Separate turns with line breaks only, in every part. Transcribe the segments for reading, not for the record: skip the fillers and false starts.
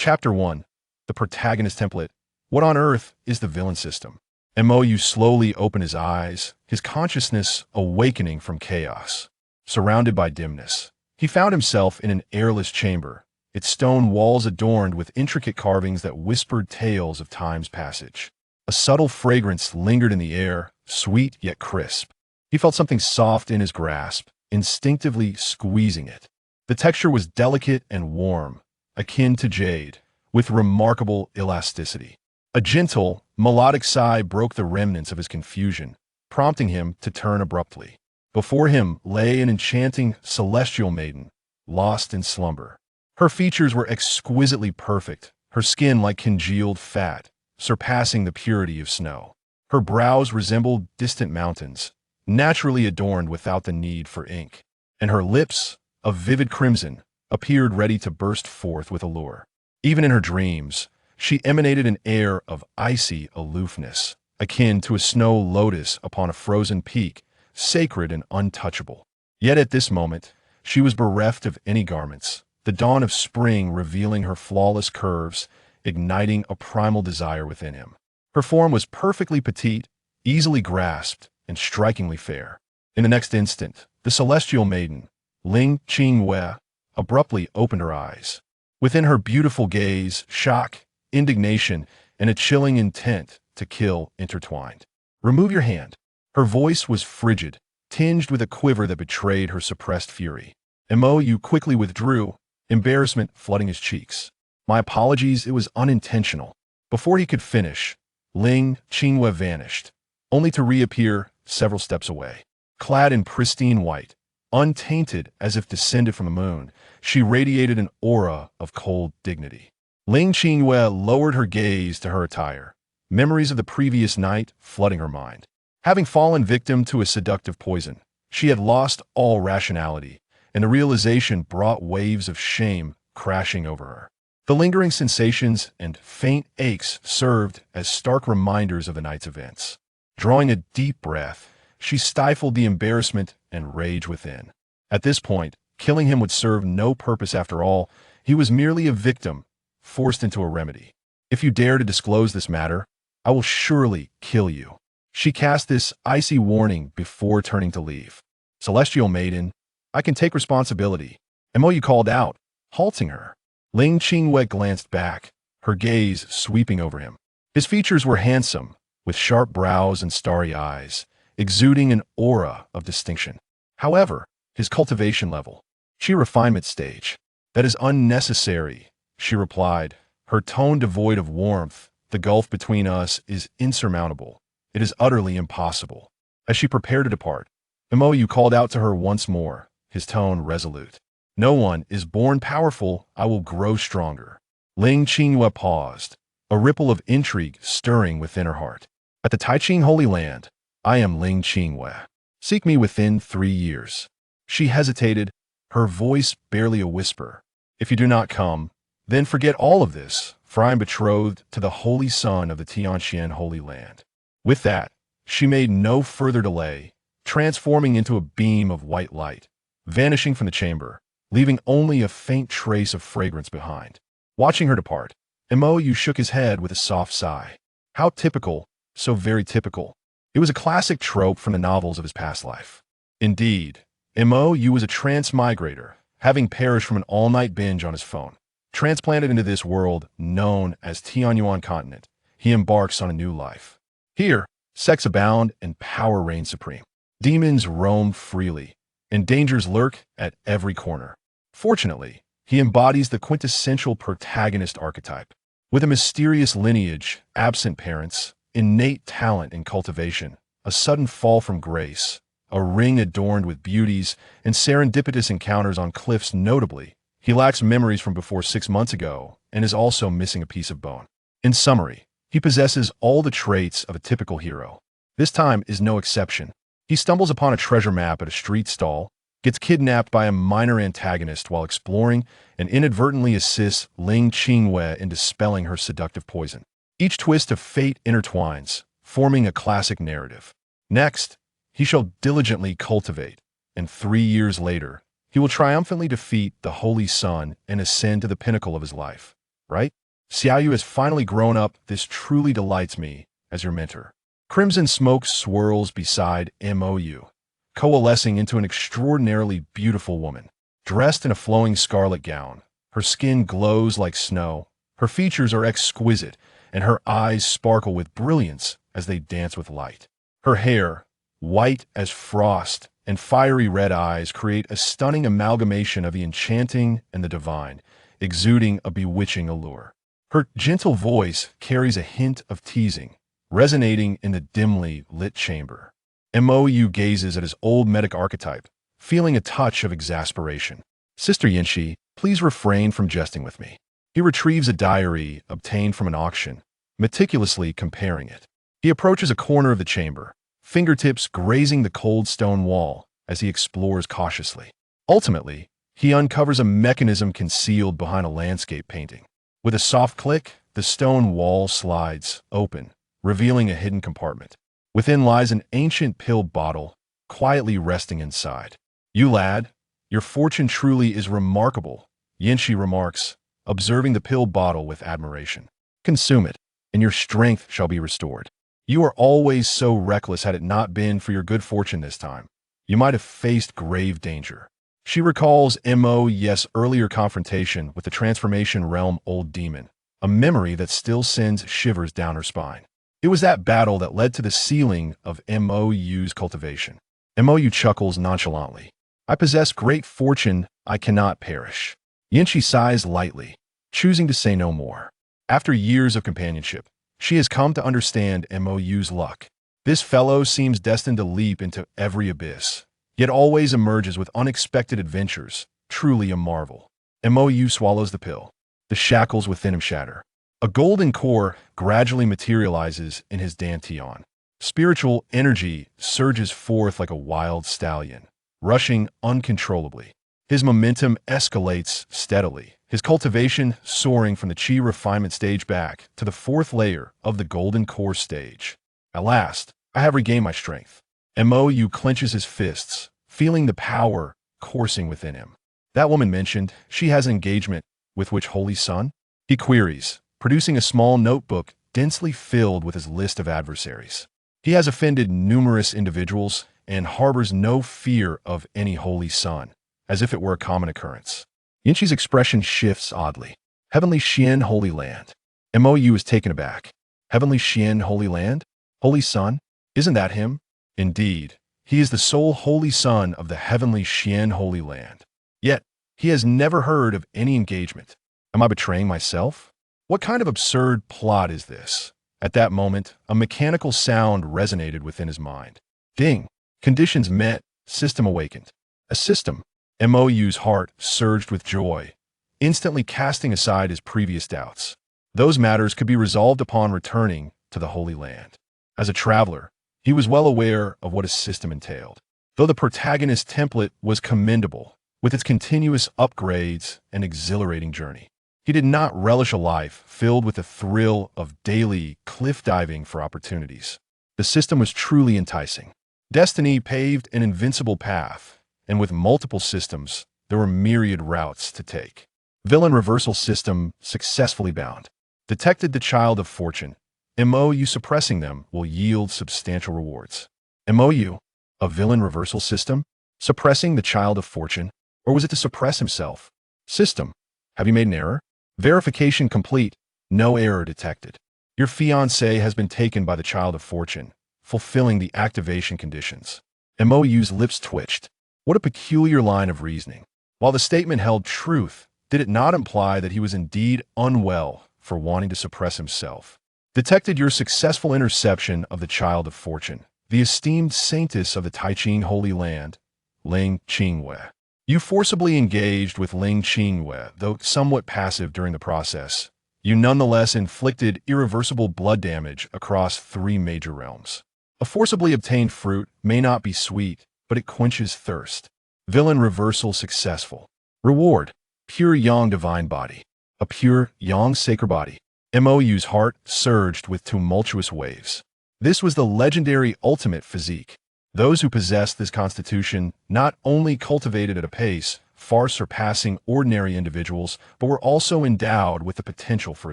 Chapter 1. The Protagonist Template. What on earth is the villain system? And Mo Yu slowly opened his eyes, his consciousness awakening from chaos. Surrounded by dimness, he found himself in an airless chamber, its stone walls adorned with intricate carvings that whispered tales of time's passage. A subtle fragrance lingered in the air, sweet yet crisp. He felt something soft in his grasp, instinctively squeezing it. The texture was delicate and warm, akin to jade, with remarkable elasticity. A gentle, melodic sigh broke the remnants of his confusion, prompting him to turn abruptly. Before him lay an enchanting celestial maiden, lost in slumber. Her features were exquisitely perfect, her skin like congealed fat, surpassing the purity of snow. Her brows resembled distant mountains, naturally adorned without the need for ink, and her lips, of vivid crimson, appeared ready to burst forth with allure. Even in her dreams, she emanated an air of icy aloofness, akin to a snow lotus upon a frozen peak, sacred and untouchable. Yet at this moment, she was bereft of any garments, the dawn of spring revealing her flawless curves, igniting a primal desire within him. Her form was perfectly petite, easily grasped, and strikingly fair. In the next instant, the celestial maiden, Ling Qingwei, abruptly opened her eyes. Within her beautiful gaze, shock, indignation, and a chilling intent to kill intertwined. "Remove your hand." Her voice was frigid, tinged with a quiver that betrayed her suppressed fury. And Mo Yu quickly withdrew, embarrassment flooding his cheeks. "My apologies, it was unintentional." Before he could finish, Ling Qingwei vanished, only to reappear several steps away. Clad in pristine white, untainted as if descended from the moon, she radiated an aura of cold dignity. Ling Qingwei lowered her gaze to her attire, memories of the previous night flooding her mind. Having fallen victim to a seductive poison, she had lost all rationality, and the realization brought waves of shame crashing over her. The lingering sensations and faint aches served as stark reminders of the night's events. Drawing a deep breath, she stifled the embarrassment and rage within. At this point, killing him would serve no purpose after all. He was merely a victim, forced into a remedy. "If you dare to disclose this matter, I will surely kill you." She cast this icy warning before turning to leave. "Celestial maiden, I can take responsibility." And Mo Yu called out, halting her. Ling Qingwei glanced back, her gaze sweeping over him. His features were handsome, with sharp brows and starry eyes, exuding an aura of distinction. However, his cultivation level, she refinement stage. "That is unnecessary," she replied, her tone devoid of warmth. "The gulf between us is insurmountable. It is utterly impossible." As she prepared to depart, Mo Yu called out to her once more, his tone resolute. "No one is born powerful. I will grow stronger." Ling Qingwei paused, a ripple of intrigue stirring within her heart. "At the Taiqing Holy Land, I am Ling Qingwei. Seek me within 3 years." She hesitated, her voice barely a whisper. "If you do not come, then forget all of this, for I am betrothed to the Holy Son of the Tianxian Holy Land." With that, she made no further delay, transforming into a beam of white light, vanishing from the chamber, leaving only a faint trace of fragrance behind. Watching her depart, Mo Yu shook his head with a soft sigh. How typical, so very typical. It was a classic trope from the novels of his past life. Indeed, Mo Yu was a transmigrator, having perished from an all-night binge on his phone. Transplanted into this world known as Tianyuan continent, he embarks on a new life. Here, sex abound and power reigns supreme. Demons roam freely, and dangers lurk at every corner. Fortunately, he embodies the quintessential protagonist archetype. With a mysterious lineage, absent parents, innate talent and cultivation, a sudden fall from grace, a ring adorned with beauties, and serendipitous encounters on cliffs notably, he lacks memories from before 6 months ago and is also missing a piece of bone. In summary, he possesses all the traits of a typical hero. This time is no exception. He stumbles upon a treasure map at a street stall, gets kidnapped by a minor antagonist while exploring, and inadvertently assists Ling Qingwei in dispelling her seductive poison. Each twist of fate intertwines, forming a classic narrative. Next, he shall diligently cultivate, and 3 years later, he will triumphantly defeat the Holy Sun and ascend to the pinnacle of his life. right? Xiaoyu has finally grown up. This truly delights me as your mentor. Crimson smoke swirls beside Mo Yu, coalescing into an extraordinarily beautiful woman. Dressed in a flowing scarlet gown, her skin glows like snow, her features are exquisite, and her eyes sparkle with brilliance as they dance with light. Her hair, white as frost, and fiery red eyes create a stunning amalgamation of the enchanting and the divine, exuding a bewitching allure. Her gentle voice carries a hint of teasing, resonating in the dimly lit chamber. Mo Yu gazes at his old medic archetype, feeling a touch of exasperation. Sister Yinshi, please refrain from jesting with me. He retrieves a diary obtained from an auction, meticulously comparing it. He approaches a corner of the chamber, fingertips grazing the cold stone wall as he explores cautiously. Ultimately, he uncovers a mechanism concealed behind a landscape painting. With a soft click, the stone wall slides open, revealing a hidden compartment. Within lies an ancient pill bottle, quietly resting inside. You lad, your fortune truly is remarkable, Yinshi remarks, observing the pill bottle with admiration. Consume it, and your strength shall be restored. You are always so reckless. Had it not been for your good fortune this time, you might have faced grave danger. She recalls Mo Yu's earlier confrontation with the Transformation Realm Old Demon, a memory that still sends shivers down her spine. It was that battle that led to the sealing of Mo Yu's cultivation. Mo Yu chuckles nonchalantly. I possess great fortune, I cannot perish. Yinshi sighs lightly, choosing to say no more. After years of companionship, she has come to understand Mo Yu's luck. This fellow seems destined to leap into every abyss, yet always emerges with unexpected adventures, truly a marvel. Mo Yu swallows the pill. The shackles within him shatter. A golden core gradually materializes in his dantian. Spiritual energy surges forth like a wild stallion, rushing uncontrollably. His momentum escalates steadily, his cultivation soaring from the chi refinement stage back to the fourth layer of the golden core stage. At last, I have regained my strength. Mo Yu clenches his fists, feeling the power coursing within him. That woman mentioned, she has an engagement with which holy son? He queries, producing a small notebook densely filled with his list of adversaries. He has offended numerous individuals and harbors no fear of any holy son, as if it were a common occurrence. Yinshi's expression shifts oddly. Heavenly Xian Holy Land. Mo Yu is taken aback. Heavenly Xian Holy Land? Holy Son? Isn't that him? Indeed, he is the sole holy son of the Heavenly Xian Holy Land. Yet, he has never heard of any engagement. Am I betraying myself? What kind of absurd plot is this? At that moment, a mechanical sound resonated within his mind. Ding! Conditions met, system awakened. A system. Mo Yu's heart surged with joy, instantly casting aside his previous doubts. Those matters could be resolved upon returning to the Holy Land. As a traveler, he was well aware of what his system entailed. Though the Protagonist template was commendable, with its continuous upgrades and exhilarating journey, he did not relish a life filled with the thrill of daily cliff diving for opportunities. The system was truly enticing. Destiny paved an invincible path, and with multiple systems, there were myriad routes to take. Villain reversal system successfully bound. Detected the child of fortune. Mo Yu suppressing them will yield substantial rewards. Mo Yu, a villain reversal system? Suppressing the child of fortune? Or was it to suppress himself? System. Have you made an error? Verification complete. No error detected. Your fiancé has been taken by the child of fortune, fulfilling the activation conditions. Mo Yu's lips twitched. What a peculiar line of reasoning. While the statement held truth, did it not imply that he was indeed unwell for wanting to suppress himself? Detected your successful interception of the child of fortune, the esteemed saintess of the Taiqing Holy Land, Ling Qingwei. You forcibly engaged with Ling Qingwei, though somewhat passive during the process. You nonetheless inflicted irreversible blood damage across 3 major realms. A forcibly obtained fruit may not be sweet, but it quenches thirst. Villain reversal successful. Reward. Pure Yang divine body. A pure Yang sacred body. Mo Yu's heart surged with tumultuous waves. This was the legendary ultimate physique. Those who possessed this constitution not only cultivated at a pace far surpassing ordinary individuals, but were also endowed with the potential for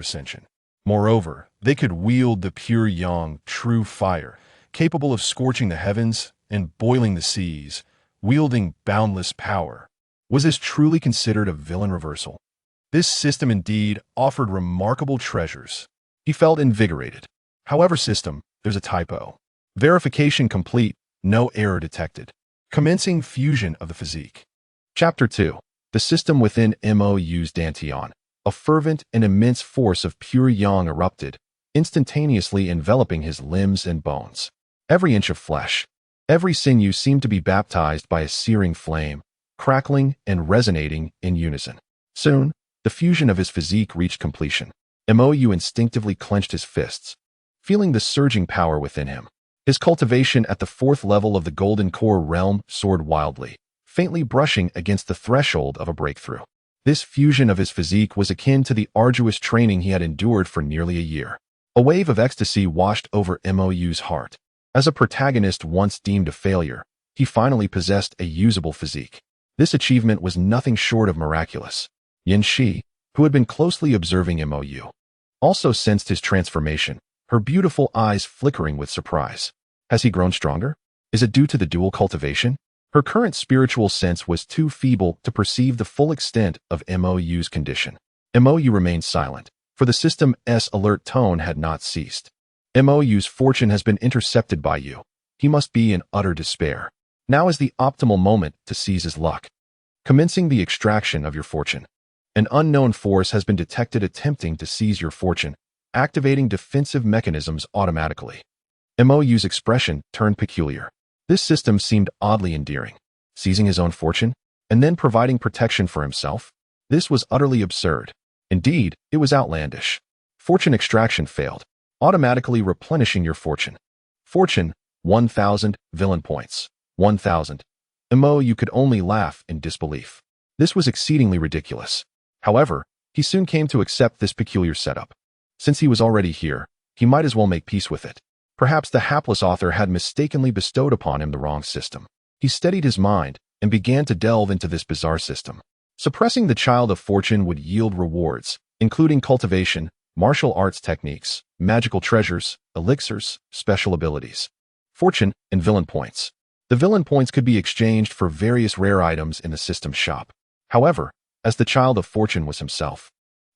ascension. Moreover, they could wield the pure yang, true fire, capable of scorching the heavens and boiling the seas, wielding boundless power. Was this truly considered a villain reversal? This system indeed offered remarkable treasures. He felt invigorated. However, system, there's a typo. Verification complete, no error detected. Commencing fusion of the physique. Chapter 2. The system within Mo Yu's Dantian. A fervent and immense force of pure yang erupted, instantaneously enveloping his limbs and bones. Every inch of flesh, every sinew seemed to be baptized by a searing flame, crackling and resonating in unison. Soon, the fusion of his physique reached completion. Mo Yu instinctively clenched his fists, feeling the surging power within him. His cultivation at the fourth level of the Golden Core realm soared wildly, faintly brushing against the threshold of a breakthrough. This fusion of his physique was akin to the arduous training he had endured for nearly a year. A wave of ecstasy washed over Mo Yu's heart. As a protagonist once deemed a failure, he finally possessed a usable physique. This achievement was nothing short of miraculous. Yin Shi, who had been closely observing Mo Yu, also sensed his transformation, her beautiful eyes flickering with surprise. Has he grown stronger? Is it due to the dual cultivation? Her current spiritual sense was too feeble to perceive the full extent of Mo Yu's condition. Mo Yu remained silent, for the system's alert tone had not ceased. Mo Yu's fortune has been intercepted by you. He must be in utter despair. Now is the optimal moment to seize his luck. Commencing the extraction of your fortune. An unknown force has been detected attempting to seize your fortune, activating defensive mechanisms automatically. Mo Yu's expression turned peculiar. This system seemed oddly endearing. Seizing his own fortune, and then providing protection for himself? This was utterly absurd. Indeed, it was outlandish. Fortune extraction failed, automatically replenishing your fortune. Fortune, 1,000, villain points, 1,000. Mo Yu could only laugh in disbelief. This was exceedingly ridiculous. However, he soon came to accept this peculiar setup. Since he was already here, he might as well make peace with it. Perhaps the hapless author had mistakenly bestowed upon him the wrong system. He steadied his mind and began to delve into this bizarre system. Suppressing the child of fortune would yield rewards, including cultivation, martial arts techniques, magical treasures, elixirs, special abilities, fortune, and villain points. The villain points could be exchanged for various rare items in the system's shop. However, as the child of fortune was himself,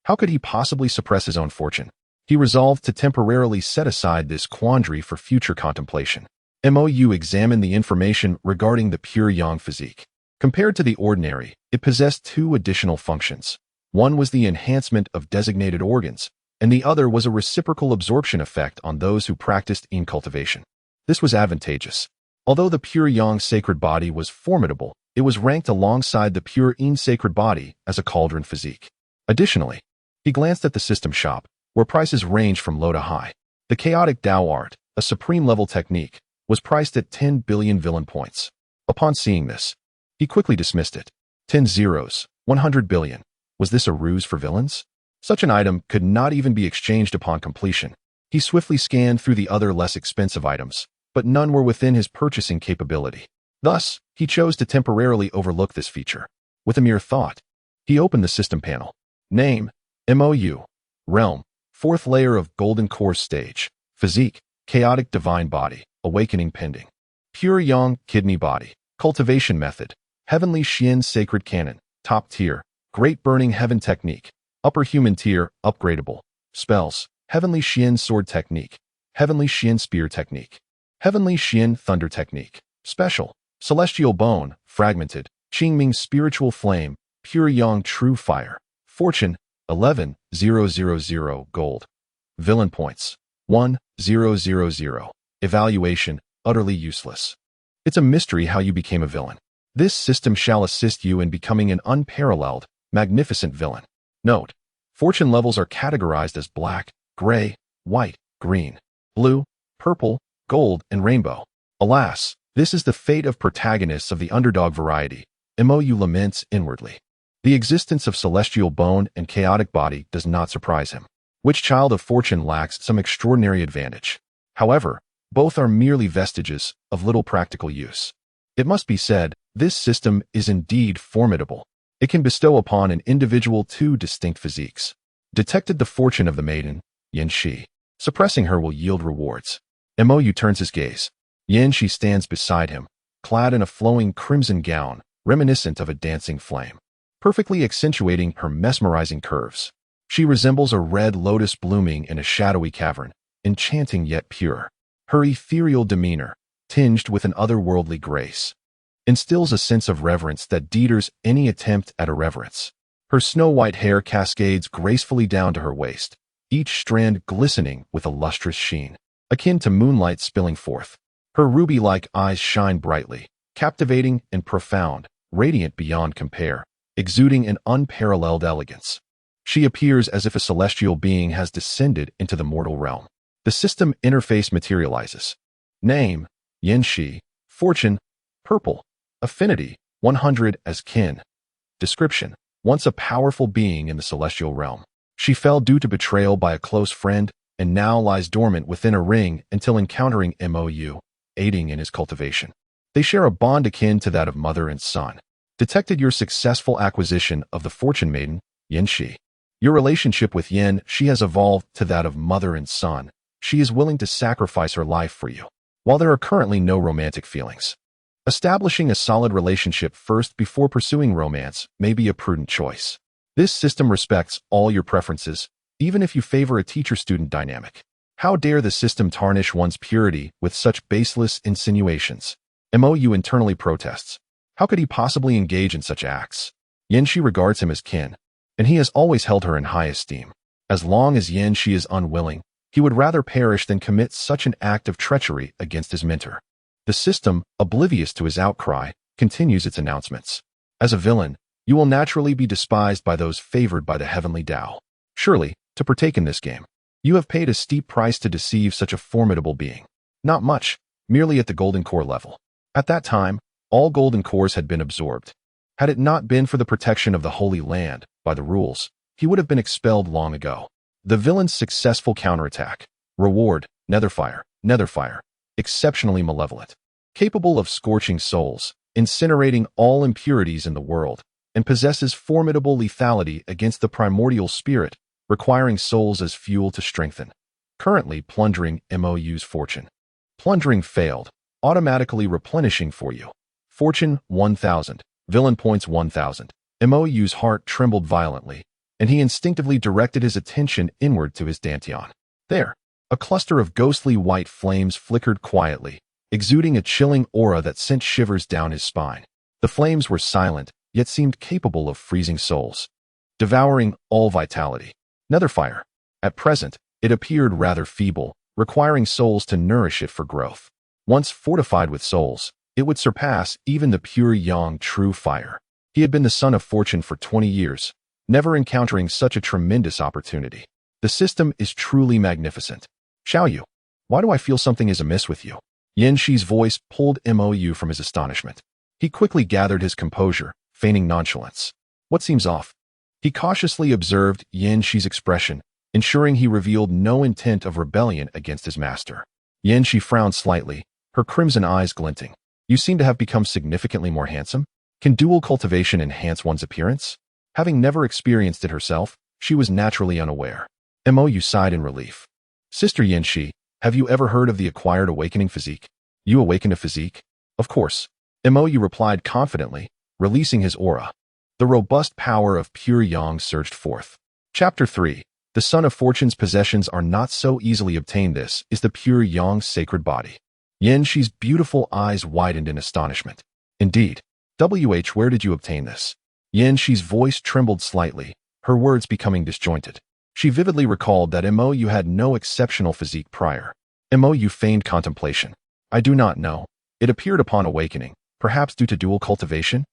how could he possibly suppress his own fortune? He resolved to temporarily set aside this quandary for future contemplation. Mo Yu examined the information regarding the pure yang physique. Compared to the ordinary, it possessed two additional functions. One was the enhancement of designated organs, and the other was a reciprocal absorption effect on those who practiced yin cultivation. This was advantageous. Although the pure yang sacred body was formidable, it was ranked alongside the pure yin sacred body as a cauldron physique. Additionally, he glanced at the system shop, where prices ranged from low to high. The chaotic Dao art, a supreme-level technique, was priced at 10 billion villain points. Upon seeing this, he quickly dismissed it. 10 zeros, 100 billion. Was this a ruse for villains? Such an item could not even be exchanged upon completion. He swiftly scanned through the other less expensive items, but none were within his purchasing capability. Thus, he chose to temporarily overlook this feature. With a mere thought, he opened the system panel. Name, Mo Yu. Realm, fourth layer of Golden Core stage. Physique, chaotic divine body, awakening pending. Pure yang kidney body. Cultivation method, heavenly Xian sacred canon, top tier, great burning heaven technique. Upper human tier, upgradable. Spells, heavenly Xian sword technique, heavenly Xian spear technique, heavenly Xian thunder technique. Special, celestial bone, fragmented, Qingming spiritual flame, pure yang true fire. Fortune, 11,000 gold. Villain points, 1,000. Evaluation, utterly useless. It's a mystery how you became a villain. This system shall assist you in becoming an unparalleled, magnificent villain. Note, fortune levels are categorized as black, gray, white, green, blue, purple, gold, and rainbow. Alas, this is the fate of protagonists of the underdog variety. Mo Yu laments inwardly. The existence of celestial bone and chaotic body does not surprise him. Which child of fortune lacks some extraordinary advantage? However, both are merely vestiges of little practical use. It must be said, this system is indeed formidable. It can bestow upon an individual two distinct physiques. Detected the fortune of the maiden, Yin Shi. Suppressing her will yield rewards. Mo Yu turns his gaze. Yin Shi stands beside him, clad in a flowing crimson gown, reminiscent of a dancing flame, perfectly accentuating her mesmerizing curves. She resembles a red lotus blooming in a shadowy cavern, enchanting yet pure. Her ethereal demeanor, tinged with an otherworldly grace, instills a sense of reverence that deters any attempt at irreverence. Her snow-white hair cascades gracefully down to her waist, each strand glistening with a lustrous sheen, akin to moonlight spilling forth. Her ruby-like eyes shine brightly, captivating and profound, radiant beyond compare, exuding an unparalleled elegance. She appears as if a celestial being has descended into the mortal realm. The system interface materializes. Name, Yin Shi. Fortune, purple. Affinity, 100 as kin. Description, once a powerful being in the celestial realm. She fell due to betrayal by a close friend and now lies dormant within a ring until encountering Mo Yu, aiding in his cultivation. They share a bond akin to that of mother and son. Detected your successful acquisition of the fortune maiden, Yin Shi. Your relationship with Yin Shi has evolved to that of mother and son. She is willing to sacrifice her life for you. While there are currently no romantic feelings, establishing a solid relationship first before pursuing romance may be a prudent choice. This system respects all your preferences, even if you favor a teacher-student dynamic. How dare the system tarnish one's purity with such baseless insinuations? Mo Yu internally protests. How could he possibly engage in such acts? Yin Shi regards him as kin, and he has always held her in high esteem. As long as Yin Shi is unwilling, he would rather perish than commit such an act of treachery against his mentor. The system, oblivious to his outcry, continues its announcements. As a villain, you will naturally be despised by those favored by the heavenly Tao. Surely, to partake in this game, you have paid a steep price to deceive such a formidable being. Not much, merely at the golden core level. At that time, all golden cores had been absorbed. Had it not been for the protection of the Holy Land, by the rules, he would have been expelled long ago. The villain's successful counterattack. Reward, Netherfire. Netherfire. Exceptionally malevolent. Capable of scorching souls, incinerating all impurities in the world, and possesses formidable lethality against the primordial spirit, requiring souls as fuel to strengthen. Currently plundering Mo Yu's fortune. Plundering failed, automatically replenishing for you. Fortune 1000. Villain points 1000. Mo Yu's heart trembled violently, and he instinctively directed his attention inward to his dantian. There, a cluster of ghostly white flames flickered quietly, exuding a chilling aura that sent shivers down his spine. The flames were silent, yet seemed capable of freezing souls, devouring all vitality. Netherfire. At present, it appeared rather feeble, requiring souls to nourish it for growth. Once fortified with souls, it would surpass even the pure yang true fire. He had been the son of fortune for 20 years, never encountering such a tremendous opportunity. The system is truly magnificent. Xiao Yu, why do I feel something is amiss with you? Yin Shi's voice pulled Mo Yu from his astonishment. He quickly gathered his composure, feigning nonchalance. What seems off? He cautiously observed Yin Shi's expression, ensuring he revealed no intent of rebellion against his master. Yin Shi frowned slightly, her crimson eyes glinting. You seem to have become significantly more handsome? Can dual cultivation enhance one's appearance? Having never experienced it herself, she was naturally unaware. Mo Yu sighed in relief. Sister Yin Shi, have you ever heard of the acquired awakening physique? You awakened a physique? Of course. Mo Yu replied confidently, releasing his aura. The robust power of pure yang surged forth. Chapter 3. The Son of Fortune's possessions are not so easily obtained. This is the pure yang sacred body. Yin Shi's beautiful eyes widened in astonishment. Indeed. Where did you obtain this? Yin Shi's voice trembled slightly, her words becoming disjointed. She vividly recalled that Mo Yu had no exceptional physique prior. Mo Yu feigned contemplation. I do not know. It appeared upon awakening, perhaps due to dual cultivation?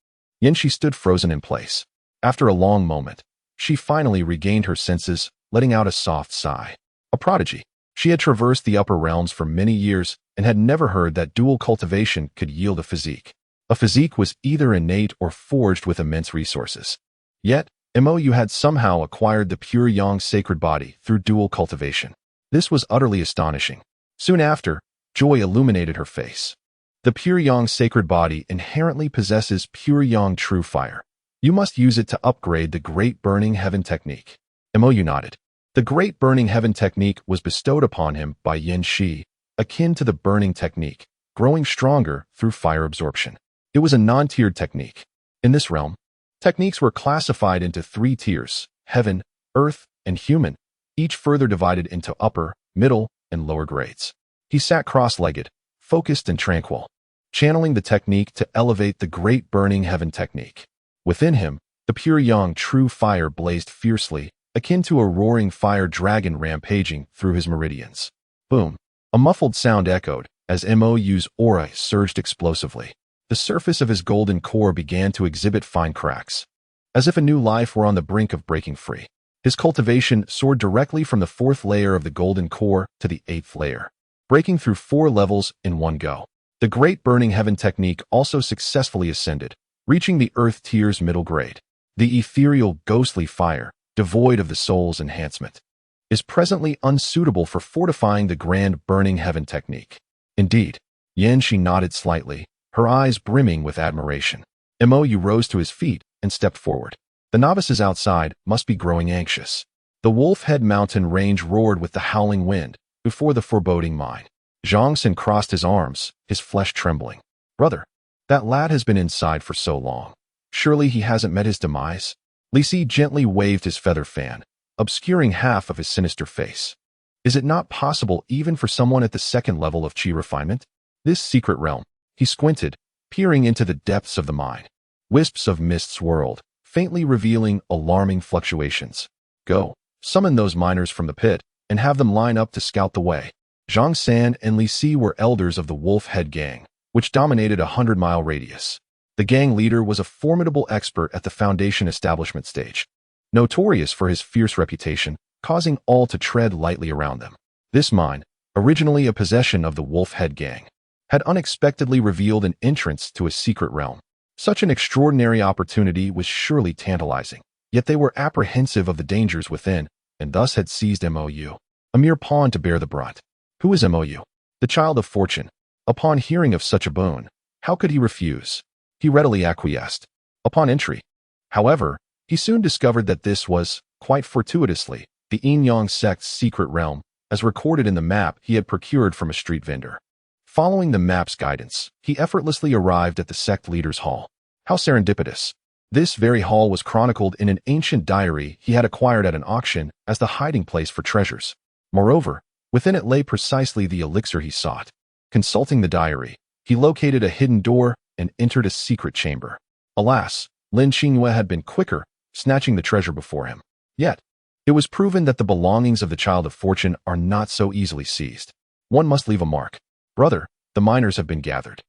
Yin Shi stood frozen in place. After a long moment, she finally regained her senses, letting out a soft sigh. A prodigy. She had traversed the upper realms for many years and had never heard that dual cultivation could yield a physique. A physique was either innate or forged with immense resources. Yet, Mo Yu had somehow acquired the pure yang sacred body through dual cultivation. This was utterly astonishing. Soon after, joy illuminated her face. The pure yang sacred body inherently possesses pure yang true fire, You must use it to upgrade the Great Burning Heaven technique. Mo Yu nodded. The Great Burning Heaven technique was bestowed upon him by Yin Shi, akin to the burning technique, growing stronger through fire absorption. It was a non-tiered technique. In this realm, techniques were classified into 3 tiers: heaven, earth, and human, each further divided into upper, middle, and lower grades. He sat cross-legged, focused and tranquil, channeling the technique to elevate the Great Burning Heaven technique. Within him, the pure yang true fire blazed fiercely, akin to a roaring fire dragon rampaging through his meridians. Boom! A muffled sound echoed as Mo Yu's aura surged explosively. The surface of his golden core began to exhibit fine cracks, as if a new life were on the brink of breaking free. His cultivation soared directly from the 4th layer of the golden core to the 8th layer, breaking through 4 levels in one go. The Great Burning Heaven technique also successfully ascended, reaching the earth tier's middle grade. The ethereal, ghostly fire, devoid of the soul's enhancement, is presently unsuitable for fortifying the Grand Burning Heaven technique. Indeed, Yin Shi nodded slightly, her eyes brimming with admiration. Mo Yu rose to his feet and stepped forward. The novices outside must be growing anxious. The Wolf Head Mountain range roared with the howling wind before the foreboding mine. Zhang Xin crossed his arms, his flesh trembling. Brother, that lad has been inside for so long. Surely he hasn't met his demise? Li Si gently waved his feather fan, obscuring half of his sinister face. Is it not possible even for someone at the 2nd level of Qi refinement? This secret realm. He squinted, peering into the depths of the mine. Wisps of mist swirled, faintly revealing alarming fluctuations. Go, summon those miners from the pit, and have them line up to scout the way. Zhang San and Li Si were elders of the Wolf Head Gang, which dominated a 100-mile radius. The gang leader was a formidable expert at the Foundation establishment stage, notorious for his fierce reputation, causing all to tread lightly around them. This mine, originally a possession of the Wolf Head Gang, had unexpectedly revealed an entrance to a secret realm. Such an extraordinary opportunity was surely tantalizing, yet they were apprehensive of the dangers within, and thus had seized Mo Yu, a mere pawn to bear the brunt. Who is Mo Yu? The child of fortune. Upon hearing of such a boon, how could he refuse? He readily acquiesced. Upon entry, however, he soon discovered that this was, quite fortuitously, the Yin-Yang sect's secret realm, as recorded in the map he had procured from a street vendor. Following the map's guidance, he effortlessly arrived at the sect leader's hall. How serendipitous. This very hall was chronicled in an ancient diary he had acquired at an auction as the hiding place for treasures. Moreover, within it lay precisely the elixir he sought. Consulting the diary, he located a hidden door and entered a secret chamber. Alas, Lin Qingyue had been quicker, snatching the treasure before him. Yet, it was proven that the belongings of the child of fortune are not so easily seized. One must leave a mark. Brother, the miners have been gathered.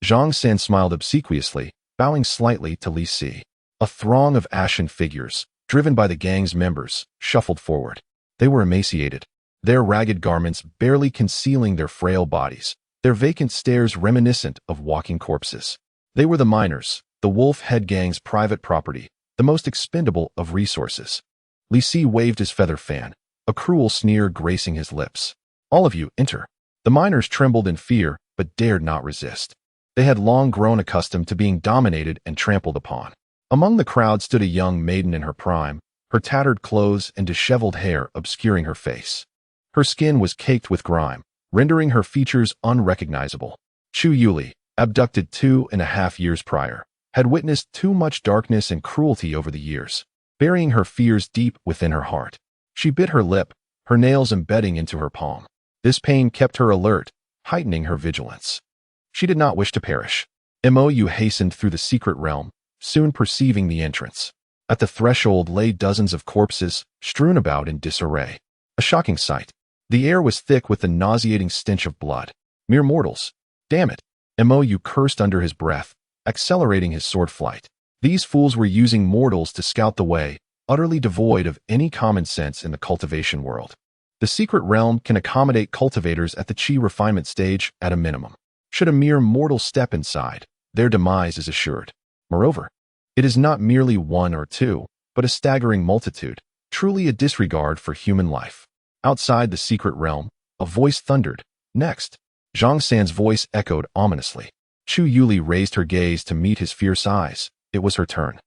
Zhang San smiled obsequiously, bowing slightly to Li Si. A throng of ashen figures, driven by the gang's members, shuffled forward. They were emaciated, their ragged garments barely concealing their frail bodies, their vacant stares reminiscent of walking corpses. They were the miners, the Wolf Head Gang's private property, the most expendable of resources. Li Si waved his feather fan, a cruel sneer gracing his lips. All of you, enter. The miners trembled in fear, but dared not resist. They had long grown accustomed to being dominated and trampled upon. Among the crowd stood a young maiden in her prime, her tattered clothes and disheveled hair obscuring her face. Her skin was caked with grime, rendering her features unrecognizable. Chu Yuli, abducted 2.5 years prior, had witnessed too much darkness and cruelty over the years, burying her fears deep within her heart. She bit her lip, her nails embedding into her palm. This pain kept her alert, heightening her vigilance. She did not wish to perish. Mo Yu hastened through the secret realm, soon perceiving the entrance. At the threshold lay dozens of corpses, strewn about in disarray. A shocking sight. The air was thick with the nauseating stench of blood. Mere mortals. Damn it. Mo Yu cursed under his breath, accelerating his sword flight. These fools were using mortals to scout the way, utterly devoid of any common sense in the cultivation world. The secret realm can accommodate cultivators at the Qi refinement stage at a minimum. Should a mere mortal step inside, their demise is assured. Moreover, it is not merely 1 or 2, but a staggering multitude, truly a disregard for human life. Outside the secret realm, a voice thundered. Next. Zhang San's voice echoed ominously. Chu Yuli raised her gaze to meet his fierce eyes. It was her turn.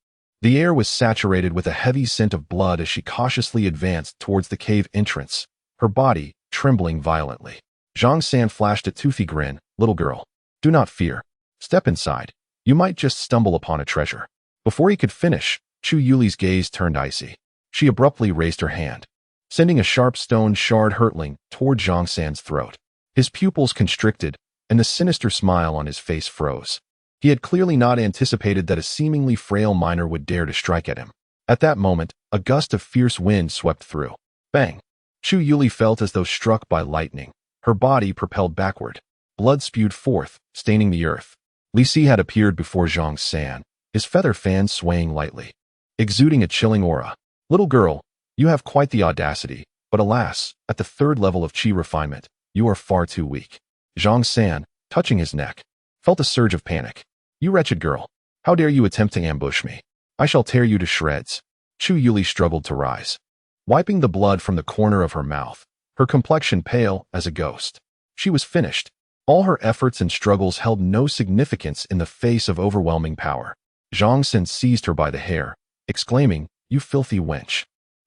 The air was saturated with a heavy scent of blood as she cautiously advanced towards the cave entrance, her body trembling violently. Zhang San flashed a toothy grin. "Little girl, do not fear. Step inside. You might just stumble upon a treasure." Before he could finish, Chu Yuli's gaze turned icy. She abruptly raised her hand, sending a sharp stone shard hurtling toward Zhang San's throat. His pupils constricted, and the sinister smile on his face froze. He had clearly not anticipated that a seemingly frail miner would dare to strike at him. At that moment, a gust of fierce wind swept through. Bang! Chu Yuli felt as though struck by lightning. Her body propelled backward. Blood spewed forth, staining the earth. Li Si had appeared before Zhang San, his feather fan swaying lightly, exuding a chilling aura. "Little girl, you have quite the audacity, but alas, at the third level of qi refinement, you are far too weak." Zhang San, touching his neck, felt a surge of panic. "You wretched girl, how dare you attempt to ambush me? I shall tear you to shreds." Chu Yuli struggled to rise, wiping the blood from the corner of her mouth, her complexion pale as a ghost. She was finished. All her efforts and struggles held no significance in the face of overwhelming power. Zhang San seized her by the hair, exclaiming, "You filthy wench.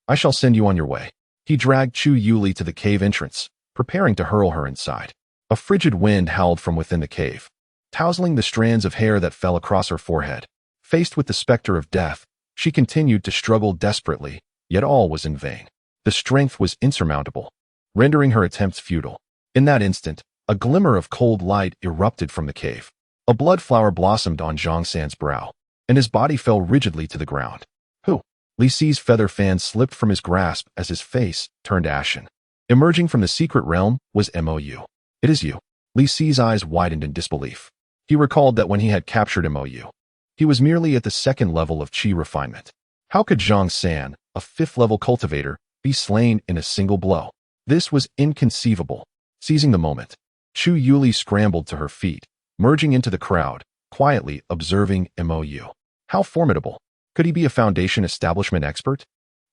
I shall send you on your way." He dragged Chu Yuli to the cave entrance, preparing to hurl her inside. A frigid wind howled from within the cave, tousling the strands of hair that fell across her forehead. Faced with the specter of death, she continued to struggle desperately, yet all was in vain. The strength was insurmountable, rendering her attempts futile. In that instant, a glimmer of cold light erupted from the cave. A blood flower blossomed on Zhang San's brow, and his body fell rigidly to the ground. "Who?" Li Si's feather fan slipped from his grasp as his face turned ashen. Emerging from the secret realm was Mo Yu. "It is you." Li Si's eyes widened in disbelief. He recalled that when he had captured Mo Yu, he was merely at the second level of qi refinement. How could Zhang San, a fifth-level cultivator, be slain in a single blow? This was inconceivable. Seizing the moment, Chu Yuli scrambled to her feet, merging into the crowd, quietly observing Mo Yu. How formidable! Could he be a Foundation establishment expert?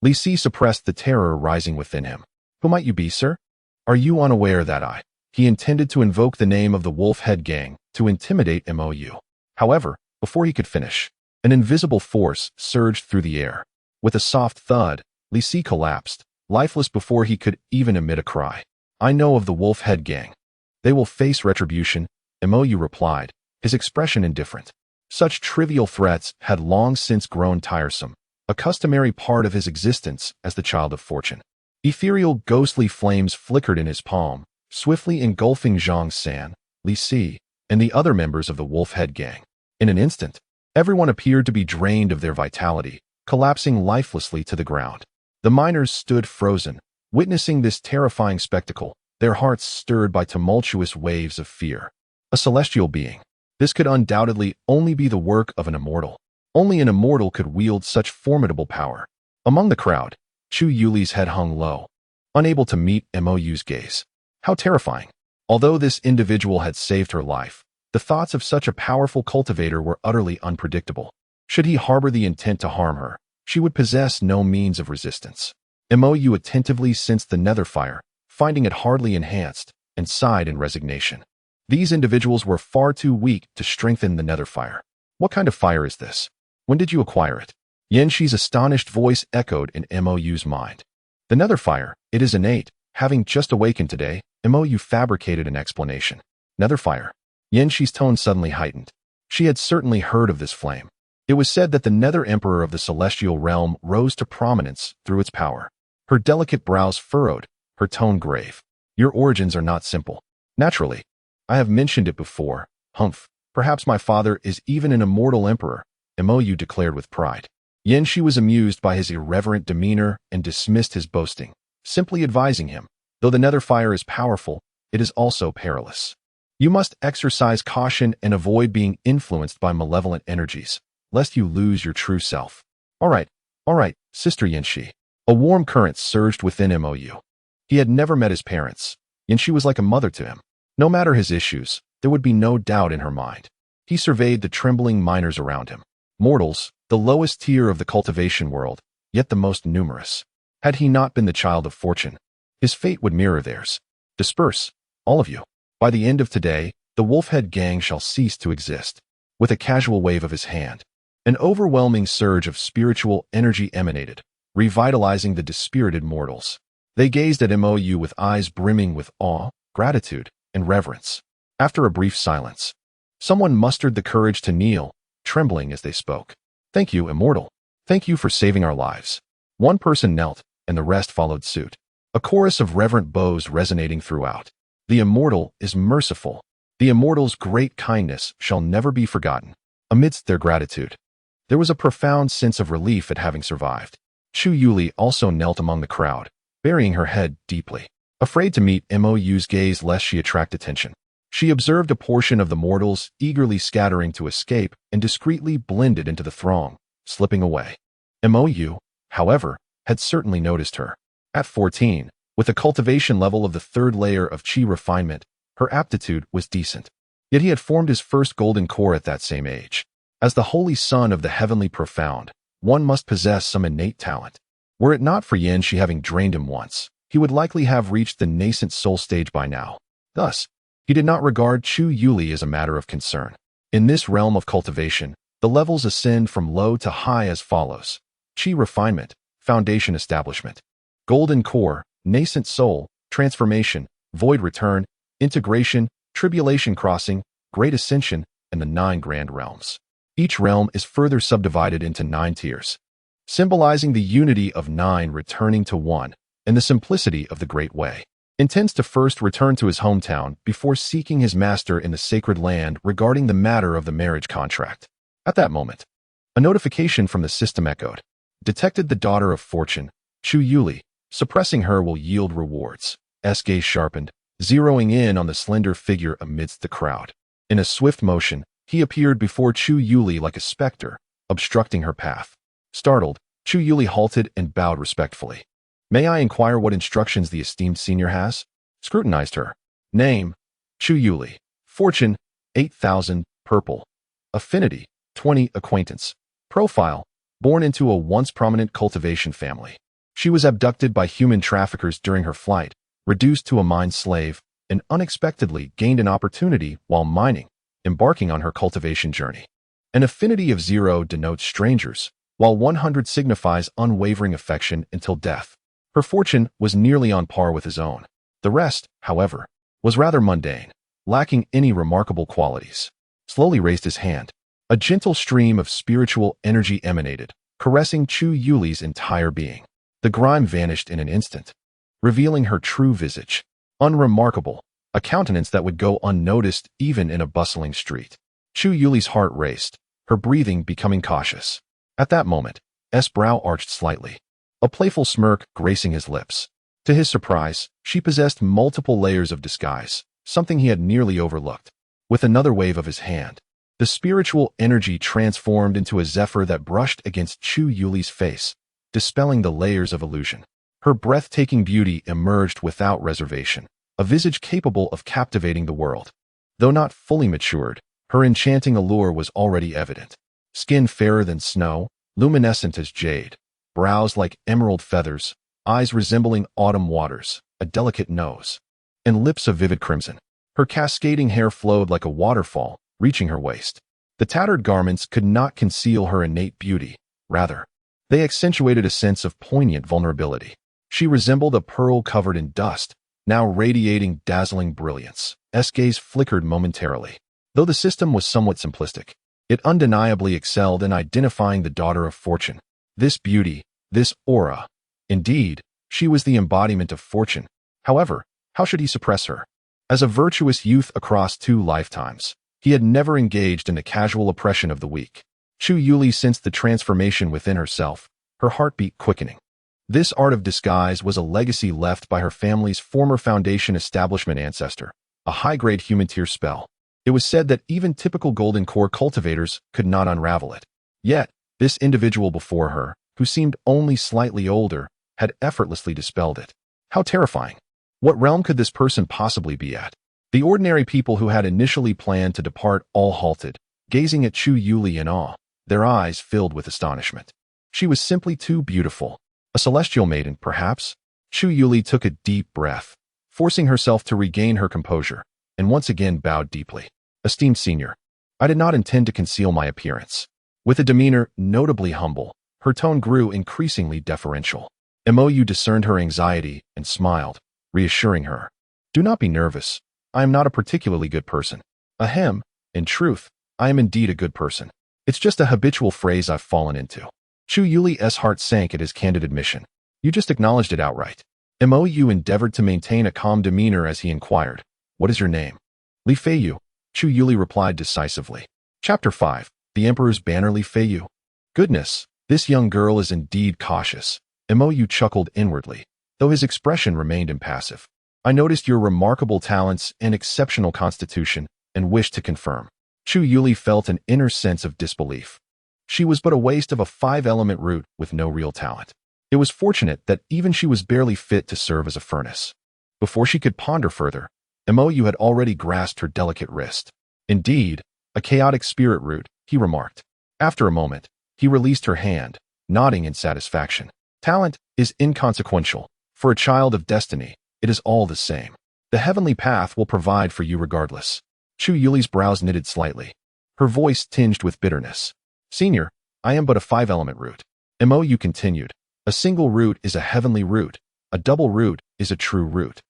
Li Si suppressed the terror rising within him. "Who might you be, sir? Are you unaware that I—" He intended to invoke the name of the Wolf Head Gang to intimidate Mo Yu. However, before he could finish, an invisible force surged through the air. With a soft thud, Li Si collapsed, lifeless before he could even emit a cry. "I know of the Wolf Head Gang. They will face retribution," Mo Yu replied, his expression indifferent. Such trivial threats had long since grown tiresome, a customary part of his existence as the child of fortune. Ethereal ghostly flames flickered in his palm, swiftly engulfing Zhang San, Li Si, and the other members of the Wolf Head Gang. In an instant, everyone appeared to be drained of their vitality, collapsing lifelessly to the ground. The miners stood frozen, witnessing this terrifying spectacle, their hearts stirred by tumultuous waves of fear. A celestial being. This could undoubtedly only be the work of an immortal. Only an immortal could wield such formidable power. Among the crowd, Chu Yuli's head hung low, unable to meet Mo Yu's gaze. How terrifying! Although this individual had saved her life, the thoughts of such a powerful cultivator were utterly unpredictable. Should he harbor the intent to harm her, she would possess no means of resistance. Mo Yu attentively sensed the nether fire, finding it hardly enhanced, and sighed in resignation. These individuals were far too weak to strengthen the nether fire. "What kind of fire is this? When did you acquire it?" Yenshi's astonished voice echoed in Mo Yu's mind. "The nether fire, it is innate. Having just awakened today," Mo Yu fabricated an explanation. "Nether fire?" Yenshi's tone suddenly heightened. She had certainly heard of this flame. It was said that the Nether Emperor of the Celestial Realm rose to prominence through its power. Her delicate brows furrowed, her tone grave. "Your origins are not simple." "Naturally. I have mentioned it before. Humph. Perhaps my father is even an immortal emperor," Mo Yu declared with pride. Yenshi was amused by his irreverent demeanor and dismissed his boasting, simply advising him, "Though the nether fire is powerful, it is also perilous. You must exercise caution and avoid being influenced by malevolent energies, lest you lose your true self." All right, Sister Yenshi." A warm current surged within Mo Yu. He had never met his parents, and she was like a mother to him. No matter his issues, there would be no doubt in her mind. He surveyed the trembling miners around him. Mortals, the lowest tier of the cultivation world, yet the most numerous. Had he not been the child of fortune, his fate would mirror theirs. "Disperse, all of you. By the end of today, the Wolfhead Gang shall cease to exist." With a casual wave of his hand, An overwhelming surge of spiritual energy emanated, revitalizing the dispirited mortals. They gazed at Mo Yu with eyes brimming with awe, gratitude, and reverence. After a brief silence, someone mustered the courage to kneel, trembling as they spoke. "Thank you, Immortal. Thank you for saving our lives." One person knelt, and the rest followed suit. A chorus of reverent bows resonating throughout. "The Immortal is merciful. The Immortal's great kindness shall never be forgotten." Amidst their gratitude, there was a profound sense of relief at having survived. Chu Yuli also knelt among the crowd, burying her head deeply. Afraid to meet Mo Yu's gaze lest she attract attention, she observed a portion of the mortals eagerly scattering to escape and discreetly blended into the throng, slipping away. Mo Yu, however, had certainly noticed her. At 14, with a cultivation level of the third layer of Qi refinement, her aptitude was decent. Yet he had formed his first golden core at that same age. As the holy son of the heavenly profound, one must possess some innate talent. Were it not for Yin Shi having drained him once, he would likely have reached the nascent soul stage by now. Thus, he did not regard Chu Yuli as a matter of concern. In this realm of cultivation, the levels ascend from low to high as follows: Qi refinement, foundation establishment; golden core, nascent soul, transformation, void return, integration, tribulation crossing, great ascension, and the 9 grand realms. Each realm is further subdivided into 9 tiers, symbolizing the unity of 9 returning to 1 and the simplicity of the Great Way. Intends to first return to his hometown before seeking his master in the sacred land regarding the matter of the marriage contract. At that moment, a notification from the system echoed. Detected the daughter of fortune, Chu Yuli. Suppressing her will yield rewards. S gaze sharpened, zeroing in on the slender figure amidst the crowd. In a swift motion, he appeared before Chu Yuli like a specter, obstructing her path. Startled, Chu Yuli halted and bowed respectfully. "May I inquire what instructions the esteemed senior has?" Scrutinized her. Name: Chu Yuli. Fortune: 8,000, purple. Affinity: 20, acquaintance. Profile: born into a once prominent cultivation family. She was abducted by human traffickers during her flight, reduced to a mine slave, and unexpectedly gained an opportunity while mining, embarking on her cultivation journey. An affinity of 0 denotes strangers, while 100 signifies unwavering affection until death. Her fortune was nearly on par with his own. The rest, however, was rather mundane, lacking any remarkable qualities. Slowly raised his hand. A gentle stream of spiritual energy emanated, caressing Chu Yuli's entire being. The grime vanished in an instant, revealing her true visage. Unremarkable, a countenance that would go unnoticed even in a bustling street. Chu Yuli's heart raced, her breathing becoming cautious. At that moment, S' brow arched slightly, a playful smirk gracing his lips. To his surprise, she possessed multiple layers of disguise, something he had nearly overlooked. With another wave of his hand, the spiritual energy transformed into a zephyr that brushed against Chu Yuli's face, dispelling the layers of illusion. Her breathtaking beauty emerged without reservation, a visage capable of captivating the world. Though not fully matured, her enchanting allure was already evident. Skin fairer than snow, luminescent as jade, brows like emerald feathers, eyes resembling autumn waters, a delicate nose, and lips of vivid crimson. Her cascading hair flowed like a waterfall, reaching her waist. The tattered garments could not conceal her innate beauty. Rather, they accentuated a sense of poignant vulnerability. She resembled a pearl covered in dust, now radiating dazzling brilliance. S' gaze flickered momentarily. Though the system was somewhat simplistic, it undeniably excelled in identifying the daughter of fortune. This beauty, this aura. Indeed, she was the embodiment of fortune. However, how should he suppress her? As a virtuous youth across 2 lifetimes, he had never engaged in the casual oppression of the weak. Chu Yuli sensed the transformation within herself, her heartbeat quickening. This art of disguise was a legacy left by her family's former foundation establishment ancestor, a high-grade human tier spell. It was said that even typical golden core cultivators could not unravel it. Yet, this individual before her, who seemed only slightly older, had effortlessly dispelled it. How terrifying! What realm could this person possibly be at? The ordinary people who had initially planned to depart all halted, gazing at Chu Yuli in awe, their eyes filled with astonishment. She was simply too beautiful. A celestial maiden, perhaps? Chu Yuli took a deep breath, forcing herself to regain her composure, and once again bowed deeply. Esteemed senior, I did not intend to conceal my appearance. With a demeanor notably humble, her tone grew increasingly deferential. Mo Yu discerned her anxiety and smiled, reassuring her. Do not be nervous. I am not a particularly good person. Ahem. In truth, I am indeed a good person. It's just a habitual phrase I've fallen into. Chu Yuli's heart sank at his candid admission. You just acknowledged it outright. Mo Yu endeavored to maintain a calm demeanor as he inquired, What is your name? Li Feiyu. Chu Yuli replied decisively. Chapter 5. The Emperor's Banner. Li Feiyu. Goodness, this young girl is indeed cautious. Mo Yu chuckled inwardly, though his expression remained impassive. I noticed your remarkable talents and exceptional constitution, and wished to confirm. Chu Yuli felt an inner sense of disbelief. She was but a waste of a 5-element root with no real talent. It was fortunate that even she was barely fit to serve as a furnace. Before she could ponder further, Mo Yu had already grasped her delicate wrist. Indeed, a chaotic spirit root, he remarked. After a moment, he released her hand, nodding in satisfaction. Talent is inconsequential. For a child of destiny, it is all the same. The heavenly path will provide for you regardless. Chu Yuli's brows knitted slightly. Her voice tinged with bitterness. Senior, I am but a 5-element root. Mo Yu continued. A single root is a heavenly root. A double root is a true root.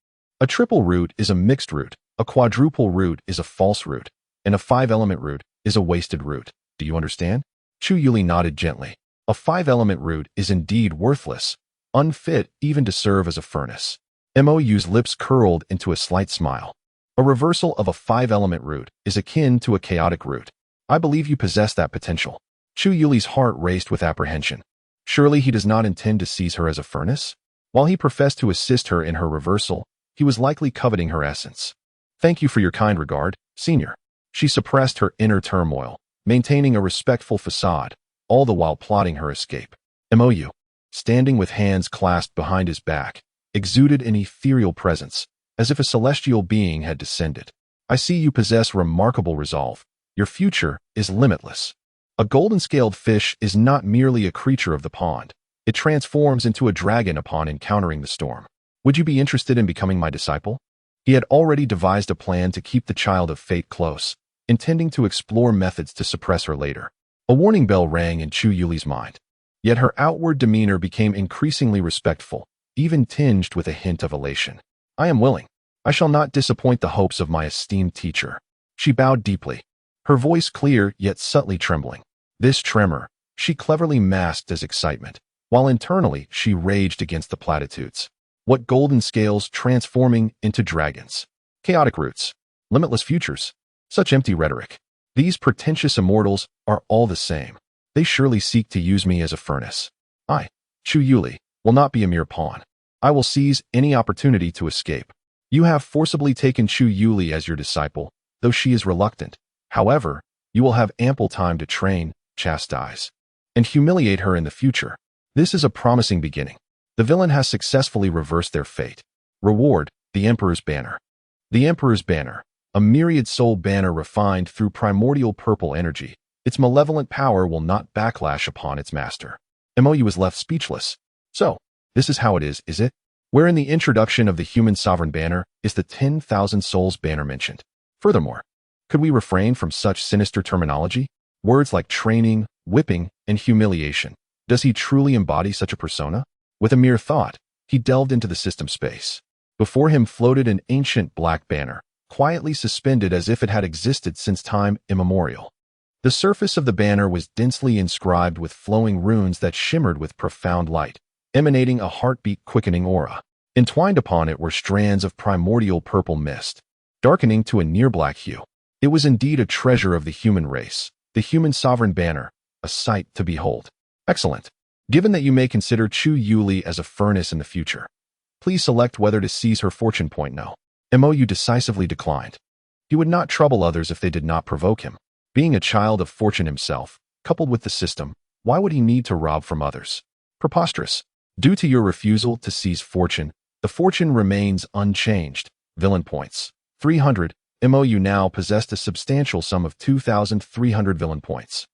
A triple root is a mixed root. A quadruple root is a false root. And a 5-element root is a wasted root. Do you understand? Chu Yuli nodded gently. A 5-element root is indeed worthless, unfit even to serve as a furnace. Mo Yu's lips curled into a slight smile. A reversal of a 5-element root is akin to a chaotic root. I believe you possess that potential. Chu Yuli's heart raced with apprehension. Surely he does not intend to seize her as a furnace? While he professed to assist her in her reversal, he was likely coveting her essence. Thank you for your kind regard, Senior. She suppressed her inner turmoil, maintaining a respectful facade, all the while plotting her escape. Mo Yu, standing with hands clasped behind his back, exuded an ethereal presence, as if a celestial being had descended. I see you possess remarkable resolve. Your future is limitless. A golden-scaled fish is not merely a creature of the pond. It transforms into a dragon upon encountering the storm. Would you be interested in becoming my disciple? He had already devised a plan to keep the child of fate close, intending to explore methods to suppress her later. A warning bell rang in Chu Yuli's mind. Yet her outward demeanor became increasingly respectful, even tinged with a hint of elation. I am willing. I shall not disappoint the hopes of my esteemed teacher. She bowed deeply, her voice clear yet subtly trembling. This tremor she cleverly masked as excitement, while internally she raged against the platitudes. What golden scales transforming into dragons? Chaotic roots. Limitless futures. Such empty rhetoric. These pretentious immortals are all the same. They surely seek to use me as a furnace. I, Chu Yuli, will not be a mere pawn. I will seize any opportunity to escape. You have forcibly taken Chu Yuli as your disciple, though she is reluctant. However, you will have ample time to train, chastise, and humiliate her in the future. This is a promising beginning. The villain has successfully reversed their fate. Reward, the Emperor's Banner. The Emperor's Banner, a myriad soul banner refined through primordial purple energy. Its malevolent power will not backlash upon its master. Mo Yu was left speechless. So, this is how it is it? Where in the introduction of the human sovereign banner is the 10,000 souls banner mentioned? Furthermore, could we refrain from such sinister terminology? Words like training, whipping, and humiliation. Does he truly embody such a persona? With a mere thought, he delved into the system space. Before him floated an ancient black banner, quietly suspended as if it had existed since time immemorial. The surface of the banner was densely inscribed with flowing runes that shimmered with profound light, emanating a heartbeat-quickening aura. Entwined upon it were strands of primordial purple mist, darkening to a near-black hue. It was indeed a treasure of the human race, the human sovereign banner, a sight to behold. Excellent. Given that you may consider Chu Yuli as a furnace in the future, please select whether to seize her fortune point now. Mo Yu decisively declined. He would not trouble others if they did not provoke him. Being a child of fortune himself, coupled with the system, why would he need to rob from others? Preposterous. Due to your refusal to seize fortune, the fortune remains unchanged. Villain points. 300. Mo Yu now possessed a substantial sum of 2,300 villain points.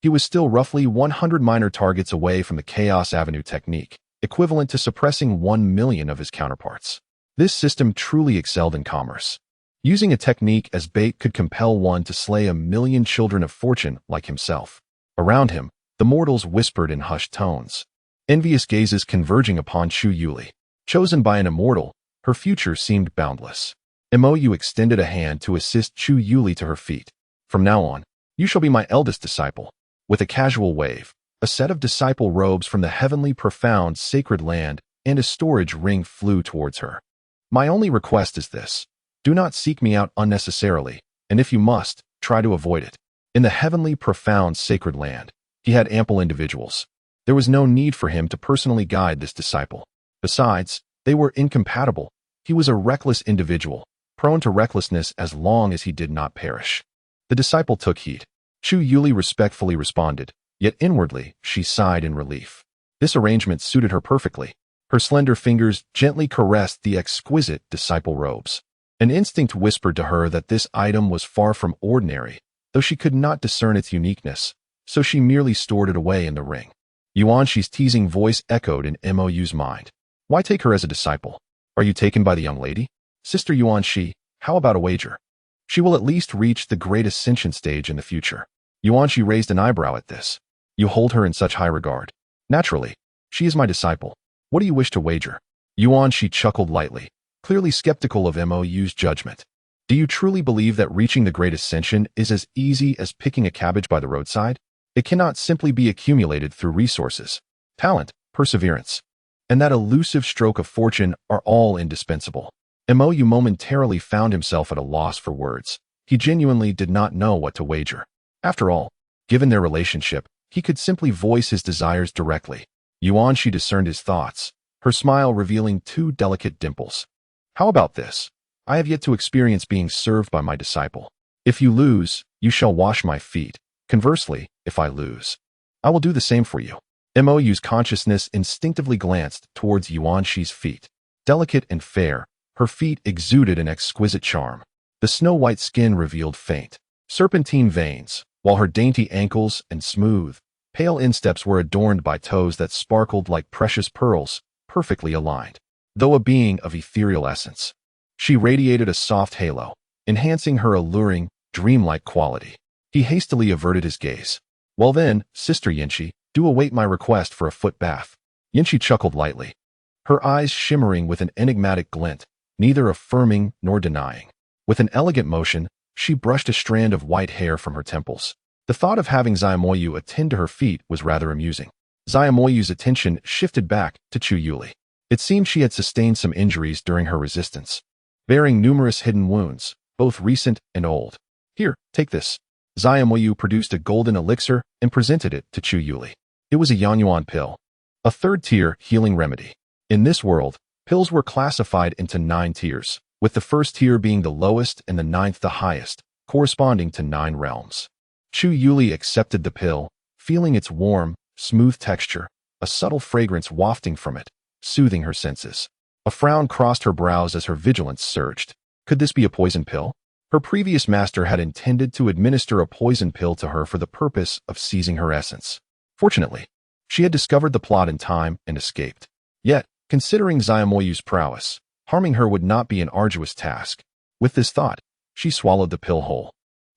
He was still roughly 100 minor targets away from the Chaos Avenue technique, equivalent to suppressing 1 million of his counterparts. This system truly excelled in commerce. Using a technique as bait could compel one to slay 1 million children of fortune like himself. Around him, the mortals whispered in hushed tones, envious gazes converging upon Chu Yuli. Chosen by an immortal, her future seemed boundless. Mo Yu extended a hand to assist Chu Yuli to her feet. From now on, you shall be my eldest disciple. With a casual wave, a set of disciple robes from the heavenly profound sacred land and a storage ring flew towards her. My only request is this. Do not seek me out unnecessarily, and if you must, try to avoid it. In the heavenly profound sacred land, he had ample individuals. There was no need for him to personally guide this disciple. Besides, they were incompatible. He was a reckless individual, prone to recklessness as long as he did not perish. The disciple took heed. Chu Yuli respectfully responded, yet inwardly she sighed in relief. This arrangement suited her perfectly. Her slender fingers gently caressed the exquisite disciple robes. An instinct whispered to her that this item was far from ordinary, though she could not discern its uniqueness, so she merely stored it away in the ring. Yuanshi's teasing voice echoed in Mo Yu's mind. Why take her as a disciple? Are you taken by the young lady? Sister Yuanshi, how about a wager? She will at least reach the great ascension stage in the future. Yuanshi raised an eyebrow at this. You hold her in such high regard. Naturally, she is my disciple. What do you wish to wager? Yuanshi chuckled lightly, clearly skeptical of Mo Yu's judgment. Do you truly believe that reaching the great ascension is as easy as picking a cabbage by the roadside? It cannot simply be accumulated through resources, talent, perseverance, and that elusive stroke of fortune are all indispensable. Mo Yu momentarily found himself at a loss for words. He genuinely did not know what to wager. After all, given their relationship, he could simply voice his desires directly. Yuanshi discerned his thoughts, her smile revealing two delicate dimples. How about this? I have yet to experience being served by my disciple. If you lose, you shall wash my feet. Conversely, if I lose, I will do the same for you. Mo Yu's consciousness instinctively glanced towards Yuanshi's feet. Delicate and fair, her feet exuded an exquisite charm. The snow-white skin revealed faint, serpentine veins, while her dainty ankles and smooth, pale insteps were adorned by toes that sparkled like precious pearls, perfectly aligned. Though a being of ethereal essence, she radiated a soft halo, enhancing her alluring, dreamlike quality. He hastily averted his gaze. Well then, Sister Yinshi, do await my request for a foot bath. Yinshi chuckled lightly, her eyes shimmering with an enigmatic glint, neither affirming nor denying. With an elegant motion, she brushed a strand of white hair from her temples. The thought of having Mo Yu attend to her feet was rather amusing. Mo Yu's attention shifted back to Chu Yuli. It seemed she had sustained some injuries during her resistance, bearing numerous hidden wounds, both recent and old. Here, take this. Mo Yu produced a golden elixir and presented it to Chu Yuli. It was a Yanyuan pill, a third-tier healing remedy. In this world, pills were classified into 9 tiers, with the first tier being the lowest and the 9th the highest, corresponding to 9 realms. Chu Yuli accepted the pill, feeling its warm, smooth texture, a subtle fragrance wafting from it, soothing her senses. A frown crossed her brows as her vigilance surged. Could this be a poison pill? Her previous master had intended to administer a poison pill to her for the purpose of seizing her essence. Fortunately, she had discovered the plot in time and escaped. Yet, considering Mo Yu's prowess, harming her would not be an arduous task. With this thought, she swallowed the pill whole.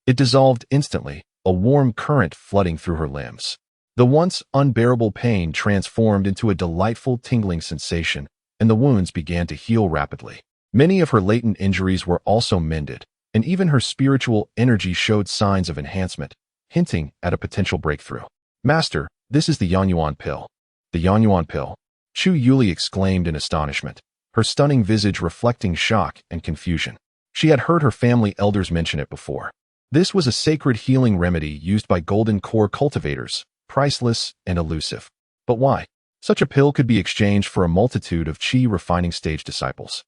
It dissolved instantly, a warm current flooding through her limbs. The once unbearable pain transformed into a delightful tingling sensation, and the wounds began to heal rapidly. Many of her latent injuries were also mended, and even her spiritual energy showed signs of enhancement, hinting at a potential breakthrough. Master, this is the Yanyuan pill. The Yanyuan pill? Chu Yuli exclaimed in astonishment, her stunning visage reflecting shock and confusion. She had heard her family elders mention it before. This was a sacred healing remedy used by golden core cultivators, priceless and elusive. But why? Such a pill could be exchanged for a multitude of chi refining stage disciples.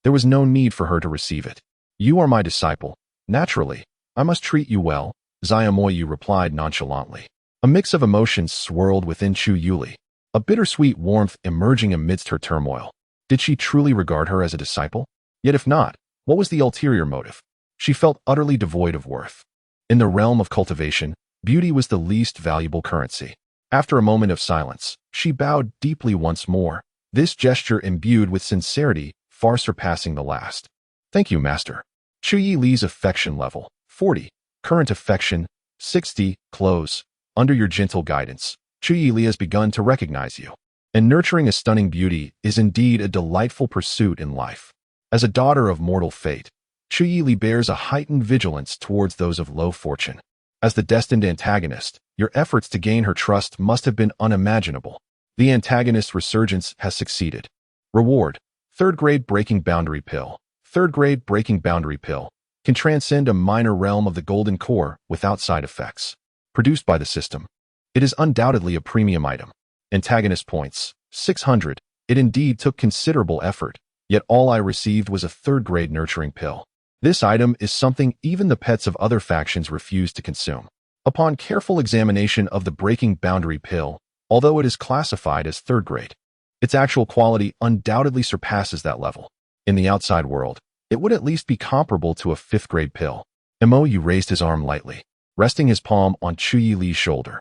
There was no need for her to receive it. You are my disciple. Naturally, I must treat you well, Mo Yu replied nonchalantly. A mix of emotions swirled within Chu Yuli, a bittersweet warmth emerging amidst her turmoil. Did she truly regard her as a disciple? Yet if not, what was the ulterior motive? She felt utterly devoid of worth. In the realm of cultivation, beauty was the least valuable currency. After a moment of silence, she bowed deeply once more, this gesture imbued with sincerity far surpassing the last. Thank you, Master. Chu Yi Li's affection level, 40. Current affection, 60. Close. Under your gentle guidance, Chu Yili has begun to recognize you. And nurturing a stunning beauty is indeed a delightful pursuit in life. As a daughter of mortal fate, Chu Yili bears a heightened vigilance towards those of low fortune. As the destined antagonist, your efforts to gain her trust must have been unimaginable. The antagonist's resurgence has succeeded. Reward: 3rd grade breaking boundary pill. 3rd grade breaking boundary pill can transcend a minor realm of the golden core without side effects. Produced by the system. It is undoubtedly a premium item. Antagonist points: 600. It indeed took considerable effort, yet all I received was a 3rd grade nurturing pill. This item is something even the pets of other factions refuse to consume. Upon careful examination of the breaking boundary pill, although it is classified as 3rd grade, its actual quality undoubtedly surpasses that level. In the outside world, it would at least be comparable to a 5th grade pill. Mo Yu raised his arm lightly, resting his palm on Chu Yili's shoulder.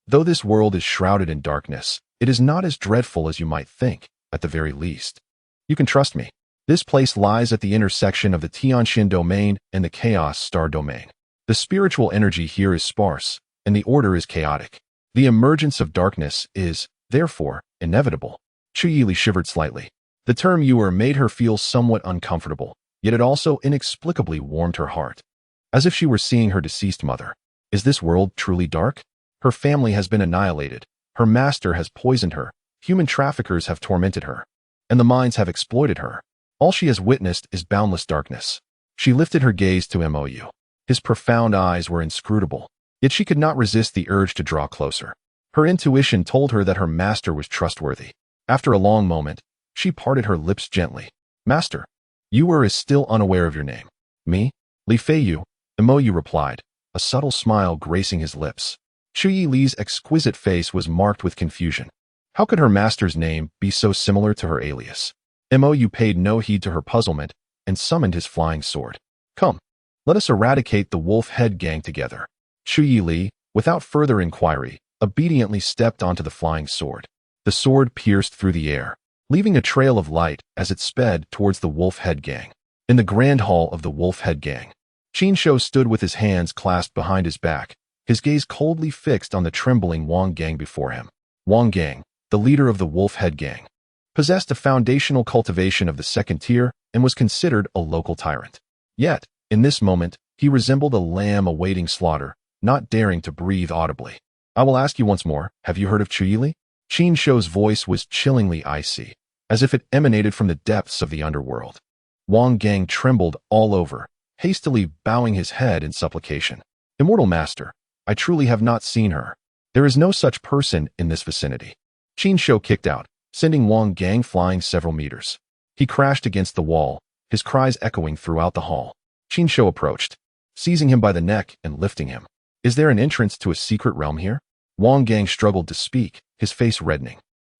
Though this world is shrouded in darkness, it is not as dreadful as you might think, at the very least. You can trust me. This place lies at the intersection of the Tianxin domain and the Chaos Star domain. The spiritual energy here is sparse, and the order is chaotic. The emergence of darkness is, therefore, inevitable. Chu Yili shivered slightly. The term "Ewer" made her feel somewhat uncomfortable, yet it also inexplicably warmed her heart. As if she were seeing her deceased mother. Is this world truly dark? Her family has been annihilated. Her master has poisoned her. Human traffickers have tormented her. And the mines have exploited her. All she has witnessed is boundless darkness. She lifted her gaze to Mo Yu. His profound eyes were inscrutable, yet she could not resist the urge to draw closer. Her intuition told her that her master was trustworthy. After a long moment, she parted her lips gently. Master, Ewer is still unaware of your name. Me? Li Fei Yu, Mo Yu replied, a subtle smile gracing his lips. Chu Yili's exquisite face was marked with confusion. How could her master's name be so similar to her alias? Mo Yu paid no heed to her puzzlement and summoned his flying sword. Come, let us eradicate the wolf head gang together. Chu Yili, without further inquiry, obediently stepped onto the flying sword. The sword pierced through the air, leaving a trail of light as it sped towards the wolf head gang. In the grand hall of the wolf head gang, Qin Shou stood with his hands clasped behind his back, his gaze coldly fixed on the trembling Wang Gang before him. Wang Gang, the leader of the wolf head gang, possessed a foundational cultivation of the 2nd tier and was considered a local tyrant. Yet, in this moment, he resembled a lamb awaiting slaughter, not daring to breathe audibly. I will ask you once more, have you heard of Chu Yili? Qin Shou's voice was chillingly icy, as if it emanated from the depths of the underworld. Wang Gang trembled all over, hastily bowing his head in supplication. Immortal Master, I truly have not seen her. There is no such person in this vicinity. Qin Shou kicked out, sending Wang Gang flying several meters. He crashed against the wall, his cries echoing throughout the hall. Qin Shou approached, seizing him by the neck and lifting him. Is there an entrance to a secret realm here? Wang Gang struggled to speak, his face reddening.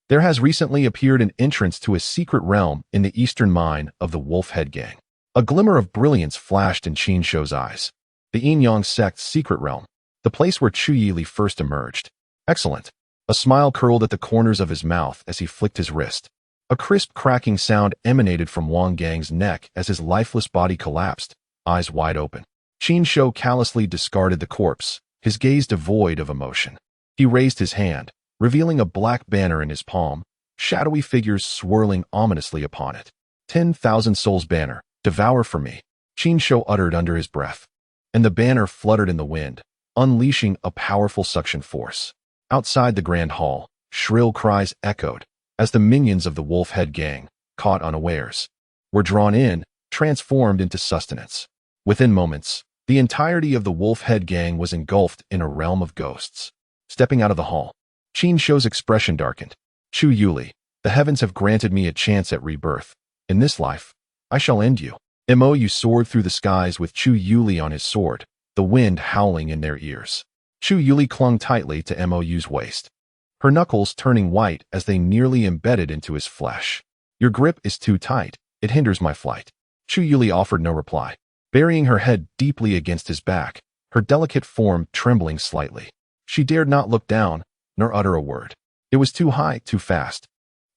There has recently appeared an entrance to a secret realm in the eastern mine of the Wolf Head Gang. A glimmer of brilliance flashed in Qin Shou's eyes. The Yin-Yang sect's secret realm, the place where Chu Yili first emerged. Excellent. A smile curled at the corners of his mouth as he flicked his wrist. A crisp cracking sound emanated from Wang Gang's neck as his lifeless body collapsed, eyes wide open. Qin Shou callously discarded the corpse, his gaze devoid of emotion. He raised his hand, revealing a black banner in his palm, shadowy figures swirling ominously upon it. 10,000 souls banner, devour for me, Qin Shou uttered under his breath. And the banner fluttered in the wind, unleashing a powerful suction force. Outside the grand hall, shrill cries echoed, as the minions of the Wolf Head Gang, caught unawares, were drawn in, transformed into sustenance. Within moments, the entirety of the Wolf Head Gang was engulfed in a realm of ghosts. Stepping out of the hall, Qin Shou's expression darkened. Chu Yuli, the heavens have granted me a chance at rebirth. In this life, I shall end you. Mo Yu soared through the skies with Chu Yuli on his sword, the wind howling in their ears. Chu Yuli clung tightly to Mo Yu's waist, her knuckles turning white as they nearly embedded into his flesh. Your grip is too tight, it hinders my flight. Chu Yuli offered no reply, burying her head deeply against his back, her delicate form trembling slightly. She dared not look down, nor utter a word. It was too high, too fast.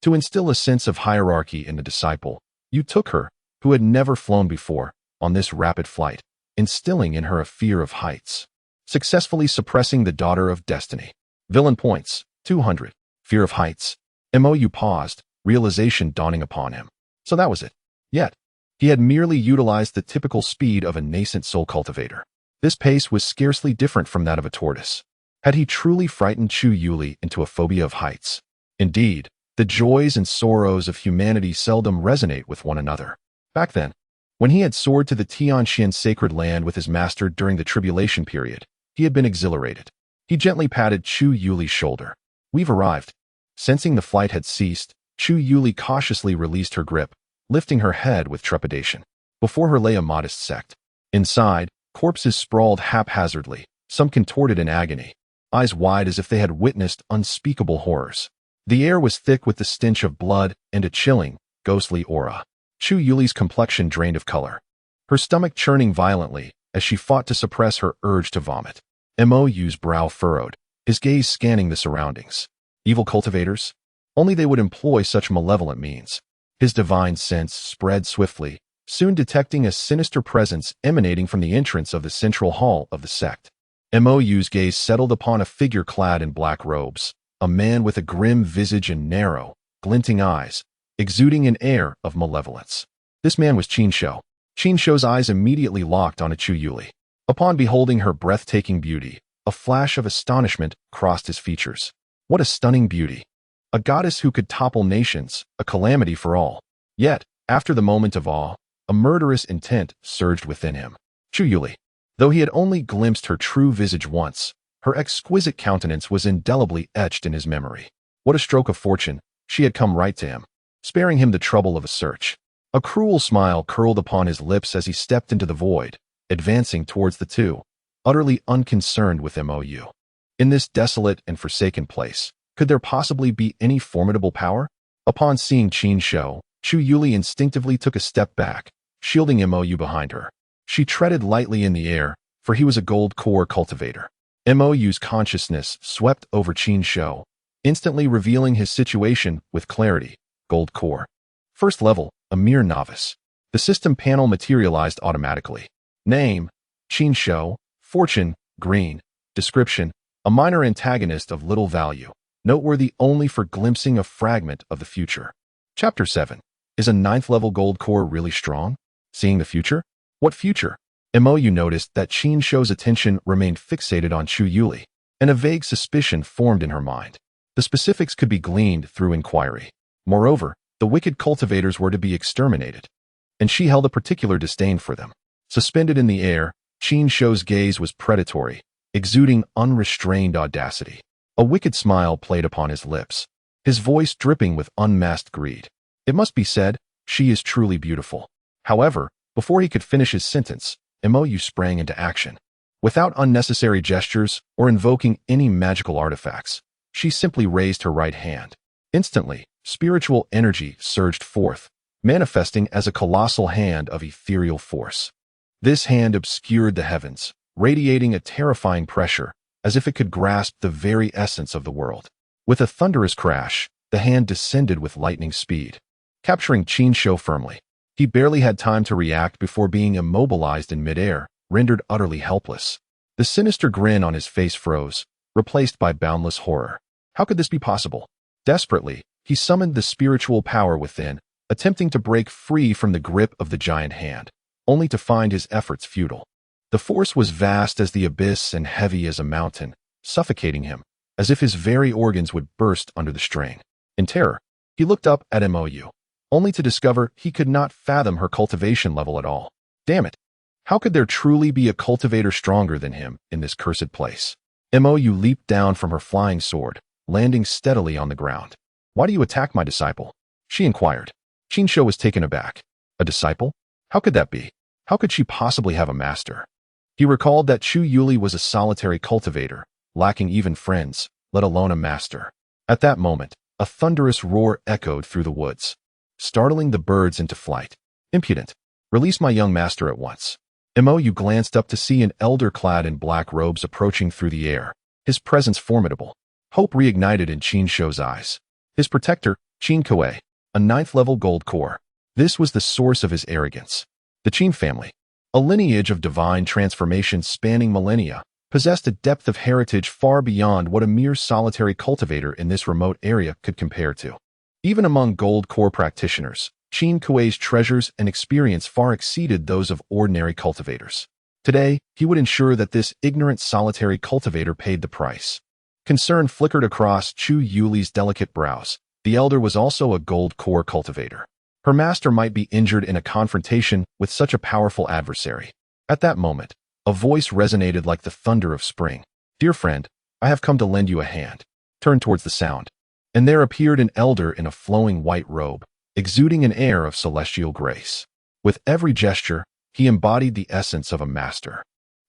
To instill a sense of hierarchy in the disciple, you took her, who had never flown before, on this rapid flight, instilling in her a fear of heights. successfully suppressing the Daughter of Destiny. Villain points, 200. Fear of heights. Mo Yu paused, realization dawning upon him. So that was it. Yet, he had merely utilized the typical speed of a nascent soul cultivator. This pace was scarcely different from that of a tortoise. Had he truly frightened Chu Yuli into a phobia of heights? Indeed, the joys and sorrows of humanity seldom resonate with one another. Back then, when he had soared to the Tianxian sacred land with his master during the tribulation period, he had been exhilarated. He gently patted Chu Yuli's shoulder. We've arrived. Sensing the flight had ceased, Chu Yuli cautiously released her grip, lifting her head with trepidation. Before her lay a modest sect. Inside, corpses sprawled haphazardly, some contorted in agony, eyes wide as if they had witnessed unspeakable horrors. The air was thick with the stench of blood and a chilling, ghostly aura. Chu Yuli's complexion drained of color, her stomach churning violently as she fought to suppress her urge to vomit. Mo Yu's brow furrowed, his gaze scanning the surroundings. Evil cultivators? Only they would employ such malevolent means. His divine sense spread swiftly, soon detecting a sinister presence emanating from the entrance of the central hall of the sect. Mo Yu's gaze settled upon a figure clad in black robes, a man with a grim visage and narrow, glinting eyes, exuding an air of malevolence. This man was Qin Shou. Qin Shou's eyes immediately locked on Chu Yuli. Upon beholding her breathtaking beauty, a flash of astonishment crossed his features. What a stunning beauty! A goddess who could topple nations, a calamity for all. Yet, after the moment of awe, a murderous intent surged within him. Chu Yuli. Though he had only glimpsed her true visage once, her exquisite countenance was indelibly etched in his memory. What a stroke of fortune, she had come right to him, sparing him the trouble of a search. A cruel smile curled upon his lips as he stepped into the void, advancing towards the two, utterly unconcerned with Mo Yu. In this desolate and forsaken place, could there possibly be any formidable power? Upon seeing Qin Shou, Chu Yuli instinctively took a step back, shielding Mo Yu behind her. She treaded lightly in the air, for he was a gold core cultivator. Mo Yu's consciousness swept over Qin Shou, instantly revealing his situation with clarity. Gold core. First level, a mere novice. The system panel materialized automatically. Name, Qin Shou. Fortune, green. Description, a minor antagonist of little value, noteworthy only for glimpsing a fragment of the future. Chapter 7. Is a 9th level gold core really strong? Seeing the future? What future? Mo Yu noticed that Qin Shou's attention remained fixated on Chu Yuli, and a vague suspicion formed in her mind. The specifics could be gleaned through inquiry. Moreover, the wicked cultivators were to be exterminated, and she held a particular disdain for them. Suspended in the air, Qin Shou's gaze was predatory, exuding unrestrained audacity. A wicked smile played upon his lips, his voice dripping with unmasked greed. It must be said, she is truly beautiful. However, before he could finish his sentence, Mo Yu sprang into action. Without unnecessary gestures or invoking any magical artifacts, she simply raised her right hand. Instantly, spiritual energy surged forth, manifesting as a colossal hand of ethereal force. This hand obscured the heavens, radiating a terrifying pressure, as if it could grasp the very essence of the world. With a thunderous crash, the hand descended with lightning speed, capturing Qin Shou firmly. He barely had time to react before being immobilized in midair, rendered utterly helpless. The sinister grin on his face froze, replaced by boundless horror. How could this be possible? Desperately, he summoned the spiritual power within, attempting to break free from the grip of the giant hand, only to find his efforts futile. The force was vast as the abyss and heavy as a mountain, suffocating him, as if his very organs would burst under the strain. In terror, he looked up at Mo Yu, only to discover he could not fathom her cultivation level at all. Damn it! How could there truly be a cultivator stronger than him in this cursed place? Mo Yu leaped down from her flying sword, landing steadily on the ground. Why do you attack my disciple? She inquired. Qin Shou was taken aback. A disciple? How could that be? How could she possibly have a master? He recalled that Chu Yuli was a solitary cultivator, lacking even friends, let alone a master. At that moment, a thunderous roar echoed through the woods, startling the birds into flight. Impudent! Release my young master at once. Mo Yu glanced up to see an elder clad in black robes approaching through the air, his presence formidable. Hope reignited in Qin Shou's eyes. His protector, Qin Kuei, a 9th level gold core. This was the source of his arrogance. The Qin family, a lineage of divine transformation spanning millennia, possessed a depth of heritage far beyond what a mere solitary cultivator in this remote area could compare to. Even among gold core practitioners, Qin Kuei's treasures and experience far exceeded those of ordinary cultivators. Today, he would ensure that this ignorant solitary cultivator paid the price. Concern flickered across Chu Yuli's delicate brows. The elder was also a gold core cultivator. Her master might be injured in a confrontation with such a powerful adversary. At that moment, a voice resonated like the thunder of spring. "Dear friend, I have come to lend you a hand." Turn towards the sound, and there appeared an elder in a flowing white robe, exuding an air of celestial grace. With every gesture, he embodied the essence of a master.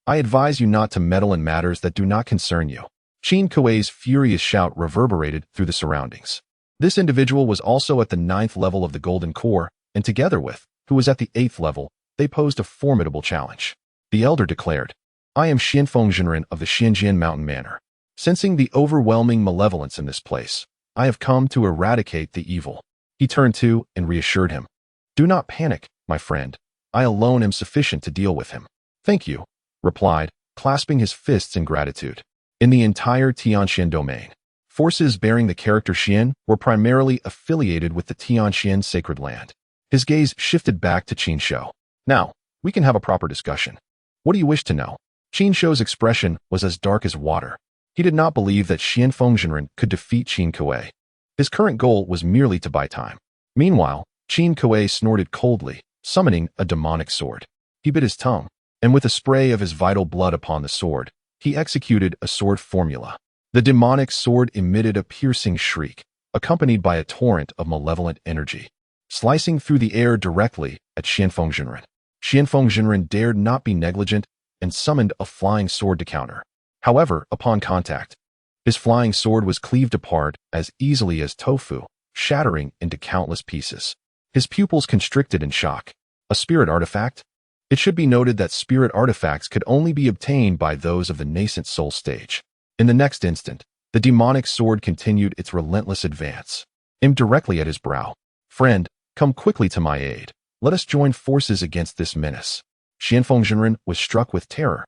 "I advise you not to meddle in matters that do not concern you." Qin Kuei's furious shout reverberated through the surroundings. This individual was also at the 9th level of the Golden Core, and together with, who was at the 8th level, they posed a formidable challenge. The elder declared, "I am Xianfeng Zhenren of the Xianjian Mountain Manor. Sensing the overwhelming malevolence in this place, I have come to eradicate the evil." He turned to and reassured him. "Do not panic, my friend. I alone am sufficient to deal with him." "Thank you," replied, clasping his fists in gratitude. In the entire Tianxian domain, forces bearing the character Xian were primarily affiliated with the Tianxian sacred land. His gaze shifted back to Qin Shou. "Now, we can have a proper discussion. What do you wish to know?" Qin Shou's expression was as dark as water. He did not believe that Xianfeng Zhenren could defeat Qin Kuei. His current goal was merely to buy time. Meanwhile, Qin Kuei snorted coldly, summoning a demonic sword. He bit his tongue, and with a spray of his vital blood upon the sword, he executed a sword formula. The demonic sword emitted a piercing shriek, accompanied by a torrent of malevolent energy, slicing through the air directly at Xianfeng Zhenren. Xianfeng Zhenren dared not be negligent and summoned a flying sword to counter. However, upon contact, his flying sword was cleaved apart as easily as tofu, shattering into countless pieces. His pupils constricted in shock. A spirit artifact? It should be noted that spirit artifacts could only be obtained by those of the nascent soul stage. In the next instant, the demonic sword continued its relentless advance, aimed directly at his brow. "Friend, come quickly to my aid. Let us join forces against this menace." Xianfeng Zhenren was struck with terror,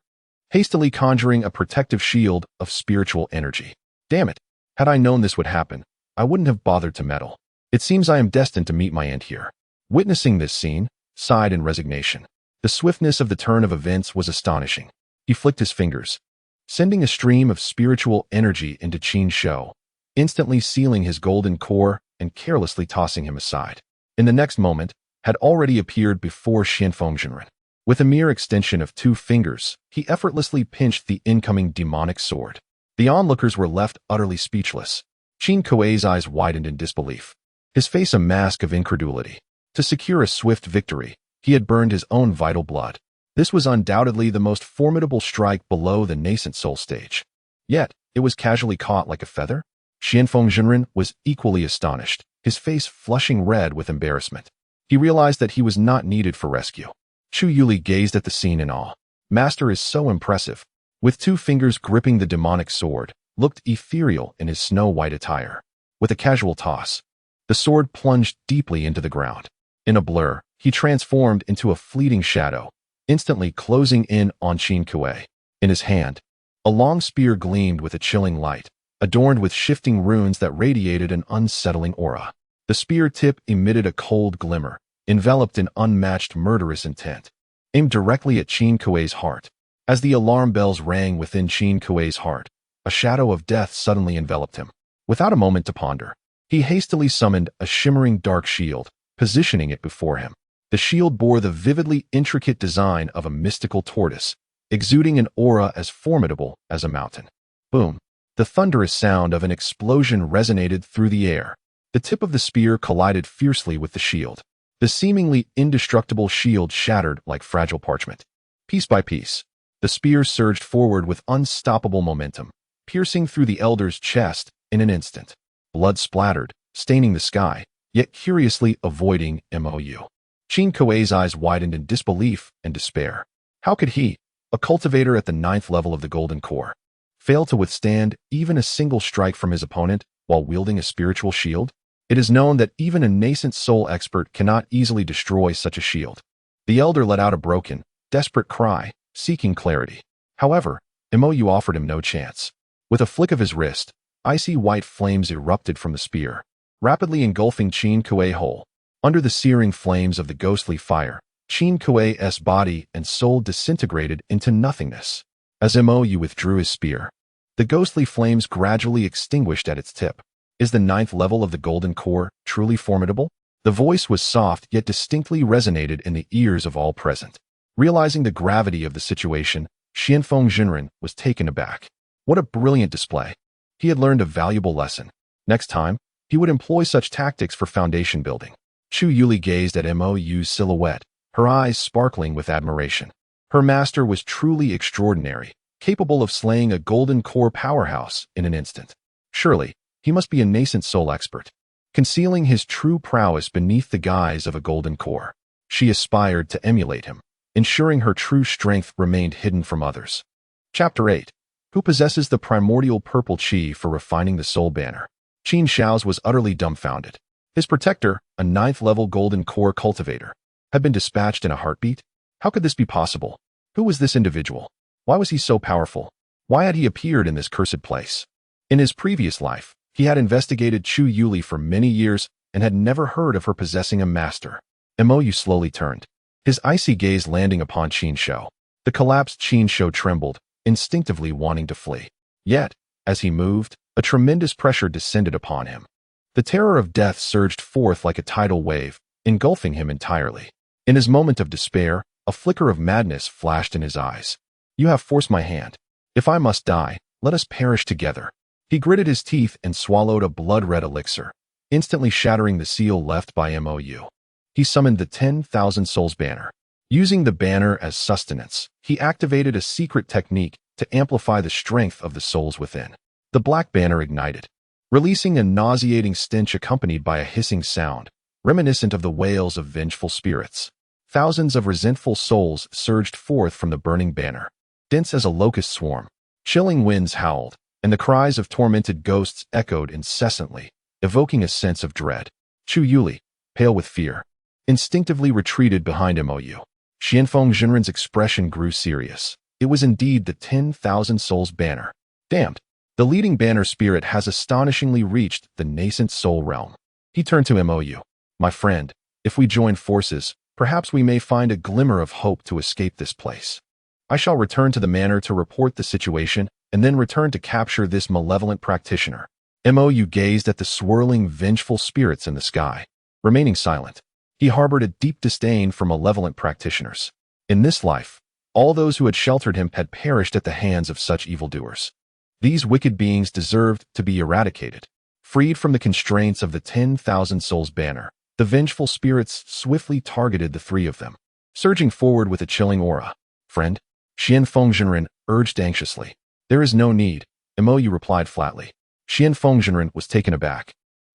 hastily conjuring a protective shield of spiritual energy. "Damn it! Had I known this would happen, I wouldn't have bothered to meddle. It seems I am destined to meet my end here." Witnessing this scene, sighed in resignation. The swiftness of the turn of events was astonishing. He flicked his fingers, sending a stream of spiritual energy into Qin Shou, instantly sealing his golden core and carelessly tossing him aside. In the next moment, had already appeared before Xianfeng Zhenren. With a mere extension of 2 fingers, he effortlessly pinched the incoming demonic sword. The onlookers were left utterly speechless. Qin Kuei's eyes widened in disbelief, his face a mask of incredulity. To secure a swift victory, he had burned his own vital blood. This was undoubtedly the most formidable strike below the nascent soul stage. Yet, it was casually caught like a feather? Xianfeng Zhenren was equally astonished, his face flushing red with embarrassment. He realized that he was not needed for rescue. Chu Yuli gazed at the scene in awe. Master is so impressive. With 2 fingers gripping the demonic sword, looked ethereal in his snow-white attire. With a casual toss, the sword plunged deeply into the ground. In a blur, he transformed into a fleeting shadow, instantly closing in on Qin Kuei. In his hand, a long spear gleamed with a chilling light, adorned with shifting runes that radiated an unsettling aura. The spear tip emitted a cold glimmer, enveloped in unmatched murderous intent, aimed directly at Qin Kuei's heart. As the alarm bells rang within Qin Kuei's heart, a shadow of death suddenly enveloped him. Without a moment to ponder, he hastily summoned a shimmering dark shield, positioning it before him. The shield bore the vividly intricate design of a mystical tortoise, exuding an aura as formidable as a mountain. Boom! The thunderous sound of an explosion resonated through the air. The tip of the spear collided fiercely with the shield. The seemingly indestructible shield shattered like fragile parchment. Piece by piece, the spear surged forward with unstoppable momentum, piercing through the elder's chest in an instant. Blood splattered, staining the sky, yet curiously avoiding Mo Yu. Qin Kuei's eyes widened in disbelief and despair. How could he, a cultivator at the 9th level of the Golden Core, fail to withstand even a single strike from his opponent while wielding a spiritual shield? It is known that even a nascent soul expert cannot easily destroy such a shield. The elder let out a broken, desperate cry, seeking clarity. However, Mo Yu offered him no chance. With a flick of his wrist, icy white flames erupted from the spear, rapidly engulfing Qin Kuei whole. Under the searing flames of the ghostly fire, Qin Kuei's body and soul disintegrated into nothingness. As Mo Yu withdrew his spear, the ghostly flames gradually extinguished at its tip. Is the 9th level of the Golden Core truly formidable? The voice was soft yet distinctly resonated in the ears of all present. Realizing the gravity of the situation, Xianfeng Jinren was taken aback. What a brilliant display. He had learned a valuable lesson. Next time, he would employ such tactics for foundation building. Chu Yuli gazed at Mo Yu's silhouette, her eyes sparkling with admiration. Her master was truly extraordinary, capable of slaying a Golden Core powerhouse in an instant. Surely, he must be a nascent soul expert, concealing his true prowess beneath the guise of a Golden Core. She aspired to emulate him, ensuring her true strength remained hidden from others. Chapter 8. Who possesses the primordial purple chi for refining the soul banner? Qin Shao's was utterly dumbfounded. His protector, a 9th-level Golden Core cultivator, had been dispatched in a heartbeat? How could this be possible? Who was this individual? Why was he so powerful? Why had he appeared in this cursed place? In his previous life, he had investigated Chu Yuli for many years and had never heard of her possessing a master. Mo Yu slowly turned, his icy gaze landing upon Qin Shao. The collapsed Qin Shao trembled, instinctively wanting to flee. Yet, as he moved, a tremendous pressure descended upon him. The terror of death surged forth like a tidal wave, engulfing him entirely. In his moment of despair, a flicker of madness flashed in his eyes. You have forced my hand. If I must die, let us perish together. He gritted his teeth and swallowed a blood-red elixir, instantly shattering the seal left by Mo Yu. He summoned the 10,000 Souls banner. Using the banner as sustenance, he activated a secret technique to amplify the strength of the souls within. The black banner ignited, releasing a nauseating stench accompanied by a hissing sound, reminiscent of the wails of vengeful spirits. Thousands of resentful souls surged forth from the burning banner, dense as a locust swarm. Chilling winds howled, and the cries of tormented ghosts echoed incessantly, evoking a sense of dread. Chu Yuli, pale with fear, instinctively retreated behind Mo Yu. Xianfeng Jinren's expression grew serious. It was indeed the 10,000 Souls banner. Damned! The leading banner spirit has astonishingly reached the nascent soul realm. He turned to Mo Yu. My friend, if we join forces, perhaps we may find a glimmer of hope to escape this place. I shall return to the manor to report the situation and then return to capture this malevolent practitioner. Mo Yu gazed at the swirling, vengeful spirits in the sky, remaining silent. He harbored a deep disdain for malevolent practitioners. In this life, all those who had sheltered him had perished at the hands of such evildoers. These wicked beings deserved to be eradicated. Freed from the constraints of the 10,000 Souls banner, the vengeful spirits swiftly targeted the three of them, surging forward with a chilling aura. Friend, Xianfeng Jinren urged anxiously. There is no need, Mo Yu replied flatly. Xianfeng Jinren was taken aback,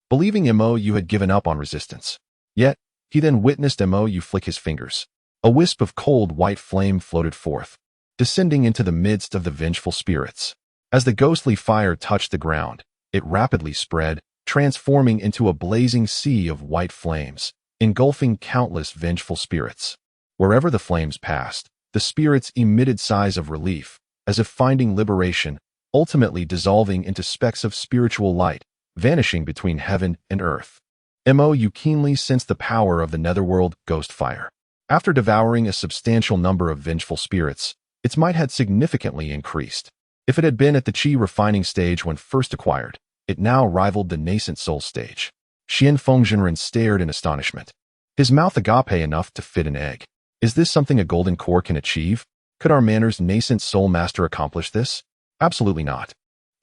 believing Mo Yu had given up on resistance. Yet, he then witnessed Mo Yu flick his fingers. A wisp of cold white flame floated forth, descending into the midst of the vengeful spirits. As the ghostly fire touched the ground, it rapidly spread, transforming into a blazing sea of white flames, engulfing countless vengeful spirits. Wherever the flames passed, the spirits emitted sighs of relief, as if finding liberation, ultimately dissolving into specks of spiritual light, vanishing between heaven and earth. Mo Yu keenly sensed the power of the netherworld ghost fire. After devouring a substantial number of vengeful spirits, its might had significantly increased. If it had been at the chi refining stage when first acquired, it now rivaled the nascent soul stage. Xianfeng Jinren stared in astonishment, his mouth agape enough to fit an egg. Is this something a Golden Core can achieve? Could our manor's nascent soul master accomplish this? Absolutely not.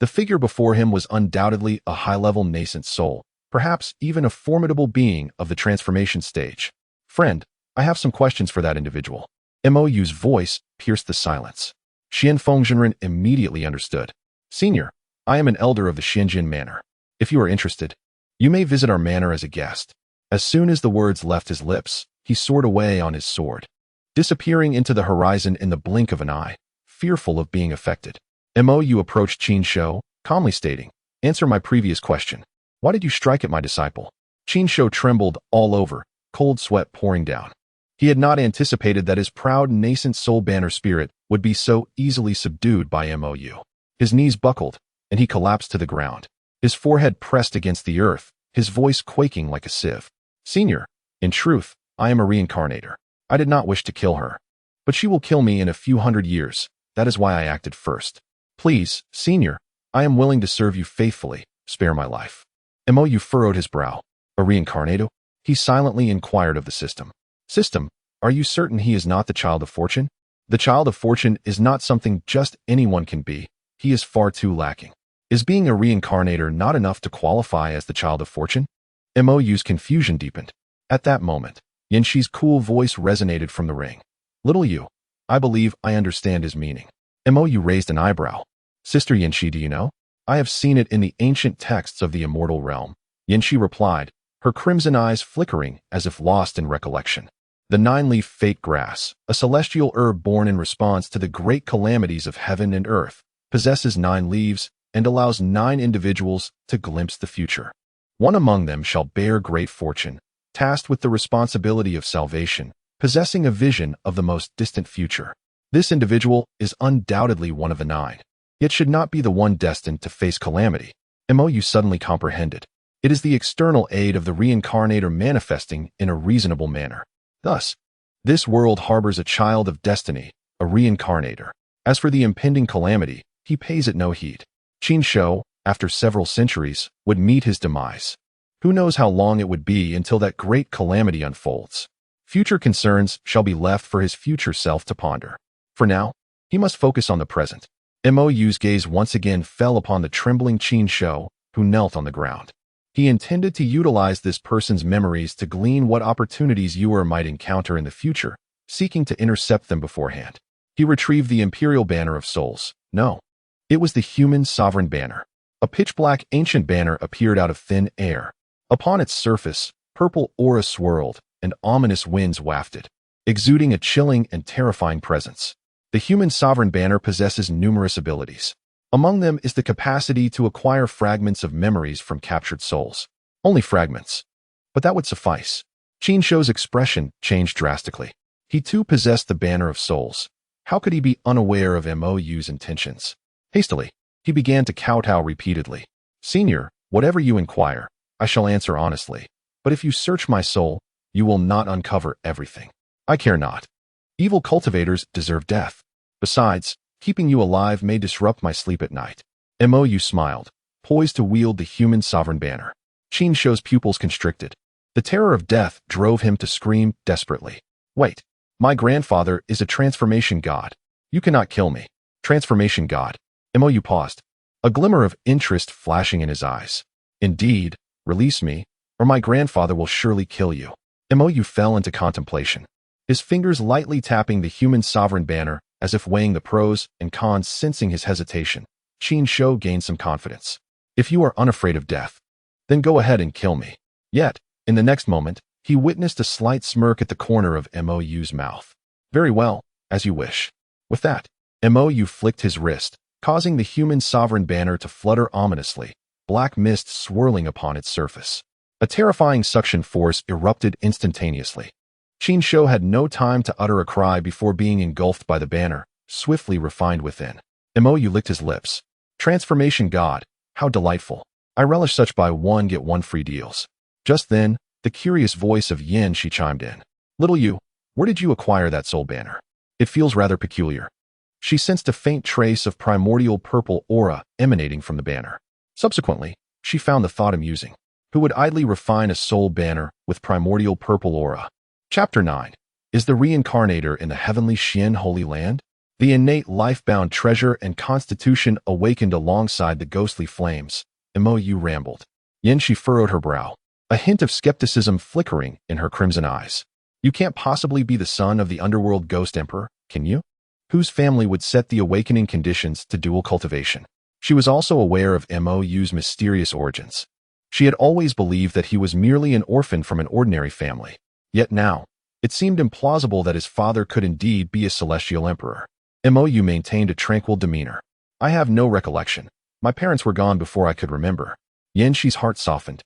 The figure before him was undoubtedly a high-level nascent soul, perhaps even a formidable being of the transformation stage. Friend, I have some questions for that individual. Mo Yu's voice pierced the silence. Xianfeng Jinren immediately understood. Senior, I am an elder of the Xianjin Manor. If you are interested, you may visit our manor as a guest. As soon as the words left his lips, he soared away on his sword, disappearing into the horizon in the blink of an eye, fearful of being affected. Mo Yu approached Qin Shao, calmly stating, Answer my previous question. Why did you strike at my disciple? Qin Shao trembled all over, cold sweat pouring down. He had not anticipated that his proud, nascent soul banner spirit would be so easily subdued by Mo Yu. His knees buckled, and he collapsed to the ground. His forehead pressed against the earth, his voice quaking like a sieve. Senior, in truth, I am a reincarnator. I did not wish to kill her. But she will kill me in a few hundred years. That is why I acted first. Please, Senior, I am willing to serve you faithfully. Spare my life. Mo Yu furrowed his brow. A reincarnator? He silently inquired of the system. System, are you certain he is not the child of fortune? The child of fortune is not something just anyone can be. He is far too lacking. Is being a reincarnator not enough to qualify as the child of fortune? Mo Yu's confusion deepened. At that moment, Yanxi's cool voice resonated from the ring. Little Yu, I believe I understand his meaning. Mo Yu raised an eyebrow. Sister Yanxi, do you know? I have seen it in the ancient texts of the immortal realm. Yanxi replied, her crimson eyes flickering as if lost in recollection. The nine-leaf fate grass, a celestial herb born in response to the great calamities of heaven and earth, possesses 9 leaves and allows 9 individuals to glimpse the future. One among them shall bear great fortune, tasked with the responsibility of salvation, possessing a vision of the most distant future. This individual is undoubtedly one of the 9, yet should not be the one destined to face calamity. Mo Yu suddenly comprehended. It is the external aid of the reincarnator manifesting in a reasonable manner. Thus, this world harbors a child of destiny, a reincarnator. As for the impending calamity, he pays it no heed. Qin Shou, after several centuries, would meet his demise. Who knows how long it would be until that great calamity unfolds? Future concerns shall be left for his future self to ponder. For now, he must focus on the present. Mo Yu's gaze once again fell upon the trembling Qin Shou, who knelt on the ground. He intended to utilize this person's memories to glean what opportunities Yuer might encounter in the future, seeking to intercept them beforehand. He retrieved the Imperial Banner of Souls. No, it was the human sovereign banner. A pitch-black ancient banner appeared out of thin air. Upon its surface, purple aura swirled, and ominous winds wafted, exuding a chilling and terrifying presence. The human sovereign banner possesses numerous abilities. Among them is the capacity to acquire fragments of memories from captured souls. Only fragments. But that would suffice. Qin Shou's expression changed drastically. He too possessed the Banner of Souls. How could he be unaware of Mo Yu's intentions? Hastily, he began to kowtow repeatedly. Senior, whatever you inquire, I shall answer honestly. But if you search my soul, you will not uncover everything. I care not. Evil cultivators deserve death. Besides, keeping you alive may disrupt my sleep at night. Mo Yu smiled, poised to wield the human sovereign banner. Qin Shou's pupils constricted. The terror of death drove him to scream desperately. Wait, my grandfather is a transformation god. You cannot kill me. Transformation god. Mo Yu paused, a glimmer of interest flashing in his eyes. Indeed, release me, or my grandfather will surely kill you. Mo Yu fell into contemplation, his fingers lightly tapping the human sovereign banner as if weighing the pros and cons. Sensing his hesitation, Qin Shou gained some confidence. If you are unafraid of death, then go ahead and kill me. Yet, in the next moment, he witnessed a slight smirk at the corner of Mo Yu's mouth. Very well, as you wish. With that, Mo Yu flicked his wrist, causing the human sovereign banner to flutter ominously, black mist swirling upon its surface. A terrifying suction force erupted instantaneously. Qin Shou had no time to utter a cry before being engulfed by the banner, swiftly refined within. Mo Yu licked his lips. Transformation god, how delightful. I relish such buy one get one free deals. Just then, the curious voice of Yanxi chimed in. Little Yu, where did you acquire that soul banner? It feels rather peculiar. She sensed a faint trace of primordial purple aura emanating from the banner. Subsequently, she found the thought amusing. Who would idly refine a soul banner with primordial purple aura? Chapter 9. Is the reincarnator in the heavenly Xian Holy Land? The innate life-bound treasure and constitution awakened alongside the ghostly flames. Mo Yu rambled. Yanxi furrowed her brow, a hint of skepticism flickering in her crimson eyes. You can't possibly be the son of the underworld ghost emperor, can you? Whose family would set the awakening conditions to dual cultivation? She was also aware of Mo Yu's mysterious origins. She had always believed that he was merely an orphan from an ordinary family. Yet now, it seemed implausible that his father could indeed be a celestial emperor. Mo Yu maintained a tranquil demeanor. I have no recollection. My parents were gone before I could remember. Yanxi's heart softened,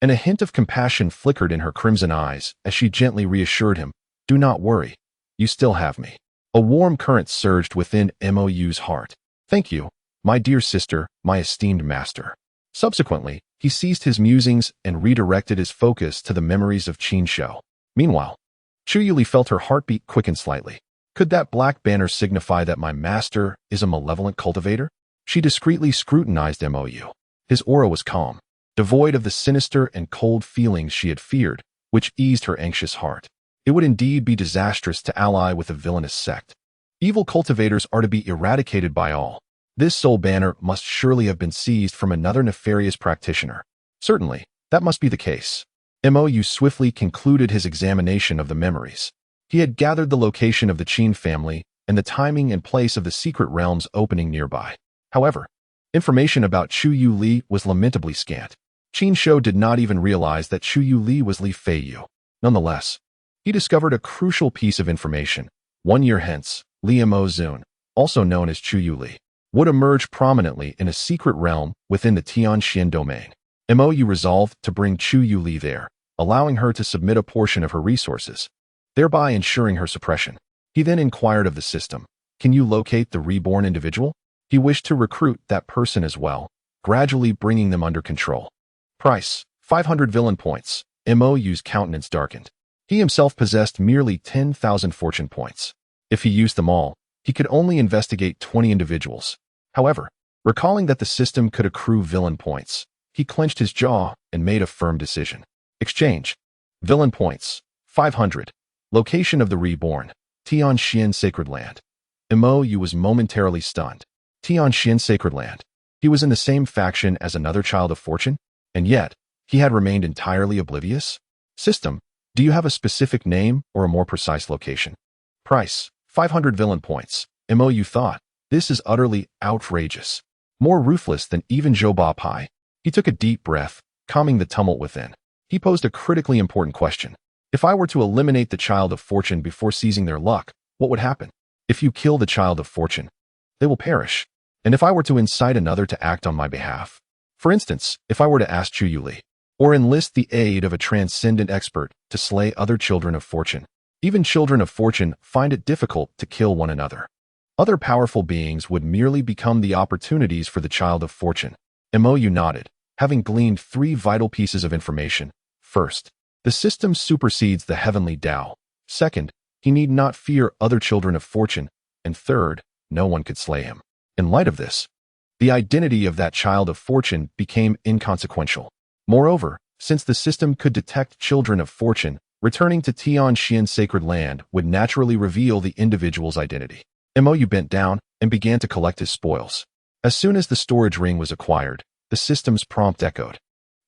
and a hint of compassion flickered in her crimson eyes as she gently reassured him. Do not worry. You still have me. A warm current surged within Mo Yu's heart. Thank you, my dear sister, my esteemed master. Subsequently, he ceased his musings and redirected his focus to the memories of Qin Shou. Meanwhile, Chu Yuli felt her heartbeat quicken slightly. Could that black banner signify that my master is a malevolent cultivator? She discreetly scrutinized Mo Yu. His aura was calm, devoid of the sinister and cold feelings she had feared, which eased her anxious heart. It would indeed be disastrous to ally with a villainous sect. Evil cultivators are to be eradicated by all. This soul banner must surely have been seized from another nefarious practitioner. Certainly, that must be the case. Mo Yu swiftly concluded his examination of the memories. He had gathered the location of the Qin family and the timing and place of the secret realm's opening nearby. However, information about Chu Yu Li was lamentably scant. Qin Shou did not even realize that Chu Yu Li was Li Fei Yu. Nonetheless, he discovered a crucial piece of information. 1 year hence, Li Mo Zun, also known as Chu Yu Li, would emerge prominently in a secret realm within the Tianxian domain. Mo Yu resolved to bring Chu Yu Li there, allowing her to submit a portion of her resources, thereby ensuring her suppression. He then inquired of the system, "Can you locate the reborn individual?" He wished to recruit that person as well, gradually bringing them under control. Price: 500 villain points. Mo Yu's countenance darkened. He himself possessed merely 10,000 fortune points. If he used them all, he could only investigate 20 individuals. However, recalling that the system could accrue villain points, he clenched his jaw and made a firm decision. Exchange. Villain points: 500. Location of the reborn: Tianxian Sacred Land. Mo Yu was momentarily stunned. Tianxian Sacred Land. He was in the same faction as another child of fortune, and yet he had remained entirely oblivious. System: do you have a specific name or a more precise location? Price: 500 villain points. Mo Yu thought, this is utterly outrageous. More ruthless than even Zhou Ba Pai. He took a deep breath, calming the tumult within. He posed a critically important question. If I were to eliminate the child of fortune before seizing their luck, what would happen? If you kill the child of fortune, they will perish. And if I were to incite another to act on my behalf? For instance, if I were to ask Chu Yu Li, or enlist the aid of a transcendent expert to slay other children of fortune. Even children of fortune find it difficult to kill one another. Other powerful beings would merely become the opportunities for the child of fortune. Mo Yu nodded, having gleaned 3 vital pieces of information. First, the system supersedes the heavenly Tao. Second, he need not fear other children of fortune. And third, no one could slay him. In light of this, the identity of that child of fortune became inconsequential. Moreover, since the system could detect children of fortune, returning to Tianxian Sacred Land would naturally reveal the individual's identity. Mo Yu bent down and began to collect his spoils. As soon as the storage ring was acquired, the system's prompt echoed.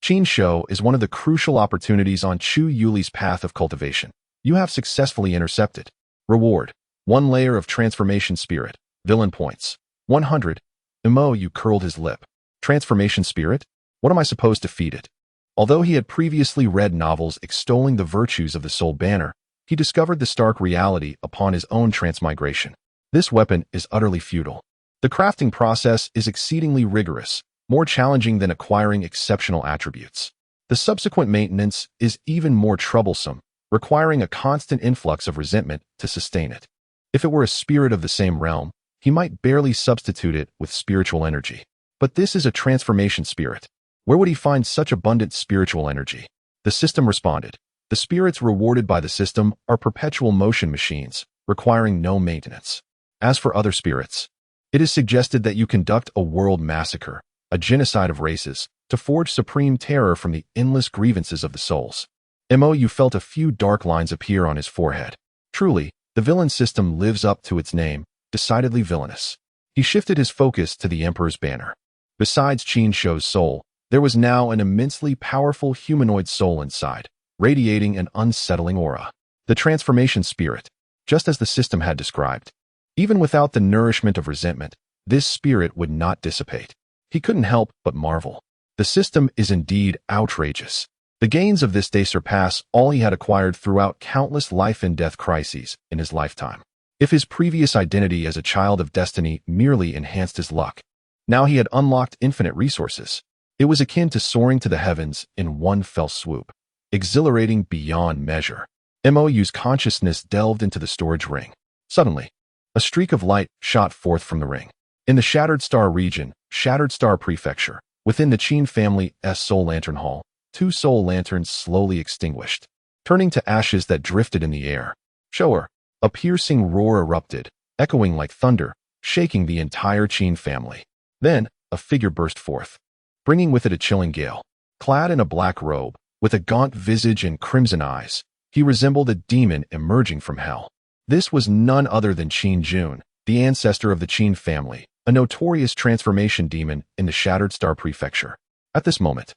Qin Shou is one of the crucial opportunities on Chu Yuli's path of cultivation. You have successfully intercepted. Reward: 1 layer of transformation spirit. Villain points: 100. Mo Yu curled his lip. Transformation spirit? What am I supposed to feed it? Although he had previously read novels extolling the virtues of the soul banner, he discovered the stark reality upon his own transmigration. This weapon is utterly futile. The crafting process is exceedingly rigorous, more challenging than acquiring exceptional attributes. The subsequent maintenance is even more troublesome, requiring a constant influx of resentment to sustain it. If it were a spirit of the same realm, he might barely substitute it with spiritual energy. But this is a transformation spirit. Where would he find such abundant spiritual energy? The system responded. The spirits rewarded by the system are perpetual motion machines, requiring no maintenance. As for other spirits, it is suggested that you conduct a world massacre, a genocide of races, to forge supreme terror from the endless grievances of the souls. Mo Yu felt a few dark lines appear on his forehead. Truly, the villain system lives up to its name, decidedly villainous. He shifted his focus to the Emperor's banner. Besides Qin Shou's soul, there was now an immensely powerful humanoid soul inside, radiating an unsettling aura. The transformation spirit, just as the system had described. Even without the nourishment of resentment, this spirit would not dissipate. He couldn't help but marvel. The system is indeed outrageous. The gains of this day surpass all he had acquired throughout countless life and death crises in his lifetime. If his previous identity as a child of destiny merely enhanced his luck, now he had unlocked infinite resources. It was akin to soaring to the heavens in one fell swoop, exhilarating beyond measure. Mo Yu's consciousness delved into the storage ring. Suddenly, a streak of light shot forth from the ring. In the Shattered Star region, Shattered Star Prefecture, within the Qin family's Soul Lantern Hall, 2 soul lanterns slowly extinguished, turning to ashes that drifted in the air. Shower. A piercing roar erupted, echoing like thunder, shaking the entire Qin family. Then, a figure burst forth, bringing with it a chilling gale. Clad in a black robe, with a gaunt visage and crimson eyes, he resembled a demon emerging from hell. This was none other than Qin Jun, the ancestor of the Qin family, a notorious transformation demon in the Shattered Star Prefecture. At this moment,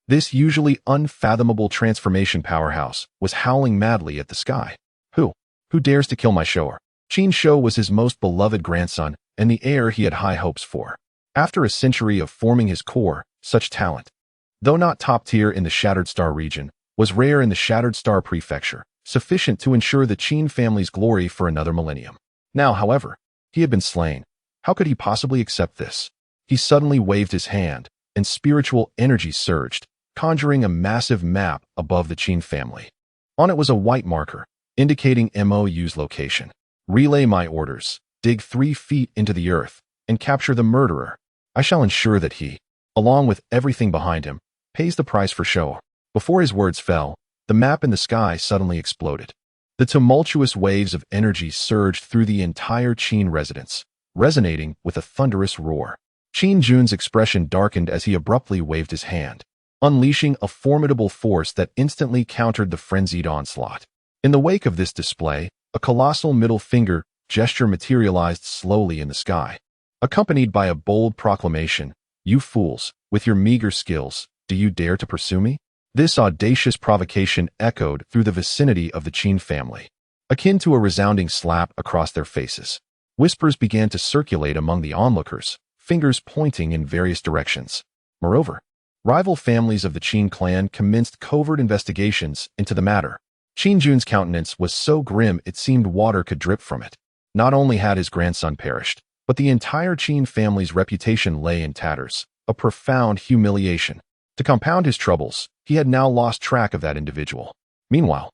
this usually unfathomable transformation powerhouse was howling madly at the sky. Who dares to kill my Shower? Qin Shou was his most beloved grandson and the heir he had high hopes for. After a century of forming his core, such talent, though not top tier in the Shattered Star region, was rare in the Shattered Star Prefecture, sufficient to ensure the Qin family's glory for another millennium. Now, however, he had been slain. How could he possibly accept this? He suddenly waved his hand, and spiritual energy surged, conjuring a massive map above the Qin family. On it was a white marker, indicating Mo Yu's location. Relay my orders, dig 3 feet into the earth, and capture the murderer. I shall ensure that he, along with everything behind him, pays the price for show. Before his words fell, the map in the sky suddenly exploded. The tumultuous waves of energy surged through the entire Qin residence, resonating with a thunderous roar. Qin Jun's expression darkened as he abruptly waved his hand, unleashing a formidable force that instantly countered the frenzied onslaught. In the wake of this display, a colossal middle finger gesture materialized slowly in the sky, accompanied by a bold proclamation, "You fools, with your meager skills, do you dare to pursue me?" This audacious provocation echoed through the vicinity of the Qin family, akin to a resounding slap across their faces. Whispers began to circulate among the onlookers, fingers pointing in various directions. Moreover, rival families of the Qin clan commenced covert investigations into the matter. Qin Jun's countenance was so grim it seemed water could drip from it. Not only had his grandson perished, but the entire Qin family's reputation lay in tatters, a profound humiliation. To compound his troubles, he had now lost track of that individual. Meanwhile,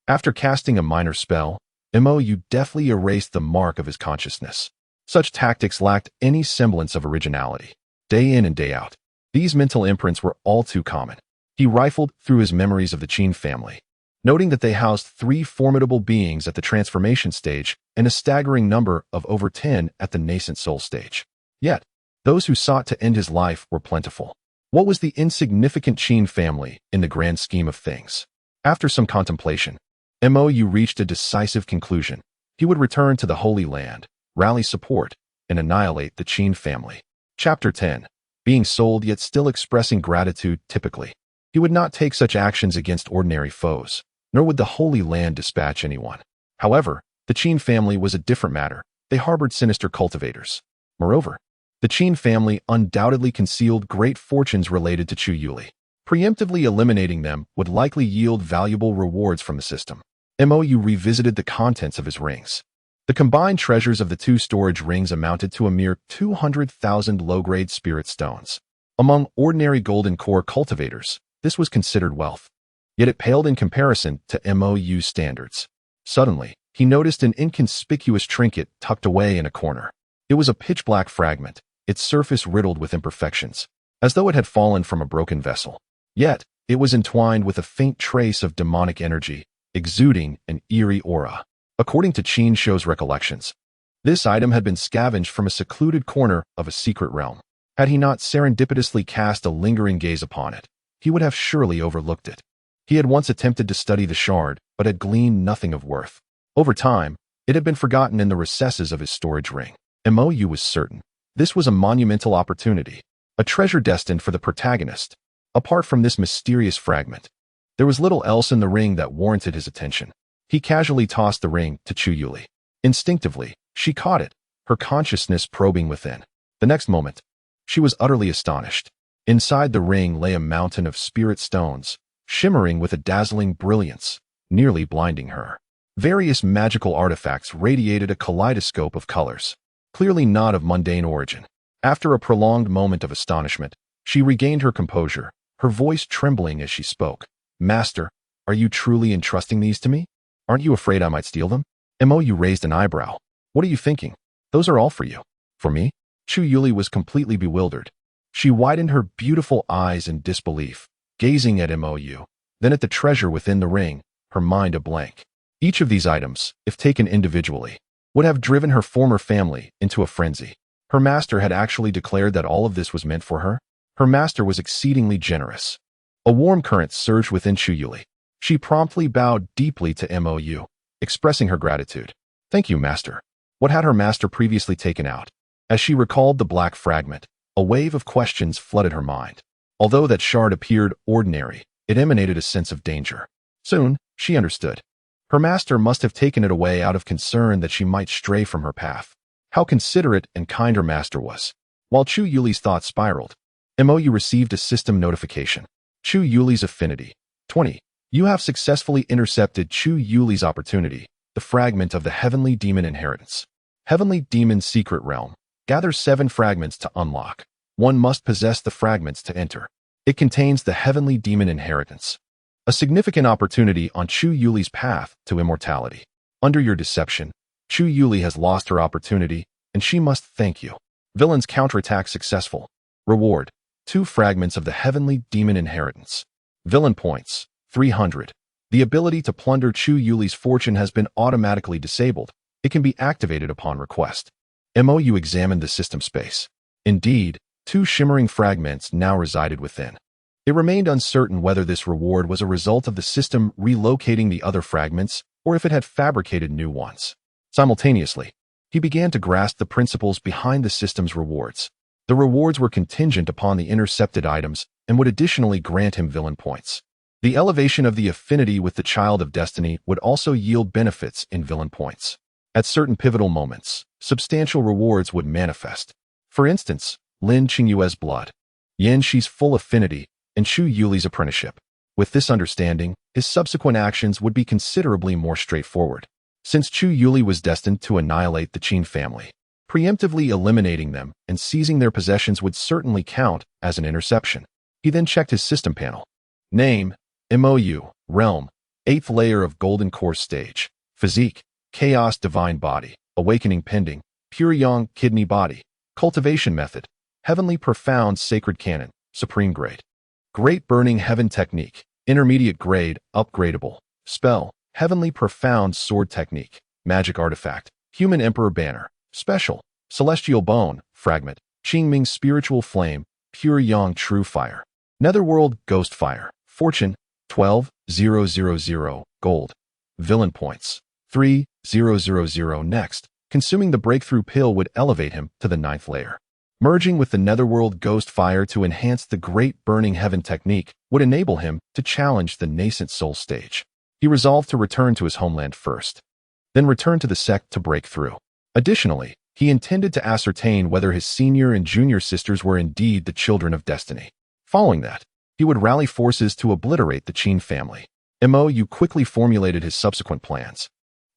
after casting a minor spell, Mo Yu deftly erased the mark of his consciousness. Such tactics lacked any semblance of originality. Day in and day out, these mental imprints were all too common. He rifled through his memories of the Qin family, noting that they housed 3 formidable beings at the transformation stage and a staggering number of over 10 at the nascent soul stage. Yet, those who sought to end his life were plentiful. What was the insignificant Qin family in the grand scheme of things? After some contemplation, Mo Yu reached a decisive conclusion. He would return to the Holy Land, rally support, and annihilate the Qin family. Chapter 10. Being sold yet still expressing gratitude typically. He would not take such actions against ordinary foes, nor would the Holy Land dispatch anyone. However, the Qin family was a different matter. They harbored sinister cultivators. Moreover, the Qin family undoubtedly concealed great fortunes related to Chu Yuli. Preemptively eliminating them would likely yield valuable rewards from the system. Mo Yu revisited the contents of his rings. The combined treasures of the 2 storage rings amounted to a mere 200,000 low-grade spirit stones. Among ordinary golden core cultivators, this was considered wealth. Yet it paled in comparison to Mo Yu's standards. Suddenly, he noticed an inconspicuous trinket tucked away in a corner. It was a pitch-black fragment, its surface riddled with imperfections, as though it had fallen from a broken vessel. Yet, it was entwined with a faint trace of demonic energy, exuding an eerie aura. According to Qin Shou's recollections, this item had been scavenged from a secluded corner of a secret realm. Had he not serendipitously cast a lingering gaze upon it, he would have surely overlooked it. He had once attempted to study the shard, but had gleaned nothing of worth. Over time, it had been forgotten in the recesses of his storage ring. Mo Yu was certain this was a monumental opportunity, a treasure destined for the protagonist. Apart from this mysterious fragment, there was little else in the ring that warranted his attention. He casually tossed the ring to Chu Yuli. Instinctively, she caught it, her consciousness probing within. The next moment, she was utterly astonished. Inside the ring lay a mountain of spirit stones, shimmering with a dazzling brilliance, nearly blinding her. Various magical artifacts radiated a kaleidoscope of colors, clearly not of mundane origin. After a prolonged moment of astonishment, she regained her composure, her voice trembling as she spoke. "Master, are you truly entrusting these to me?" Aren't you afraid I might steal them? Mo Yu raised an eyebrow. What are you thinking? Those are all for you. For me? Chu Yuli was completely bewildered. She widened her beautiful eyes in disbelief, gazing at Mo Yu, then at the treasure within the ring, her mind a blank. Each of these items, if taken individually, would have driven her former family into a frenzy. Her master had actually declared that all of this was meant for her. Her master was exceedingly generous. A warm current surged within Chu Yuli. She promptly bowed deeply to Mo Yu, expressing her gratitude. Thank you, master. What had her master previously taken out? As she recalled the black fragment, a wave of questions flooded her mind. Although that shard appeared ordinary, it emanated a sense of danger. Soon, she understood. Her master must have taken it away out of concern that she might stray from her path. How considerate and kind her master was. While Chu Yuli's thoughts spiraled, Mo Yu received a system notification. Chu Yuli's affinity. 20. You have successfully intercepted Chu Yuli's opportunity, the fragment of the Heavenly Demon Inheritance. Heavenly Demon Secret Realm. Gather 7 fragments to unlock. One must possess the fragments to enter. It contains the Heavenly Demon Inheritance. A significant opportunity on Chu Yuli's path to immortality. Under your deception, Chu Yuli has lost her opportunity, and she must thank you. Villain's counterattack successful. Reward: 2 fragments of the Heavenly Demon Inheritance. Villain points: 300. The ability to plunder Chu Yuli's fortune has been automatically disabled. It can be activated upon request. Mo Yu examined the system space. Indeed, 2 shimmering fragments now resided within. It remained uncertain whether this reward was a result of the system relocating the other fragments or if it had fabricated new ones. Simultaneously, he began to grasp the principles behind the system's rewards. The rewards were contingent upon the intercepted items and would additionally grant him villain points. The elevation of the affinity with the Child of Destiny would also yield benefits in villain points. At certain pivotal moments, substantial rewards would manifest. For instance, Lin Qingyue's blood, Yan Shi's full affinity, and Chu Yuli's apprenticeship. With this understanding, his subsequent actions would be considerably more straightforward. Since Chu Yuli was destined to annihilate the Qin family, preemptively eliminating them and seizing their possessions would certainly count as an interception. He then checked his system panel. Name: Mo Yu. Realm: 8th layer of Golden Core Stage. Physique: Chaos Divine Body. Awakening pending. Pure Yang Kidney Body. Cultivation method: Heavenly Profound Sacred Canon. Supreme grade. Great Burning Heaven Technique. Intermediate grade, upgradable. Spell: Heavenly Profound Sword Technique. Magic Artifact: Human Emperor Banner. Special: Celestial Bone Fragment. Qingming Spiritual Flame. Pure Yang True Fire. Netherworld Ghost Fire. Fortune: 12,000 gold. Villain points: 3,000. Next, consuming the breakthrough pill would elevate him to the 9th layer. Merging with the Netherworld Ghost Fire to enhance the Great Burning Heaven technique would enable him to challenge the nascent soul stage. He resolved to return to his homeland first, then return to the sect to break through. Additionally, he intended to ascertain whether his senior and junior sisters were indeed the children of destiny. Following that, he would rally forces to obliterate the Qin family. Mo Yu quickly formulated his subsequent plans,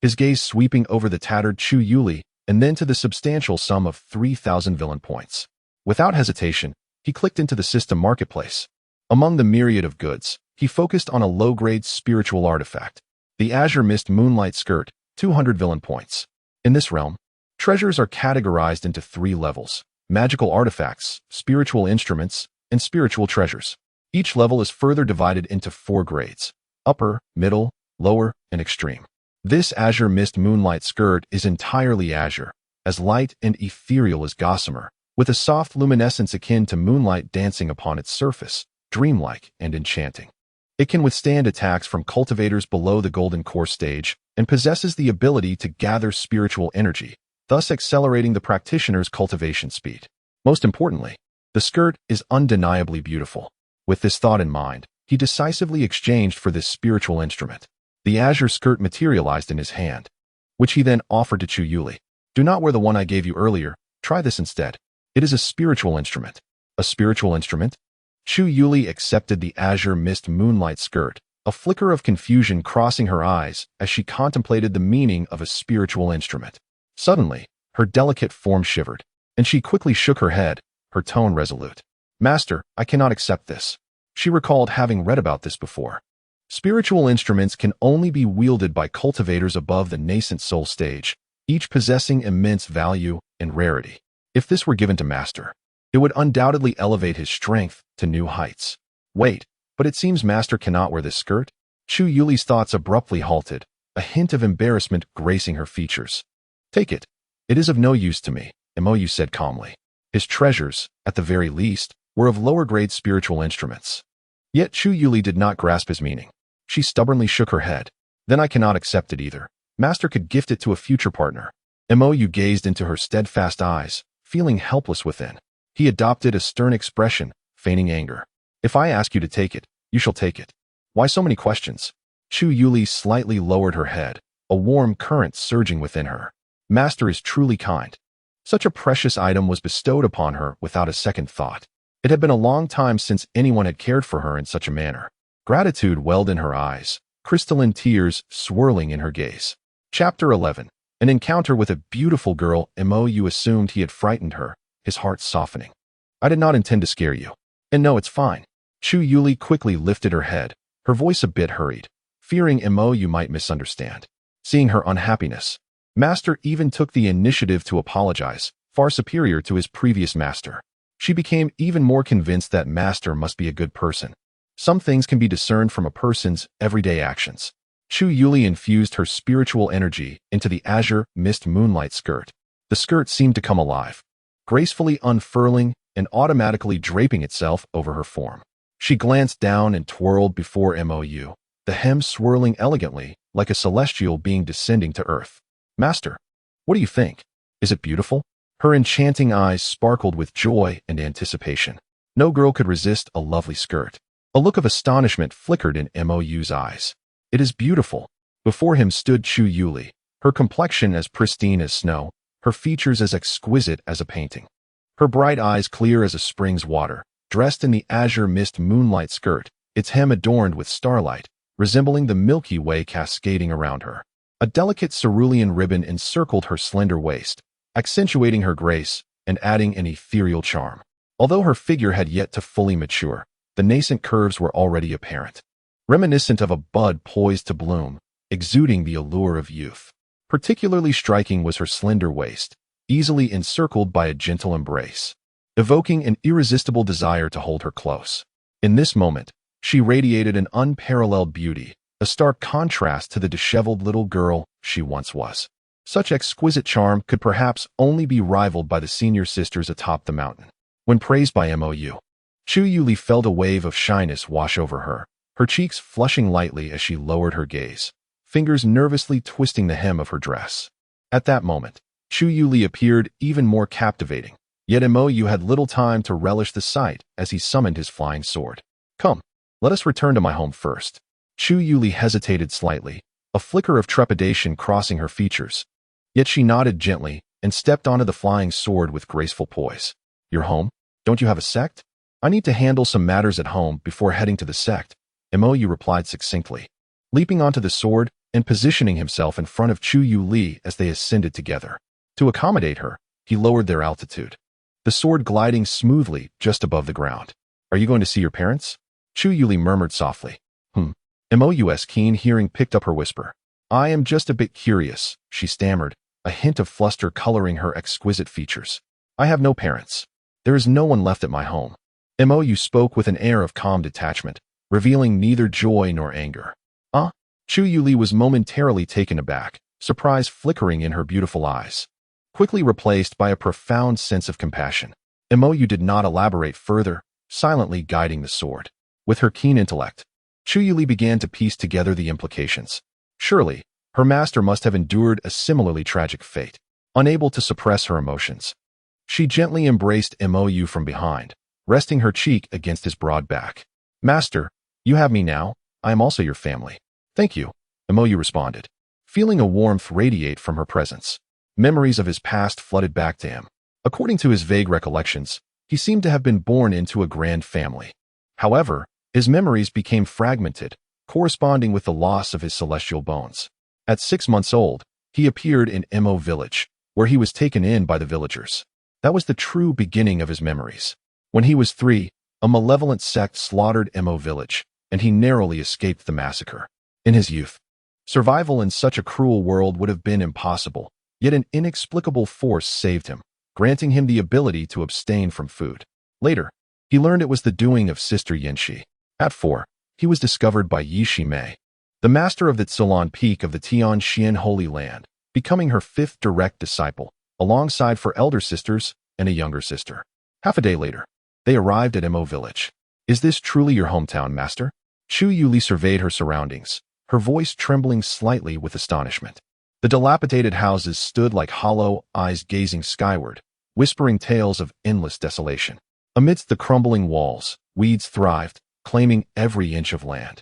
his gaze sweeping over the tattered Chu Yuli and then to the substantial sum of 3,000 villain points. Without hesitation, he clicked into the system marketplace. Among the myriad of goods, he focused on a low-grade spiritual artifact, the Azure Mist Moonlight Skirt, 200 villain points. In this realm, treasures are categorized into 3 levels: magical artifacts, spiritual instruments, and spiritual treasures. Each level is further divided into 4 grades: upper, middle, lower, and extreme. This Azure Mist Moonlight Skirt is entirely azure, as light and ethereal as gossamer, with a soft luminescence akin to moonlight dancing upon its surface, dreamlike and enchanting. It can withstand attacks from cultivators below the Golden Core stage and possesses the ability to gather spiritual energy, thus accelerating the practitioner's cultivation speed. Most importantly, the skirt is undeniably beautiful. With this thought in mind, he decisively exchanged for this spiritual instrument. The azure skirt materialized in his hand, which he then offered to Chu Yuli. Do not wear the one I gave you earlier, try this instead. It is a spiritual instrument. A spiritual instrument? Chu Yuli accepted the Azure Mist Moonlight Skirt, a flicker of confusion crossing her eyes as she contemplated the meaning of a spiritual instrument. Suddenly, her delicate form shivered, and she quickly shook her head, her tone resolute. Master, I cannot accept this. She recalled having read about this before. Spiritual instruments can only be wielded by cultivators above the nascent soul stage, each possessing immense value and rarity. If this were given to Master, it would undoubtedly elevate his strength to new heights. Wait, but it seems Master cannot wear this skirt? Chu Yuli's thoughts abruptly halted, a hint of embarrassment gracing her features. Take it. It is of no use to me, Mo Yu said calmly. His treasures, at the very least, were of lower-grade spiritual instruments. Yet Chu Yuli did not grasp his meaning. She stubbornly shook her head. Then I cannot accept it either. Master could gift it to a future partner. Mo Yu gazed into her steadfast eyes, feeling helpless within. He adopted a stern expression, feigning anger. If I ask you to take it, you shall take it. Why so many questions? Chu Yuli slightly lowered her head, a warm current surging within her. Master is truly kind. Such a precious item was bestowed upon her without a second thought. It had been a long time since anyone had cared for her in such a manner. Gratitude welled in her eyes, crystalline tears swirling in her gaze. Chapter 11. An encounter with a beautiful girl. Mo Yu assumed he had frightened her, his heart softening. I did not intend to scare you. And no, it's fine. Chu Yuli quickly lifted her head, her voice a bit hurried, fearing Mo Yu might misunderstand. Seeing her unhappiness, Master even took the initiative to apologize, far superior to his previous master. She became even more convinced that Master must be a good person. Some things can be discerned from a person's everyday actions. Chu Yuli infused her spiritual energy into the azure mist moonlight skirt. The skirt seemed to come alive, gracefully unfurling and automatically draping itself over her form. She glanced down and twirled before Mo Yu, the hem swirling elegantly like a celestial being descending to earth. Master, what do you think? Is it beautiful? Her enchanting eyes sparkled with joy and anticipation. No girl could resist a lovely skirt. A look of astonishment flickered in Mo Yu's eyes. It is beautiful. Before him stood Chu Yuli, her complexion as pristine as snow, her features as exquisite as a painting. Her bright eyes clear as a spring's water, dressed in the azure mist moonlight skirt, its hem adorned with starlight, resembling the Milky Way cascading around her. A delicate cerulean ribbon encircled her slender waist, accentuating her grace and adding an ethereal charm. Although her figure had yet to fully mature, the nascent curves were already apparent, reminiscent of a bud poised to bloom, exuding the allure of youth. Particularly striking was her slender waist, easily encircled by a gentle embrace, evoking an irresistible desire to hold her close. In this moment, she radiated an unparalleled beauty, a stark contrast to the disheveled little girl she once was. Such exquisite charm could perhaps only be rivaled by the senior sisters atop the mountain. When praised by Mo Yu, Chu Yuli felt a wave of shyness wash over her cheeks flushing lightly as she lowered her gaze, fingers nervously twisting the hem of her dress. At that moment, Chu Yuli appeared even more captivating, yet Mo Yu had little time to relish the sight as he summoned his flying sword. Come, let us return to my home first. Chu Yuli hesitated slightly, a flicker of trepidation crossing her features. Yet she nodded gently and stepped onto the flying sword with graceful poise. Your home? Don't you have a sect? I need to handle some matters at home before heading to the sect, Mo Yu replied succinctly, leaping onto the sword and positioning himself in front of Chu Yuli as they ascended together. To accommodate her, he lowered their altitude, the sword gliding smoothly just above the ground. Are you going to see your parents? Chu Yuli murmured softly. Mo Yu's keen hearing picked up her whisper. I am just a bit curious, she stammered, a hint of fluster coloring her exquisite features. I have no parents. There is no one left at my home. Mo Yu spoke with an air of calm detachment, revealing neither joy nor anger. Chu Yuli was momentarily taken aback, surprise flickering in her beautiful eyes, quickly replaced by a profound sense of compassion. Mo Yu did not elaborate further, silently guiding the sword. With her keen intellect, Chu Yuli began to piece together the implications. Surely, her master must have endured a similarly tragic fate. Unable to suppress her emotions, she gently embraced Mo Yu from behind, resting her cheek against his broad back. Master, you have me now. I am also your family. Thank you, Mo Yu responded, feeling a warmth radiate from her presence. Memories of his past flooded back to him. According to his vague recollections, he seemed to have been born into a grand family. However, his memories became fragmented, corresponding with the loss of his celestial bones. At 6 months old, he appeared in Mo village, where he was taken in by the villagers. That was the true beginning of his memories. When he was 3, a malevolent sect slaughtered Mo village, and he narrowly escaped the massacre. In his youth, survival in such a cruel world would have been impossible, yet an inexplicable force saved him, granting him the ability to abstain from food. Later, he learned it was the doing of Sister Yanxi. At 4, he was discovered by Yi Shimei, the master of the Tsulan Peak of the Tianxian Holy Land, becoming her 5th direct disciple, alongside 4 elder sisters and a younger sister. Half a day later, they arrived at Mo village. "Is this truly your hometown, master?" Chu Yuli surveyed her surroundings, her voice trembling slightly with astonishment. The dilapidated houses stood like hollow eyes gazing skyward, whispering tales of endless desolation. Amidst the crumbling walls, weeds thrived, claiming every inch of land.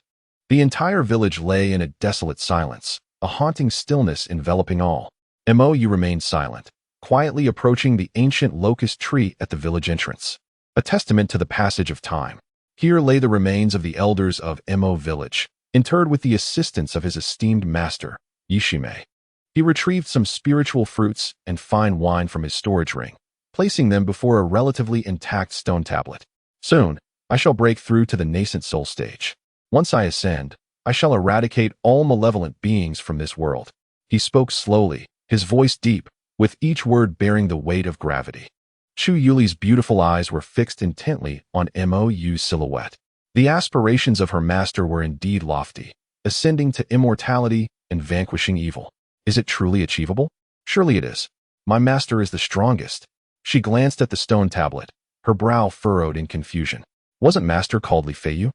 The entire village lay in a desolate silence, a haunting stillness enveloping all. Mo Yu remained silent, quietly approaching the ancient locust tree at the village entrance, a testament to the passage of time. Here lay the remains of the elders of Mo village, interred with the assistance of his esteemed master, Yi Shimei. He retrieved some spiritual fruits and fine wine from his storage ring, placing them before a relatively intact stone tablet. "Soon, I shall break through to the nascent soul stage. Once I ascend, I shall eradicate all malevolent beings from this world." He spoke slowly, his voice deep, with each word bearing the weight of gravity. Chu Yuli's beautiful eyes were fixed intently on Mo Yu's silhouette. The aspirations of her master were indeed lofty, ascending to immortality and vanquishing evil. Is it truly achievable? Surely it is. My master is the strongest. She glanced at the stone tablet, her brow furrowed in confusion. Wasn't master called Li Feiyu?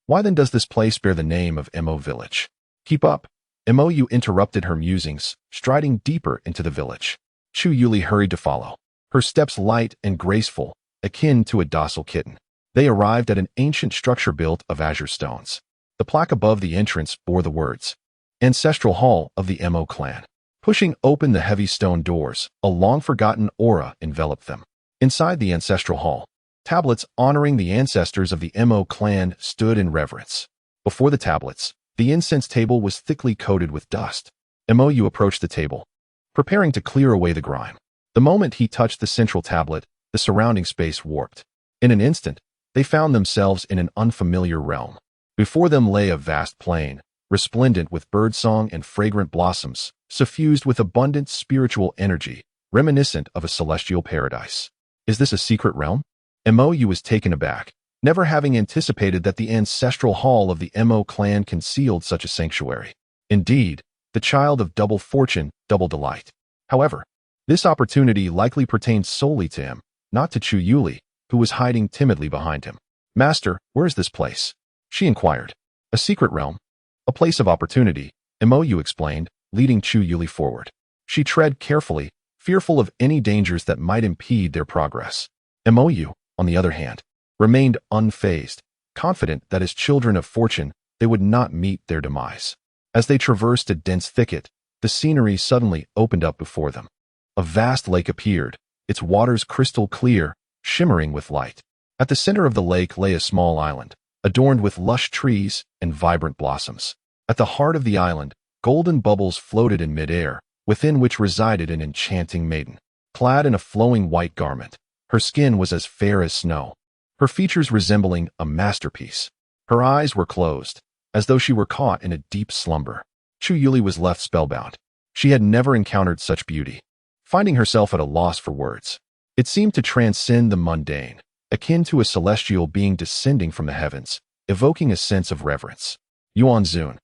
Why then does this place bear the name of Mo village? Keep up. Mo Yu interrupted her musings, striding deeper into the village. Chu Yuli hurried to follow, her steps light and graceful, akin to a docile kitten. They arrived at an ancient structure built of azure stones. The plaque above the entrance bore the words, "Ancestral Hall of the Mo clan." Pushing open the heavy stone doors, a long-forgotten aura enveloped them. Inside the ancestral hall, tablets honoring the ancestors of the Mo clan stood in reverence. Before the tablets, the incense table was thickly coated with dust. Mo Yu approached the table, preparing to clear away the grime. The moment he touched the central tablet, the surrounding space warped. In an instant, they found themselves in an unfamiliar realm. Before them lay a vast plain, resplendent with birdsong and fragrant blossoms, suffused with abundant spiritual energy, reminiscent of a celestial paradise. Is this a secret realm? Mo Yu was taken aback, never having anticipated that the ancestral hall of the Mo clan concealed such a sanctuary. Indeed, the child of double fortune, double delight. However, this opportunity likely pertained solely to him, not to Chu Yuli, who was hiding timidly behind him. "Master, where is this place?" she inquired. "A secret realm. A place of opportunity," Mo Yu explained, leading Chu Yuli forward. She tread carefully, fearful of any dangers that might impede their progress. Mo Yu, on the other hand, remained unfazed, confident that as children of fortune, they would not meet their demise. As they traversed a dense thicket, the scenery suddenly opened up before them. A vast lake appeared, its waters crystal clear, shimmering with light. At the center of the lake lay a small island, adorned with lush trees and vibrant blossoms. At the heart of the island, golden bubbles floated in midair, within which resided an enchanting maiden. Clad in a flowing white garment, her skin was as fair as snow, her features resembling a masterpiece. Her eyes were closed, as though she were caught in a deep slumber. Chu Yuli was left spellbound. She had never encountered such beauty. Finding herself at a loss for words, it seemed to transcend the mundane, akin to a celestial being descending from the heavens, evoking a sense of reverence. "Yuan Zun,"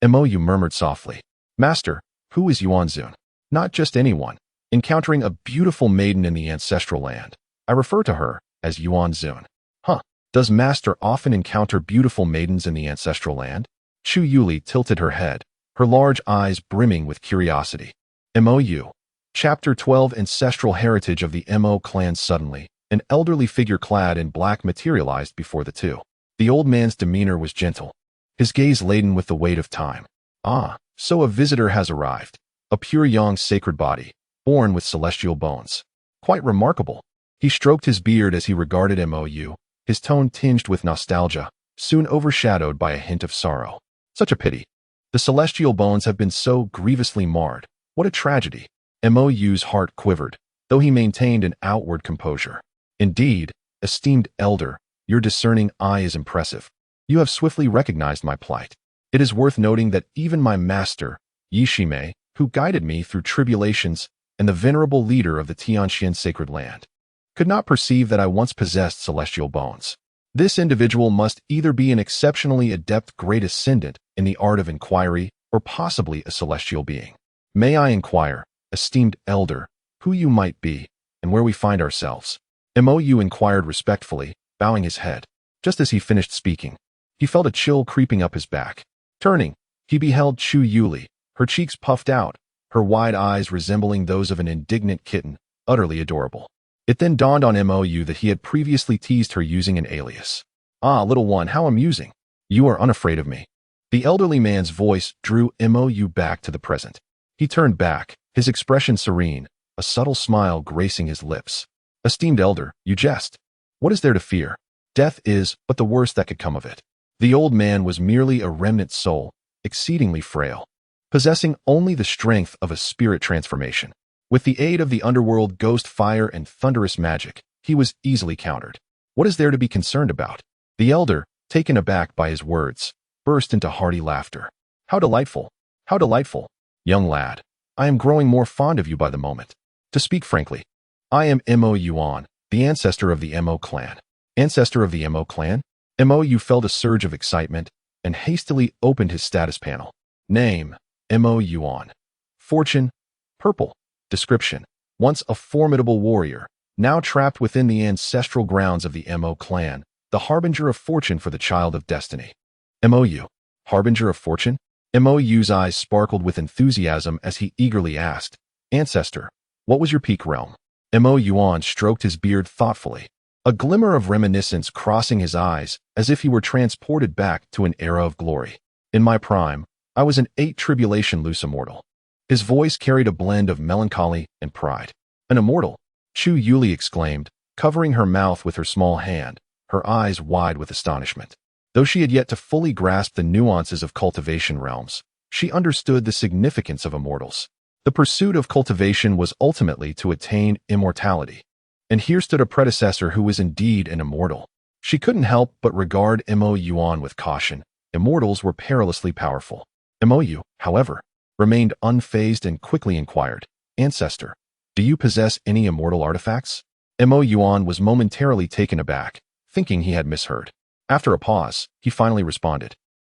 Mo Yu murmured softly. "Master, who is Yuan Zun?" "Not just anyone. Encountering a beautiful maiden in the ancestral land. I refer to her as Yuan Zun." "Huh. Does Master often encounter beautiful maidens in the ancestral land?" Chu Yuli tilted her head, her large eyes brimming with curiosity. Mo Yu. Chapter 12 Ancestral Heritage of the Mo clan. Suddenly, an elderly figure clad in black materialized before the two. The old man's demeanor was gentle, his gaze laden with the weight of time. "Ah, so a visitor has arrived. A pure young sacred body, born with celestial bones. Quite remarkable." He stroked his beard as he regarded Mo Yu, his tone tinged with nostalgia, soon overshadowed by a hint of sorrow. "Such a pity. The celestial bones have been so grievously marred. What a tragedy." Mo Yu's heart quivered, though he maintained an outward composure. "Indeed, esteemed elder, your discerning eye is impressive. You have swiftly recognized my plight. It is worth noting that even my master, Yishime, who guided me through tribulations and the venerable leader of the Tianxian sacred land, could not perceive that I once possessed celestial bones. This individual must either be an exceptionally adept great ascendant in the art of inquiry or possibly a celestial being. May I inquire, esteemed elder, who you might be and where we find ourselves? Mo Yu inquired respectfully, bowing his head. Just as he finished speaking, he felt a chill creeping up his back. Turning, he beheld Chu Yuli, her cheeks puffed out, her wide eyes resembling those of an indignant kitten, utterly adorable. It then dawned on Mo Yu that he had previously teased her using an alias. Ah, little one, how amusing. You are unafraid of me. The elderly man's voice drew Mo Yu back to the present. He turned back, his expression serene, a subtle smile gracing his lips. Esteemed elder, you jest. What is there to fear? Death is but the worst that could come of it. The old man was merely a remnant soul, exceedingly frail, possessing only the strength of a spirit transformation. With the aid of the underworld ghost fire and thunderous magic, he was easily countered. What is there to be concerned about? The elder, taken aback by his words, burst into hearty laughter. How delightful! How delightful! Young lad, I am growing more fond of you by the moment. To speak frankly, I am Mo Yuan, the ancestor of the Mo clan. Ancestor of the Mo clan? Mo Yu felt a surge of excitement and hastily opened his status panel. Name, Mo Yuan. Fortune, purple. Description: once a formidable warrior, now trapped within the ancestral grounds of the Mo clan, the harbinger of fortune for the child of destiny. Mo Yu, harbinger of fortune? Mo Yu's eyes sparkled with enthusiasm as he eagerly asked, Ancestor, what was your peak realm? Mo Yuan stroked his beard thoughtfully, a glimmer of reminiscence crossing his eyes as if he were transported back to an era of glory. In my prime, I was an 8 tribulation loose immortal. His voice carried a blend of melancholy and pride. An immortal? Chu Yuli exclaimed, covering her mouth with her small hand, her eyes wide with astonishment. Though she had yet to fully grasp the nuances of cultivation realms, she understood the significance of immortals. The pursuit of cultivation was ultimately to attain immortality. And here stood a predecessor who was indeed an immortal. She couldn't help but regard Mo Yuan with caution. Immortals were perilously powerful. Mo Yu, however, remained unfazed and quickly inquired, Ancestor, do you possess any immortal artifacts? Mo Yuan was momentarily taken aback, thinking he had misheard. After a pause, he finally responded,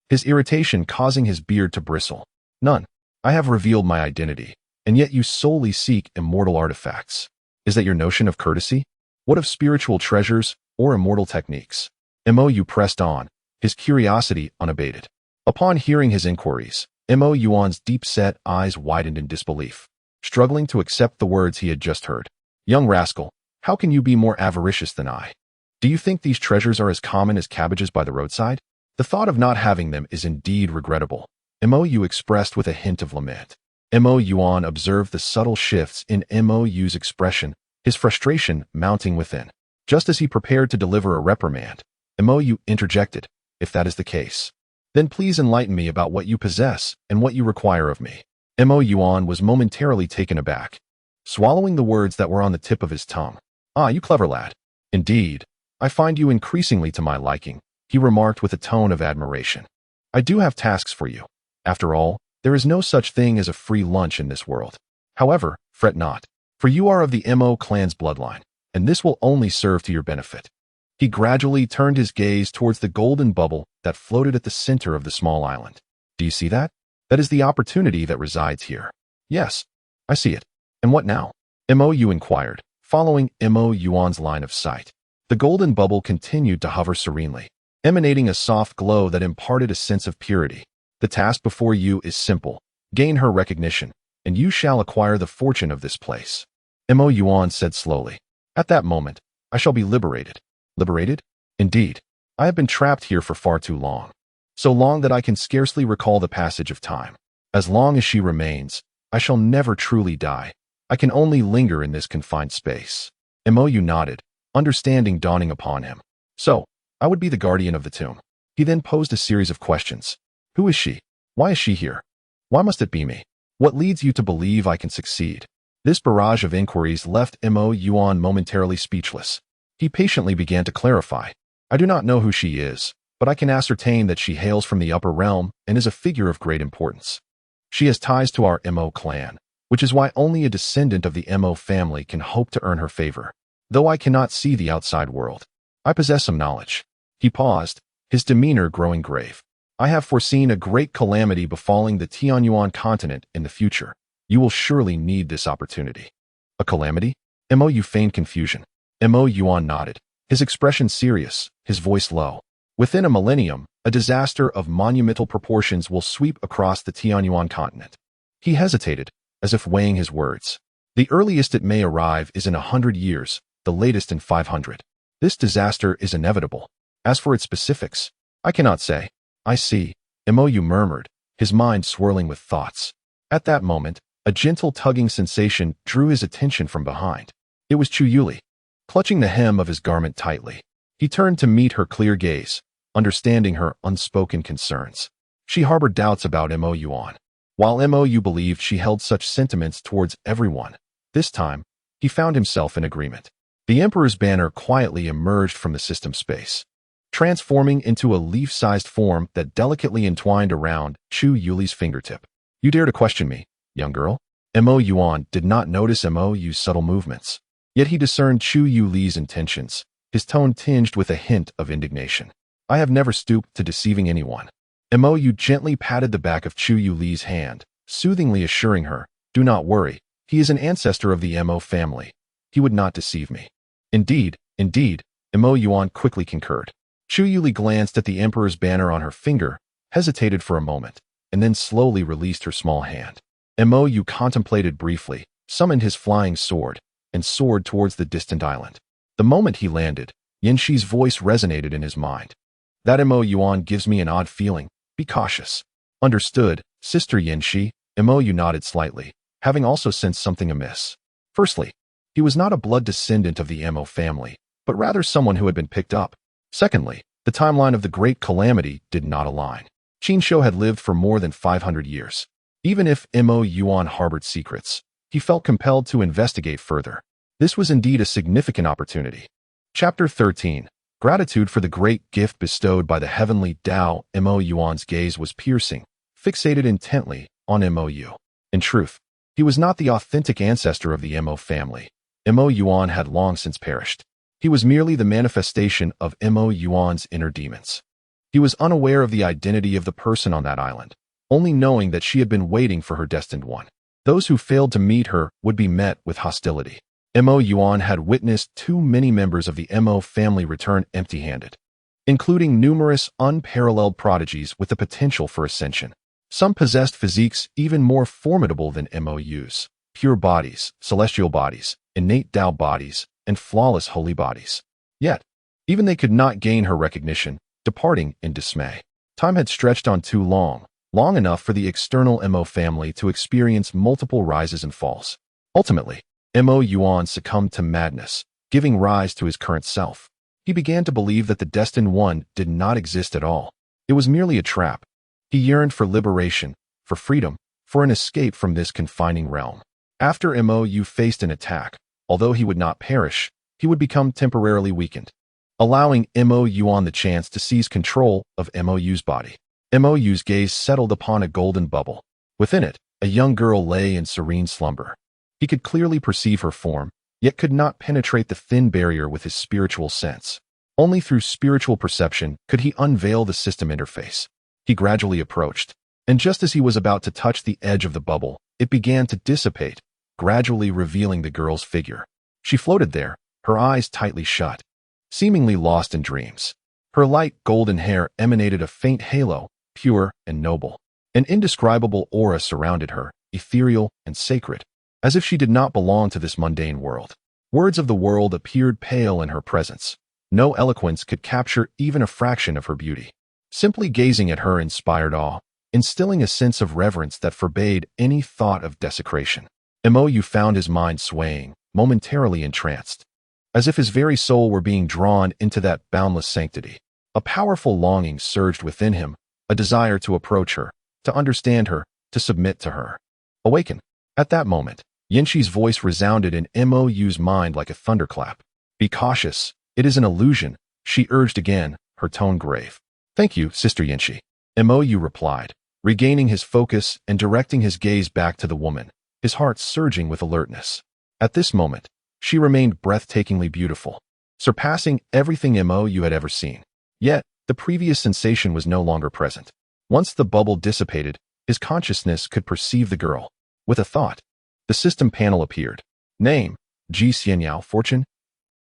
his irritation causing his beard to bristle. None. I have revealed my identity, and yet you solely seek immortal artifacts. Is that your notion of courtesy? What of spiritual treasures or immortal techniques? Mo Yu pressed on, his curiosity unabated. Upon hearing his inquiries, Mo Yuan's deep-set eyes widened in disbelief, struggling to accept the words he had just heard. Young rascal, how can you be more avaricious than I? Do you think these treasures are as common as cabbages by the roadside? The thought of not having them is indeed regrettable, Mo Yu expressed with a hint of lament. Mo Yuan observed the subtle shifts in Mo Yu's expression, his frustration mounting within. Just as he prepared to deliver a reprimand, Mo Yu interjected, if that is the case, then please enlighten me about what you possess and what you require of me. Mo Yuan was momentarily taken aback, swallowing the words that were on the tip of his tongue. Ah, you clever lad. Indeed, I find you increasingly to my liking, he remarked with a tone of admiration. I do have tasks for you. After all, there is no such thing as a free lunch in this world. However, fret not, for you are of the Mo clan's bloodline, and this will only serve to your benefit. He gradually turned his gaze towards the golden bubble that floated at the center of the small island. Do you see that? That is the opportunity that resides here. Yes, I see it. And what now? Mo Yu inquired, following Mo Yuan's line of sight. The golden bubble continued to hover serenely, emanating a soft glow that imparted a sense of purity. The task before you is simple. Gain her recognition, and you shall acquire the fortune of this place. Mo Yuan said slowly. At that moment, I shall be liberated. Liberated? Indeed. I have been trapped here for far too long. So long that I can scarcely recall the passage of time. As long as she remains, I shall never truly die. I can only linger in this confined space. Mo Yu nodded, understanding dawning upon him. So, I would be the guardian of the tomb. He then posed a series of questions. Who is she? Why is she here? Why must it be me? What leads you to believe I can succeed? This barrage of inquiries left Mo Yuan momentarily speechless. He patiently began to clarify. I do not know who she is, but I can ascertain that she hails from the upper realm and is a figure of great importance. She has ties to our Mo clan, which is why only a descendant of the Mo family can hope to earn her favor. Though I cannot see the outside world, I possess some knowledge." He paused, his demeanor growing grave. "I have foreseen a great calamity befalling the Tianyuan continent in the future. You will surely need this opportunity." "A calamity?" Mo Yu feigned confusion. Mo Yuan nodded, his expression serious, his voice low. "Within a millennium, a disaster of monumental proportions will sweep across the Tianyuan continent." He hesitated, as if weighing his words. "The earliest it may arrive is in 100 years, the latest in 500. This disaster is inevitable. As for its specifics, I cannot say." "I see," Mo Yu murmured, his mind swirling with thoughts. At that moment, a gentle tugging sensation drew his attention from behind. It was Chu Yuli. Clutching the hem of his garment tightly, he turned to meet her clear gaze, understanding her unspoken concerns. She harbored doubts about Mo Yuan. While Mo Yu believed she held such sentiments towards everyone, this time, he found himself in agreement. The Emperor's banner quietly emerged from the system space, transforming into a leaf-sized form that delicately entwined around Chu Yuli's fingertip. "You dare to question me, young girl?" Mo Yuan did not notice Mo Yu's subtle movements, yet he discerned Chu Yuli's intentions, his tone tinged with a hint of indignation. "I have never stooped to deceiving anyone." Mo Yu gently patted the back of Chu Yuli's hand, soothingly assuring her, "Do not worry, he is an ancestor of the Mo family. He would not deceive me." Indeed, Mo Yuan quickly concurred. Chu Yuli glanced at the Emperor's banner on her finger, hesitated for a moment, and then slowly released her small hand. Mo Yu contemplated briefly, summoned his flying sword, and soared towards the distant island. The moment he landed, Yanxi's voice resonated in his mind. "That Mo Yuan gives me an odd feeling. Be cautious." "Understood, Sister Yanxi." Mo Yu nodded slightly, having also sensed something amiss. Firstly, he was not a blood descendant of the Mo family, but rather someone who had been picked up. Secondly, the timeline of the Great Calamity did not align. Qin Shou had lived for more than 500 years. Even if Mo Yuan harbored secrets, he felt compelled to investigate further. This was indeed a significant opportunity. Chapter 13. Gratitude for the great gift bestowed by the heavenly Tao. Mo Yuan's gaze was piercing, fixated intently on Mo Yu. In truth, he was not the authentic ancestor of the Mo family. Mo Yuan had long since perished. He was merely the manifestation of Mo Yuan's inner demons. He was unaware of the identity of the person on that island, only knowing that she had been waiting for her destined one. Those who failed to meet her would be met with hostility. Mo Yuan had witnessed too many members of the Mo family return empty-handed, including numerous unparalleled prodigies with the potential for ascension. Some possessed physiques even more formidable than Mo Yu's: pure bodies, celestial bodies, innate Tao bodies, and flawless holy bodies. Yet, even they could not gain her recognition, departing in dismay. Time had stretched on too long enough for the external Mo family to experience multiple rises and falls. Ultimately, Mo Yuan succumbed to madness, giving rise to his current self. He began to believe that the destined one did not exist at all. It was merely a trap. He yearned for liberation, for freedom, for an escape from this confining realm. After Mo Yu faced an attack, although he would not perish, he would become temporarily weakened, allowing Mo Yuan the chance to seize control of Mo Yu's body. Mo Yu's gaze settled upon a golden bubble. Within it, a young girl lay in serene slumber. He could clearly perceive her form, yet could not penetrate the thin barrier with his spiritual sense. Only through spiritual perception could he unveil the system interface. He gradually approached, and just as he was about to touch the edge of the bubble, it began to dissipate, gradually revealing the girl's figure. She floated there, her eyes tightly shut, seemingly lost in dreams. Her light golden hair emanated a faint halo, pure and noble. An indescribable aura surrounded her, ethereal and sacred, as if she did not belong to this mundane world. Words of the world appeared pale in her presence. No eloquence could capture even a fraction of her beauty. Simply gazing at her inspired awe, instilling a sense of reverence that forbade any thought of desecration. Mo Yu found his mind swaying, momentarily entranced, as if his very soul were being drawn into that boundless sanctity. A powerful longing surged within him, a desire to approach her, to understand her, to submit to her. Awaken. At that moment, Yanxi's voice resounded in Mo Yu's mind like a thunderclap. "Be cautious, it is an illusion," she urged again, her tone grave. Thank you, Sister Yanxi. Mo Yu replied, regaining his focus and directing his gaze back to the woman, his heart surging with alertness. At this moment, she remained breathtakingly beautiful, surpassing everything Mo Yu had ever seen. Yet, the previous sensation was no longer present. Once the bubble dissipated, his consciousness could perceive the girl. With a thought, the system panel appeared. Name, Ji Xianyao, fortune.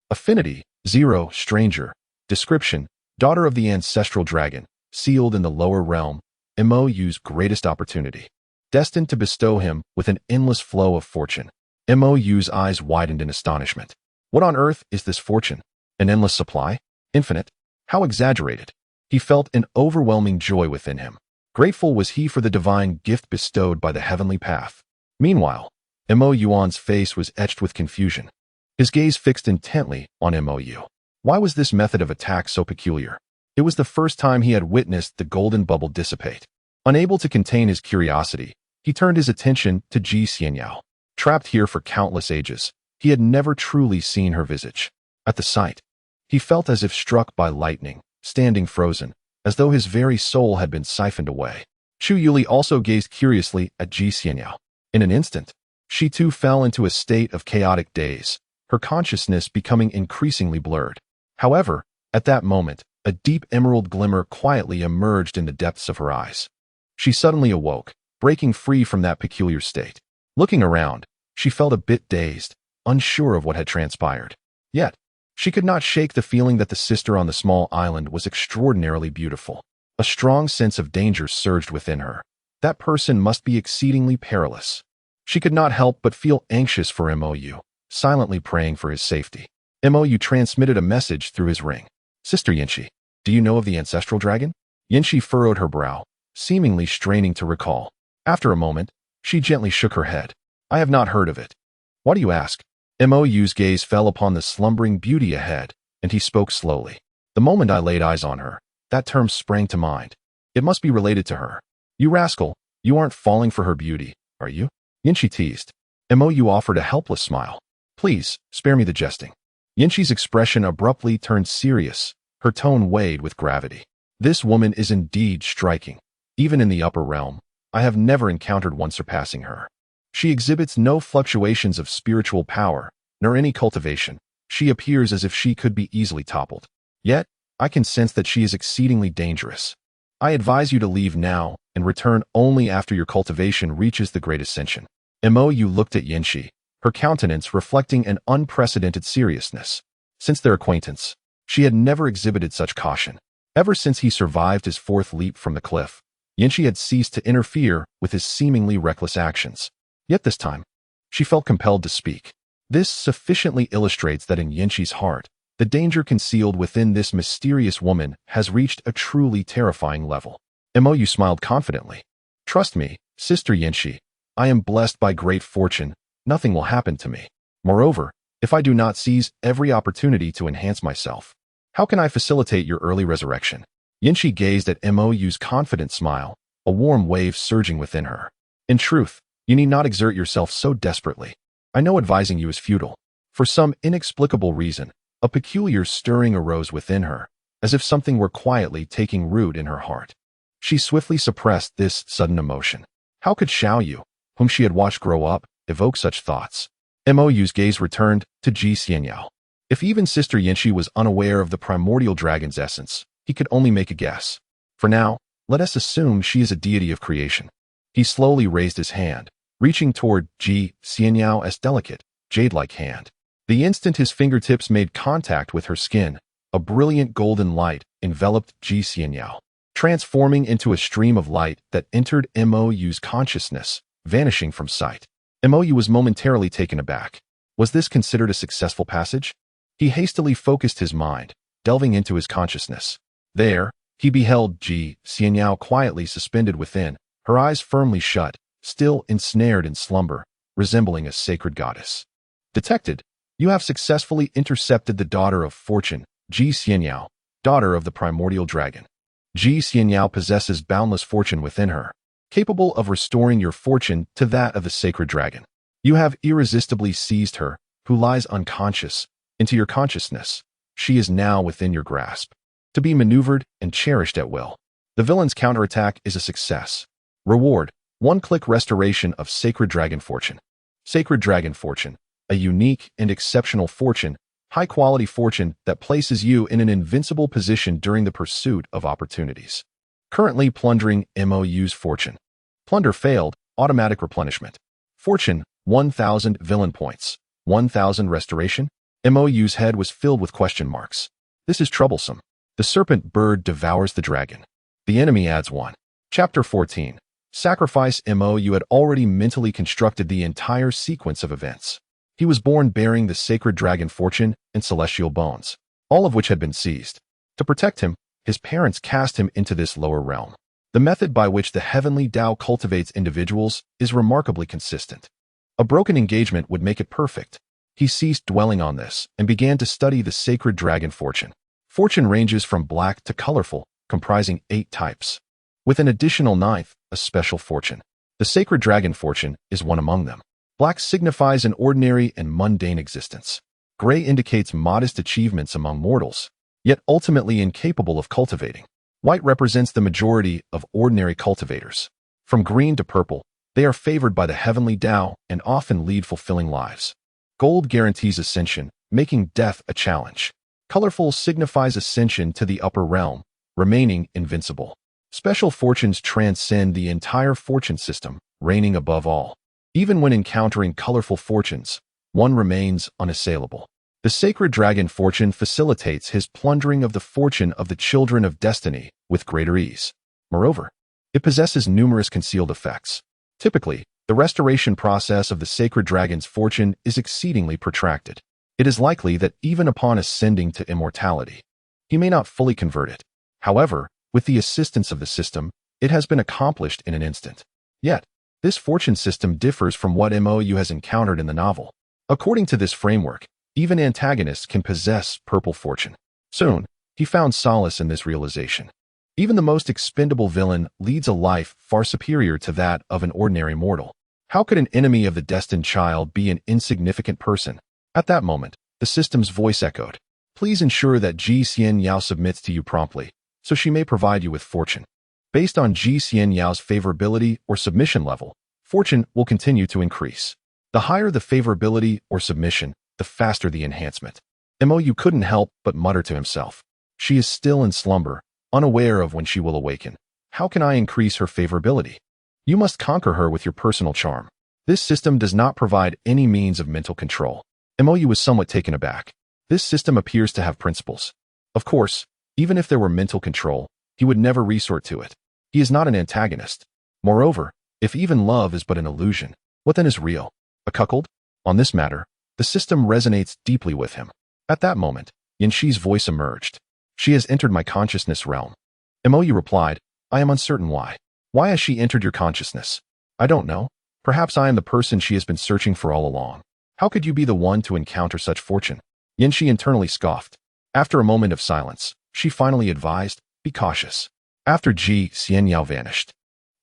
Affinity, 0, stranger. Description, daughter of the ancestral dragon, sealed in the lower realm, Mo Yu's greatest opportunity. Destined to bestow him with an endless flow of fortune. Mo Yu's eyes widened in astonishment. What on earth is this fortune? An endless supply? Infinite? How exaggerated. He felt an overwhelming joy within him. Grateful was he for the divine gift bestowed by the heavenly path. Meanwhile, Mo Yuan's face was etched with confusion. His gaze fixed intently on Mo Yu. Why was this method of attack so peculiar? It was the first time he had witnessed the golden bubble dissipate. Unable to contain his curiosity, he turned his attention to Ji Xianyao. Trapped here for countless ages, he had never truly seen her visage. At the sight, he felt as if struck by lightning, standing frozen, as though his very soul had been siphoned away. Xu Yuli also gazed curiously at Ji Xianyao. In an instant, she too fell into a state of chaotic daze, her consciousness becoming increasingly blurred. However, at that moment, a deep emerald glimmer quietly emerged in the depths of her eyes. She suddenly awoke, breaking free from that peculiar state. Looking around, she felt a bit dazed, unsure of what had transpired. Yet, she could not shake the feeling that the sister on the small island was extraordinarily beautiful. A strong sense of danger surged within her. That person must be exceedingly perilous. She could not help but feel anxious for Mo Yu, silently praying for his safety. Mo Yu transmitted a message through his ring. Sister Yanxi, do you know of the ancestral dragon? Yanxi furrowed her brow, seemingly straining to recall. After a moment, she gently shook her head. I have not heard of it. Why do you ask? Mo Yu's gaze fell upon the slumbering beauty ahead, and he spoke slowly. The moment I laid eyes on her, that term sprang to mind. It must be related to her. You rascal, you aren't falling for her beauty, are you? Yanxi teased. Mo Yu offered a helpless smile. Please, spare me the jesting. Yanxi's expression abruptly turned serious, her tone weighed with gravity. This woman is indeed striking. Even in the upper realm, I have never encountered one surpassing her. She exhibits no fluctuations of spiritual power, nor any cultivation. She appears as if she could be easily toppled. Yet, I can sense that she is exceedingly dangerous. I advise you to leave now and return only after your cultivation reaches the great ascension. Mo Yu looked at Yanxi, her countenance reflecting an unprecedented seriousness. Since their acquaintance, she had never exhibited such caution. Ever since he survived his fourth leap from the cliff, Yanxi had ceased to interfere with his seemingly reckless actions. Yet this time, she felt compelled to speak. This sufficiently illustrates that in Yanxi's heart, the danger concealed within this mysterious woman has reached a truly terrifying level. Mo Yu smiled confidently. Trust me, Sister Yanxi, I am blessed by great fortune. Nothing will happen to me. Moreover, if I do not seize every opportunity to enhance myself, how can I facilitate your early resurrection? Yanxi gazed at Mo Yu's confident smile, a warm wave surging within her. In truth, you need not exert yourself so desperately. I know advising you is futile. For some inexplicable reason, a peculiar stirring arose within her, as if something were quietly taking root in her heart. She swiftly suppressed this sudden emotion. How could Xiao Yu, whom she had watched grow up, evoke such thoughts? Mo Yu's gaze returned to Ji Xianyao. If even Sister Yanxi was unaware of the primordial dragon's essence, he could only make a guess. For now, let us assume she is a deity of creation. He slowly raised his hand, reaching toward Ji Xianyao's delicate, jade-like hand. The instant his fingertips made contact with her skin, a brilliant golden light enveloped Ji Xianyao, transforming into a stream of light that entered Mo Yu's consciousness, vanishing from sight. Mo Yu was momentarily taken aback. Was this considered a successful passage? He hastily focused his mind, delving into his consciousness. There, he beheld Ji Xianyao quietly suspended within, her eyes firmly shut, still ensnared in slumber, resembling a sacred goddess. Detected, you have successfully intercepted the daughter of fortune, Ji Xianyao, daughter of the primordial dragon. Ji Xianyao possesses boundless fortune within her, capable of restoring your fortune to that of the sacred dragon. You have irresistibly seized her, who lies unconscious, into your consciousness. She is now within your grasp. to be maneuvered and cherished at will. The villain's counterattack is a success. Reward: one-click restoration of Sacred Dragon Fortune. Sacred Dragon Fortune, a unique and exceptional fortune, high-quality fortune that places you in an invincible position during the pursuit of opportunities. Currently plundering MOU's fortune. Plunder failed, automatic replenishment. Fortune, 1,000 villain points. 1,000 restoration. MOU's head was filled with question marks. This is troublesome. The serpent bird devours the dragon. The enemy adds 1. Chapter 14. Sacrifice. MOU had already mentally constructed the entire sequence of events. He was born bearing the sacred dragon fortune and celestial bones, all of which had been seized. To protect him, his parents cast him into this lower realm. The method by which the heavenly Tao cultivates individuals is remarkably consistent. A broken engagement would make it perfect. He ceased dwelling on this and began to study the sacred dragon fortune. Fortune ranges from black to colorful, comprising 8 types. With an additional 9th, a special fortune. The sacred dragon fortune is one among them. Black signifies an ordinary and mundane existence. Gray indicates modest achievements among mortals, yet ultimately incapable of cultivating. White represents the majority of ordinary cultivators. From green to purple, they are favored by the heavenly Tao and often lead fulfilling lives. Gold guarantees ascension, making death a challenge. Colorful signifies ascension to the upper realm, remaining invincible. Special fortunes transcend the entire fortune system, reigning above all. Even when encountering colorful fortunes, one remains unassailable. The sacred dragon fortune facilitates his plundering of the fortune of the children of destiny with greater ease. Moreover, it possesses numerous concealed effects. Typically, the restoration process of the sacred dragon's fortune is exceedingly protracted. It is likely that even upon ascending to immortality, he may not fully convert it. However, with the assistance of the system, it has been accomplished in an instant. Yet, this fortune system differs from what MOU has encountered in the novel. According to this framework, even antagonists can possess purple fortune. Soon, he found solace in this realization. Even the most expendable villain leads a life far superior to that of an ordinary mortal. How could an enemy of the destined child be an insignificant person? At that moment, the system's voice echoed. Please ensure that Ji Xian Yao submits to you promptly, so she may provide you with fortune. Based on Ji Xian Yao's favorability or submission level, fortune will continue to increase. The higher the favorability or submission, the faster the enhancement. MOU couldn't help but mutter to himself. She is still in slumber, unaware of when she will awaken. How can I increase her favorability? You must conquer her with your personal charm. This system does not provide any means of mental control. MOU was somewhat taken aback. This system appears to have principles. Of course, even if there were mental control, he would never resort to it. He is not an antagonist. Moreover, if even love is but an illusion, what then is real? A cuckold? On this matter, the system resonates deeply with him. At that moment, Yanshi's voice emerged. She has entered my consciousness realm. MOU replied, I am uncertain why. Why has she entered your consciousness? I don't know. Perhaps I am the person she has been searching for all along. How could you be the one to encounter such fortune? Yanshi internally scoffed. After a moment of silence, she finally advised, be cautious. After Ji Xian Yao vanished,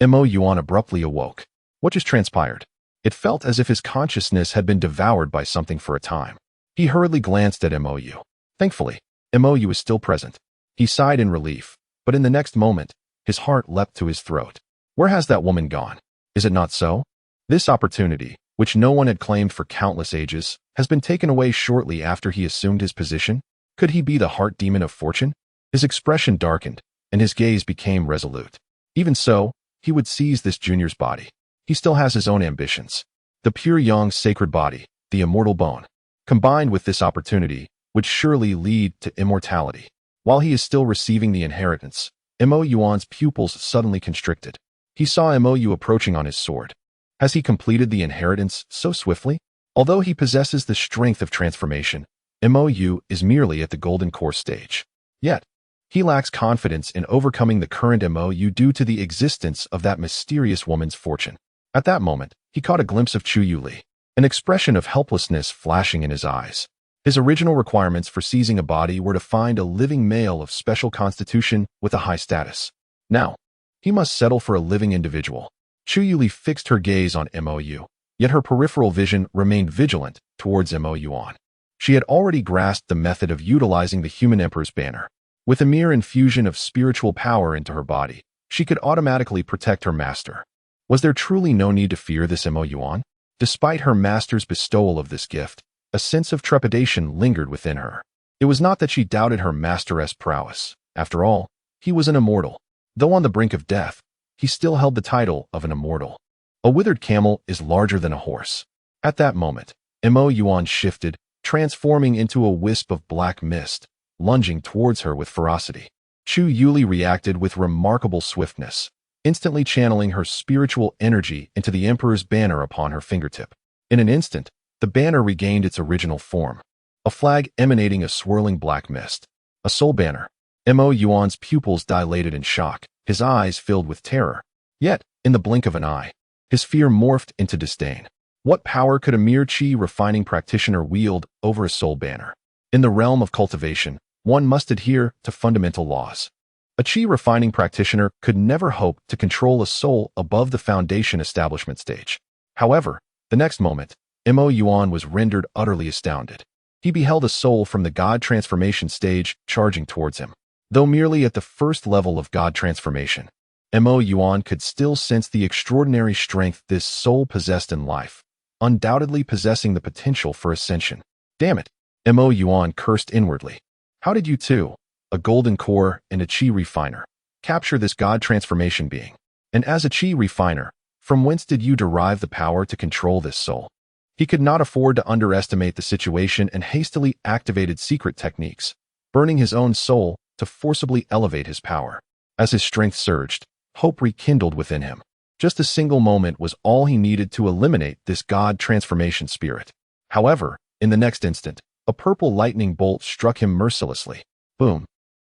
Mo Yuan abruptly awoke. What just transpired? It felt as if his consciousness had been devoured by something for a time. He hurriedly glanced at MOU. Thankfully, MOU was still present. He sighed in relief, but in the next moment, his heart leapt to his throat. Where has that woman gone? Is it not so? This opportunity, which no one had claimed for countless ages, has been taken away shortly after he assumed his position? Could he be the heart demon of fortune? His expression darkened, and his gaze became resolute. Even so, he would seize this junior's body. He still has his own ambitions. The pure yang sacred body, the immortal bone, combined with this opportunity, would surely lead to immortality. While he is still receiving the inheritance, Mo Yuan's pupils suddenly constricted. He saw Mo Yu approaching on his sword. Has he completed the inheritance so swiftly? Although he possesses the strength of transformation, Mo Yu is merely at the golden core stage. Yet, he lacks confidence in overcoming the current Mo Yu due to the existence of that mysterious woman's fortune. At that moment, he caught a glimpse of Chu Yuli, an expression of helplessness flashing in his eyes. His original requirements for seizing a body were to find a living male of special constitution with a high status. Now, he must settle for a living individual. Chu Yuli fixed her gaze on Mo Yu, yet her peripheral vision remained vigilant towards Mo Yuan. She had already grasped the method of utilizing the human emperor's banner. With a mere infusion of spiritual power into her body, she could automatically protect her master. Was there truly no need to fear this Mo Yuan? Despite her master's bestowal of this gift, a sense of trepidation lingered within her. It was not that she doubted her master's prowess. After all, he was an immortal. Though on the brink of death, he still held the title of an immortal. A withered camel is larger than a horse. At that moment, Mo Yuan shifted, transforming into a wisp of black mist, lunging towards her with ferocity. Chu Yuli reacted with remarkable swiftness, instantly channeling her spiritual energy into the Emperor's banner upon her fingertip. In an instant, the banner regained its original form, a flag emanating a swirling black mist. A soul banner. Mo Yuan's pupils dilated in shock, his eyes filled with terror. Yet, in the blink of an eye, his fear morphed into disdain. What power could a mere chi refining practitioner wield over a soul banner? In the realm of cultivation, one must adhere to fundamental laws. A chi refining practitioner could never hope to control a soul above the foundation establishment stage. However, the next moment, Mo Yuan was rendered utterly astounded. He beheld a soul from the God transformation stage charging towards him. Though merely at the first level of God transformation, Mo Yuan could still sense the extraordinary strength this soul possessed in life, undoubtedly possessing the potential for ascension. Damn it, Mo Yuan cursed inwardly. How did you two, a golden core and a chi refiner, capture this God transformation being? And as a chi refiner, from whence did you derive the power to control this soul? He could not afford to underestimate the situation and hastily activated secret techniques, burning his own soul to forcibly elevate his power. As his strength surged, hope rekindled within him. Just a single moment was all he needed to eliminate this God transformation spirit. However, in the next instant, a purple lightning bolt struck him mercilessly. Boom.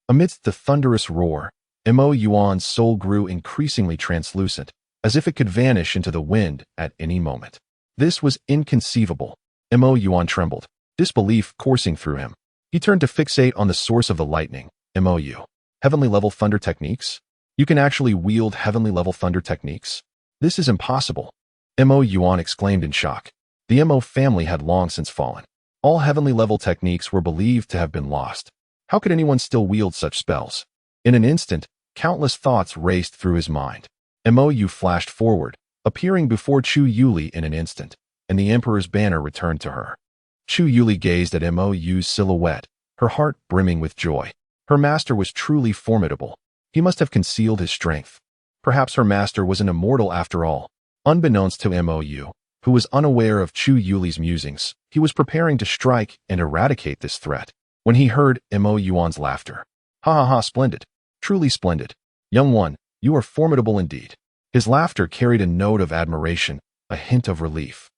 Amidst the thunderous roar, Mo Yuan's soul grew increasingly translucent, as if it could vanish into the wind at any moment. This was inconceivable. Mo Yuan trembled, disbelief coursing through him. He turned to fixate on the source of the lightning. Mo Yu. Heavenly level thunder techniques? You can actually wield heavenly level thunder techniques? This is impossible. Mo Yuan exclaimed in shock. The Mo family had long since fallen. All heavenly level techniques were believed to have been lost. How could anyone still wield such spells? In an instant, countless thoughts raced through his mind. Mo Yu flashed forward, appearing before Chu Yuli in an instant, and the Emperor's banner returned to her. Chu Yuli gazed at Mo Yu's silhouette, her heart brimming with joy. Her master was truly formidable. He must have concealed his strength. Perhaps her master was an immortal after all. Unbeknownst to Mo Yu, who was unaware of Chu Yuli's musings, he was preparing to strike and eradicate this threat, when he heard Mo Yuan's laughter. Ha ha ha, splendid. Truly splendid. Young one, you are formidable indeed. His laughter carried a note of admiration, a hint of relief,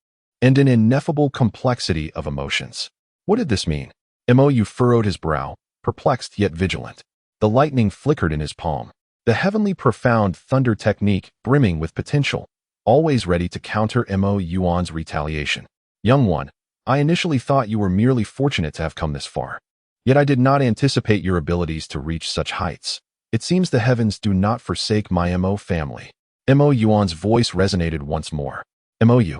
and an ineffable complexity of emotions. What did this mean? Mo Yu furrowed his brow, perplexed yet vigilant. The lightning flickered in his palm. The heavenly profound thunder technique brimming with potential, always ready to counter Mo Yuan's retaliation. Young one, I initially thought you were merely fortunate to have come this far. Yet I did not anticipate your abilities to reach such heights. It seems the heavens do not forsake my Mo family. Mo Yuan's voice resonated once more. Mo Yu.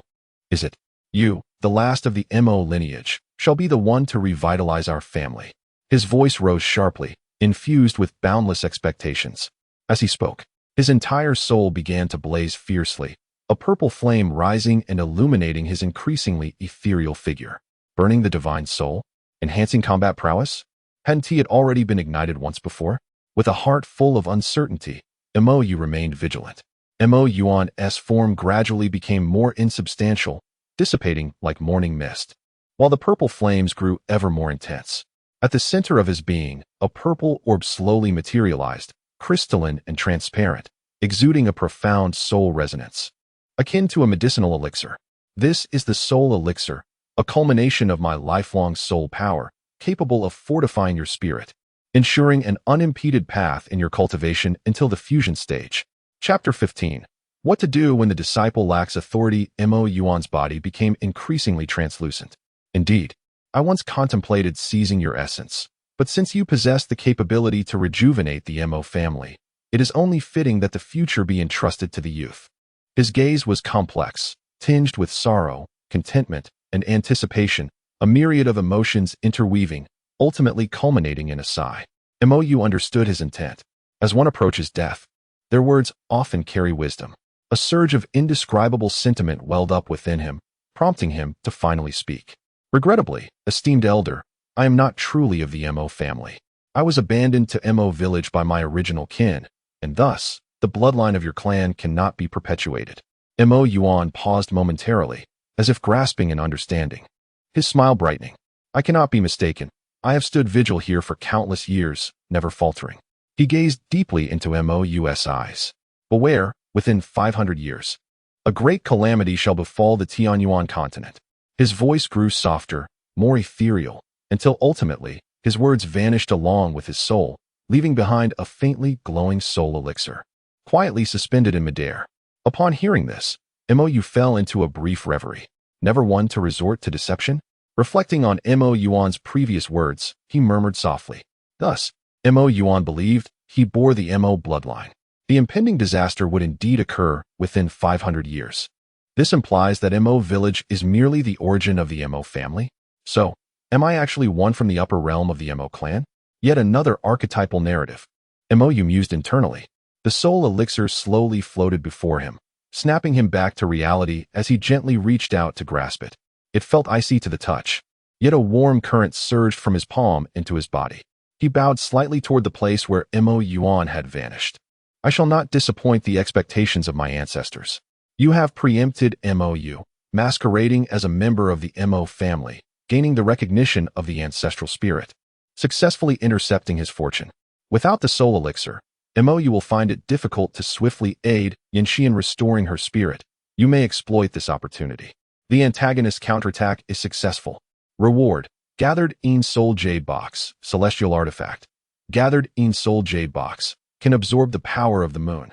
Is it? You, the last of the Mo lineage, shall be the one to revitalize our family. His voice rose sharply, infused with boundless expectations. As he spoke, his entire soul began to blaze fiercely, a purple flame rising and illuminating his increasingly ethereal figure. Burning the divine soul? Enhancing combat prowess? Hadn't he already been ignited once before? With a heart full of uncertainty, Mo Yu remained vigilant. Mo Yuan's form gradually became more insubstantial, dissipating like morning mist, while the purple flames grew ever more intense. At the center of his being, a purple orb slowly materialized, crystalline and transparent, exuding a profound soul resonance, akin to a medicinal elixir. This is the soul elixir, a culmination of my lifelong soul power, capable of fortifying your spirit, ensuring an unimpeded path in your cultivation until the fusion stage. Chapter 15. What to do when the disciple lacks authority. Mo Yuan's body became increasingly translucent. Indeed, I once contemplated seizing your essence, but since you possess the capability to rejuvenate the Mo family, it is only fitting that the future be entrusted to the youth. His gaze was complex, tinged with sorrow, contentment, and anticipation, a myriad of emotions interweaving, ultimately culminating in a sigh. Mo Yu understood his intent. As one approaches death, their words often carry wisdom. A surge of indescribable sentiment welled up within him, prompting him to finally speak. Regrettably, esteemed elder, I am not truly of the Mo family. I was abandoned to Mo village by my original kin, and thus, the bloodline of your clan cannot be perpetuated. Mo Yuan paused momentarily, as if grasping an understanding. His smile brightening. I cannot be mistaken. I have stood vigil here for countless years, never faltering. He gazed deeply into Mo Yu's eyes. Beware, within 500 years, a great calamity shall befall the Tianyuan continent. His voice grew softer, more ethereal, until ultimately, his words vanished along with his soul, leaving behind a faintly glowing soul elixir, quietly suspended in midair. Upon hearing this, Mo Yu fell into a brief reverie. Never one to resort to deception? Reflecting on Mo Yuan's previous words, he murmured softly. Thus, Mo Yuan believed he bore the Mo bloodline. The impending disaster would indeed occur within 500 years. This implies that Mo village is merely the origin of the Mo family? So, am I actually one from the upper realm of the Mo clan? Yet another archetypal narrative. Mo Yu mused internally. The soul elixir slowly floated before him, snapping him back to reality as he gently reached out to grasp it. It felt icy to the touch, yet a warm current surged from his palm into his body. He bowed slightly toward the place where Mo Yuan had vanished. I shall not disappoint the expectations of my ancestors. You have preempted Mo Yu, masquerading as a member of the Mo family, gaining the recognition of the ancestral spirit, successfully intercepting his fortune. Without the soul elixir, Mo Yu will find it difficult to swiftly aid Yanxi in restoring her spirit. You may exploit this opportunity. The antagonist counterattack is successful. Reward: gathered in soul jade box, celestial artifact. Gathered in soul jade box can absorb the power of the moon,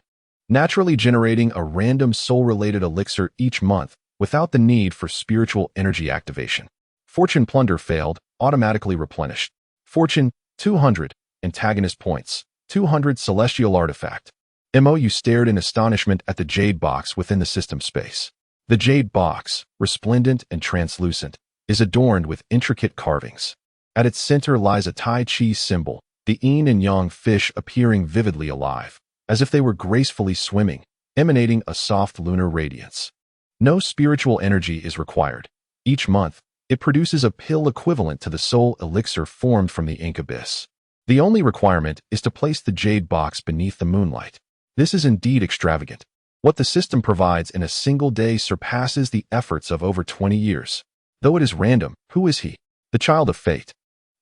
naturally generating a random soul-related elixir each month without the need for spiritual energy activation. Fortune plunder failed, automatically replenished. Fortune 200, antagonist points, 200 celestial artifact. Mo Yu stared in astonishment at the jade box within the system space. The jade box, resplendent and translucent, is adorned with intricate carvings. At its center lies a Tai Chi symbol, the yin and yang fish appearing vividly alive, as if they were gracefully swimming, emanating a soft lunar radiance. No spiritual energy is required. Each month, it produces a pill equivalent to the soul elixir formed from the ink abyss. The only requirement is to place the jade box beneath the moonlight. This is indeed extravagant. What the system provides in a single day surpasses the efforts of over 20 years. Though it is random, who is he? The child of fate.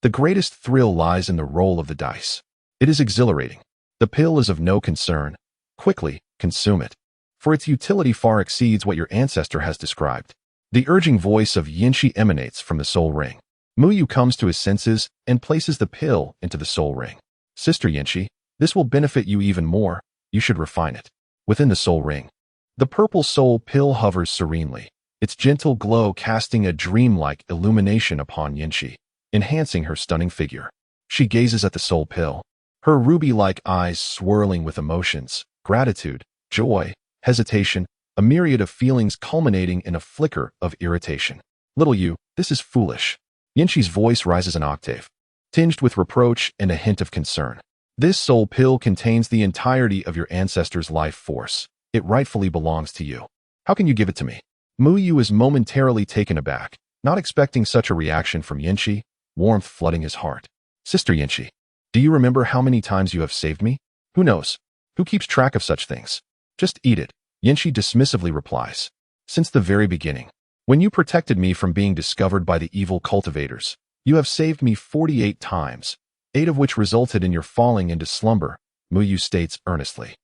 The greatest thrill lies in the roll of the dice. It is exhilarating. The pill is of no concern. Quickly, consume it, for its utility far exceeds what your ancestor has described. The urging voice of Yanxi emanates from the soul ring. Mo Yu comes to his senses and places the pill into the soul ring. Sister Yanxi, this will benefit you even more. You should refine it. Within the soul ring, the purple soul pill hovers serenely, its gentle glow casting a dreamlike illumination upon Yanxi, enhancing her stunning figure. She gazes at the soul pill, her ruby-like eyes swirling with emotions, gratitude, joy, hesitation, a myriad of feelings culminating in a flicker of irritation. Little you, this is foolish. Yanxi's voice rises an octave, tinged with reproach and a hint of concern. This soul pill contains the entirety of your ancestor's life force. It rightfully belongs to you. How can you give it to me? Mo Yu is momentarily taken aback, not expecting such a reaction from Yanxi, warmth flooding his heart. Sister Yanxi, do you remember how many times you have saved me? Who knows? Who keeps track of such things? Just eat it, Yanxi dismissively replies. Since the very beginning, when you protected me from being discovered by the evil cultivators, you have saved me 48 times, 8 of which resulted in your falling into slumber, Mo Yu states earnestly.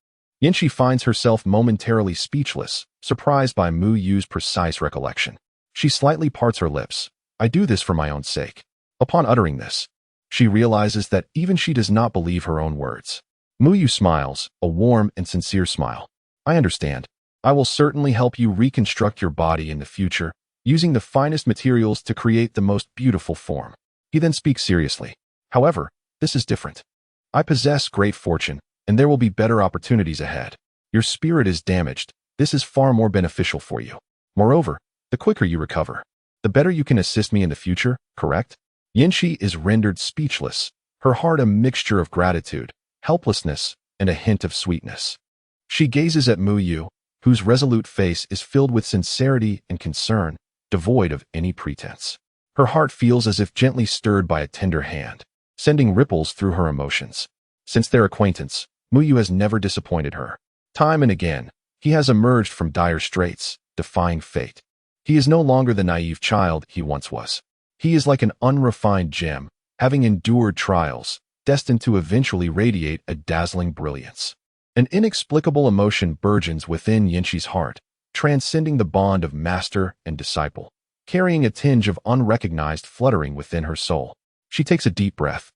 Yanxi finds herself momentarily speechless, surprised by Mo Yu's precise recollection. She slightly parts her lips. I do this for my own sake. Upon uttering this, she realizes that even she does not believe her own words. Mo Yu smiles, a warm and sincere smile. I understand. I will certainly help you reconstruct your body in the future, using the finest materials to create the most beautiful form. He then speaks seriously. However, this is different. I possess great fortune, and there will be better opportunities ahead. Your spirit is damaged. This is far more beneficial for you. Moreover, the quicker you recover, the better you can assist me in the future, correct? Yanxi is rendered speechless, her heart a mixture of gratitude, helplessness, and a hint of sweetness. She gazes at Mo Yu, whose resolute face is filled with sincerity and concern, devoid of any pretense. Her heart feels as if gently stirred by a tender hand, sending ripples through her emotions. Since their acquaintance, Mo Yu has never disappointed her. Time and again, he has emerged from dire straits, defying fate. He is no longer the naive child he once was. He is like an unrefined gem, having endured trials, destined to eventually radiate a dazzling brilliance. An inexplicable emotion burgeons within Yanqi's heart, transcending the bond of master and disciple, carrying a tinge of unrecognized fluttering within her soul. She takes a deep breath,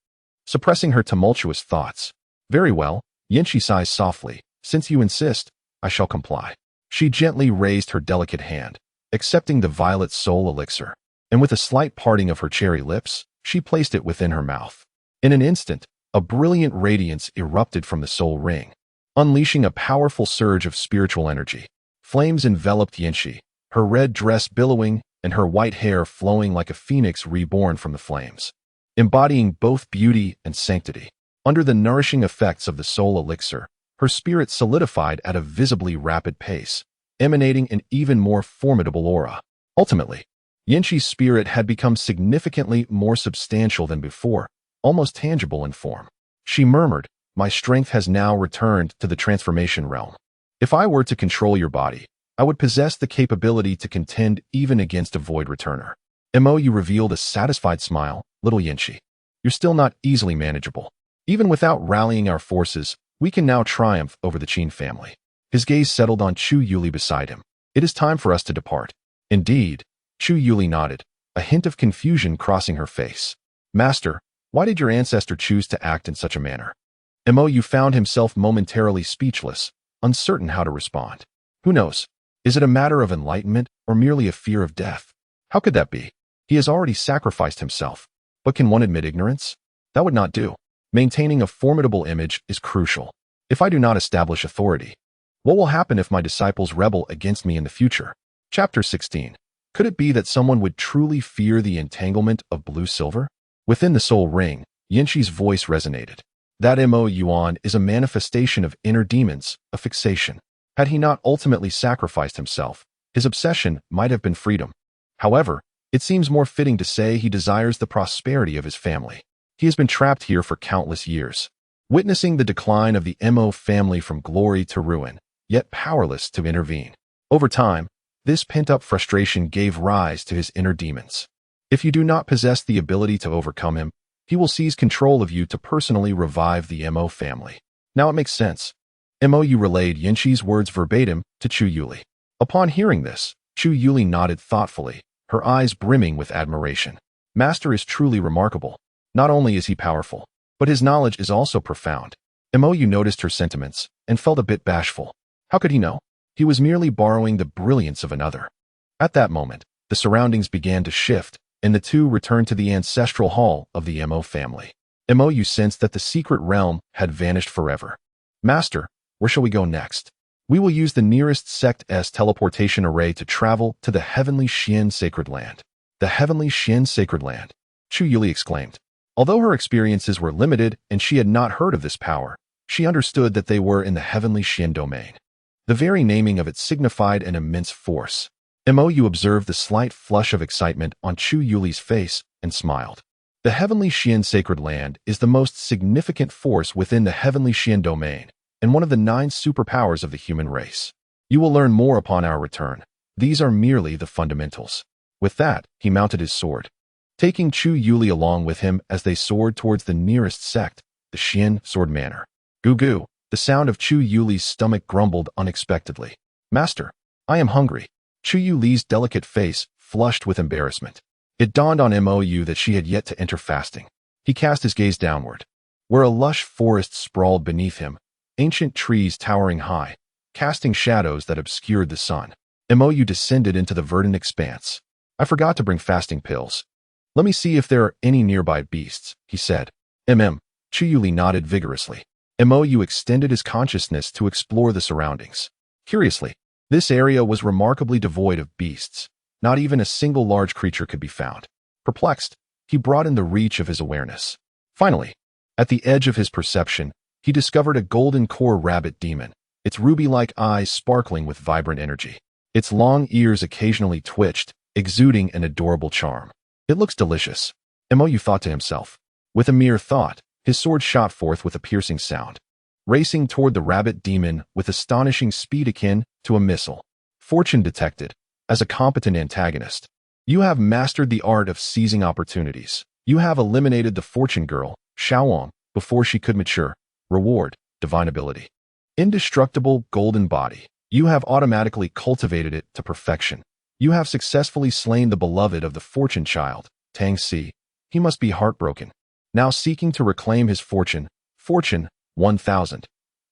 suppressing her tumultuous thoughts. Very well, Yanqi sighs softly. Since you insist, I shall comply. She gently raised her delicate hand, accepting the violet soul elixir, and with a slight parting of her cherry lips, she placed it within her mouth. In an instant, a brilliant radiance erupted from the soul ring, unleashing a powerful surge of spiritual energy. Flames enveloped Yanqi, her red dress billowing and her white hair flowing like a phoenix reborn from the flames, embodying both beauty and sanctity. Under the nourishing effects of the soul elixir, her spirit solidified at a visibly rapid pace, emanating an even more formidable aura. Ultimately, Yanqi's spirit had become significantly more substantial than before, almost tangible in form. She murmured, "My strength has now returned to the transformation realm. If I were to control your body, I would possess the capability to contend even against a void returner." Mo Yu revealed a satisfied smile. "Little Yanqi, you're still not easily manageable. Even without rallying our forces, we can now triumph over the Qin family." His gaze settled on Chu Yuli beside him. "It is time for us to depart." "Indeed." Chu Yuli nodded, a hint of confusion crossing her face. "Master, why did your ancestor choose to act in such a manner?" Mo Yu found himself momentarily speechless, uncertain how to respond. Who knows? Is it a matter of enlightenment or merely a fear of death? How could that be? He has already sacrificed himself. But can one admit ignorance? That would not do. Maintaining a formidable image is crucial. If I do not establish authority, what will happen if my disciples rebel against me in the future? Chapter 16. Could it be that someone would truly fear the entanglement of blue silver? Within the soul ring, Yanqi's voice resonated. That Mo Yuan is a manifestation of inner demons, a fixation. Had he not ultimately sacrificed himself, his obsession might have been freedom. However, it seems more fitting to say he desires the prosperity of his family. He has been trapped here for countless years, witnessing the decline of the Mo family from glory to ruin, yet powerless to intervene. Over time, this pent-up frustration gave rise to his inner demons. If you do not possess the ability to overcome him, he will seize control of you to personally revive the Mo family. Now it makes sense. Mo Yu relayed Yanqi's words verbatim to Chu Yuli. Upon hearing this, Chu Yuli nodded thoughtfully, her eyes brimming with admiration. Master is truly remarkable. Not only is he powerful, but his knowledge is also profound. Mo Yu noticed her sentiments and felt a bit bashful. How could he know? He was merely borrowing the brilliance of another. At that moment, the surroundings began to shift, and the two returned to the ancestral hall of the Mo family. Mo Yu sensed that the secret realm had vanished forever. "Master, where shall we go next?" "We will use the nearest sect's teleportation array to travel to the Heavenly Xian Sacred Land." "The Heavenly Xian Sacred Land," Chu Yuli exclaimed. Although her experiences were limited and she had not heard of this power, she understood that they were in the Heavenly Xian domain. The very naming of it signified an immense force. Mo Yu observed the slight flush of excitement on Chu Yuli's face and smiled. The Heavenly Xian Sacred Land is the most significant force within the Heavenly Xian domain, and one of the 9 superpowers of the human race. You will learn more upon our return. These are merely the fundamentals. With that, he mounted his sword, taking Chu Yuli along with him as they soared towards the nearest sect, the Xian Sword Manor. Goo goo, the sound of Chu Yuli's stomach grumbled unexpectedly. "Master, I am hungry." Chu Yuli's delicate face flushed with embarrassment. It dawned on Mo Yu that she had yet to enter fasting. He cast his gaze downward, where a lush forest sprawled beneath him, ancient trees towering high, casting shadows that obscured the sun. Mo Yu descended into the verdant expanse. "I forgot to bring fasting pills. Let me see if there are any nearby beasts," he said. Chu Yuli nodded vigorously. Mo Yu extended his consciousness to explore the surroundings. Curiously, this area was remarkably devoid of beasts. Not even a single large creature could be found. Perplexed, he broadened the reach of his awareness. Finally, At the edge of his perception, he discovered a golden core rabbit demon, its ruby-like eyes sparkling with vibrant energy. Its long ears occasionally twitched, exuding an adorable charm. It looks delicious, Mo Yu thought to himself. With a mere thought, his sword shot forth with a piercing sound, racing toward the rabbit demon with astonishing speed akin to a missile. Fortune detected. As a competent antagonist, you have mastered the art of seizing opportunities. You have eliminated the fortune girl, Xiaowang, before she could mature. Reward, divine ability. Indestructible golden body. You have automatically cultivated it to perfection. You have successfully slain the beloved of the fortune child, Tang Si. He must be heartbroken. Now seeking to reclaim his fortune. Fortune, 1,000.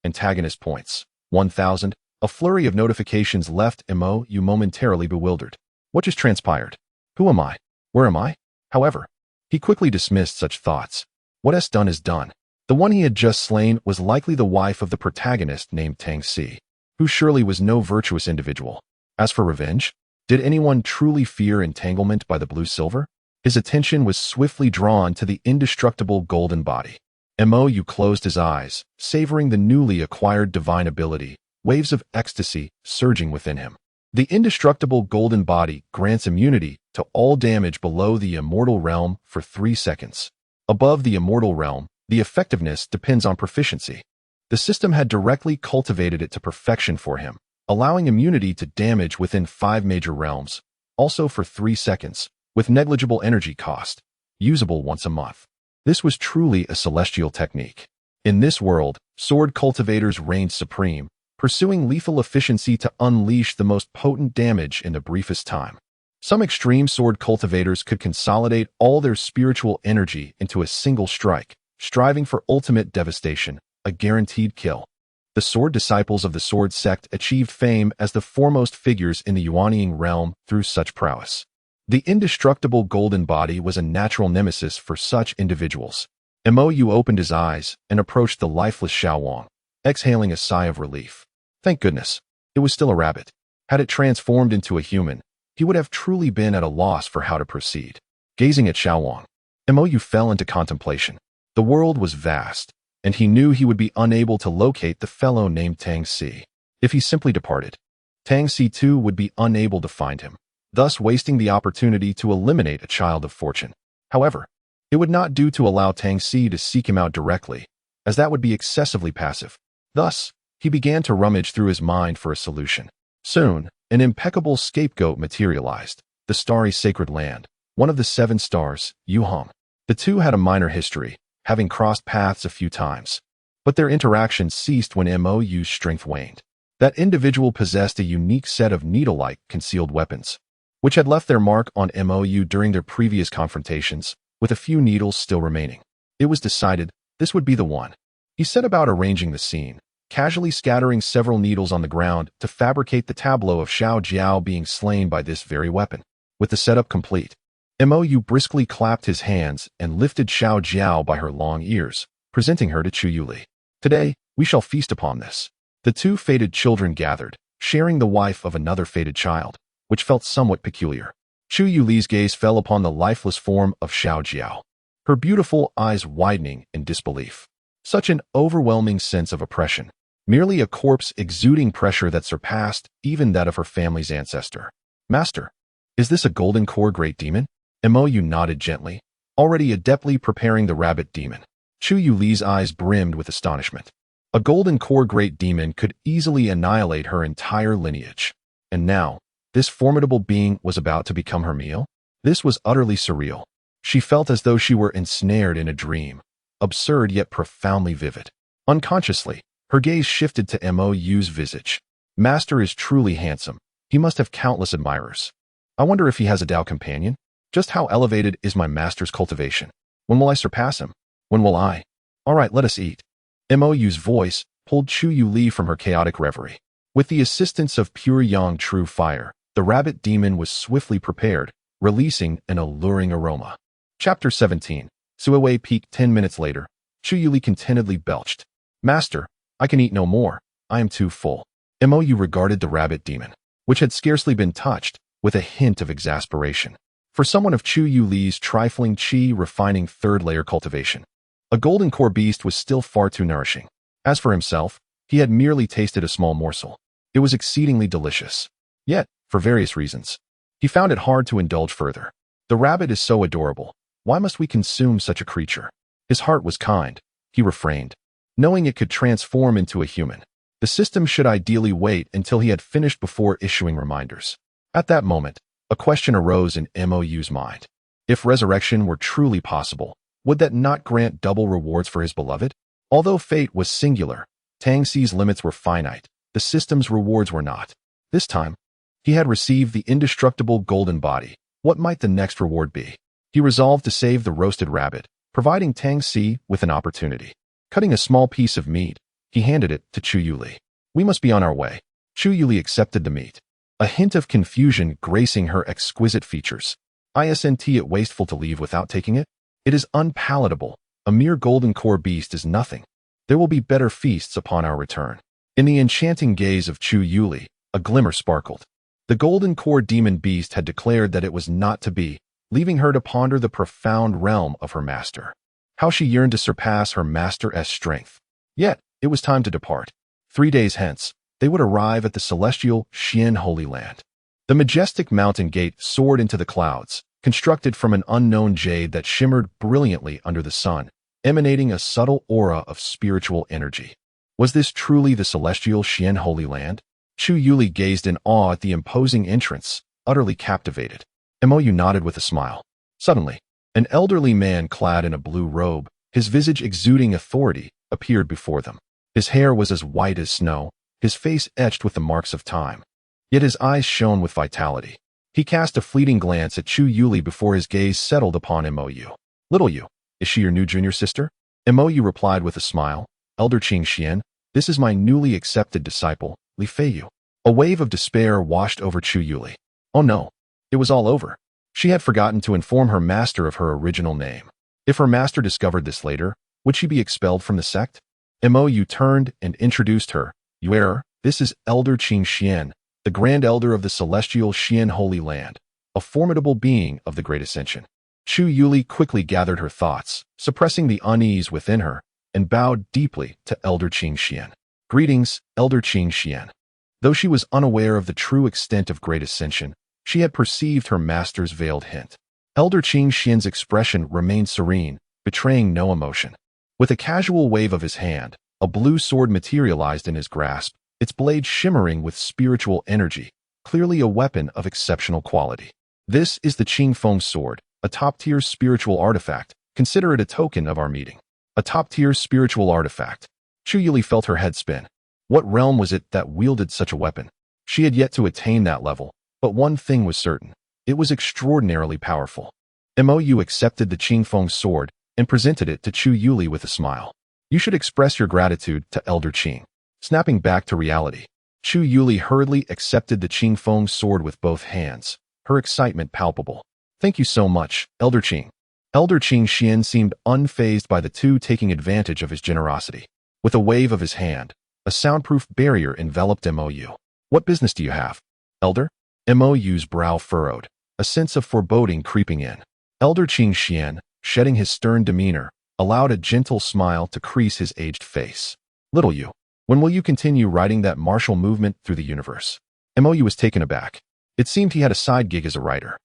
Antagonist points, 1,000. A flurry of notifications left Mo Yu momentarily bewildered. What just transpired? Who am I? Where am I? However, he quickly dismissed such thoughts. What has done is done. The one he had just slain was likely the wife of the protagonist named Tang Si, who surely was no virtuous individual. As for revenge, did anyone truly fear entanglement by the blue silver? His attention was swiftly drawn to the indestructible golden body. Mo Yu closed his eyes, savoring the newly acquired divine ability, waves of ecstasy surging within him. The indestructible golden body grants immunity to all damage below the immortal realm for 3 seconds. Above the immortal realm, the effectiveness depends on proficiency. The system had directly cultivated it to perfection for him, allowing immunity to damage within 5 major realms, also for 3 seconds, with negligible energy cost, usable once a month. This was truly a celestial technique. In this world, sword cultivators reigned supreme, pursuing lethal efficiency to unleash the most potent damage in the briefest time. Some extreme sword cultivators could consolidate all their spiritual energy into a single strike, striving for ultimate devastation, a guaranteed kill. The sword disciples of the sword sect achieved fame as the foremost figures in the Yuanying realm through such prowess. The indestructible golden body was a natural nemesis for such individuals. Mo Yu opened his eyes and approached the lifeless Xiaowang, exhaling a sigh of relief. Thank goodness, it was still a rabbit. Had it transformed into a human, he would have truly been at a loss for how to proceed. Gazing at Xiaowang, Mo Yu fell into contemplation. The world was vast, and he knew he would be unable to locate the fellow named Tang Si. If he simply departed, Tang Si too would be unable to find him, thus wasting the opportunity to eliminate a child of fortune. However, it would not do to allow Tang Si to seek him out directly, as that would be excessively passive. Thus, he began to rummage through his mind for a solution. Soon, an impeccable scapegoat materialized, the starry sacred land, one of the 7 stars, Yuhong. The two had a minor history, having crossed paths a few times, but their interaction ceased when Mo Yu's strength waned. That individual possessed a unique set of needle-like concealed weapons, which had left their mark on Mo Yu during their previous confrontations, with a few needles still remaining. It was decided this would be the one. He set about arranging the scene, casually scattering several needles on the ground to fabricate the tableau of Xiao Jiao being slain by this very weapon. With the setup complete, Mo Yu briskly clapped his hands and lifted Xiao Jiao by her long ears, presenting her to Chu Yuli. Today, we shall feast upon this. The 2 fated children gathered, sharing the wife of another fated child, which felt somewhat peculiar. Chu Yuli's gaze fell upon the lifeless form of Xiao Jiao, her beautiful eyes widening in disbelief. Such an overwhelming sense of oppression. Merely a corpse exuding pressure that surpassed even that of her family's ancestor. Master, is this a golden core great demon? Mo Yu nodded gently, already adeptly preparing the rabbit demon. Chu Yuli's eyes brimmed with astonishment. A golden core great demon could easily annihilate her entire lineage. And now, this formidable being was about to become her meal? This was utterly surreal. She felt as though she were ensnared in a dream, absurd yet profoundly vivid. Unconsciously, her gaze shifted to Mo Yu's visage. Master is truly handsome. He must have countless admirers. I wonder if he has a Dao companion? Just how elevated is my master's cultivation? When will I surpass him? When will I? All right, let us eat. Mo Yu's voice pulled Chu Yuli from her chaotic reverie. With the assistance of pure yang true fire, the rabbit demon was swiftly prepared, releasing an alluring aroma. Chapter 17. Suiwei peaked 10 minutes later. Chu Yuli contentedly belched. Master, I can eat no more. I am too full. Mo Yu regarded the rabbit demon, which had scarcely been touched, with a hint of exasperation. For someone of Chu Yuli's trifling chi refining 3rd layer cultivation, a A golden core beast was still far too nourishing. As for himself, he had merely tasted a small morsel. It was exceedingly delicious. Yet, for various reasons, he found it hard to indulge further. The rabbit is so adorable. Why must we consume such a creature? His heart was kind. He refrained, knowing it could transform into a human. The system should ideally wait until he had finished before issuing reminders. At that moment, a question arose in Mo Yu's mind. If resurrection were truly possible, would that not grant double rewards for his beloved? Although fate was singular, Tang Xi's limits were finite. The system's rewards were not. This time, he had received the indestructible golden body. What might the next reward be? He resolved to save the roasted rabbit, providing Tang Xi with an opportunity. Cutting a small piece of meat, he handed it to Chu Yuli. We must be on our way. Chu Yuli accepted the meat, a hint of confusion gracing her exquisite features. Isn't it wasteful to leave without taking it? It is unpalatable. A mere golden core beast is nothing. There will be better feasts upon our return. In the enchanting gaze of Chu Yuli, a glimmer sparkled. The golden core demon beast had declared that it was not to be, leaving her to ponder the profound realm of her master. How she yearned to surpass her master's strength. Yet, it was time to depart. 3 days hence, they would arrive at the celestial Xian Holy Land. The majestic mountain gate soared into the clouds, constructed from an unknown jade that shimmered brilliantly under the sun, emanating a subtle aura of spiritual energy. Was this truly the celestial Xian Holy Land? Chu Yuli gazed in awe at the imposing entrance, utterly captivated. Mo Yu nodded with a smile. Suddenly, an elderly man clad in a blue robe, his visage exuding authority, appeared before them. His hair was as white as snow, his face etched with the marks of time. Yet his eyes shone with vitality. He cast a fleeting glance at Chu Yuli before his gaze settled upon Mo Yu. Little Yu, is she your new junior sister? Mo Yu replied with a smile. Elder Qing Xian, this is my newly accepted disciple, Li Feiyu. A wave of despair washed over Chu Yuli. Oh no. It was all over. She had forgotten to inform her master of her original name. If her master discovered this later, would she be expelled from the sect? Mo Yu turned and introduced her. Yuer, this is Elder Qing Xian, the Grand Elder of the celestial Xian Holy Land, a formidable being of the Great Ascension. Chu Yuli quickly gathered her thoughts, suppressing the unease within her, and bowed deeply to Elder Qing Xian. Greetings, Elder Qing Xian. Though she was unaware of the true extent of Great Ascension, she had perceived her master's veiled hint. Elder Qing Xian's expression remained serene, betraying no emotion. With a casual wave of his hand, a blue sword materialized in his grasp, its blade shimmering with spiritual energy, clearly a weapon of exceptional quality. This is the Qing Feng sword, a top-tier spiritual artifact. Consider it a token of our meeting. A top-tier spiritual artifact. Chu Yuli felt her head spin. What realm was it that wielded such a weapon? She had yet to attain that level, but one thing was certain. It was extraordinarily powerful. Mo Yu accepted the Qing Feng sword and presented it to Chu Yuli with a smile. You should express your gratitude to Elder Qing. Snapping back to reality, Chu Yuli hurriedly accepted the Qing Feng sword with both hands, her excitement palpable. Thank you so much, Elder Qing. Elder Qing Xian seemed unfazed by the two taking advantage of his generosity. With a wave of his hand, a soundproof barrier enveloped Mo Yu. What business do you have, Elder? Mo Yu's brow furrowed, a sense of foreboding creeping in. Elder Qing Xian, shedding his stern demeanor, allowed a gentle smile to crease his aged face. Little Yu, when will you continue writing that martial movement through the universe? Mo Yu was taken aback. It seemed he had a side gig as a writer.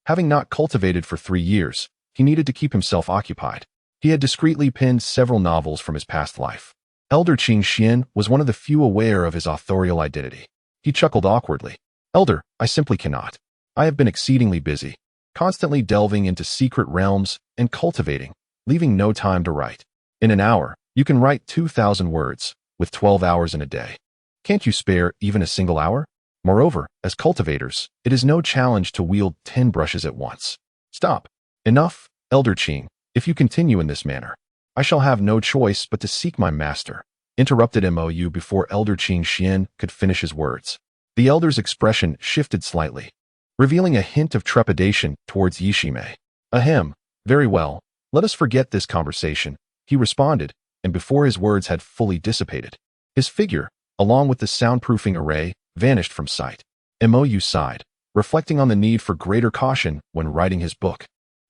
Having not cultivated for 3 years, he needed to keep himself occupied. He had discreetly penned several novels from his past life. Elder Qing Xian was one of the few aware of his authorial identity. He chuckled awkwardly. Elder, I simply cannot. I have been exceedingly busy, constantly delving into secret realms and cultivating, leaving no time to write. In an hour, you can write 2,000 words, with 12 hours in a day. Can't you spare even a single hour? Moreover, as cultivators, it is no challenge to wield 10 brushes at once. Stop. Enough, Elder Qing. If you continue in this manner, I shall have no choice but to seek my master, interrupted Mo Yu before Elder Qing Xian could finish his words. The elder's expression shifted slightly, revealing a hint of trepidation towards Yishime. Ahem, very well, let us forget this conversation, he responded, and before his words had fully dissipated, his figure, along with the soundproofing array, vanished from sight. Mo Yu sighed, reflecting on the need for greater caution when writing his book.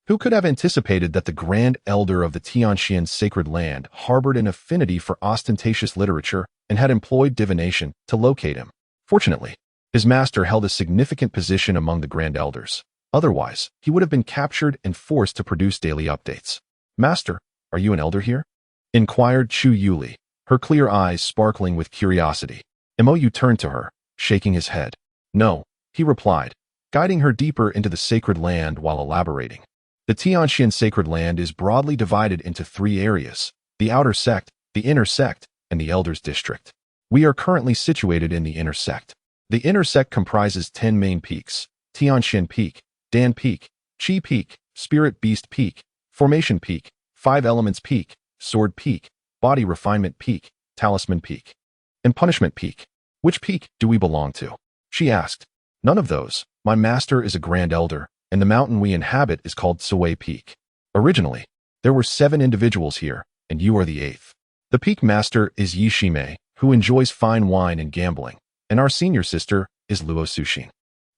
Who could have anticipated that the Grand Elder of the Tianxian sacred land harbored an affinity for ostentatious literature and had employed divination to locate him? Fortunately, his master held a significant position among the Grand Elders. Otherwise, he would have been captured and forced to produce daily updates. "Master, are you an elder here?" inquired Chu Yuli, her clear eyes sparkling with curiosity. Mo Yu turned to her, shaking his head. "No," he replied, guiding her deeper into the sacred land while elaborating. The Tianxian sacred land is broadly divided into 3 areas: the outer sect, the inner sect, and the elders district. We are currently situated in the inner sect. The inner sect comprises 10 main peaks: Tianxian Peak, Dan Peak, Qi Peak, Spirit Beast Peak, Formation Peak, 5 Elements Peak, Sword Peak, Body Refinement Peak, Talisman Peak, and Punishment Peak. "Which peak do we belong to?" she asked. "None of those. My master is a Grand Elder, and the mountain we inhabit is called Sui Peak. Originally, there were 7 individuals here, and you are the 8th. The peak master is Yi Shimei, who enjoys fine wine and gambling, and our senior sister is Luo Sushin."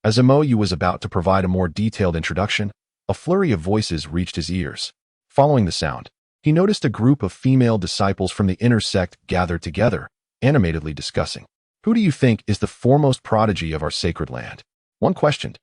As Mo Yu was about to provide a more detailed introduction, a flurry of voices reached his ears. Following the sound, he noticed a group of female disciples from the inner sect gathered together, animatedly discussing. "Who do you think is the foremost prodigy of our sacred land?" one questioned.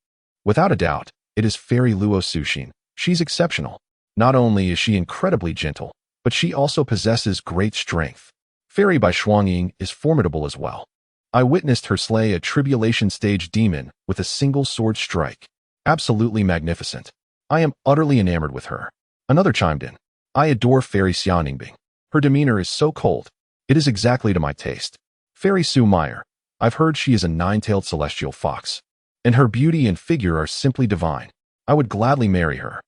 "Without a doubt, it is Fairy Luo Sushin. She's exceptional. Not only is she incredibly gentle, but she also possesses great strength. Fairy Bai Shuangying is formidable as well. I witnessed her slay a tribulation stage demon with a single sword strike. Absolutely magnificent. I am utterly enamored with her." Another chimed in. "I adore Fairy Xianingbing. Her demeanor is so cold. It is exactly to my taste. Fairy Su Meyer. I've heard she is a 9-tailed celestial fox, and her beauty and figure are simply divine. I would gladly marry her."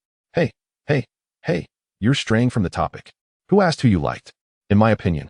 Hey, you're straying from the topic. Who asked who you liked? In my opinion,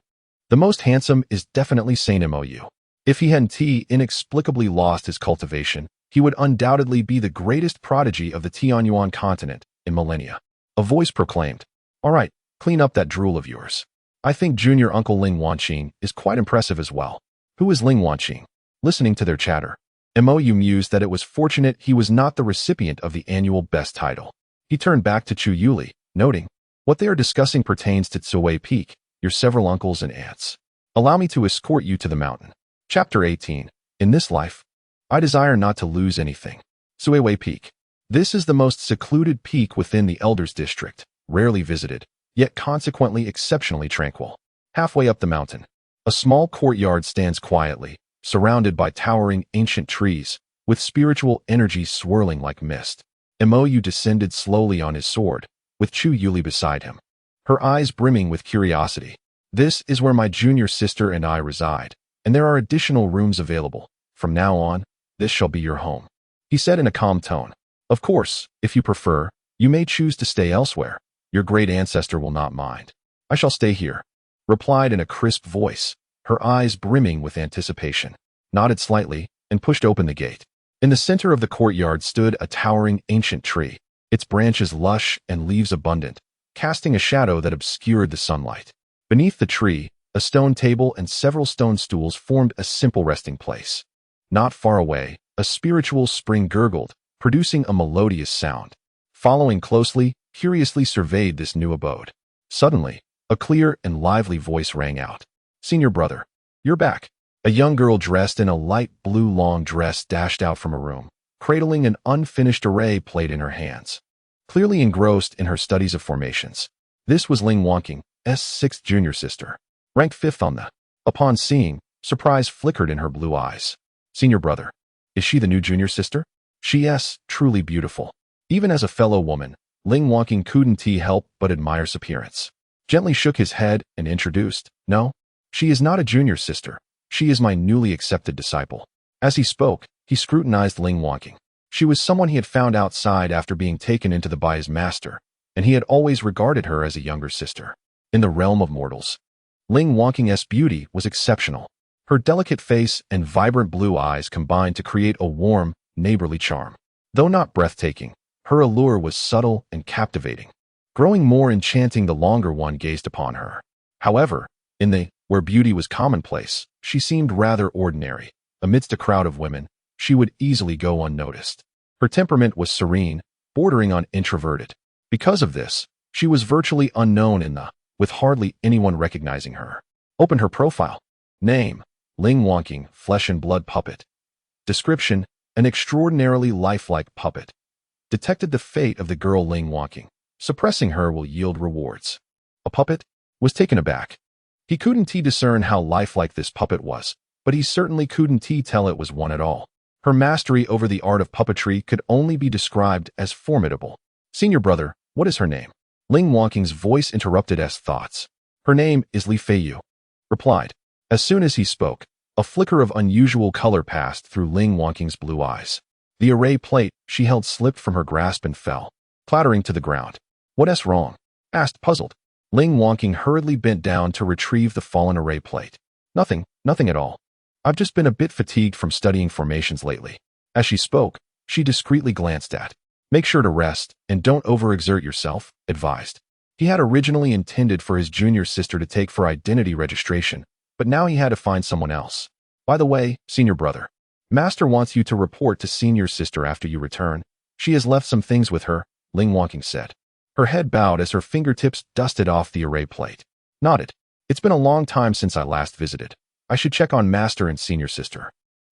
the most handsome is definitely Saint Mo Yu. If he hadn't inexplicably lost his cultivation, he would undoubtedly be the greatest prodigy of the Tianyuan continent in millennia. A voice proclaimed, "All right, clean up that drool of yours. I think junior uncle Ling Wanqing is quite impressive as well." "Who is Ling Wanqing?" Listening to their chatter, Mo Yu mused that it was fortunate he was not the recipient of the annual best title. He turned back to Chu Yuli, noting, "What they are discussing pertains to Sui Peak, your several uncles and aunts. Allow me to escort you to the mountain." Chapter 18. In this life, I desire not to lose anything. Sui Peak. This is the most secluded peak within the Elders District, rarely visited, yet consequently exceptionally tranquil. Halfway up the mountain, a small courtyard stands quietly, surrounded by towering ancient trees, with spiritual energy swirling like mist. Mo Yu descended slowly on his sword, with Chu Yuli beside him, her eyes brimming with curiosity. "This is where my junior sister and I reside, and there are additional rooms available. From now on, this shall be your home," he said in a calm tone. "Of course, if you prefer, you may choose to stay elsewhere. Your great ancestor will not mind." "I shall stay here," replied in a crisp voice, her eyes brimming with anticipation, nodded slightly, and pushed open the gate. In the center of the courtyard stood a towering ancient tree, its branches lush and leaves abundant, casting a shadow that obscured the sunlight. Beneath the tree, a stone table and several stone stools formed a simple resting place. Not far away, a spiritual spring gurgled, producing a melodious sound. Following closely, curiously surveyed this new abode. Suddenly, a clear and lively voice rang out. "Senior brother, you're back." A young girl dressed in a light blue long dress dashed out from a room, cradling an unfinished array plate in her hands. Clearly engrossed in her studies of formations, this was Ling Wanqing's 6th junior sister, ranked 5th on the. Upon seeing, surprise flickered in her blue eyes. "Senior brother, is she the new junior sister?" "She is truly beautiful." Even as a fellow woman, Ling Wanqing couldn't help but admire her appearance. Gently shook his head and introduced, "No, she is not a junior sister. She is my newly accepted disciple." As he spoke, he scrutinized Ling Wanqing. She was someone he had found outside after being taken into the by his master, and he had always regarded her as a younger sister. In the realm of mortals, Ling Wanqing's beauty was exceptional. Her delicate face and vibrant blue eyes combined to create a warm, neighborly charm. Though not breathtaking, her allure was subtle and captivating, growing more enchanting the longer one gazed upon her. However, where beauty was commonplace, she seemed rather ordinary. Amidst a crowd of women, she would easily go unnoticed. Her temperament was serene, bordering on introverted, Because of this, she was virtually unknown with hardly anyone recognizing her. Opened her profile. Name, Ling Wanqing, flesh and blood puppet. Description, an extraordinarily lifelike puppet. Detected the fate of the girl Ling Wanqing. Suppressing her will yield rewards. A puppet? Was taken aback. He couldn't discern how lifelike this puppet was, but he certainly couldn't tell it was one at all. Her mastery over the art of puppetry could only be described as formidable. Senior brother, what is her name? Ling Wanqing's voice interrupted S thoughts. Her name is Li Feiyu. Replied. As soon as he spoke, a flicker of unusual color passed through Ling Wanqing's blue eyes. The array plate she held slipped from her grasp and fell, clattering to the ground. What's wrong? Asked puzzled. Ling Wanqing hurriedly bent down to retrieve the fallen array plate. Nothing at all. I've just been a bit fatigued from studying formations lately. As she spoke, she discreetly glanced at. Make sure to rest and don't overexert yourself, advised. He had originally intended for his junior sister to take for identity registration, but now he had to find someone else. By the way, senior brother, Master wants you to report to senior sister after you return. She has left some things with her, Ling Wanqing said. Her head bowed as her fingertips dusted off the array plate. Nodded. It's been a long time since I last visited. I should check on Master and senior sister.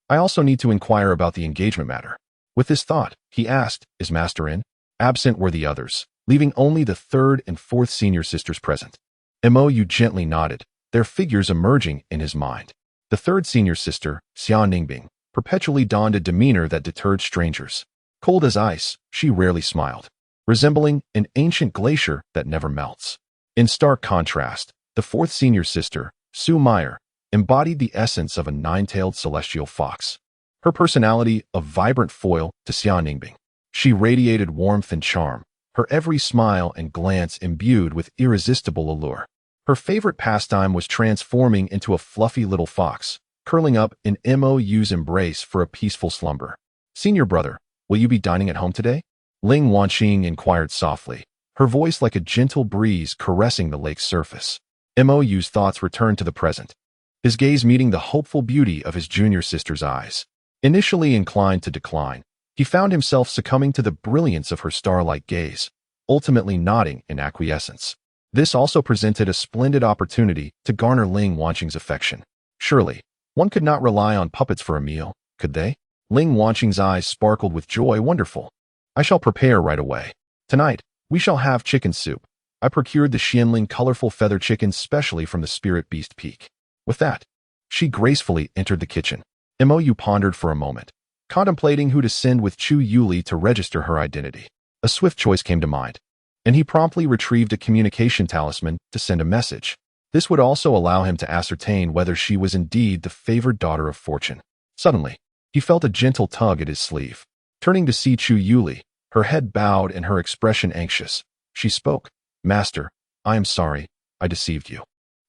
I also need to inquire about the engagement matter. With this thought, he asked, is Master in? Absent were the others, leaving only the third and fourth senior sisters present. Mo Yu gently nodded, their figures emerging in his mind. The third senior sister, Xia Ningbing, perpetually donned a demeanor that deterred strangers. Cold as ice, she rarely smiled, resembling an ancient glacier that never melts. In stark contrast, the fourth senior sister, Su Meyer, embodied the essence of a nine-tailed celestial fox. Her personality a vibrant foil to Xia Ningbing. She radiated warmth and charm, her every smile and glance imbued with irresistible allure. Her favorite pastime was transforming into a fluffy little fox, curling up in Mo Yu's embrace for a peaceful slumber. Senior brother, will you be dining at home today? Ling Wanqing inquired softly, her voice like a gentle breeze caressing the lake's surface. Mo Yu's thoughts returned to the present, his gaze meeting the hopeful beauty of his junior sister's eyes. Initially inclined to decline, he found himself succumbing to the brilliance of her star-like gaze, ultimately nodding in acquiescence. This also presented a splendid opportunity to garner Ling Wanqing's affection. Surely, one could not rely on puppets for a meal, could they? Ling Wanqing's eyes sparkled with joy. Wonderful. I shall prepare right away. Tonight, we shall have chicken soup. I procured the Xianling colorful feather chicken specially from the Spirit Beast Peak. With that, she gracefully entered the kitchen. Mo Yu pondered for a moment, contemplating who to send with Chu Yuli to register her identity. A swift choice came to mind, and he promptly retrieved a communication talisman to send a message. This would also allow him to ascertain whether she was indeed the favored daughter of fortune. Suddenly, he felt a gentle tug at his sleeve. Turning to see Chu Yuli, her head bowed and her expression anxious, she spoke. Master, I am sorry, I deceived you.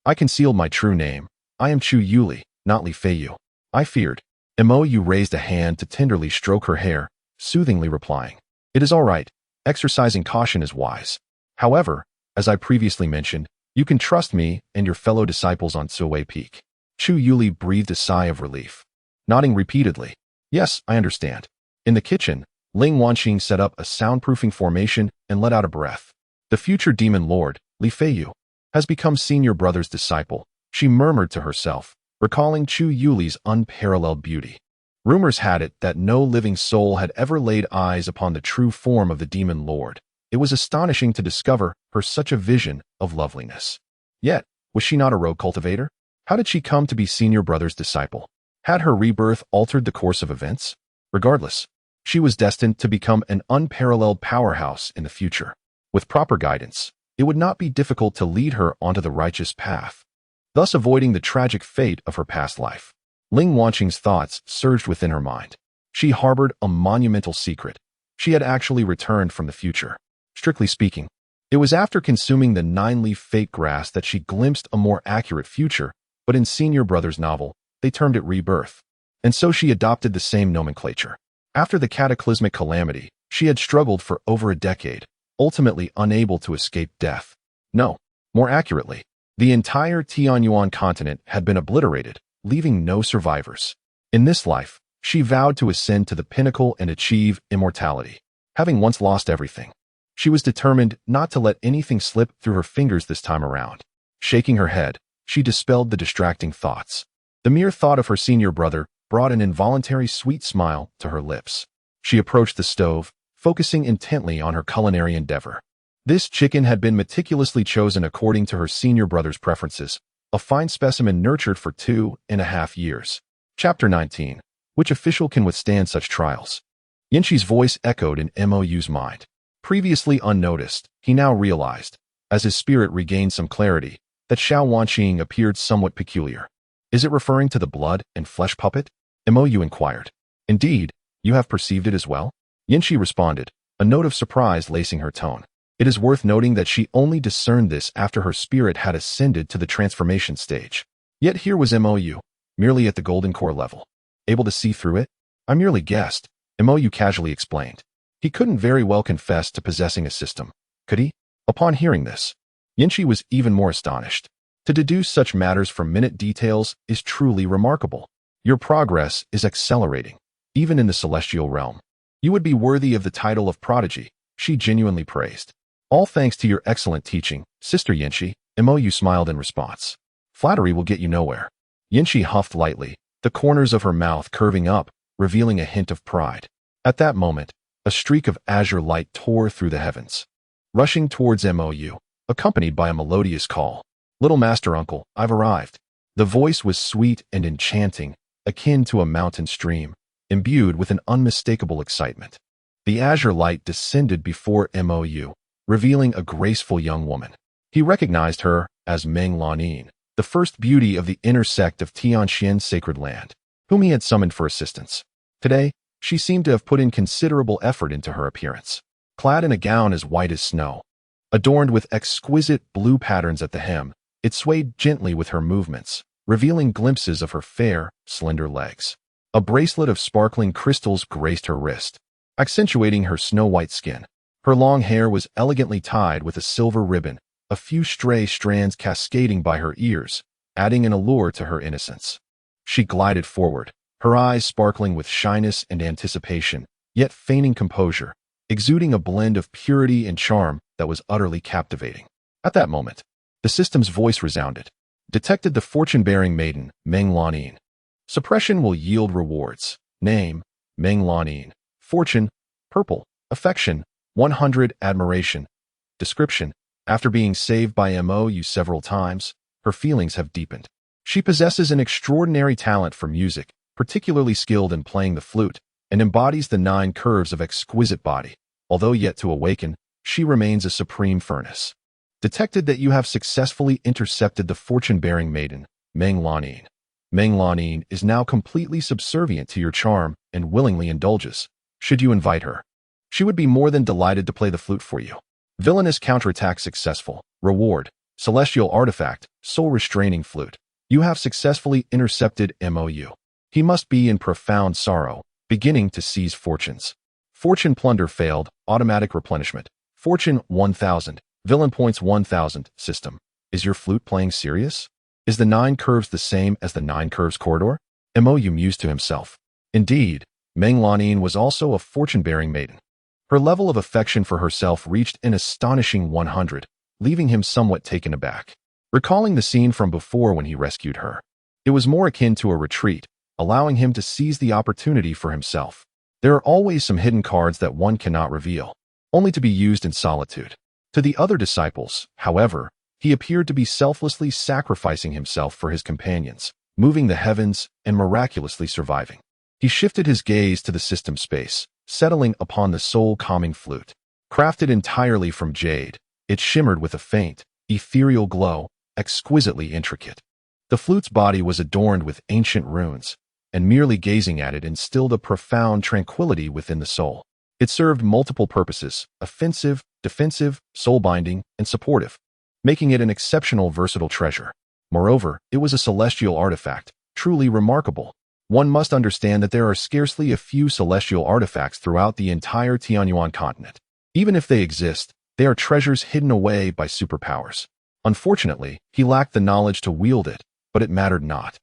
I concealed my true name. I am Chu Yuli, not Li Feiyu. I feared. Mo Yu raised a hand to tenderly stroke her hair, soothingly replying, it is all right. Exercising caution is wise. However, as I previously mentioned, you can trust me and your fellow disciples on Suwei Peak. Chu Yuli breathed a sigh of relief, nodding repeatedly. Yes, I understand. In the kitchen, Ling Wanqing set up a soundproofing formation and let out a breath. The future demon lord, Li Feiyu, has become senior brother's disciple, she murmured to herself, recalling Chu Yuli's unparalleled beauty. Rumors had it that no living soul had ever laid eyes upon the true form of the demon lord. It was astonishing to discover her such a vision of loveliness. Yet, was she not a rogue cultivator? How did she come to be senior brother's disciple? Had her rebirth altered the course of events? Regardless, she was destined to become an unparalleled powerhouse in the future. With proper guidance, it would not be difficult to lead her onto the righteous path, thus avoiding the tragic fate of her past life. Ling Wanqing's thoughts surged within her mind. She harbored a monumental secret. She had actually returned from the future. Strictly speaking, it was after consuming the nine-leaf fate grass that she glimpsed a more accurate future, but in Senior Brother's novel, they termed it rebirth. And so she adopted the same nomenclature. After the cataclysmic calamity, she had struggled for over a decade, ultimately unable to escape death. No, more accurately, the entire Tianyuan continent had been obliterated, leaving no survivors. In this life, she vowed to ascend to the pinnacle and achieve immortality, having once lost everything. She was determined not to let anything slip through her fingers this time around. Shaking her head, she dispelled the distracting thoughts. The mere thought of her senior brother brought an involuntary sweet smile to her lips. She approached the stove, focusing intently on her culinary endeavor. This chicken had been meticulously chosen according to her senior brother's preferences, a fine specimen nurtured for 2.5 years. Chapter 19. Which official can withstand such trials? Yanxi's voice echoed in Mo Yu's mind. Previously unnoticed, he now realized, as his spirit regained some clarity, that Xiao Wanqing appeared somewhat peculiar. Is it referring to the blood and flesh puppet? Mo Yu inquired. Indeed, you have perceived it as well? Yanxi responded, a note of surprise lacing her tone. It is worth noting that she only discerned this after her spirit had ascended to the transformation stage. Yet here was Mo Yu, merely at the golden core level. Able to see through it? I merely guessed, Mo Yu casually explained. He couldn't very well confess to possessing a system, could he? Upon hearing this, Yanxi was even more astonished. To deduce such matters from minute details is truly remarkable. Your progress is accelerating, even in the celestial realm. You would be worthy of the title of prodigy, she genuinely praised. All thanks to your excellent teaching, Sister Yanxi, Mo Yu smiled in response. Flattery will get you nowhere. Yanxi huffed lightly, the corners of her mouth curving up, revealing a hint of pride. At that moment, a streak of azure light tore through the heavens. Rushing towards Mo Yu, accompanied by a melodious call. Little Master Uncle, I've arrived. The voice was sweet and enchanting, akin to a mountain stream, imbued with an unmistakable excitement. The azure light descended before Mo Yu, revealing a graceful young woman. He recognized her as Meng Lanin, the first beauty of the inner sect of Tianxian's sacred land, whom he had summoned for assistance. Today, she seemed to have put in considerable effort into her appearance. Clad in a gown as white as snow, adorned with exquisite blue patterns at the hem, it swayed gently with her movements, revealing glimpses of her fair, slender legs. A bracelet of sparkling crystals graced her wrist, accentuating her snow-white skin. Her long hair was elegantly tied with a silver ribbon, a few stray strands cascading by her ears, adding an allure to her innocence. She glided forward, her eyes sparkling with shyness and anticipation, yet feigning composure, exuding a blend of purity and charm that was utterly captivating. At that moment, the system's voice resounded. Detected the fortune-bearing maiden, Meng Lanin. Suppression will yield rewards. Name, Meng Lanin. Fortune, purple. Affection, 100. Admiration. Description, after being saved by Mo Yu several times, her feelings have deepened. She possesses an extraordinary talent for music, particularly skilled in playing the flute, and embodies the 9 curves of exquisite body. Although yet to awaken, she remains a supreme furnace. Detected that you have successfully intercepted the fortune-bearing maiden, Meng Lanin. Meng Lanin is now completely subservient to your charm and willingly indulges. Should you invite her, she would be more than delighted to play the flute for you. Villainous counterattack successful. Reward, celestial artifact, soul restraining flute. You have successfully intercepted Mo Yu. He must be in profound sorrow, beginning to seize fortunes. Fortune plunder failed, automatic replenishment. Fortune 1000, villain points 1000, system. Is your flute playing serious? Is the 9 curves the same as the 9 curves corridor? Mo Yu mused to himself. Indeed, Meng Lanin was also a fortune-bearing maiden. Her level of affection for herself reached an astonishing 100, leaving him somewhat taken aback. Recalling the scene from before when he rescued her, it was more akin to a retreat, allowing him to seize the opportunity for himself. There are always some hidden cards that one cannot reveal, only to be used in solitude. To the other disciples, however, he appeared to be selflessly sacrificing himself for his companions, moving the heavens and miraculously surviving. He shifted his gaze to the system space, settling upon the soul-calming flute. Crafted entirely from jade, it shimmered with a faint, ethereal glow, exquisitely intricate. The flute's body was adorned with ancient runes, and merely gazing at it instilled a profound tranquility within the soul. It served multiple purposes: offensive, defensive, soul-binding, and supportive, making it an exceptional versatile treasure. Moreover, it was a celestial artifact, truly remarkable. One must understand that there are scarcely a few celestial artifacts throughout the entire Tianyuan continent. Even if they exist, they are treasures hidden away by superpowers. Unfortunately, he lacked the knowledge to wield it, but it mattered not.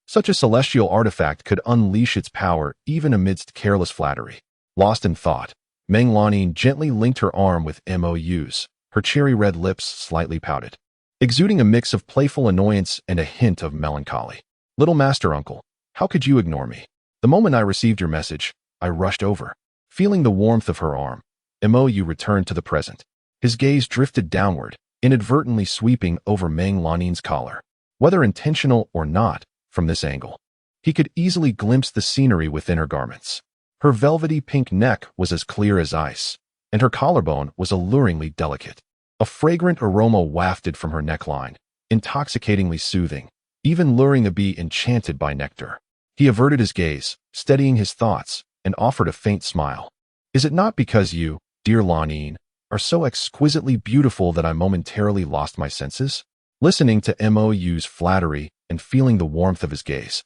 Such a celestial artifact could unleash its power even amidst careless flattery. Lost in thought, Meng Lanin gently linked her arm with Mo's. Her cherry-red lips slightly pouted, exuding a mix of playful annoyance and a hint of melancholy. Little Master Uncle, how could you ignore me? The moment I received your message, I rushed over. Feeling the warmth of her arm, Mo Yu returned to the present. His gaze drifted downward, inadvertently sweeping over Meng Lanin's collar. Whether intentional or not, from this angle, he could easily glimpse the scenery within her garments. Her velvety pink neck was as clear as ice, and her collarbone was alluringly delicate. A fragrant aroma wafted from her neckline, intoxicatingly soothing, even luring a bee enchanted by nectar. He averted his gaze, steadying his thoughts, and offered a faint smile. Is it not because you, dear Lanin, are so exquisitely beautiful that I momentarily lost my senses? Listening to Mo's flattery and feeling the warmth of his gaze,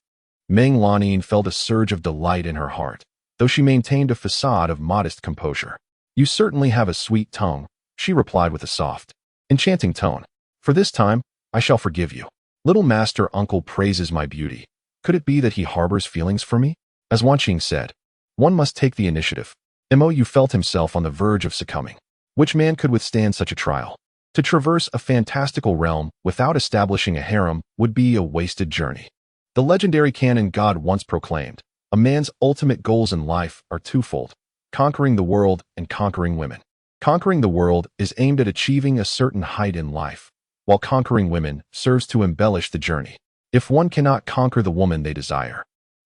Meng Lanin felt a surge of delight in her heart, though she maintained a facade of modest composure. You certainly have a sweet tongue, she replied with a soft, enchanting tone. For this time, I shall forgive you. Little Master Uncle praises my beauty. Could it be that he harbors feelings for me? As Wanqing said, one must take the initiative. Mo Yu felt himself on the verge of succumbing. Which man could withstand such a trial? To traverse a fantastical realm without establishing a harem would be a wasted journey. The legendary canon god once proclaimed, a man's ultimate goals in life are twofold: conquering the world and conquering women. Conquering the world is aimed at achieving a certain height in life, while conquering women serves to embellish the journey. If one cannot conquer the woman they desire,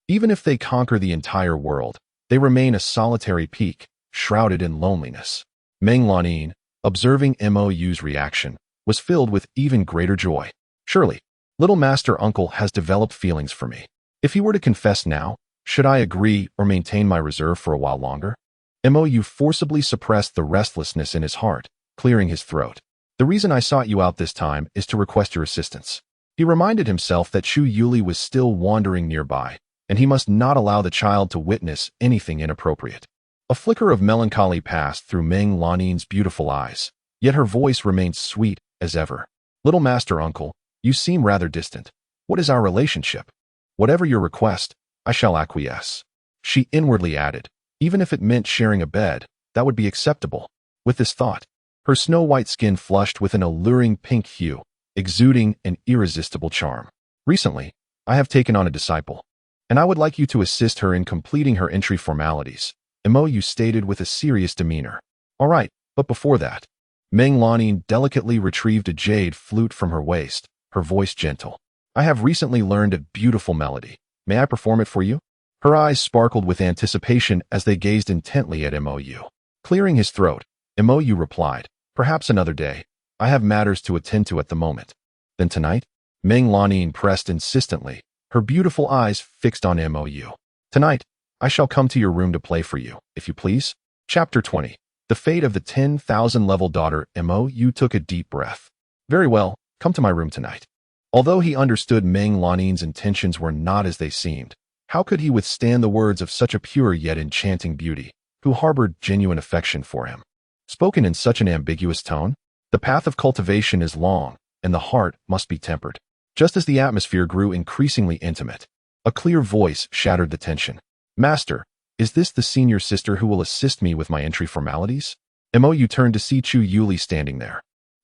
even if they conquer the entire world, they remain a solitary peak, shrouded in loneliness. Meng Lanin, observing Mo's reaction, was filled with even greater joy. Surely, Little Master Uncle has developed feelings for me. If he were to confess now, should I agree or maintain my reserve for a while longer? Mo Yu forcibly suppressed the restlessness in his heart, clearing his throat. The reason I sought you out this time is to request your assistance. He reminded himself that Chu Yuli was still wandering nearby, and he must not allow the child to witness anything inappropriate. A flicker of melancholy passed through Meng Lanin's beautiful eyes, yet her voice remained sweet as ever. Little Master Uncle, you seem rather distant. What is our relationship? Whatever your request, I shall acquiesce. She inwardly added, even if it meant sharing a bed, that would be acceptable. With this thought, her snow-white skin flushed with an alluring pink hue, exuding an irresistible charm. Recently, I have taken on a disciple, and I would like you to assist her in completing her entry formalities, Mo Yu stated with a serious demeanor. All right, but before that, Meng Lanin delicately retrieved a jade flute from her waist, her voice gentle. I have recently learned a beautiful melody. May I perform it for you? Her eyes sparkled with anticipation as they gazed intently at Mo Yu. Clearing his throat, Mo Yu replied, perhaps another day. I have matters to attend to at the moment. Then tonight? Meng Lanin pressed insistently, her beautiful eyes fixed on Mo Yu. Tonight, I shall come to your room to play for you, if you please. Chapter 20. The fate of the 10,000-level daughter. Mo Yu took a deep breath. Very well, come to my room tonight. Although he understood Meng Lanin's intentions were not as they seemed, how could he withstand the words of such a pure yet enchanting beauty, who harbored genuine affection for him? Spoken in such an ambiguous tone, the path of cultivation is long, and the heart must be tempered. Just as the atmosphere grew increasingly intimate, a clear voice shattered the tension. Master, is this the senior sister who will assist me with my entry formalities? Mo Yu turned to see Chu Yuli standing there,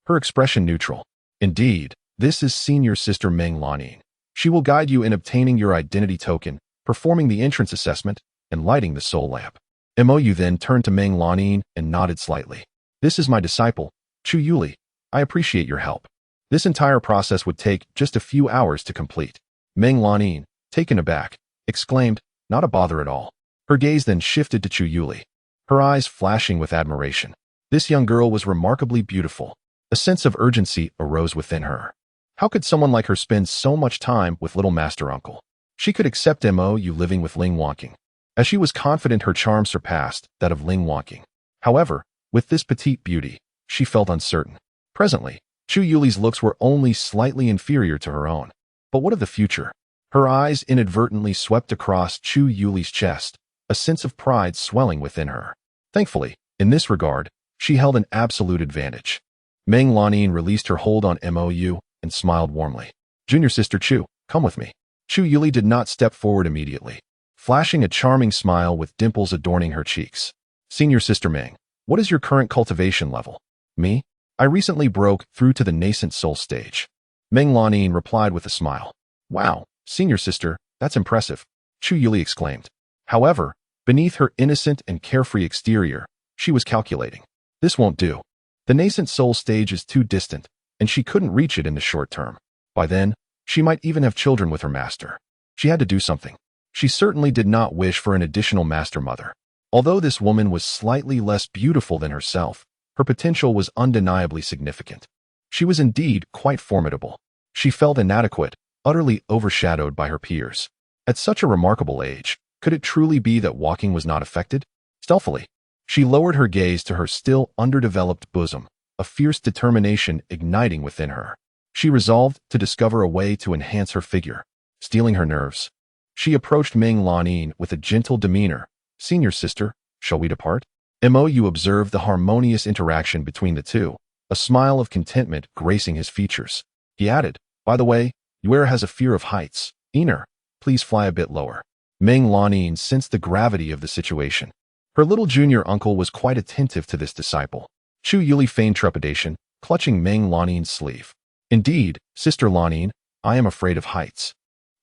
her expression neutral. Indeed, this is senior sister Meng Lanin. She will guide you in obtaining your identity token, performing the entrance assessment, and lighting the soul lamp. Mo Yu then turned to Meng Lanin and nodded slightly. This is my disciple, Chu Yuli. I appreciate your help. This entire process would take just a few hours to complete. Meng Lanin, taken aback, exclaimed, not a bother at all. Her gaze then shifted to Chu Yuli, her eyes flashing with admiration. This young girl was remarkably beautiful. A sense of urgency arose within her. How could someone like her spend so much time with Little Master Uncle? She could accept Mo Yu living with Ling Wanqing, as she was confident her charm surpassed that of Ling Wanqing. However, with this petite beauty, she felt uncertain. Presently, Chu Yuli's looks were only slightly inferior to her own. But what of the future? Her eyes inadvertently swept across Chu Yuli's chest, a sense of pride swelling within her. Thankfully, in this regard, she held an absolute advantage. Meng Lanin released her hold on Mo Yu and smiled warmly. Junior sister Chu, come with me. Chu Yuli did not step forward immediately, flashing a charming smile with dimples adorning her cheeks. Senior Sister Ming, what is your current cultivation level? Me? I recently broke through to the nascent soul stage. Meng Lanin replied with a smile. Wow, Senior Sister, that's impressive, Chu Yuli exclaimed. However, beneath her innocent and carefree exterior, she was calculating. This won't do. The nascent soul stage is too distant, and she couldn't reach it in the short term. By then, she might even have children with her master. She had to do something. She certainly did not wish for an additional master mother. Although this woman was slightly less beautiful than herself, her potential was undeniably significant. She was indeed quite formidable. She felt inadequate, utterly overshadowed by her peers. At such a remarkable age, could it truly be that walking was not affected? Stealthily, she lowered her gaze to her still underdeveloped bosom, a fierce determination igniting within her. She resolved to discover a way to enhance her figure, stealing her nerves. She approached Meng Lanin with a gentle demeanor. Senior Sister, shall we depart? Mo Yu observed the harmonious interaction between the two, a smile of contentment gracing his features. He added, by the way, Yuer has a fear of heights. Ener, please fly a bit lower. Meng Lanin sensed the gravity of the situation. Her little junior uncle was quite attentive to this disciple. Chu Yuli feigned trepidation, clutching Meng Lanin's sleeve. Indeed, Sister Lanin, I am afraid of heights.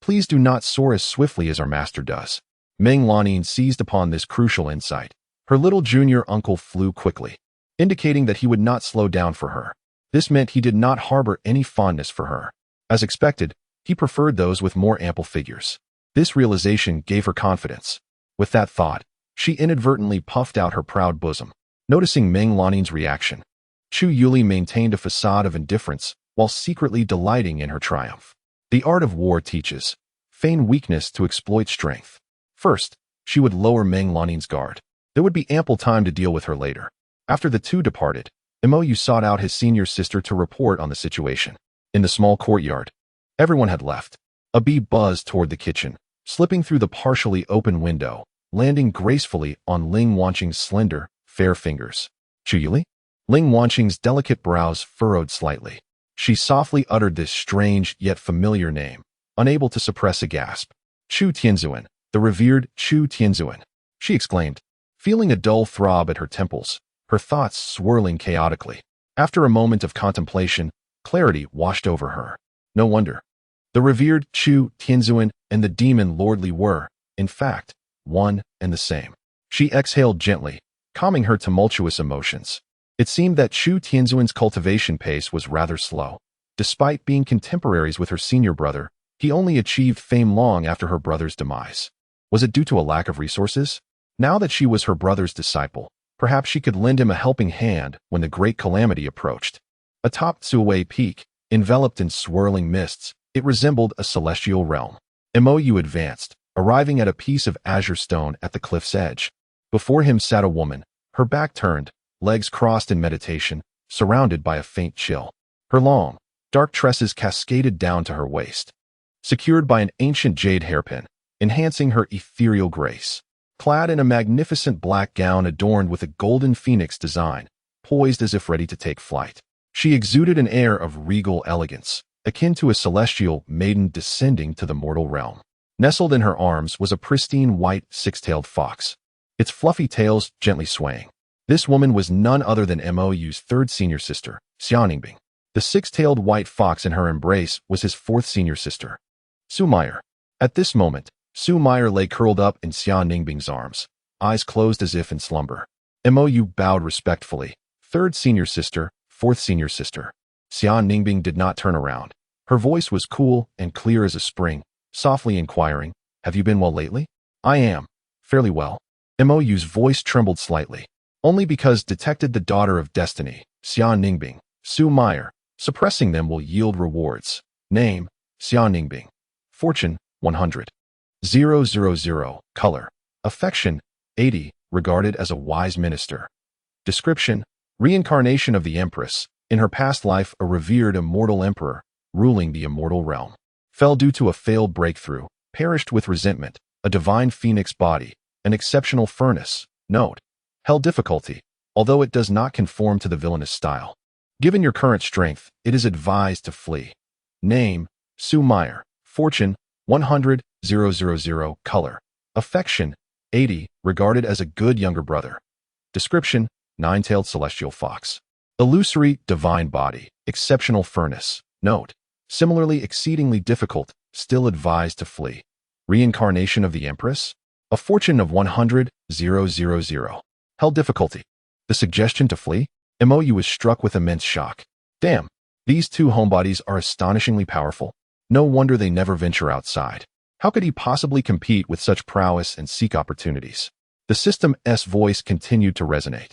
Please do not soar as swiftly as our master does. Meng Lanin seized upon this crucial insight. Her little junior uncle flew quickly, indicating that he would not slow down for her. This meant he did not harbor any fondness for her. As expected, he preferred those with more ample figures. This realization gave her confidence. With that thought, she inadvertently puffed out her proud bosom. Noticing Meng Lanin's reaction, Chu Yuli maintained a facade of indifference while secretly delighting in her triumph. The art of war teaches, feign weakness to exploit strength. First, she would lower Meng Lanin's guard. There would be ample time to deal with her later. After the two departed, Mo Yu sought out his senior sister to report on the situation. In the small courtyard, everyone had left. A bee buzzed toward the kitchen, slipping through the partially open window, landing gracefully on Ling Wanqing's slender, fair fingers. Chu Yuli? Ling Wanqing's delicate brows furrowed slightly. She softly uttered this strange yet familiar name, unable to suppress a gasp. Chu Tianzuan, the revered Chu Tianzuan, she exclaimed, feeling a dull throb at her temples, her thoughts swirling chaotically. After a moment of contemplation, clarity washed over her. No wonder. The revered Chu Tianzuan and the demon Lord Li were, in fact, one and the same. She exhaled gently, calming her tumultuous emotions. It seemed that Chu Tianzuan's cultivation pace was rather slow. Despite being contemporaries with her senior brother, he only achieved fame long after her brother's demise. Was it due to a lack of resources? Now that she was her brother's disciple, perhaps she could lend him a helping hand when the great calamity approached. Atop Tsuwei Peak, enveloped in swirling mists, it resembled a celestial realm. Mo Yu advanced, arriving at a piece of azure stone at the cliff's edge. Before him sat a woman, her back turned, legs crossed in meditation, surrounded by a faint chill. Her long, dark tresses cascaded down to her waist, secured by an ancient jade hairpin, enhancing her ethereal grace. Clad in a magnificent black gown adorned with a golden phoenix design, poised as if ready to take flight. She exuded an air of regal elegance, akin to a celestial maiden descending to the mortal realm. Nestled in her arms was a pristine white six-tailed fox, its fluffy tails gently swaying. This woman was none other than Mo Yu's third senior sister, Xian Ningbing. The six-tailed white fox in her embrace was his fourth senior sister, Su Meyer. At this moment, Su Meyer lay curled up in Xian Ningbing's arms, eyes closed as if in slumber. Mo Yu bowed respectfully. Third senior sister, fourth senior sister. Xian Ningbing did not turn around. Her voice was cool and clear as a spring, softly inquiring, have you been well lately? I am. Fairly well. Mo Yu's voice trembled slightly. Only because detected the daughter of destiny, Xian Ningbing, Su Meyer. Suppressing them will yield rewards. Name, Xian Ningbing. Fortune, 100. 000. Color, affection, 80. Regarded as a wise minister. Description, reincarnation of the Empress, in her past life a revered immortal emperor, ruling the immortal realm. Fell due to a failed breakthrough, perished with resentment, a divine phoenix body, an exceptional furnace. Note, hell difficulty, although it does not conform to the villainous style. Given your current strength, it is advised to flee. Name, Su Meyer. Fortune, 100. 000. Color, affection, 80. Regarded as a good younger brother. Description: nine-tailed celestial fox. Illusory, divine body, exceptional furnace. Note: similarly exceedingly difficult, still advised to flee. Reincarnation of the Empress? A fortune of 100,000. Hell difficulty. The suggestion to flee? Mo Yu was struck with immense shock. Damn, these two homebodies are astonishingly powerful. No wonder they never venture outside. How could he possibly compete with such prowess and seek opportunities? The system's voice continued to resonate.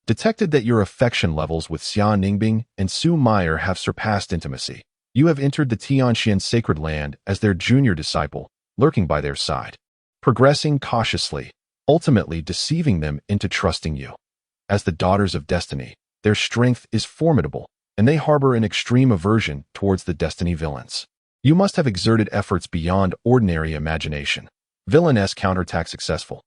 Detected that your affection levels with Xia Ningbing and Su Meyer have surpassed intimacy. You have entered the Tianxian sacred land as their junior disciple, lurking by their side, progressing cautiously, ultimately deceiving them into trusting you. As the daughters of destiny, their strength is formidable, and they harbor an extreme aversion towards the destiny villains. You must have exerted efforts beyond ordinary imagination. Villainess counterattack successful.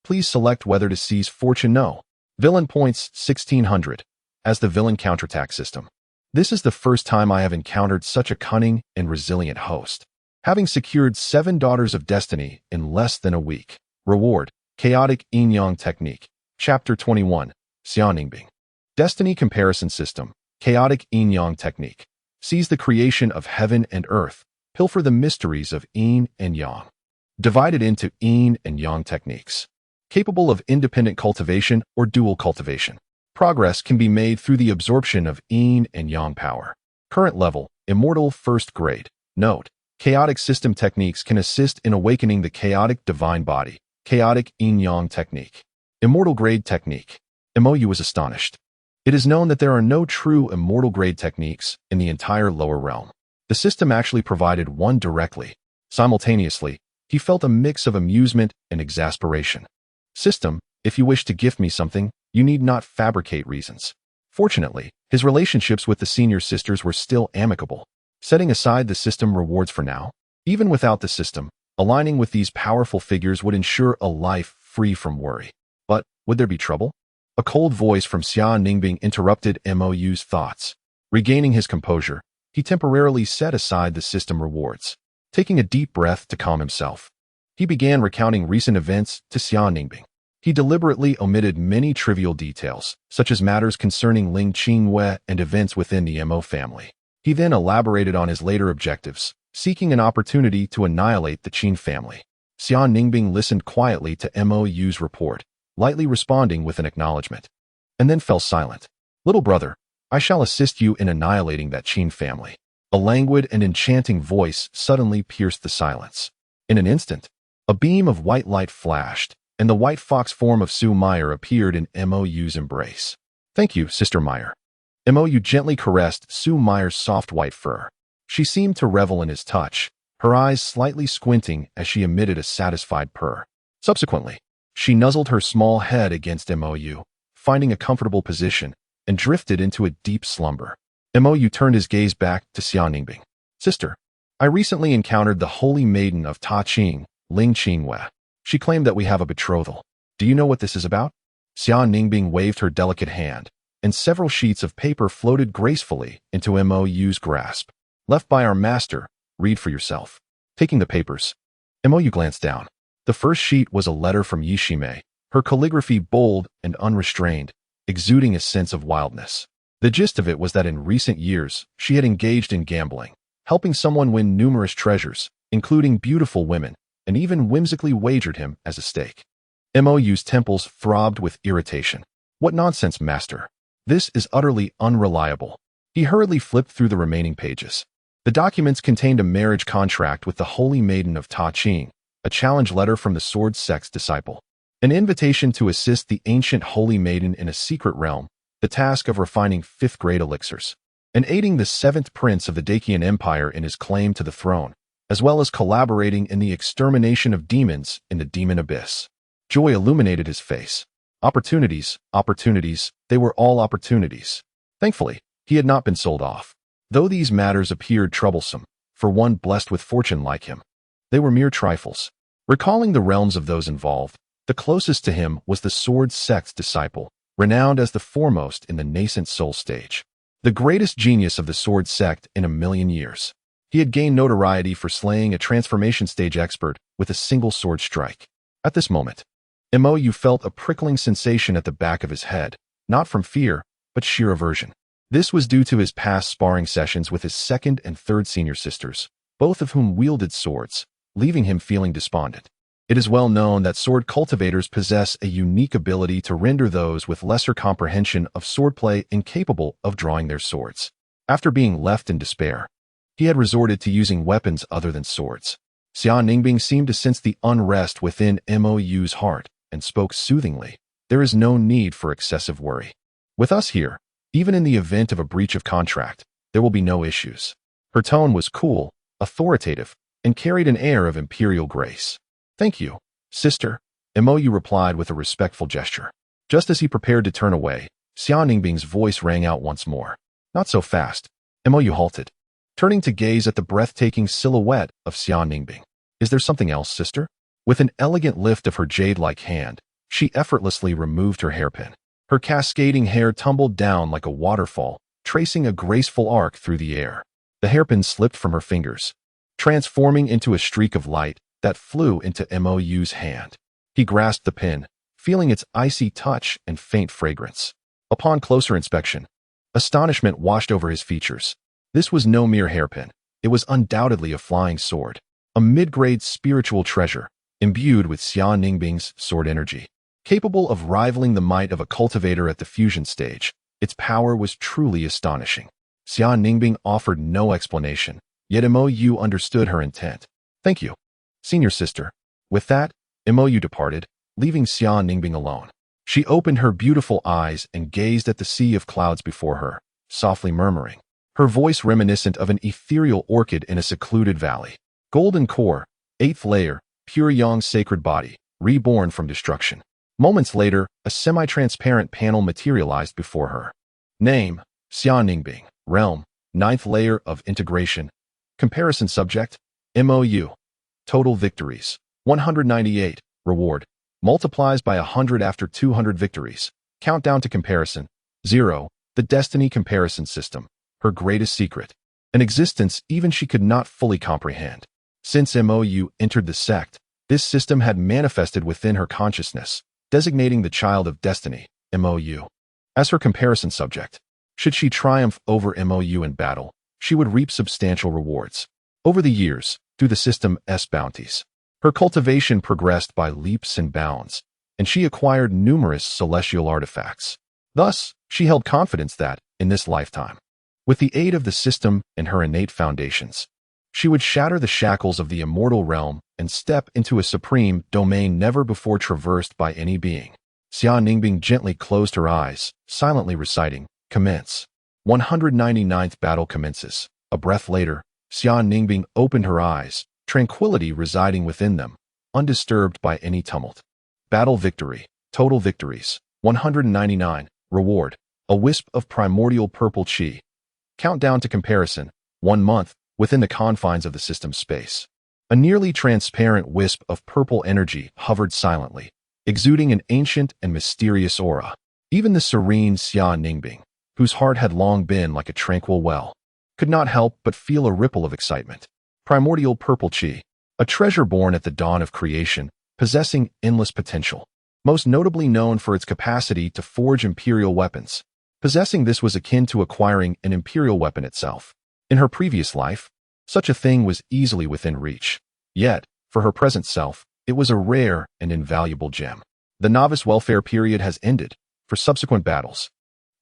Please select whether to seize fortune. No. Villain points 1600 as the villain counterattack system. This is the first time I have encountered such a cunning and resilient host. Having secured 7 daughters of destiny in less than a week. Reward: chaotic yin-yang technique. Chapter 21. Xianingbing. Destiny comparison system. Chaotic yin-yang technique. Seize the creation of heaven and earth. Pilfer the mysteries of yin and yang. Divided into yin and yang techniques. Capable of independent cultivation or dual cultivation. Progress can be made through the absorption of yin and yang power. Current level: immortal first grade. Note: chaotic system techniques can assist in awakening the chaotic divine body. Chaotic yin-yang technique. Immortal grade technique. Mo Yu was astonished. It is known that there are no true immortal grade techniques in the entire lower realm. The system actually provided one directly. Simultaneously, he felt a mix of amusement and exasperation. System: if you wish to gift me something, you need not fabricate reasons. Fortunately, his relationships with the senior sisters were still amicable. Setting aside the system rewards for now, even without the system, aligning with these powerful figures would ensure a life free from worry. But would there be trouble? A cold voice from Xia Ningbing interrupted Mo Yu's thoughts. Regaining his composure, he temporarily set aside the system rewards. Taking a deep breath to calm himself, he began recounting recent events to Xia Ningbing. He deliberately omitted many trivial details, such as matters concerning Ling Qingwei and events within the Mo family. He then elaborated on his later objectives, seeking an opportunity to annihilate the Qin family. Xia Ningbing listened quietly to Mo Yu's report, lightly responding with an acknowledgement, and then fell silent. Little brother, I shall assist you in annihilating that Qin family. A languid and enchanting voice suddenly pierced the silence. In an instant, a beam of white light flashed, and the white fox form of Su Meyer appeared in Mo Yu's embrace. Thank you, Sister Meyer. Mo Yu gently caressed Su Meyer's soft white fur. She seemed to revel in his touch, her eyes slightly squinting as she emitted a satisfied purr. Subsequently, she nuzzled her small head against Mo Yu, finding a comfortable position, and drifted into a deep slumber. Mo Yu turned his gaze back to Xia Ningbing. Sister, I recently encountered the holy maiden of Ta Qing, Ling Qingwei. She claimed that we have a betrothal. Do you know what this is about? Xia Ningbing waved her delicate hand, and several sheets of paper floated gracefully into Mo Yu's grasp. Left by our master, read for yourself. Taking the papers, Mo Yu glanced down. The first sheet was a letter from Yishime, her calligraphy bold and unrestrained, exuding a sense of wildness. The gist of it was that in recent years, she had engaged in gambling, helping someone win numerous treasures, including beautiful women, and even whimsically wagered him as a stake. Mo Yu's temples throbbed with irritation. What nonsense, master. This is utterly unreliable. He hurriedly flipped through the remaining pages. The documents contained a marriage contract with the Holy Maiden of Ta Qing, a challenge letter from the Sword Sect's disciple, an invitation to assist the ancient Holy Maiden in a secret realm, the task of refining fifth-grade elixirs, and aiding the 7th prince of the Dacian Empire in his claim to the throne, as well as collaborating in the extermination of demons in the demon abyss. Joy illuminated his face. Opportunities, opportunities, they were all opportunities. Thankfully, he had not been sold off. Though these matters appeared troublesome, for one blessed with fortune like him, they were mere trifles. Recalling the realms of those involved, the closest to him was the Sword Sect's disciple, renowned as the foremost in the nascent soul stage. The greatest genius of the Sword Sect in a million years. He had gained notoriety for slaying a transformation stage expert with a single sword strike. At this moment, Mo Yu felt a prickling sensation at the back of his head, not from fear, but sheer aversion. This was due to his past sparring sessions with his second and third senior sisters, both of whom wielded swords, leaving him feeling despondent. It is well known that sword cultivators possess a unique ability to render those with lesser comprehension of swordplay incapable of drawing their swords. After being left in despair, he had resorted to using weapons other than swords. Xia Ningbing seemed to sense the unrest within Mo Yu's heart and spoke soothingly. There is no need for excessive worry. With us here, even in the event of a breach of contract, there will be no issues. Her tone was cool, authoritative, and carried an air of imperial grace. Thank you, sister, Mo Yu replied with a respectful gesture. Just as he prepared to turn away, Xia Ningbing's voice rang out once more. Not so fast. Mo Yu halted, turning to gaze at the breathtaking silhouette of Xia Ningbing. Is there something else, sister? With an elegant lift of her jade-like hand, she effortlessly removed her hairpin. Her cascading hair tumbled down like a waterfall, tracing a graceful arc through the air. The hairpin slipped from her fingers, transforming into a streak of light that flew into Mo Yu's hand. He grasped the pin, feeling its icy touch and faint fragrance. Upon closer inspection, astonishment washed over his features. This was no mere hairpin. It was undoubtedly a flying sword, a mid-grade spiritual treasure, imbued with Xia Ningbing's sword energy. Capable of rivaling the might of a cultivator at the fusion stage, its power was truly astonishing. Xia Ningbing offered no explanation, yet Mo Yu understood her intent. Thank you, senior sister. With that, Mo Yu departed, leaving Xia Ningbing alone. She opened her beautiful eyes and gazed at the sea of clouds before her, softly murmuring, her voice reminiscent of an ethereal orchid in a secluded valley. Golden core, 8th layer, pure Yang's sacred body, reborn from destruction. Moments later, a semi-transparent panel materialized before her. Name, Xia Ningbing. Realm, 9th layer of integration. Comparison subject, Mo Yu. Total victories, 198. Reward, multiplies by 100 after 200 victories. Countdown to comparison, 0. The destiny comparison system, her greatest secret. An existence even she could not fully comprehend. Since Mo Yu entered the sect, this system had manifested within her consciousness, designating the child of destiny, Mo Yu, as her comparison subject. Should she triumph over Mo Yu in battle, she would reap substantial rewards. Over the years, through the system's bounties, her cultivation progressed by leaps and bounds, and she acquired numerous celestial artifacts. Thus, she held confidence that, in this lifetime, with the aid of the system and her innate foundations, she would shatter the shackles of the immortal realm and step into a supreme domain never before traversed by any being. Xia Ningbing gently closed her eyes, silently reciting, Commence. 199th battle commences. A breath later, Xia Ningbing opened her eyes, tranquility residing within them, undisturbed by any tumult. Battle victory. Total victories, 199. Reward, a wisp of primordial purple chi. Countdown to comparison, 1 month, within the confines of the system's space. A nearly transparent wisp of purple energy hovered silently, exuding an ancient and mysterious aura. Even the serene Xia Ningbing, whose heart had long been like a tranquil well, could not help but feel a ripple of excitement. Primordial purple chi, a treasure born at the dawn of creation, possessing endless potential, most notably known for its capacity to forge imperial weapons. Possessing this was akin to acquiring an imperial weapon itself. In her previous life, such a thing was easily within reach. Yet, for her present self, it was a rare and invaluable gem. The novice welfare period has ended. For subsequent battles,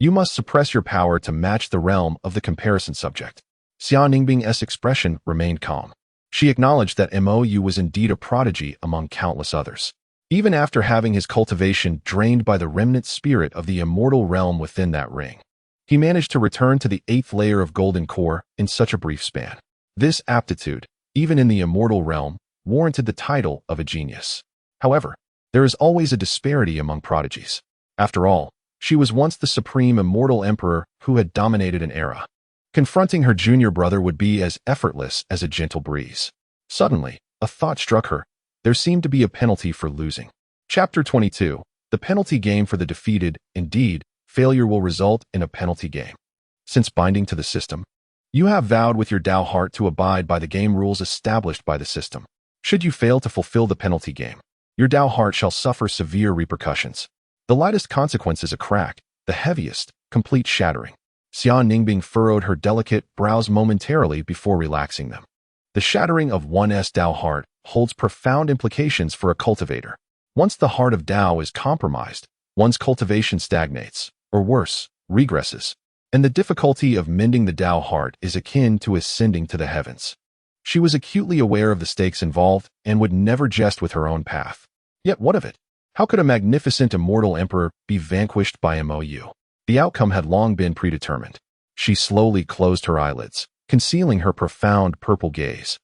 you must suppress your power to match the realm of the comparison subject. Xia Ningbing's expression remained calm. She acknowledged that Mo Yu was indeed a prodigy among countless others. Even after having his cultivation drained by the remnant spirit of the immortal realm within that ring, he managed to return to the 8th layer of golden core in such a brief span. This aptitude, even in the immortal realm, warranted the title of a genius. However, there is always a disparity among prodigies. After all, she was once the supreme immortal emperor who had dominated an era. Confronting her junior brother would be as effortless as a gentle breeze. Suddenly, a thought struck her. There seemed to be a penalty for losing. Chapter 22. The penalty game for the defeated. Indeed, failure will result in a penalty game. Since binding to the system, you have vowed with your Tao heart to abide by the game rules established by the system. Should you fail to fulfill the penalty game, Your Tao heart shall suffer severe repercussions. The lightest consequence is a crack, the heaviest, complete shattering. Xia Ningbing furrowed her delicate brows momentarily before relaxing them. The shattering of one's Tao heart holds profound implications for a cultivator. Once the heart of Tao is compromised, one's cultivation stagnates, or worse, regresses. And the difficulty of mending the Tao heart is akin to ascending to the heavens. She was acutely aware of the stakes involved and would never jest with her own path. Yet what of it? How could a magnificent immortal emperor be vanquished by Mo Yu? The outcome had long been predetermined. She slowly closed her eyelids, concealing her profound purple gaze,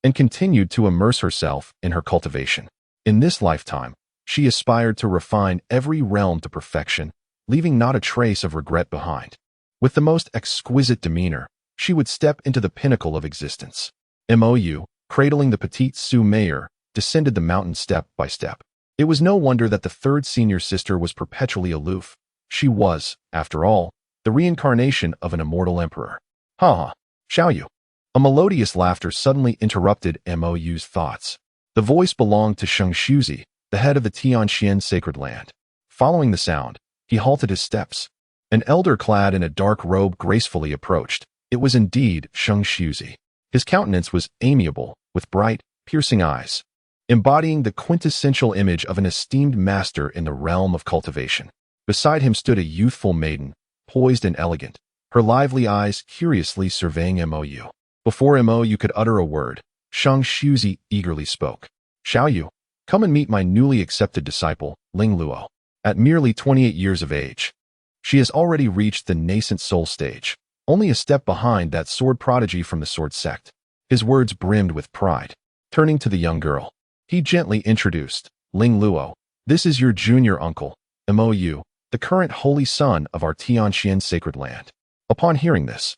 and continued to immerse herself in her cultivation. In this lifetime, she aspired to refine every realm to perfection, leaving not a trace of regret behind. With the most exquisite demeanor, she would step into the pinnacle of existence. Mo Yu, cradling the petite Su Mayor, descended the mountain step by step. It was no wonder that the third senior sister was perpetually aloof. She was, after all, the reincarnation of an immortal emperor. Ha ha, Xiao Yu. A melodious laughter suddenly interrupted Mo Yu's thoughts. The voice belonged to Sheng Shuzi, the head of the Tianxian sacred land. Following the sound, he halted his steps. An elder clad in a dark robe gracefully approached. It was indeed Sheng Shuzi. His countenance was amiable, with bright, piercing eyes, embodying the quintessential image of an esteemed master in the realm of cultivation. Beside him stood a youthful maiden, poised and elegant, her lively eyes curiously surveying Mo Yu. Before Mo Yu could utter a word, Shang Shuzi eagerly spoke. Xiao Yu, come and meet my newly accepted disciple, Ling Luo. At merely 28 years of age, she has already reached the nascent soul stage, only a step behind that sword prodigy from the sword sect. His words brimmed with pride. Turning to the young girl, he gently introduced, Ling Luo, this is your junior uncle, Mo Yu, the current holy son of our Tianxian sacred land. Upon hearing this,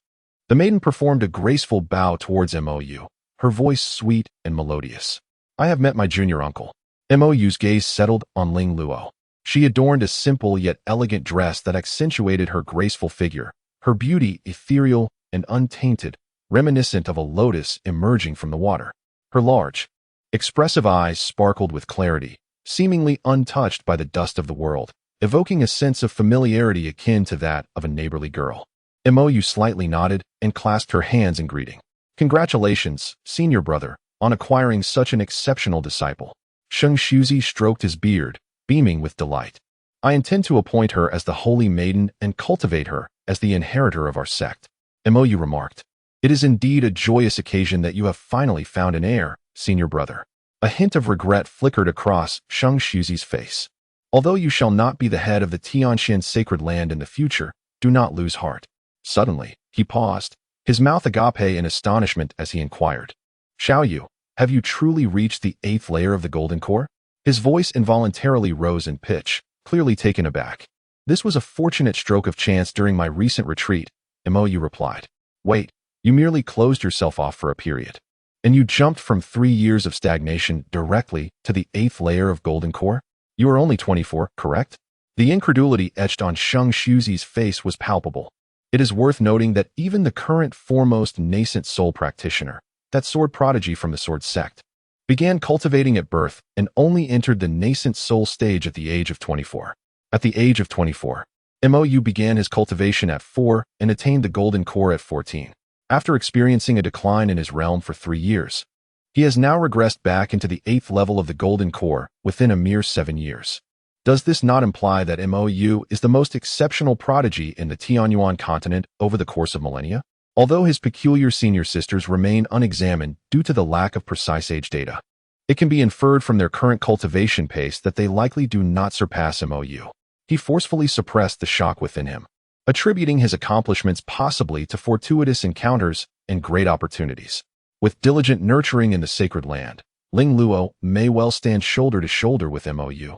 the maiden performed a graceful bow towards Mo Yu, her voice sweet and melodious. I have met my junior uncle. Mo Yu's gaze settled on Ling Luo. She adorned a simple yet elegant dress that accentuated her graceful figure, her beauty ethereal and untainted, reminiscent of a lotus emerging from the water. Her large, expressive eyes sparkled with clarity, seemingly untouched by the dust of the world, evoking a sense of familiarity akin to that of a neighborly girl. Mo Yu slightly nodded and clasped her hands in greeting. Congratulations, senior brother, on acquiring such an exceptional disciple. Sheng Shuzi stroked his beard, beaming with delight. I intend to appoint her as the holy maiden and cultivate her as the inheritor of our sect. Mo Yu remarked. It is indeed a joyous occasion that you have finally found an heir, senior brother. A hint of regret flickered across Sheng Shuzi's face. Although you shall not be the head of the Tianxian sacred land in the future, do not lose heart. Suddenly, he paused, his mouth agape in astonishment as he inquired. Xiao Yu, have you truly reached the 8th layer of the golden core? His voice involuntarily rose in pitch, clearly taken aback. This was a fortunate stroke of chance during my recent retreat, Mo Yu replied. Wait, you merely closed yourself off for a period. And you jumped from 3 years of stagnation directly to the 8th layer of golden core? You are only 24, correct? The incredulity etched on Sheng Shuzi's face was palpable. It is worth noting that even the current foremost nascent soul practitioner, that sword prodigy from the sword sect, began cultivating at birth and only entered the nascent soul stage at the age of 24. At the age of 24, Mo Yu began his cultivation at 4 and attained the golden core at 14. After experiencing a decline in his realm for 3 years, he has now regressed back into the 8th level of the golden core within a mere 7 years. Does this not imply that Mo Yu is the most exceptional prodigy in the Tianyuan continent over the course of millennia? Although his peculiar senior sisters remain unexamined due to the lack of precise age data, it can be inferred from their current cultivation pace that they likely do not surpass Mo Yu. He forcefully suppressed the shock within him, attributing his accomplishments possibly to fortuitous encounters and great opportunities. With diligent nurturing in the sacred land, Ling Luo may well stand shoulder to shoulder with Mo Yu,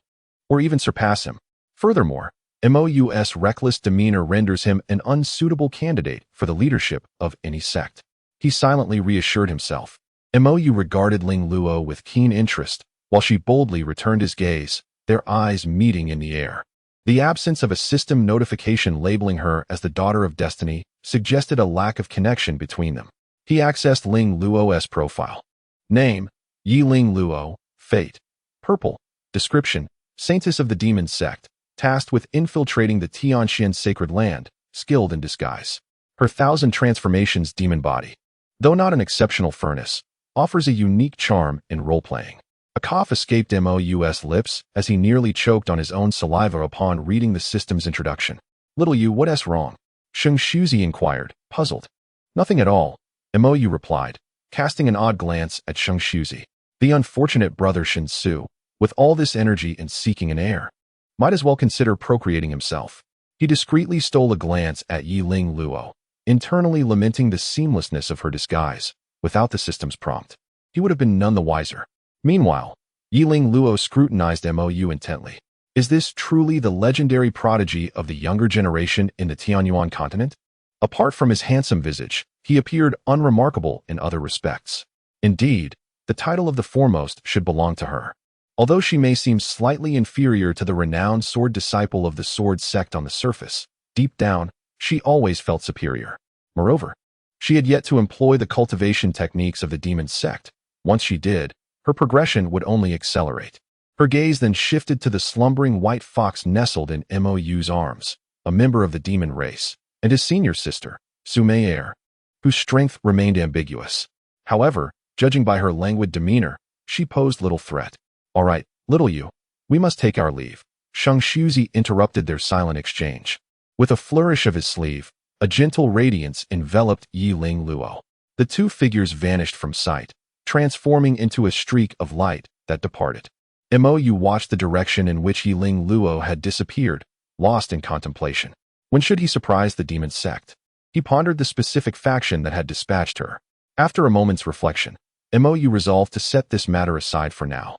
or even surpass him. Furthermore, Mo Yu's reckless demeanor renders him an unsuitable candidate for the leadership of any sect. He silently reassured himself. Mo Yu regarded Ling Luo with keen interest, while she boldly returned his gaze, their eyes meeting in the air. The absence of a system notification labeling her as the daughter of destiny suggested a lack of connection between them. He accessed Ling Luo's profile. Name, Yi Ling Luo, Fate, Purple. Description: Saintess of the Demon Sect, tasked with infiltrating the Tianxian sacred land, skilled in disguise. Her 1,000 transformations demon body, though not an exceptional furnace, offers a unique charm in role-playing. A cough escaped Mo's lips as he nearly choked on his own saliva upon reading the system's introduction. "Little Yu, what's wrong?" Sheng Shuzi inquired, puzzled. "Nothing at all," Mo Yu replied, casting an odd glance at Sheng Shuzi. The unfortunate brother Shen Su, with all this energy and seeking an heir, might as well consider procreating himself. He discreetly stole a glance at Yiling Luo, internally lamenting the seamlessness of her disguise. Without the system's prompt, he would have been none the wiser. Meanwhile, Yiling Luo scrutinized Mo Yu intently. Is this truly the legendary prodigy of the younger generation in the Tianyuan continent? Apart from his handsome visage, he appeared unremarkable in other respects. Indeed, the title of the foremost should belong to her. Although she may seem slightly inferior to the renowned sword disciple of the sword sect on the surface, deep down, she always felt superior. Moreover, she had yet to employ the cultivation techniques of the demon sect. Once she did, her progression would only accelerate. Her gaze then shifted to the slumbering white fox nestled in Mo Yu's arms, a member of the demon race, and his senior sister, Su Mei'er, whose strength remained ambiguous. However, judging by her languid demeanor, she posed little threat. "All right, little Yu, we must take our leave." Sheng Shuzi interrupted their silent exchange. With a flourish of his sleeve, a gentle radiance enveloped Yiling Luo. The two figures vanished from sight, transforming into a streak of light that departed. Mo Yu watched the direction in which Yiling Luo had disappeared, lost in contemplation. When should he surprise the demon sect? He pondered the specific faction that had dispatched her. After a moment's reflection, Mo Yu resolved to set this matter aside for now.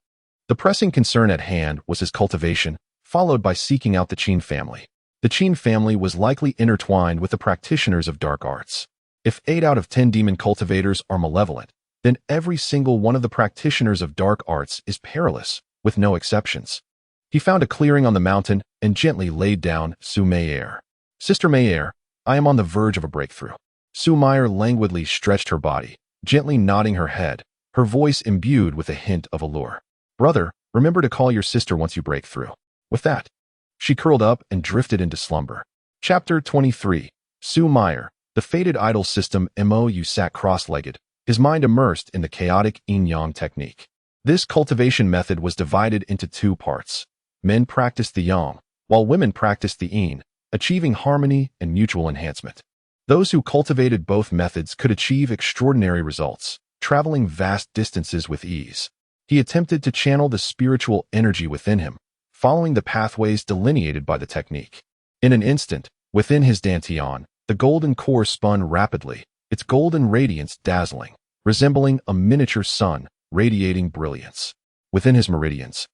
The pressing concern at hand was his cultivation, followed by seeking out the Qin family. The Qin family was likely intertwined with the practitioners of dark arts. If 8 out of 10 demon cultivators are malevolent, then every single one of the practitioners of dark arts is perilous, with no exceptions. He found a clearing on the mountain and gently laid down Su Mei'er. "Sister Mei'er, I am on the verge of a breakthrough." Su Mei'er languidly stretched her body, gently nodding her head, her voice imbued with a hint of allure. "Brother, remember to call your sister once you break through." With that, she curled up and drifted into slumber. Chapter 23. Su Mei'er, the fated idol system. Mo Yu sat cross-legged, his mind immersed in the chaotic yin-yang technique. This cultivation method was divided into 2 parts. Men practiced the yang, while women practiced the yin, achieving harmony and mutual enhancement. Those who cultivated both methods could achieve extraordinary results, traveling vast distances with ease. He attempted to channel the spiritual energy within him, following the pathways delineated by the technique. In an instant, within his dantian, the golden core spun rapidly, its golden radiance dazzling, resembling a miniature sun, radiating brilliance. Within his meridians,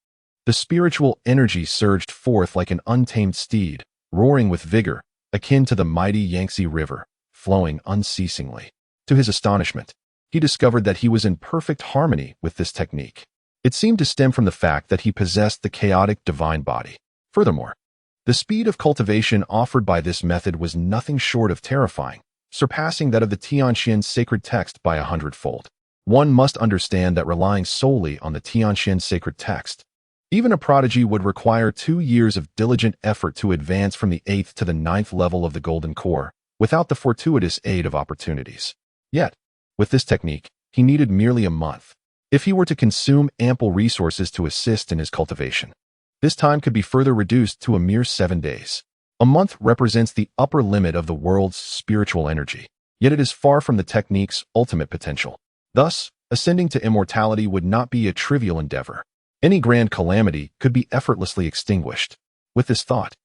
the spiritual energy surged forth like an untamed steed, roaring with vigor, akin to the mighty Yangtze River, flowing unceasingly. To his astonishment, he discovered that he was in perfect harmony with this technique. It seemed to stem from the fact that he possessed the chaotic divine body. Furthermore, the speed of cultivation offered by this method was nothing short of terrifying, surpassing that of the Tianxian sacred text by 100-fold. One must understand that relying solely on the Tianxian sacred text, even a prodigy would require 2 years of diligent effort to advance from the 8th to the 9th level of the golden core, without the fortuitous aid of opportunities. Yet, with this technique, he needed merely a month. If he were to consume ample resources to assist in his cultivation, this time could be further reduced to a mere 7 days. A month represents the upper limit of the world's spiritual energy, yet it is far from the technique's ultimate potential. Thus, ascending to immortality would not be a trivial endeavor. Any grand calamity could be effortlessly extinguished. With this thought,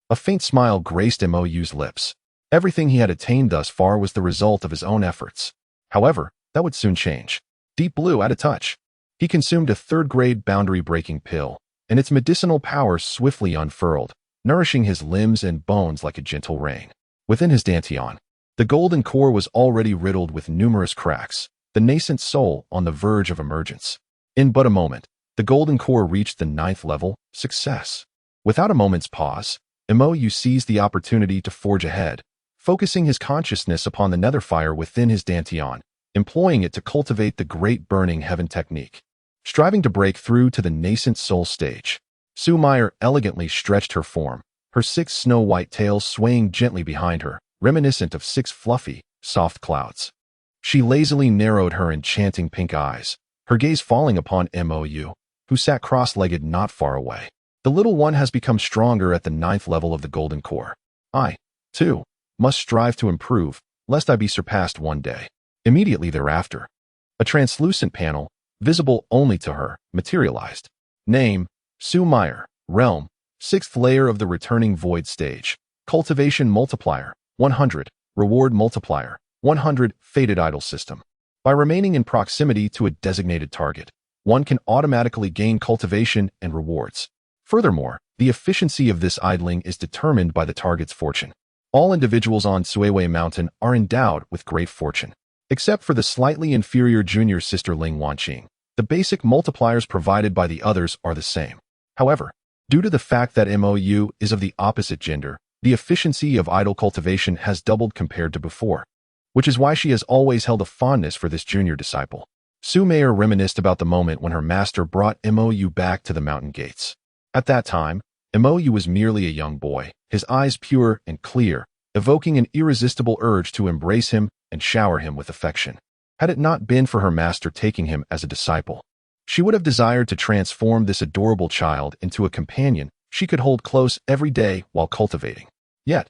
a faint smile graced Mo Yu's lips. Everything he had attained thus far was the result of his own efforts. However, that would soon change. Deep Blue at a touch. He consumed a 3rd-grade boundary-breaking pill, and its medicinal power swiftly unfurled, nourishing his limbs and bones like a gentle rain. Within his dantian, the golden core was already riddled with numerous cracks, the nascent soul on the verge of emergence. In but a moment, the golden core reached the 9th level, success. Without a moment's pause, Mo Yu seized the opportunity to forge ahead, focusing his consciousness upon the nether fire within his dantian, employing it to cultivate the great burning heaven technique. striving to break through to the nascent soul stage. Su Meyer elegantly stretched her form, her 6 snow-white tails swaying gently behind her, reminiscent of 6 fluffy, soft clouds. She lazily narrowed her enchanting pink eyes, her gaze falling upon Mo Yu, who sat cross-legged not far away. The little one has become stronger at the 9th level of the Golden Core. I, too, must strive to improve, lest I be surpassed one day. Immediately thereafter, a translucent panel, visible only to her, materialized. Name, Su Meyer. Realm, 6th layer of the returning void stage. Cultivation multiplier, 100. Reward multiplier, 100. Fated idol system. By remaining in proximity to a designated target, one can automatically gain cultivation and rewards. Furthermore, the efficiency of this idling is determined by the target's fortune. All individuals on Suiwei Mountain are endowed with great fortune. Except for the slightly inferior junior sister Ling Wanqing, the basic multipliers provided by the others are the same. However, due to the fact that Mo Yu is of the opposite gender, the efficiency of idol cultivation has doubled compared to before, which is why she has always held a fondness for this junior disciple. Su Meyer reminisced about the moment when her master brought Mo Yu back to the mountain gates. At that time, Mo Yu was merely a young boy, his eyes pure and clear, evoking an irresistible urge to embrace him and shower him with affection. Had it not been for her master taking him as a disciple, she would have desired to transform this adorable child into a companion she could hold close every day while cultivating. Yet,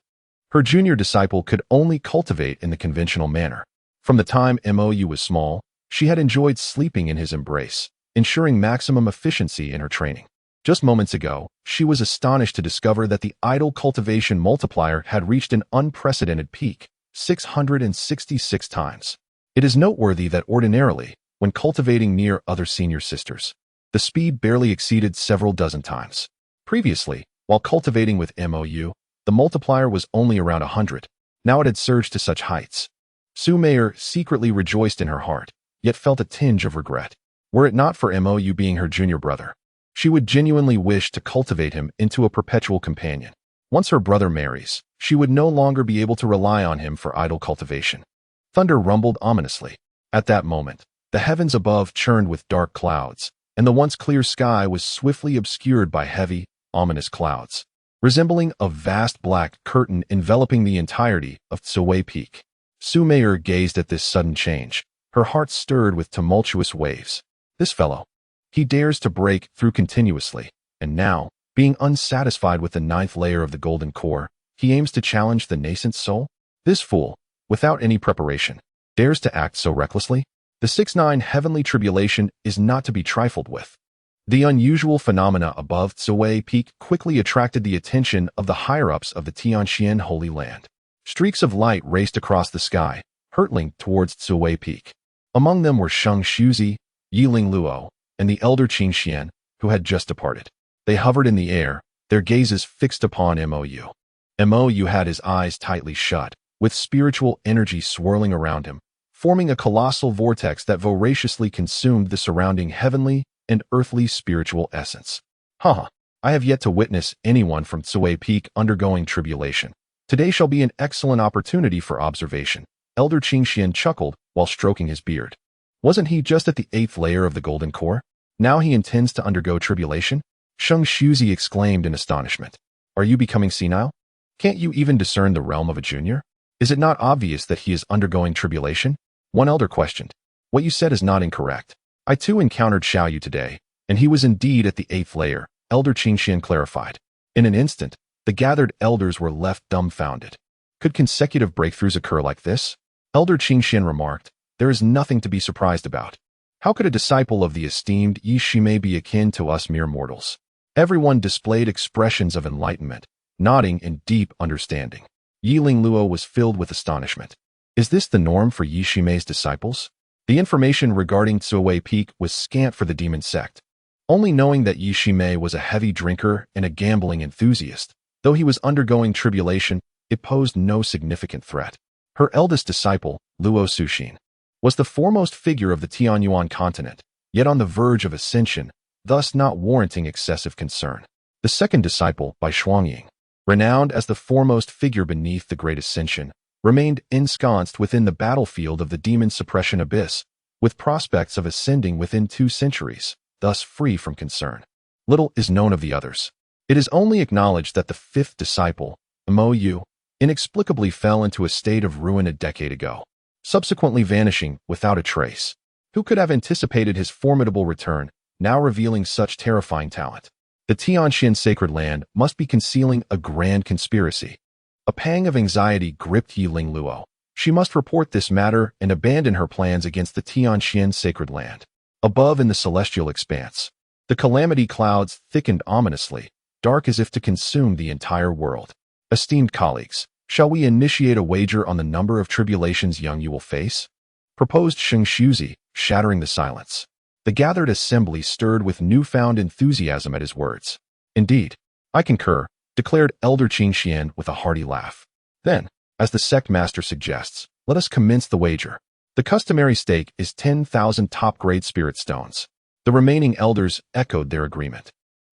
her junior disciple could only cultivate in the conventional manner. From the time Mo Yu was small, she had enjoyed sleeping in his embrace, ensuring maximum efficiency in her training. Just moments ago, she was astonished to discover that the idol cultivation multiplier had reached an unprecedented peak, 666 times. It is noteworthy that ordinarily, when cultivating near other senior sisters, the speed barely exceeded several dozen times. Previously, while cultivating with Mo Yu, the multiplier was only around 100. Now it had surged to such heights. Su Meyer secretly rejoiced in her heart, yet felt a tinge of regret. Were it not for Mo Yu being her junior brother, she would genuinely wish to cultivate him into a perpetual companion. Once her brother marries, she would no longer be able to rely on him for idol cultivation. Thunder rumbled ominously. At that moment, the heavens above churned with dark clouds, and the once clear sky was swiftly obscured by heavy, ominous clouds, resembling a vast black curtain enveloping the entirety of Tsuwei Peak. Su Meyer gazed at this sudden change, her heart stirred with tumultuous waves. This fellow, he dares to break through continuously, and now, being unsatisfied with the 9th layer of the Golden Core, he aims to challenge the nascent soul? This fool, without any preparation, dares to act so recklessly? The 6-9 heavenly tribulation is not to be trifled with. The unusual phenomena above Tsuwei Peak quickly attracted the attention of the higher-ups of the Tianxian Holy Land. Streaks of light raced across the sky, hurtling towards Tsuwei Peak. Among them were Sheng Shuzi, Yiling Luo, and the elder Qin Xian, who had just departed. They hovered in the air, their gazes fixed upon Mo Yu. Mo Yu had his eyes tightly shut, with spiritual energy swirling around him, forming a colossal vortex that voraciously consumed the surrounding heavenly and earthly spiritual essence. I have yet to witness anyone from Tsuwei Peak undergoing tribulation. Today shall be an excellent opportunity for observation. Elder Qin Xian chuckled while stroking his beard. Wasn't he just at the 8th layer of the Golden Core? Now he intends to undergo tribulation? Sheng Shuzi exclaimed in astonishment. Are you becoming senile? Can't you even discern the realm of a junior? Is it not obvious that he is undergoing tribulation? One elder questioned. What you said is not incorrect. I too encountered Xiao Yu today, and he was indeed at the 8th layer, Elder Qin Xian clarified. In an instant, the gathered elders were left dumbfounded. Could consecutive breakthroughs occur like this? Elder Qin Xian remarked, there is nothing to be surprised about. How could a disciple of the esteemed Yi Shimei be akin to us mere mortals? Everyone displayed expressions of enlightenment, nodding in deep understanding. Yiling Luo was filled with astonishment. Is this the norm for Yi Shimei's disciples? The information regarding Tsuwei Peak was scant for the demon sect. Only knowing that Yi Shimei was a heavy drinker and a gambling enthusiast, though he was undergoing tribulation, it posed no significant threat. Her eldest disciple, Luo Suxin, was the foremost figure of the Tianyuan continent, yet on the verge of ascension, thus not warranting excessive concern. The second disciple, by Shuangying, renowned as the foremost figure beneath the Great Ascension, remained ensconced within the battlefield of the demon suppression abyss, with prospects of ascending within 2 centuries. thus free from concern. Little is known of the others. It is only acknowledged that the fifth disciple, Mo Yu, inexplicably fell into a state of ruin a decade ago, subsequently vanishing without a trace. Who could have anticipated his formidable return, now revealing such terrifying talent? The Tianxian sacred land must be concealing a grand conspiracy. A pang of anxiety gripped Yi Lingluo. She must report this matter and abandon her plans against the Tianxian sacred land. Above in the celestial expanse, the calamity clouds thickened ominously, dark as if to consume the entire world. Esteemed colleagues, shall we initiate a wager on the number of tribulations young you will face? Proposed Sheng Shuzi, shattering the silence. The gathered assembly stirred with newfound enthusiasm at his words. Indeed, I concur, declared Elder Qingxian with a hearty laugh. Then, as the sect master suggests, let us commence the wager. The customary stake is 10,000 top-grade spirit stones. The remaining elders echoed their agreement.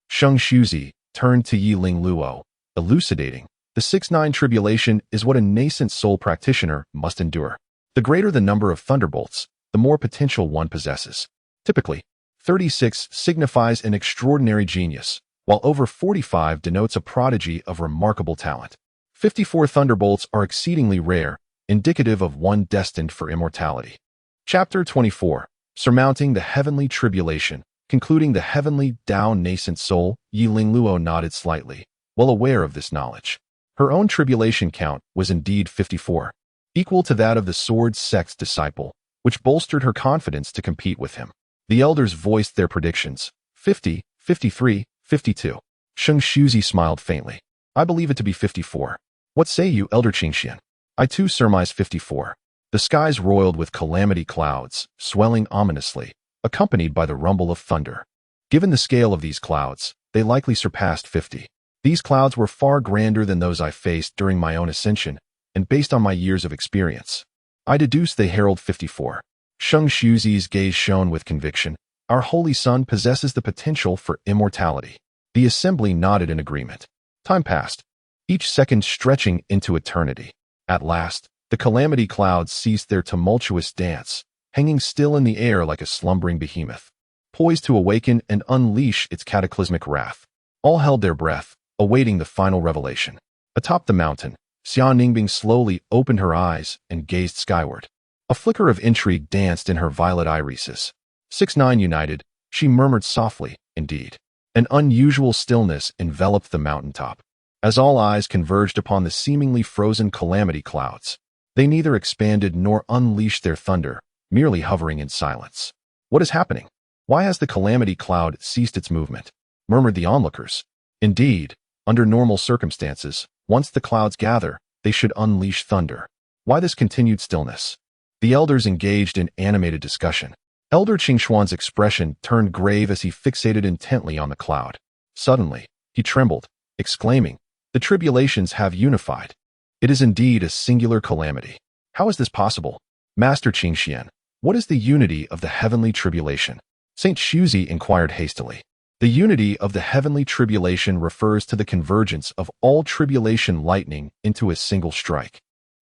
Sheng Shuzi turned to Yi Lingluo, elucidating, the 6-9 tribulation is what a nascent soul practitioner must endure. The greater the number of thunderbolts, the more potential one possesses. Typically, 36 signifies an extraordinary genius, while over 45 denotes a prodigy of remarkable talent. 54 thunderbolts are exceedingly rare, indicative of one destined for immortality. Chapter 24. Surmounting the Heavenly Tribulation. Concluding the heavenly Tao nascent soul, Yi Lingluo nodded slightly, well aware of this knowledge. Her own tribulation count was indeed 54, equal to that of the Sword Sect's disciple, which bolstered her confidence to compete with him. The elders voiced their predictions, 50, 53, 52. Sheng Shuzi smiled faintly. I believe it to be 54. What say you, Elder Qingxian? I too surmise 54. The skies roiled with calamity clouds, swelling ominously, accompanied by the rumble of thunder. Given the scale of these clouds, they likely surpassed 50. These clouds were far grander than those I faced during my own ascension, and based on my years of experience, I deduce they herald 54. Sheng Shuzi's gaze shone with conviction. Our holy son possesses the potential for immortality. The assembly nodded in agreement. Time passed, each second stretching into eternity. At last, the calamity clouds ceased their tumultuous dance, hanging still in the air like a slumbering behemoth, poised to awaken and unleash its cataclysmic wrath. All held their breath, awaiting the final revelation. Atop the mountain, Xia Ningbing slowly opened her eyes and gazed skyward. A flicker of intrigue danced in her violet irises. 6-9 united, she murmured softly, indeed. An unusual stillness enveloped the mountaintop. As all eyes converged upon the seemingly frozen calamity clouds, they neither expanded nor unleashed their thunder, merely hovering in silence. What is happening? Why has the calamity cloud ceased its movement? Murmured the onlookers. Indeed, under normal circumstances, once the clouds gather, they should unleash thunder. Why this continued stillness? The elders engaged in animated discussion. Elder Qingxuan's expression turned grave as he fixated intently on the cloud. Suddenly, he trembled, exclaiming, the tribulations have unified. It is indeed a singular calamity. How is this possible? Master Qingxian, what is the unity of the heavenly tribulation? Saint Shuzi inquired hastily. The unity of the heavenly tribulation refers to the convergence of all tribulation lightning into a single strike,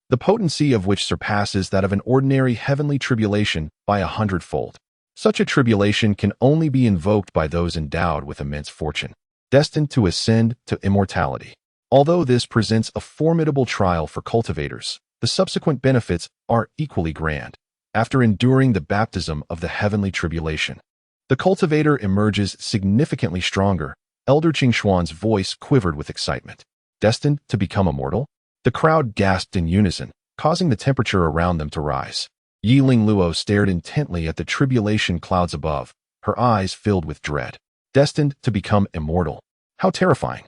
the potency of which surpasses that of an ordinary heavenly tribulation by 100-fold. Such a tribulation can only be invoked by those endowed with immense fortune, destined to ascend to immortality. Although this presents a formidable trial for cultivators, the subsequent benefits are equally grand. After enduring the baptism of the heavenly tribulation, the cultivator emerges significantly stronger. Elder Qingxuan's voice quivered with excitement. Destined to become immortal? The crowd gasped in unison, causing the temperature around them to rise. Yi Lingluo stared intently at the tribulation clouds above, her eyes filled with dread. Destined to become immortal. How terrifying.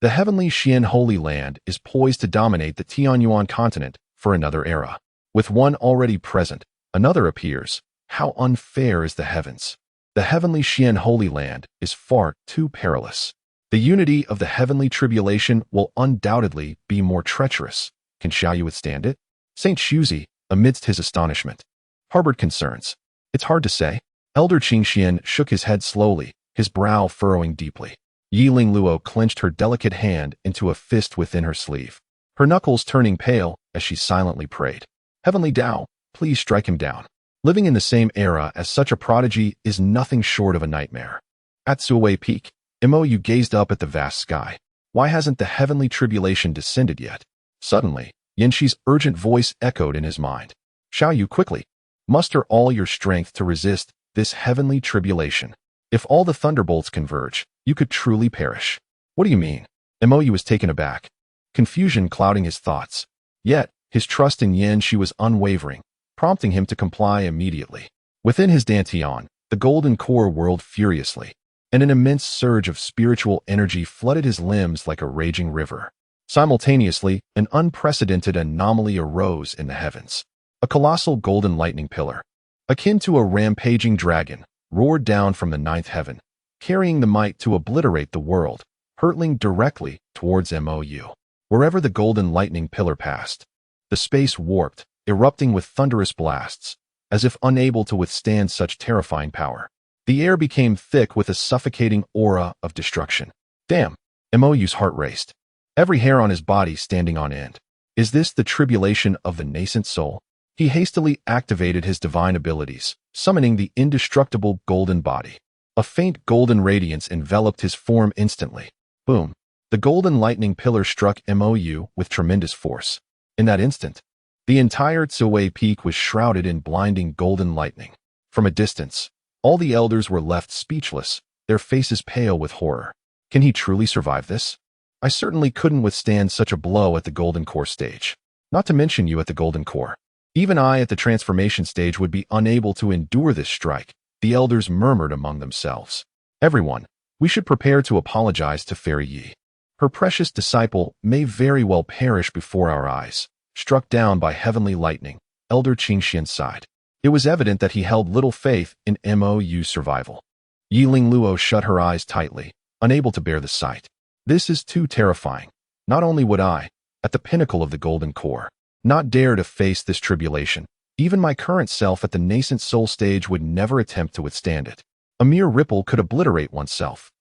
The heavenly Xian Holy Land is poised to dominate the Tianyuan continent for another era. With one already present, another appears. How unfair is the heavens. The heavenly Xian Holy Land is far too perilous. The unity of the heavenly tribulation will undoubtedly be more treacherous. Can Xiaoyu withstand it? Saint Shuzi, amidst his astonishment, harbored concerns. It's hard to say. Elder Qingxian shook his head slowly, his brow furrowing deeply. Yi Lingluo clenched her delicate hand into a fist within her sleeve, her knuckles turning pale as she silently prayed. Heavenly Tao, please strike him down. Living in the same era as such a prodigy is nothing short of a nightmare. At Suwei Peak, Mo Yu gazed up at the vast sky. Why hasn't the heavenly tribulation descended yet? Suddenly, Yanxi's urgent voice echoed in his mind. Xiao Yu, quickly, muster all your strength to resist this heavenly tribulation. If all the thunderbolts converge, you could truly perish. What do you mean? Mo Yu was taken aback, confusion clouding his thoughts. Yet, his trust in Yanxi was unwavering, prompting him to comply immediately. Within his dantian, the golden core whirled furiously, and an immense surge of spiritual energy flooded his limbs like a raging river. Simultaneously, an unprecedented anomaly arose in the heavens. A colossal golden lightning pillar, akin to a rampaging dragon, roared down from the ninth heaven, carrying the might to obliterate the world, hurtling directly towards Mo Yu. Wherever the golden lightning pillar passed, the space warped, erupting with thunderous blasts, as if unable to withstand such terrifying power. The air became thick with a suffocating aura of destruction. Damn! Mo Yu's heart raced, every hair on his body standing on end. Is this the tribulation of the nascent soul? He hastily activated his divine abilities, summoning the indestructible golden body. A faint golden radiance enveloped his form instantly. Boom! The golden lightning pillar struck Mo Yu with tremendous force. In that instant, the entire Tsuwei Peak was shrouded in blinding golden lightning. From a distance, all the elders were left speechless, their faces pale with horror. Can he truly survive this? I certainly couldn't withstand such a blow at the Golden Core stage. Not to mention you at the Golden Core. Even I at the transformation stage would be unable to endure this strike, the elders murmured among themselves. Everyone, we should prepare to apologize to Fairy Yi. Her precious disciple may very well perish before our eyes. Struck down by heavenly lightning, Elder Qingxian sighed. It was evident that he held little faith in Mo Yu's survival. Yi Lingluo shut her eyes tightly, unable to bear the sight. This is too terrifying. Not only would I, at the pinnacle of the Golden Core, not dare to face this tribulation, even my current self at the nascent soul stage would never attempt to withstand it. A mere ripple could obliterate oneself.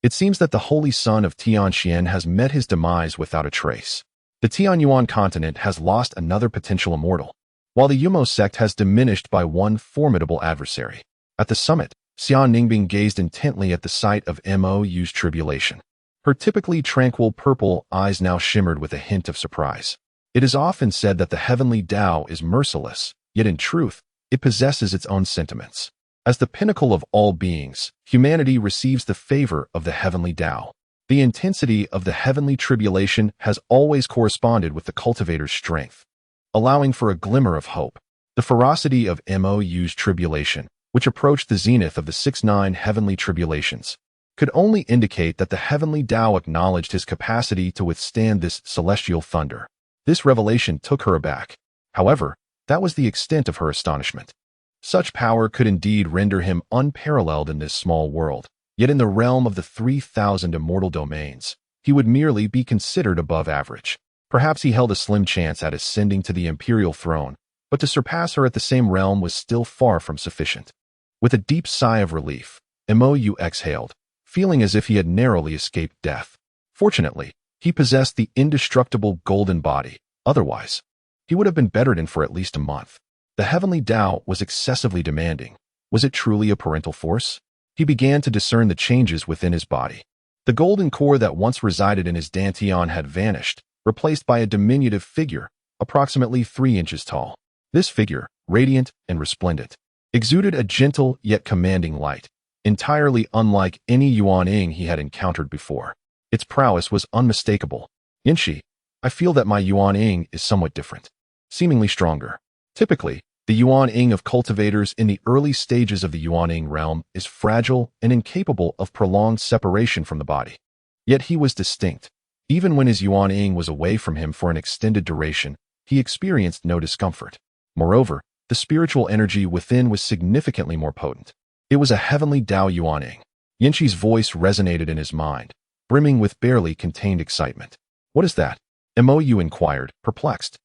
It seems that the holy son of Tianxian has met his demise without a trace. The Tianyuan continent has lost another potential immortal, while the Yumo sect has diminished by one formidable adversary. At the summit, Xian Ningbing gazed intently at the sight of Mo Yu's tribulation. Her typically tranquil purple eyes now shimmered with a hint of surprise. It is often said that the heavenly Tao is merciless, yet in truth, it possesses its own sentiments. As the pinnacle of all beings, humanity receives the favor of the heavenly Tao. The intensity of the heavenly tribulation has always corresponded with the cultivator's strength, allowing for a glimmer of hope. The ferocity of Mo Yu's tribulation, which approached the zenith of the 6-9 heavenly tribulations, could only indicate that the heavenly Tao acknowledged his capacity to withstand this celestial thunder. This revelation took her aback. However, that was the extent of her astonishment. Such power could indeed render him unparalleled in this small world, yet in the realm of the 3,000 immortal domains, he would merely be considered above average. Perhaps he held a slim chance at ascending to the imperial throne, but to surpass her at the same realm was still far from sufficient. With a deep sigh of relief, Mo Yu exhaled, feeling as if he had narrowly escaped death. Fortunately, he possessed the indestructible golden body. Otherwise, he would have been bedridden for at least a month. The heavenly Tao was excessively demanding. Was it truly a parental force? He began to discern the changes within his body. The golden core that once resided in his dantian had vanished, replaced by a diminutive figure, approximately 3 inches tall. This figure, radiant and resplendent, exuded a gentle yet commanding light, entirely unlike any Yuan-ing he had encountered before. Its prowess was unmistakable. Yanxi, I feel that my Yuan-ing is somewhat different, seemingly stronger. Typically, the Yuan-ing of cultivators in the early stages of the Yuan-ing realm is fragile and incapable of prolonged separation from the body. Yet he was distinct. Even when his Yuan-ing was away from him for an extended duration, he experienced no discomfort. Moreover, the spiritual energy within was significantly more potent. It was a heavenly Tao Yuan-ing. Yanxi's voice resonated in his mind, brimming with barely contained excitement. What is that? Mo Yu inquired, perplexed.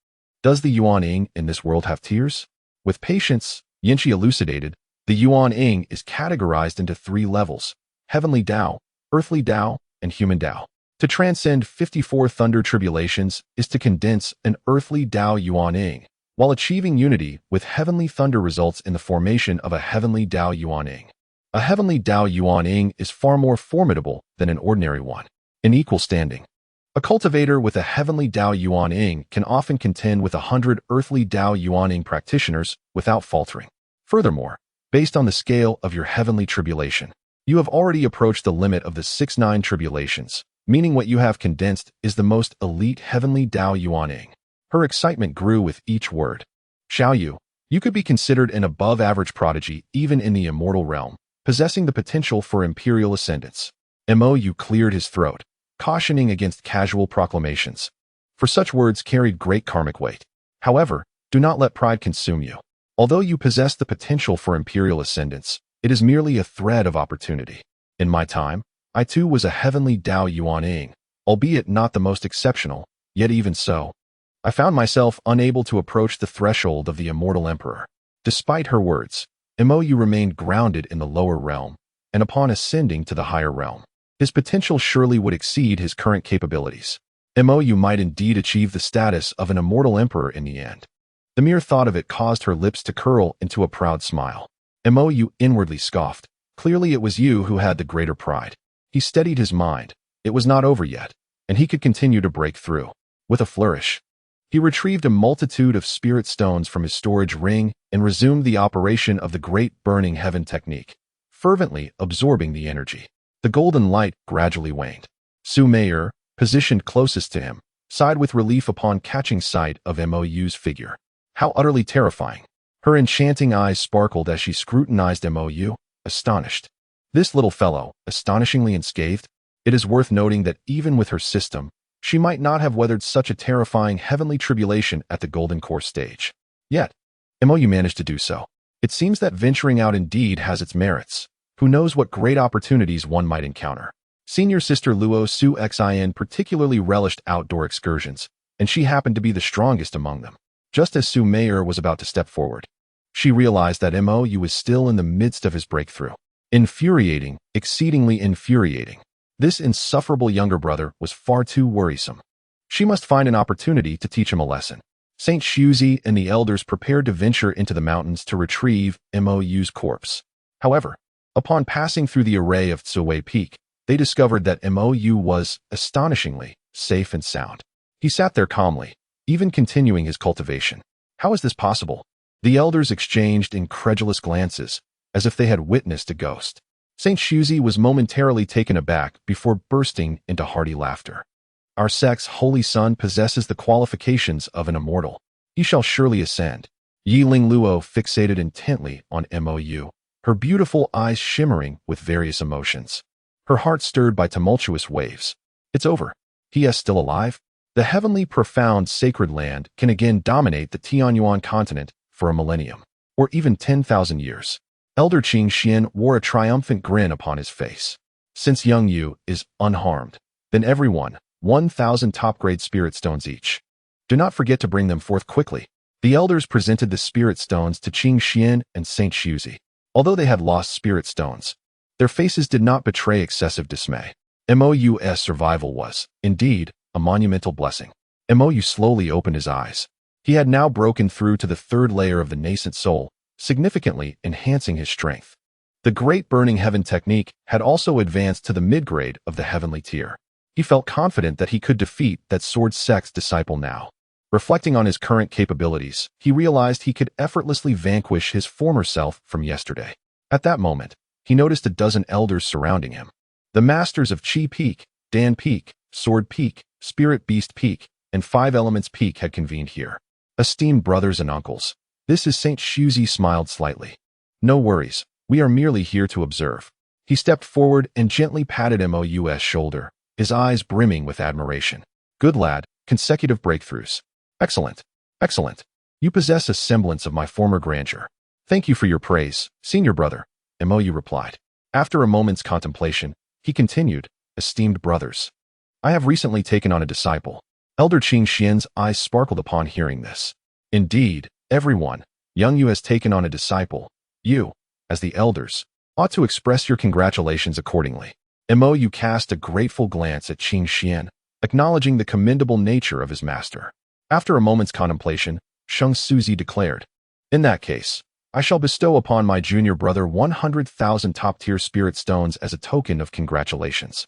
Does the Yuan-ing in this world have tears? With patience, Yanxi elucidated, the Yuan-ing is categorized into 3 levels: heavenly Tao, earthly Tao, and human Tao. To transcend 54 thunder tribulations is to condense an earthly Tao Yuan-ing, while achieving unity with heavenly thunder results in the formation of a heavenly Dao Yuaning. A heavenly Dao Yuaning is far more formidable than an ordinary one, in equal standing. A cultivator with a heavenly Dao Yuaning can often contend with 100 earthly Dao Yuaning practitioners without faltering. Furthermore, based on the scale of your heavenly tribulation, you have already approached the limit of the 6-9 tribulations, meaning what you have condensed is the most elite heavenly Dao Yuaning. Her excitement grew with each word. Xiao Yu, you could be considered an above-average prodigy even in the immortal realm, possessing the potential for imperial ascendance. Mo Yu cleared his throat, cautioning against casual proclamations, for such words carried great karmic weight. However, do not let pride consume you. Although you possess the potential for imperial ascendance, it is merely a thread of opportunity. In my time, I too was a heavenly Dao Yuaning, albeit not the most exceptional, yet even so, I found myself unable to approach the threshold of the immortal emperor. Despite her words, Mo Yu remained grounded in the lower realm, and upon ascending to the higher realm, his potential surely would exceed his current capabilities. Mo Yu might indeed achieve the status of an immortal emperor in the end. The mere thought of it caused her lips to curl into a proud smile. Mo Yu inwardly scoffed. Clearly it was Yu who had the greater pride. He steadied his mind. It was not over yet, and he could continue to break through. With a flourish, he retrieved a multitude of spirit stones from his storage ring and resumed the operation of the great burning heaven technique, fervently absorbing the energy. The golden light gradually waned. Su Meier, positioned closest to him, sighed with relief upon catching sight of Mo Yu's figure. How utterly terrifying. Her enchanting eyes sparkled as she scrutinized Mo Yu, astonished. This little fellow, astonishingly unscathed. It is worth noting that even with her system, she might not have weathered such a terrifying heavenly tribulation at the Golden Core stage. Yet, Mo Yu managed to do so. It seems that venturing out indeed has its merits. Who knows what great opportunities one might encounter. Senior sister Luo Su Xin particularly relished outdoor excursions, and she happened to be the strongest among them. Just as Su Meier was about to step forward, she realized that Mo Yu was still in the midst of his breakthrough. Infuriating, exceedingly infuriating. This insufferable younger brother was far too worrisome. She must find an opportunity to teach him a lesson. Saint Shuzi and the elders prepared to venture into the mountains to retrieve Mo Yu's corpse. However, upon passing through the array of Tsuwei Peak, they discovered that Mo Yu was, astonishingly, safe and sound. He sat there calmly, even continuing his cultivation. How is this possible? The elders exchanged incredulous glances, as if they had witnessed a ghost. Saint Shuzi was momentarily taken aback before bursting into hearty laughter. Our sect's holy son possesses the qualifications of an immortal. He shall surely ascend. Yiling Luo fixated intently on Mo Yu, her beautiful eyes shimmering with various emotions. Her heart stirred by tumultuous waves. It's over. He is still alive? The heavenly profound sacred land can again dominate the Tianyuan continent for a millennium, or even 10,000 years. Elder Qing Xian wore a triumphant grin upon his face. Since Young Yu is unharmed, then everyone, 1,000 top-grade spirit stones each. Do not forget to bring them forth quickly. The elders presented the spirit stones to Qing Xian and Saint Shuzi. Although they had lost spirit stones, their faces did not betray excessive dismay. Mo Yu's survival was, indeed, a monumental blessing. Mo Yu slowly opened his eyes. He had now broken through to the third layer of the nascent soul, significantly enhancing his strength. The great burning heaven technique had also advanced to the mid-grade of the heavenly tier. He felt confident that he could defeat that sword sect's disciple now. Reflecting on his current capabilities, he realized he could effortlessly vanquish his former self from yesterday. At that moment, he noticed a dozen elders surrounding him. The masters of Qi Peak, Dan Peak, Sword Peak, Spirit Beast Peak, and Five Elements Peak had convened here. Esteemed brothers and uncles, this is Saint Shuzi smiled slightly. No worries, we are merely here to observe. He stepped forward and gently patted Mo Yu's shoulder, his eyes brimming with admiration. Good lad, consecutive breakthroughs. Excellent, excellent. You possess a semblance of my former grandeur. Thank you for your praise, senior brother, Mo Yu replied. After a moment's contemplation, he continued, esteemed brothers, I have recently taken on a disciple. Elder Qing Xian's eyes sparkled upon hearing this. Indeed, everyone, Young Yu has taken on a disciple. You, as the elders, ought to express your congratulations accordingly. Mo Yu cast a grateful glance at Qing Xian, acknowledging the commendable nature of his master. After a moment's contemplation, Shang Suzi declared. In that case, I shall bestow upon my junior brother 100,000 top-tier spirit stones as a token of congratulations.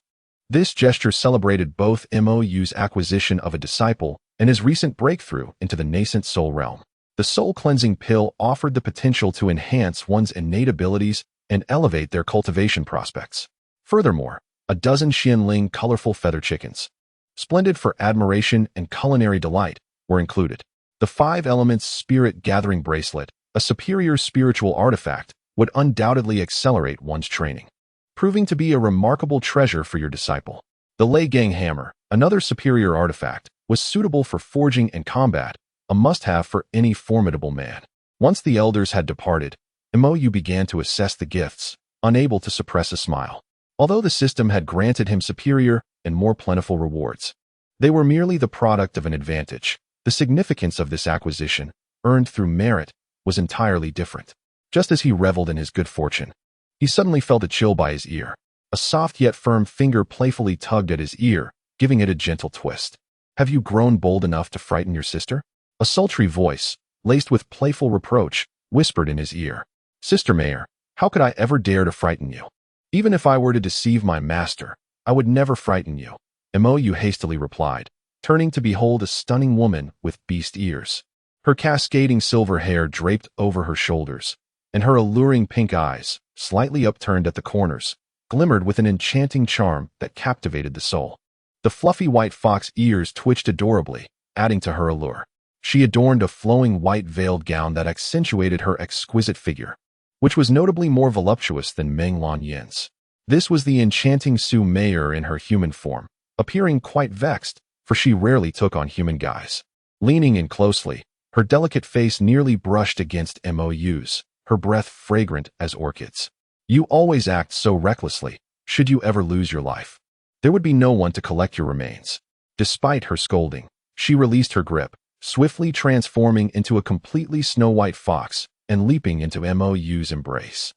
This gesture celebrated both Mo Yu's acquisition of a disciple and his recent breakthrough into the nascent soul realm. The soul-cleansing pill offered the potential to enhance one's innate abilities and elevate their cultivation prospects. Furthermore, a dozen Xianling colorful feather chickens, splendid for admiration and culinary delight, were included. The 5 Elements Spirit Gathering Bracelet, a superior spiritual artifact, would undoubtedly accelerate one's training, proving to be a remarkable treasure for your disciple. The Lei Gang Hammer, another superior artifact, was suitable for forging and combat, a must-have for any formidable man. Once the elders had departed, Mo Yu began to assess the gifts, unable to suppress a smile. Although the system had granted him superior and more plentiful rewards, they were merely the product of an advantage. The significance of this acquisition, earned through merit, was entirely different. Just as he reveled in his good fortune, he suddenly felt a chill by his ear. A soft yet firm finger playfully tugged at his ear, giving it a gentle twist. Have you grown bold enough to frighten your sister? A sultry voice, laced with playful reproach, whispered in his ear. Sister Mayor, how could I ever dare to frighten you? Even if I were to deceive my master, I would never frighten you. Mo Yu hastily replied, turning to behold a stunning woman with beast ears. Her cascading silver hair draped over her shoulders, and her alluring pink eyes, slightly upturned at the corners, glimmered with an enchanting charm that captivated the soul. The fluffy white fox ears twitched adorably, adding to her allure. She adorned a flowing white veiled gown that accentuated her exquisite figure, which was notably more voluptuous than Meng Lan Yin's. This was the enchanting Su Mayor in her human form, appearing quite vexed, for she rarely took on human guise. Leaning in closely, her delicate face nearly brushed against Mo Yu's, her breath fragrant as orchids. You always act so recklessly. Should you ever lose your life, there would be no one to collect your remains. Despite her scolding, she released her grip, swiftly transforming into a completely snow-white fox and leaping into Mo Yu's embrace.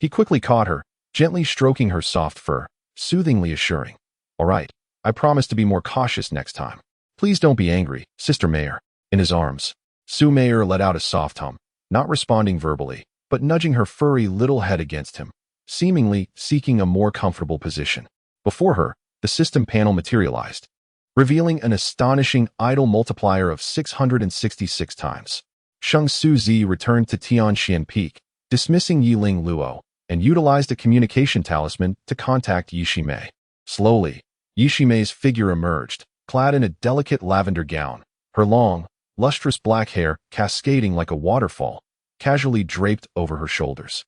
He quickly caught her, gently stroking her soft fur, soothingly assuring, "All right, I promise to be more cautious next time. Please don't be angry, Sister Mayor." In his arms, Su Mayor let out a soft hum, not responding verbally, but nudging her furry little head against him, seemingly seeking a more comfortable position. Before her, the system panel materialized, revealing an astonishing idle multiplier of 666 times. Shang Suzi returned to Tianxian Peak, dismissing Yiling Luo, and utilized a communication talisman to contact Yishimei. Slowly, Yishimei's figure emerged, clad in a delicate lavender gown, her long, lustrous black hair cascading like a waterfall, casually draped over her shoulders.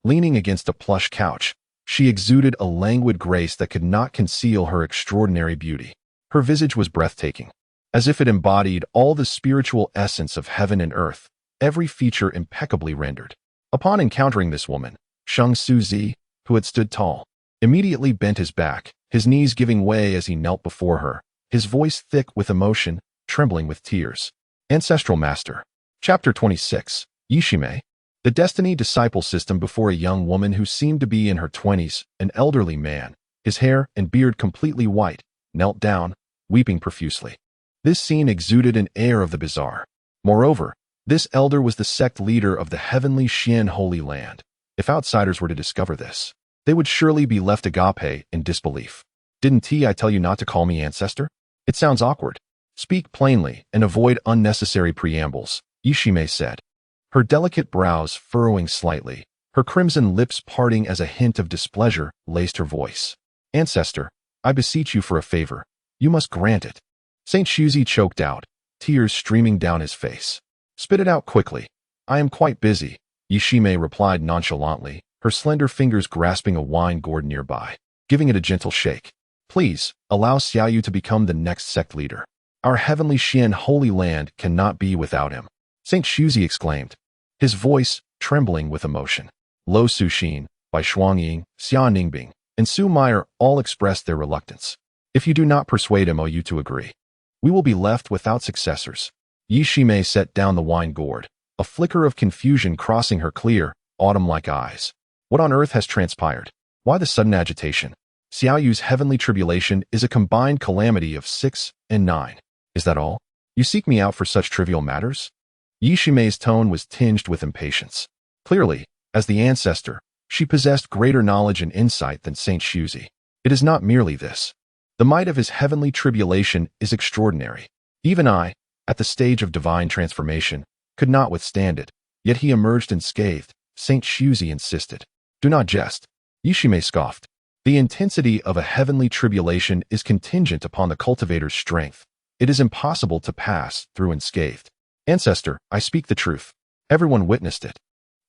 Leaning against a plush couch, she exuded a languid grace that could not conceal her extraordinary beauty. Her visage was breathtaking, as if it embodied all the spiritual essence of heaven and earth, every feature impeccably rendered. Upon encountering this woman, Shang Suzi, who had stood tall, immediately bent his back, his knees giving way as he knelt before her, his voice thick with emotion, trembling with tears. Ancestral Master. Chapter 26. Yishimei. The Destiny Disciple System before a young woman who seemed to be in her 20s, an elderly man, his hair and beard completely white, knelt down, weeping profusely. This scene exuded an air of the bizarre. Moreover, this elder was the sect leader of the heavenly Xian Holy Land. If outsiders were to discover this, they would surely be left agape in disbelief. Didn't I tell you not to call me ancestor? It sounds awkward. Speak plainly and avoid unnecessary preambles, Yishimei said, her delicate brows furrowing slightly, her crimson lips parting as a hint of displeasure laced her voice. Ancestor, I beseech you for a favor. You must grant it. Saint Shuzi choked out, tears streaming down his face. Spit it out quickly. I am quite busy, Yishimei replied nonchalantly, her slender fingers grasping a wine gourd nearby, giving it a gentle shake. Please, allow Xiaoyu to become the next sect leader. Our heavenly Xian Holy Land cannot be without him, Saint Shuzi exclaimed, his voice trembling with emotion. Lo Suxin, Bai Shuangying, Xia Ningbing, and Su Meyer all expressed their reluctance. If you do not persuade Mo Yu to agree, we will be left without successors. Yishimei set down the wine gourd, a flicker of confusion crossing her clear, autumn-like eyes. What on earth has transpired? Why the sudden agitation? Xiaoyu's heavenly tribulation is a combined calamity of 6 and 9. Is that all? You seek me out for such trivial matters? Yishimei's tone was tinged with impatience. Clearly, as the ancestor, she possessed greater knowledge and insight than Saint Shuzi. It is not merely this. The might of his heavenly tribulation is extraordinary. Even I, at the stage of divine transformation, could not withstand it, yet he emerged unscathed. Saint Shuzi insisted. Do not jest. Yishimei scoffed. The intensity of a heavenly tribulation is contingent upon the cultivator's strength. It is impossible to pass through unscathed. Ancestor, I speak the truth. Everyone witnessed it.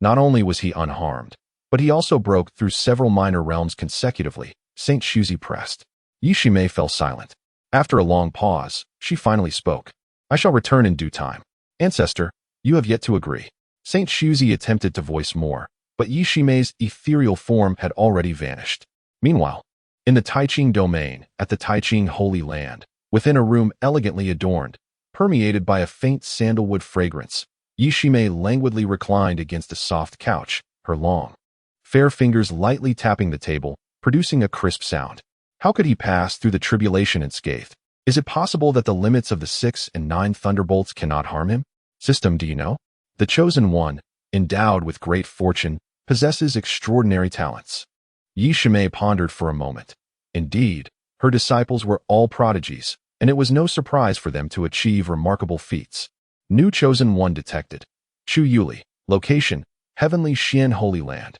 Not only was he unharmed, but he also broke through several minor realms consecutively. Saint Shuzi pressed. Yishimei fell silent. After a long pause, she finally spoke. I shall return in due time. Ancestor, you have yet to agree. Saint Shuzi attempted to voice more, but Yishimei's ethereal form had already vanished. Meanwhile, in the Taiching domain, at the Taiching Holy Land, within a room elegantly adorned, permeated by a faint sandalwood fragrance, Yishimei languidly reclined against a soft couch, her long, fair fingers lightly tapping the table, producing a crisp sound. How could he pass through the tribulation unscathed? Is it possible that the limits of the 6 and 9 thunderbolts cannot harm him? System, do you know? The chosen one, endowed with great fortune, possesses extraordinary talents. Yishimei pondered for a moment. Indeed, her disciples were all prodigies, and it was no surprise for them to achieve remarkable feats. New chosen one detected. Chu Yuli. Location, Heavenly Xian Holy Land.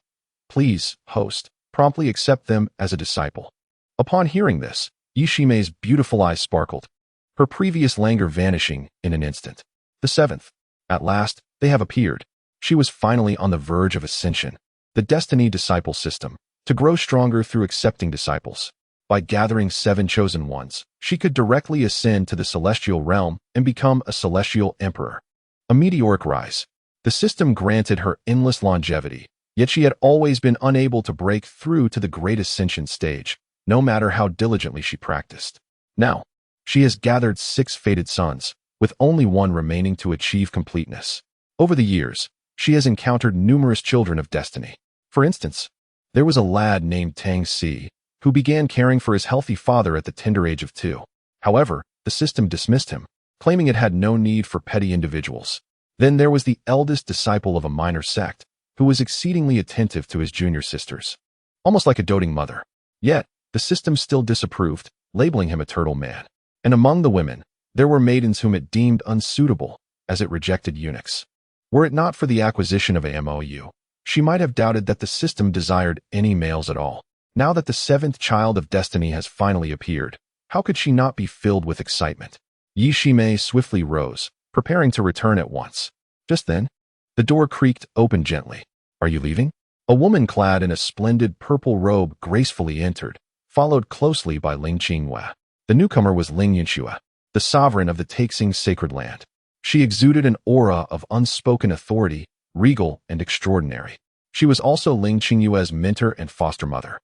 Please, host, promptly accept them as a disciple. Upon hearing this, Yishimei's beautiful eyes sparkled, her previous languor vanishing in an instant. The 7th. At last, they have appeared. She was finally on the verge of ascension. The Destiny Disciple System. To grow stronger through accepting disciples. By gathering 7 chosen ones, she could directly ascend to the celestial realm and become a celestial emperor. A meteoric rise. The system granted her endless longevity, yet she had always been unable to break through to the great ascension stage, no matter how diligently she practiced. Now, she has gathered 6 fated sons, with only one remaining to achieve completeness. Over the years, she has encountered numerous children of destiny. For instance, there was a lad named Tang Si, who began caring for his healthy father at the tender age of 2. However, the system dismissed him, claiming it had no need for petty individuals. Then there was the eldest disciple of a minor sect, who was exceedingly attentive to his junior sisters. Almost like a doting mother. Yet, the system still disapproved, labeling him a turtle man. And among the women, there were maidens whom it deemed unsuitable, as it rejected eunuchs. Were it not for the acquisition of a Mo Yu, she might have doubted that the system desired any males at all. Now that the 7th child of destiny has finally appeared, how could she not be filled with excitement? Yishimei swiftly rose, preparing to return at once. Just then, the door creaked open gently. Are you leaving? A woman clad in a splendid purple robe gracefully entered, followed closely by Ling Qinghua. The newcomer was Ling Yunxue, the sovereign of the Taixing sacred land. She exuded an aura of unspoken authority, regal and extraordinary. She was also Ling Qinghua's mentor and foster mother,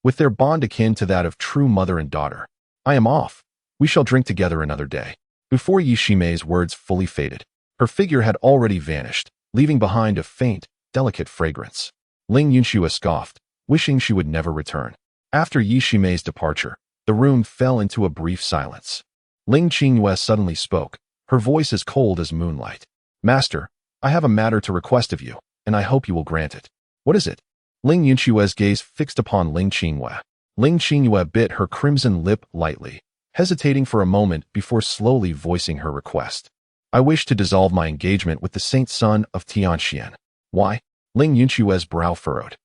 with their bond akin to that of true mother and daughter. I am off. We shall drink together another day. Before Yishimei's words fully faded, her figure had already vanished, leaving behind a faint, delicate fragrance. Ling Yunxue scoffed, wishing she would never return. After Yishimei's departure, the room fell into a brief silence. Ling Qinghua suddenly spoke, her voice as cold as moonlight. Master, I have a matter to request of you, and I hope you will grant it. What is it? Ling Yunxue's gaze fixed upon Ling Qinghua. Ling Qinghua bit her crimson lip lightly, hesitating for a moment before slowly voicing her request. I wish to dissolve my engagement with the saint son of Tianxian. Why? Ling Yunxue's brow furrowed.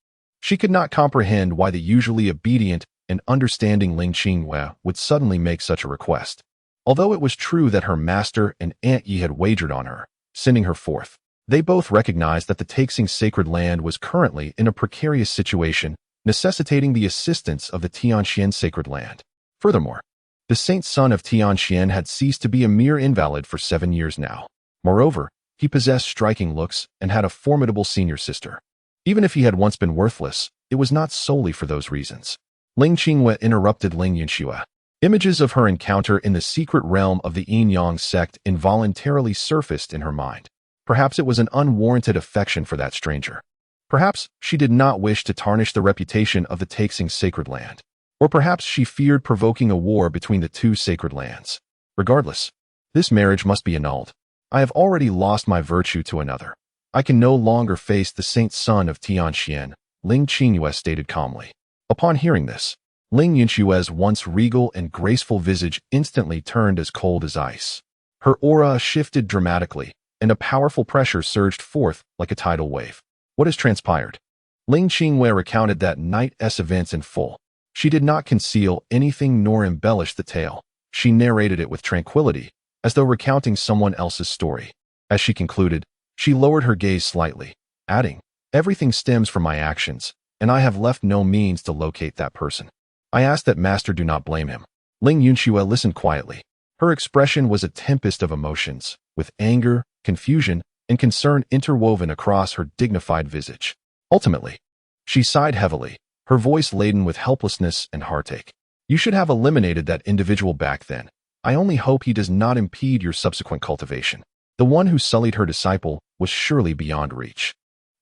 She could not comprehend why the usually obedient and understanding Ling Qinghua would suddenly make such a request. Although it was true that her master and Aunt Yi had wagered on her, sending her forth, they both recognized that the Taixing sacred land was currently in a precarious situation, necessitating the assistance of the Tianxian sacred land. Furthermore, the saint son of Tianxian had ceased to be a mere invalid for 7 years now. Moreover, he possessed striking looks and had a formidable senior sister. Even if he had once been worthless, it was not solely for those reasons. Ling Qinghua interrupted Ling Yunxue. Images of her encounter in the secret realm of the Yin-Yang sect involuntarily surfaced in her mind. Perhaps it was an unwarranted affection for that stranger. Perhaps she did not wish to tarnish the reputation of the Taixing sacred land. Or perhaps she feared provoking a war between the 2 sacred lands. Regardless, this marriage must be annulled. I have already lost my virtue to another. I can no longer face the saint son of Tianxian, Ling Qingyue stated calmly. Upon hearing this, Ling Yinxue's once regal and graceful visage instantly turned as cold as ice. Her aura shifted dramatically, and a powerful pressure surged forth like a tidal wave. What has transpired? Ling Qingyue recounted that night's events in full. She did not conceal anything nor embellish the tale. She narrated it with tranquility, as though recounting someone else's story. As she concluded, she lowered her gaze slightly, adding, "Everything stems from my actions, and I have left no means to locate that person. I ask that Master do not blame him." Ling Yunxue listened quietly. Her expression was a tempest of emotions, with anger, confusion, and concern interwoven across her dignified visage. Ultimately, she sighed heavily, her voice laden with helplessness and heartache. "You should have eliminated that individual back then. I only hope he does not impede your subsequent cultivation." The one who sullied her disciple was surely beyond reach.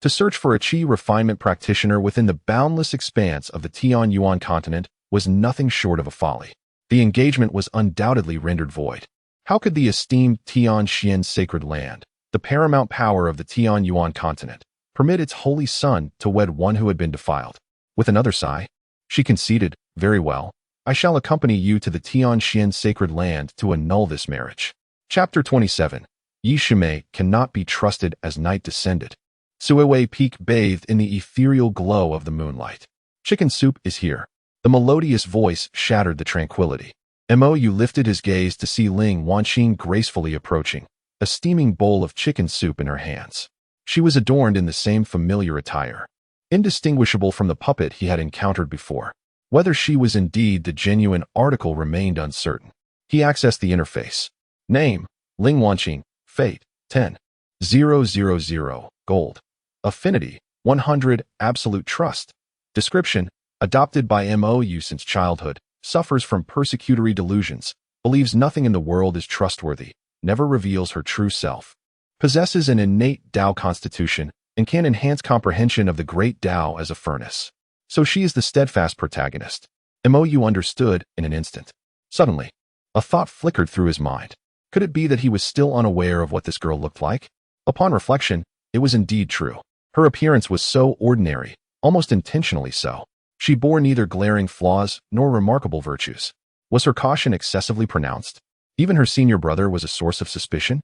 To search for a Qi refinement practitioner within the boundless expanse of the Tianyuan continent was nothing short of a folly. The engagement was undoubtedly rendered void. How could the esteemed Tianxian sacred land, the paramount power of the Tianyuan continent, permit its holy son to wed one who had been defiled? With another sigh, she conceded, "Very well, I shall accompany you to the Tianxian sacred land to annul this marriage." Chapter 27. Yi Shimei cannot be trusted. As night descended, Suiwei Peak bathed in the ethereal glow of the moonlight. "Chicken soup is here." The melodious voice shattered the tranquility. Mo Yu lifted his gaze to see Ling Wanqing gracefully approaching, a steaming bowl of chicken soup in her hands. She was adorned in the same familiar attire, indistinguishable from the puppet he had encountered before. Whether she was indeed the genuine article remained uncertain. He accessed the interface. Name, Ling Wanqing. Fate, 10,000 gold. Affinity, 100, absolute trust. Description, adopted by Mo Yu since childhood, suffers from persecutory delusions, believes nothing in the world is trustworthy, never reveals her true self. Possesses an innate Tao constitution, and can enhance comprehension of the great Tao as a furnace. So she is the steadfast protagonist. Mo Yu understood in an instant. Suddenly, a thought flickered through his mind. Could it be that he was still unaware of what this girl looked like? Upon reflection, it was indeed true. Her appearance was so ordinary, almost intentionally so. She bore neither glaring flaws nor remarkable virtues. Was her caution excessively pronounced? Even her senior brother was a source of suspicion?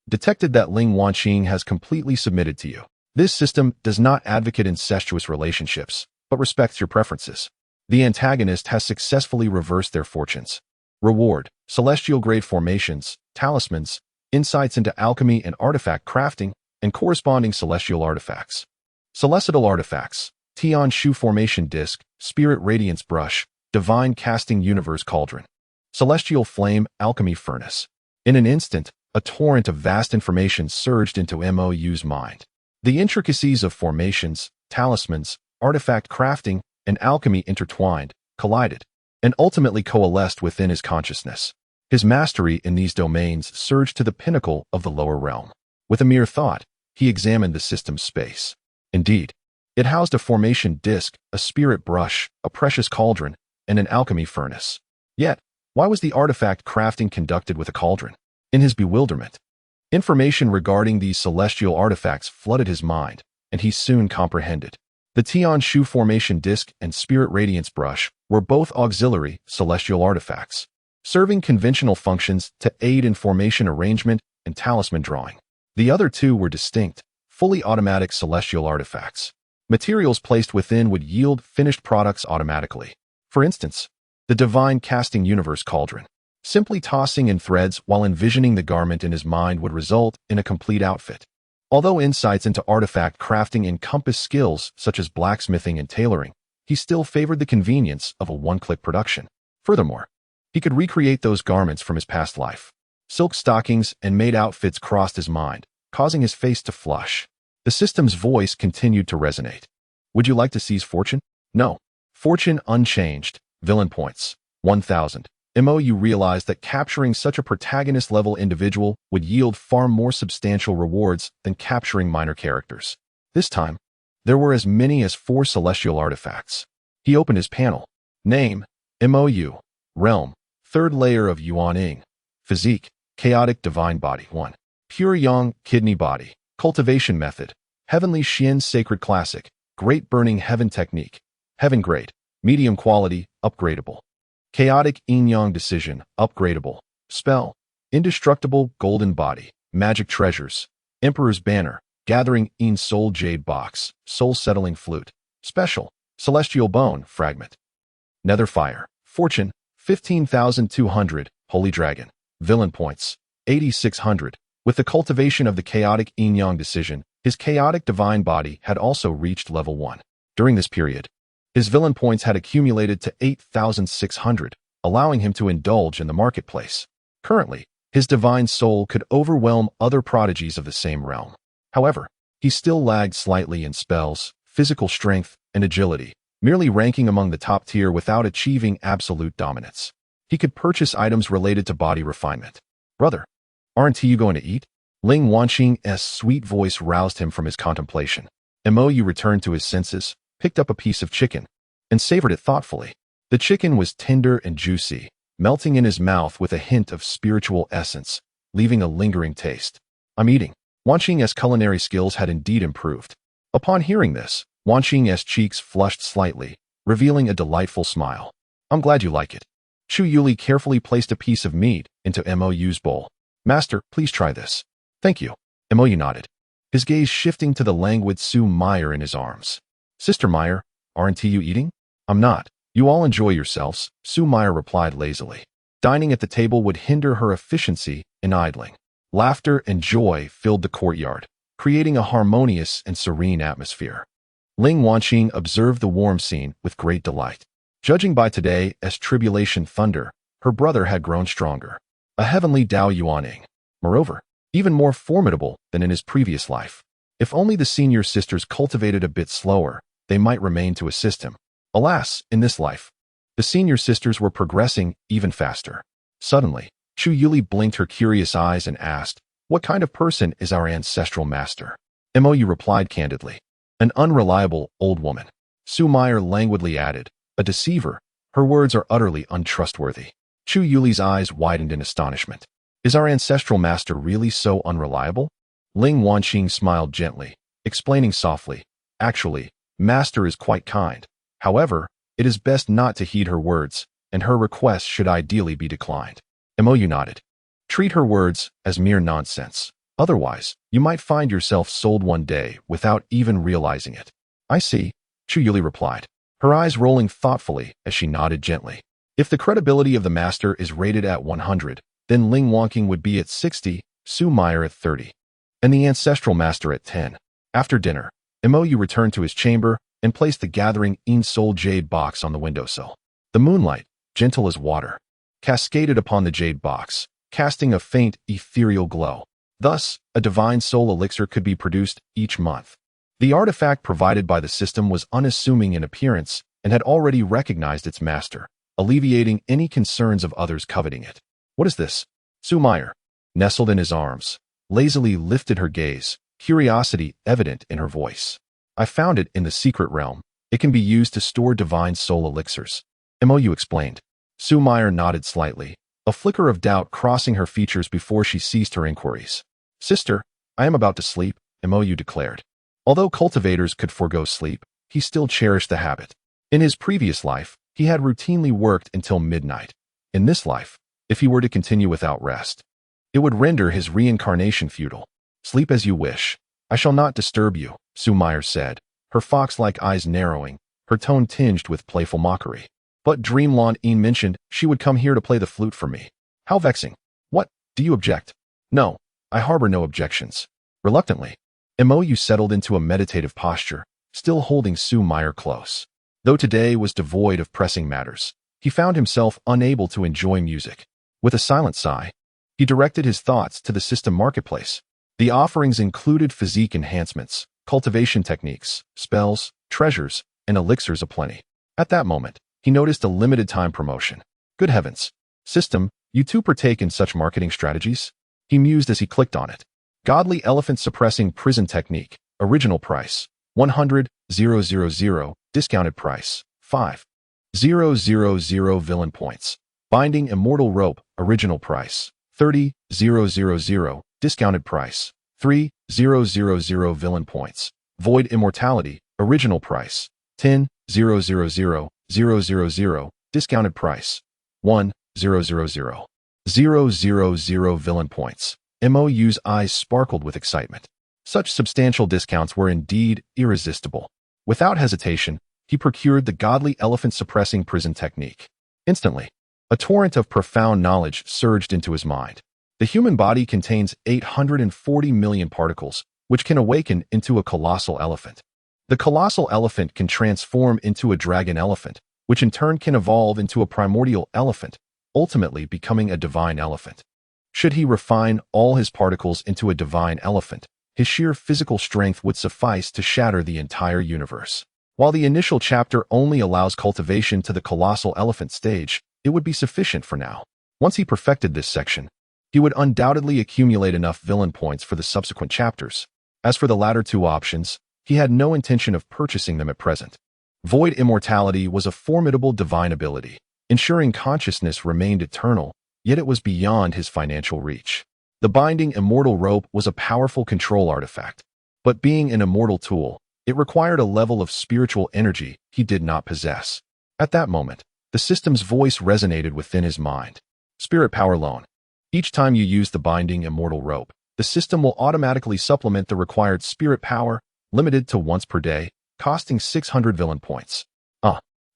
Detected that Ling Wanqing has completely submitted to you. This system does not advocate incestuous relationships, but respects your preferences. The antagonist has successfully reversed their fortunes. Reward, celestial grade formations, talismans, insights into alchemy and artifact crafting, and corresponding celestial artifacts. Celestial artifacts, Tian Shu formation disc, spirit radiance brush, divine casting universe cauldron. Celestial flame, alchemy furnace. In an instant, a torrent of vast information surged into Mo Yu's mind. The intricacies of formations, talismans, artifact crafting, and alchemy intertwined, collided, and ultimately coalesced within his consciousness. His mastery in these domains surged to the pinnacle of the lower realm. With a mere thought, he examined the system's space. Indeed, it housed a formation disc, a spirit brush, a precious cauldron, and an alchemy furnace. Yet, why was the artifact crafting conducted with a cauldron? In his bewilderment, information regarding these celestial artifacts flooded his mind, and he soon comprehended. The Tian Shu formation disc and spirit radiance brush were both auxiliary celestial artifacts, serving conventional functions to aid in formation arrangement and talisman drawing. The other two were distinct, fully automatic celestial artifacts. Materials placed within would yield finished products automatically. For instance, the divine casting universe cauldron. Simply tossing in threads while envisioning the garment in his mind would result in a complete outfit. Although insights into artifact crafting encompass skills such as blacksmithing and tailoring, he still favored the convenience of a one-click production. Furthermore, he could recreate those garments from his past life. Silk stockings and maid outfits crossed his mind, causing his face to flush. The system's voice continued to resonate. Would you like to seize fortune? No. Fortune unchanged. Villain points. 1,000. Mo Yu realized that capturing such a protagonist-level individual would yield far more substantial rewards than capturing minor characters. This time, there were as many as 4 celestial artifacts. He opened his panel. Name, Mo Yu. Realm, 3rd layer of Yuan Ying. Physique, chaotic divine body. 1. Pure Yang Kidney Body. Cultivation Method. Heavenly Xian Sacred Classic. Great Burning Heaven Technique. Heaven Grade. Medium Quality. Upgradable. Chaotic Yin-Yang Decision. Upgradable. Spell. Indestructible Golden Body. Magic Treasures. Emperor's Banner. Gathering Yin Soul Jade Box. Soul Settling Flute. Special. Celestial Bone Fragment. Nether Fire. Fortune. 15,200. Holy Dragon. Villain Points. 8,600. With the cultivation of the chaotic Yin-Yang Decision, his chaotic divine body had also reached level 1. During this period, his villain points had accumulated to 8,600, allowing him to indulge in the marketplace. Currently, his divine soul could overwhelm other prodigies of the same realm. However, he still lagged slightly in spells, physical strength, and agility, merely ranking among the top tier without achieving absolute dominance. He could purchase items related to body refinement. Brother, aren't you going to eat? Ling Wanqing's sweet voice roused him from his contemplation. Mo Yu returned to his senses, picked up a piece of chicken, and savored it thoughtfully. The chicken was tender and juicy, melting in his mouth with a hint of spiritual essence, leaving a lingering taste. I'm eating. Wanqing's culinary skills had indeed improved. Upon hearing this, Wanqing's cheeks flushed slightly, revealing a delightful smile. I'm glad you like it. Chu Yuli carefully placed a piece of meat into Mo Yu's bowl. Master, please try this. Thank you. Mo Yu nodded, his gaze shifting to the languid Su Meyer in his arms. Sister Meyer, aren't you eating? I'm not. You all enjoy yourselves, Su Meyer replied lazily. Dining at the table would hinder her efficiency in idling. Laughter and joy filled the courtyard, creating a harmonious and serene atmosphere. Ling Wanqing observed the warm scene with great delight. Judging by today's tribulation thunder, her brother had grown stronger. A heavenly Dao Yuaning. Moreover, even more formidable than in his previous life. If only the senior sisters cultivated a bit slower, they might remain to assist him. Alas, in this life, the senior sisters were progressing even faster. Suddenly, Chu Yuli blinked her curious eyes and asked, "What kind of person is our ancestral master?" Mo Yu replied candidly, "An unreliable old woman." Su Meyer languidly added, "A deceiver. Her words are utterly untrustworthy." Chu Yuli's eyes widened in astonishment. Is our ancestral master really so unreliable? Ling Wanqing smiled gently, explaining softly, "Actually, master is quite kind. However, it is best not to heed her words, and her request should ideally be declined." Mo Yu nodded. Treat her words as mere nonsense. Otherwise, you might find yourself sold one day without even realizing it. I see, Chu Yuli replied, her eyes rolling thoughtfully as she nodded gently. If the credibility of the master is rated at 100, then Ling Wanqing would be at 60, Su Meyer at 30, and the ancestral master at 10. After dinner, Mo Yu returned to his chamber and placed the gathering Yin Soul Jade box on the windowsill. The moonlight, gentle as water, cascaded upon the jade box, casting a faint, ethereal glow. Thus, a divine soul elixir could be produced each month. The artifact provided by the system was unassuming in appearance and had already recognized its master, alleviating any concerns of others coveting it. What is this? Su Meyer, nestled in his arms, lazily lifted her gaze, curiosity evident in her voice. I found it in the secret realm. It can be used to store divine soul elixirs. Mo Yu explained. Su Meyer nodded slightly, a flicker of doubt crossing her features before she ceased her inquiries. Sister, I am about to sleep, Mo Yu declared. Although cultivators could forego sleep, he still cherished the habit. In his previous life, he had routinely worked until midnight. In this life, if he were to continue without rest, it would render his reincarnation futile. Sleep as you wish. I shall not disturb you, Su Meyer said, her fox-like eyes narrowing, her tone tinged with playful mockery. But Dreamland Een mentioned she would come here to play the flute for me. How vexing. What, do you object? No, I harbor no objections. Reluctantly, Mo Yu settled into a meditative posture, still holding Su Meyer close. Though today was devoid of pressing matters, he found himself unable to enjoy music. With a silent sigh, he directed his thoughts to the system marketplace. The offerings included physique enhancements, cultivation techniques, spells, treasures, and elixirs aplenty. At that moment, he noticed a limited-time promotion. Good heavens! System, you too partake in such marketing strategies? He mused as he clicked on it. Godly Elephant Suppressing Prison Technique. Original price, 100,000. Discounted price, 5,000 villain points. Binding Immortal Rope. Original price, 30,000. discounted price, 3,000 villain points. Void immortality, original price, 10,000 discounted price, 1,000 villain points. Mo Yu's eyes sparkled with excitement. Such substantial discounts were indeed irresistible. Without hesitation, he procured the godly elephant-suppressing prison technique. Instantly, a torrent of profound knowledge surged into his mind. The human body contains 840 million particles, which can awaken into a colossal elephant. The colossal elephant can transform into a dragon elephant, which in turn can evolve into a primordial elephant, ultimately becoming a divine elephant. Should he refine all his particles into a divine elephant, his sheer physical strength would suffice to shatter the entire universe. While the initial chapter only allows cultivation to the colossal elephant stage, it would be sufficient for now. Once he perfected this section, he would undoubtedly accumulate enough villain points for the subsequent chapters. As for the latter two options, he had no intention of purchasing them at present. Void immortality was a formidable divine ability, ensuring consciousness remained eternal, yet it was beyond his financial reach. The binding immortal rope was a powerful control artifact, but being an immortal tool, it required a level of spiritual energy he did not possess. At that moment, the system's voice resonated within his mind. Spirit power loan. Each time you use the binding immortal rope, the system will automatically supplement the required spirit power, limited to once per day, costing 600 villain points.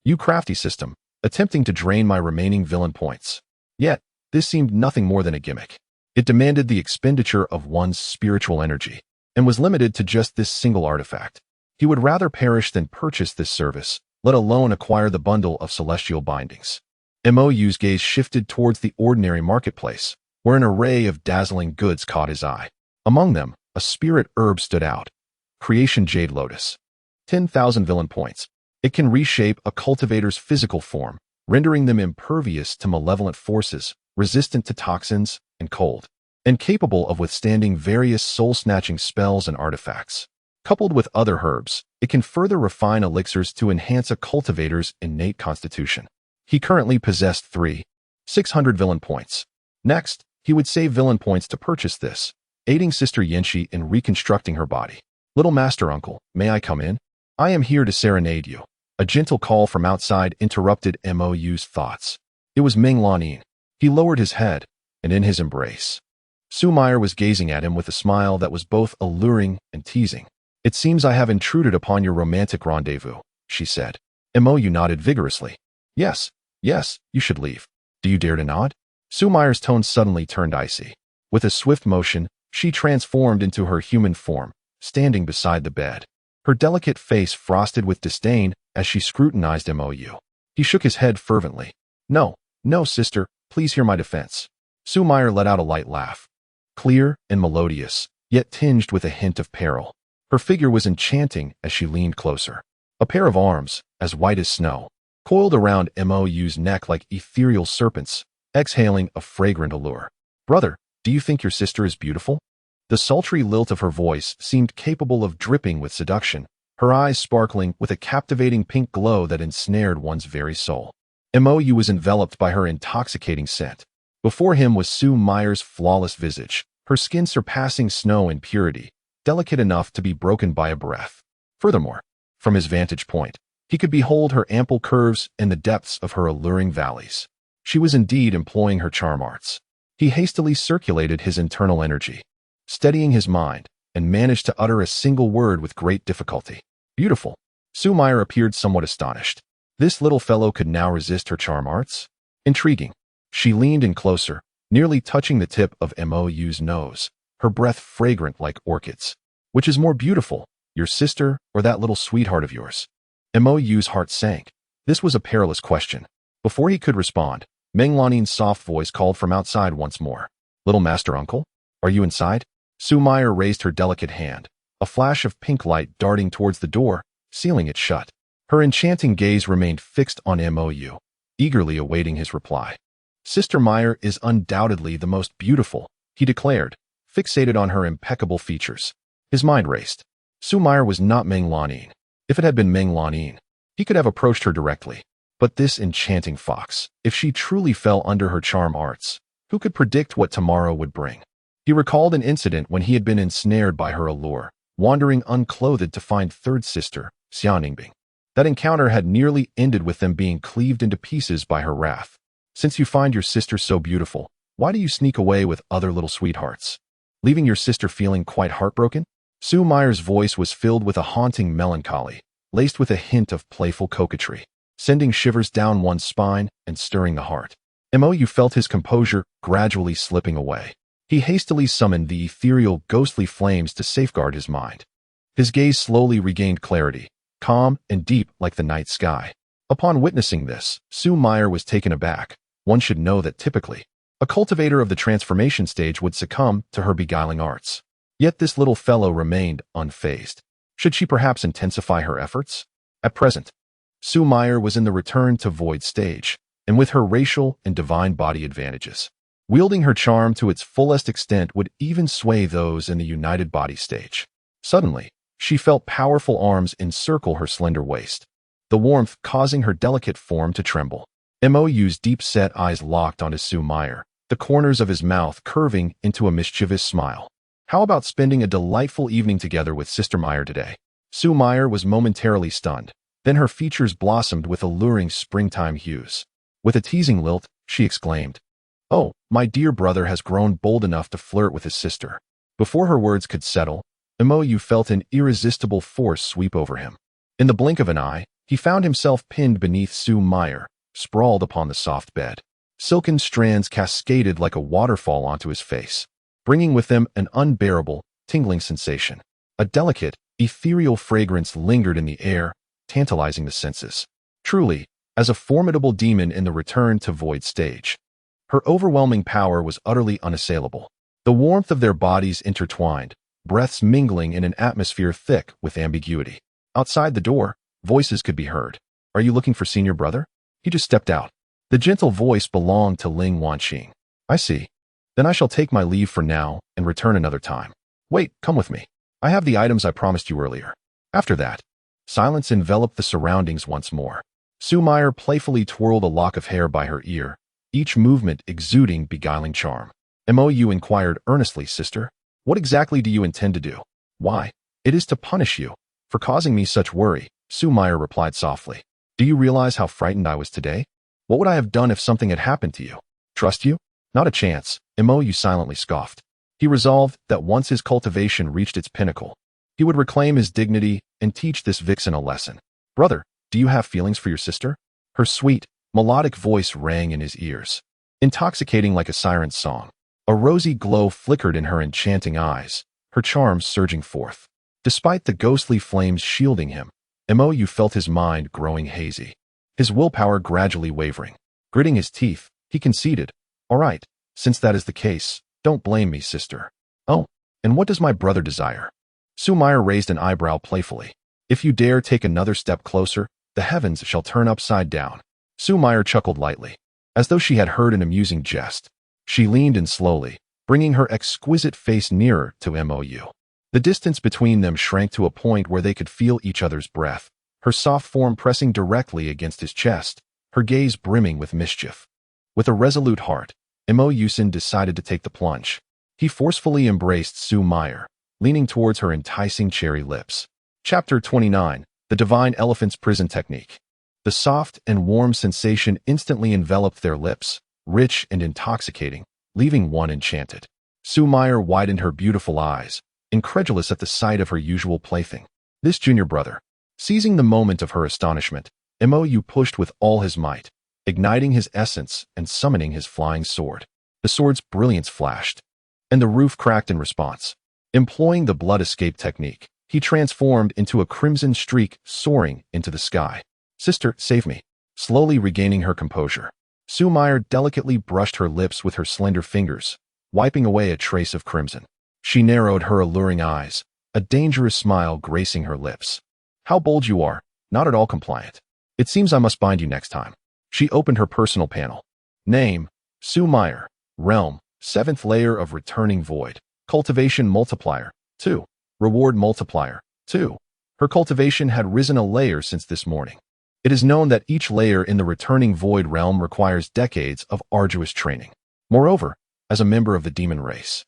You crafty system, attempting to drain my remaining villain points. Yet, this seemed nothing more than a gimmick. It demanded the expenditure of one's spiritual energy, and was limited to just this single artifact. He would rather perish than purchase this service, let alone acquire the bundle of celestial bindings. Mo Yu's gaze shifted towards the ordinary marketplace, where an array of dazzling goods caught his eye. Among them, a spirit herb stood out. Creation Jade Lotus. 10,000 villain points. It can reshape a cultivator's physical form, rendering them impervious to malevolent forces, resistant to toxins and cold, and capable of withstanding various soul-snatching spells and artifacts. Coupled with other herbs, it can further refine elixirs to enhance a cultivator's innate constitution. He currently possessed 600 villain points. Next, he would save villain points to purchase this, aiding Sister Yenshi in reconstructing her body. Little Master Uncle, may I come in? I am here to serenade you. A gentle call from outside interrupted Mo Yu's thoughts. It was Ming Lanin. He lowered his head, and in his embrace, Su Meyer was gazing at him with a smile that was both alluring and teasing. It seems I have intruded upon your romantic rendezvous, she said. Mo Yu nodded vigorously. Yes, you should leave. Do you dare to nod? Su Meyer's tone suddenly turned icy. With a swift motion, she transformed into her human form, standing beside the bed. Her delicate face frosted with disdain as she scrutinized Mo Yu. He shook his head fervently. No, sister, please hear my defense. Su Meyer let out a light laugh. Clear and melodious, yet tinged with a hint of peril. Her figure was enchanting as she leaned closer. A pair of arms, as white as snow, coiled around Mo Yu's neck like ethereal serpents, exhaling a fragrant allure. Brother, do you think your sister is beautiful? The sultry lilt of her voice seemed capable of dripping with seduction, her eyes sparkling with a captivating pink glow that ensnared one's very soul. Mo Yu was enveloped by her intoxicating scent. Before him was Su Meyer's flawless visage, her skin surpassing snow in purity, delicate enough to be broken by a breath. Furthermore, from his vantage point, he could behold her ample curves and the depths of her alluring valleys. She was indeed employing her charm arts. He hastily circulated his internal energy, steadying his mind, and managed to utter a single word with great difficulty. Beautiful. Su Meyer appeared somewhat astonished. This little fellow could now resist her charm arts? Intriguing. She leaned in closer, nearly touching the tip of Mo Yu's nose, her breath fragrant like orchids. Which is more beautiful, your sister or that little sweetheart of yours? Mo Yu's heart sank. This was a perilous question. Before he could respond, Meng Lanin's soft voice called from outside once more. Little Master Uncle, are you inside? Su Meyer raised her delicate hand, a flash of pink light darting towards the door, sealing it shut. Her enchanting gaze remained fixed on Mo Yu, eagerly awaiting his reply. Sister Meyer is undoubtedly the most beautiful, he declared, fixated on her impeccable features. His mind raced. Su Meyer was not Meng Lanin. If it had been Meng Lanin, he could have approached her directly. But this enchanting fox, if she truly fell under her charm arts, who could predict what tomorrow would bring? He recalled an incident when he had been ensnared by her allure, wandering unclothed to find third sister, Xianingbing. That encounter had nearly ended with them being cleaved into pieces by her wrath. Since you find your sister so beautiful, why do you sneak away with other little sweethearts? Leaving your sister feeling quite heartbroken? Sue Meyer's voice was filled with a haunting melancholy, laced with a hint of playful coquetry, sending shivers down one's spine and stirring the heart. Mo Yu felt his composure gradually slipping away. He hastily summoned the ethereal, ghostly flames to safeguard his mind. His gaze slowly regained clarity, calm and deep like the night sky. Upon witnessing this, Sue Meyer was taken aback. One should know that typically, a cultivator of the transformation stage would succumb to her beguiling arts. Yet this little fellow remained unfazed. Should she perhaps intensify her efforts? At present, Sue Meyer was in the return to void stage, and with her racial and divine body advantages. Wielding her charm to its fullest extent would even sway those in the united body stage. Suddenly, she felt powerful arms encircle her slender waist, the warmth causing her delicate form to tremble. Mo Yu's deep-set eyes locked onto Sue Meyer, the corners of his mouth curving into a mischievous smile. How about spending a delightful evening together with Sister Meyer today? Sue Meyer was momentarily stunned. Then her features blossomed with alluring springtime hues. With a teasing lilt, she exclaimed, "Oh, my dear brother has grown bold enough to flirt with his sister." Before her words could settle, Mo Yu felt an irresistible force sweep over him. In the blink of an eye, he found himself pinned beneath Sue Meyer, sprawled upon the soft bed. Silken strands cascaded like a waterfall onto his face, bringing with them an unbearable, tingling sensation. A delicate, ethereal fragrance lingered in the air, tantalizing the senses. Truly, as a formidable demon in the return to void stage. Her overwhelming power was utterly unassailable. The warmth of their bodies intertwined, breaths mingling in an atmosphere thick with ambiguity. Outside the door, voices could be heard. "Are you looking for senior brother? He just stepped out." The gentle voice belonged to Ling Wanqing. "I see. Then I shall take my leave for now and return another time. Wait, come with me. I have the items I promised you earlier." After that, silence enveloped the surroundings once more. Sue Meyer playfully twirled a lock of hair by her ear, each movement exuding beguiling charm. Mo Yu inquired earnestly, "Sister, what exactly do you intend to do?" "Why, it is to punish you for causing me such worry," Sue Meyer replied softly. "Do you realize how frightened I was today? What would I have done if something had happened to you? Trust you? Not a chance." Mo Yu silently scoffed. He resolved that once his cultivation reached its pinnacle, he would reclaim his dignity and teach this vixen a lesson. "Brother, do you have feelings for your sister?" Her sweet, melodic voice rang in his ears, intoxicating like a siren's song. A rosy glow flickered in her enchanting eyes, her charms surging forth. Despite the ghostly flames shielding him, Mo Yu felt his mind growing hazy, his willpower gradually wavering. Gritting his teeth, he conceded, "All right, since that is the case, don't blame me, sister." "Oh, and what does my brother desire?" Sue Meyer raised an eyebrow playfully. "If you dare take another step closer, the heavens shall turn upside down." Sue Meyer chuckled lightly, as though she had heard an amusing jest. She leaned in slowly, bringing her exquisite face nearer to Mo Yu. The distance between them shrank to a point where they could feel each other's breath, her soft form pressing directly against his chest, her gaze brimming with mischief. With a resolute heart, Mo Yusin decided to take the plunge. He forcefully embraced Sue Meyer, leaning towards her enticing cherry lips. Chapter 29, The Divine Elephant's Prison Technique. The soft and warm sensation instantly enveloped their lips, rich and intoxicating, leaving one enchanted. Sue Meyer widened her beautiful eyes, incredulous at the sight of her usual plaything. This junior brother. Seizing the moment of her astonishment, Mo Yu pushed with all his might, igniting his essence and summoning his flying sword. The sword's brilliance flashed, and the roof cracked in response. Employing the blood escape technique, he transformed into a crimson streak soaring into the sky. "Sister, save me." Slowly regaining her composure, Sue Meyer delicately brushed her lips with her slender fingers, wiping away a trace of crimson. She narrowed her alluring eyes, a dangerous smile gracing her lips. "How bold you are, not at all compliant. It seems I must bind you next time." She opened her personal panel. Name, Sue Meyer. Realm, 7th layer of returning void. Cultivation multiplier, 2. Reward multiplier, 2. Her cultivation had risen a layer since this morning. It is known that each layer in the returning void realm requires decades of arduous training. Moreover, as a member of the demon race,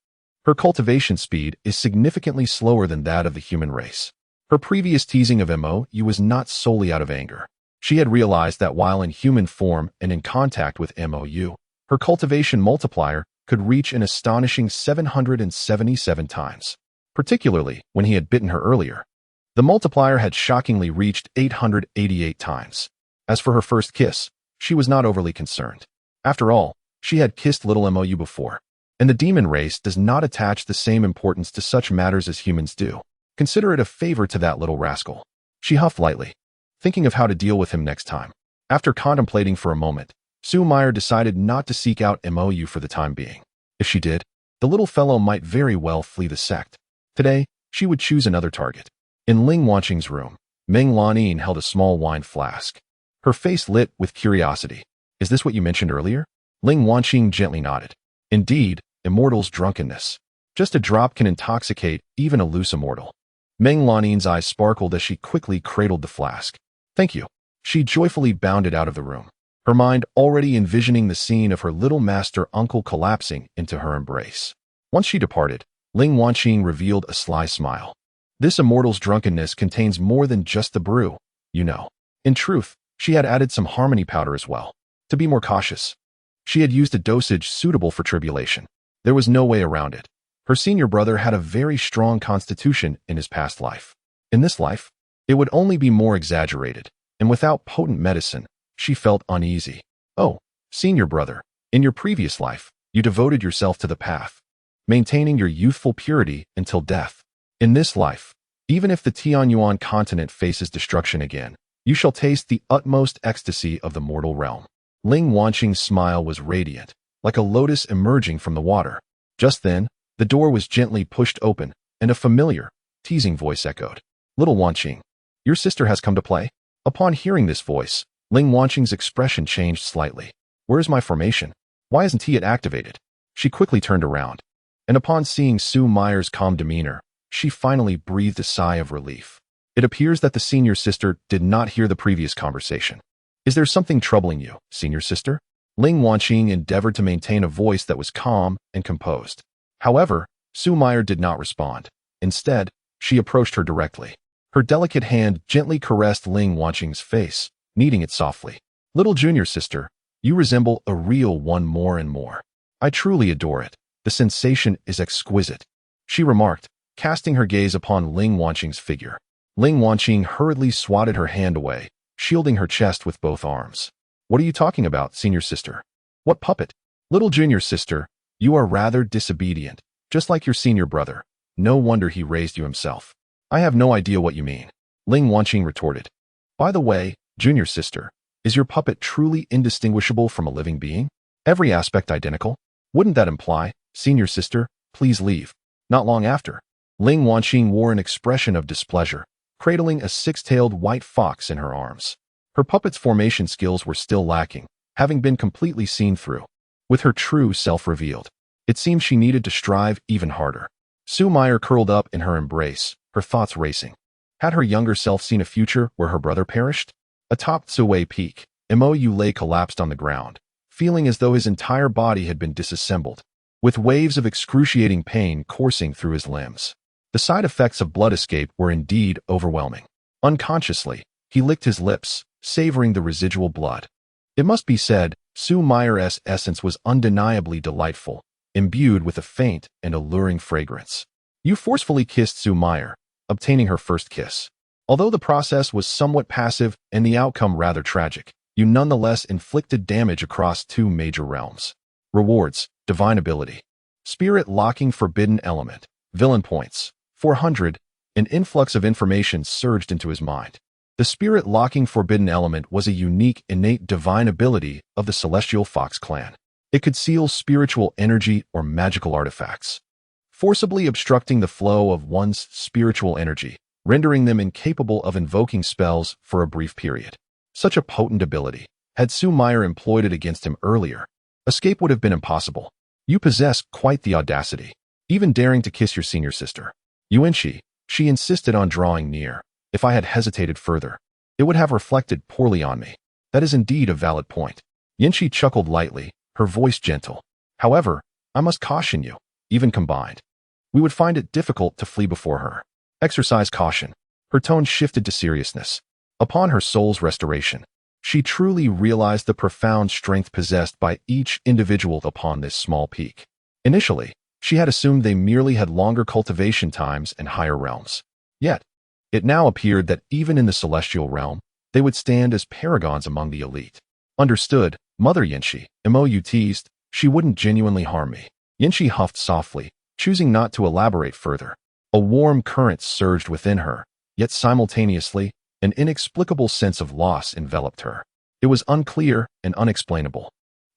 Her cultivation speed is significantly slower than that of the human race. Her previous teasing of Mo Yu was not solely out of anger. She had realized that while in human form and in contact with Mo Yu, her cultivation multiplier could reach an astonishing 777 times, particularly when he had bitten her earlier. The multiplier had shockingly reached 888 times. As for her first kiss, she was not overly concerned. After all, she had kissed little Mo Yu before, and the demon race does not attach the same importance to such matters as humans do. Consider it a favor to that little rascal. She huffed lightly, thinking of how to deal with him next time. After contemplating for a moment, Sue Meyer decided not to seek out Mo Yu for the time being. If she did, the little fellow might very well flee the sect. Today, she would choose another target. In Ling Wanqing's room, Meng Lanin held a small wine flask. Her face lit with curiosity. Is this what you mentioned earlier? Ling Wanqing gently nodded. Indeed, immortal's drunkenness. Just a drop can intoxicate even a loose immortal. Meng Lanin's eyes sparkled as she quickly cradled the flask. Thank you. She joyfully bounded out of the room, her mind already envisioning the scene of her little master uncle collapsing into her embrace. Once she departed, Ling Wanqing revealed a sly smile. This immortal's drunkenness contains more than just the brew, you know. In truth, she had added some harmony powder as well. To be more cautious, she had used a dosage suitable for tribulation. There was no way around it. Her senior brother had a very strong constitution in his past life. In this life, it would only be more exaggerated, and without potent medicine, she felt uneasy. Oh, senior brother, in your previous life, you devoted yourself to the path, maintaining your youthful purity until death. In this life, even if the Tianyuan continent faces destruction again, you shall taste the utmost ecstasy of the mortal realm. Ling Wanqing's smile was radiant, like a lotus emerging from the water. Just then, the door was gently pushed open, and a familiar, teasing voice echoed. Little Wanqing, your sister has come to play? Upon hearing this voice, Ling Wanqing's expression changed slightly. Where is my formation? Why isn't he yet activated? She quickly turned around, and upon seeing Sue Meyer's calm demeanor, she finally breathed a sigh of relief. It appears that the senior sister did not hear the previous conversation. Is there something troubling you, senior sister? Ling Wanqing endeavored to maintain a voice that was calm and composed. However, Sue Meyer did not respond. Instead, she approached her directly. Her delicate hand gently caressed Ling Wanqing's face, kneading it softly. Little junior sister, you resemble a real one more and more. I truly adore it. The sensation is exquisite, she remarked, casting her gaze upon Ling Wanqing's figure. Ling Wanqing hurriedly swatted her hand away, shielding her chest with both arms. What are you talking about, senior sister? What puppet? Little junior sister, you are rather disobedient, just like your senior brother. No wonder he raised you himself. I have no idea what you mean, Ling Wanqing retorted. By the way, junior sister, is your puppet truly indistinguishable from a living being? Every aspect identical? Wouldn't that imply, senior sister, please leave? Not long after, Ling Wanqing wore an expression of displeasure, cradling a six-tailed white fox in her arms. Her puppet's formation skills were still lacking, having been completely seen through. With her true self revealed, it seemed she needed to strive even harder. Sue Meyer curled up in her embrace, her thoughts racing. Had her younger self seen a future where her brother perished? Atop Tsuwei Peak, Mo Yu lay collapsed on the ground, feeling as though his entire body had been disassembled, with waves of excruciating pain coursing through his limbs. The side effects of blood escape were indeed overwhelming. Unconsciously, he licked his lips, savoring the residual blood. It must be said, Sue Meyer's essence was undeniably delightful, imbued with a faint and alluring fragrance. You forcefully kissed Sue Meyer, obtaining her first kiss. Although the process was somewhat passive and the outcome rather tragic, you nonetheless inflicted damage across two major realms. Rewards, divine ability. Spirit locking forbidden element. Villain points. 400. An influx of information surged into his mind. The spirit locking forbidden element was a unique innate divine ability of the Celestial Fox clan. It could seal spiritual energy or magical artifacts, forcibly obstructing the flow of one's spiritual energy, rendering them incapable of invoking spells for a brief period. Such a potent ability. Had Sue Meyer employed it against him earlier, escape would have been impossible. You possess quite the audacity, even daring to kiss your senior sister. Yuanqi, she insisted on drawing near. If I had hesitated further, it would have reflected poorly on me. That is indeed a valid point. Yanqi chuckled lightly, her voice gentle. However, I must caution you, even combined, we would find it difficult to flee before her. Exercise caution. Her tone shifted to seriousness. Upon her soul's restoration, she truly realized the profound strength possessed by each individual upon this small peak. Initially, she had assumed they merely had longer cultivation times and higher realms. Yet, it now appeared that even in the celestial realm, they would stand as paragons among the elite. Understood, Mother Yinshi, Mo Yu teased, she wouldn't genuinely harm me. Yinshi huffed softly, choosing not to elaborate further. A warm current surged within her, yet simultaneously, an inexplicable sense of loss enveloped her. It was unclear and unexplainable.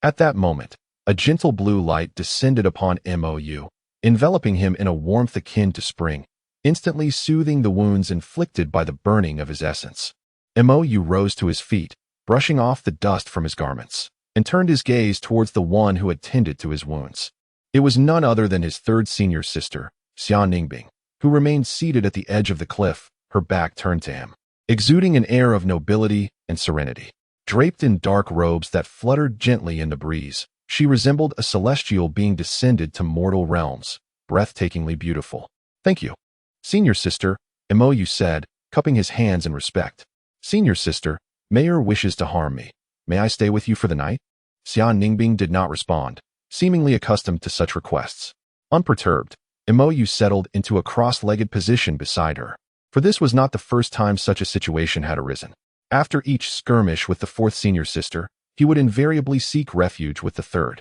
At that moment, a gentle blue light descended upon Mo Yu, enveloping him in a warmth akin to spring, instantly soothing the wounds inflicted by the burning of his essence. Mo Yu rose to his feet, brushing off the dust from his garments, and turned his gaze towards the one who had tended to his wounds. It was none other than his third senior sister, Xia Ningbing, who remained seated at the edge of the cliff, her back turned to him, exuding an air of nobility and serenity. Draped in dark robes that fluttered gently in the breeze, she resembled a celestial being descended to mortal realms, breathtakingly beautiful. Thank you, senior sister, Mo Yu said, cupping his hands in respect. Senior sister, Mayor wishes to harm me. May I stay with you for the night? Xia Ningbing did not respond, seemingly accustomed to such requests. Unperturbed, Mo Yu settled into a cross-legged position beside her, for this was not the first time such a situation had arisen. After each skirmish with the fourth senior sister, he would invariably seek refuge with the third.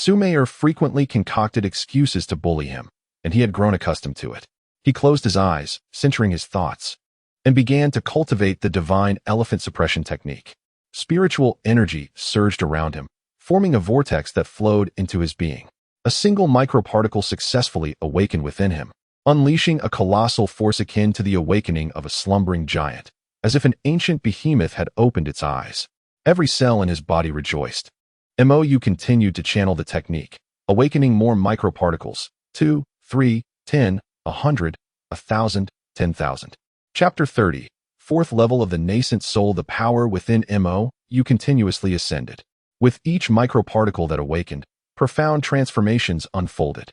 Mayor frequently concocted excuses to bully him, and he had grown accustomed to it. He closed his eyes, centering his thoughts, and began to cultivate the divine elephant suppression technique. Spiritual energy surged around him, forming a vortex that flowed into his being. A single microparticle successfully awakened within him, unleashing a colossal force akin to the awakening of a slumbering giant, as if an ancient behemoth had opened its eyes. Every cell in his body rejoiced. Mo Yu continued to channel the technique, awakening more microparticles, 2, 3, 10, 100, 1,000, 10,000. Chapter 30. Fourth level of the nascent soul. The power within Mo Yu continuously ascended. With each microparticle that awakened, profound transformations unfolded.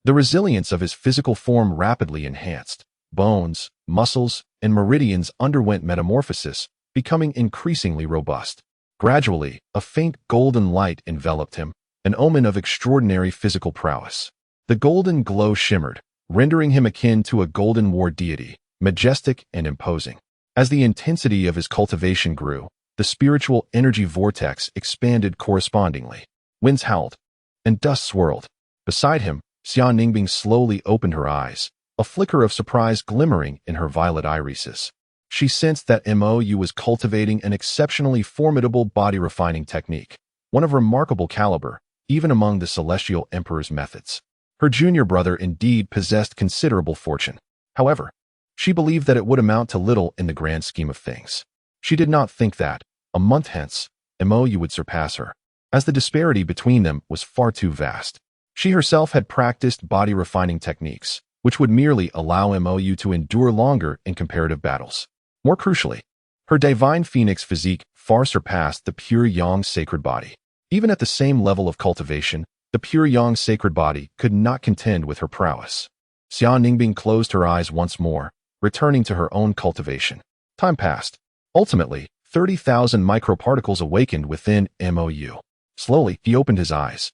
The resilience of his physical form rapidly enhanced. Bones, muscles, and meridians underwent metamorphosis, becoming increasingly robust. Gradually, a faint golden light enveloped him, an omen of extraordinary physical prowess. The golden glow shimmered, rendering him akin to a golden war deity, majestic and imposing. As the intensity of his cultivation grew, the spiritual energy vortex expanded correspondingly. Winds howled, and dust swirled. Beside him, Xia Ningbing slowly opened her eyes, a flicker of surprise glimmering in her violet irises. She sensed that Mo Yu was cultivating an exceptionally formidable body-refining technique, one of remarkable caliber, even among the Celestial Emperor's methods. Her junior brother indeed possessed considerable fortune. However, she believed that it would amount to little in the grand scheme of things. She did not think that, a month hence, Mo Yu would surpass her, as the disparity between them was far too vast. She herself had practiced body-refining techniques, which would merely allow Mo Yu to endure longer in comparative battles. More crucially, her divine phoenix physique far surpassed the pure yang sacred body. Even at the same level of cultivation, the pure yang sacred body could not contend with her prowess. Xia Ningbing closed her eyes once more, returning to her own cultivation. Time passed. Ultimately, 30,000 microparticles awakened within Mo Yu. Slowly, he opened his eyes,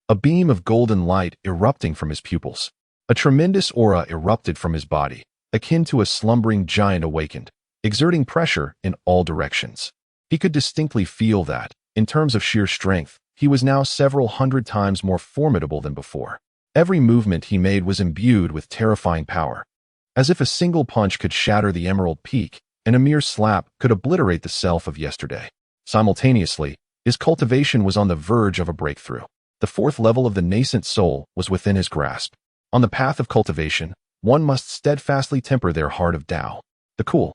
a beam of golden light erupting from his pupils. A tremendous aura erupted from his body, akin to a slumbering giant awakened, exerting pressure in all directions. He could distinctly feel that, in terms of sheer strength, he was now several hundred times more formidable than before. Every movement he made was imbued with terrifying power, as if a single punch could shatter the emerald peak, and a mere slap could obliterate the self of yesterday. Simultaneously, his cultivation was on the verge of a breakthrough. The fourth level of the nascent soul was within his grasp. On the path of cultivation, one must steadfastly temper their heart of Tao. The cool,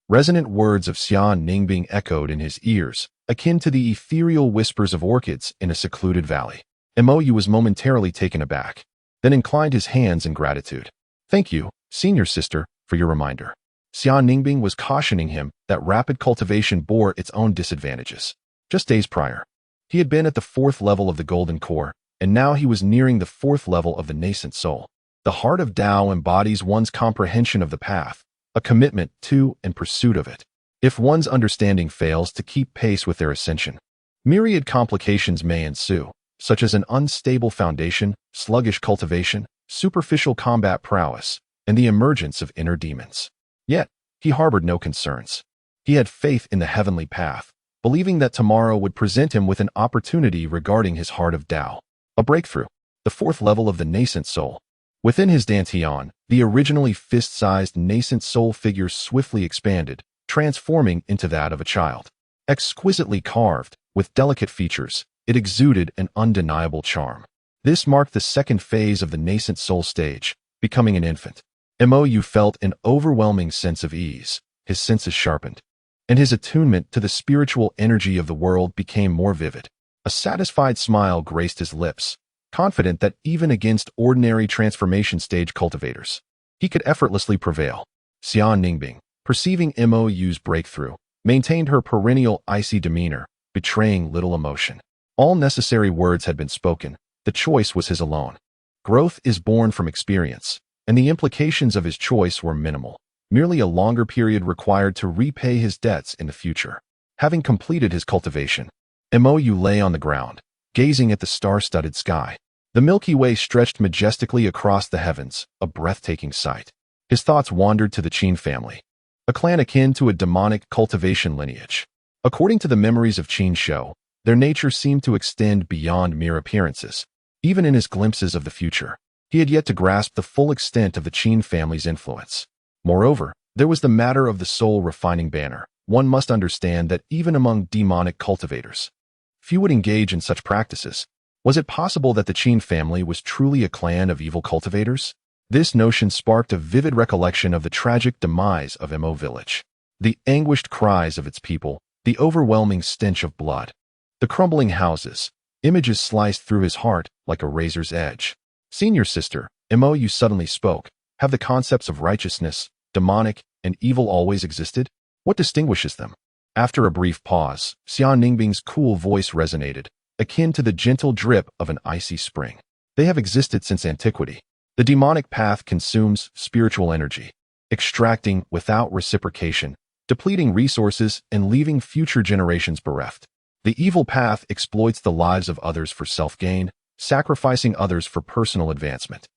resonant words of Xia Ningbing echoed in his ears, akin to the ethereal whispers of orchids in a secluded valley. Mo Yu was momentarily taken aback, then inclined his hands in gratitude. Thank you, senior sister, for your reminder. Xia Ningbing was cautioning him that rapid cultivation bore its own disadvantages. Just days prior, he had been at the fourth level of the golden core, and now he was nearing the fourth level of the nascent soul. The heart of Tao embodies one's comprehension of the path, a commitment to and pursuit of it. If one's understanding fails to keep pace with their ascension, myriad complications may ensue, such as an unstable foundation, sluggish cultivation, superficial combat prowess, and the emergence of inner demons. Yet, he harbored no concerns. He had faith in the heavenly path, believing that tomorrow would present him with an opportunity regarding his heart of Tao, a breakthrough, the fourth level of the nascent soul. Within his dantian, the originally fist-sized nascent soul figure swiftly expanded, transforming into that of a child. Exquisitely carved, with delicate features, it exuded an undeniable charm. This marked the second phase of the nascent soul stage, becoming an infant. Mo Yu felt an overwhelming sense of ease, his senses sharpened, and his attunement to the spiritual energy of the world became more vivid. A satisfied smile graced his lips, confident that even against ordinary transformation stage cultivators, he could effortlessly prevail. Xian Ningbing, perceiving Mo Yu's breakthrough, maintained her perennial icy demeanor, betraying little emotion. All necessary words had been spoken, the choice was his alone. Growth is born from experience, and the implications of his choice were minimal, merely a longer period required to repay his debts in the future. Having completed his cultivation, Mo Yu lay on the ground, gazing at the star-studded sky. The Milky Way stretched majestically across the heavens, a breathtaking sight. His thoughts wandered to the Qin family, a clan akin to a demonic cultivation lineage. According to the memories of Qin Shou, their nature seemed to extend beyond mere appearances. Even in his glimpses of the future, he had yet to grasp the full extent of the Qin family's influence. Moreover, there was the matter of the soul-refining banner. One must understand that even among demonic cultivators, few would engage in such practices. Was it possible that the Qin family was truly a clan of evil cultivators? This notion sparked a vivid recollection of the tragic demise of Mo village. The anguished cries of its people, the overwhelming stench of blood, the crumbling houses, images sliced through his heart like a razor's edge. Senior sister, Mo Yu suddenly spoke. Have the concepts of righteousness, demonic, and evil always existed? What distinguishes them? After a brief pause, Xian Ningbing's cool voice resonated, akin to the gentle drip of an icy spring. They have existed since antiquity. The demonic path consumes spiritual energy, extracting without reciprocation, depleting resources and leaving future generations bereft. The evil path exploits the lives of others for self-gain, sacrificing others for personal advancement,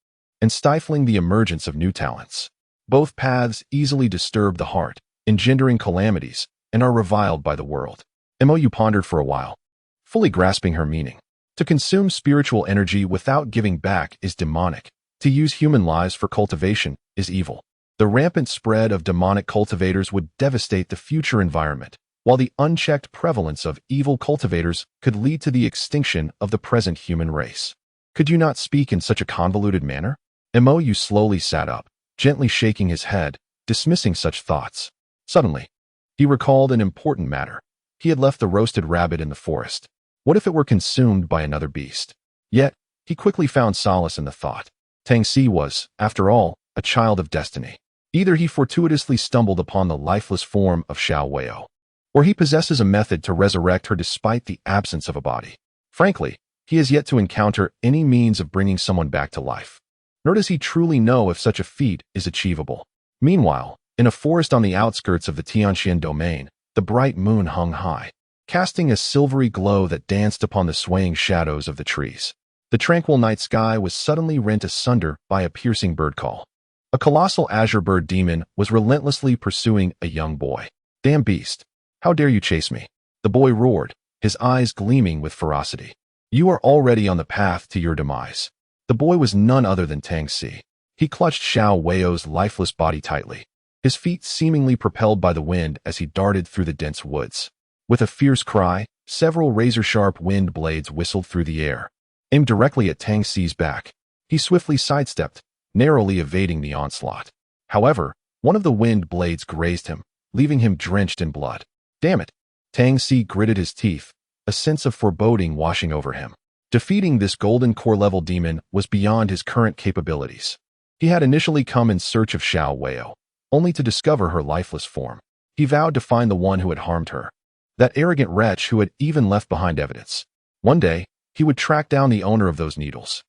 and stifling the emergence of new talents. Both paths easily disturb the heart, engendering calamities, and are reviled by the world. Mo Yu pondered for a while, fully grasping her meaning. To consume spiritual energy without giving back is demonic. To use human lives for cultivation is evil. The rampant spread of demonic cultivators would devastate the future environment, while the unchecked prevalence of evil cultivators could lead to the extinction of the present human race. Could you not speak in such a convoluted manner? Mo Yu slowly sat up, gently shaking his head, dismissing such thoughts. Suddenly, he recalled an important matter. He had left the roasted rabbit in the forest. What if it were consumed by another beast? Yet, he quickly found solace in the thought. Tang Si was, after all, a child of destiny. Either he fortuitously stumbled upon the lifeless form of Xiao Weio, or he possesses a method to resurrect her despite the absence of a body. Frankly, he has yet to encounter any means of bringing someone back to life. Nor does he truly know if such a feat is achievable. Meanwhile, in a forest on the outskirts of the Tianxian domain, the bright moon hung high, casting a silvery glow that danced upon the swaying shadows of the trees. The tranquil night sky was suddenly rent asunder by a piercing bird call. A colossal azure bird demon was relentlessly pursuing a young boy. Damn beast! How dare you chase me? The boy roared, his eyes gleaming with ferocity. You are already on the path to your demise. The boy was none other than Tang Si. He clutched Xiao Weio's lifeless body tightly, his feet seemingly propelled by the wind as he darted through the dense woods. With a fierce cry, several razor-sharp wind blades whistled through the air, aimed directly at Tang Si's back. He swiftly sidestepped, narrowly evading the onslaught. However, one of the wind blades grazed him, leaving him drenched in blood. Damn it! Tang Si gritted his teeth, a sense of foreboding washing over him. Defeating this golden core-level demon was beyond his current capabilities. He had initially come in search of Xiao Weio, only to discover her lifeless form. He vowed to find the one who had harmed her, that arrogant wretch who had even left behind evidence. One day, he would track down the owner of those needles.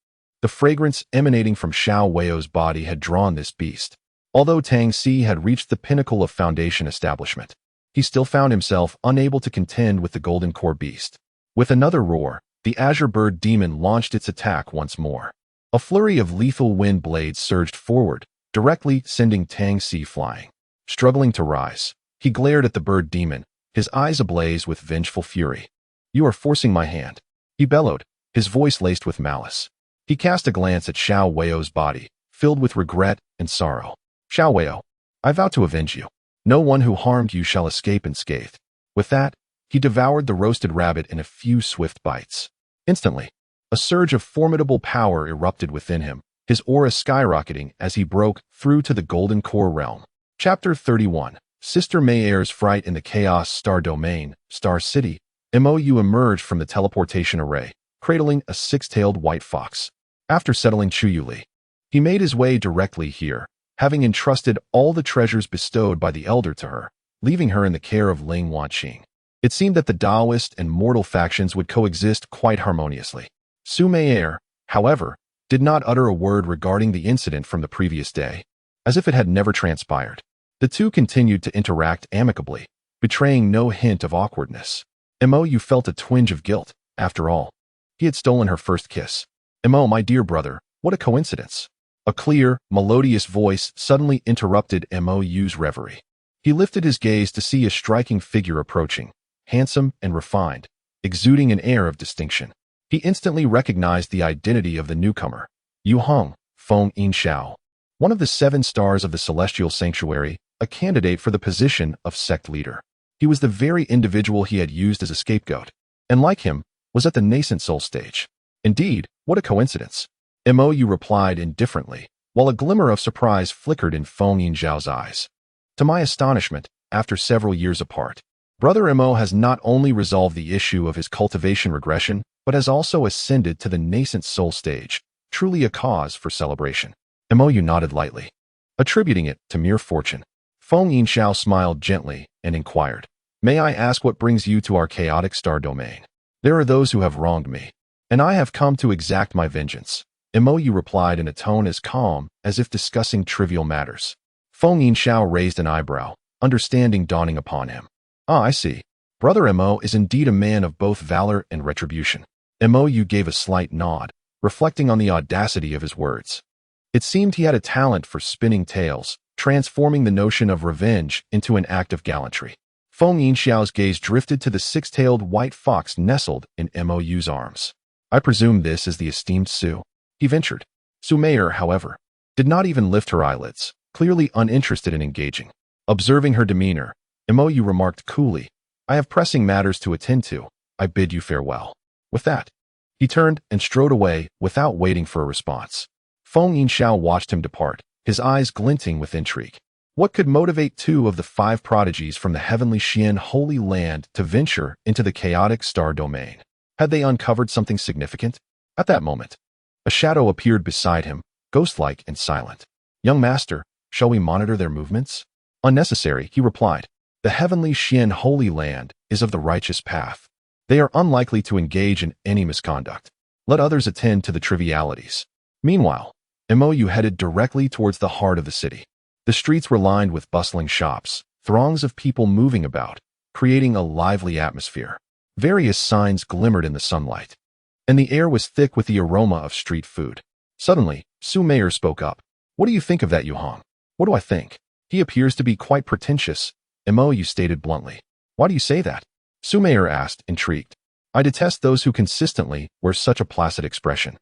The fragrance emanating from Xiao Weio's body had drawn this beast. Although Tang Si had reached the pinnacle of foundation establishment, he still found himself unable to contend with the golden core beast. With another roar, the azure bird demon launched its attack once more. A flurry of lethal wind blades surged forward, directly sending Tang Si flying. Struggling to rise, he glared at the bird demon, his eyes ablaze with vengeful fury. "You are forcing my hand," he bellowed, his voice laced with malice. He cast a glance at Xiao Weio's body, filled with regret and sorrow. "Xiao Weio, I vow to avenge you. No one who harmed you shall escape unscathed." With that, he devoured the roasted rabbit in a few swift bites. Instantly, a surge of formidable power erupted within him, his aura skyrocketing as he broke through to the golden core realm. Chapter 31. Sister Mayer's Fright in the Chaos Star Domain, Star City. Mo Yu emerged from the teleportation array, cradling a six-tailed white fox. After settling Chuyuli, he made his way directly here, having entrusted all the treasures bestowed by the elder to her, leaving her in the care of Ling Wanqing. It seemed that the Taoist and mortal factions would coexist quite harmoniously. Su Meier, however, did not utter a word regarding the incident from the previous day, as if it had never transpired. The two continued to interact amicably, betraying no hint of awkwardness. Mo Yu felt a twinge of guilt. After all, he had stolen her first kiss. "Mo, my dear brother, what a coincidence." A clear, melodious voice suddenly interrupted Mo Yu's reverie. He lifted his gaze to see a striking figure approaching, handsome and refined, exuding an air of distinction. He instantly recognized the identity of the newcomer, Yu Hong, Feng Yinxiao, one of the 7 stars of the Celestial Sanctuary, a candidate for the position of sect leader. He was the very individual he had used as a scapegoat, and like him, was at the nascent soul stage. Indeed, what a coincidence. Mo Yu replied indifferently, while a glimmer of surprise flickered in Feng Yinxiao's eyes. To my astonishment, after several years apart, Brother Mo has not only resolved the issue of his cultivation regression, but has also ascended to the nascent soul stage, truly a cause for celebration. Mo Yu nodded lightly, attributing it to mere fortune. Feng Yinxiao smiled gently and inquired, "May I ask what brings you to our chaotic star domain?" "There are those who have wronged me, and I have come to exact my vengeance," Mo Yu replied in a tone as calm as if discussing trivial matters. Feng Yinxiao raised an eyebrow, understanding dawning upon him. "Ah, I see. Brother Mo is indeed a man of both valor and retribution." Mo Yu gave a slight nod, reflecting on the audacity of his words. It seemed he had a talent for spinning tales, transforming the notion of revenge into an act of gallantry. Feng Yinxiao's gaze drifted to the 6-tailed white fox nestled in Mo Yu's arms. "I presume this is the esteemed Su," he ventured. Su Meier, however, did not even lift her eyelids, clearly uninterested in engaging. Observing her demeanor, Mo Yu remarked coolly, "I have pressing matters to attend to. I bid you farewell." With that, he turned and strode away without waiting for a response. Feng Yinxiao watched him depart, his eyes glinting with intrigue. What could motivate 2 of the 5 prodigies from the heavenly Xian Holy Land to venture into the chaotic star domain? Had they uncovered something significant? At that moment, a shadow appeared beside him, ghost-like and silent. "Young master, shall we monitor their movements?" "Unnecessary," he replied. "The heavenly Xian Holy Land is of the righteous path. They are unlikely to engage in any misconduct. Let others attend to the trivialities." Meanwhile, Mo Yu headed directly towards the heart of the city. The streets were lined with bustling shops, throngs of people moving about, creating a lively atmosphere. Various signs glimmered in the sunlight, and the air was thick with the aroma of street food. Suddenly, Su Meier spoke up. "What do you think of that, Yu Hong?" "What do I think? He appears to be quite pretentious," Mo Yu stated bluntly. "Why do you say that?" Su Meier asked, intrigued. "I detest those who consistently wear such a placid expression.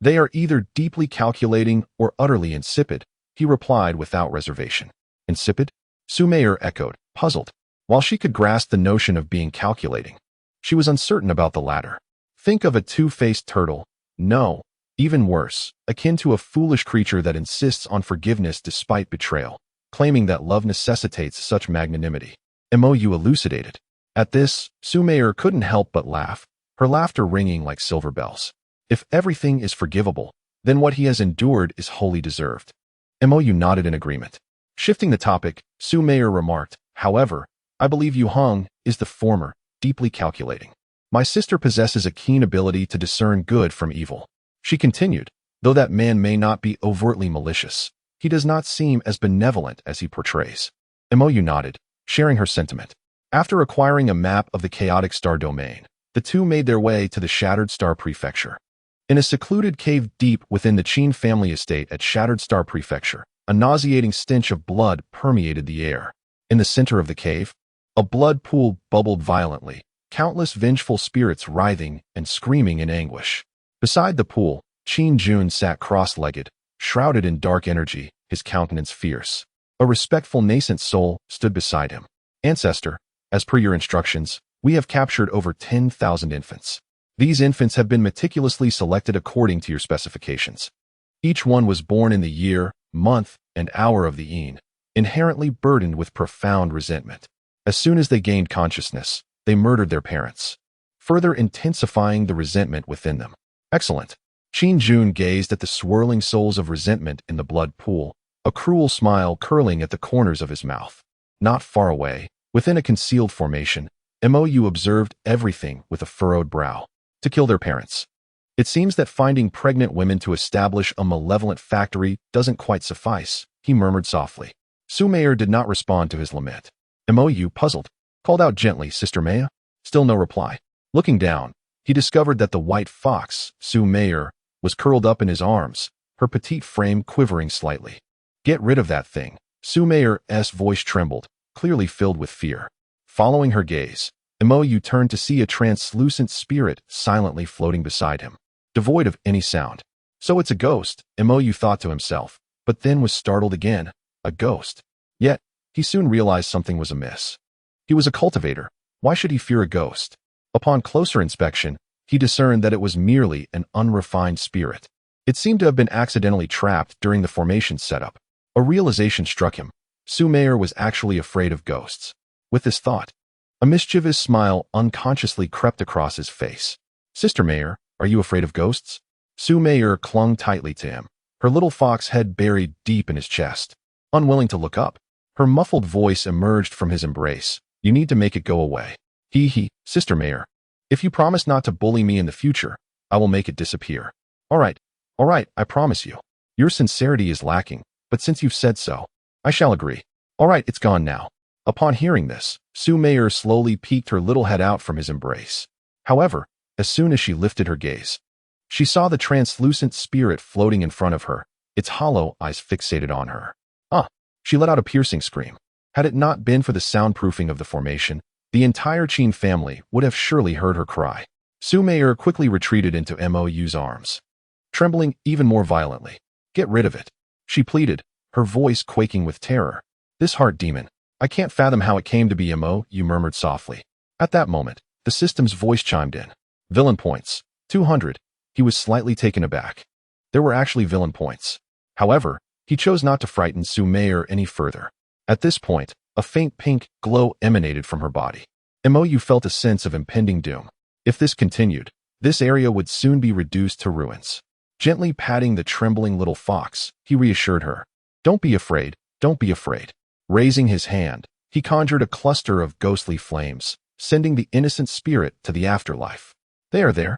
They are either deeply calculating or utterly insipid," he replied without reservation. "Insipid?" Su Meier echoed, puzzled. While she could grasp the notion of being calculating, she was uncertain about the latter. Think of a two-faced turtle. No, even worse, akin to a foolish creature that insists on forgiveness despite betrayal, claiming that love necessitates such magnanimity. Mo Yu elucidated. At this, Su Meier couldn't help but laugh, her laughter ringing like silver bells. If everything is forgivable, then what he has endured is wholly deserved. Mo Yu nodded in agreement. Shifting the topic, Su Meier remarked, "However, I believe Yu Hong is the former, deeply calculating. My sister possesses a keen ability to discern good from evil." She continued, Though that man may not be overtly malicious, he does not seem as benevolent as he portrays. Mo Yu nodded, sharing her sentiment. After acquiring a map of the chaotic star domain, the two made their way to the Shattered Star Prefecture. In a secluded cave deep within the Qin family estate at Shattered Star Prefecture, a nauseating stench of blood permeated the air. In the center of the cave, a blood pool bubbled violently, countless vengeful spirits writhing and screaming in anguish. Beside the pool, Qin Jun sat cross-legged, shrouded in dark energy, his countenance fierce. A respectful nascent soul stood beside him. Ancestor, as per your instructions, we have captured over 10,000 infants. These infants have been meticulously selected according to your specifications. Each one was born in the year, month, and hour of the Yin, inherently burdened with profound resentment. As soon as they gained consciousness, they murdered their parents, further intensifying the resentment within them. Excellent. Qin Jun gazed at the swirling souls of resentment in the blood pool, a cruel smile curling at the corners of his mouth. Not far away, within a concealed formation, Mo Yu observed everything with a furrowed brow. To kill their parents. It seems that finding pregnant women to establish a malevolent factory doesn't quite suffice, he murmured softly. Su Meier did not respond to his lament. Mo Yu, puzzled, called out gently, Sister Maya? Still no reply. Looking down, he discovered that the white fox, Su Meier, was curled up in his arms, her petite frame quivering slightly. Get rid of that thing. Su Meier's voice trembled, clearly filled with fear. Following her gaze, Mo Yu turned to see a translucent spirit silently floating beside him, devoid of any sound. So it's a ghost, Mo Yu thought to himself, but then was startled again. A ghost. Yet, he soon realized something was amiss. He was a cultivator. Why should he fear a ghost? Upon closer inspection, he discerned that it was merely an unrefined spirit. It seemed to have been accidentally trapped during the formation setup. A realization struck him. Su Meier was actually afraid of ghosts. With this thought, a mischievous smile unconsciously crept across his face. Sister Meier, are you afraid of ghosts? Su Meier clung tightly to him, her little fox head buried deep in his chest. Unwilling to look up, her muffled voice emerged from his embrace. You need to make it go away. Sister Meier. If you promise not to bully me in the future, I will make it disappear. All right, I promise you. Your sincerity is lacking, but since you've said so, I shall agree. All right, it's gone now. Upon hearing this, Su Meier slowly peeked her little head out from his embrace. However, as soon as she lifted her gaze, she saw the translucent spirit floating in front of her, its hollow eyes fixated on her. She let out a piercing scream. Had it not been for the soundproofing of the formation, the entire Qin family would have surely heard her cry. Su Meier quickly retreated into Mo Yu's arms, trembling even more violently. Get rid of it, she pleaded, her voice quaking with terror. This heart demon. I can't fathom how it came to be, Mo Yu murmured softly. At that moment, the system's voice chimed in. Villain points. 200. He was slightly taken aback. There were actually villain points. However, he chose not to frighten Su Meier any further. At this point, a faint pink glow emanated from her body. Mo Yu felt a sense of impending doom. If this continued, this area would soon be reduced to ruins. Gently patting the trembling little fox, he reassured her. Don't be afraid, don't be afraid. Raising his hand, he conjured a cluster of ghostly flames, sending the innocent spirit to the afterlife. There.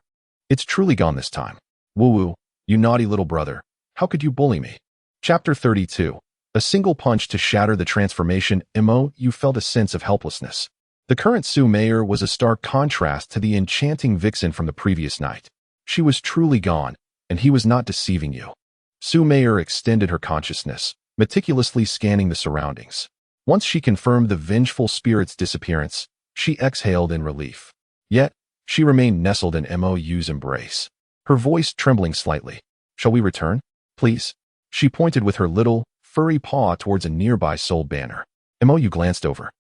It's truly gone this time. Woo-woo, you naughty little brother. How could you bully me? Chapter 32. A single punch to shatter the transformation. Mo Yu felt a sense of helplessness. The current Su Meier was a stark contrast to the enchanting vixen from the previous night. She was truly gone, and he was not deceiving you. Su Meier extended her consciousness, meticulously scanning the surroundings. Once she confirmed the vengeful spirit's disappearance, she exhaled in relief. Yet, she remained nestled in Mo Yu's embrace, her voice trembling slightly. Shall we return? Please? She pointed with her little, furry paw towards a nearby soul banner. Mo Yu glanced over,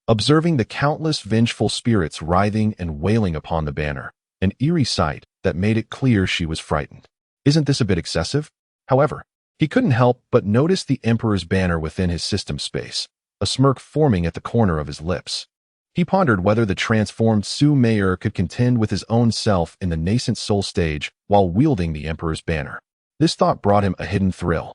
observing the countless vengeful spirits writhing and wailing upon the banner, an eerie sight that made it clear she was frightened. Isn't this a bit excessive? However, he couldn't help but notice the Emperor's banner within his system space, a smirk forming at the corner of his lips. He pondered whether the transformed Su Meier could contend with his own self in the nascent soul stage while wielding the Emperor's banner. This thought brought him a hidden thrill.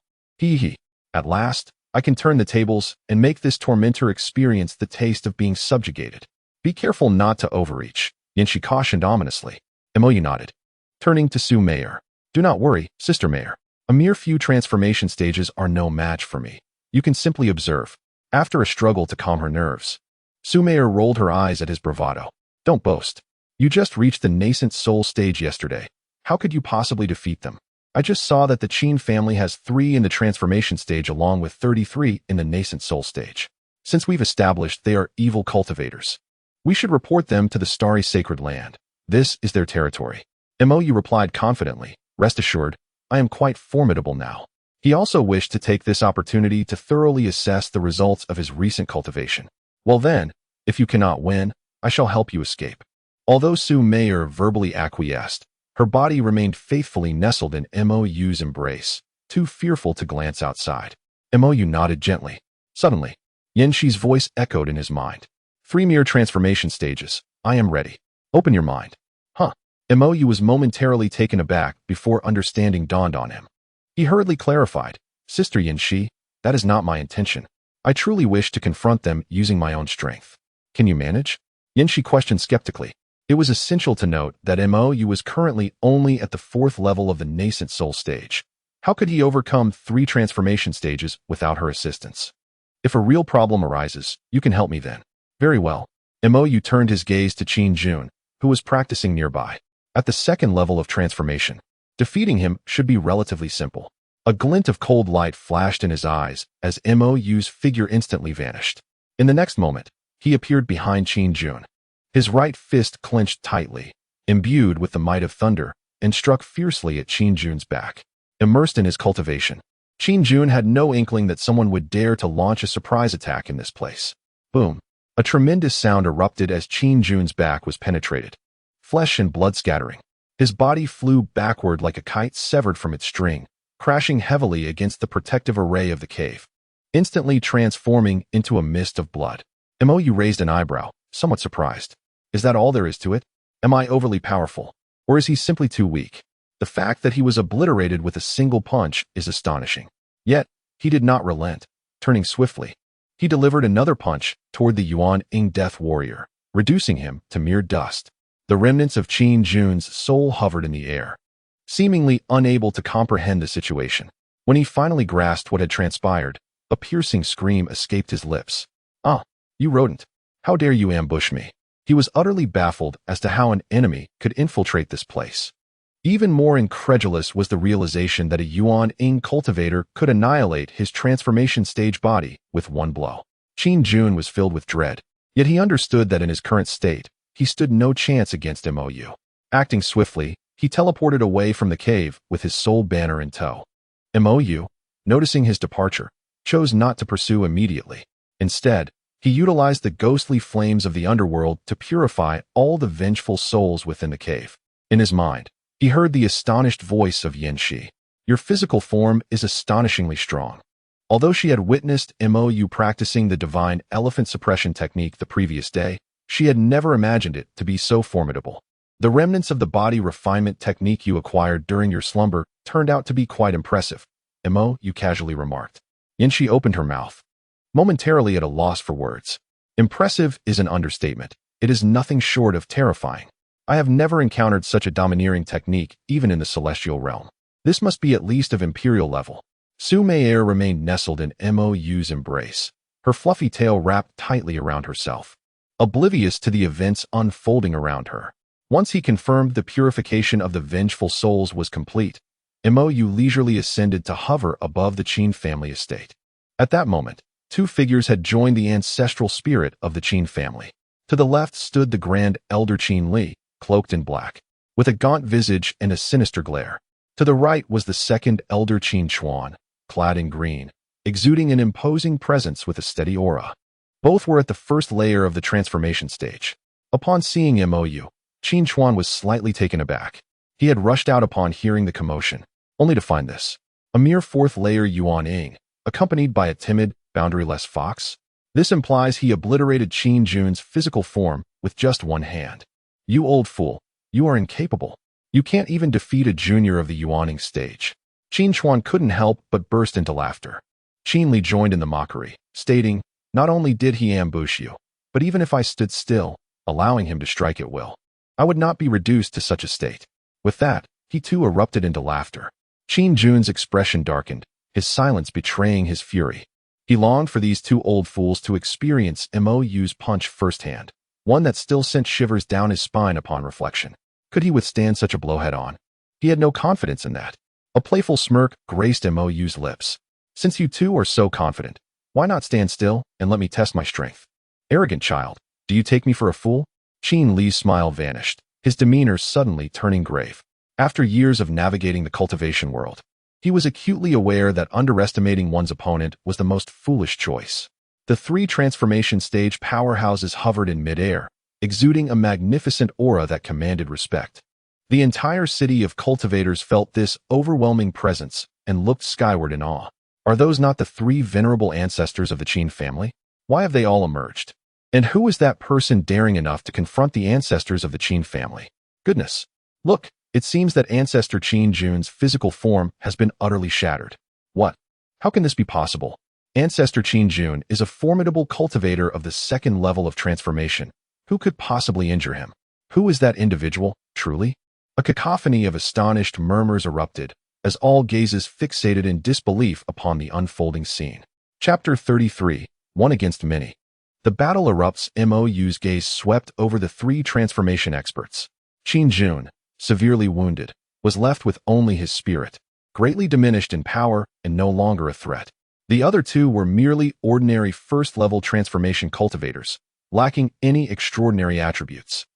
At last, I can turn the tables and make this tormentor experience the taste of being subjugated. Be careful not to overreach, Yanxi cautioned ominously. Mo Yu nodded. Turning to Su Meier. Do not worry, Sister Mayor. A mere few transformation stages are no match for me. You can simply observe. After a struggle to calm her nerves, Su Mayor rolled her eyes at his bravado. Don't boast. You just reached the nascent soul stage yesterday. How could you possibly defeat them? I just saw that the Qin family has 3 in the transformation stage along with 33 in the nascent soul stage. Since we've established they are evil cultivators, we should report them to the Starry Sacred Land. This is their territory. Mo Yu replied confidently, rest assured, I am quite formidable now. He also wished to take this opportunity to thoroughly assess the results of his recent cultivation. Well then, if you cannot win, I shall help you escape. Although Su Mayor verbally acquiesced, her body remained faithfully nestled in Mo Yu's embrace, too fearful to glance outside. Mo Yu nodded gently. Suddenly, Yan Shi's voice echoed in his mind. 3 mere transformation stages. I am ready. Open your mind. Huh. Mo Yu was momentarily taken aback before understanding dawned on him. He hurriedly clarified, Sister Yan Shi, that is not my intention. I truly wish to confront them using my own strength. Can you manage? Yan Shi questioned skeptically. It was essential to note that Mo Yu was currently only at the 4th level of the nascent soul stage. How could he overcome 3 transformation stages without her assistance? If a real problem arises, you can help me then. Very well. Mo Yu turned his gaze to Qin Jun, who was practicing nearby. At the 2nd level of transformation, defeating him should be relatively simple. A glint of cold light flashed in his eyes as Mo Yu's figure instantly vanished. In the next moment, he appeared behind Qin Jun. His right fist clenched tightly, imbued with the might of thunder, and struck fiercely at Qin Jun's back. Immersed in his cultivation, Qin Jun had no inkling that someone would dare to launch a surprise attack in this place. Boom! A tremendous sound erupted as Qin Jun's back was penetrated. Flesh and blood scattering. His body flew backward like a kite severed from its string, crashing heavily against the protective array of the cave, instantly transforming into a mist of blood. Mo Yu raised an eyebrow, somewhat surprised. Is that all there is to it? Am I overly powerful? Or is he simply too weak? The fact that he was obliterated with a single punch is astonishing. Yet, he did not relent. Turning swiftly, he delivered another punch toward the Yuan Ing Death Warrior, reducing him to mere dust. The remnants of Qin Jun's soul hovered in the air, seemingly unable to comprehend the situation. When he finally grasped what had transpired, a piercing scream escaped his lips. Ah, you rodent! How dare you ambush me? He was utterly baffled as to how an enemy could infiltrate this place. Even more incredulous was the realization that a Yuan Ing cultivator could annihilate his transformation stage body with one blow. Qin Jun was filled with dread, yet he understood that in his current state, he stood no chance against Mo Yu. Acting swiftly, he teleported away from the cave with his soul banner in tow. Mo Yu, noticing his departure, chose not to pursue immediately. Instead, he utilized the ghostly flames of the underworld to purify all the vengeful souls within the cave. In his mind, he heard the astonished voice of Yan Shi. Your physical form is astonishingly strong. Although she had witnessed Mo Yu practicing the divine elephant suppression technique the previous day, she had never imagined it to be so formidable. The remnants of the body refinement technique you acquired during your slumber turned out to be quite impressive, Mo Yu casually remarked. Yan Shi opened her mouth, momentarily at a loss for words. Impressive is an understatement. It is nothing short of terrifying. I have never encountered such a domineering technique even in the celestial realm. This must be at least of imperial level. Su Mayer remained nestled in Mo Yu's embrace, her fluffy tail wrapped tightly around herself, oblivious to the events unfolding around her. Once he confirmed the purification of the vengeful souls was complete, Mo Yu leisurely ascended to hover above the Qin family estate. At that moment, 2 figures had joined the ancestral spirit of the Qin family. To the left stood the Grand Elder Qin Li, cloaked in black, with a gaunt visage and a sinister glare. To the right was the 2nd Elder Qin Chuan, clad in green, exuding an imposing presence with a steady aura. Both were at the 1st layer of the transformation stage. Upon seeing Mo Yu, Qin Chuan was slightly taken aback. He had rushed out upon hearing the commotion, only to find this, a mere 4th layer Yuan Ing, accompanied by a timid, boundaryless fox. This implies he obliterated Qin Jun's physical form with just one hand. You old fool, you are incapable. You can't even defeat a junior of the Yuaning stage. Qin Chuan couldn't help but burst into laughter. Qin Li joined in the mockery, stating, not only did he ambush you, but even if I stood still, allowing him to strike at will, I would not be reduced to such a state. With that, he too erupted into laughter. Qin Jun's expression darkened, his silence betraying his fury. He longed for these two old fools to experience Mo Yu's punch firsthand, one that still sent shivers down his spine upon reflection. Could he withstand such a blow head-on? He had no confidence in that. A playful smirk graced Mo Yu's lips. Since you two are so confident, why not stand still and let me test my strength? Arrogant child, do you take me for a fool? Qin Li's smile vanished, his demeanor suddenly turning grave. After years of navigating the cultivation world, he was acutely aware that underestimating one's opponent was the most foolish choice. The three transformation stage powerhouses hovered in midair, exuding a magnificent aura that commanded respect. The entire city of cultivators felt this overwhelming presence and looked skyward in awe. Are those not the three venerable ancestors of the Qin family? Why have they all emerged? And who is that person daring enough to confront the ancestors of the Qin family? Goodness! Look, it seems that Ancestor Qin Jun's physical form has been utterly shattered. What? How can this be possible? Ancestor Qin Jun is a formidable cultivator of the second level of transformation. Who could possibly injure him? Who is that individual, truly? A cacophony of astonished murmurs erupted, as all gazes fixated in disbelief upon the unfolding scene. Chapter 33, One Against Many. The battle erupts. Mo Yu's gaze swept over the three transformation experts. Qin Jun, severely wounded, was left with only his spirit, greatly diminished in power and no longer a threat. The other two were merely ordinary first-level transformation cultivators, lacking any extraordinary attributes.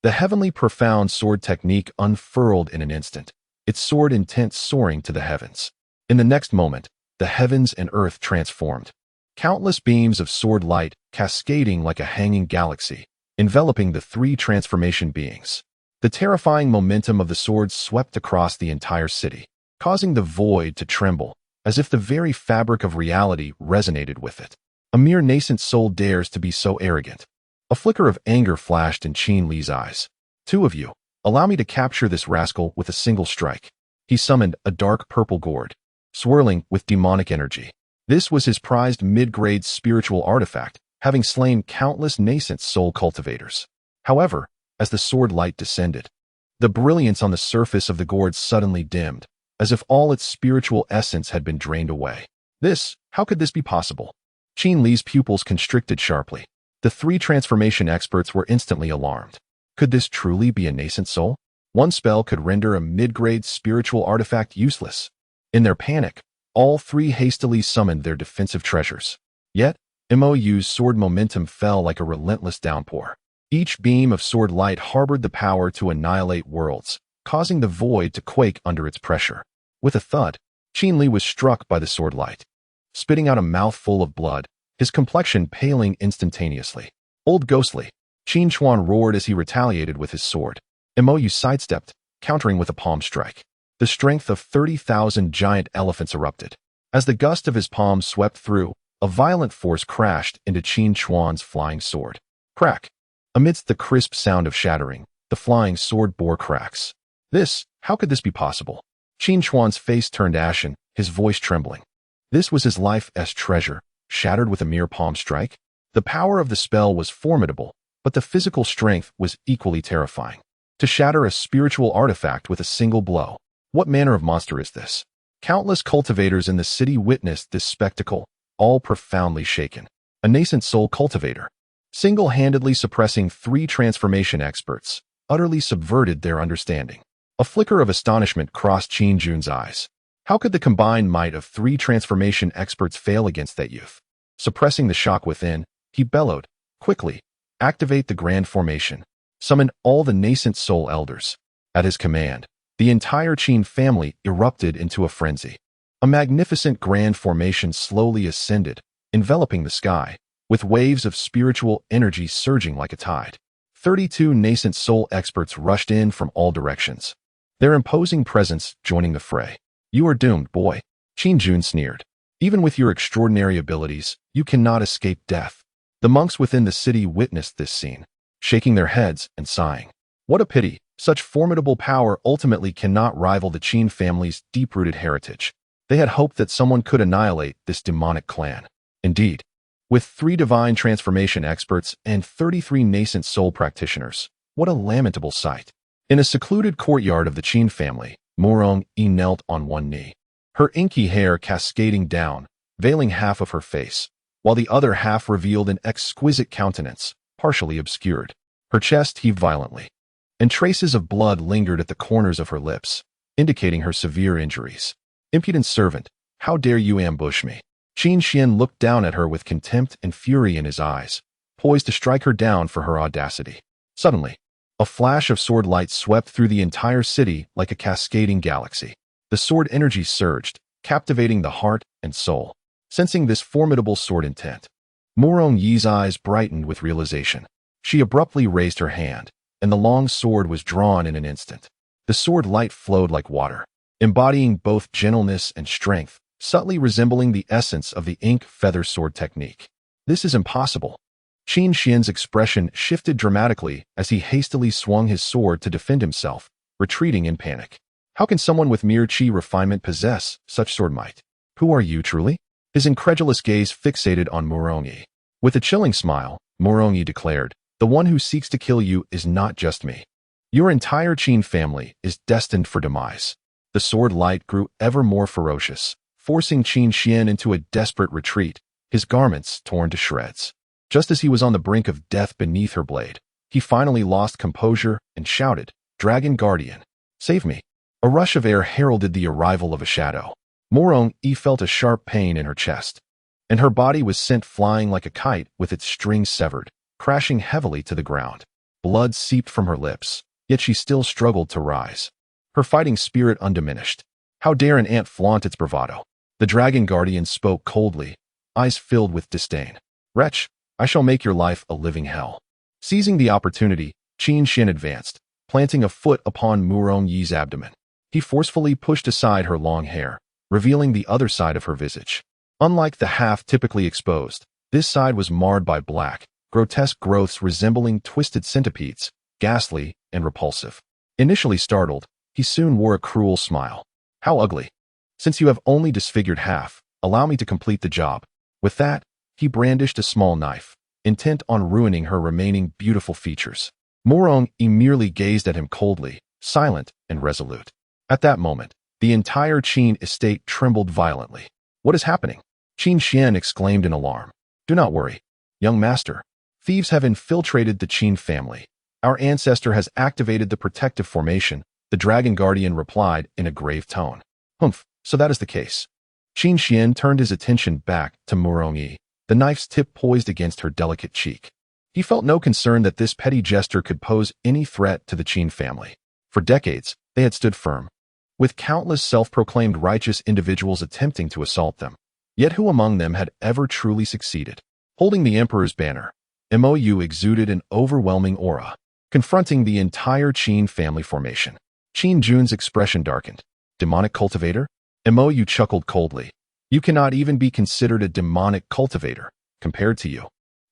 The heavenly profound sword technique unfurled in an instant, its sword intent soaring to the heavens. In the next moment, the heavens and earth transformed. Countless beams of sword light cascading like a hanging galaxy, enveloping the three transformation beings. The terrifying momentum of the swords swept across the entire city, causing the void to tremble, as if the very fabric of reality resonated with it. A mere nascent soul dares to be so arrogant. A flicker of anger flashed in Qin Li's eyes. Two of you, allow me to capture this rascal with a single strike. He summoned a dark purple gourd, swirling with demonic energy. This was his prized mid-grade spiritual artifact, having slain countless nascent soul cultivators. However, as the sword light descended, the brilliance on the surface of the gourd suddenly dimmed, as if all its spiritual essence had been drained away. How could this be possible? Qin Li's pupils constricted sharply. The three transformation experts were instantly alarmed. Could this truly be a nascent soul? One spell could render a mid-grade spiritual artifact useless. In their panic, all three hastily summoned their defensive treasures. Yet, Mo Yu's sword momentum fell like a relentless downpour. Each beam of sword light harbored the power to annihilate worlds, causing the void to quake under its pressure. With a thud, Qin Li was struck by the sword light. Spitting out a mouthful of blood, his complexion paling instantaneously. Old ghostly, Qin Chuan roared as he retaliated with his sword. Mo Yu sidestepped, countering with a palm strike. The strength of 30,000 giant elephants erupted. As the gust of his palm swept through, a violent force crashed into Qin Chuan's flying sword. Crack! Amidst the crisp sound of shattering, the flying sword bore cracks. How could this be possible? Qin Chuan's face turned ashen, his voice trembling. This was his life's treasure, shattered with a mere palm strike? The power of the spell was formidable, but the physical strength was equally terrifying. To shatter a spiritual artifact with a single blow. What manner of monster is this? Countless cultivators in the city witnessed this spectacle, all profoundly shaken. A nascent soul cultivator, single-handedly suppressing three transformation experts, utterly subverted their understanding. A flicker of astonishment crossed Qin Jun's eyes. How could the combined might of three transformation experts fail against that youth? Suppressing the shock within, he bellowed, quickly, activate the grand formation. Summon all the nascent soul elders. At his command, the entire Qin family erupted into a frenzy. A magnificent grand formation slowly ascended, enveloping the sky, with waves of spiritual energy surging like a tide. 32 nascent soul experts rushed in from all directions, their imposing presence joining the fray. You are doomed, boy, Qin Jun sneered. Even with your extraordinary abilities, you cannot escape death. The monks within the city witnessed this scene, shaking their heads and sighing. What a pity, such formidable power ultimately cannot rival the Qin family's deep-rooted heritage. They had hoped that someone could annihilate this demonic clan. Indeed, with 3 divine transformation experts and 33 nascent soul practitioners, what a lamentable sight. In a secluded courtyard of the Qin family, Mo Yu knelt on one knee, her inky hair cascading down, veiling half of her face, while the other half revealed an exquisite countenance, partially obscured. Her chest heaved violently, and traces of blood lingered at the corners of her lips, indicating her severe injuries. Impudent servant, how dare you ambush me? Qin Xian looked down at her with contempt and fury in his eyes, poised to strike her down for her audacity. Suddenly, a flash of sword light swept through the entire city like a cascading galaxy. The sword energy surged, captivating the heart and soul. Sensing this formidable sword intent, Mo Yu's eyes brightened with realization. She abruptly raised her hand, and the long sword was drawn in an instant. The sword light flowed like water, embodying both gentleness and strength, subtly resembling the essence of the ink feather sword technique. This is impossible. Qin Xian's expression shifted dramatically as he hastily swung his sword to defend himself, retreating in panic. How can someone with mere qi refinement possess such sword might? Who are you truly? His incredulous gaze fixated on Mo Yu. With a chilling smile, Mo Yu declared, "The one who seeks to kill you is not just me. Your entire Qin family is destined for demise." The sword light grew ever more ferocious, forcing Qin Xian into a desperate retreat, his garments torn to shreds. Just as he was on the brink of death beneath her blade, he finally lost composure and shouted, "Dragon Guardian, save me." A rush of air heralded the arrival of a shadow. Mo Yu felt a sharp pain in her chest, and her body was sent flying like a kite with its strings severed, crashing heavily to the ground. Blood seeped from her lips, yet she still struggled to rise, her fighting spirit undiminished. How dare an ant flaunt its bravado? The Dragon Guardian spoke coldly, eyes filled with disdain. "Wretch, I shall make your life a living hell." Seizing the opportunity, Qin Xian advanced, planting a foot upon Mo Yu's abdomen. He forcefully pushed aside her long hair, revealing the other side of her visage. Unlike the half typically exposed, this side was marred by black, grotesque growths resembling twisted centipedes, ghastly and repulsive. Initially startled, he soon wore a cruel smile. "How ugly! Since you have only disfigured half, allow me to complete the job." With that, he brandished a small knife, intent on ruining her remaining beautiful features. Mo Yu merely gazed at him coldly, silent and resolute. At that moment, the entire Qin estate trembled violently. "What is happening?" Qin Xian exclaimed in alarm. "Do not worry, young master. Thieves have infiltrated the Qin family. Our ancestor has activated the protective formation," the Dragon Guardian replied in a grave tone. "Humph, so that is the case." Qin Xian turned his attention back to Mo Yu, the knife's tip poised against her delicate cheek. He felt no concern that this petty jester could pose any threat to the Qin family. For decades, they had stood firm, with countless self-proclaimed righteous individuals attempting to assault them. Yet who among them had ever truly succeeded? Holding the Emperor's banner, Mo Yu exuded an overwhelming aura, confronting the entire Qin family formation. Qin Jun's expression darkened. "Demonic cultivator?" Mo Yu chuckled coldly. "You cannot even be considered a demonic cultivator, compared to you.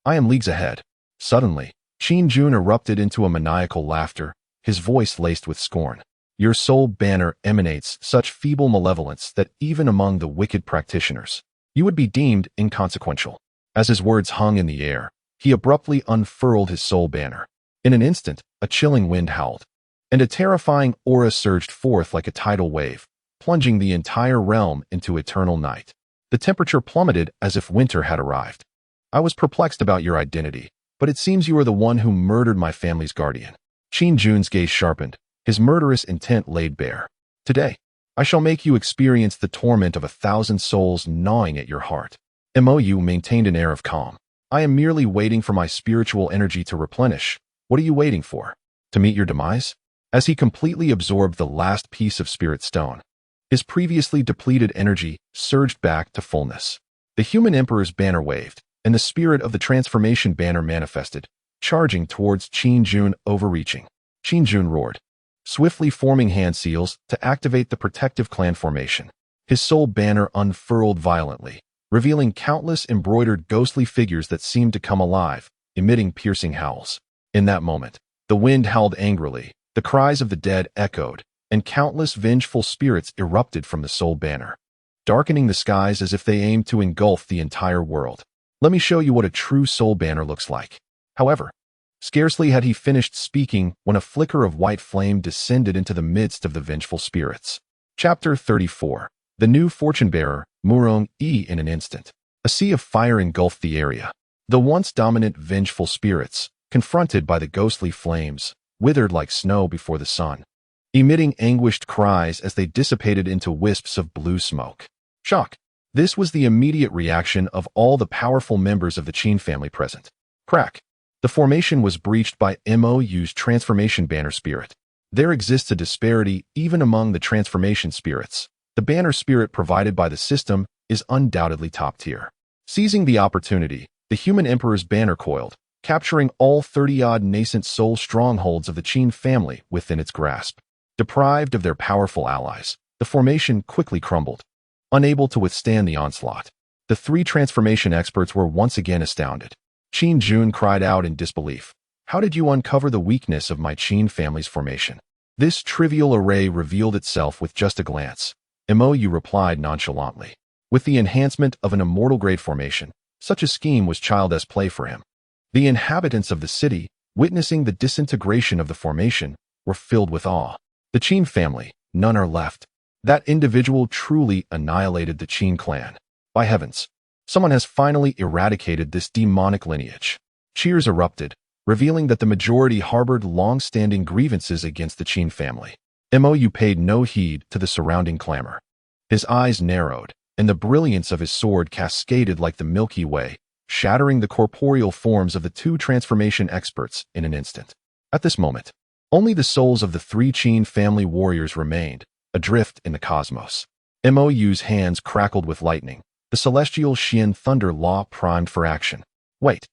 I am leagues ahead." Suddenly, Qin Jun erupted into a maniacal laughter, his voice laced with scorn. "Your soul banner emanates such feeble malevolence that even among the wicked practitioners, you would be deemed inconsequential." As his words hung in the air, he abruptly unfurled his soul banner. In an instant, a chilling wind howled, and a terrifying aura surged forth like a tidal wave, plunging the entire realm into eternal night. The temperature plummeted as if winter had arrived. "I was perplexed about your identity, but it seems you are the one who murdered my family's guardian." Qin Jun's gaze sharpened, his murderous intent laid bare. "Today, I shall make you experience the torment of 1,000 souls gnawing at your heart." Mo Yu maintained an air of calm. "I am merely waiting for my spiritual energy to replenish. What are you waiting for? To meet your demise?" As he completely absorbed the last piece of spirit stone, his previously depleted energy surged back to fullness. The human emperor's banner waved, and the spirit of the transformation banner manifested, charging towards Qin Jun, overreaching. Qin Jun roared, swiftly forming hand seals to activate the protective clan formation. His soul banner unfurled violently, revealing countless embroidered ghostly figures that seemed to come alive, emitting piercing howls. In that moment, the wind howled angrily, the cries of the dead echoed, and countless vengeful spirits erupted from the soul banner, darkening the skies as if they aimed to engulf the entire world. "Let me show you what a true soul banner looks like." However, scarcely had he finished speaking when a flicker of white flame descended into the midst of the vengeful spirits. Chapter 34. The new fortune-bearer, Mo Yu in an instant. A sea of fire engulfed the area. The once dominant, vengeful spirits, confronted by the ghostly flames, withered like snow before the sun, emitting anguished cries as they dissipated into wisps of blue smoke. Shock. This was the immediate reaction of all the powerful members of the Qin family present. Crack. The formation was breached by Mo Yu's transformation banner spirit. There exists a disparity even among the transformation spirits. The banner spirit provided by the system is undoubtedly top tier. Seizing the opportunity, the human emperor's banner coiled, capturing all 30-odd nascent soul strongholds of the Qin family within its grasp. Deprived of their powerful allies, the formation quickly crumbled. Unable to withstand the onslaught, the three transformation experts were once again astounded. Qin Jun cried out in disbelief. How did you uncover the weakness of my Qin family's formation? This trivial array revealed itself with just a glance. Mo Yu replied nonchalantly. With the enhancement of an immortal-grade formation, such a scheme was childish play for him. The inhabitants of the city, witnessing the disintegration of the formation, were filled with awe. The Qin family, none are left. That individual truly annihilated the Qin clan. By heavens, someone has finally eradicated this demonic lineage. Cheers erupted, revealing that the majority harbored long-standing grievances against the Qin family. Mo Yu paid no heed to the surrounding clamor. His eyes narrowed, and the brilliance of his sword cascaded like the Milky Way, shattering the corporeal forms of the two transformation experts in an instant. At this moment, only the souls of the three Qin family warriors remained, adrift in the cosmos. Mo Yu's hands crackled with lightning, the celestial Xian thunder law primed for action. Wait,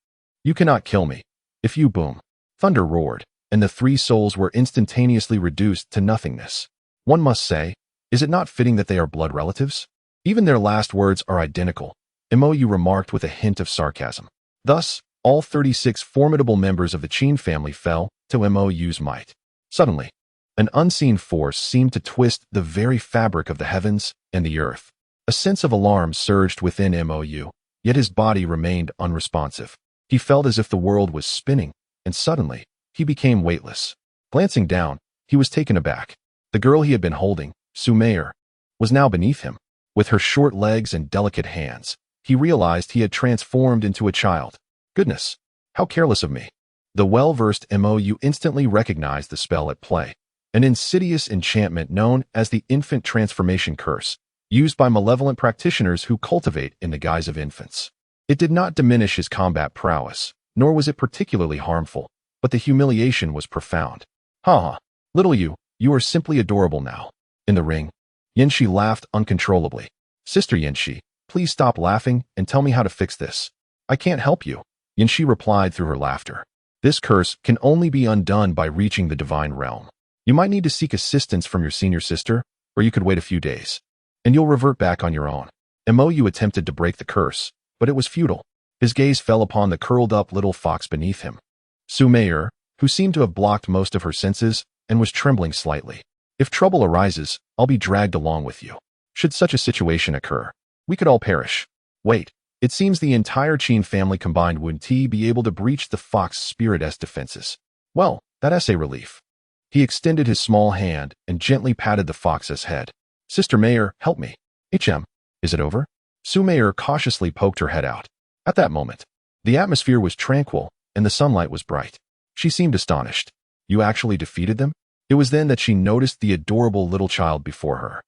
you cannot kill me. If you boom, thunder roared, and the three souls were instantaneously reduced to nothingness. One must say, is it not fitting that they are blood relatives? Even their last words are identical, Mo Yu remarked with a hint of sarcasm. Thus, all 36 formidable members of the Qin family fell to Mo Yu's might. Suddenly, an unseen force seemed to twist the very fabric of the heavens and the earth. A sense of alarm surged within Mo Yu, yet his body remained unresponsive. He felt as if the world was spinning, and suddenly, he became weightless. Glancing down, he was taken aback. The girl he had been holding, Su Meier, was now beneath him. With her short legs and delicate hands, he realized he had transformed into a child. Goodness, how careless of me. The well-versed Mo Yu instantly recognized the spell at play. An insidious enchantment known as the infant transformation curse, used by malevolent practitioners who cultivate in the guise of infants. It did not diminish his combat prowess, nor was it particularly harmful, but the humiliation was profound. Ha! Little you are simply adorable now. In the ring, Yanxi laughed uncontrollably. Sister Yanxi, please stop laughing and tell me how to fix this. I can't help you, Yanxi replied through her laughter. This curse can only be undone by reaching the divine realm. You might need to seek assistance from your senior sister, or you could wait a few days, and you'll revert back on your own. Mo Yu attempted to break the curse, but it was futile. His gaze fell upon the curled-up little fox beneath him. Su Meier, who seemed to have blocked most of her senses, and was trembling slightly. If trouble arises, I'll be dragged along with you. Should such a situation occur, we could all perish. Wait, it seems the entire Qin family combined wouldn't be able to breach the fox spirit's defenses. Well, that's a relief. He extended his small hand and gently patted the fox's head. Sister Meier, help me. Is it over? Su Meier cautiously poked her head out. At that moment, the atmosphere was tranquil and the sunlight was bright. She seemed astonished. You actually defeated them? It was then that she noticed the adorable little child before her.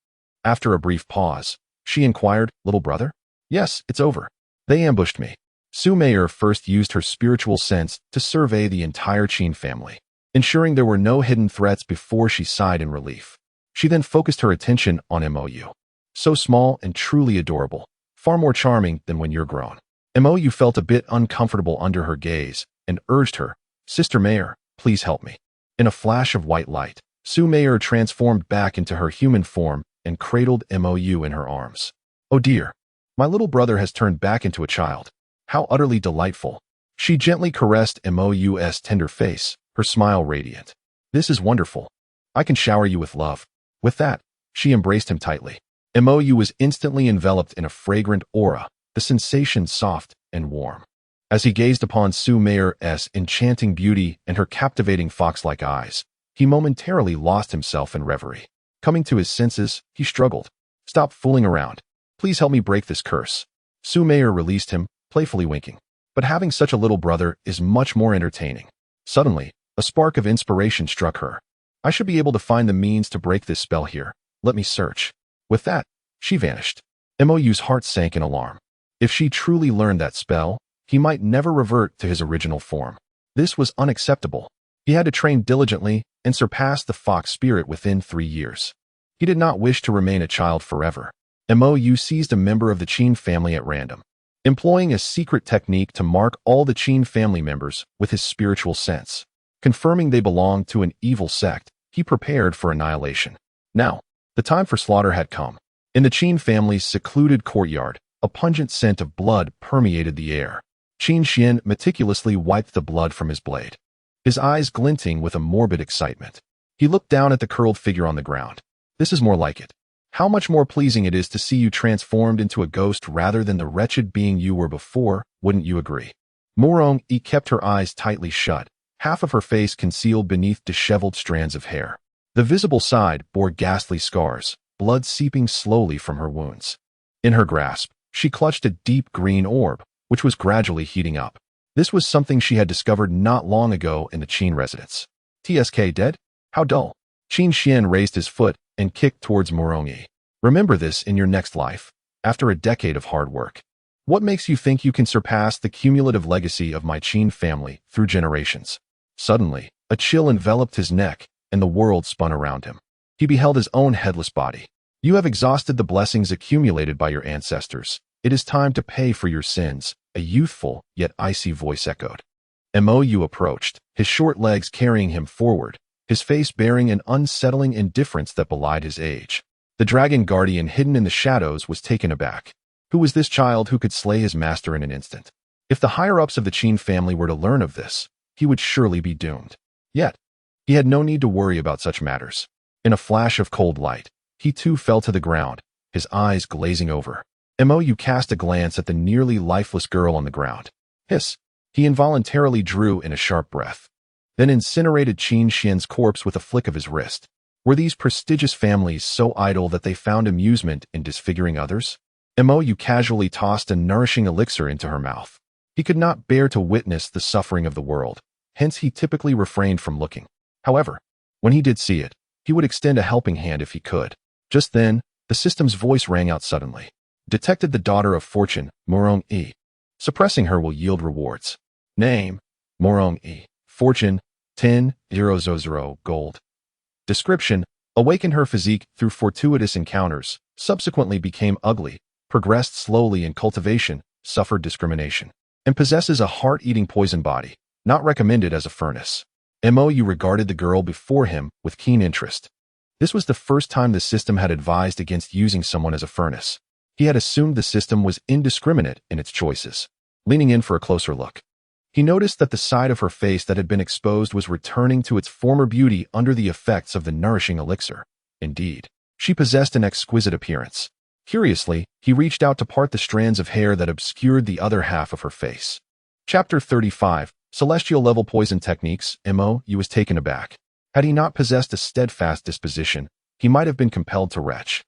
After a brief pause, she inquired, Little brother? Yes, it's over. They ambushed me. Su Meier first used her spiritual sense to survey the entire Qin family, ensuring there were no hidden threats before she sighed in relief. She then focused her attention on Mo Yu. So small and truly adorable, far more charming than when you're grown. Mo Yu felt a bit uncomfortable under her gaze and urged her, Sister Meier, please help me. In a flash of white light, Su Meier transformed back into her human form and cradled Mo Yu in her arms. Oh dear, my little brother has turned back into a child. How utterly delightful. She gently caressed Mo Yu's tender face, her smile radiant. This is wonderful. I can shower you with love. With that, she embraced him tightly. Mo Yu was instantly enveloped in a fragrant aura, the sensation soft and warm. As he gazed upon Su Meier's enchanting beauty and her captivating fox-like eyes, he momentarily lost himself in reverie. Coming to his senses, he struggled. "Stop fooling around. Please help me break this curse." Su Meier released him, playfully winking. But having such a little brother is much more entertaining. Suddenly, a spark of inspiration struck her. "I should be able to find the means to break this spell here. Let me search." With that, she vanished. Mo's heart sank in alarm. If she truly learned that spell, he might never revert to his original form. This was unacceptable. He had to train diligently and surpass the fox spirit within 3 years. He did not wish to remain a child forever. Mo Yu seized a member of the Qin family at random, employing a secret technique to mark all the Qin family members with his spiritual sense. Confirming they belonged to an evil sect, he prepared for annihilation. Now, the time for slaughter had come. In the Qin family's secluded courtyard, a pungent scent of blood permeated the air. Qin Xian meticulously wiped the blood from his blade, his eyes glinting with a morbid excitement. He looked down at the curled figure on the ground. "This is more like it. How much more pleasing it is to see you transformed into a ghost rather than the wretched being you were before, wouldn't you agree?" Mo Yu kept her eyes tightly shut, half of her face concealed beneath disheveled strands of hair. The visible side bore ghastly scars, blood seeping slowly from her wounds. In her grasp, she clutched a deep green orb, which was gradually heating up. This was something she had discovered not long ago in the Qin residence. "TSK dead? How dull." Qin Xian raised his foot and kicked towards Mo Yu. "Remember this in your next life, after a decade of hard work. What makes you think you can surpass the cumulative legacy of my Qin family through generations?" Suddenly, a chill enveloped his neck, and the world spun around him. He beheld his own headless body. "You have exhausted the blessings accumulated by your ancestors. It is time to pay for your sins," a youthful yet icy voice echoed. Mo Yu approached, his short legs carrying him forward, his face bearing an unsettling indifference that belied his age. The dragon guardian hidden in the shadows was taken aback. Who was this child who could slay his master in an instant? If the higher-ups of the Qin family were to learn of this, he would surely be doomed. Yet, he had no need to worry about such matters. In a flash of cold light, he too fell to the ground, his eyes glazing over. Mo Yu cast a glance at the nearly lifeless girl on the ground. Hiss! He involuntarily drew in a sharp breath, then incinerated Qin Xian's corpse with a flick of his wrist. Were these prestigious families so idle that they found amusement in disfiguring others? Mo Yu casually tossed a nourishing elixir into her mouth. He could not bear to witness the suffering of the world, hence he typically refrained from looking. However, when he did see it, he would extend a helping hand if he could. Just then, the system's voice rang out suddenly. "Detected the daughter of fortune, Mo Yu. Suppressing her will yield rewards. Name, Mo Yu. Fortune, 10,000 gold. Description, awakened her physique through fortuitous encounters, subsequently became ugly, progressed slowly in cultivation, suffered discrimination, and possesses a heart-eating poison body, not recommended as a furnace." Mo Yu regarded the girl before him with keen interest. This was the first time the system had advised against using someone as a furnace. He had assumed the system was indiscriminate in its choices. Leaning in for a closer look, he noticed that the side of her face that had been exposed was returning to its former beauty under the effects of the nourishing elixir. Indeed, she possessed an exquisite appearance. Curiously, he reached out to part the strands of hair that obscured the other half of her face. Chapter 35, Celestial Level Poison Techniques. Mo Yu was taken aback. Had he not possessed a steadfast disposition, he might have been compelled to retch.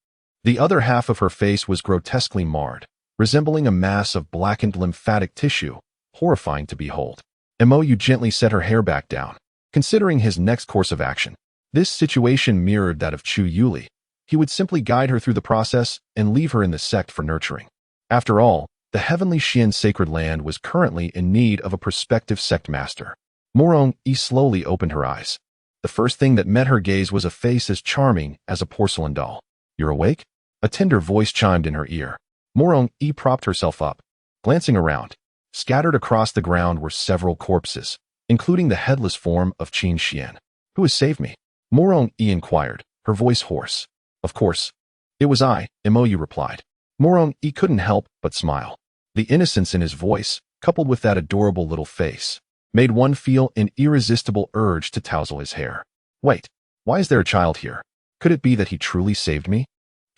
The other half of her face was grotesquely marred, resembling a mass of blackened lymphatic tissue, horrifying to behold. Mo Yu gently set her hair back down, considering his next course of action. This situation mirrored that of Chu Yuli. He would simply guide her through the process and leave her in the sect for nurturing. After all, the heavenly Xian sacred land was currently in need of a prospective sect master. Mo Yu slowly opened her eyes. The first thing that met her gaze was a face as charming as a porcelain doll. "You're awake?" A tender voice chimed in her ear. Mo Yu propped herself up, glancing around. Scattered across the ground were several corpses, including the headless form of Qin Xian. "Who has saved me?" Mo Yu inquired, her voice hoarse. "Of course. It was I," Mo Yu replied. Mo Yu couldn't help but smile. The innocence in his voice, coupled with that adorable little face, made one feel an irresistible urge to touzle his hair. "Wait, why is there a child here? Could it be that he truly saved me?"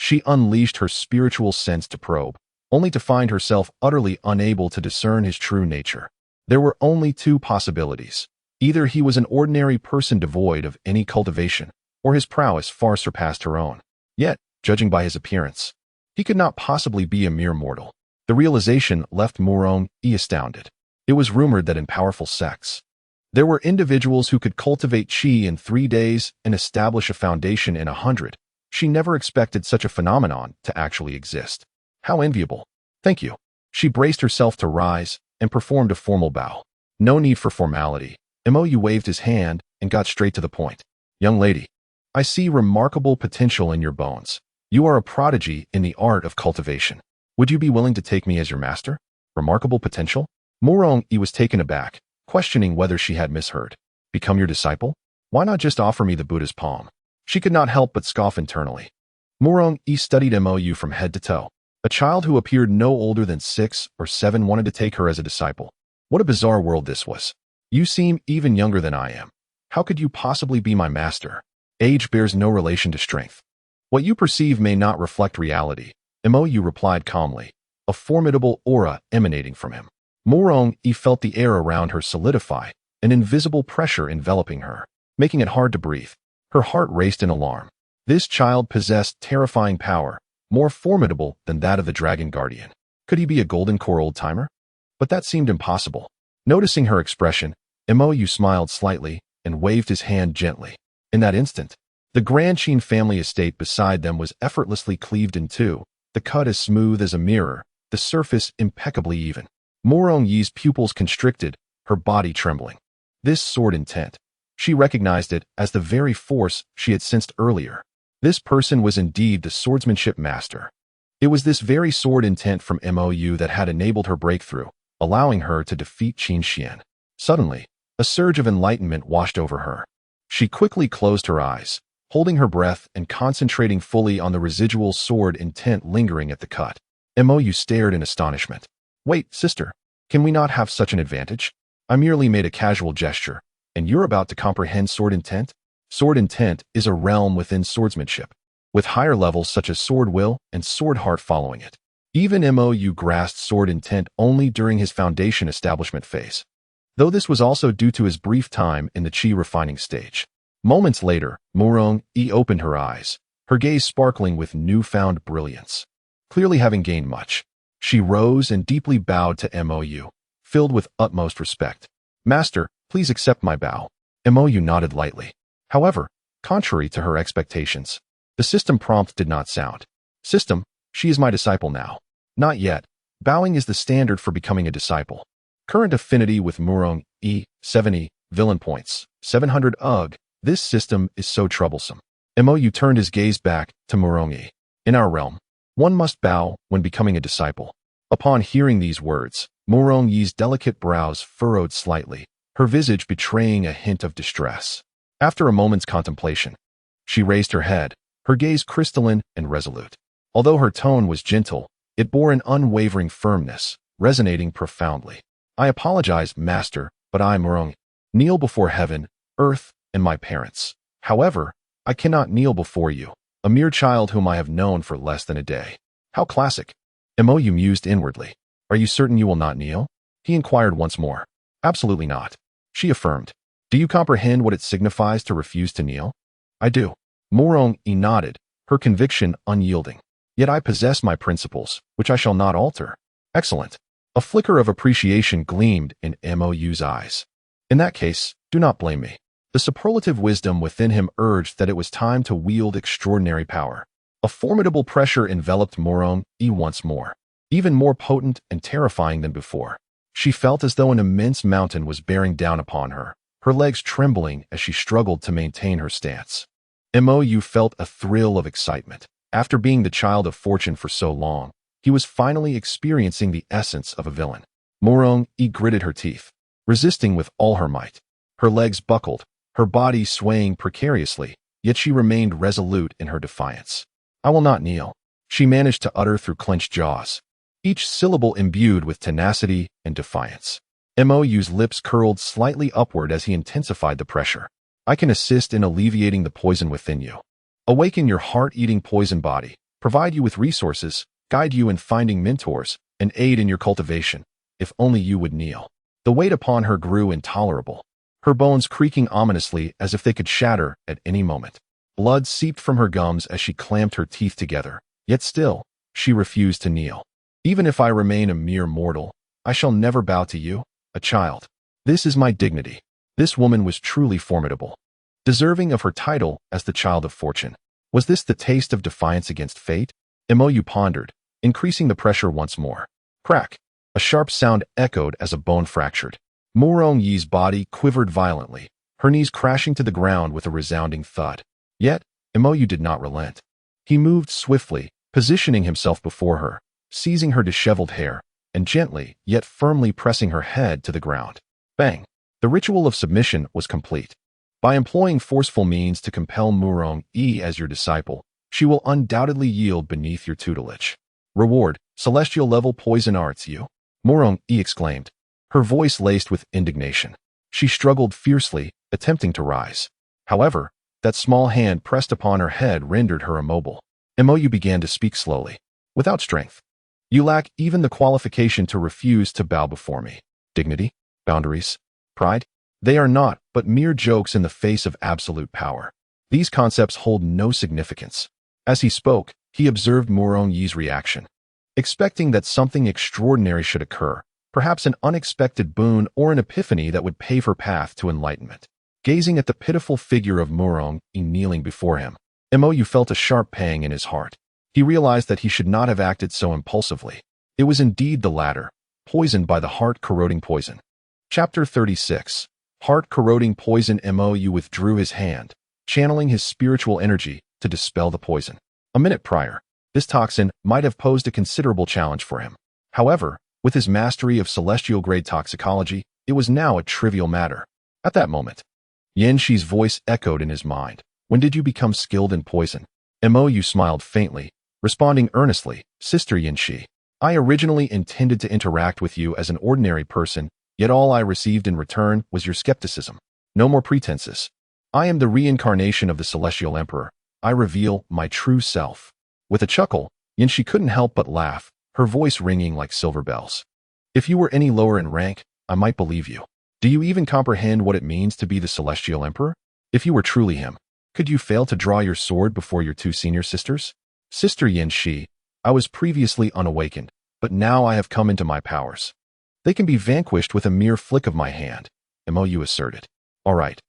She unleashed her spiritual sense to probe, only to find herself utterly unable to discern his true nature. There were only two possibilities. Either he was an ordinary person devoid of any cultivation, or his prowess far surpassed her own. Yet, judging by his appearance, he could not possibly be a mere mortal. The realization left Mo Yu astounded. It was rumored that in powerful sects, there were individuals who could cultivate qi in 3 days and establish a foundation in 100. She never expected such a phenomenon to actually exist. How enviable. Thank you. She braced herself to rise and performed a formal bow. No need for formality. Mo Yu waved his hand and got straight to the point. Young lady, I see remarkable potential in your bones. You are a prodigy in the art of cultivation. Would you be willing to take me as your master? Remarkable potential? Mo Yu was taken aback, questioning whether she had misheard. Become your disciple? Why not just offer me the Buddha's palm? She could not help but scoff internally. Mo Yu studied Mo Yu from head to toe. A child who appeared no older than 6 or 7 wanted to take her as a disciple. What a bizarre world this was. You seem even younger than I am. How could you possibly be my master? Age bears no relation to strength. What you perceive may not reflect reality, Mo Yu replied calmly, a formidable aura emanating from him. Mo Yu felt the air around her solidify, an invisible pressure enveloping her, making it hard to breathe. Her heart raced in alarm. This child possessed terrifying power, more formidable than that of the Dragon Guardian. Could he be a golden core old-timer? But that seemed impossible. Noticing her expression, Mo Yu smiled slightly and waved his hand gently. In that instant, the Grand Qin family estate beside them was effortlessly cleaved in two, the cut as smooth as a mirror, the surface impeccably even. Mo Yu's pupils constricted, her body trembling. This sword intent. She recognized it as the very force she had sensed earlier. This person was indeed the swordsmanship master. It was this very sword intent from Mo Yu that had enabled her breakthrough, allowing her to defeat Qin Xian. Suddenly, a surge of enlightenment washed over her. She quickly closed her eyes, holding her breath and concentrating fully on the residual sword intent lingering at the cut. Mo Yu stared in astonishment. Wait, sister, can we not have such an advantage? I merely made a casual gesture, and you're about to comprehend sword intent? Sword intent is a realm within swordsmanship, with higher levels such as sword will and sword heart following it. Even Mo Yu grasped sword intent only during his foundation establishment phase, though this was also due to his brief time in the qi refining stage. Moments later, Mo Yu opened her eyes, her gaze sparkling with newfound brilliance. Clearly having gained much, she rose and deeply bowed to Mo Yu, filled with utmost respect. Master, please accept my bow. Mo Yu nodded lightly. However, contrary to her expectations, the system prompt did not sound. System, she is my disciple now. Not yet. Bowing is the standard for becoming a disciple. Current affinity with Mo Yu, 70, villain points, 700 ugh. This system is so troublesome. Mo Yu turned his gaze back to Mo Yu. In our realm, one must bow when becoming a disciple. Upon hearing these words, Mo Yu's delicate brows furrowed slightly, her visage betraying a hint of distress. After a moment's contemplation, she raised her head, her gaze crystalline and resolute. Although her tone was gentle, it bore an unwavering firmness, resonating profoundly. I apologize, Master, but I, Mo Yu, kneel before heaven, earth, and my parents. However, I cannot kneel before you, a mere child whom I have known for less than a day. How classic. Mo Yu mused inwardly. Are you certain you will not kneel? He inquired once more. Absolutely not. She affirmed. Do you comprehend what it signifies to refuse to kneel? I do. Mo Yu nodded, her conviction unyielding. Yet I possess my principles, which I shall not alter. Excellent. A flicker of appreciation gleamed in Mo Yu's eyes. In that case, do not blame me. The superlative wisdom within him urged that it was time to wield extraordinary power. A formidable pressure enveloped Mo Yu once more, even more potent and terrifying than before. She felt as though an immense mountain was bearing down upon her, her legs trembling as she struggled to maintain her stance. Mo Yu felt a thrill of excitement. After being the child of fortune for so long, he was finally experiencing the essence of a villain. Mo Yu gritted her teeth, resisting with all her might. Her legs buckled, her body swaying precariously, yet she remained resolute in her defiance. I will not kneel, she managed to utter through clenched jaws, each syllable imbued with tenacity and defiance. Mo Yu's lips curled slightly upward as he intensified the pressure. I can assist in alleviating the poison within you. Awaken your heart-eating poison body, provide you with resources, guide you in finding mentors, and aid in your cultivation, if only you would kneel. The weight upon her grew intolerable, her bones creaking ominously as if they could shatter at any moment. Blood seeped from her gums as she clamped her teeth together, yet still, she refused to kneel. Even if I remain a mere mortal, I shall never bow to you, a child. This is my dignity. This woman was truly formidable, deserving of her title as the child of fortune. Was this the taste of defiance against fate? Mo Yu pondered, increasing the pressure once more. Crack! A sharp sound echoed as a bone fractured. Mo Yu's body quivered violently, her knees crashing to the ground with a resounding thud. Yet, Mo Yu did not relent. He moved swiftly, positioning himself before her, seizing her disheveled hair, and gently, yet firmly pressing her head to the ground. Bang! The ritual of submission was complete. By employing forceful means to compel Mo Yu as your disciple, she will undoubtedly yield beneath your tutelage. Reward, celestial level poison arts you. Mo Yu exclaimed, her voice laced with indignation. She struggled fiercely, attempting to rise. However, that small hand pressed upon her head rendered her immobile. Mo Yu began to speak slowly. Without strength, you lack even the qualification to refuse to bow before me. Dignity, boundaries, pride, they are not but mere jokes in the face of absolute power. These concepts hold no significance. As he spoke, he observed Mo Yu's reaction. Expecting that something extraordinary should occur, perhaps an unexpected boon or an epiphany that would pave her path to enlightenment. Gazing at the pitiful figure of Mo Yu kneeling before him, Mo Yu felt a sharp pang in his heart. He realized that he should not have acted so impulsively. It was indeed the latter, poisoned by the heart-corroding poison. Chapter 36. Heart-corroding poison. Mo Yu withdrew his hand, channeling his spiritual energy to dispel the poison. A minute prior, this toxin might have posed a considerable challenge for him. However, with his mastery of celestial-grade toxicology, it was now a trivial matter. At that moment, Yan Shi's voice echoed in his mind. When did you become skilled in poison? Mo Yu smiled faintly, responding earnestly, Sister Yan Shi. I originally intended to interact with you as an ordinary person, yet all I received in return was your skepticism. No more pretenses. I am the reincarnation of the Celestial Emperor. I reveal my true self. With a chuckle, Yan Shi couldn't help but laugh, her voice ringing like silver bells. If you were any lower in rank, I might believe you. Do you even comprehend what it means to be the Celestial Emperor? If you were truly him, could you fail to draw your sword before your two senior sisters? Sister Yan Shi, I was previously unawakened, but now I have come into my powers. They can be vanquished with a mere flick of my hand, Mo Yu asserted. All right.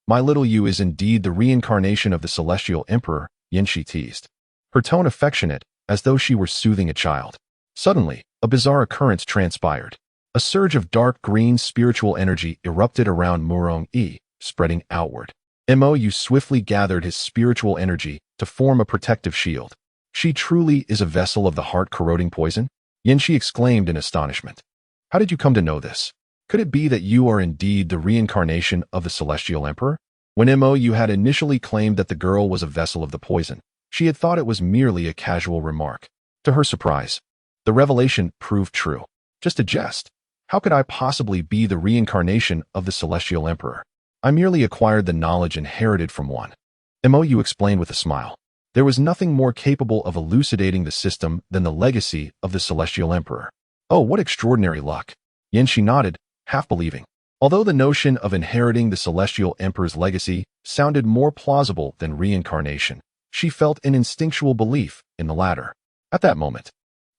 My little Yu is indeed the reincarnation of the Celestial Emperor, Yan Shi teased, her tone affectionate, as though she were soothing a child. Suddenly, a bizarre occurrence transpired. A surge of dark green spiritual energy erupted around Mo Yu, spreading outward. Mo Yu swiftly gathered his spiritual energy to form a protective shield. She truly is a vessel of the heart-corroding poison? Yan Shi exclaimed in astonishment. How did you come to know this? Could it be that you are indeed the reincarnation of the Celestial Emperor? When Mo Yu had initially claimed that the girl was a vessel of the poison, she had thought it was merely a casual remark. To her surprise, the revelation proved true. Just a jest. How could I possibly be the reincarnation of the Celestial Emperor? I merely acquired the knowledge inherited from one. Mo Yu explained with a smile. There was nothing more capable of elucidating the system than the legacy of the Celestial Emperor. Oh, what extraordinary luck! Yan Shi nodded, half believing. Although the notion of inheriting the Celestial Emperor's legacy sounded more plausible than reincarnation, she felt an instinctual belief in the latter. At that moment,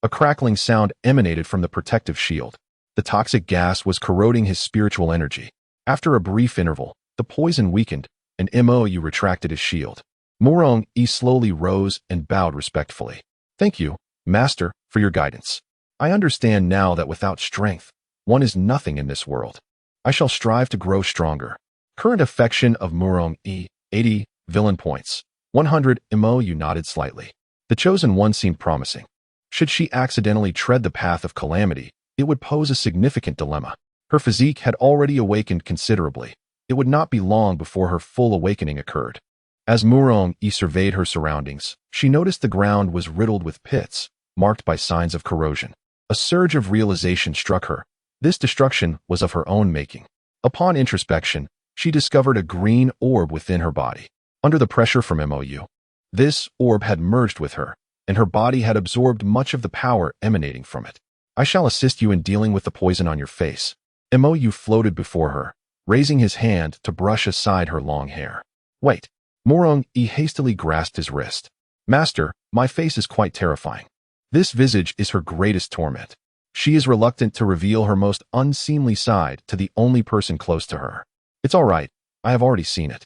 a crackling sound emanated from the protective shield. The toxic gas was corroding his spiritual energy. After a brief interval, the poison weakened, and Mo Yu retracted his shield. Mo Yu slowly rose and bowed respectfully. Thank you, Master, for your guidance. I understand now that without strength, one is nothing in this world. I shall strive to grow stronger. Current affection of Mo Yu, 80, villain points. 100, Mo Yu nodded slightly. The chosen one seemed promising. Should she accidentally tread the path of calamity, it would pose a significant dilemma. Her physique had already awakened considerably. It would not be long before her full awakening occurred. As Mo Yu surveyed her surroundings, she noticed the ground was riddled with pits, marked by signs of corrosion. A surge of realization struck her. This destruction was of her own making. Upon introspection, she discovered a green orb within her body. Under the pressure from Mo Yu, this orb had merged with her, and her body had absorbed much of the power emanating from it. I shall assist you in dealing with the poison on your face. Mo Yu floated before her, raising his hand to brush aside her long hair. Wait. Morong-yi hastily grasped his wrist. Master, my face is quite terrifying. This visage is her greatest torment. She is reluctant to reveal her most unseemly side to the only person close to her. It's all right. I have already seen it.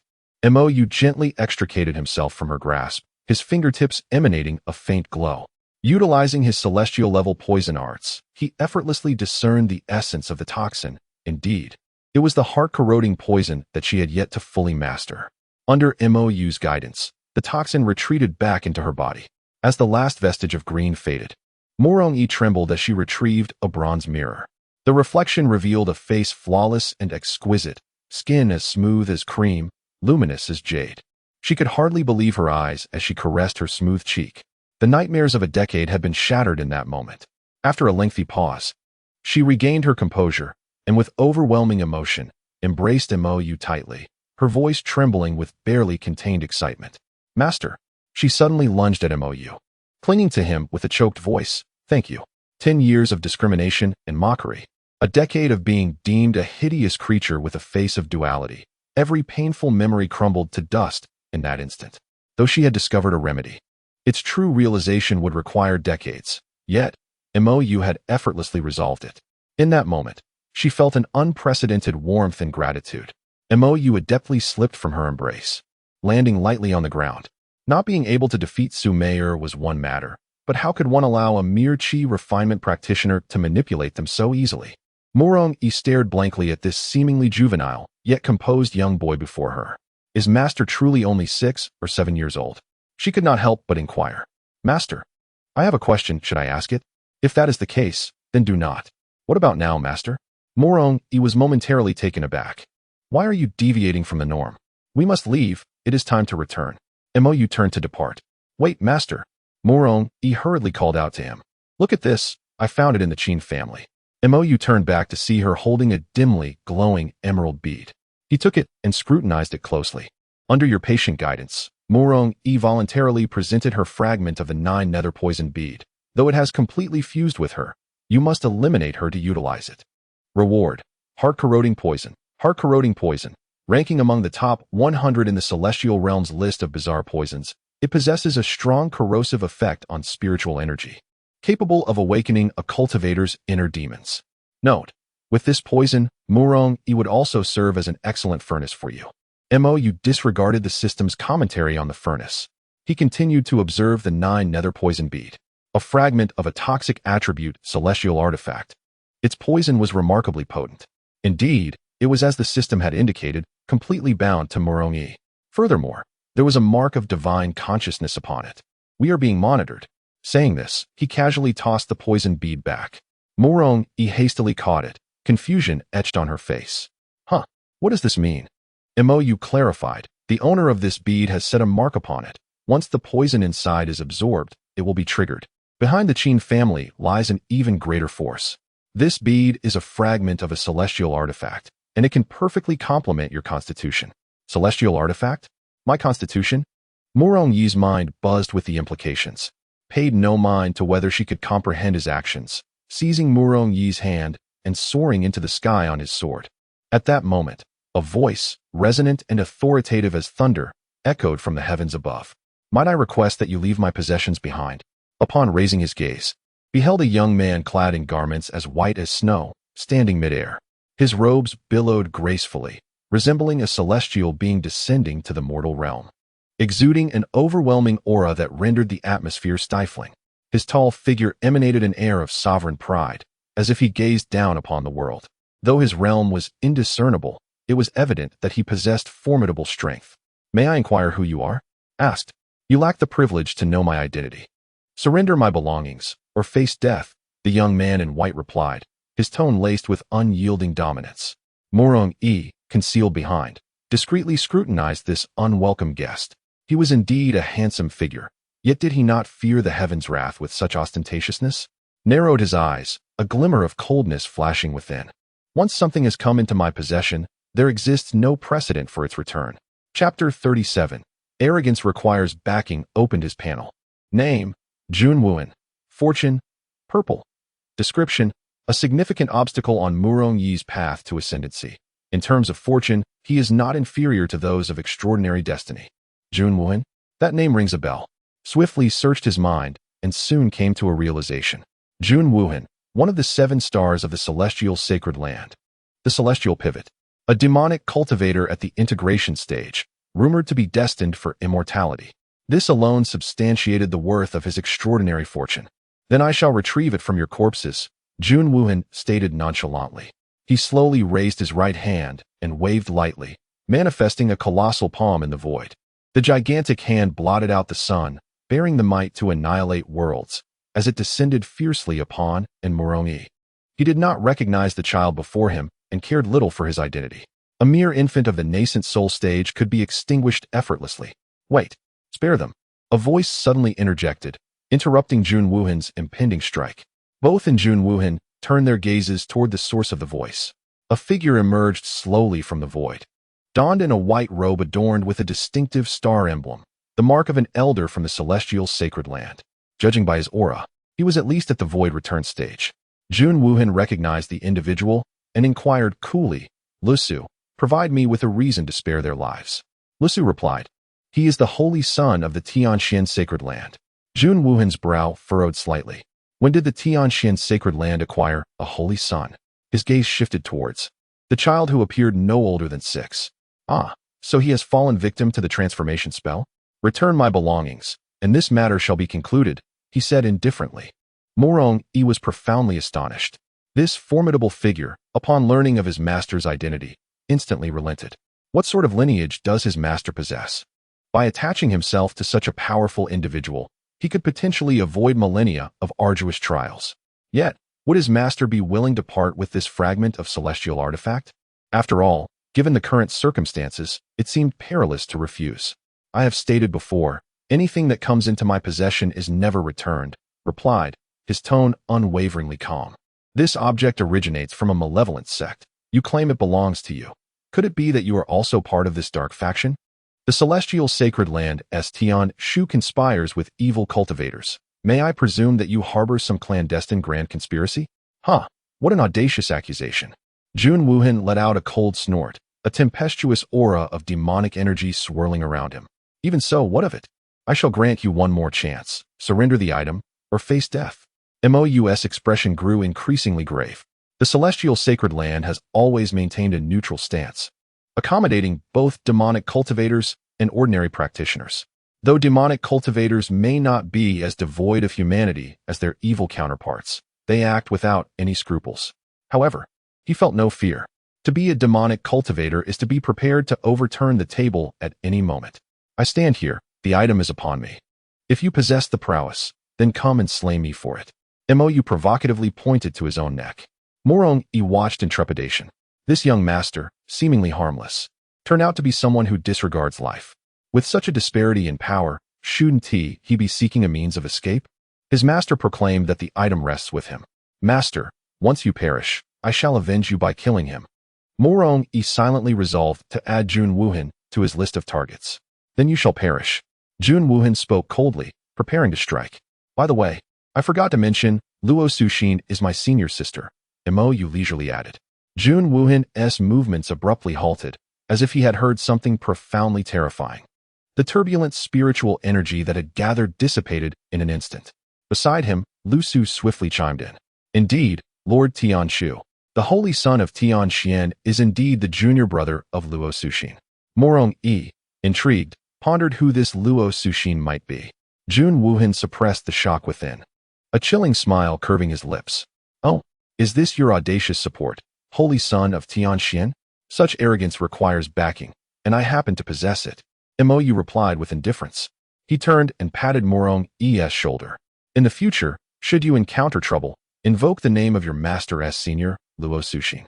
Mo Yu gently extricated himself from her grasp, his fingertips emanating a faint glow. Utilizing his celestial-level poison arts, he effortlessly discerned the essence of the toxin. Indeed, it was the heart-corroding poison that she had yet to fully master. Under Mo Yu's guidance, the toxin retreated back into her body. As the last vestige of green faded, Morong-yi trembled as she retrieved a bronze mirror. The reflection revealed a face flawless and exquisite, skin as smooth as cream, luminous as jade. She could hardly believe her eyes as she caressed her smooth cheek. The nightmares of a decade had been shattered in that moment. After a lengthy pause, she regained her composure, and with overwhelming emotion, embraced Mo Yu tightly, her voice trembling with barely contained excitement. Master, she suddenly lunged at Mo Yu, clinging to him with a choked voice. Thank you. 10 years of discrimination and mockery. A decade of being deemed a hideous creature with a face of duality. Every painful memory crumbled to dust in that instant. Though she had discovered a remedy, its true realization would require decades. Yet, Mo Yu had effortlessly resolved it. In that moment, she felt an unprecedented warmth and gratitude. Mo Yu adeptly slipped from her embrace, landing lightly on the ground. Not being able to defeat Su Meier was one matter, but how could one allow a mere chi refinement practitioner to manipulate them so easily? Morong-yi stared blankly at this seemingly juvenile, yet composed young boy before her. Is Master truly only 6 or 7 years old? She could not help but inquire. Master, I have a question, should I ask it? If that is the case, then do not. What about now, Master? Morong-yi was momentarily taken aback. Why are you deviating from the norm? We must leave, it is time to return. Mo Yu turned to depart. Wait, Master. Morong-yi hurriedly called out to him. Look at this, I found it in the Qin family. Mo Yu turned back to see her holding a dimly glowing emerald bead. He took it and scrutinized it closely. Under your patient guidance, Morong-yi voluntarily presented her fragment of the 9 nether poison bead. Though it has completely fused with her, you must eliminate her to utilize it. Reward: heart-corroding poison. Heart-corroding poison. Ranking among the top 100 in the celestial realm's list of bizarre poisons, it possesses a strong corrosive effect on spiritual energy, capable of awakening a cultivator's inner demons. Note: with this poison, Morong-yi would also serve as an excellent furnace for you. Mo Yu disregarded the system's commentary on the furnace. He continued to observe the 9 nether poison bead, a fragment of a toxic attribute celestial artifact. Its poison was remarkably potent. Indeed, it was, as the system had indicated, completely bound to Morong-yi. Furthermore, there was a mark of divine consciousness upon it. We are being monitored. Saying this, he casually tossed the poison bead back. Morong-yi hastily caught it, confusion etched on her face. Huh, what does this mean? Mo Yu clarified, the owner of this bead has set a mark upon it. Once the poison inside is absorbed, it will be triggered. Behind the Qin family lies an even greater force. This bead is a fragment of a celestial artifact, and it can perfectly complement your constitution. Celestial artifact? My constitution? Morong-yi's mind buzzed with the implications. Paid no mind to whether she could comprehend his actions, seizing Morong-yi's hand and soaring into the sky on his sword. At that moment, a voice, resonant and authoritative as thunder, echoed from the heavens above. Might I request that you leave my possessions behind? Upon raising his gaze, beheld a young man clad in garments as white as snow, standing midair. His robes billowed gracefully, resembling a celestial being descending to the mortal realm, exuding an overwhelming aura that rendered the atmosphere stifling. His tall figure emanated an air of sovereign pride, as if he gazed down upon the world. Though his realm was indiscernible, it was evident that he possessed formidable strength. May I inquire who you are? Asked. You lack the privilege to know my identity. Surrender my belongings, or face death, the young man in white replied, his tone laced with unyielding dominance. Morong-yi, concealed behind, discreetly scrutinized this unwelcome guest. He was indeed a handsome figure, yet did he not fear the heaven's wrath with such ostentatiousness? Narrowed his eyes, a glimmer of coldness flashing within. Once something has come into my possession, there exists no precedent for its return. Chapter 37. Arrogance Requires Backing opened his panel. Name: Junwuan. Fortune: purple. Description: a significant obstacle on Morong-yi's path to ascendancy. In terms of fortune, he is not inferior to those of extraordinary destiny. Jun Wuhan? That name rings a bell. Swiftly searched his mind and soon came to a realization. Jun Wuhan, one of the 7 stars of the celestial sacred land. The celestial pivot. A demonic cultivator at the integration stage, rumored to be destined for immortality. This alone substantiated the worth of his extraordinary fortune. Then I shall retrieve it from your corpses, Jun Wuhan stated nonchalantly. He slowly raised his right hand and waved lightly, manifesting a colossal palm in the void. The gigantic hand blotted out the sun, bearing the might to annihilate worlds, as it descended fiercely upon and Mo. He did not recognize the child before him and cared little for his identity. A mere infant of the nascent soul stage could be extinguished effortlessly. Wait, spare them. A voice suddenly interjected, interrupting Jun Wuhan's impending strike. Both and Jun Wuhan turned their gazes toward the source of the voice. A figure emerged slowly from the void, donned in a white robe adorned with a distinctive star emblem, the mark of an elder from the celestial sacred land. Judging by his aura, he was at least at the void return stage. Jun Wuhan recognized the individual and inquired coolly, "Lusu, provide me with a reason to spare their lives." Lusu replied, "He is the holy son of the Tianxian sacred land." Jun Wuhan's brow furrowed slightly. When did the Tianxian sacred land acquire a holy son? His gaze shifted towards the child who appeared no older than 6. Ah, so he has fallen victim to the transformation spell? Return my belongings, and this matter shall be concluded, he said indifferently. Mo Yu was profoundly astonished. This formidable figure, upon learning of his master's identity, instantly relented. What sort of lineage does his master possess? By attaching himself to such a powerful individual, he could potentially avoid millennia of arduous trials. Yet, would his master be willing to part with this fragment of celestial artifact? After all, given the current circumstances, it seemed perilous to refuse. I have stated before, anything that comes into my possession is never returned, replied, his tone unwaveringly calm. This object originates from a malevolent sect. You claim it belongs to you. Could it be that you are also part of this dark faction? The celestial sacred land Tian Shu conspires with evil cultivators. May I presume that you harbor some clandestine grand conspiracy? Huh, what an audacious accusation. Jun Wuhan let out a cold snort, a tempestuous aura of demonic energy swirling around him. Even so, what of it? I shall grant you one more chance. Surrender the item, or face death. Mo Yu's expression grew increasingly grave. The celestial sacred land has always maintained a neutral stance, accommodating both demonic cultivators and ordinary practitioners. Though demonic cultivators may not be as devoid of humanity as their evil counterparts, they act without any scruples. However, he felt no fear. To be a demonic cultivator is to be prepared to overturn the table at any moment. I stand here, the item is upon me. If you possess the prowess, then come and slay me for it. Mo Yu provocatively pointed to his own neck. Mo Yu watched in trepidation. This young master, seemingly harmless, turned out to be someone who disregards life. With such a disparity in power, shouldn't he be seeking a means of escape? His master proclaimed that the item rests with him. Master, once you perish, I shall avenge you by killing him. Mo Yu silently resolved to add Jun Wuhan to his list of targets. Then you shall perish. Jun Wuhan spoke coldly, preparing to strike. By the way, I forgot to mention, Luo Suxin is my senior sister, Mo Yu leisurely added. Jun Wuhan's movements abruptly halted, as if he had heard something profoundly terrifying. The turbulent spiritual energy that had gathered dissipated in an instant. Beside him, Lu Su swiftly chimed in. Indeed, Lord Tianshu, the holy son of Tianxian, is indeed the junior brother of Luo Suxin. Mo Yu, intrigued, pondered who this Luo Suxin might be. Jun Wuhan suppressed the shock within, a chilling smile curving his lips. Oh, is this your audacious support, holy son of Tianxian? Such arrogance requires backing, and I happen to possess it. Mo Yu replied with indifference. He turned and patted Mo Yu's shoulder. In the future, should you encounter trouble, invoke the name of your master as senior, Luo Suxin,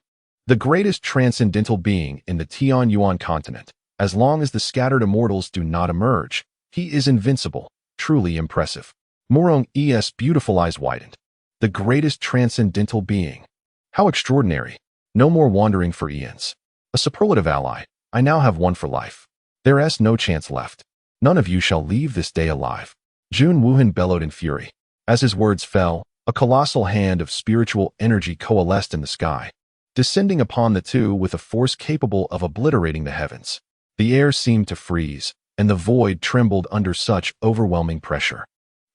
the greatest transcendental being in the Tian Yuan continent. As long as the scattered immortals do not emerge, he is invincible, truly impressive. Mo Yu's beautiful eyes widened. The greatest transcendental being. How extraordinary. No more wandering for eons. A superlative ally. I now have one for life. There is no chance left. None of you shall leave this day alive. Jun Wuhan bellowed in fury. As his words fell, a colossal hand of spiritual energy coalesced in the sky, descending upon the two with a force capable of obliterating the heavens. The air seemed to freeze, and the void trembled under such overwhelming pressure.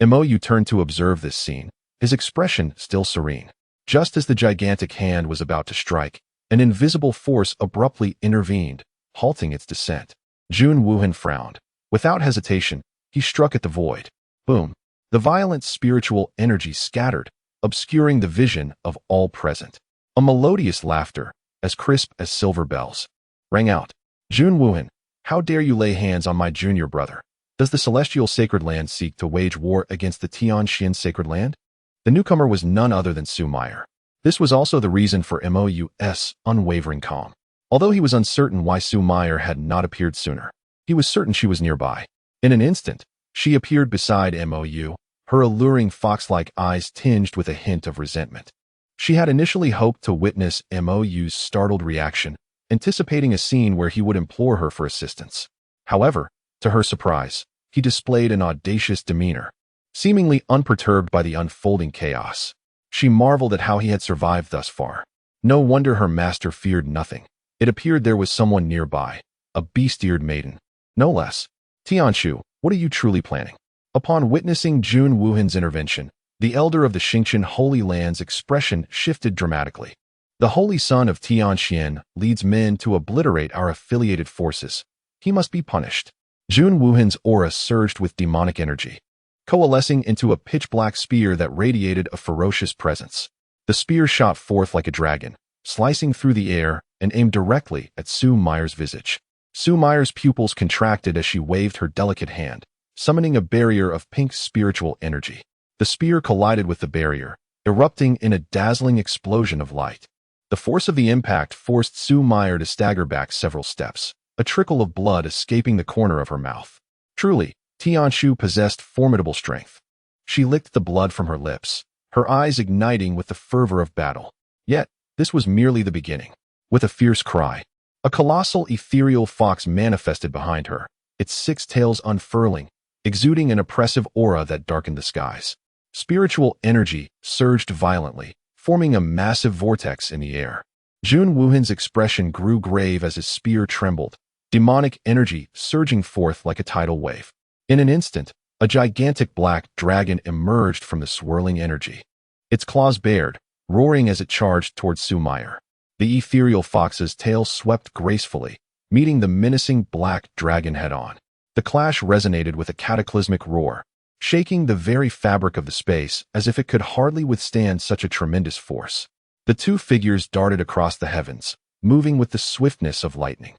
Mo Yu turned to observe this scene, his expression still serene. Just as the gigantic hand was about to strike, an invisible force abruptly intervened, halting its descent. Jun Wuhan frowned. Without hesitation, he struck at the void. Boom! The violent spiritual energy scattered, obscuring the vision of all present. A melodious laughter, as crisp as silver bells, rang out. Jun Wuhan, how dare you lay hands on my junior brother? Does the celestial sacred land seek to wage war against the Tianxian sacred land? The newcomer was none other than Su Meyer. This was also the reason for Mo Yu's unwavering calm. Although he was uncertain why Su Meyer had not appeared sooner, he was certain she was nearby. In an instant, she appeared beside Mo Yu, her alluring fox-like eyes tinged with a hint of resentment. She had initially hoped to witness Mo Yu's startled reaction, anticipating a scene where he would implore her for assistance. However, to her surprise, he displayed an audacious demeanor, seemingly unperturbed by the unfolding chaos. She marveled at how he had survived thus far. No wonder her master feared nothing. It appeared there was someone nearby, a beast-eared maiden. No less. Tianshu, what are you truly planning? Upon witnessing Jun Wuhan's intervention, the elder of the Xingqian Holy Land's expression shifted dramatically. The Holy Son of Tianxian leads men to obliterate our affiliated forces. He must be punished. Jun Wuhan's aura surged with demonic energy, coalescing into a pitch-black spear that radiated a ferocious presence. The spear shot forth like a dragon, slicing through the air and aimed directly at Su Meyer's visage. Su Meyer's pupils contracted as she waved her delicate hand, summoning a barrier of pink spiritual energy. The spear collided with the barrier, erupting in a dazzling explosion of light. The force of the impact forced Su Meyer to stagger back several steps, a trickle of blood escaping the corner of her mouth. Truly, Tianshu possessed formidable strength. She licked the blood from her lips, her eyes igniting with the fervor of battle. Yet, this was merely the beginning. With a fierce cry, a colossal ethereal fox manifested behind her, its 6 tails unfurling, exuding an oppressive aura that darkened the skies. Spiritual energy surged violently, forming a massive vortex in the air. Jun Wuhan's expression grew grave as his spear trembled, demonic energy surging forth like a tidal wave. In an instant, a gigantic black dragon emerged from the swirling energy. Its claws bared, roaring as it charged towards Su Meyer. The ethereal fox's tail swept gracefully, meeting the menacing black dragon head-on. The clash resonated with a cataclysmic roar, shaking the very fabric of the space as if it could hardly withstand such a tremendous force. The two figures darted across the heavens, moving with the swiftness of lightning.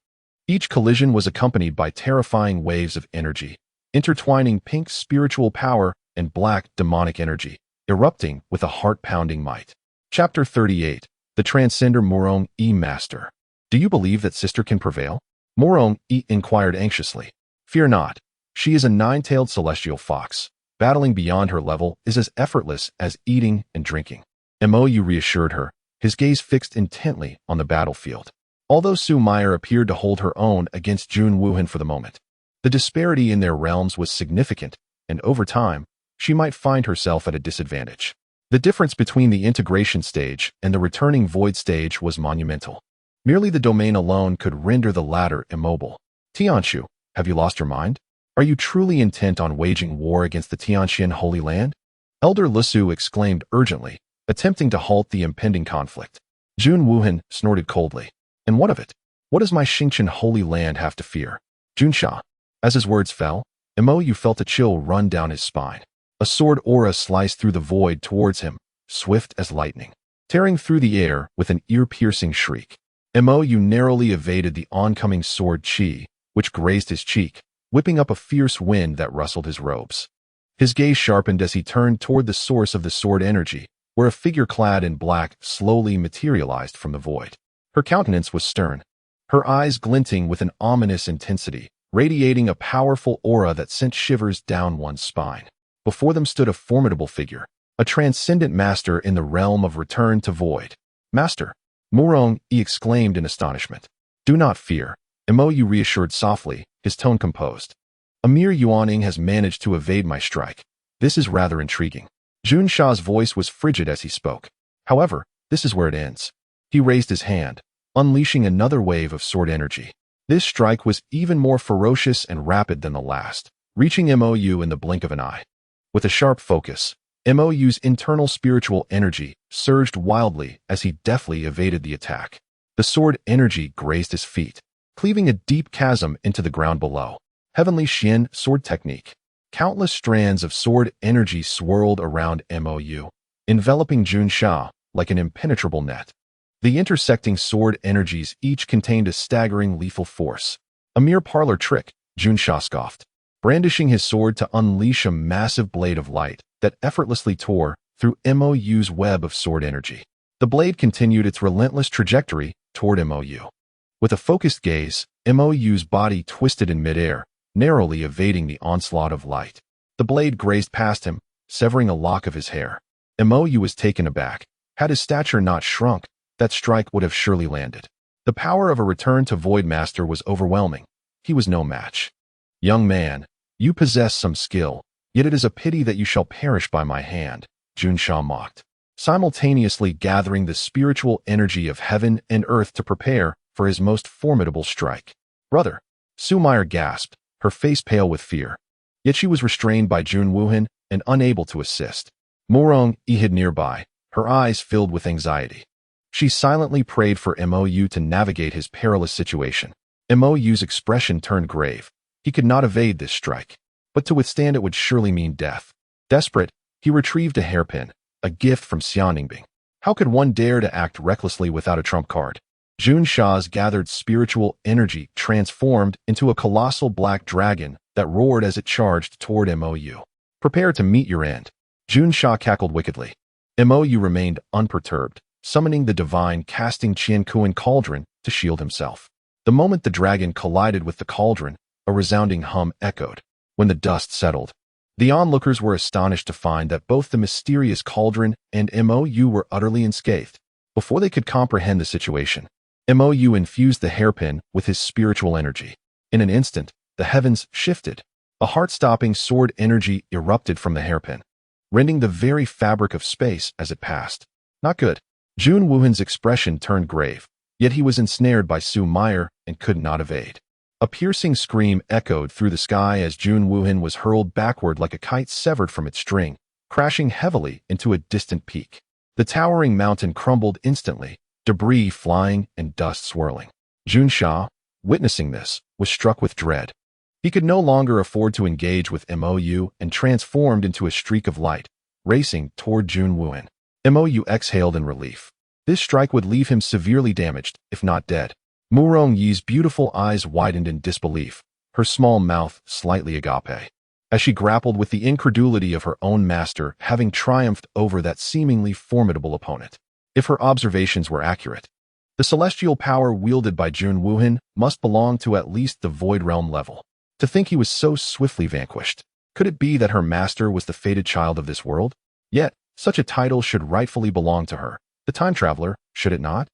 Each collision was accompanied by terrifying waves of energy, intertwining pink spiritual power and black demonic energy, erupting with a heart-pounding might. Chapter 38. The Transcender Morong E Master. Do you believe that sister can prevail? Morong E inquired anxiously. Fear not. She is a 9-tailed celestial fox. Battling beyond her level is as effortless as eating and drinking. Mo Yu reassured her, his gaze fixed intently on the battlefield. Although Su Meyer appeared to hold her own against Jun Wuhan for the moment, the disparity in their realms was significant, and over time, she might find herself at a disadvantage. The difference between the integration stage and the returning void stage was monumental. Merely the domain alone could render the latter immobile. Tianshu, have you lost your mind? Are you truly intent on waging war against the Tianxian Holy Land? Elder Lisu exclaimed urgently, attempting to halt the impending conflict. Jun Wuhan snorted coldly. And what of it? What does my Xingqian Holy Land have to fear? Junsha. As his words fell, Mo Yu felt a chill run down his spine. A sword aura sliced through the void towards him, swift as lightning, tearing through the air with an ear-piercing shriek. Mo Yu narrowly evaded the oncoming sword chi, which grazed his cheek, whipping up a fierce wind that rustled his robes. His gaze sharpened as he turned toward the source of the sword energy, where a figure clad in black slowly materialized from the void. Her countenance was stern, her eyes glinting with an ominous intensity, radiating a powerful aura that sent shivers down one's spine. Before them stood a formidable figure, a transcendent master in the realm of return to void. Master! Morong E exclaimed in astonishment. Do not fear, Mo Yu reassured softly, his tone composed. A mere Yuaning has managed to evade my strike. This is rather intriguing. Jun Sha's voice was frigid as he spoke. However, this is where it ends. He raised his hand, unleashing another wave of sword energy. This strike was even more ferocious and rapid than the last, reaching Mo Yu in the blink of an eye. With a sharp focus, Mo Yu's internal spiritual energy surged wildly as he deftly evaded the attack. The sword energy grazed his feet, cleaving a deep chasm into the ground below. Heavenly Xian sword technique. Countless strands of sword energy swirled around Mo Yu, enveloping Jun Sha like an impenetrable net. The intersecting sword energies each contained a staggering lethal force. A mere parlor trick, Jun Sha scoffed, brandishing his sword to unleash a massive blade of light that effortlessly tore through Mo Yu's web of sword energy. The blade continued its relentless trajectory toward Mo Yu. With a focused gaze, Mo Yu's body twisted in midair, narrowly evading the onslaught of light. The blade grazed past him, severing a lock of his hair. Mo Yu was taken aback. Had his stature not shrunk, that strike would have surely landed. The power of a return to Void Master was overwhelming. He was no match. Young man, you possess some skill, yet it is a pity that you shall perish by my hand, Jun Sha mocked, simultaneously gathering the spiritual energy of heaven and earth to prepare for his most formidable strike. Brother, Su Meyer gasped, her face pale with fear. Yet she was restrained by Jun Wuhan and unable to assist. Morong hid nearby, her eyes filled with anxiety. She silently prayed for Mo Yu to navigate his perilous situation. Mo Yu's expression turned grave. He could not evade this strike, but to withstand it would surely mean death. Desperate, he retrieved a hairpin, a gift from Xianingbing. How could one dare to act recklessly without a trump card? Jun Sha's gathered spiritual energy transformed into a colossal black dragon that roared as it charged toward Mo Yu. Prepare to meet your end. Jun Sha cackled wickedly. Mo Yu remained unperturbed, summoning the divine casting Qiankuan cauldron to shield himself. The moment the dragon collided with the cauldron, a resounding hum echoed. When the dust settled, the onlookers were astonished to find that both the mysterious cauldron and Mo Yu were utterly unscathed. Before they could comprehend the situation, Mo Yu infused the hairpin with his spiritual energy. In an instant, the heavens shifted. A heart-stopping sword energy erupted from the hairpin, rending the very fabric of space as it passed. Not good. Jun Wuhan's expression turned grave, yet he was ensnared by Su Meyer and could not evade. A piercing scream echoed through the sky as Jun Wuhan was hurled backward like a kite severed from its string, crashing heavily into a distant peak. The towering mountain crumbled instantly, debris flying and dust swirling. Jun Sha, witnessing this, was struck with dread. He could no longer afford to engage with Mo Yu and transformed into a streak of light, racing toward Jun Wuhan. Mo Yu exhaled in relief. This strike would leave him severely damaged, if not dead. Murong Yi's beautiful eyes widened in disbelief, her small mouth slightly agape, as she grappled with the incredulity of her own master having triumphed over that seemingly formidable opponent. If her observations were accurate, the celestial power wielded by Jun Wuhan must belong to at least the Void Realm level. To think he was so swiftly vanquished. Could it be that her master was the fated child of this world? Yet, such a title should rightfully belong to her, the time traveler, should it not?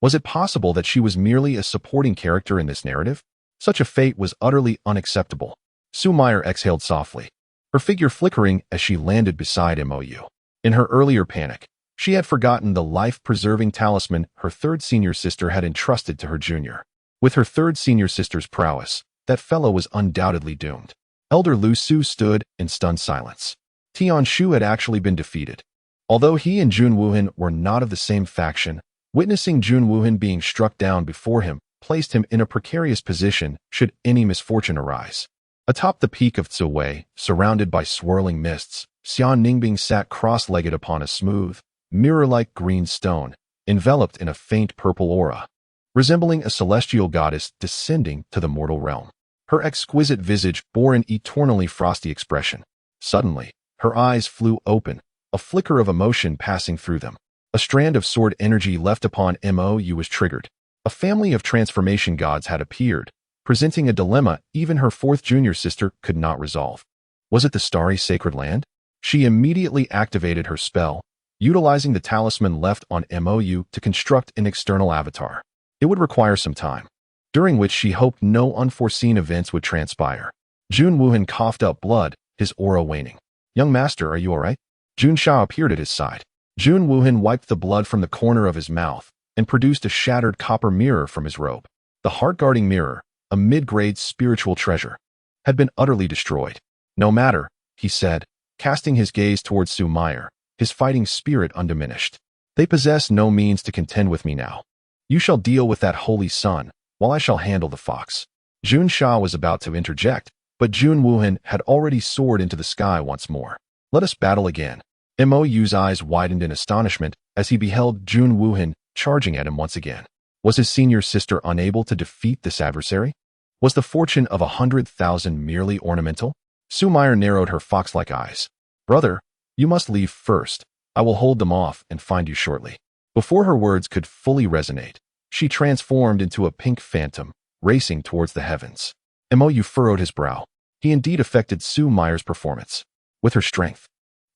Was it possible that she was merely a supporting character in this narrative? Such a fate was utterly unacceptable. Su Meyer exhaled softly, her figure flickering as she landed beside Mo Yu. In her earlier panic, she had forgotten the life-preserving talisman her third senior sister had entrusted to her junior. With her third senior sister's prowess, that fellow was undoubtedly doomed. Elder Lu Su stood in stunned silence. Tian Shu had actually been defeated. Although he and Jun Wuhan were not of the same faction, witnessing Jun Wuhan being struck down before him placed him in a precarious position should any misfortune arise. Atop the peak of Ziwei, surrounded by swirling mists, Xian Ningbing sat cross-legged upon a smooth, mirror-like green stone, enveloped in a faint purple aura, resembling a celestial goddess descending to the mortal realm. Her exquisite visage bore an eternally frosty expression. Suddenly, her eyes flew open, a flicker of emotion passing through them. A strand of sword energy left upon Mo Yu was triggered. A family of transformation gods had appeared, presenting a dilemma even her fourth junior sister could not resolve. Was it the starry sacred land? She immediately activated her spell, utilizing the talisman left on Mo Yu to construct an external avatar. It would require some time, during which she hoped no unforeseen events would transpire. Jun Wuhan coughed up blood, his aura waning. Young master, are you all right? Jun Sha appeared at his side. Jun Wuhan wiped the blood from the corner of his mouth and produced a shattered copper mirror from his robe. The heart-guarding mirror, a mid-grade spiritual treasure, had been utterly destroyed. No matter, he said, casting his gaze towards Su Meyer, his fighting spirit undiminished. They possess no means to contend with me now. You shall deal with that holy sun, while I shall handle the fox. Jun Sha was about to interject, but Jun Wuhan had already soared into the sky once more. Let us battle again. Mo Yu's eyes widened in astonishment as he beheld Jun Wuhan charging at him once again. Was his senior sister unable to defeat this adversary? Was the fortune of 100,000 merely ornamental? Su Meyer narrowed her fox-like eyes. Brother, you must leave first. I will hold them off and find you shortly. Before her words could fully resonate, she transformed into a pink phantom, racing towards the heavens. Mo Yu furrowed his brow. He indeed affected Su Meyer's performance. With her strength.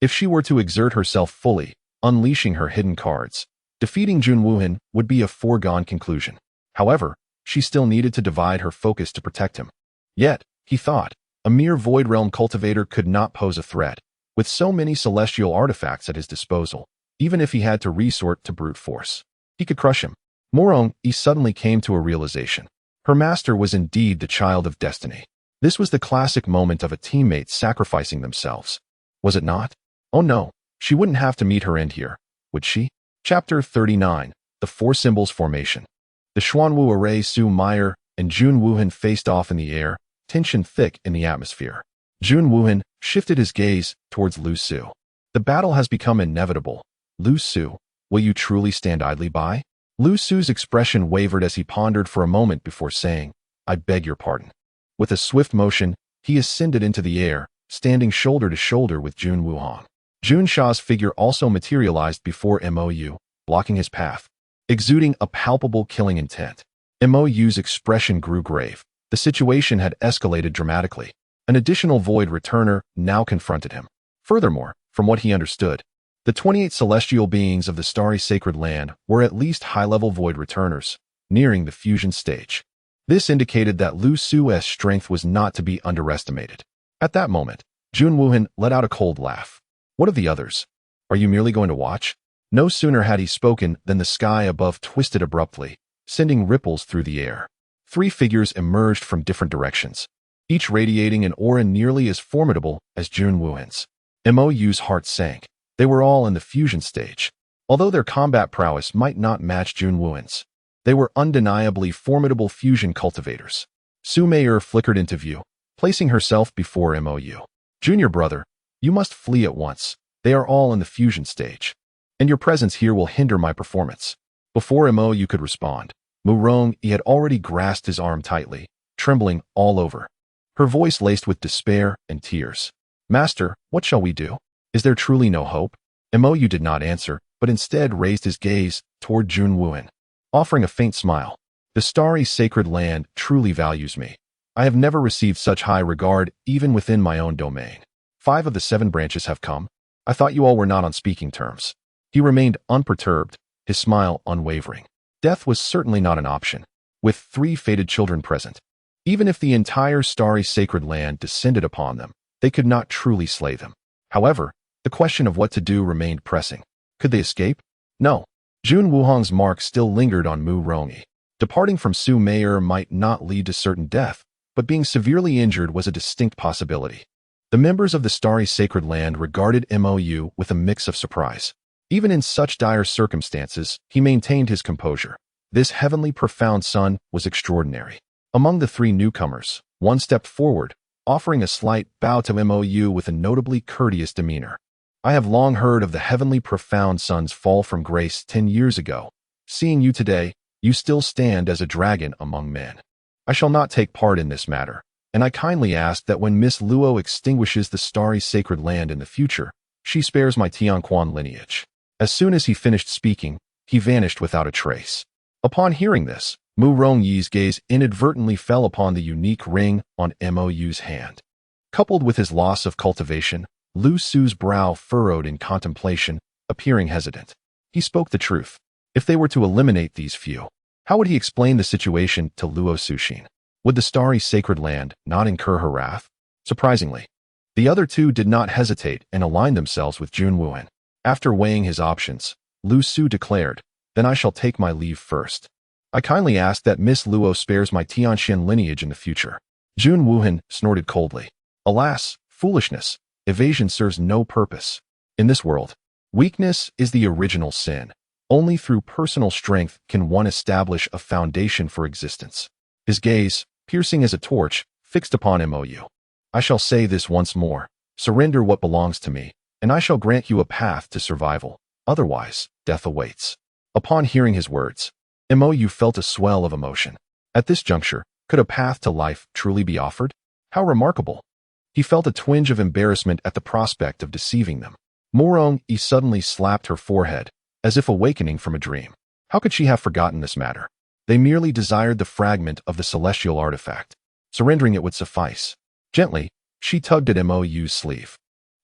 If she were to exert herself fully, unleashing her hidden cards, defeating Jun Wuhan would be a foregone conclusion. However, she still needed to divide her focus to protect him. Yet, he thought, a mere Void Realm cultivator could not pose a threat, with so many celestial artifacts at his disposal, even if he had to resort to brute force. He could crush him. Mo Yu suddenly came to a realization. Her master was indeed the child of destiny. This was the classic moment of a teammate sacrificing themselves. Was it not? Oh no, she wouldn't have to meet her end here, would she? Chapter 39, The Four Symbols Formation. The Xuanwu array Su Meyer and Jun Wuhan faced off in the air, tension thick in the atmosphere. Jun Wuhan shifted his gaze towards Lu Su. The battle has become inevitable. Lu Su, will you truly stand idly by? Lu Su's expression wavered as he pondered for a moment before saying, I beg your pardon. With a swift motion, he ascended into the air, standing shoulder to shoulder with Jun Wuhan. Jun Sha's figure also materialized before Mo Yu, blocking his path, exuding a palpable killing intent. Mo Yu's expression grew grave. The situation had escalated dramatically. An additional void returner now confronted him. Furthermore, from what he understood, the 28 celestial beings of the starry sacred land were at least high-level void returners, nearing the fusion stage. This indicated that Lu Su's strength was not to be underestimated. At that moment, Jun Wuhan let out a cold laugh. What of the others? Are you merely going to watch? No sooner had he spoken than the sky above twisted abruptly, sending ripples through the air. 3 figures emerged from different directions, each radiating an aura nearly as formidable as Jun Wuhan's. Mo Yu's heart sank. They were all in the fusion stage. Although their combat prowess might not match Jun Wuhan's, they were undeniably formidable fusion cultivators. Su Meyer flickered into view, placing herself before Mo Yu. Junior brother, you must flee at once. They are all in the fusion stage, and your presence here will hinder my performance. Before Mo Yu could respond, Mu Yu had already grasped his arm tightly, trembling all over. Her voice laced with despair and tears. Master, what shall we do? Is there truly no hope? Mo Yu did not answer, but instead raised his gaze toward Jun Wuhan, offering a faint smile. The starry sacred land truly values me. I have never received such high regard even within my own domain. 5 of the 7 branches have come. I thought you all were not on speaking terms. He remained unperturbed, his smile unwavering. Death was certainly not an option, with 3 fated children present. Even if the entire starry sacred land descended upon them, they could not truly slay them. However, the question of what to do remained pressing. Could they escape? No. Jun Wuhan's mark still lingered on Mu Rongi. Departing from Su Meyer might not lead to certain death, but being severely injured was a distinct possibility. The members of the starry sacred land regarded Mo Yu with a mix of surprise. Even in such dire circumstances, he maintained his composure. This heavenly profound son was extraordinary. Among the 3 newcomers, one stepped forward, offering a slight bow to Mo Yu with a notably courteous demeanor. I have long heard of the heavenly profound son's fall from grace 10 years ago. Seeing you today, you still stand as a dragon among men. I shall not take part in this matter, and I kindly ask that when Miss Luo extinguishes the starry sacred land in the future, she spares my Tianquan lineage. As soon as he finished speaking, he vanished without a trace. Upon hearing this, Mu Rongyi's gaze inadvertently fell upon the unique ring on Mo Yu's hand. Coupled with his loss of cultivation, Lu Su's brow furrowed in contemplation, appearing hesitant. He spoke the truth. If they were to eliminate these few, how would he explain the situation to Luo Suxin? Would the starry sacred land not incur her wrath? Surprisingly, the other 2 did not hesitate and aligned themselves with Jun Wuhan. After weighing his options, Lu Su declared, Then I shall take my leave first. I kindly ask that Miss Luo spares my Tianxian lineage in the future. Jun Wuhan snorted coldly. Alas, foolishness. Evasion serves no purpose. In this world, weakness is the original sin. Only through personal strength can one establish a foundation for existence. His gaze, piercing as a torch, fixed upon Mo Yu. I shall say this once more. Surrender what belongs to me, and I shall grant you a path to survival. Otherwise, death awaits. Upon hearing his words, Mo Yu felt a swell of emotion. At this juncture, could a path to life truly be offered? How remarkable! He felt a twinge of embarrassment at the prospect of deceiving them. Morong-yi suddenly slapped her forehead, as if awakening from a dream. How could she have forgotten this matter? They merely desired the fragment of the celestial artifact. Surrendering it would suffice. Gently, she tugged at Mo Yu's sleeve.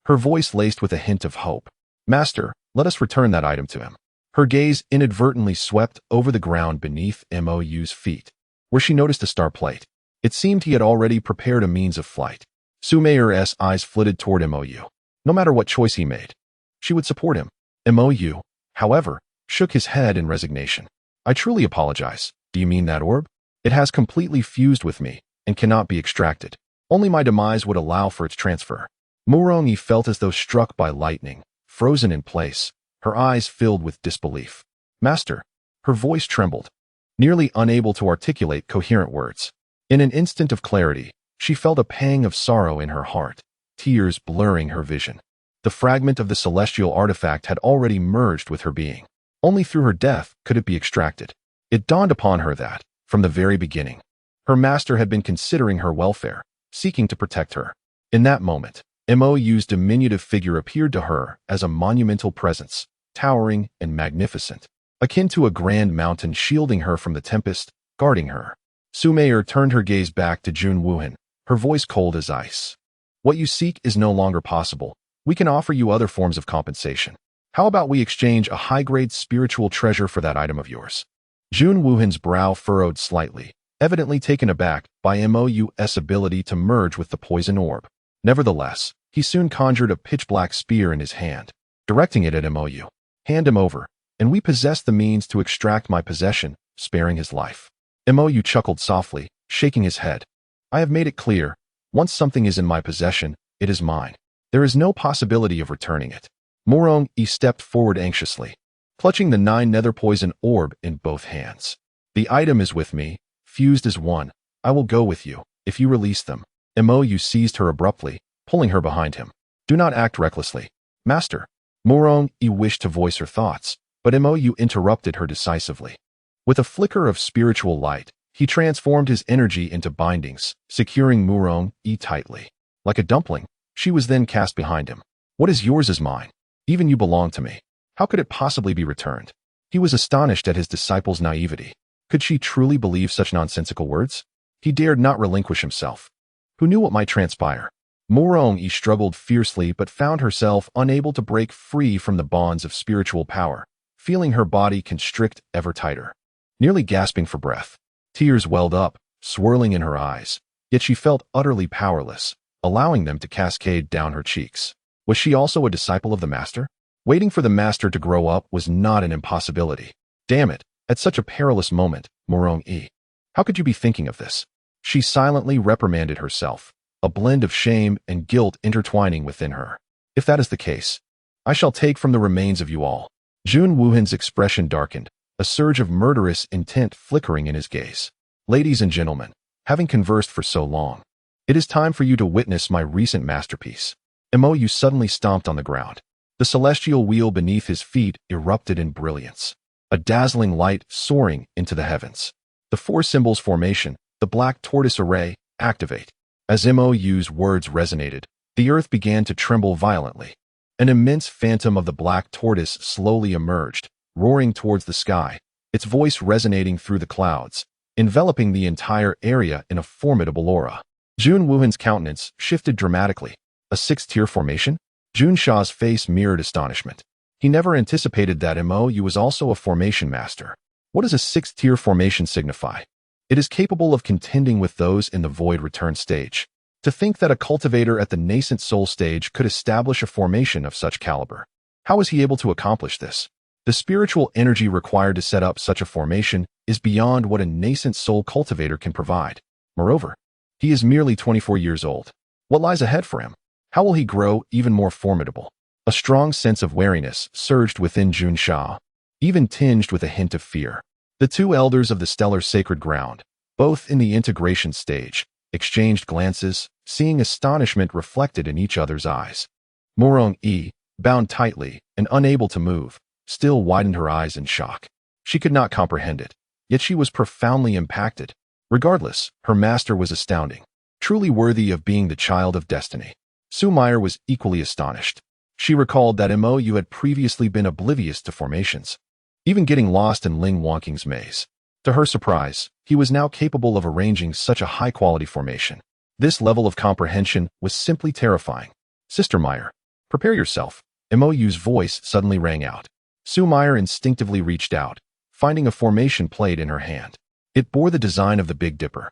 Her voice laced with a hint of hope. Master, let us return that item to him. Her gaze inadvertently swept over the ground beneath Mo Yu's feet, where she noticed a star plate. It seemed he had already prepared a means of flight. Su Meier's eyes flitted toward Mo Yu. No matter what choice he made, she would support him. Mo Yu, however, shook his head in resignation. I truly apologize. Do you mean that orb? It has completely fused with me and cannot be extracted. Only my demise would allow for its transfer. Morong-yi felt as though struck by lightning, frozen in place, her eyes filled with disbelief. Master, her voice trembled, nearly unable to articulate coherent words. In an instant of clarity, she felt a pang of sorrow in her heart, tears blurring her vision. The fragment of the celestial artifact had already merged with her being. Only through her death could it be extracted. It dawned upon her that, from the very beginning, her master had been considering her welfare, seeking to protect her. In that moment, Mo Yu's diminutive figure appeared to her as a monumental presence, towering and magnificent, akin to a grand mountain shielding her from the tempest, guarding her. Su Meier turned her gaze back to Jun Wuhan, her voice cold as ice. What you seek is no longer possible. We can offer you other forms of compensation. How about we exchange a high-grade spiritual treasure for that item of yours? Jun Wuhan's brow furrowed slightly, evidently taken aback by Mo Yu's ability to merge with the poison orb. Nevertheless, he soon conjured a pitch-black spear in his hand, directing it at Mo Yu. Hand him over, and we possess the means to extract my possession, sparing his life. Mo Yu chuckled softly, shaking his head. I have made it clear, once something is in my possession, it is mine. There is no possibility of returning it. Morong-yi stepped forward anxiously, clutching the 9 nether poison orb in both hands. The item is with me, fused as one. I will go with you, if you release them. Mo Yu seized her abruptly, pulling her behind him. Do not act recklessly. Master. Morong-yi wished to voice her thoughts, but Mo Yu interrupted her decisively. With a flicker of spiritual light, he transformed his energy into bindings, securing Morong-yi tightly. Like a dumpling, she was then cast behind him. What is yours is mine. Even you belong to me. How could it possibly be returned? He was astonished at his disciple's naivety. Could she truly believe such nonsensical words? He dared not relinquish himself. Who knew what might transpire? Morong-yi struggled fiercely but found herself unable to break free from the bonds of spiritual power, feeling her body constrict ever tighter. Nearly gasping for breath, tears welled up, swirling in her eyes, yet she felt utterly powerless, allowing them to cascade down her cheeks. Was she also a disciple of the master? Waiting for the master to grow up was not an impossibility. Damn it, at such a perilous moment, Morong-yi. How could you be thinking of this? She silently reprimanded herself, a blend of shame and guilt intertwining within her. If that is the case, I shall take from the remains of you all. Jun Wuhan's expression darkened, a surge of murderous intent flickering in his gaze. Ladies and gentlemen, having conversed for so long, it is time for you to witness my recent masterpiece. Mo Yu suddenly stomped on the ground. The celestial wheel beneath his feet erupted in brilliance, a dazzling light soaring into the heavens. The 4 symbols formation, the black tortoise array, activate. As Mo Yu's words resonated, the earth began to tremble violently. An immense phantom of the black tortoise slowly emerged, roaring towards the sky, its voice resonating through the clouds, enveloping the entire area in a formidable aura. Jun Wuhan's countenance shifted dramatically. A 6-tier formation? Jun Sha's face mirrored astonishment. He never anticipated that Mo Yu was also a formation master. What does a 6-tier formation signify? It is capable of contending with those in the void return stage. To think that a cultivator at the nascent soul stage could establish a formation of such caliber. How was he able to accomplish this? The spiritual energy required to set up such a formation is beyond what a nascent soul cultivator can provide. Moreover, he is merely 24 years old. What lies ahead for him? How will he grow even more formidable? A strong sense of wariness surged within Jun Sha, even tinged with a hint of fear. The two elders of the stellar sacred ground, both in the integration stage, exchanged glances, seeing astonishment reflected in each other's eyes. Morong-yi, bound tightly and unable to move, still widened her eyes in shock. She could not comprehend it, yet she was profoundly impacted. Regardless, her master was astounding, truly worthy of being the child of destiny. Su Meyer was equally astonished. She recalled that Mo Yu had previously been oblivious to formations, even getting lost in Ling Wonking's maze. To her surprise, he was now capable of arranging such a high-quality formation. This level of comprehension was simply terrifying. Sister Meyer, prepare yourself. Mo Yu's voice suddenly rang out. Su Meyer instinctively reached out, finding a formation plate in her hand. It bore the design of the Big Dipper,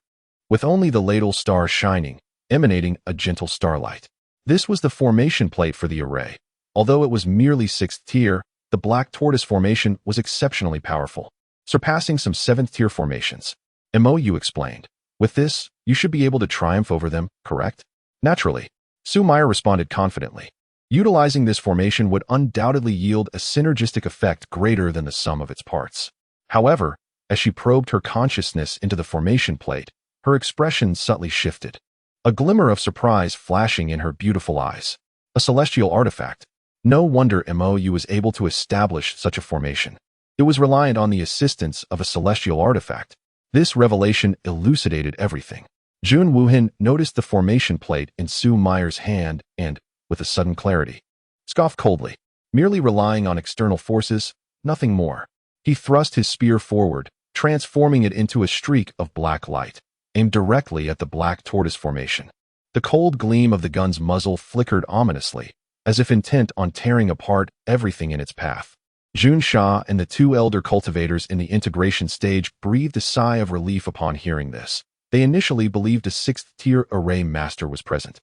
with only the ladle star shining, emanating a gentle starlight. This was the formation plate for the array. Although it was merely 6th tier, the Black Tortoise formation was exceptionally powerful, surpassing some 7th tier formations. Mo Yu explained. With this, you should be able to triumph over them, correct? Naturally. Su Meyer responded confidently. Utilizing this formation would undoubtedly yield a synergistic effect greater than the sum of its parts. However, as she probed her consciousness into the formation plate, her expression subtly shifted, a glimmer of surprise flashing in her beautiful eyes. A celestial artifact. No wonder Mo Yu was able to establish such a formation. It was reliant on the assistance of a celestial artifact. This revelation elucidated everything. Jun Wuhan noticed the formation plate in Su Meyer's hand and, with a sudden clarity, scoffed coldly. Merely relying on external forces, nothing more. He thrust his spear forward, transforming it into a streak of black light, aimed directly at the Black Tortoise formation. The cold gleam of the gun's muzzle flickered ominously, as if intent on tearing apart everything in its path. Jun Sha and the two elder cultivators in the integration stage breathed a sigh of relief upon hearing this. They initially believed a 6th tier array master was present,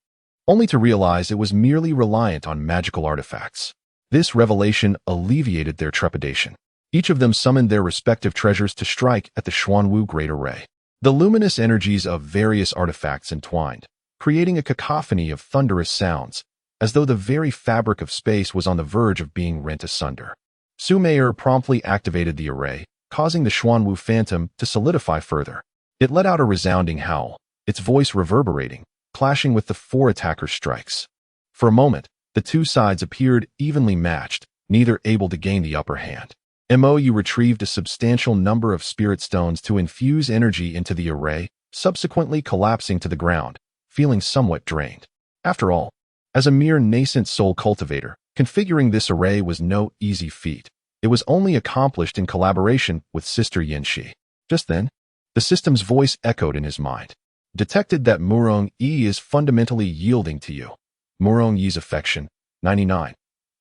only to realize it was merely reliant on magical artifacts. This revelation alleviated their trepidation. Each of them summoned their respective treasures to strike at the Xuanwu Great Array. The luminous energies of various artifacts entwined, creating a cacophony of thunderous sounds, as though the very fabric of space was on the verge of being rent asunder. Su Meyer promptly activated the array, causing the Xuanwu Phantom to solidify further. It let out a resounding howl, its voice reverberating, clashing with the 4 attackers' strikes. For a moment, the two sides appeared evenly matched, neither able to gain the upper hand. Mo Yu retrieved a substantial number of spirit stones to infuse energy into the array, subsequently collapsing to the ground, feeling somewhat drained. After all, as a mere nascent soul cultivator, configuring this array was no easy feat. It was only accomplished in collaboration with Sister Yanxi. Just then, the system's voice echoed in his mind. Detected that Morong-yi is fundamentally yielding to you. Morong-yi's affection, 99.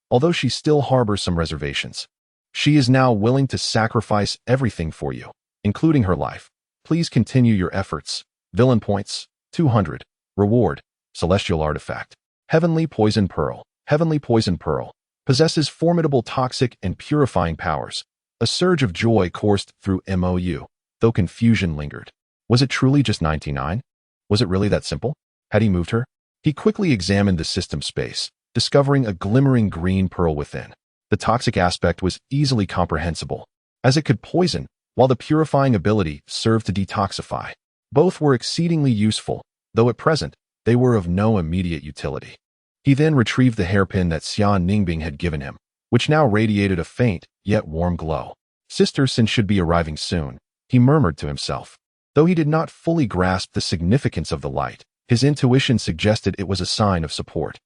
Although she still harbors some reservations, she is now willing to sacrifice everything for you, including her life. Please continue your efforts. Villain points, 200. Reward, celestial artifact. Heavenly Poison Pearl. Heavenly Poison Pearl possesses formidable toxic and purifying powers. A surge of joy coursed through Mo Yu, though confusion lingered. Was it truly just 99? Was it really that simple? Had he moved her? He quickly examined the system space, discovering a glimmering green pearl within. The toxic aspect was easily comprehensible, as it could poison, while the purifying ability served to detoxify. Both were exceedingly useful, though at present, they were of no immediate utility. He then retrieved the hairpin that Xian Ningbing had given him, which now radiated a faint, yet warm glow. Sister Sin should be arriving soon, he murmured to himself. Though he did not fully grasp the significance of the light, his intuition suggested it was a sign of support.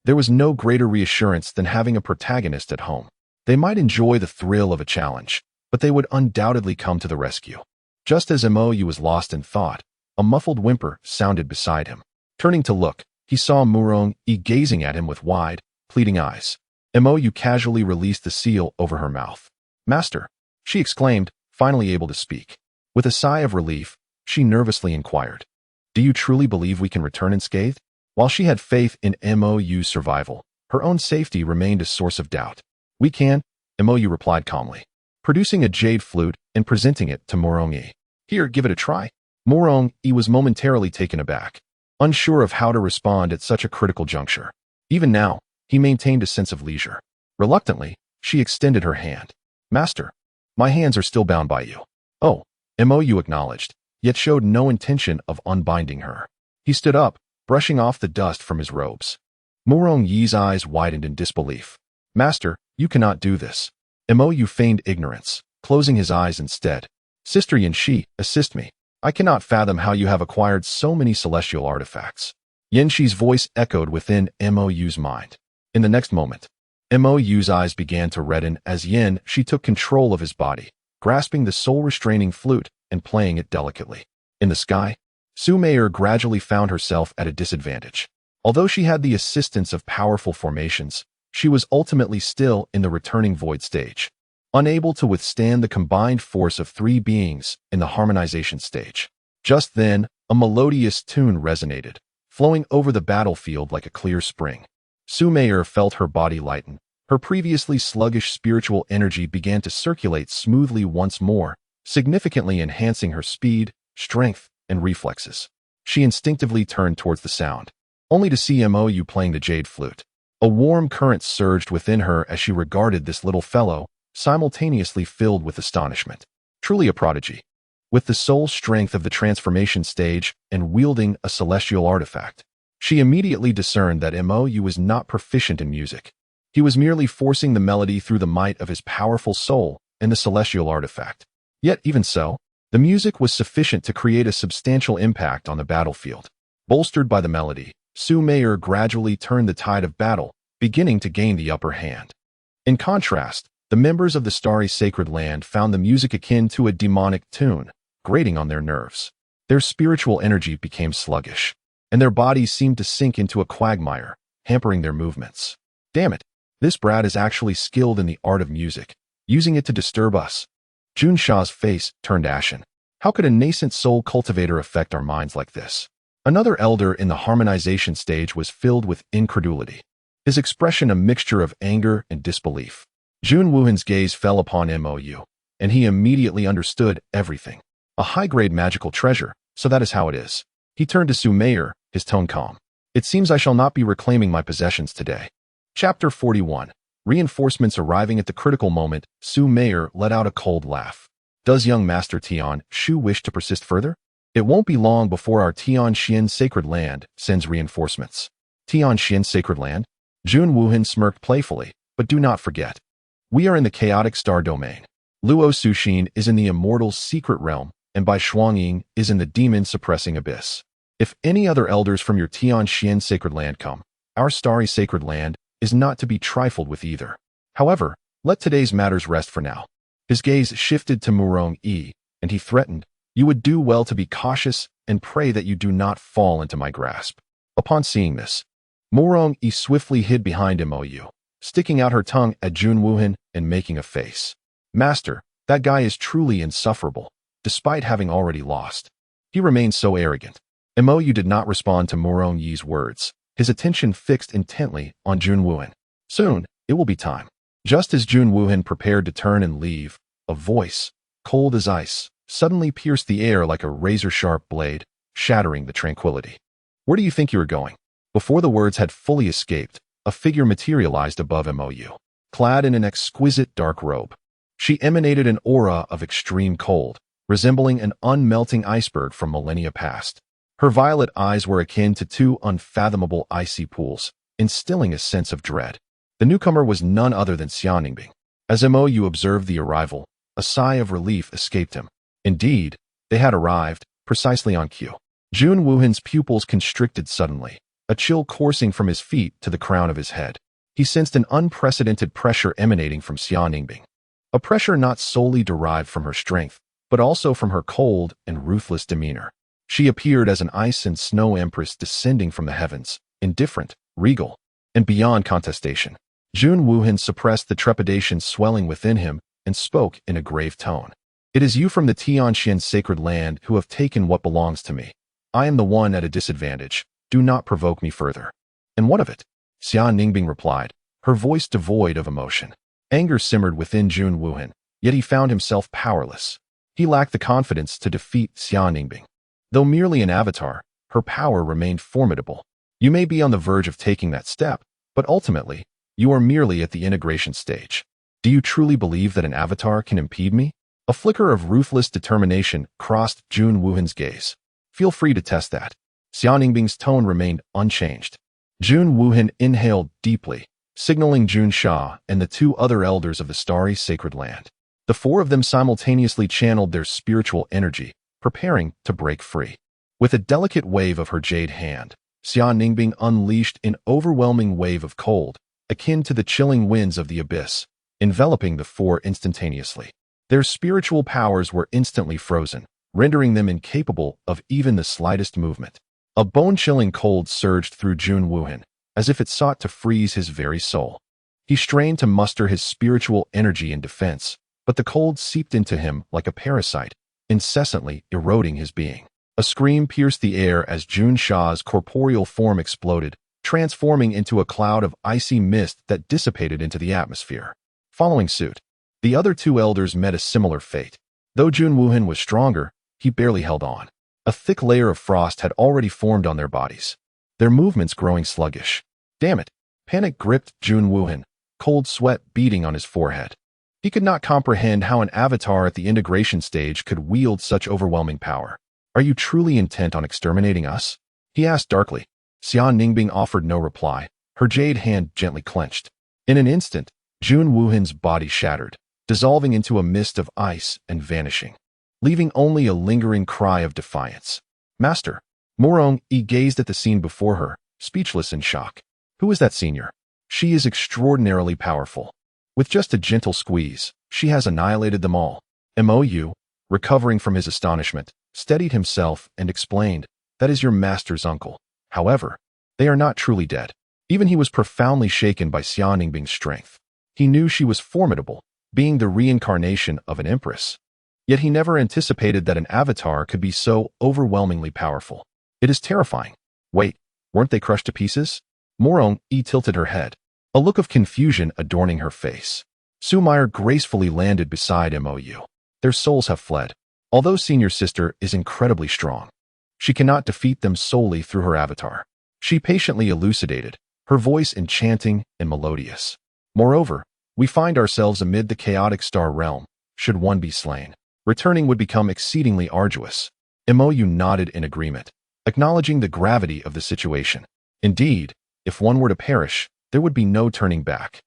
There was no greater reassurance than having a protagonist at home. They might enjoy the thrill of a challenge, but they would undoubtedly come to the rescue. Just as Mo Yu was lost in thought, a muffled whimper sounded beside him. Turning to look, he saw Morong-yi gazing at him with wide, pleading eyes. Mo Yu casually released the seal over her mouth. Master, she exclaimed, finally able to speak. With a sigh of relief, she nervously inquired, do you truly believe we can return unscathed? While she had faith in Mo Yu's survival, her own safety remained a source of doubt. We can, Mo Yu replied calmly, producing a jade flute and presenting it to Mo Yi. Here, give it a try. Mo Yi was momentarily taken aback, unsure of how to respond at such a critical juncture. Even now, he maintained a sense of leisure. Reluctantly, she extended her hand. Master, my hands are still bound by you. Oh, Mo Yu acknowledged, yet showed no intention of unbinding her. He stood up, brushing off the dust from his robes. Mo Yi's eyes widened in disbelief. Master, you cannot do this. Mo Yu feigned ignorance, closing his eyes instead. Sister Yanxi, assist me. I cannot fathom how you have acquired so many celestial artifacts. Yanxi's voice echoed within Mo Yu's mind. In the next moment, Mo Yu's eyes began to redden as Yanxi took control of his body, grasping the soul-restraining flute and playing it delicately. In the sky, Su Meier gradually found herself at a disadvantage. Although she had the assistance of powerful formations, she was ultimately still in the returning void stage, unable to withstand the combined force of three beings in the harmonization stage. Just then, a melodious tune resonated, flowing over the battlefield like a clear spring. Su Meier felt her body lighten. Her previously sluggish spiritual energy began to circulate smoothly once more, significantly enhancing her speed, strength, and reflexes. She instinctively turned towards the sound, only to see Mo Yu playing the jade flute. A warm current surged within her as she regarded this little fellow, simultaneously filled with astonishment. Truly a prodigy. With the soul strength of the transformation stage and wielding a celestial artifact, she immediately discerned that Mo Yu was not proficient in music. He was merely forcing the melody through the might of his powerful soul and the celestial artifact. Yet even so, the music was sufficient to create a substantial impact on the battlefield. Bolstered by the melody, Su Meier gradually turned the tide of battle, beginning to gain the upper hand. In contrast, the members of the Starry Sacred Land found the music akin to a demonic tune, grating on their nerves. Their spiritual energy became sluggish, and their bodies seemed to sink into a quagmire, hampering their movements. Damn it, this brat is actually skilled in the art of music, using it to disturb us. Junsha's face turned ashen. How could a nascent soul cultivator affect our minds like this? Another elder in the harmonization stage was filled with incredulity, his expression a mixture of anger and disbelief. Jun Wuhan's gaze fell upon Mo Yu, and he immediately understood everything. A high-grade magical treasure, so that is how it is. He turned to Su Meier, his tone calm. It seems I shall not be reclaiming my possessions today. Chapter 41. Reinforcements arriving at the critical moment, Su Meier let out a cold laugh. Does young Master Tian Shu wish to persist further? It won't be long before our Tianxian Sacred Land sends reinforcements. Tianxian Sacred Land? Jun Wuhan smirked playfully, but do not forget. We are in the chaotic star domain. Luo Suxin is in the immortal's secret realm, and Bai Shuangying is in the demon-suppressing abyss. If any other elders from your Tianxian Sacred Land come, our starry Sacred Land is not to be trifled with either. However, let today's matters rest for now. His gaze shifted to Mo Yi, and he threatened, you would do well to be cautious and pray that you do not fall into my grasp. Upon seeing this, Mo Yi swiftly hid behind Mo Yu, sticking out her tongue at Jun Wuhan and making a face. Master, that guy is truly insufferable, despite having already lost. He remains so arrogant. Mo Yu did not respond to Mo Yi's words, his attention fixed intently on Jun Wuhan. Soon, it will be time. Just as Jun Wuhan prepared to turn and leave, a voice, cold as ice, suddenly pierced the air like a razor-sharp blade, shattering the tranquility. Where do you think you are going? Before the words had fully escaped, a figure materialized above Mo Yu, clad in an exquisite dark robe. She emanated an aura of extreme cold, resembling an unmelting iceberg from millennia past. Her violet eyes were akin to two unfathomable icy pools, instilling a sense of dread. The newcomer was none other than Xian Ningbing. As Mo Yu observed the arrival, a sigh of relief escaped him. Indeed, they had arrived, precisely on cue. Jun Wuhan's pupils constricted suddenly, a chill coursing from his feet to the crown of his head. He sensed an unprecedented pressure emanating from Xian Ningbing. A pressure not solely derived from her strength, but also from her cold and ruthless demeanor. She appeared as an ice and snow empress descending from the heavens, indifferent, regal, and beyond contestation. Jun Wuhan suppressed the trepidation swelling within him and spoke in a grave tone. It is you from the Tianxian Sacred Land who have taken what belongs to me. I am the one at a disadvantage. Do not provoke me further. And what of it? Xian Ningbing replied, her voice devoid of emotion. Anger simmered within Jun Woohan, yet he found himself powerless. He lacked the confidence to defeat Xia Ningbing. Though merely an avatar, her power remained formidable. You may be on the verge of taking that step, but ultimately, you are merely at the integration stage. Do you truly believe that an avatar can impede me? A flicker of ruthless determination crossed Jun Woohan's gaze. Feel free to test that. Xia Ningbing's tone remained unchanged. Jun Woohan inhaled deeply, signaling Jun Sha and the two other elders of the starry sacred land. The four of them simultaneously channeled their spiritual energy, preparing to break free. With a delicate wave of her jade hand, Xia Ningbing unleashed an overwhelming wave of cold, akin to the chilling winds of the abyss, enveloping the four instantaneously. Their spiritual powers were instantly frozen, rendering them incapable of even the slightest movement. A bone-chilling cold surged through Jun Woohan, as if it sought to freeze his very soul. He strained to muster his spiritual energy in defense, but the cold seeped into him like a parasite, incessantly eroding his being. A scream pierced the air as Jun Sha's corporeal form exploded, transforming into a cloud of icy mist that dissipated into the atmosphere. Following suit, the other two elders met a similar fate. Though Jun Woohan was stronger, he barely held on. A thick layer of frost had already formed on their bodies, their movements growing sluggish. Damn it! Panic gripped Jun Woohan, cold sweat beading on his forehead. He could not comprehend how an avatar at the integration stage could wield such overwhelming power. Are you truly intent on exterminating us? He asked darkly. Xia Ningbing offered no reply, her jade hand gently clenched. In an instant, Jun Woohan's body shattered, dissolving into a mist of ice and vanishing, leaving only a lingering cry of defiance. Master! Mo Yu gazed at the scene before her, speechless in shock. Who is that senior? She is extraordinarily powerful. With just a gentle squeeze, she has annihilated them all. Mo Yu, recovering from his astonishment, steadied himself and explained, that is your master's uncle. However, they are not truly dead. Even he was profoundly shaken by Xia Ningbing's strength. He knew she was formidable, being the reincarnation of an empress. Yet he never anticipated that an avatar could be so overwhelmingly powerful. It is terrifying. Wait, weren't they crushed to pieces? Mo Yu tilted her head, a look of confusion adorning her face. Su Meyer gracefully landed beside Mo Yu. Their souls have fled. Although senior sister is incredibly strong, she cannot defeat them solely through her avatar. She patiently elucidated, her voice enchanting and melodious. Moreover, we find ourselves amid the chaotic star realm. Should one be slain, returning would become exceedingly arduous. Mo Yu nodded in agreement, acknowledging the gravity of the situation. Indeed, if one were to perish, there would be no turning back.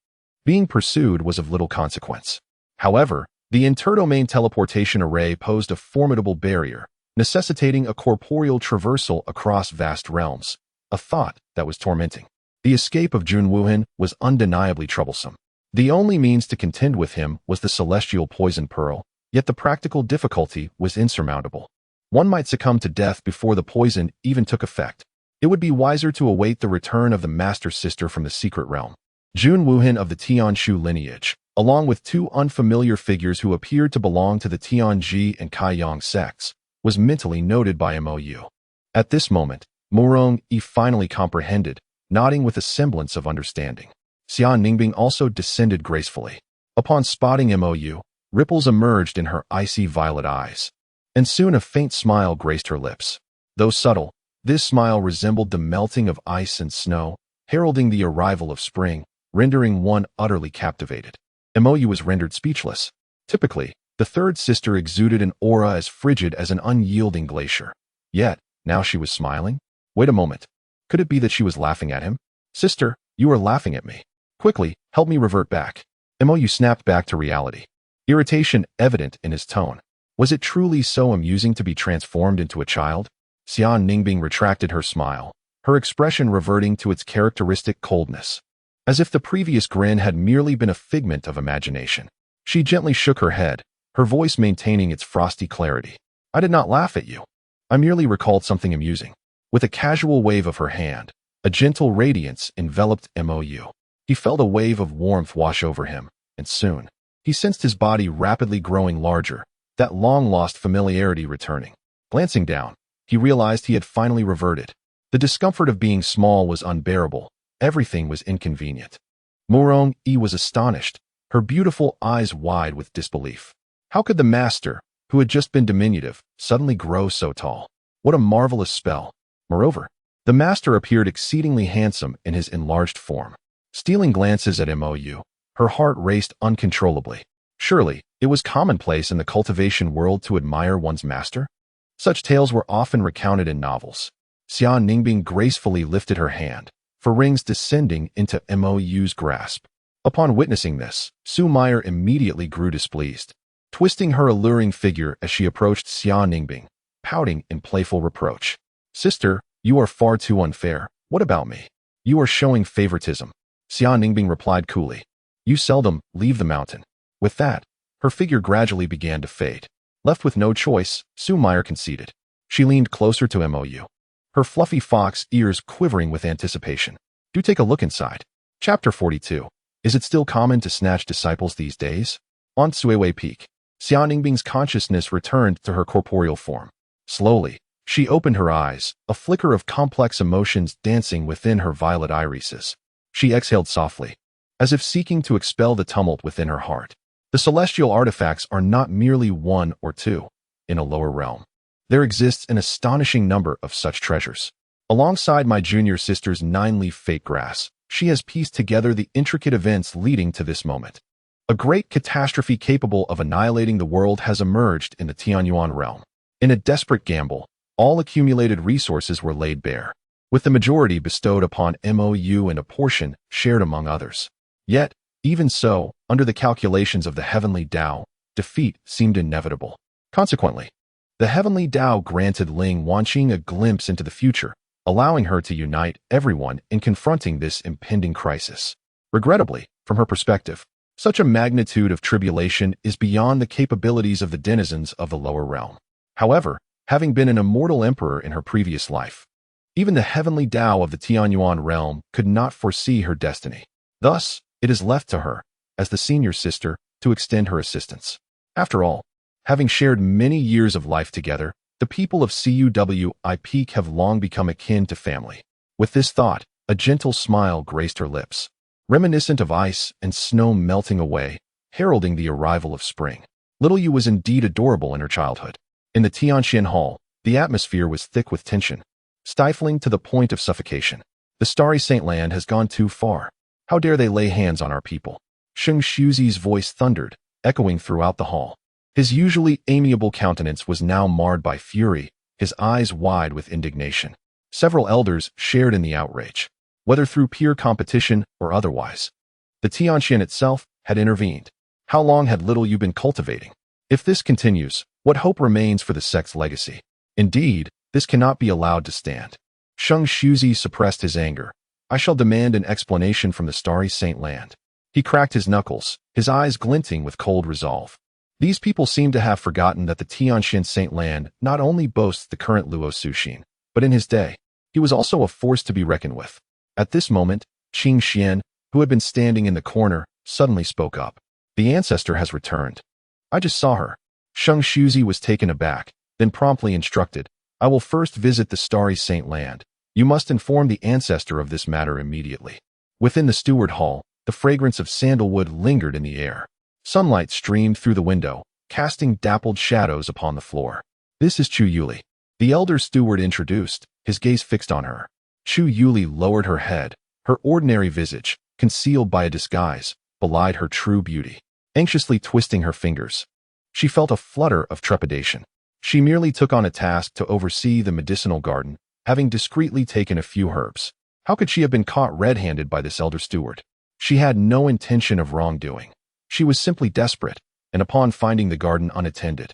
Being pursued was of little consequence. However, the interdomain teleportation array posed a formidable barrier, necessitating a corporeal traversal across vast realms, a thought that was tormenting. The escape of Jun Woohan was undeniably troublesome. The only means to contend with him was the celestial poison pearl, yet the practical difficulty was insurmountable. One might succumb to death before the poison even took effect. It would be wiser to await the return of the master sister from the secret realm. Jun Woohan of the Tianshu lineage, along with two unfamiliar figures who appeared to belong to the Tianji and Kaiyang sects, was mentally noted by Mo Yu. At this moment, Mo Yu finally comprehended, nodding with a semblance of understanding. Xia Ningbing also descended gracefully. Upon spotting Mo Yu, ripples emerged in her icy violet eyes, and soon a faint smile graced her lips. Though subtle, this smile resembled the melting of ice and snow, heralding the arrival of spring, rendering one utterly captivated. Mo Yu was rendered speechless. Typically, the third sister exuded an aura as frigid as an unyielding glacier. Yet, now she was smiling? Wait a moment. Could it be that she was laughing at him? Sister, you are laughing at me. Quickly, help me revert back. Mo Yu snapped back to reality, irritation evident in his tone. Was it truly so amusing to be transformed into a child? Xia Ningbing retracted her smile, her expression reverting to its characteristic coldness, as if the previous grin had merely been a figment of imagination. She gently shook her head, her voice maintaining its frosty clarity. I did not laugh at you. I merely recalled something amusing. With a casual wave of her hand, a gentle radiance enveloped Mo Yu. He felt a wave of warmth wash over him, and soon, he sensed his body rapidly growing larger, that long-lost familiarity returning. Glancing down, he realized he had finally reverted. The discomfort of being small was unbearable. Everything was inconvenient. Mo Yu was astonished, her beautiful eyes wide with disbelief. How could the master, who had just been diminutive, suddenly grow so tall? What a marvelous spell! Moreover, the master appeared exceedingly handsome in his enlarged form. Stealing glances at Mo Yu, her heart raced uncontrollably. Surely, it was commonplace in the cultivation world to admire one's master? Such tales were often recounted in novels. Xia Ningbing gracefully lifted her hand, for rings descending into Mo Yu's grasp. Upon witnessing this, Su Meyer immediately grew displeased, twisting her alluring figure as she approached Xia Ningbing, pouting in playful reproach. "Sister, you are far too unfair. What about me? You are showing favoritism." Xia Ningbing replied coolly. "You seldom leave the mountain." With that, her figure gradually began to fade. Left with no choice, Su Meyer conceded. She leaned closer to Mo Yu, her fluffy fox ears quivering with anticipation. "Do take a look inside." Chapter 42. Is it still common to snatch disciples these days? On Suiwei Peak, Xia Ningbing's consciousness returned to her corporeal form. Slowly, she opened her eyes, a flicker of complex emotions dancing within her violet irises. She exhaled softly, as if seeking to expel the tumult within her heart. The celestial artifacts are not merely one or two in a lower realm. There exists an astonishing number of such treasures. Alongside my junior sister's 9-leaf fate grass, she has pieced together the intricate events leading to this moment. A great catastrophe capable of annihilating the world has emerged in the Tianyuan realm. In a desperate gamble, all accumulated resources were laid bare, with the majority bestowed upon Mo Yu and a portion shared among others. Yet, even so, under the calculations of the Heavenly Tao, defeat seemed inevitable. Consequently, the Heavenly Tao granted Ling Wanqing a glimpse into the future, allowing her to unite everyone in confronting this impending crisis. Regrettably, from her perspective, such a magnitude of tribulation is beyond the capabilities of the denizens of the lower realm. However, having been an immortal emperor in her previous life, even the Heavenly Tao of the Tianyuan realm could not foresee her destiny. Thus, it is left to her, as the senior sister, to extend her assistance. After all, having shared many years of life together, the people of Cuwi Peak have long become akin to family. With this thought, a gentle smile graced her lips, reminiscent of ice and snow melting away, heralding the arrival of spring. Little Yu was indeed adorable in her childhood. In the Tianxian Hall, the atmosphere was thick with tension, stifling to the point of suffocation. The Starry Saint Land has gone too far. How dare they lay hands on our people? Sheng Shuzi's voice thundered, echoing throughout the hall. His usually amiable countenance was now marred by fury, his eyes wide with indignation. Several elders shared in the outrage, whether through peer competition or otherwise. The Tianxian itself had intervened. How long had little Yu been cultivating? If this continues, what hope remains for the sect's legacy? Indeed, this cannot be allowed to stand. Sheng Shuzi suppressed his anger. "I shall demand an explanation from the Starry Saint Land." He cracked his knuckles, his eyes glinting with cold resolve. These people seem to have forgotten that the Tianxian Saint Land not only boasts the current Luo Suxin, but in his day, he was also a force to be reckoned with. At this moment, Qing Xian, who had been standing in the corner, suddenly spoke up. "The ancestor has returned. I just saw her." Sheng Shuzi was taken aback, then promptly instructed, "I will first visit the Starry Saint Land. You must inform the ancestor of this matter immediately." Within the steward hall, the fragrance of sandalwood lingered in the air. Sunlight streamed through the window, casting dappled shadows upon the floor. "This is Chu Yuli," the elder steward introduced, his gaze fixed on her. Chu Yuli lowered her head. Her ordinary visage, concealed by a disguise, belied her true beauty. Anxiously twisting her fingers, she felt a flutter of trepidation. She merely took on a task to oversee the medicinal garden, having discreetly taken a few herbs. How could she have been caught red-handed by this elder steward? She had no intention of wrongdoing. She was simply desperate, and upon finding the garden unattended,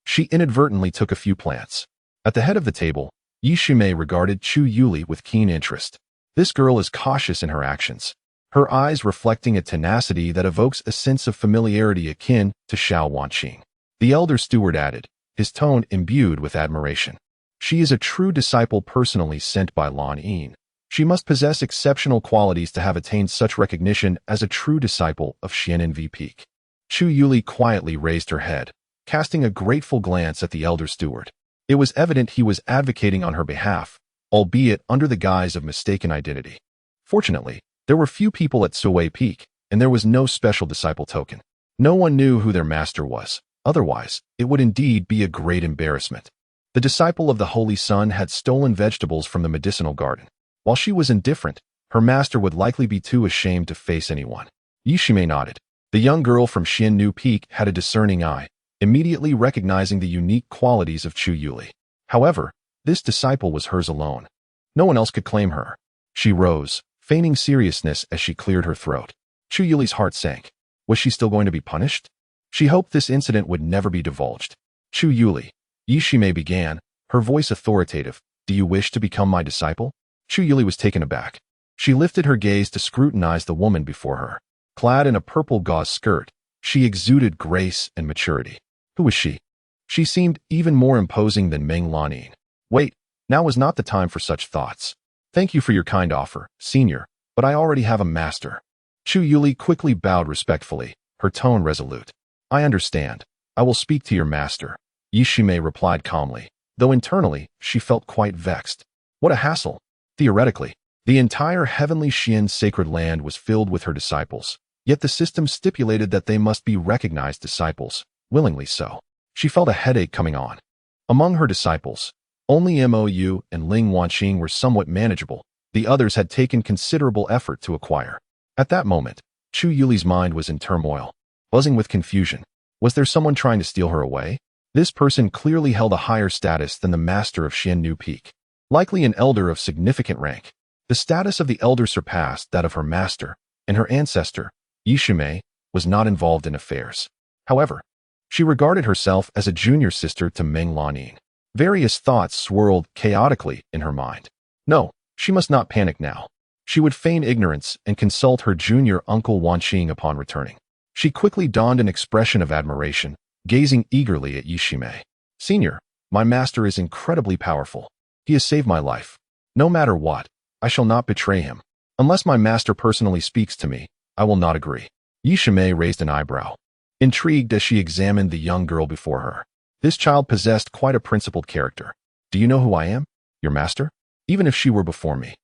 she inadvertently took a few plants. At the head of the table, Yi Shumei regarded Chu Yuli with keen interest. This girl is cautious in her actions, her eyes reflecting a tenacity that evokes a sense of familiarity akin to Xiao Wanqing. The elder steward added, his tone imbued with admiration. "She is a true disciple personally sent by Lan Yin. She must possess exceptional qualities to have attained such recognition as a true disciple of Xian'an Peak." Chu Yuli quietly raised her head, casting a grateful glance at the elder steward. It was evident he was advocating on her behalf, albeit under the guise of mistaken identity. Fortunately, there were few people at Suiwei Peak, and there was no special disciple token. No one knew who their master was. Otherwise, it would indeed be a great embarrassment. The disciple of the Holy Sun had stolen vegetables from the medicinal garden. While she was indifferent, her master would likely be too ashamed to face anyone. Yishime nodded. The young girl from Xiannu Peak had a discerning eye, immediately recognizing the unique qualities of Chu Yuli. However, this disciple was hers alone. No one else could claim her. She rose, feigning seriousness as she cleared her throat. Chu Yuli's heart sank. Was she still going to be punished? She hoped this incident would never be divulged. Chu Yuli, Yishime began, her voice authoritative. Do you wish to become my disciple? Chu Yuli was taken aback. She lifted her gaze to scrutinize the woman before her. Clad in a purple gauze skirt, she exuded grace and maturity. Who was she? She seemed even more imposing than Meng Lanin. Wait, now was not the time for such thoughts. Thank you for your kind offer, senior, but I already have a master. Chu Yuli quickly bowed respectfully, her tone resolute. I understand. I will speak to your master. Yishime replied calmly, though internally she felt quite vexed. What a hassle. Theoretically, the entire heavenly Xian sacred land was filled with her disciples, yet the system stipulated that they must be recognized disciples, willingly so. She felt a headache coming on. Among her disciples, only Mo Yu and Ling Wanqing were somewhat manageable. The others had taken considerable effort to acquire. At that moment, Chu Yuli's mind was in turmoil, buzzing with confusion. Was there someone trying to steal her away? This person clearly held a higher status than the master of Xiannu Peak, likely an elder of significant rank. The status of the elder surpassed that of her master, and her ancestor, Yishime, was not involved in affairs. However, she regarded herself as a junior sister to Meng Lanin. Various thoughts swirled chaotically in her mind. No, she must not panic now. She would feign ignorance and consult her junior uncle Wanqing upon returning. She quickly donned an expression of admiration, gazing eagerly at Yishime. Senior, my master is incredibly powerful. He has saved my life. No matter what, I shall not betray him. Unless my master personally speaks to me, I will not agree. Yishime raised an eyebrow, intrigued as she examined the young girl before her. This child possessed quite a principled character. Do you know who I am? Your master? Even if she were before me,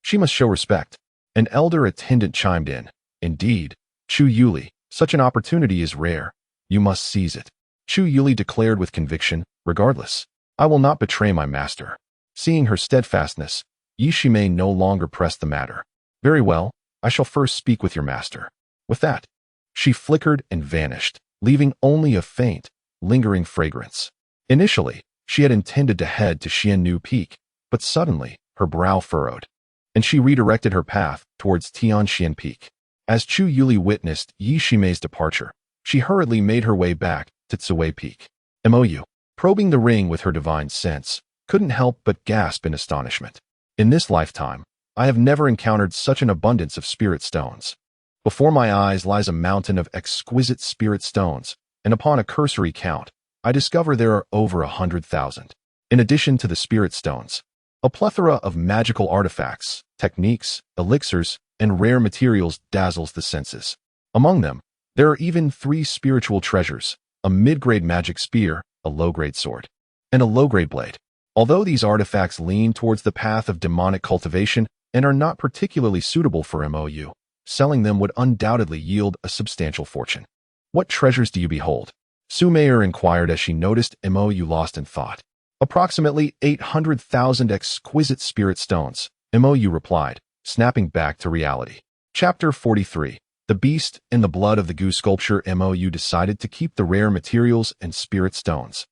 she must show respect. An elder attendant chimed in. Indeed, Chu Yuli, such an opportunity is rare. You must seize it. Chu Yuli declared with conviction, regardless. I will not betray my master. Seeing her steadfastness, Yishime no longer pressed the matter. Very well, I shall first speak with your master. With that, she flickered and vanished, leaving only a faint, lingering fragrance. Initially, she had intended to head to Xiannu Peak, but suddenly, her brow furrowed, and she redirected her path towards Tianxian Peak. As Chu Yuli witnessed Yishime's departure, she hurriedly made her way back to Tsui Peak. Mo Yu, probing the ring with her divine sense, couldn't help but gasp in astonishment. In this lifetime, I have never encountered such an abundance of spirit stones. Before my eyes lies a mountain of exquisite spirit stones, and upon a cursory count, I discover there are over 100,000. In addition to the spirit stones, a plethora of magical artifacts, techniques, elixirs, and rare materials dazzles the senses. Among them, there are even 3 spiritual treasures, a mid-grade magic spear, a low-grade sword, and a low-grade blade. Although these artifacts lean towards the path of demonic cultivation and are not particularly suitable for Mo Yu, selling them would undoubtedly yield a substantial fortune. What treasures do you behold? Su Meier inquired as she noticed Mo Yu lost in thought. Approximately 800,000 exquisite spirit stones, Mo Yu replied, snapping back to reality. Chapter 43. The Beast and the Blood of the Gu sculpture. Mo Yu decided to keep the rare materials and spirit stones,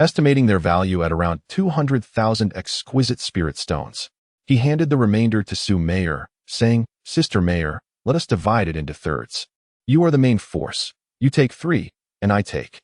estimating their value at around 200,000 exquisite spirit stones. He handed the remainder to Su Meier, saying, Sister Meier, let us divide it into thirds. You are the main force. You take 3, and I take.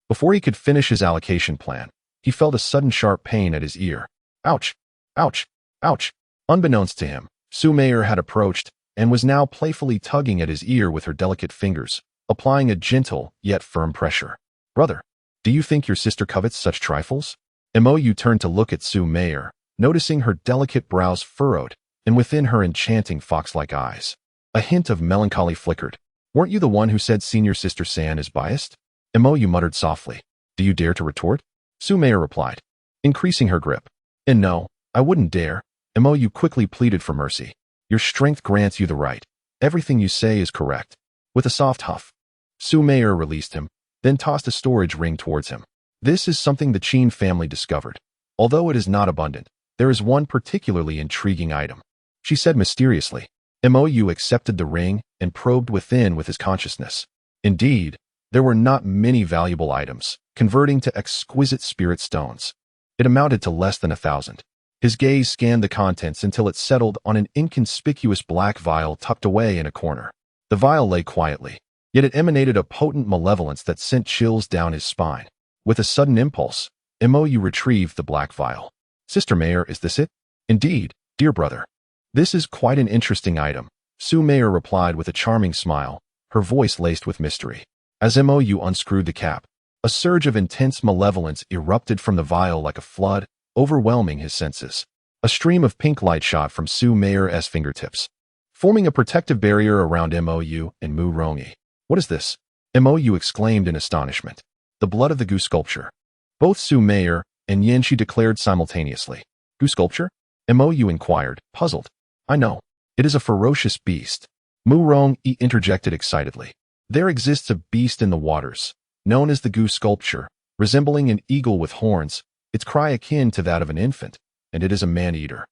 Before he could finish his allocation plan, he felt a sudden sharp pain at his ear. Ouch! Ouch! Ouch! Unbeknownst to him, Su Meier had approached and was now playfully tugging at his ear with her delicate fingers, applying a gentle yet firm pressure. Brother, do you think your sister covets such trifles? Mo Yu turned to look at Su Meier, noticing her delicate brows furrowed, and within her enchanting fox-like eyes, a hint of melancholy flickered. Weren't you the one who said Senior Sister San is biased? Mo Yu muttered softly. Do you dare to retort? Su Meier replied, increasing her grip. And no, I wouldn't dare. Mo Yu quickly pleaded for mercy. Your strength grants you the right. Everything you say is correct. With a soft huff, Su Meier released him, then tossed a storage ring towards him. This is something the Qin family discovered. Although it is not abundant, there is one particularly intriguing item, she said mysteriously. Mo Yu accepted the ring and probed within with his consciousness. Indeed, there were not many valuable items, converting to exquisite spirit stones. It amounted to less than 1,000. His gaze scanned the contents until it settled on an inconspicuous black vial tucked away in a corner. The vial lay quietly, yet it emanated a potent malevolence that sent chills down his spine. With a sudden impulse, Mo Yu retrieved the black vial. Sister Meier, is this it? Indeed, dear brother. This is quite an interesting item, Su Meier replied with a charming smile, her voice laced with mystery. As Mo Yu unscrewed the cap, a surge of intense malevolence erupted from the vial like a flood, overwhelming his senses. A stream of pink light shot from Su Meier's fingertips, forming a protective barrier around Mo Yu and Mu Rongyi. What is this? Mo Yu exclaimed in astonishment. The blood of the Gu sculpture. Both Su Meier and Yanxi declared simultaneously. Gu sculpture? Mo Yu inquired, puzzled. I know. It is a ferocious beast. Mu Rongyi interjected excitedly. There exists a beast in the waters, known as the Gu sculpture, resembling an eagle with horns, its cry akin to that of an infant, and it is a man-eater.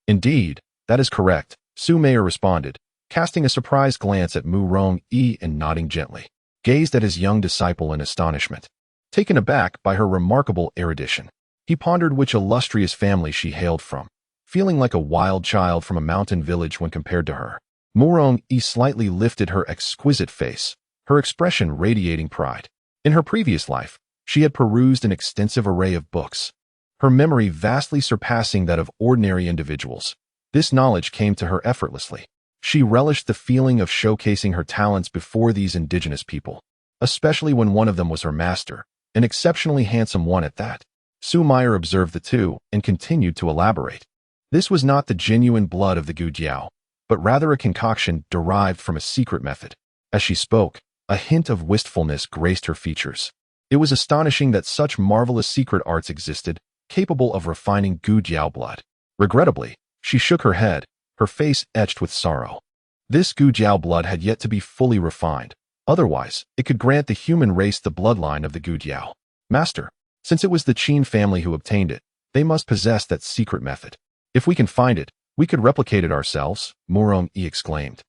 Indeed, that is correct, Su Meier responded, casting a surprised glance at Mu Rongyi and nodding gently, gazed at his young disciple in astonishment. Taken aback by her remarkable erudition, he pondered which illustrious family she hailed from, feeling like a wild child from a mountain village when compared to her. Mu Rongyi slightly lifted her exquisite face, her expression radiating pride. In her previous life, she had perused an extensive array of books, her memory vastly surpassing that of ordinary individuals. This knowledge came to her effortlessly. She relished the feeling of showcasing her talents before these indigenous people, especially when one of them was her master, an exceptionally handsome one at that. Su Meier observed the two and continued to elaborate. This was not the genuine blood of the Gu Jiao, but rather a concoction derived from a secret method. As she spoke, a hint of wistfulness graced her features. It was astonishing that such marvelous secret arts existed, capable of refining Gu Jiao blood. Regrettably, she shook her head, her face etched with sorrow. This Gu Jiao blood had yet to be fully refined. Otherwise, it could grant the human race the bloodline of the Gu Jiao. Master, since it was the Qin family who obtained it, they must possess that secret method. If we can find it, we could replicate it ourselves, Mu Rongyi exclaimed,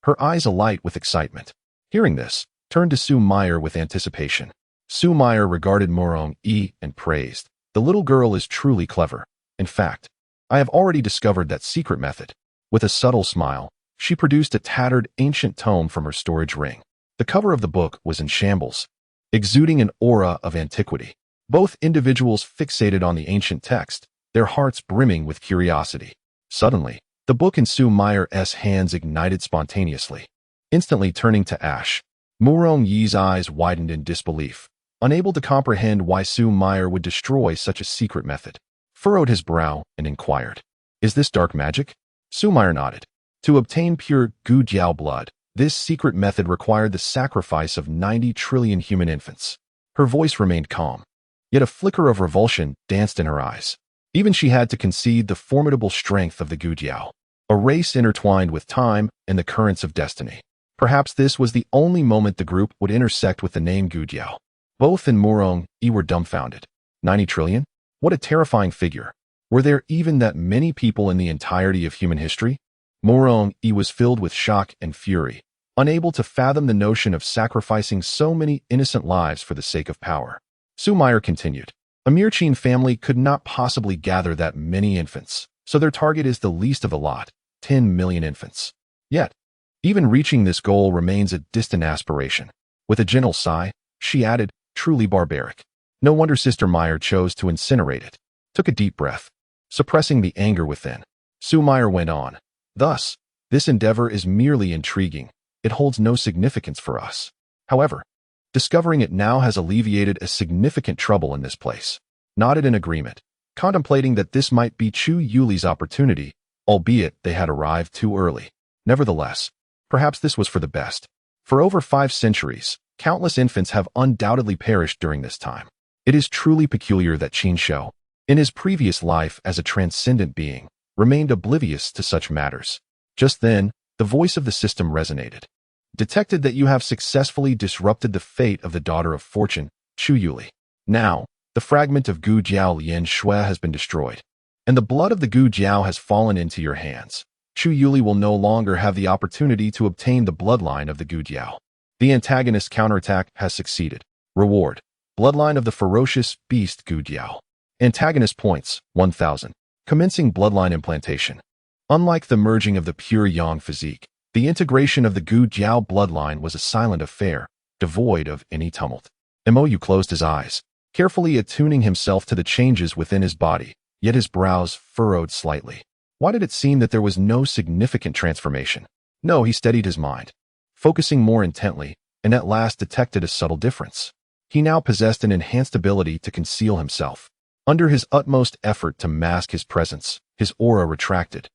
her eyes alight with excitement. Hearing this, turned to Su Meier with anticipation. Su Meier regarded Mu Rongyi and praised. The little girl is truly clever. In fact, I have already discovered that secret method. With a subtle smile, she produced a tattered ancient tome from her storage ring. The cover of the book was in shambles, exuding an aura of antiquity. Both individuals fixated on the ancient text, their hearts brimming with curiosity. Suddenly, the book in Su Meier's hands ignited spontaneously, instantly turning to ash. Mu Rongyi's eyes widened in disbelief, unable to comprehend why Su Meier would destroy such a secret method. Furrowed his brow and inquired, "Is this dark magic?" Su Meier nodded. To obtain pure Gu Jiao blood, this secret method required the sacrifice of 90 trillion human infants. Her voice remained calm, yet a flicker of revulsion danced in her eyes. Even she had to concede the formidable strength of the Gu Jiao, a race intertwined with time and the currents of destiny. Perhaps this was the only moment the group would intersect with the name Gu Jiao. Both in Mu Rongyi were dumbfounded. 90 trillion? What a terrifying figure. Were there even that many people in the entirety of human history? Mu Rongyi was filled with shock and fury, unable to fathom the notion of sacrificing so many innocent lives for the sake of power. Su Meier continued, "A mere Qin family could not possibly gather that many infants, so their target is the least of the lot, 10 million infants. Yet, even reaching this goal remains a distant aspiration." With a gentle sigh, she added, "Truly barbaric. No wonder Sister Meier chose to incinerate it." Took a deep breath, suppressing the anger within. Su Meier went on, "Thus, this endeavor is merely intriguing. It holds no significance for us. However, discovering it now has alleviated a significant trouble in this place." Nodded in agreement, contemplating that this might be Chu Yuli's opportunity, albeit they had arrived too early. Nevertheless, perhaps this was for the best. For over 5 centuries, countless infants have undoubtedly perished during this time. It is truly peculiar that Qin Shou, in his previous life as a transcendent being, remained oblivious to such matters. Just then, the voice of the system resonated. detected that you have successfully disrupted the fate of the daughter of fortune, Chu Yuli. Now, the fragment of Gu Jiao Lian Shui has been destroyed, and the blood of the Gu Jiao has fallen into your hands. Chu Yuli will no longer have the opportunity to obtain the bloodline of the Gu Jiao. The antagonist counterattack has succeeded. Reward: bloodline of the ferocious beast Gu Jiao. Antagonist points, 1000. Commencing bloodline implantation. Unlike the merging of the pure yang physique, the integration of the Gu Jiao bloodline was a silent affair, devoid of any tumult. Mo Yu closed his eyes, carefully attuning himself to the changes within his body, yet his brows furrowed slightly. Why did it seem that there was no significant transformation? No, he steadied his mind, focusing more intently, and at last detected a subtle difference. He now possessed an enhanced ability to conceal himself. Under his utmost effort to mask his presence, his aura retracted,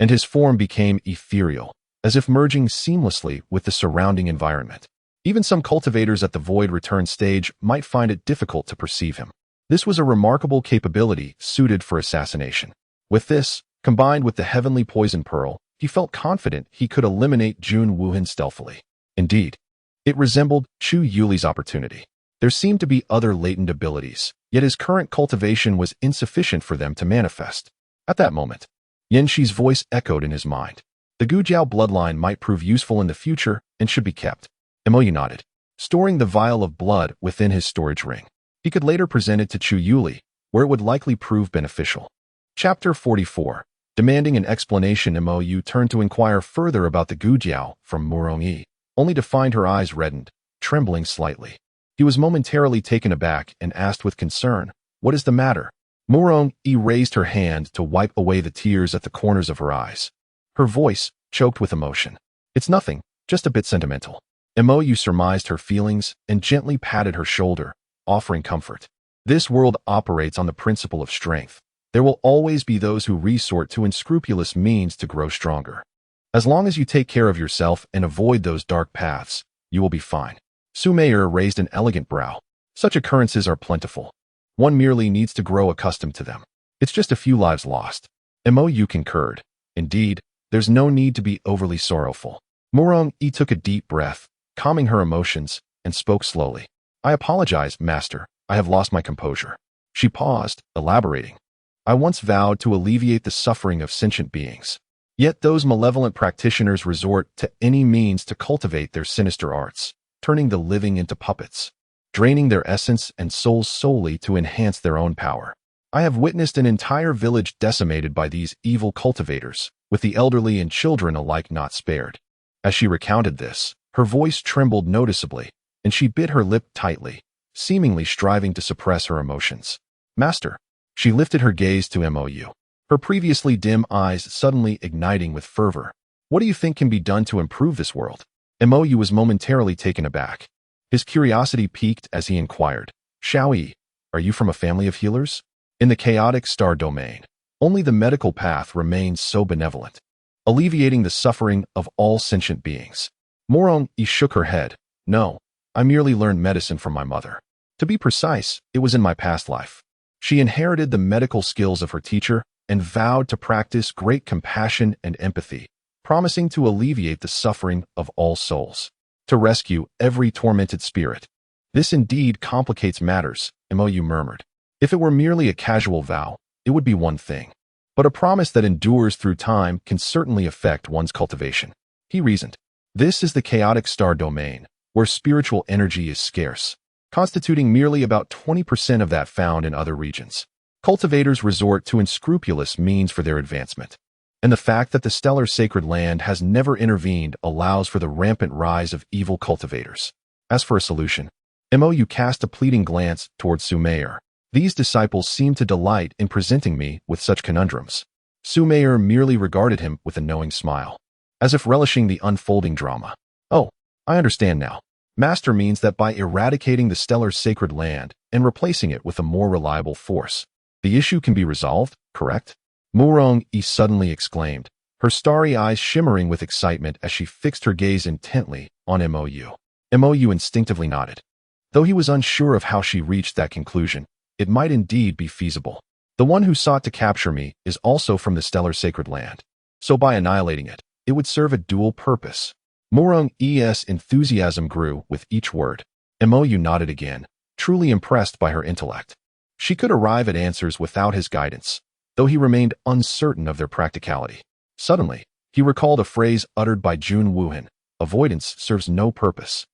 and his form became ethereal, as if merging seamlessly with the surrounding environment. Even some cultivators at the Void Return stage might find it difficult to perceive him. This was a remarkable capability suited for assassination. With this, combined with the heavenly poison pearl, he felt confident he could eliminate Jun Wuhan stealthily. Indeed, it resembled Chu Yuli's opportunity. There seemed to be other latent abilities, yet his current cultivation was insufficient for them to manifest. At that moment, Yan Shi's voice echoed in his mind. The Gu Jiao bloodline might prove useful in the future and should be kept. Mo Yu nodded, storing the vial of blood within his storage ring. He could later present it to Chu Yuli, where it would likely prove beneficial. Chapter 44. Demanding an explanation, Mo Yu turned to inquire further about the Gu Jiao from Mo Rong-yi, only to find her eyes reddened, trembling slightly. He was momentarily taken aback and asked with concern, "What is the matter?" Mo Rong-yi raised her hand to wipe away the tears at the corners of her eyes. Her voice choked with emotion. "It's nothing, just a bit sentimental." Mo Yu surmised her feelings and gently patted her shoulder, offering comfort. This world operates on the principle of strength. There will always be those who resort to unscrupulous means to grow stronger. As long as you take care of yourself and avoid those dark paths, you will be fine. Su Meier raised an elegant brow. Such occurrences are plentiful. One merely needs to grow accustomed to them. It's just a few lives lost. Mo Yu concurred. Indeed, there's no need to be overly sorrowful. Mo Rong-yi took a deep breath, calming her emotions, and spoke slowly. "I apologize, Master. I have lost my composure." She paused, elaborating. "I once vowed to alleviate the suffering of sentient beings. Yet those malevolent practitioners resort to any means to cultivate their sinister arts, turning the living into puppets, draining their essence and souls solely to enhance their own power. I have witnessed an entire village decimated by these evil cultivators, with the elderly and children alike not spared." As she recounted this, her voice trembled noticeably, and she bit her lip tightly, seemingly striving to suppress her emotions. "Master." She lifted her gaze to Mo Yu, her previously dim eyes suddenly igniting with fervor. "What do you think can be done to improve this world?" Mo Yu was momentarily taken aback. His curiosity piqued as he inquired, "Xiao Yi, are you from a family of healers?" In the chaotic star domain, only the medical path remains so benevolent, alleviating the suffering of all sentient beings. Mo Rong-yi shook her head. "No, I merely learned medicine from my mother. To be precise, it was in my past life. She inherited the medical skills of her teacher and vowed to practice great compassion and empathy, promising to alleviate the suffering of all souls, to rescue every tormented spirit." "This indeed complicates matters," Mo Yu murmured. "If it were merely a casual vow, it would be one thing. But a promise that endures through time can certainly affect one's cultivation." He reasoned. This is the chaotic star domain, where spiritual energy is scarce, constituting merely about 20% of that found in other regions. Cultivators resort to unscrupulous means for their advancement, and the fact that the stellar sacred land has never intervened allows for the rampant rise of evil cultivators. As for a solution, Mo Yu cast a pleading glance towards Su Meier. These disciples seem to delight in presenting me with such conundrums. Su Meier merely regarded him with a knowing smile, as if relishing the unfolding drama. "Oh, I understand now. Master means that by eradicating the stellar sacred land and replacing it with a more reliable force, the issue can be resolved, correct?" Mo Rong-yi suddenly exclaimed, her starry eyes shimmering with excitement as she fixed her gaze intently on Mo Yu. Mo Yu instinctively nodded. Though he was unsure of how she reached that conclusion, it might indeed be feasible. The one who sought to capture me is also from the stellar sacred land, so by annihilating it, it would serve a dual purpose. Mo Yu's enthusiasm grew with each word, and Mo Yu nodded again, truly impressed by her intellect. She could arrive at answers without his guidance, though he remained uncertain of their practicality. Suddenly, he recalled a phrase uttered by Jun Woohan: avoidance serves no purpose.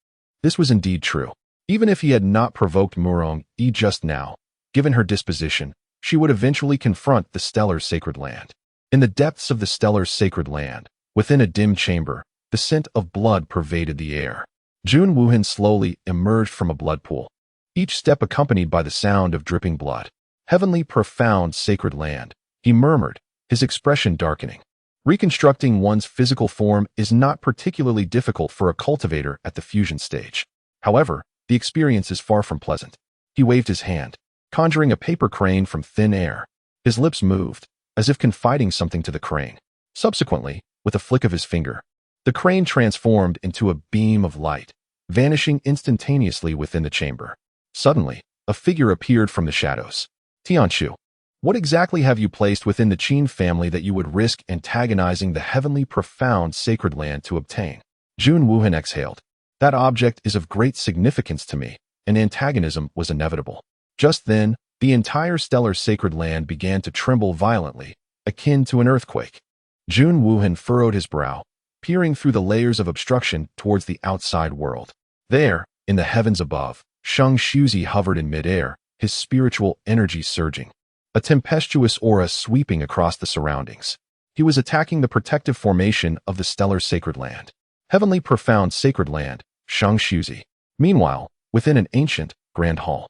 This was indeed true. Even if he had not provoked Mo Yu just now, given her disposition, she would eventually confront the stellar sacred land. In the depths of the stellar sacred land, within a dim chamber, the scent of blood pervaded the air. Jun Woohan slowly emerged from a blood pool, each step accompanied by the sound of dripping blood. Heavenly, profound, sacred land, he murmured, his expression darkening. Reconstructing one's physical form is not particularly difficult for a cultivator at the fusion stage. However, the experience is far from pleasant. He waved his hand, conjuring a paper crane from thin air. His lips moved, as if confiding something to the crane. Subsequently, with a flick of his finger, the crane transformed into a beam of light, vanishing instantaneously within the chamber. Suddenly, a figure appeared from the shadows. Tianqiu, what exactly have you placed within the Qin family that you would risk antagonizing the heavenly, profound, sacred land to obtain? Jun Woohan exhaled. That object is of great significance to me, and antagonism was inevitable. Just then, the entire stellar sacred land began to tremble violently, akin to an earthquake. Jun Woohan furrowed his brow, peering through the layers of obstruction towards the outside world. There, in the heavens above, Shang Shuzi hovered in midair, his spiritual energy surging, a tempestuous aura sweeping across the surroundings. He was attacking the protective formation of the stellar sacred land. Heavenly, profound, sacred land, Shang Shuzi. Meanwhile, within an ancient, grand hall,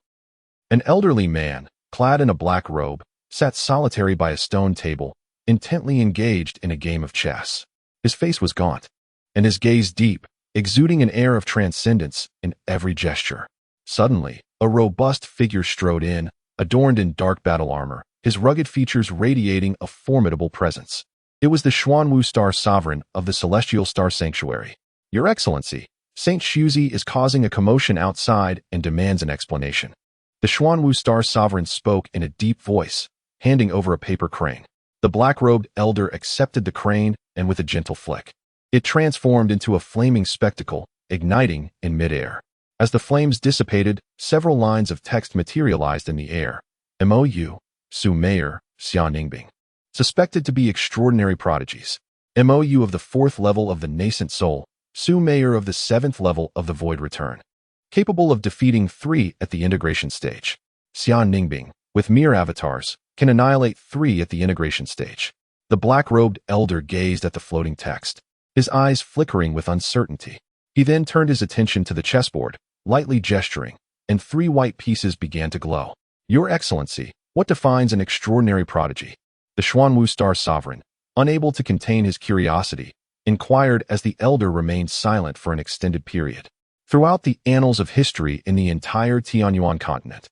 an elderly man, clad in a black robe, sat solitary by a stone table, intently engaged in a game of chess. His face was gaunt, and his gaze deep, exuding an air of transcendence in every gesture. Suddenly, a robust figure strode in, adorned in dark battle armor, his rugged features radiating a formidable presence. It was the Xuanwu Star Sovereign of the Celestial Star Sanctuary. Your Excellency, Saint Shuzi is causing a commotion outside and demands an explanation. The Xuanwu Star Sovereign spoke in a deep voice, handing over a paper crane. The black-robed elder accepted the crane, and with a gentle flick, it transformed into a flaming spectacle, igniting in midair. As the flames dissipated, several lines of text materialized in the air. Mo Yu, Su Mayor, Xia Ningbing. Suspected to be extraordinary prodigies. Mo Yu of the 4th level of the nascent soul, Su Mayor of the 7th level of the void return. Capable of defeating 3 at the integration stage. Xia Ningbing, with mere avatars, can annihilate 3 at the integration stage. The black-robed elder gazed at the floating text, his eyes flickering with uncertainty. He then turned his attention to the chessboard, lightly gesturing, and 3 white pieces began to glow. Your Excellency, what defines an extraordinary prodigy? The Xuanwu Star Sovereign, unable to contain his curiosity, inquired as the elder remained silent for an extended period. Throughout the annals of history in the entire Tianyuan continent,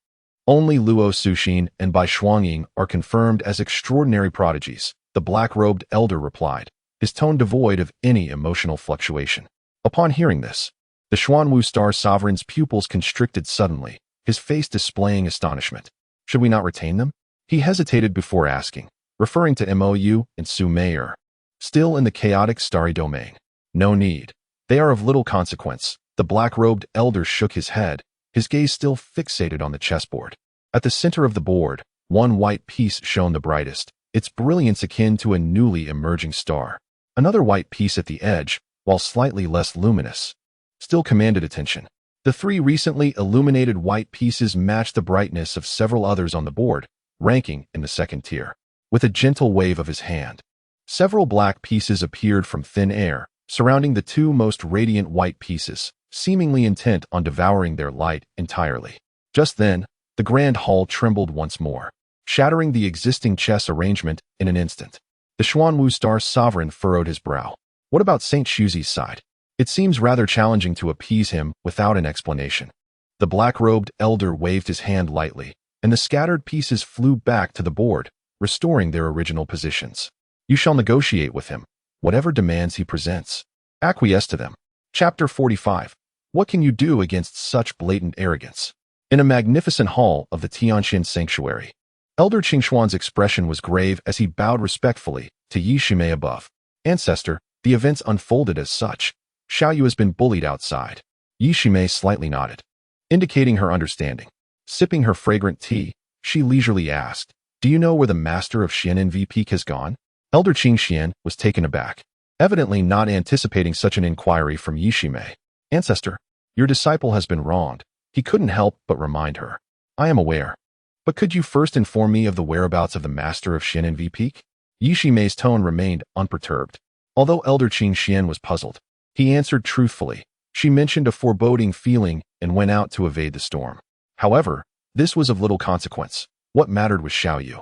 only Luo Suxin and Bai Shuangying are confirmed as extraordinary prodigies, the black-robed elder replied, his tone devoid of any emotional fluctuation. Upon hearing this, the Xuanwu Star Sovereign's pupils constricted suddenly, his face displaying astonishment. Should we not retain them? He hesitated before asking, referring to Mo Yu and Su Mayor. Still in the chaotic starry domain. No need. They are of little consequence. The black-robed elder shook his head, his gaze still fixated on the chessboard. At the center of the board, 1 white piece shone the brightest, its brilliance akin to a newly emerging star. Another white piece at the edge, while slightly less luminous, still commanded attention. The 3 recently illuminated white pieces matched the brightness of several others on the board, ranking in the 2nd tier. With a gentle wave of his hand, several black pieces appeared from thin air, surrounding the 2 most radiant white pieces, seemingly intent on devouring their light entirely. Just then, the grand hall trembled once more, shattering the existing chess arrangement in an instant. The Xuanwu Star Sovereign furrowed his brow. What about Saint Shuzi's side? It seems rather challenging to appease him without an explanation. The black-robed elder waved his hand lightly, and the scattered pieces flew back to the board, restoring their original positions. You shall negotiate with him, whatever demands he presents. Acquiesce to them. Chapter 45. What can you do against such blatant arrogance? In a magnificent hall of the Tianxin Sanctuary, Elder Qingxuan's expression was grave as he bowed respectfully to Yi Shimei above. Ancestor, the events unfolded as such. Xiao Yu has been bullied outside. Yi Shimei slightly nodded, indicating her understanding. Sipping her fragrant tea, she leisurely asked, "Do you know where the master of Xianen VP has gone?" Elder Qing Xian was taken aback, evidently not anticipating such an inquiry from Yi Shimei. "Ancestor, your disciple has been wronged." He couldn't help but remind her. "I am aware. But could you first inform me of the whereabouts of the master of Xianen VP?" Yi Shimei's tone remained unperturbed. Although Elder Qing Xian was puzzled, he answered truthfully. She mentioned a foreboding feeling and went out to evade the storm. However, this was of little consequence. What mattered was Xiao Yu,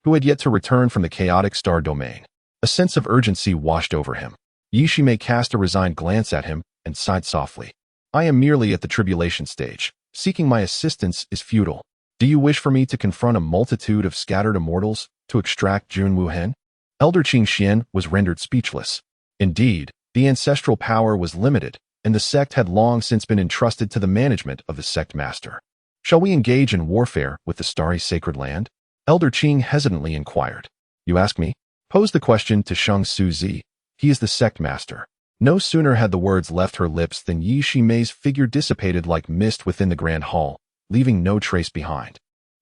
who had yet to return from the chaotic star domain. A sense of urgency washed over him. Yi Shimei cast a resigned glance at him and sighed softly. "I am merely at the tribulation stage. Seeking my assistance is futile. Do you wish for me to confront a multitude of scattered immortals to extract Jun Wuhen?" Elder Qing Xian was rendered speechless. Indeed, the ancestral power was limited, and the sect had long since been entrusted to the management of the sect master. "Shall we engage in warfare with the starry sacred land?" Elder Qing hesitantly inquired. "You ask me?" Pose the question to Shang Suzi. He is the sect master. No sooner had the words left her lips than Yi Shimei's figure dissipated like mist within the grand hall, leaving no trace behind.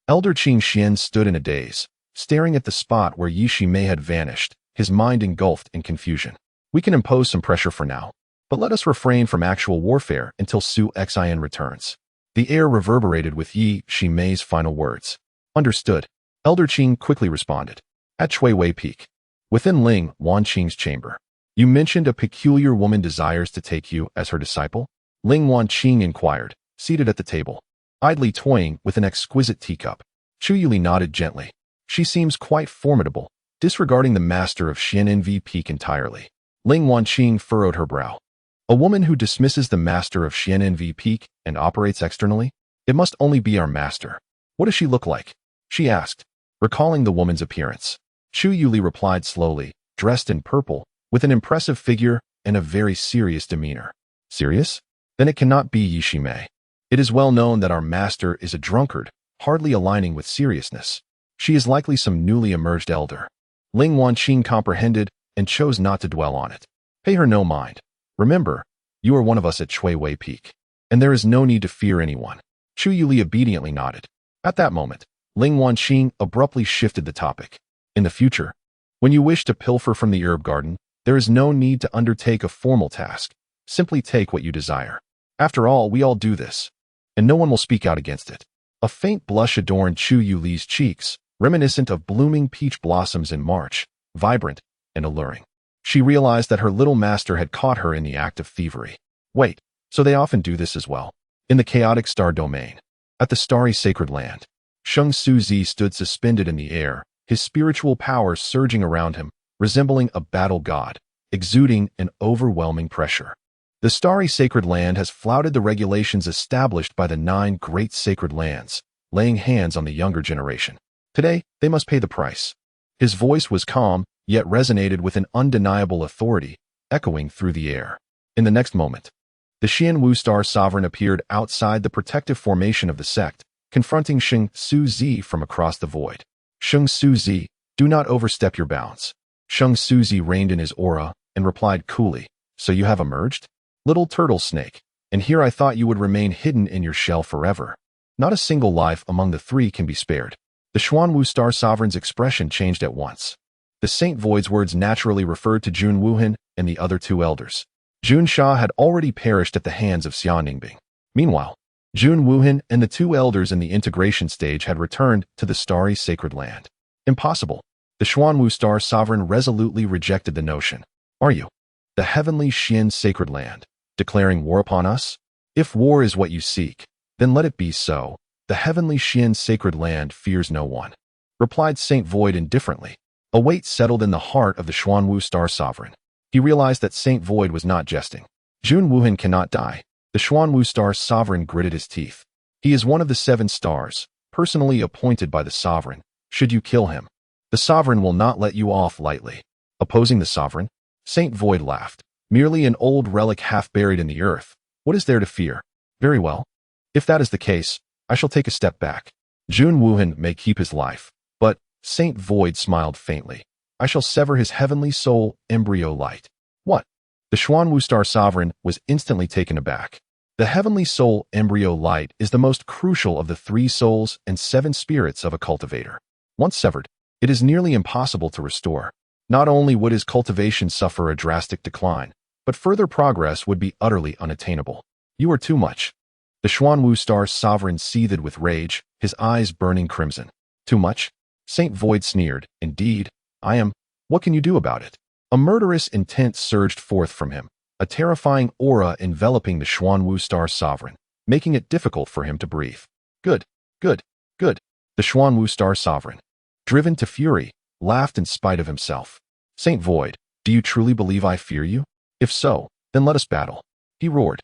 Elder Qing Xian stood in a daze, staring at the spot where Yi Shimei had vanished, his mind engulfed in confusion. "We can impose some pressure for now, but let us refrain from actual warfare until Su Xian returns." The air reverberated with Yi Shimei's final words. "Understood." Elder Qing quickly responded. At Chui Wei Peak, within Ling Wanqing's chamber. "You mentioned a peculiar woman desires to take you as her disciple?" Ling Wanqing inquired, seated at the table, idly toying with an exquisite teacup. Chu Yuli nodded gently. "She seems quite formidable, disregarding the master of Xianen Peak entirely." Ling Wanqing furrowed her brow. "A woman who dismisses the master of Xianen Peak and operates externally? It must only be our master. What does she look like?" she asked, recalling the woman's appearance. Chu Yuli replied slowly, dressed in purple, with an impressive figure and a very serious demeanor. "Serious? Then it cannot be Yi Shimei. It is well known that our master is a drunkard, hardly aligning with seriousness. She is likely some newly emerged elder." Ling Wanqing comprehended and chose not to dwell on it. "Pay her no mind. Remember, you are one of us at Chui Wei Peak, and there is no need to fear anyone." Chu Yuli obediently nodded. At that moment, Ling Wanqing abruptly shifted the topic. "In the future, when you wish to pilfer from the herb garden, there is no need to undertake a formal task. Simply take what you desire. After all, we all do this, and no one will speak out against it." A faint blush adorned Chu Yuli's cheeks, reminiscent of blooming peach blossoms in March, vibrant and alluring. She realized that her little master had caught her in the act of thievery. Wait, so they often do this as well? In the chaotic star domain, at the starry sacred land, Shang Suzi stood suspended in the air, his spiritual power surging around him, resembling a battle god, exuding an overwhelming pressure. The starry sacred land has flouted the regulations established by the 9 great sacred lands, laying hands on the younger generation. Today, they must pay the price. His voice was calm, yet resonated with an undeniable authority, echoing through the air. In the next moment, the Xianwu Star Sovereign appeared outside the protective formation of the sect, confronting Shang Suzi from across the void. "Shang Suzi, do not overstep your bounds." Shang Suzi reined in his aura and replied coolly, "So you have emerged? Little turtle snake, and here I thought you would remain hidden in your shell forever. Not a single life among the 3 can be spared." The Xuanwu Star Sovereign's expression changed at once. The Saint Void's words naturally referred to Jun Wuhan and the other 2 elders. Jun Sha had already perished at the hands of Xia Ningbing. Meanwhile, Jun Wuhan and the 2 elders in the integration stage had returned to the starry sacred land. "Impossible." The Xuanwu Star Sovereign resolutely rejected the notion. "Are you? The heavenly Xian sacred land, declaring war upon us? If war is what you seek, then let it be so. The heavenly Xian sacred land fears no one," replied Saint Void indifferently. A weight settled in the heart of the Xuanwu Star Sovereign. He realized that Saint Void was not jesting. Jun Wuhan cannot die. The Xuanwu Star Sovereign gritted his teeth. "He is one of the 7 stars, personally appointed by the Sovereign. Should you kill him, the Sovereign will not let you off lightly." Opposing the Sovereign? Saint Void laughed. "Merely an old relic half buried in the earth. What is there to fear?" "Very well. If that is the case, I shall take a step back. Jun Wuhan may keep his life, but," Saint Void smiled faintly, "I shall sever his heavenly soul embryo light." "What?" The Xuanwu Star Sovereign was instantly taken aback. The heavenly soul embryo light is the most crucial of the 3 souls and 7 spirits of a cultivator. Once severed, it is nearly impossible to restore. Not only would his cultivation suffer a drastic decline, but further progress would be utterly unattainable. You are too much. The Xuanwu Star Sovereign seethed with rage, his eyes burning crimson. Too much? Saint Void sneered. Indeed, I am. What can you do about it? A murderous intent surged forth from him, a terrifying aura enveloping the Xuanwu Star Sovereign, making it difficult for him to breathe. Good, good, good. The Xuanwu Star Sovereign, driven to fury, laughed in spite of himself. Saint Void, do you truly believe I fear you? If so, then let us battle. He roared,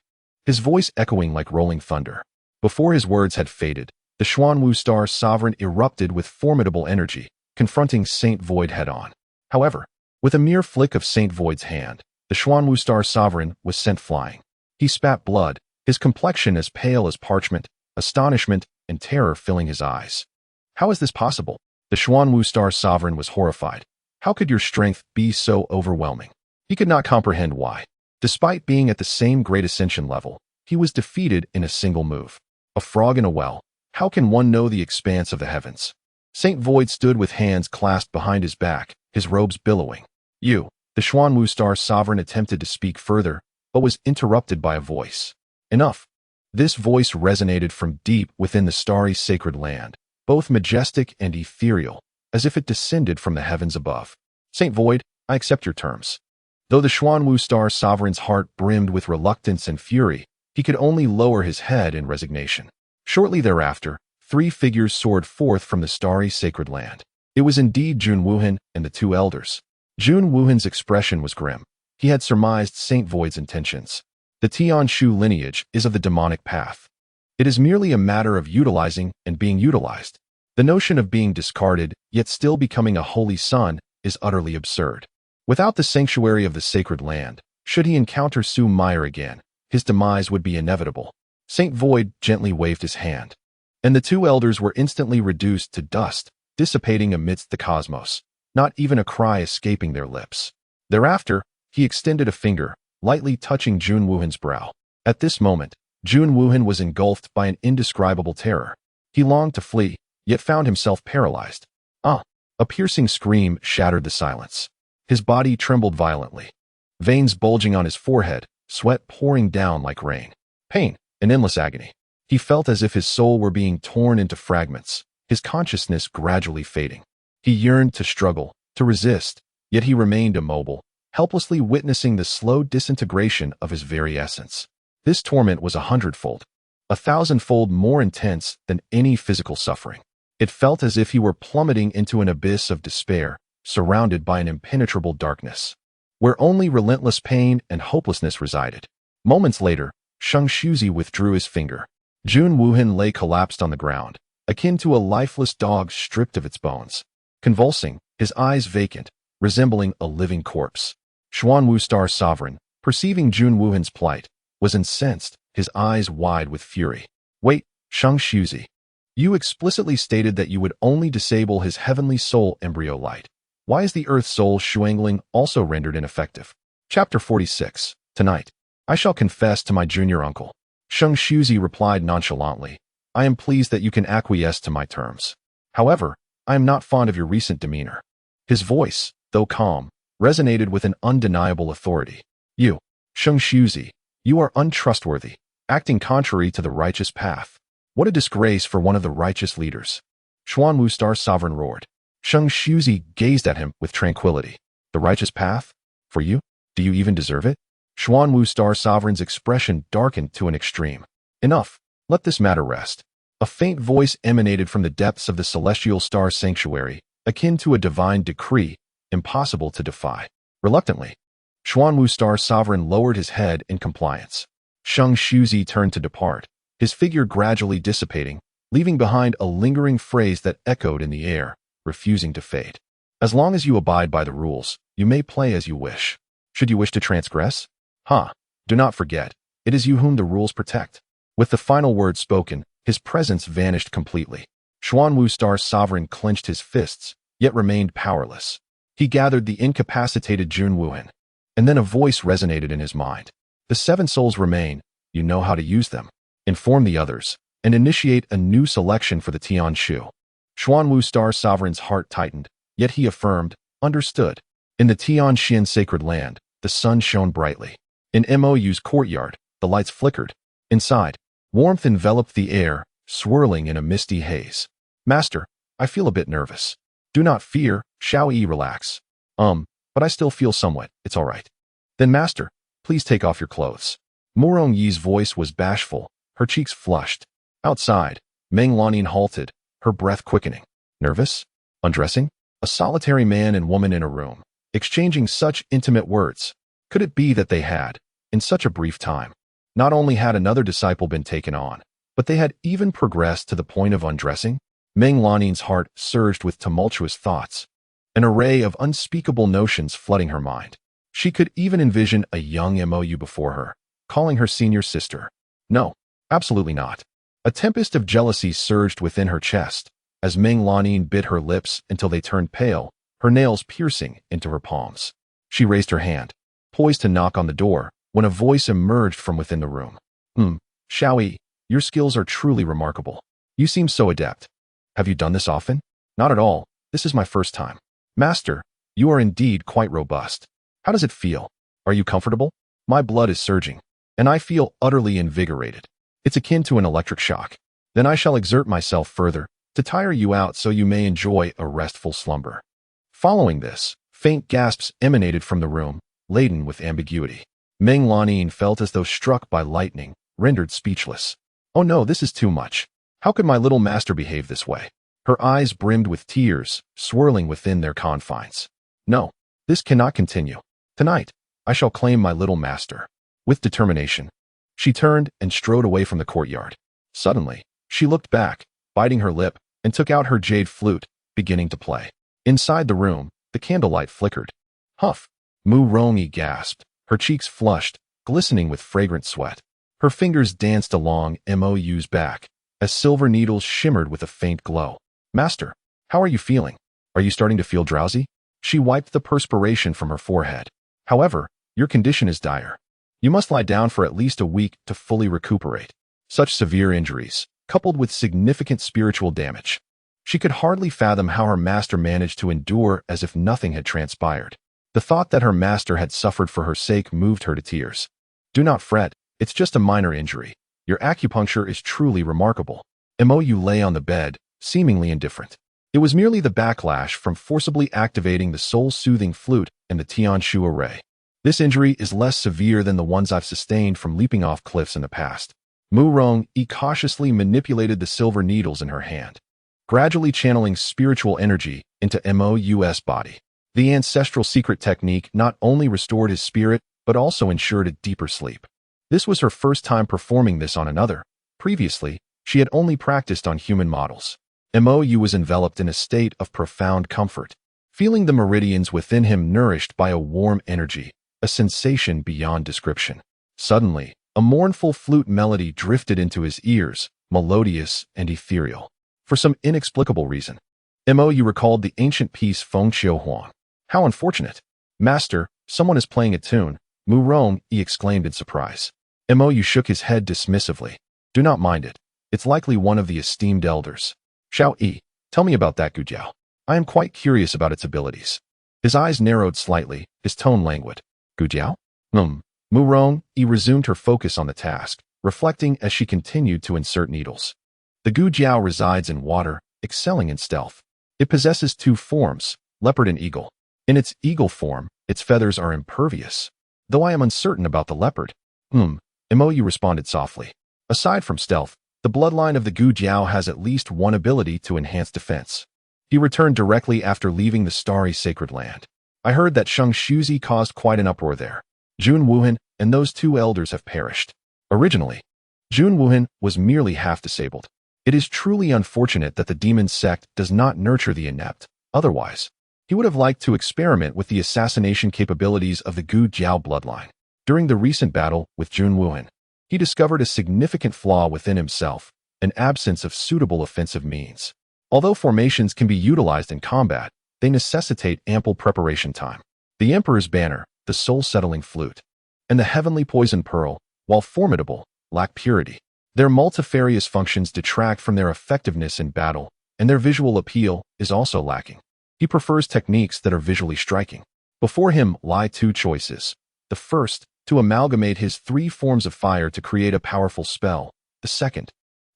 his voice echoing like rolling thunder. Before his words had faded, the Xuanwu Star Sovereign erupted with formidable energy, confronting Saint Void head-on. However, with a mere flick of Saint Void's hand, the Xuanwu Star Sovereign was sent flying. He spat blood, his complexion as pale as parchment, astonishment and terror filling his eyes. How is this possible? The Xuanwu Star Sovereign was horrified. How could your strength be so overwhelming? He could not comprehend why. Despite being at the same great ascension level, he was defeated in a single move. A frog in a well. How can one know the expanse of the heavens? Saint Void stood with hands clasped behind his back, his robes billowing. You, the Xuanwu Star Sovereign attempted to speak further, but was interrupted by a voice. Enough. This voice resonated from deep within the starry sacred land, both majestic and ethereal, as if it descended from the heavens above. Saint Void, I accept your terms. Though the Xuanwu Star Sovereign's heart brimmed with reluctance and fury, he could only lower his head in resignation. Shortly thereafter, 3 figures soared forth from the starry sacred land. It was indeed Jun Wuhan and the 2 elders. Jun Wuhan's expression was grim. He had surmised Saint Void's intentions. The Tian Shu lineage is of the demonic path. It is merely a matter of utilizing and being utilized. The notion of being discarded, yet still becoming a holy son, is utterly absurd. Without the sanctuary of the sacred land, should he encounter Su Meyer again, his demise would be inevitable. Saint Void gently waved his hand, and the 2 elders were instantly reduced to dust, dissipating amidst the cosmos, not even a cry escaping their lips. Thereafter, he extended a finger, lightly touching Jun Wuhan's brow. At this moment, Jun Wuhan was engulfed by an indescribable terror. He longed to flee, yet found himself paralyzed. Ah! A piercing scream shattered the silence. His body trembled violently. Veins bulging on his forehead, sweat pouring down like rain. Pain, an endless agony. He felt as if his soul were being torn into fragments, his consciousness gradually fading. He yearned to struggle, to resist, yet he remained immobile, helplessly witnessing the slow disintegration of his very essence. This torment was 100-fold, 1,000-fold more intense than any physical suffering. It felt as if he were plummeting into an abyss of despair, surrounded by an impenetrable darkness, where only relentless pain and hopelessness resided. Moments later, Shang Shuzi withdrew his finger. Jun Wuhan lay collapsed on the ground, akin to a lifeless dog stripped of its bones. Convulsing, his eyes vacant, resembling a living corpse. Xuanwu Star Sovereign, perceiving Jun Wuhan's plight, was incensed, his eyes wide with fury. Wait, Shang Shuzi. You explicitly stated that you would only disable his heavenly soul embryo light. Why is the Earth Soul Shuangling also rendered ineffective? Chapter 46. Tonight, I shall confess to my junior uncle. Shang Shuzi replied nonchalantly. I am pleased that you can acquiesce to my terms. However, I am not fond of your recent demeanor. His voice, though calm, resonated with an undeniable authority. You, Shang Shuzi, you are untrustworthy, acting contrary to the righteous path. What a disgrace for one of the righteous leaders. Xuanwu Star Sovereign roared. Shang Shuzi gazed at him with tranquility. The righteous path? For you? Do you even deserve it? Xuanwu Star Sovereign's expression darkened to an extreme. Enough. Let this matter rest. A faint voice emanated from the depths of the celestial star sanctuary, akin to a divine decree, impossible to defy. Reluctantly, Xuanwu Star Sovereign lowered his head in compliance. Shang Shuzi turned to depart, his figure gradually dissipating, leaving behind a lingering phrase that echoed in the air, refusing to fade. As long as you abide by the rules, you may play as you wish. Should you wish to transgress? Do not forget, it is you whom the rules protect. With the final word spoken, his presence vanished completely. Xuanwu Star Sovereign clenched his fists, yet remained powerless. He gathered the incapacitated Jun Wuhan. And then a voice resonated in his mind. The 7 souls remain. You know how to use them. Inform the others, and initiate a new selection for the Tian Shu. Xuanwu Star Sovereign's heart tightened, yet he affirmed, understood. In the Tian Xin sacred land, the sun shone brightly. In Mo Yu's courtyard, the lights flickered. Inside, warmth enveloped the air, swirling in a misty haze. Master, I feel a bit nervous. Do not fear, Xiao Yi, relax. But I still feel somewhat, it's all right. Then master, please take off your clothes. Morong Yi's voice was bashful, her cheeks flushed. Outside, Meng Lanin halted, her breath quickening. Nervous? Undressing? A solitary man and woman in a room, exchanging such intimate words. Could it be that they had, in such a brief time, not only had another disciple been taken on, but they had even progressed to the point of undressing? Meng Lanin's heart surged with tumultuous thoughts, an array of unspeakable notions flooding her mind. She could even envision a young Mo Yu before her, calling her senior sister. No, absolutely not. A tempest of jealousy surged within her chest, as Meng Lanin bit her lips until they turned pale, her nails piercing into her palms. She raised her hand, poised to knock on the door, when a voice emerged from within the room. Xiao Yi, your skills are truly remarkable. You seem so adept. Have you done this often? Not at all. This is my first time. Master, you are indeed quite robust. How does it feel? Are you comfortable? My blood is surging, and I feel utterly invigorated. It's akin to an electric shock. Then I shall exert myself further, to tire you out so you may enjoy a restful slumber. Following this, faint gasps emanated from the room, laden with ambiguity. Meng Lanin felt as though struck by lightning, rendered speechless. Oh no, this is too much. How could my little master behave this way? Her eyes brimmed with tears, swirling within their confines. No, this cannot continue. Tonight, I shall claim my little master. With determination, she turned and strode away from the courtyard. Suddenly, she looked back, biting her lip, and took out her jade flute, beginning to play. Inside the room, the candlelight flickered. Huff! Mu Rongyi gasped, her cheeks flushed, glistening with fragrant sweat. Her fingers danced along Mo Yu's back, as silver needles shimmered with a faint glow. Master, how are you feeling? Are you starting to feel drowsy? She wiped the perspiration from her forehead. However, your condition is dire. You must lie down for at least a week to fully recuperate. Such severe injuries, coupled with significant spiritual damage. She could hardly fathom how her master managed to endure as if nothing had transpired. The thought that her master had suffered for her sake moved her to tears. Do not fret, it's just a minor injury. Your acupuncture is truly remarkable. Mo Yu lay on the bed, seemingly indifferent. It was merely the backlash from forcibly activating the soul-soothing flute and the Tian Shu array. This injury is less severe than the ones I've sustained from leaping off cliffs in the past. Mu Rongyi cautiously manipulated the silver needles in her hand, gradually channeling spiritual energy into Mo Yu's body. The ancestral secret technique not only restored his spirit, but also ensured a deeper sleep. This was her first time performing this on another. Previously, she had only practiced on human models. Mo Yu was enveloped in a state of profound comfort, feeling the meridians within him nourished by a warm energy, a sensation beyond description. Suddenly, a mournful flute melody drifted into his ears, melodious and ethereal. For some inexplicable reason, Mo Yu recalled the ancient piece Feng Qiu Huang. How unfortunate. Master, someone is playing a tune. Mu Rongyi exclaimed in surprise. Mo Yu shook his head dismissively. Do not mind it. It's likely one of the esteemed elders. Xiao Yi, tell me about that Gujiao. I am quite curious about its abilities. His eyes narrowed slightly, his tone languid. Gujiao? Mu Rongyi resumed her focus on the task, reflecting as she continued to insert needles. The Gujiao resides in water, excelling in stealth. It possesses 2 forms, leopard and eagle. In its eagle form, its feathers are impervious. Though I am uncertain about the leopard. Mo Yu responded softly. Aside from stealth, the bloodline of the Gujiao has at least one ability to enhance defense. He returned directly after leaving the starry sacred land. I heard that Sheng Shuzi caused quite an uproar there. Jun Wuhan and those 2 elders have perished. Originally, Jun Wuhan was merely half disabled. It is truly unfortunate that the demon sect does not nurture the inept. Otherwise, he would have liked to experiment with the assassination capabilities of the Gujiao bloodline. During the recent battle with Jun Wuhan, he discovered a significant flaw within himself, an absence of suitable offensive means. Although formations can be utilized in combat, they necessitate ample preparation time. The Emperor's banner, the soul-settling flute. And the heavenly poison pearl, while formidable, lack purity. Their multifarious functions detract from their effectiveness in battle, and their visual appeal is also lacking. He prefers techniques that are visually striking. Before him lie two choices. The first, to amalgamate his three forms of fire to create a powerful spell. The second,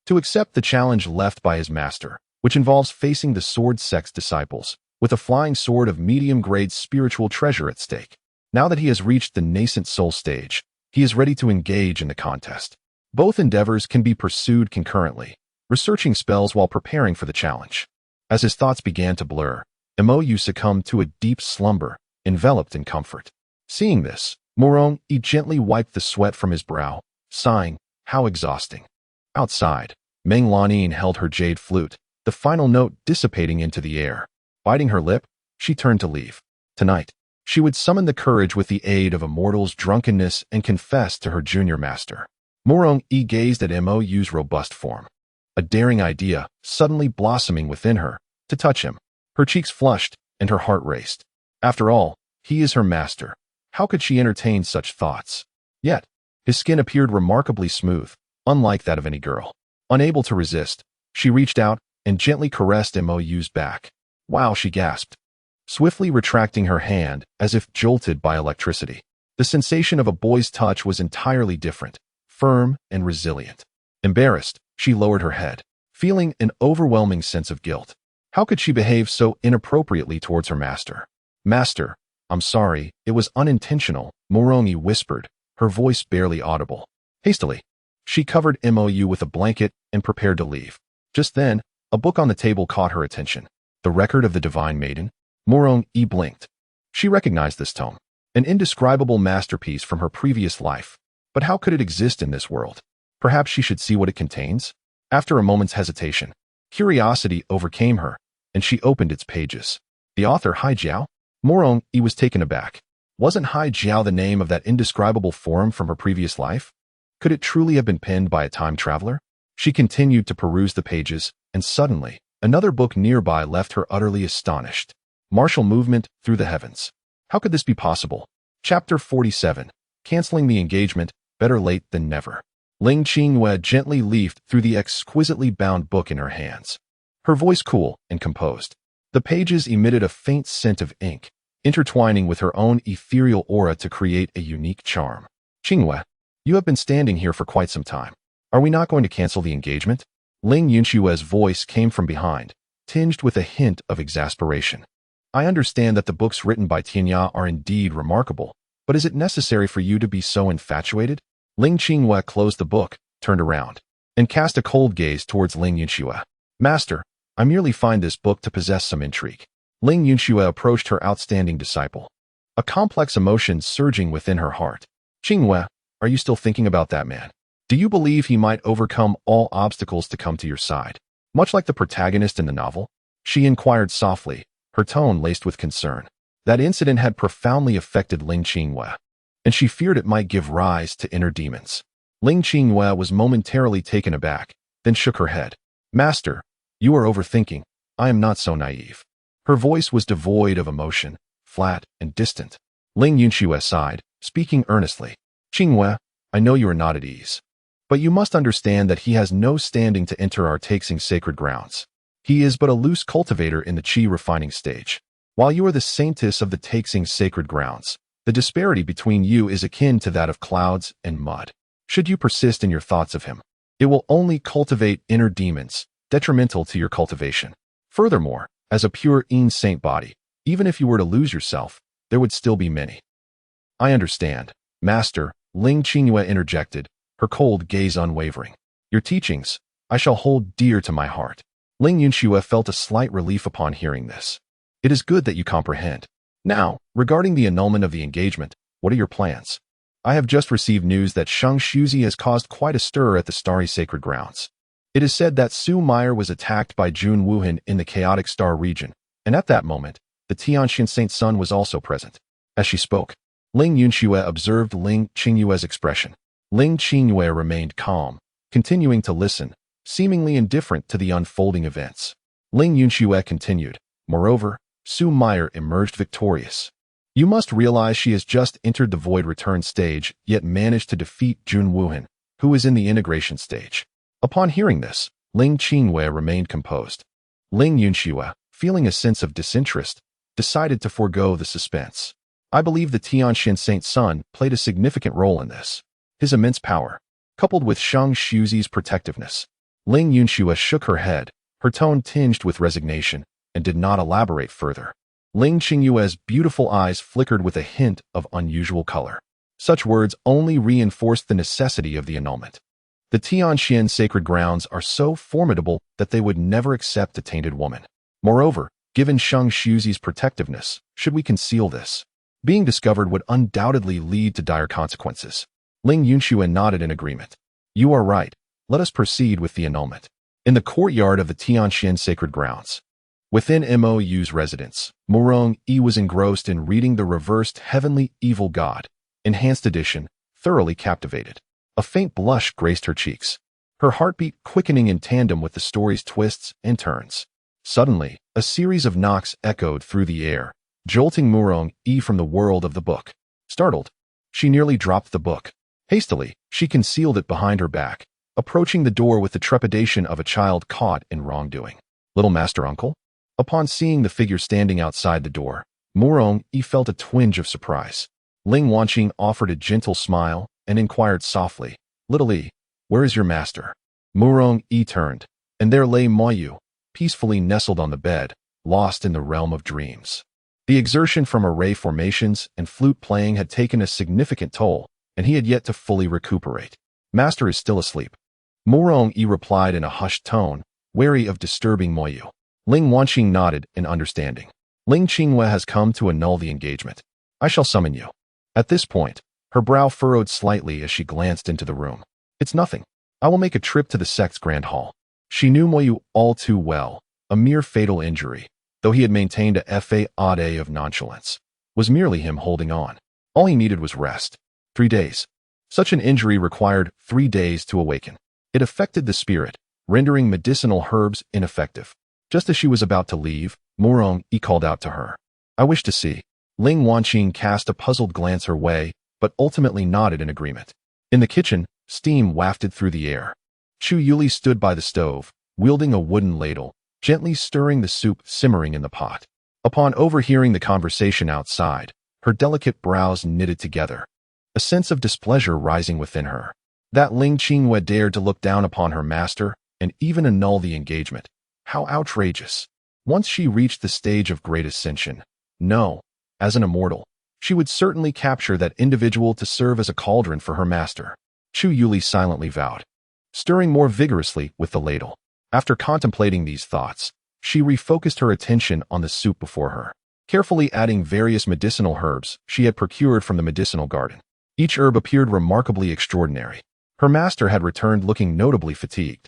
to accept the challenge left by his master, which involves facing the sword sect's disciples, with a flying sword of medium-grade spiritual treasure at stake. Now that he has reached the nascent soul stage, he is ready to engage in the contest. Both endeavors can be pursued concurrently, researching spells while preparing for the challenge. As his thoughts began to blur, Mo Yu succumbed to a deep slumber, enveloped in comfort. Seeing this, Mo Yu gently wiped the sweat from his brow, sighing, "How exhausting." Outside, Meng Lanin held her jade flute, the final note dissipating into the air. Biting her lip, she turned to leave. Tonight, she would summon the courage with the aid of a mortal's drunkenness and confess to her junior master. Mo Yu gazed at Mo Yu's robust form, a daring idea suddenly blossoming within her, to touch him. Her cheeks flushed and her heart raced. After all, he is her master. How could she entertain such thoughts? Yet, his skin appeared remarkably smooth, unlike that of any girl. Unable to resist, she reached out and gently caressed Mo Yu's back. "Wow," she gasped, swiftly retracting her hand as if jolted by electricity. The sensation of a boy's touch was entirely different, firm and resilient. Embarrassed, she lowered her head, feeling an overwhelming sense of guilt. How could she behave so inappropriately towards her master? "Master, I'm sorry, it was unintentional," Mo Yu whispered, her voice barely audible. Hastily, she covered Mo Yu with a blanket and prepared to leave. Just then, a book on the table caught her attention. The Record of the Divine Maiden? Mo Yu blinked. She recognized this tome, an indescribable masterpiece from her previous life. But how could it exist in this world? Perhaps she should see what it contains? After a moment's hesitation, curiosity overcame her, and she opened its pages. The author, Hai Jiao? Mo Yu was taken aback. Wasn't Hai Jiao the name of that indescribable form from her previous life? Could it truly have been penned by a time traveler? She continued to peruse the pages, and suddenly, another book nearby left her utterly astonished. Martial Movement Through the Heavens. How could this be possible? Chapter 47. Canceling the Engagement, Better Late Than Never. Ling Qingyue gently leafed through the exquisitely bound book in her hands, her voice cool and composed. The pages emitted a faint scent of ink, intertwining with her own ethereal aura to create a unique charm. "Qingyue, you have been standing here for quite some time. Are we not going to cancel the engagement?" Ling Yunshue's voice came from behind, tinged with a hint of exasperation. "I understand that the books written by Tianya are indeed remarkable, but is it necessary for you to be so infatuated?" Ling Qingyue closed the book, turned around, and cast a cold gaze towards Ling Yunxue. "Master, I merely find this book to possess some intrigue." Ling Yunxue approached her outstanding disciple, a complex emotion surging within her heart. "Qingyue, are you still thinking about that man? Do you believe he might overcome all obstacles to come to your side, much like the protagonist in the novel?" She inquired softly, her tone laced with concern. That incident had profoundly affected Ling Qingyue, and she feared it might give rise to inner demons. Ling Qingyue was momentarily taken aback, then shook her head. "Master, you are overthinking. I am not so naive." Her voice was devoid of emotion, flat and distant. Ling Yunxue sighed, speaking earnestly. "Qingyue, I know you are not at ease, but you must understand that he has no standing to enter our Taixing sacred grounds. He is but a loose cultivator in the qi refining stage, while you are the saintess of the Taixing sacred grounds. The disparity between you is akin to that of clouds and mud. Should you persist in your thoughts of him, it will only cultivate inner demons, detrimental to your cultivation. Furthermore, as a pure Yin saint body, even if you were to lose yourself, there would still be many." "I understand, Master," Ling Qingyue interjected, her cold gaze unwavering. "Your teachings, I shall hold dear to my heart." Ling Yunxue felt a slight relief upon hearing this. "It is good that you comprehend. Now, regarding the annulment of the engagement, what are your plans?" "I have just received news that Shang Shuzi has caused quite a stir at the Starry Sacred Grounds. It is said that Su Meyer was attacked by Jun Wuhan in the chaotic star region, and at that moment, the Tianxian Saint Sun was also present." As she spoke, Ling Yunxue observed Ling Qingyue's expression. Ling Qingyue remained calm, continuing to listen, seemingly indifferent to the unfolding events. Ling Yunxue continued, "Moreover, Su Meyer emerged victorious. You must realize she has just entered the void return stage, yet managed to defeat Jun Wuhan, who is in the integration stage. Upon hearing this, Ling Qingyue remained composed. Ling Yunxiue, feeling a sense of disinterest, decided to forego the suspense. I believe the Tianxian Saint's son played a significant role in this. His immense power, coupled with Shang Xuzi's protectiveness. Ling Yunxiue shook her head, her tone tinged with resignation, and did not elaborate further. Ling Qingyue's beautiful eyes flickered with a hint of unusual color. Such words only reinforced the necessity of the annulment. The Tianxian sacred grounds are so formidable that they would never accept a tainted woman. Moreover, given Shang Xuzi's protectiveness, should we conceal this? Being discovered would undoubtedly lead to dire consequences. Ling Yunxiue nodded in agreement. You are right. Let us proceed with the annulment. In the courtyard of the Tianxian sacred grounds, within Mo Yu's residence, Murong Yi was engrossed in reading the reversed Heavenly Evil God, enhanced edition, thoroughly captivated. A faint blush graced her cheeks, her heartbeat quickening in tandem with the story's twists and turns. Suddenly, a series of knocks echoed through the air, jolting Murong Yi from the world of the book. Startled, she nearly dropped the book. Hastily, she concealed it behind her back, approaching the door with the trepidation of a child caught in wrongdoing. Little Master Uncle? Upon seeing the figure standing outside the door, Murong Yi felt a twinge of surprise. Ling Wanqing offered a gentle smile and inquired softly, Little Yi, where is your master? Murong Yi turned, and there lay Mo Yu, peacefully nestled on the bed, lost in the realm of dreams. The exertion from array formations and flute playing had taken a significant toll, and he had yet to fully recuperate. Master is still asleep. Murong Yi replied in a hushed tone, wary of disturbing Mo Yu. Ling Wanqing nodded in understanding. Ling Qingyue has come to annul the engagement. I shall summon you. At this point, her brow furrowed slightly as she glanced into the room. It's nothing. I will make a trip to the sect's grand hall. She knew Mo Yu all too well. A mere fatal injury, though he had maintained a facade of nonchalance, was merely him holding on. All he needed was rest. 3 days. Such an injury required 3 days to awaken. It affected the spirit, rendering medicinal herbs ineffective. Just as she was about to leave, Murong Yi called out to her. I wish to see. Ling Wanqing cast a puzzled glance her way, but ultimately nodded in agreement. In the kitchen, steam wafted through the air. Chu Yuli stood by the stove, wielding a wooden ladle, gently stirring the soup simmering in the pot. Upon overhearing the conversation outside, her delicate brows knitted together, a sense of displeasure rising within her. That Ling Qingyue dared to look down upon her master and even annul the engagement. How outrageous. Once she reached the stage of great ascension, no, as an immortal, she would certainly capture that individual to serve as a cauldron for her master. Chu Yuli silently vowed, stirring more vigorously with the ladle. After contemplating these thoughts, she refocused her attention on the soup before her, carefully adding various medicinal herbs she had procured from the medicinal garden. Each herb appeared remarkably extraordinary. Her master had returned looking notably fatigued,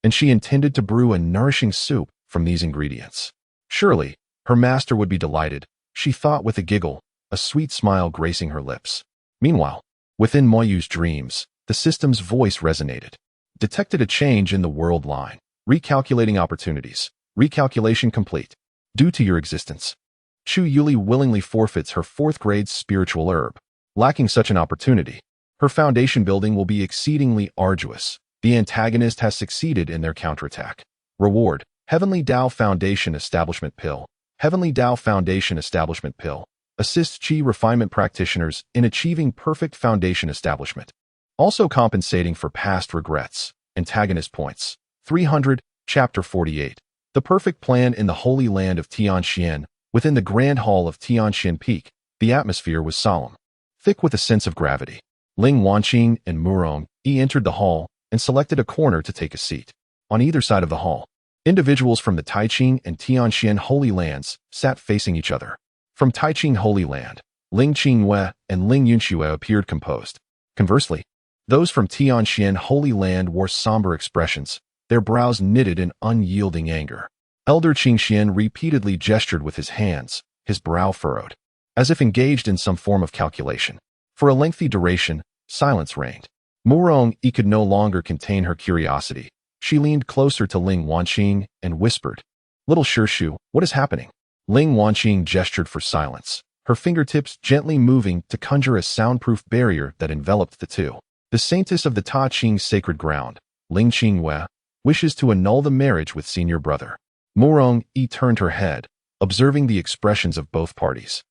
and she intended to brew a nourishing soup from these ingredients. Surely, her master would be delighted, she thought with a giggle, a sweet smile gracing her lips. Meanwhile, within Mo Yu's dreams, the system's voice resonated. Detected a change in the world line. Recalculating opportunities. Recalculation complete. Due to your existence, Chu Yuli willingly forfeits her 4th grade spiritual herb. Lacking such an opportunity, her foundation building will be exceedingly arduous. The antagonist has succeeded in their counterattack. Reward: Heavenly Tao Foundation Establishment Pill. Heavenly Tao Foundation Establishment Pill assists Qi refinement practitioners in achieving perfect foundation establishment, also compensating for past regrets. Antagonist points. 300, Chapter 48. The perfect plan in the Holy Land of Tianxian. Within the Grand Hall of Tianxian Peak, the atmosphere was solemn, thick with a sense of gravity. Ling Wanqing and Murong Yi entered the hall and selected a corner to take a seat. On either side of the hall, individuals from the Taiqing and Tianxian Holy Lands sat facing each other. From Taiqing Holy Land, Ling Qingyue and Ling Yunxiue appeared composed. Conversely, those from Tianxian Holy Land wore somber expressions, their brows knitted in unyielding anger. Elder Qingxian repeatedly gestured with his hands, his brow furrowed, as if engaged in some form of calculation. For a lengthy duration, silence reigned. Murong Yi could no longer contain her curiosity. She leaned closer to Ling Wanqing and whispered, Little Shirshu, what is happening? Ling Wanqing gestured for silence, her fingertips gently moving to conjure a soundproof barrier that enveloped the two. The saintess of the Ta Ching sacred ground, Ling Qingyue, wishes to annul the marriage with senior brother. Mo Rong-yi turned her head, observing the expressions of both parties.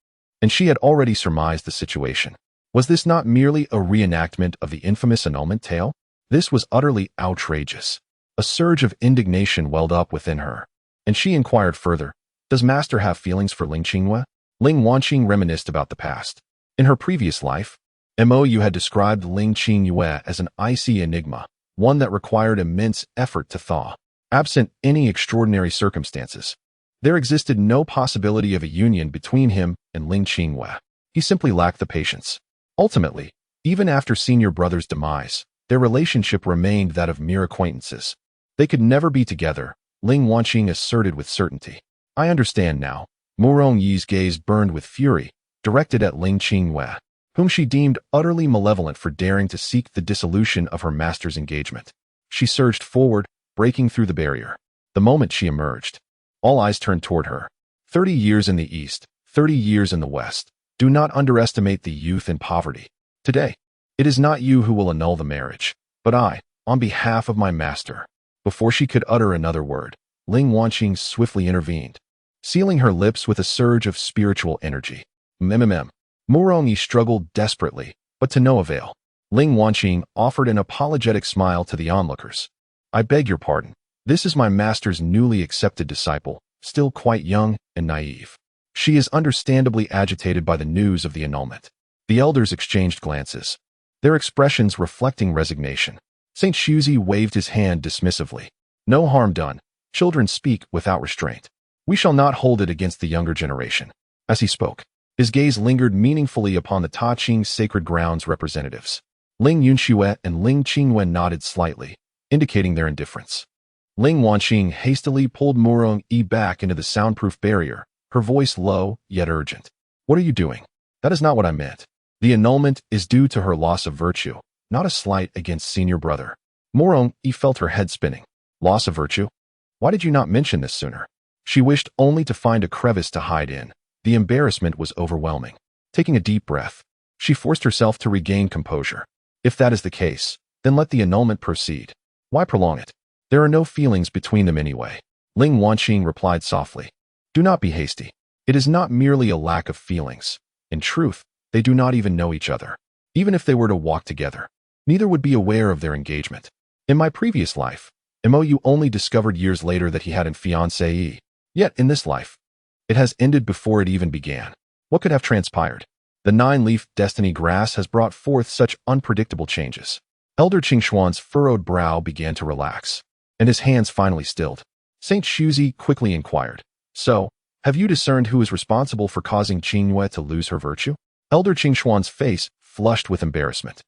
And she had already surmised the situation. Was this not merely a reenactment of the infamous annulment tale? This was utterly outrageous. A surge of indignation welled up within her, and she inquired further, "Does Master have feelings for Ling Qingyue?" Ling Wanqing reminisced about the past. In her previous life, Mo Yu had described Ling Qingyue as an icy enigma, one that required immense effort to thaw. Absent any extraordinary circumstances, there existed no possibility of a union between him and Ling Qingyue. He simply lacked the patience. Ultimately, even after senior brother's demise, their relationship remained that of mere acquaintances. They could never be together, Ling Wanqing asserted with certainty. "I understand now." Mo Rong-yi's gaze burned with fury, directed at Ling Qingyue, whom she deemed utterly malevolent for daring to seek the dissolution of her master's engagement. She surged forward, breaking through the barrier. The moment she emerged, all eyes turned toward her. 30 years in the East, 30 years in the West. Do not underestimate the youth and poverty. Today, it is not you who will annul the marriage, but I, on behalf of my master. Before she could utter another word, Ling Wanqing swiftly intervened, sealing her lips with a surge of spiritual energy. Mo Rong-yi struggled desperately, but to no avail. Ling Wanqing offered an apologetic smile to the onlookers. "I beg your pardon. This is my master's newly accepted disciple, still quite young and naive. She is understandably agitated by the news of the annulment." The elders exchanged glances, their expressions reflecting resignation. Saint Shuzi waved his hand dismissively. "No harm done. Children speak without restraint. We shall not hold it against the younger generation." As he spoke, his gaze lingered meaningfully upon the Ta Ching sacred grounds representatives. Ling Yunxue and Ling Qingyue nodded slightly, indicating their indifference. Ling Wanqing hastily pulled Mo Rong-yi back into the soundproof barrier, her voice low yet urgent. "What are you doing? That is not what I meant. The annulment is due to her loss of virtue, not a slight against senior brother." Mo Rong-yi felt her head spinning. Loss of virtue? Why did you not mention this sooner? She wished only to find a crevice to hide in. The embarrassment was overwhelming. Taking a deep breath, she forced herself to regain composure. If that is the case, then let the annulment proceed. Why prolong it? There are no feelings between them anyway. Ling Wanqing replied softly. Do not be hasty. It is not merely a lack of feelings. In truth, they do not even know each other. Even if they were to walk together, neither would be aware of their engagement. In my previous life, Mo Yu only discovered years later that he had a fiancée. Yet in this life, it has ended before it even began. What could have transpired? The nine-leaf destiny grass has brought forth such unpredictable changes. Elder Qingshuan's furrowed brow began to relax, and his hands finally stilled. Saint Shuzi quickly inquired, "So, have you discerned who is responsible for causing Qingyue to lose her virtue?" Elder Qingshuan's face flushed with embarrassment.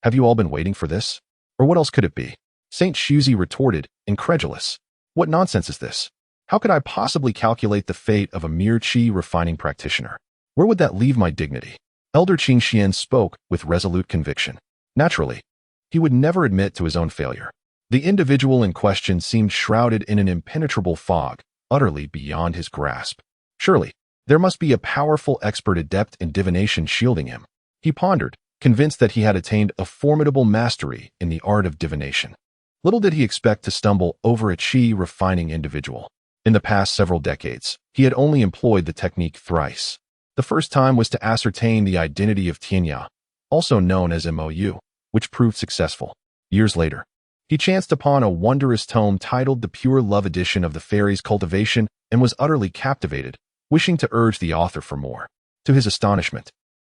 "Have you all been waiting for this? Or what else could it be?" Saint Shuzi retorted, incredulous. "What nonsense is this? How could I possibly calculate the fate of a mere qi refining practitioner? Where would that leave my dignity?" Elder Qingxian spoke with resolute conviction. Naturally, he would never admit to his own failure. The individual in question seemed shrouded in an impenetrable fog, utterly beyond his grasp. Surely, there must be a powerful expert adept in divination shielding him. He pondered, convinced that he had attained a formidable mastery in the art of divination. Little did he expect to stumble over a qi refining individual. In the past several decades, he had only employed the technique thrice. The first time was to ascertain the identity of Tianya, also known as Mo Yu, which proved successful. Years later, he chanced upon a wondrous tome titled The Pure Love Edition of the Fairies' Cultivation and was utterly captivated, wishing to urge the author for more. To his astonishment,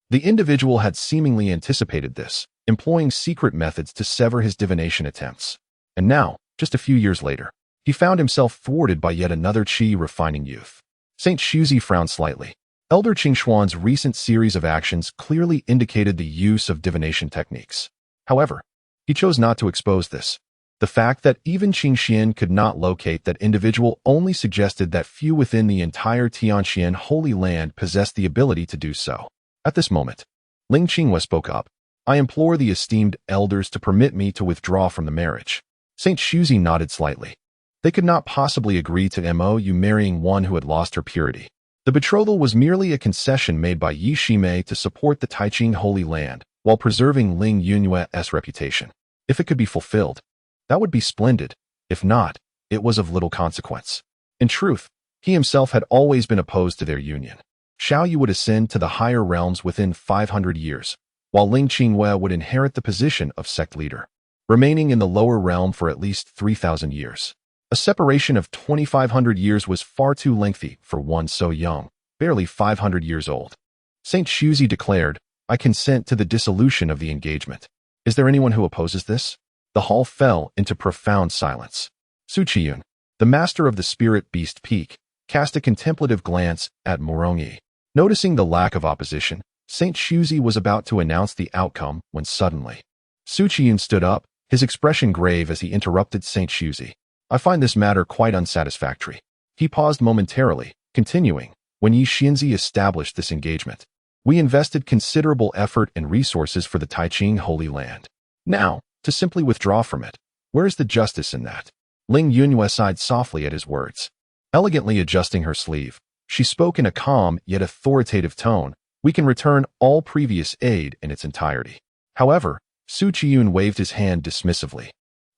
the individual had seemingly anticipated this, employing secret methods to sever his divination attempts. And now, just a few years later, he found himself thwarted by yet another qi refining youth. Saint Shuzi frowned slightly. Elder Qingshuan's recent series of actions clearly indicated the use of divination techniques. However, he chose not to expose this. The fact that even Qingxian could not locate that individual only suggested that few within the entire Tianxian Holy Land possessed the ability to do so. At this moment, Ling Qingyue spoke up. "I implore the esteemed elders to permit me to withdraw from the marriage." Saint Shuzi nodded slightly. They could not possibly agree to Mo Yu marrying one who had lost her purity. The betrothal was merely a concession made by Yi Shimei to support the Taiqing Holy Land while preserving Ling Yunyue's reputation. If it could be fulfilled, that would be splendid. If not, it was of little consequence. In truth, he himself had always been opposed to their union. Xiao Yu would ascend to the higher realms within 500 years, while Ling Qingyue would inherit the position of sect leader, remaining in the lower realm for at least 3,000 years. A separation of 2,500 years was far too lengthy for one so young, barely 500 years old. Saint Shuzi declared, "I consent to the dissolution of the engagement. Is there anyone who opposes this?" The hall fell into profound silence. Su Qiyun, the master of the Spirit Beast Peak, cast a contemplative glance at Morongi. Noticing the lack of opposition, Saint Shuzi was about to announce the outcome when suddenly Su Qiyun stood up, his expression grave as he interrupted Saint Shuzi. "I find this matter quite unsatisfactory." He paused momentarily, continuing, "When Yi Xinzi established this engagement, we invested considerable effort and resources for the Taiqing Holy Land. Now, to simply withdraw from it, where is the justice in that?" Ling Yunyue sighed softly at his words. Elegantly adjusting her sleeve, she spoke in a calm yet authoritative tone, "We can return all previous aid in its entirety." However, Su Qiyun waved his hand dismissively,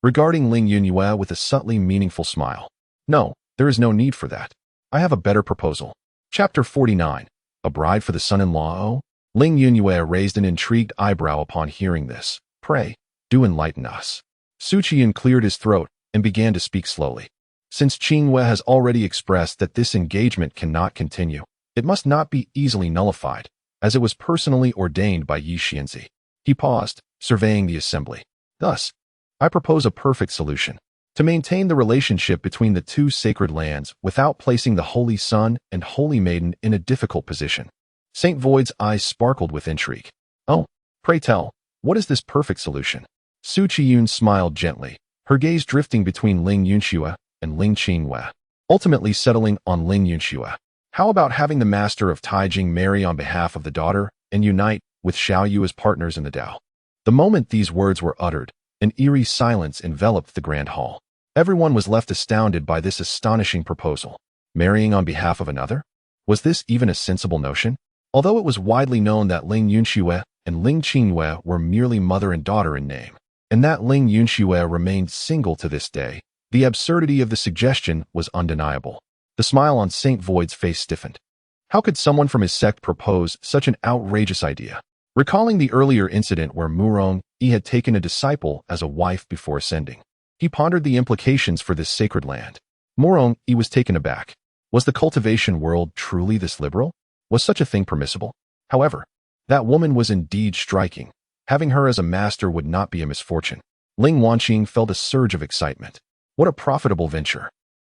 regarding Ling Yunyue with a subtly meaningful smile. "No, there is no need for that. I have a better proposal." Chapter 49. A Bride for the Son-in-Law. Oh? Ling Yunyue raised an intrigued eyebrow upon hearing this. "Pray, do enlighten us." Su Qiyun cleared his throat and began to speak slowly. "Since Qingyue has already expressed that this engagement cannot continue, it must not be easily nullified, as it was personally ordained by Yi Xinzi." He paused, surveying the assembly. "Thus, I propose a perfect solution. To maintain the relationship between the two sacred lands without placing the Holy Son and Holy Maiden in a difficult position." Saint Void's eyes sparkled with intrigue. "Oh, pray tell, what is this perfect solution?" Su Qiyun smiled gently, her gaze drifting between Ling Yunyue and Ling Qingyue, ultimately settling on Ling Yunyue. "How about having the master of Taijing marry on behalf of the daughter and unite with Xiao Yu as partners in the Tao?" The moment these words were uttered, an eerie silence enveloped the grand hall. Everyone was left astounded by this astonishing proposal. Marrying on behalf of another? Was this even a sensible notion? Although it was widely known that Ling Yunyue and Ling Qingyue were merely mother and daughter in name, and that Ling Yunyue remained single to this day, the absurdity of the suggestion was undeniable. The smile on Saint Void's face stiffened. How could someone from his sect propose such an outrageous idea? Recalling the earlier incident where Murong Yi had taken a disciple as a wife before ascending, he pondered the implications for this sacred land. Murong Yi was taken aback. Was the cultivation world truly this liberal? Was such a thing permissible? However, that woman was indeed striking. Having her as a master would not be a misfortune. Ling Wanqing felt a surge of excitement. What a profitable venture.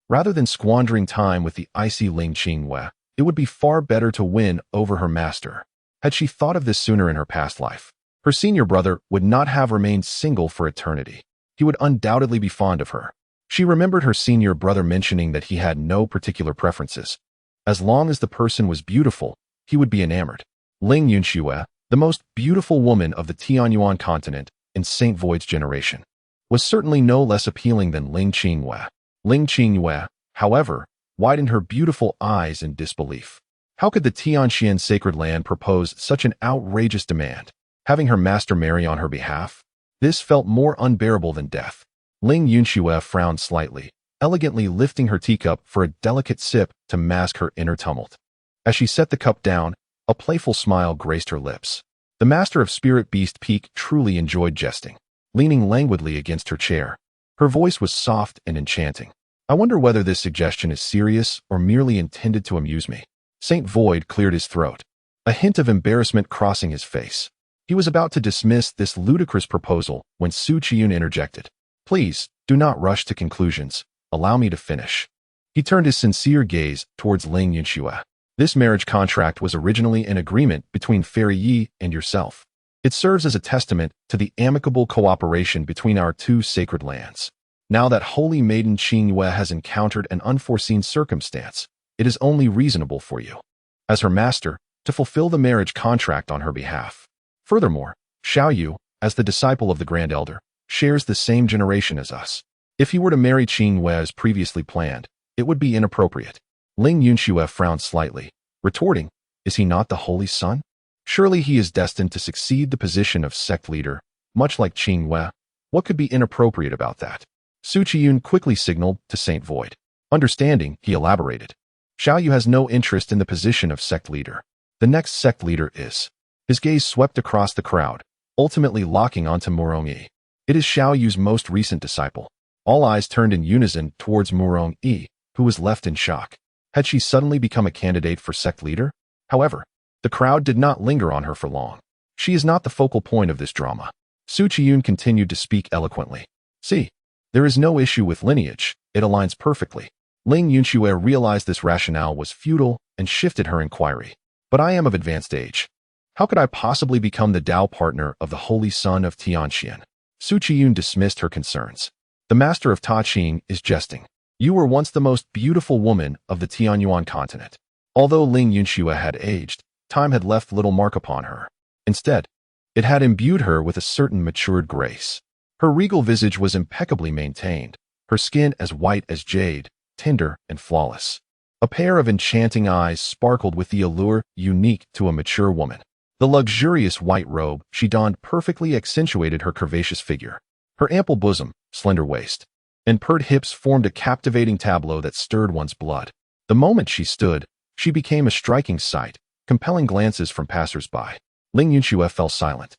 Rather than squandering time with the icy Ling Qingyue, it would be far better to win over her master. Had she thought of this sooner in her past life, her senior brother would not have remained single for eternity. He would undoubtedly be fond of her. She remembered her senior brother mentioning that he had no particular preferences. As long as the person was beautiful, he would be enamored. Ling Yunyue, the most beautiful woman of the Tianyuan continent in Saint Void's generation, was certainly no less appealing than Ling Qingyue. Ling Qingyue, however, widened her beautiful eyes in disbelief. How could the Tianxian sacred land propose such an outrageous demand, having her master marry on her behalf? This felt more unbearable than death. Ling Yunyue frowned slightly, elegantly lifting her teacup for a delicate sip to mask her inner tumult. As she set the cup down, a playful smile graced her lips. The master of Spirit Beast Peak truly enjoyed jesting, leaning languidly against her chair. Her voice was soft and enchanting. "I wonder whether this suggestion is serious or merely intended to amuse me." Saint Void cleared his throat, a hint of embarrassment crossing his face. He was about to dismiss this ludicrous proposal when Su Qiyun interjected. "Please, do not rush to conclusions. Allow me to finish." He turned his sincere gaze towards Ling Yunyue. "This marriage contract was originally an agreement between Fairy Yi and yourself. It serves as a testament to the amicable cooperation between our two sacred lands. Now that Holy Maiden Qingyue has encountered an unforeseen circumstance, it is only reasonable for you, as her master, to fulfill the marriage contract on her behalf. Furthermore, Xiao Yu, as the disciple of the Grand Elder, shares the same generation as us. If he were to marry Qingyue as previously planned, it would be inappropriate." Ling Yunyue frowned slightly, retorting, "Is he not the Holy Son? Surely he is destined to succeed the position of sect leader, much like Qing Wei. What could be inappropriate about that?" Su Qiyun quickly signaled to Saint Void. Understanding, he elaborated. "Xiao Yu has no interest in the position of sect leader. The next sect leader is." His gaze swept across the crowd, ultimately locking onto Murong Yi. It is Xiao Yu's most recent disciple. All eyes turned in unison towards Murong Yi, who was left in shock. Had she suddenly become a candidate for sect leader? However, the crowd did not linger on her for long. She is not the focal point of this drama. Su Qiyun continued to speak eloquently. "See, there is no issue with lineage. It aligns perfectly." Ling Yunxue realized this rationale was futile and shifted her inquiry. "But I am of advanced age. How could I possibly become the Dao partner of the Holy Son of Tianxian?" Su Qiyun dismissed her concerns. "The master of Ta Qing is jesting. You were once the most beautiful woman of the Tianyuan continent." Although Ling Yunxue had aged, time had left little mark upon her. Instead, it had imbued her with a certain matured grace. Her regal visage was impeccably maintained, her skin as white as jade, tender and flawless. A pair of enchanting eyes sparkled with the allure unique to a mature woman. The luxurious white robe she donned perfectly accentuated her curvaceous figure. Her ample bosom, slender waist, and pert hips formed a captivating tableau that stirred one's blood. The moment she stood, she became a striking sight, compelling glances from passers-by. Ling Yunxue fell silent,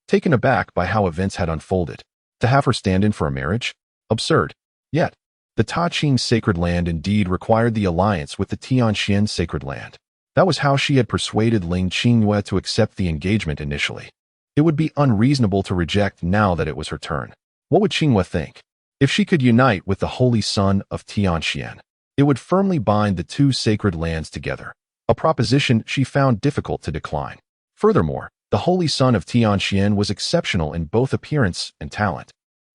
taken aback by how events had unfolded. To have her stand in for a marriage? Absurd. Yet, the Ta Qing sacred land indeed required the alliance with the Tianxian sacred land. That was how she had persuaded Ling Qingyue to accept the engagement initially. It would be unreasonable to reject now that it was her turn. What would Qingyue think? If she could unite with the Holy Son of Tianxian, it would firmly bind the two sacred lands together, a proposition she found difficult to decline. Furthermore, the Holy Son of Tianxian was exceptional in both appearance and talent.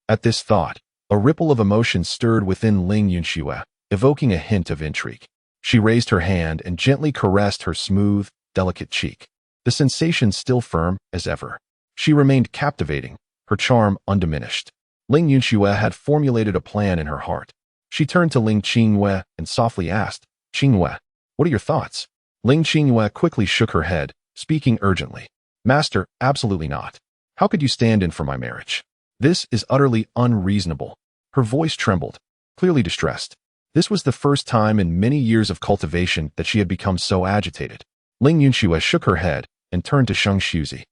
At this thought, a ripple of emotion stirred within Ling Yunxue, evoking a hint of intrigue. She raised her hand and gently caressed her smooth, delicate cheek, the sensation still firm as ever. She remained captivating, her charm undiminished. Ling Yunxue had formulated a plan in her heart. She turned to Ling Qingyue and softly asked, "Qingyue, what are your thoughts?" Ling Qingyue quickly shook her head, speaking urgently. "Master, absolutely not. How could you stand in for my marriage? This is utterly unreasonable." Her voice trembled, clearly distressed. This was the first time in many years of cultivation that she had become so agitated. Ling Yunxue shook her head and turned to Sheng Xuzi.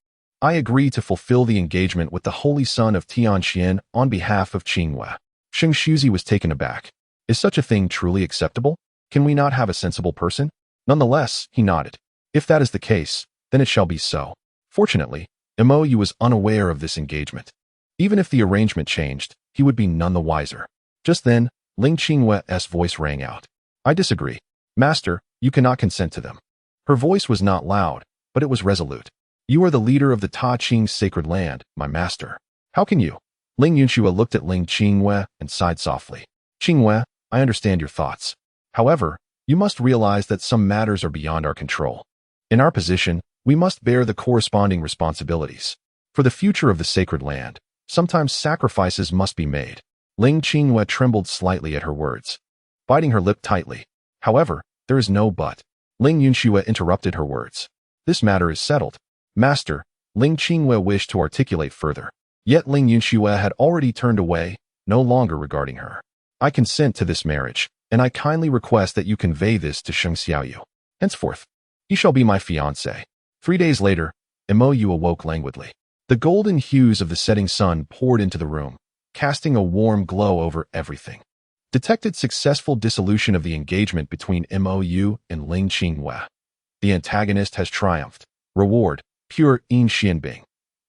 "I agree to fulfill the engagement with the Holy Son of Tianxian on behalf of Qingyue." Sheng Xuzi was taken aback. "Is such a thing truly acceptable? Can we not have a sensible person?" Nonetheless, he nodded. "If that is the case, then it shall be so." Fortunately, Mo Yu was unaware of this engagement. Even if the arrangement changed, he would be none the wiser. Just then, Ling Qingyue's voice rang out. "I disagree. Master, you cannot consent to them." Her voice was not loud, but it was resolute. "You are the leader of the Ta Qing sacred land, my master. How can you?" Ling Yunxue looked at Ling Qingyue and sighed softly. "Qingyue, I understand your thoughts. However, you must realize that some matters are beyond our control. In our position, we must bear the corresponding responsibilities. For the future of the sacred land, sometimes sacrifices must be made." Ling Qingyue trembled slightly at her words, biting her lip tightly. "However, there is no but." Ling Yunxue interrupted her words. "This matter is settled." "Master," Ling Qingyue wished to articulate further. Yet Ling Yunxue had already turned away, no longer regarding her. "I consent to this marriage, and I kindly request that you convey this to Sheng Xiaoyu. Henceforth, he shall be my fiancé." 3 days later, Mo Yu awoke languidly. The golden hues of the setting sun poured into the room, casting a warm glow over everything. Detected successful dissolution of the engagement between Mo Yu and Ling Qingyue. The antagonist has triumphed. Reward, pure Yin Xianbing.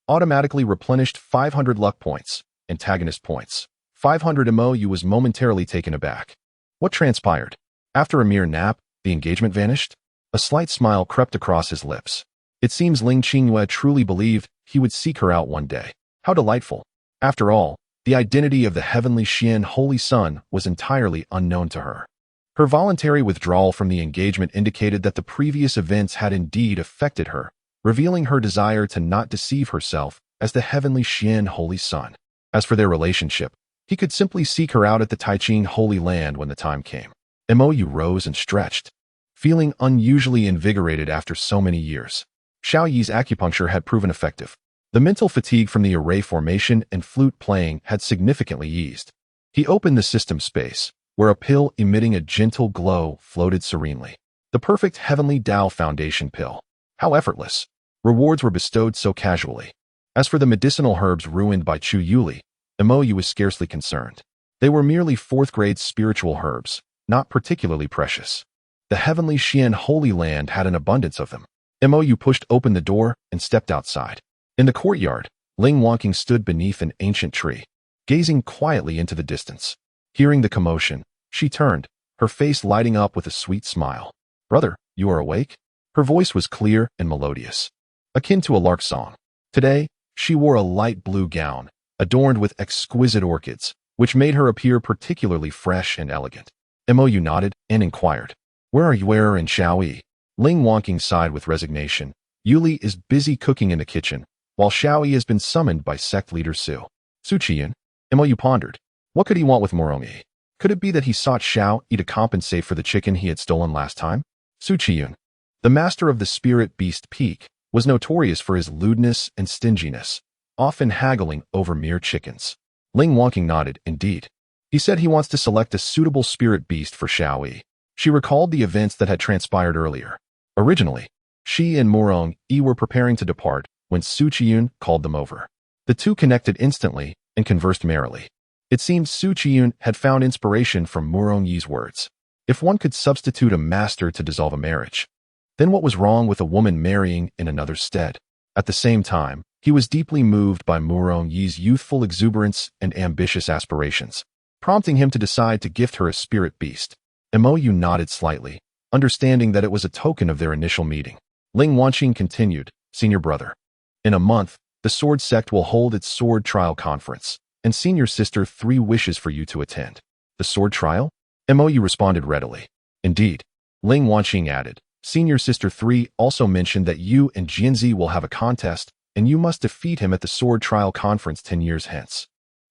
Automatically replenished 500 luck points. Antagonist points. 500. Mo Yu was momentarily taken aback. What transpired? After a mere nap, the engagement vanished? A slight smile crept across his lips. It seems Ling Qingyue truly believed he would seek her out one day. How delightful. After all, the identity of the heavenly Xian Holy Son was entirely unknown to her. Her voluntary withdrawal from the engagement indicated that the previous events had indeed affected her, revealing her desire to not deceive herself as the heavenly Xian Holy Son. As for their relationship, he could simply seek her out at the Taiqing Holy Land when the time came. Mo Yu rose and stretched. feeling unusually invigorated after so many years. Xiao Yi's acupuncture had proven effective. The mental fatigue from the array formation and flute playing had significantly eased. He opened the system space, where a pill emitting a gentle glow floated serenely. The perfect heavenly Tao foundation pill. How effortless. Rewards were bestowed so casually. As for the medicinal herbs ruined by Chu Yuli, Mo Yu was scarcely concerned. They were merely fourth-grade spiritual herbs, not particularly precious. The heavenly Xian Holy Land had an abundance of them. Mo Yu pushed open the door and stepped outside. In the courtyard, Ling Wanqing stood beneath an ancient tree, gazing quietly into the distance. Hearing the commotion, she turned, her face lighting up with a sweet smile. "Brother, you are awake?" Her voice was clear and melodious, akin to a lark song. Today, she wore a light blue gown, adorned with exquisite orchids, which made her appear particularly fresh and elegant. Mo Yu nodded and inquired, "Where are you and Xiaoyi?" Ling Wanqing sighed with resignation. Yuli is busy cooking in the kitchen, while Xiaoyi has been summoned by sect leader Su. Su Qiyun. Mo Yu pondered. What could he want with Morongyi? Could it be that he sought Xiaoyi to compensate for the chicken he had stolen last time? Su Qiyun, the master of the Spirit Beast Peak, was notorious for his lewdness and stinginess, often haggling over mere chickens. Ling Wanqing nodded, indeed. He said he wants to select a suitable spirit beast for Xiaoyi. She recalled the events that had transpired earlier. Originally, she and Morongyi were preparing to depart when Su Qiyun called them over. The two connected instantly and conversed merrily. It seemed Su Qiyun had found inspiration from Morongyi's words. If one could substitute a master to dissolve a marriage, then what was wrong with a woman marrying in another's stead? At the same time, he was deeply moved by Morongyi's youthful exuberance and ambitious aspirations, prompting him to decide to gift her a spirit beast. Mo Yu nodded slightly, understanding that it was a token of their initial meeting. Ling Wanqing continued, "Senior brother, in a month, the Sword Sect will hold its Sword Trial Conference, and Senior Sister 3 wishes for you to attend." "The Sword Trial?" Mo Yu responded readily. "Indeed." Ling Wanqing added, "Senior Sister 3 also mentioned that you and Jianzi will have a contest, and you must defeat him at the Sword Trial Conference 10 years hence."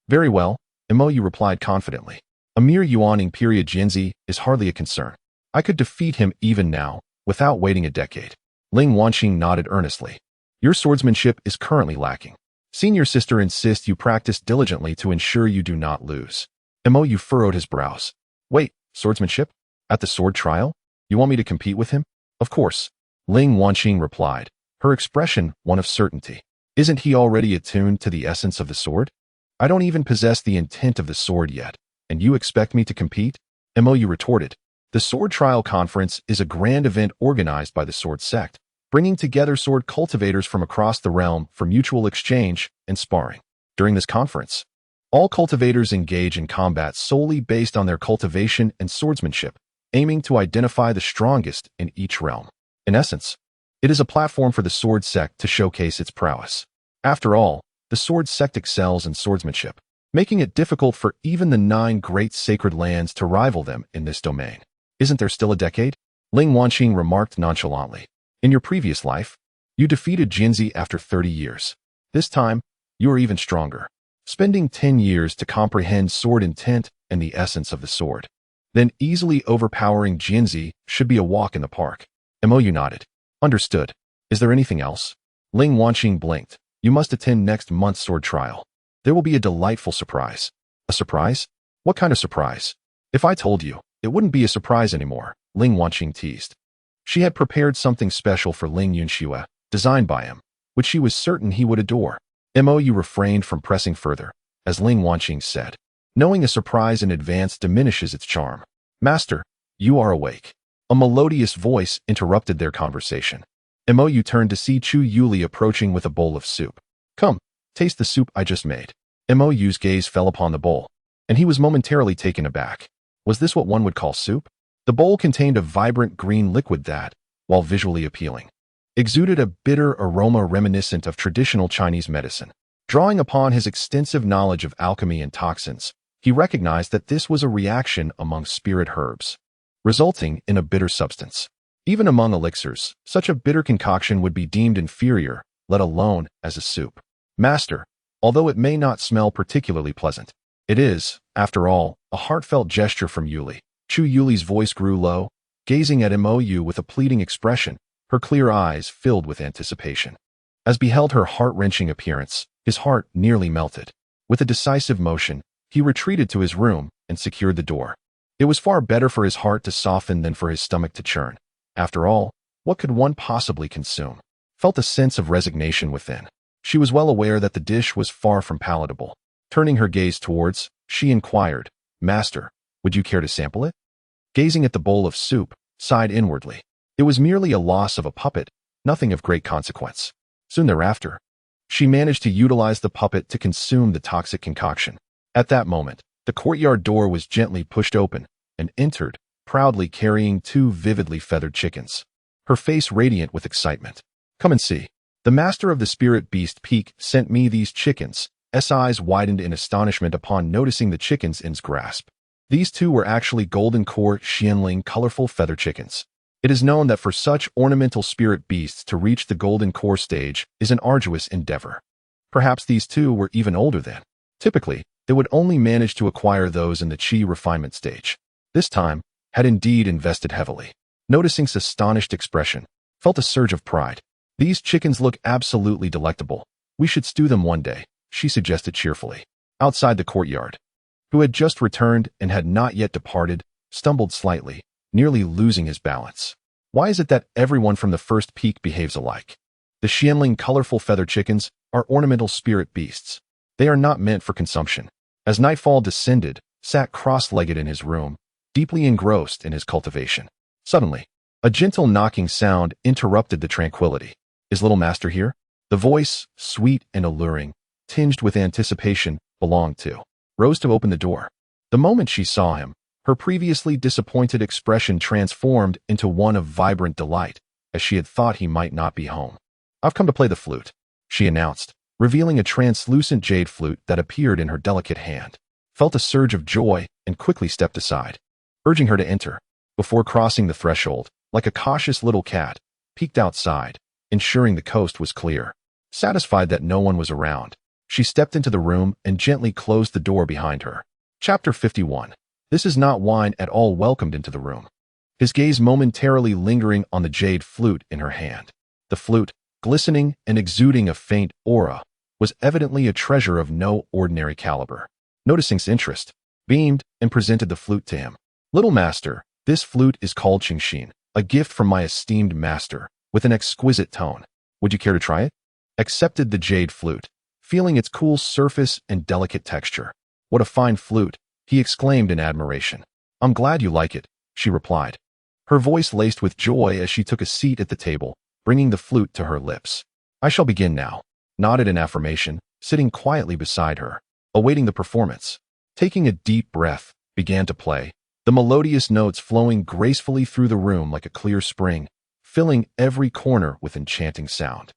"Very well," Mo Yu replied confidently. "A mere yuaning period Jianzi is hardly a concern. I could defeat him even now, without waiting a decade." Ling Wanqing nodded earnestly. "Your swordsmanship is currently lacking. Senior Sister insists you practice diligently to ensure you do not lose." Mo Yu furrowed his brows. "Wait, swordsmanship? At the sword trial? You want me to compete with him?" "Of course," Ling Wanqing replied, her expression one of certainty. "Isn't he already attuned to the essence of the sword? I don't even possess the intent of the sword yet, and you expect me to compete?" Mo Yu retorted. "The Sword Trial Conference is a grand event organized by the Sword Sect, bringing together sword cultivators from across the realm for mutual exchange and sparring. During this conference, all cultivators engage in combat solely based on their cultivation and swordsmanship, aiming to identify the strongest in each realm. In essence, it is a platform for the Sword Sect to showcase its prowess. After all, the Sword Sect excels in swordsmanship, making it difficult for even the 9 great sacred lands to rival them in this domain. "Isn't there still a decade?" Ling Wanqing remarked nonchalantly. "In your previous life, you defeated Jianzi after 30 years. This time, you are even stronger, spending 10 years to comprehend sword intent and the essence of the sword. Then easily overpowering Jianzi should be a walk in the park." Mo Yu nodded. "Understood. Is there anything else?" Ling Wanqing blinked. "You must attend next month's sword trial. There will be a delightful surprise." "A surprise? What kind of surprise?" "If I told you, it wouldn't be a surprise anymore," Ling Wanqing teased. She had prepared something special for Ling Yunxue, designed by him, which she was certain he would adore. Mo Yu refrained from pressing further, as Ling Wanqing said, "Knowing a surprise in advance diminishes its charm." "Master, you are awake." A melodious voice interrupted their conversation. Mo Yu turned to see Chu Yuli approaching with a bowl of soup. "Come, taste the soup I just made." Mo Yu's gaze fell upon the bowl, and he was momentarily taken aback. Was this what one would call soup? The bowl contained a vibrant green liquid that, while visually appealing, exuded a bitter aroma reminiscent of traditional Chinese medicine. Drawing upon his extensive knowledge of alchemy and toxins, he recognized that this was a reaction among spirit herbs, resulting in a bitter substance. Even among elixirs, such a bitter concoction would be deemed inferior, let alone as a soup. "Master, although it may not smell particularly pleasant, it is, after all, a heartfelt gesture from Yuli." Chu Yuli's voice grew low, gazing at Mo Yu with a pleading expression, her clear eyes filled with anticipation. As beheld her heart-wrenching appearance, his heart nearly melted. With a decisive motion, he retreated to his room and secured the door. It was far better for his heart to soften than for his stomach to churn. After all, what could one possibly consume? Felt a sense of resignation within. She was well aware that the dish was far from palatable. Turning her gaze towards, she inquired, "Master, would you care to sample it?" Gazing at the bowl of soup, sighed inwardly. It was merely a loss of a puppet, nothing of great consequence. Soon thereafter, she managed to utilize the puppet to consume the toxic concoction. At that moment, the courtyard door was gently pushed open and entered, proudly carrying 2 vividly feathered chickens. Her face radiant with excitement. "Come and see. The master of the spirit beast Peak sent me these chickens." S eyes widened in astonishment upon noticing the chickens in his grasp. These 2 were actually golden core Xianling colorful feather chickens. It is known that for such ornamental spirit beasts to reach the golden core stage is an arduous endeavor. Perhaps these 2 were even older then. Typically, they would only manage to acquire those in the Qi refinement stage. This time, had indeed invested heavily. Noticing his astonished expression, felt a surge of pride. "These chickens look absolutely delectable. We should stew them one day," she suggested cheerfully. Outside the courtyard, who had just returned and had not yet departed, stumbled slightly, nearly losing his balance. Why is it that everyone from the first peak behaves alike? The Xianling colorful feather chickens are ornamental spirit beasts. They are not meant for consumption. As nightfall descended, sat cross-legged in his room, deeply engrossed in his cultivation. Suddenly, a gentle knocking sound interrupted the tranquility. "Is little master here?" The voice, sweet and alluring, tinged with anticipation, belonged to. Rose to open the door. The moment she saw him, her previously disappointed expression transformed into one of vibrant delight, as she had thought he might not be home. "I've come to play the flute," she announced, revealing a translucent jade flute that appeared in her delicate hand. Felt a surge of joy and quickly stepped aside, urging her to enter. Before crossing the threshold, like a cautious little cat, peeked outside, ensuring the coast was clear. Satisfied that no one was around, she stepped into the room and gently closed the door behind her. Chapter 51. This is not wine at all welcomed into the room. His gaze momentarily lingering on the jade flute in her hand. The flute, glistening and exuding a faint aura, was evidently a treasure of no ordinary caliber. Noticing his interest, beamed and presented the flute to him. "Little master, this flute is called Qingxin, a gift from my esteemed master, with an exquisite tone. Would you care to try it?" Accepted the jade flute, feeling its cool surface and delicate texture. "What a fine flute," he exclaimed in admiration. "I'm glad you like it," she replied, her voice laced with joy as she took a seat at the table, bringing the flute to her lips. "I shall begin now," nodded in affirmation, sitting quietly beside her, awaiting the performance. Taking a deep breath, began to play, the melodious notes flowing gracefully through the room like a clear spring, filling every corner with enchanting sound.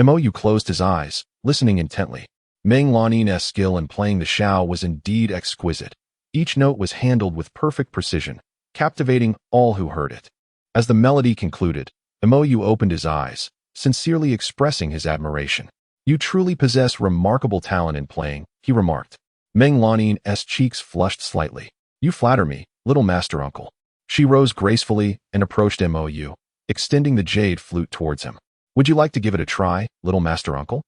Mo Yu closed his eyes, listening intently. Meng Lanin's skill in playing the xiao was indeed exquisite. Each note was handled with perfect precision, captivating all who heard it. As the melody concluded, Mo Yu opened his eyes, sincerely expressing his admiration. "You truly possess remarkable talent in playing," he remarked. Meng Lanin's cheeks flushed slightly. "You flatter me, little master uncle." She rose gracefully and approached Mo Yu, extending the jade flute towards him. "Would you like to give it a try, little master uncle?"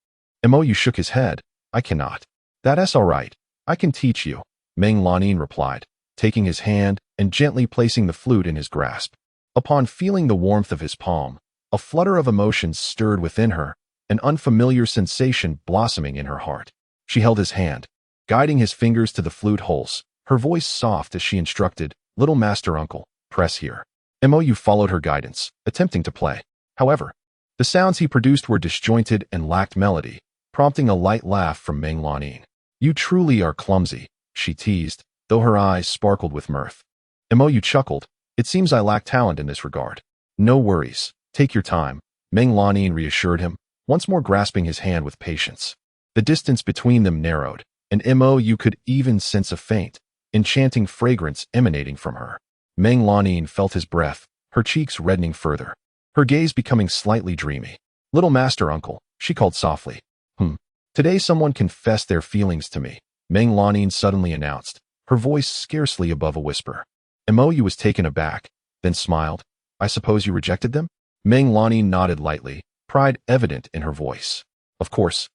Mo Yu shook his head. "I cannot." "That's all right. I can teach you," Meng Lanin replied, taking his hand and gently placing the flute in his grasp. Upon feeling the warmth of his palm, a flutter of emotions stirred within her, an unfamiliar sensation blossoming in her heart. She held his hand, guiding his fingers to the flute holes, her voice soft as she instructed, "Little master uncle, press here." Mo Yu followed her guidance, attempting to play. However, the sounds he produced were disjointed and lacked melody, prompting a light laugh from Meng Lanin. "You truly are clumsy," she teased, though her eyes sparkled with mirth. Mo Yu chuckled. "It seems I lack talent in this regard." "No worries. Take your time," Meng Lanin reassured him, once more grasping his hand with patience. The distance between them narrowed, and Mo Yu could even sense a faint, enchanting fragrance emanating from her. Meng Lanin felt his breath, her cheeks reddening further, her gaze becoming slightly dreamy. "Little master uncle," she called softly. Today someone confessed their feelings to me," Meng Lanin suddenly announced, her voice scarcely above a whisper. Mo Yu was taken aback. then smiled. I suppose you rejected them? Meng Lanning nodded lightly, pride evident in her voice. Of course.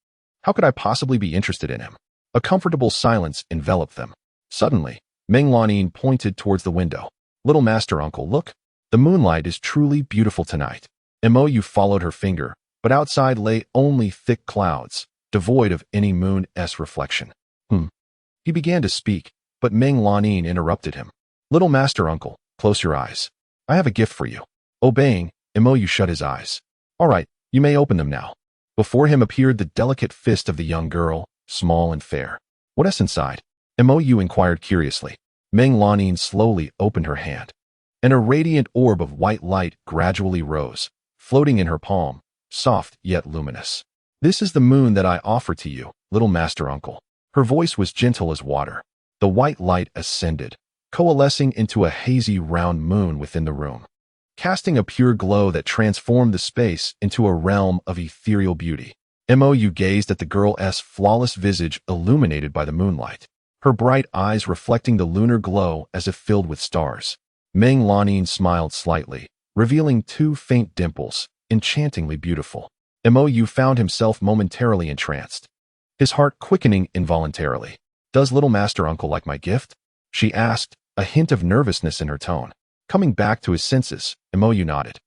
How could I possibly be interested in him? A comfortable silence enveloped them. Suddenly, Meng Lanning pointed towards the window. Little Master Uncle, look. The moonlight is truly beautiful tonight. Mo Yu followed her finger, but outside lay only thick clouds, devoid of any moon-esque reflection. He began to speak, but Meng Lanning interrupted him. Little Master Uncle, close your eyes. I have a gift for you. Obeying, Mo Yu shut his eyes. All right, you may open them now. Before him appeared the delicate fist of the young girl, small and fair. What is inside? Mo Yu inquired curiously. Meng Lanning slowly opened her hand, and a radiant orb of white light gradually rose, floating in her palm, soft yet luminous. This is the moon that I offer to you, little Master Uncle. Her voice was gentle as water. The white light ascended, coalescing into a hazy round moon within the room, casting a pure glow that transformed the space into a realm of ethereal beauty. Mo Yu gazed at the girl's flawless visage illuminated by the moonlight, her bright eyes reflecting the lunar glow as if filled with stars. Meng Lanning smiled slightly, revealing two faint dimples, enchantingly beautiful. Mo Yu found himself momentarily entranced, his heart quickening involuntarily. Does little Master Uncle like my gift? She asked, a hint of nervousness in her tone. Coming back to his senses, Mo Yu nodded,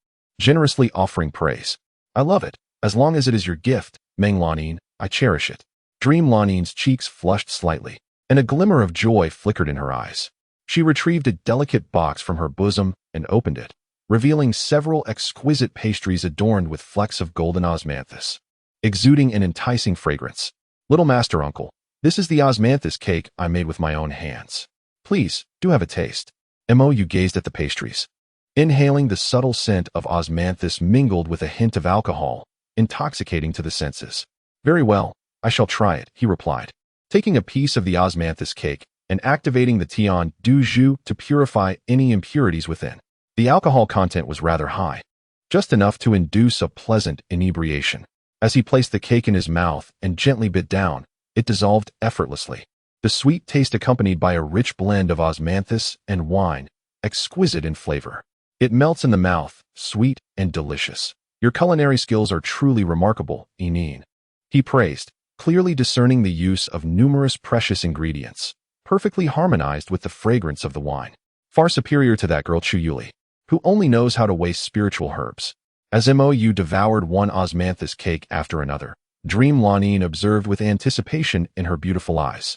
generously offering praise. I love it. As long as it is your gift, Meng Lanning, I cherish it. Dream Lanning's cheeks flushed slightly, and a glimmer of joy flickered in her eyes. She retrieved a delicate box from her bosom and opened it, revealing several exquisite pastries adorned with flecks of golden osmanthus, exuding an enticing fragrance. Little Master Uncle, this is the osmanthus cake I made with my own hands. Please, do have a taste. Mo Yu gazed at the pastries, inhaling the subtle scent of osmanthus mingled with a hint of alcohol, intoxicating to the senses. Very well, I shall try it, he replied, taking a piece of the osmanthus cake and activating the Tian Du Zhu to purify any impurities within. The alcohol content was rather high, just enough to induce a pleasant inebriation. As he placed the cake in his mouth and gently bit down, it dissolved effortlessly. The sweet taste accompanied by a rich blend of osmanthus and wine, exquisite in flavor. It melts in the mouth, sweet and delicious. Your culinary skills are truly remarkable, Enin. He praised, clearly discerning the use of numerous precious ingredients, perfectly harmonized with the fragrance of the wine. Far superior to that girl Chu Yuli, who only knows how to waste spiritual herbs. As Mo Yu devoured one osmanthus cake after another, Dream Lanning observed with anticipation in her beautiful eyes.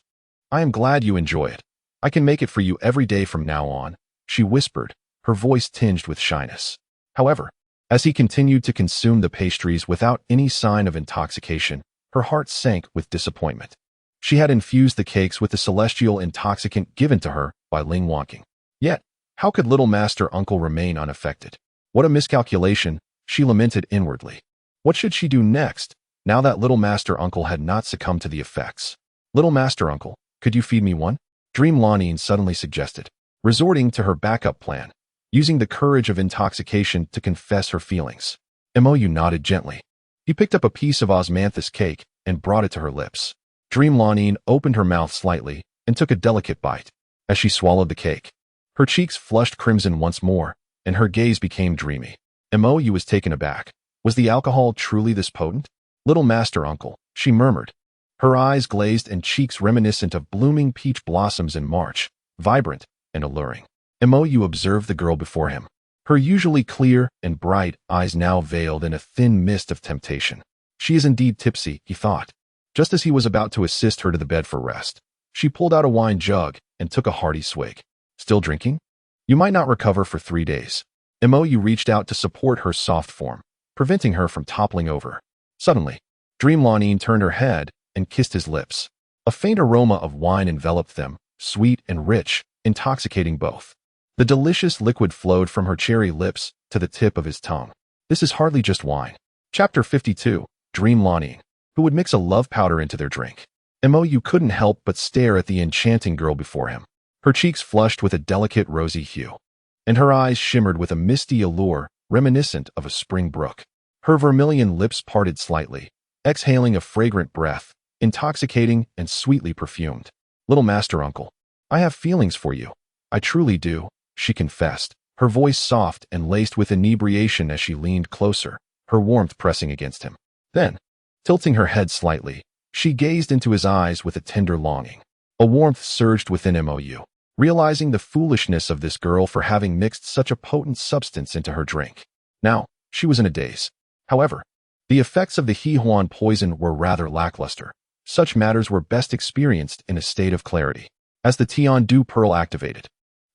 I am glad you enjoy it. I can make it for you every day from now on, she whispered, her voice tinged with shyness. However, as he continued to consume the pastries without any sign of intoxication, her heart sank with disappointment. She had infused the cakes with the celestial intoxicant given to her by Ling Wanking. Yet, how could little Master Uncle remain unaffected? What a miscalculation, she lamented inwardly. What should she do next, now that little Master Uncle had not succumbed to the effects? Little Master Uncle, could you feed me one? Dream Lanning suddenly suggested, resorting to her backup plan, using the courage of intoxication to confess her feelings. Mo Yu nodded gently. He picked up a piece of osmanthus cake and brought it to her lips. Dream Lanning opened her mouth slightly and took a delicate bite. As she swallowed the cake, her cheeks flushed crimson once more, and her gaze became dreamy. Mo Yu was taken aback. Was the alcohol truly this potent? Little Master Uncle, she murmured, her eyes glazed and cheeks reminiscent of blooming peach blossoms in March, vibrant and alluring. Mo Yu observed the girl before him, her usually clear and bright eyes now veiled in a thin mist of temptation. She is indeed tipsy, he thought. Just as he was about to assist her to the bed for rest, she pulled out a wine jug and took a hearty swig. Still drinking? You might not recover for 3 days. Mo Yu reached out to support her soft form, preventing her from toppling over. Suddenly, Dream Lanning turned her head and kissed his lips. A faint aroma of wine enveloped them, sweet and rich, intoxicating both. The delicious liquid flowed from her cherry lips to the tip of his tongue. This is hardly just wine. Chapter 52, Dream Lanning, who would mix a love powder into their drink. Mo Yu couldn't help but stare at the enchanting girl before him. Her cheeks flushed with a delicate rosy hue, and her eyes shimmered with a misty allure reminiscent of a spring brook. Her vermilion lips parted slightly, exhaling a fragrant breath, intoxicating and sweetly perfumed. Little Master Uncle, I have feelings for you. I truly do, she confessed, her voice soft and laced with inebriation as she leaned closer, her warmth pressing against him. Then, tilting her head slightly, she gazed into his eyes with a tender longing. A warmth surged within Mo Yu, realizing the foolishness of this girl for having mixed such a potent substance into her drink. Now, she was in a daze. However, the effects of the He Huan poison were rather lackluster. Such matters were best experienced in a state of clarity. As the Tian Du Pearl activated,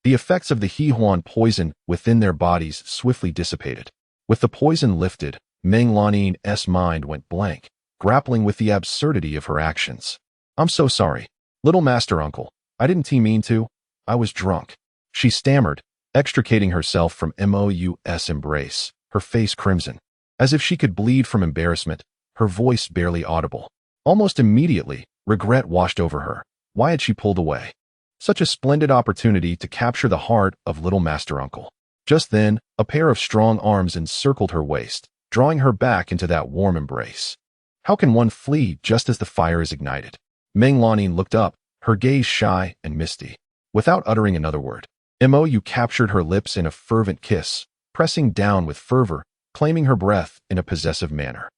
the effects of the He Huan poison within their bodies swiftly dissipated. With the poison lifted, Meng Lanin's mind went blank, grappling with the absurdity of her actions. "I'm so sorry, little master uncle. I didn't mean to. I was drunk," she stammered, extricating herself from Mo Yu's embrace, her face crimson. As if she could bleed from embarrassment, her voice barely audible. Almost immediately, regret washed over her. Why had she pulled away? Such a splendid opportunity to capture the heart of little master uncle. Just then, a pair of strong arms encircled her waist, drawing her back into that warm embrace. How can one flee just as the fire is ignited? Meng Lanin looked up, her gaze shy and misty. Without uttering another word, Mo Yu captured her lips in a fervent kiss, pressing down with fervor, claiming her breath in a possessive manner.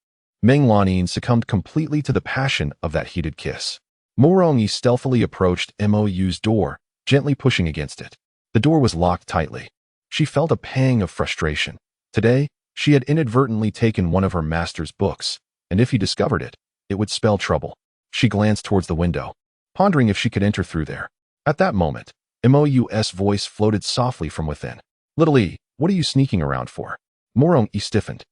Meng Lanin succumbed completely to the passion of that heated kiss. Mo stealthily approached Mo Yu's door, gently pushing against it. The door was locked tightly. She felt a pang of frustration. Today, she had inadvertently taken one of her master's books, and if he discovered it, it would spell trouble. She glanced towards the window, pondering if she could enter through there. At that moment, Mo Yu's voice floated softly from within. "Little E, what are you sneaking around for?" Mo Yu stiffened.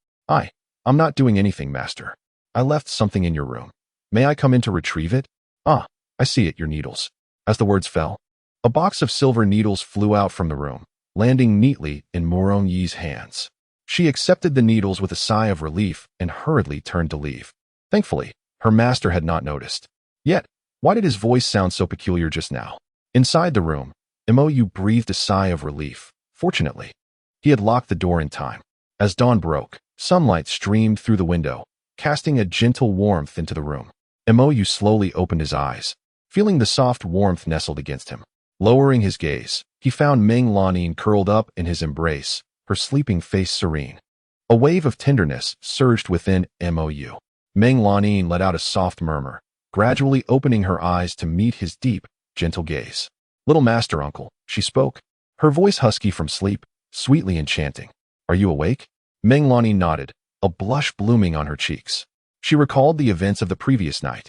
I'm not doing anything, master. I left something in your room. May I come in to retrieve it?" "Ah, I see it, your needles." As the words fell, a box of silver needles flew out from the room, landing neatly in Mo Yu's hands. She accepted the needles with a sigh of relief and hurriedly turned to leave. Thankfully, her master had not noticed. Yet, why did his voice sound so peculiar just now? Inside the room, Mo Yu breathed a sigh of relief. Fortunately, he had locked the door in time. As dawn broke, sunlight streamed through the window, casting a gentle warmth into the room. Mo Yu slowly opened his eyes, feeling the soft warmth nestled against him. Lowering his gaze, he found Meng Lanin curled up in his embrace, her sleeping face serene. A wave of tenderness surged within Mo Yu. Meng Lanin let out a soft murmur, gradually opening her eyes to meet his deep, gentle gaze. "Little master uncle," she spoke, her voice husky from sleep, sweetly enchanting. "Are you awake?" Meng Lanin nodded, a blush blooming on her cheeks. She recalled the events of the previous night,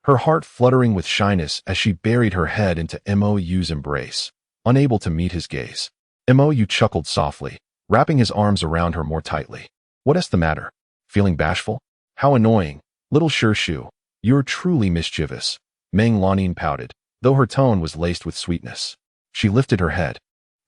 her heart fluttering with shyness as she buried her head into Mo Yu's embrace, unable to meet his gaze. Mo Yu chuckled softly, wrapping his arms around her more tightly. "What's the matter? Feeling bashful? How annoying. Little Shu, you're truly mischievous." Meng Lanin pouted, though her tone was laced with sweetness. She lifted her head,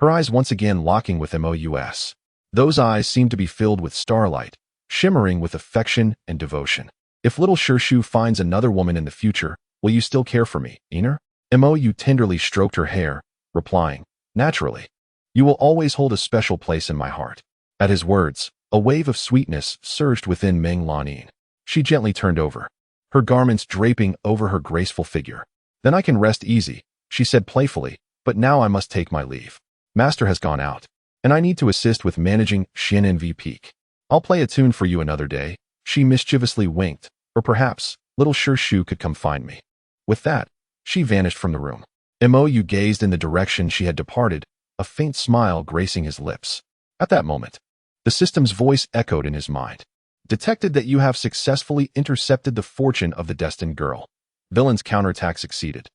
her eyes once again locking with Mo Yu's. Those eyes seemed to be filled with starlight, shimmering with affection and devotion. "If little Shu finds another woman in the future, will you still care for me, Einer?" Mo Yu tenderly stroked her hair, replying, "Naturally. You will always hold a special place in my heart." At his words, a wave of sweetness surged within Meng Lanin. She gently turned over, her garments draping over her graceful figure. "Then I can rest easy," she said playfully, "but now I must take my leave. Master has gone out, and I need to assist with managing Xian'env Peak. I'll play a tune for you another day." She mischievously winked, or perhaps little Shu could come find me. With that, she vanished from the room. Mo Yu gazed in the direction she had departed, a faint smile gracing his lips. At that moment, the system's voice echoed in his mind. "Detected that you have successfully intercepted the fortune of the destined girl. Villain's counterattack succeeded."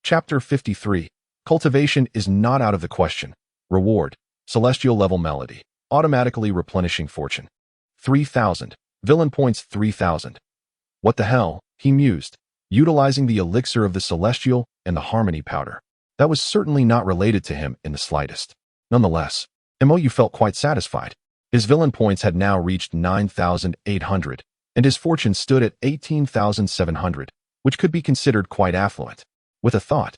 Chapter 53. Cultivation is not out of the question. Reward: Celestial level melody, automatically replenishing fortune. 3,000. Villain points 3,000. What the hell, he mused, utilizing the elixir of the celestial and the harmony powder. That was certainly not related to him in the slightest. Nonetheless, Mo Yu felt quite satisfied. His villain points had now reached 9,800, and his fortune stood at 18,700, which could be considered quite affluent. With a thought,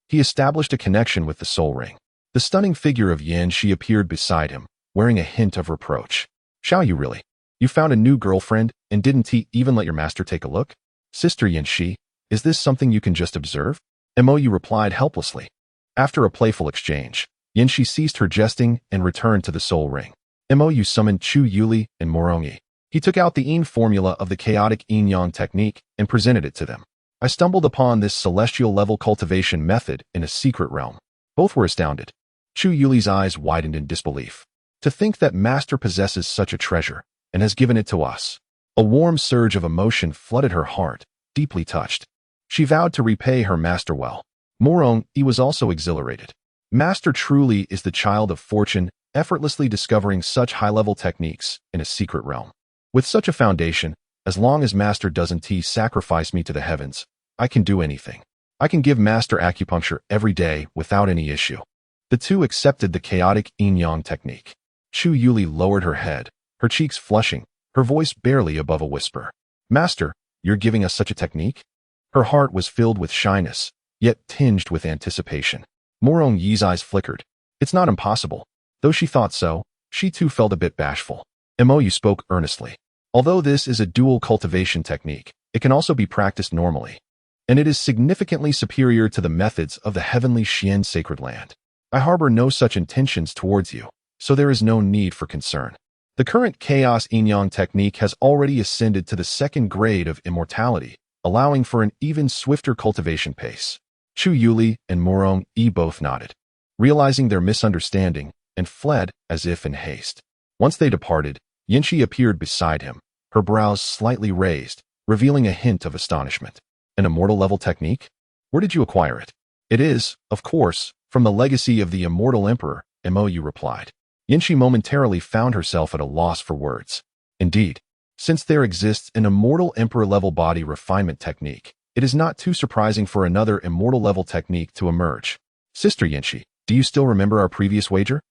he established a connection with the soul ring. The stunning figure of Yan Shi appeared beside him, wearing a hint of reproach. "Shao Yu really? You found a new girlfriend, and didn't he even let your master take a look?" "Sister Yan Shi, is this something you can just observe?" Mo Yu replied helplessly. After a playful exchange, Yanxi ceased her jesting and returned to the soul ring. Mo Yu summoned Chu Yuli and Morongi. He took out the Yin formula of the chaotic yin-yang technique and presented it to them. I stumbled upon this celestial-level cultivation method in a secret realm. Both were astounded. Chu Yuli's eyes widened in disbelief. To think that Master possesses such a treasure and has given it to us. A warm surge of emotion flooded her heart, deeply touched. She vowed to repay her master well. Morongi was also exhilarated. Master truly is the child of fortune, effortlessly discovering such high-level techniques in a secret realm. With such a foundation, as long as Master doesn't sacrifice me to the heavens, I can do anything. I can give Master acupuncture every day without any issue. The two accepted the chaotic yin-yang technique. Chu Yuli lowered her head, her cheeks flushing, her voice barely above a whisper. Master, you're giving us such a technique? Her heart was filled with shyness, yet tinged with anticipation. Morongi's eyes flickered. It's not impossible. Though she thought so, she too felt a bit bashful. Mo Yu spoke earnestly. Although this is a dual cultivation technique, it can also be practiced normally. And it is significantly superior to the methods of the heavenly Xian sacred land. I harbor no such intentions towards you, so there is no need for concern. The current chaos yin-yang technique has already ascended to the second grade of immortality, allowing for an even swifter cultivation pace. Chu Yuli and Morongi both nodded, realizing their misunderstanding, and fled as if in haste. Once they departed, Yanxi appeared beside him, her brows slightly raised, revealing a hint of astonishment. An immortal-level technique? Where did you acquire it? It is, of course, from the legacy of the immortal emperor, Mo Yu replied. Yanxi momentarily found herself at a loss for words. Indeed, since there exists an immortal emperor-level body refinement technique, it is not too surprising for another immortal-level technique to emerge. Sister Yanxi, do you still remember our previous wager?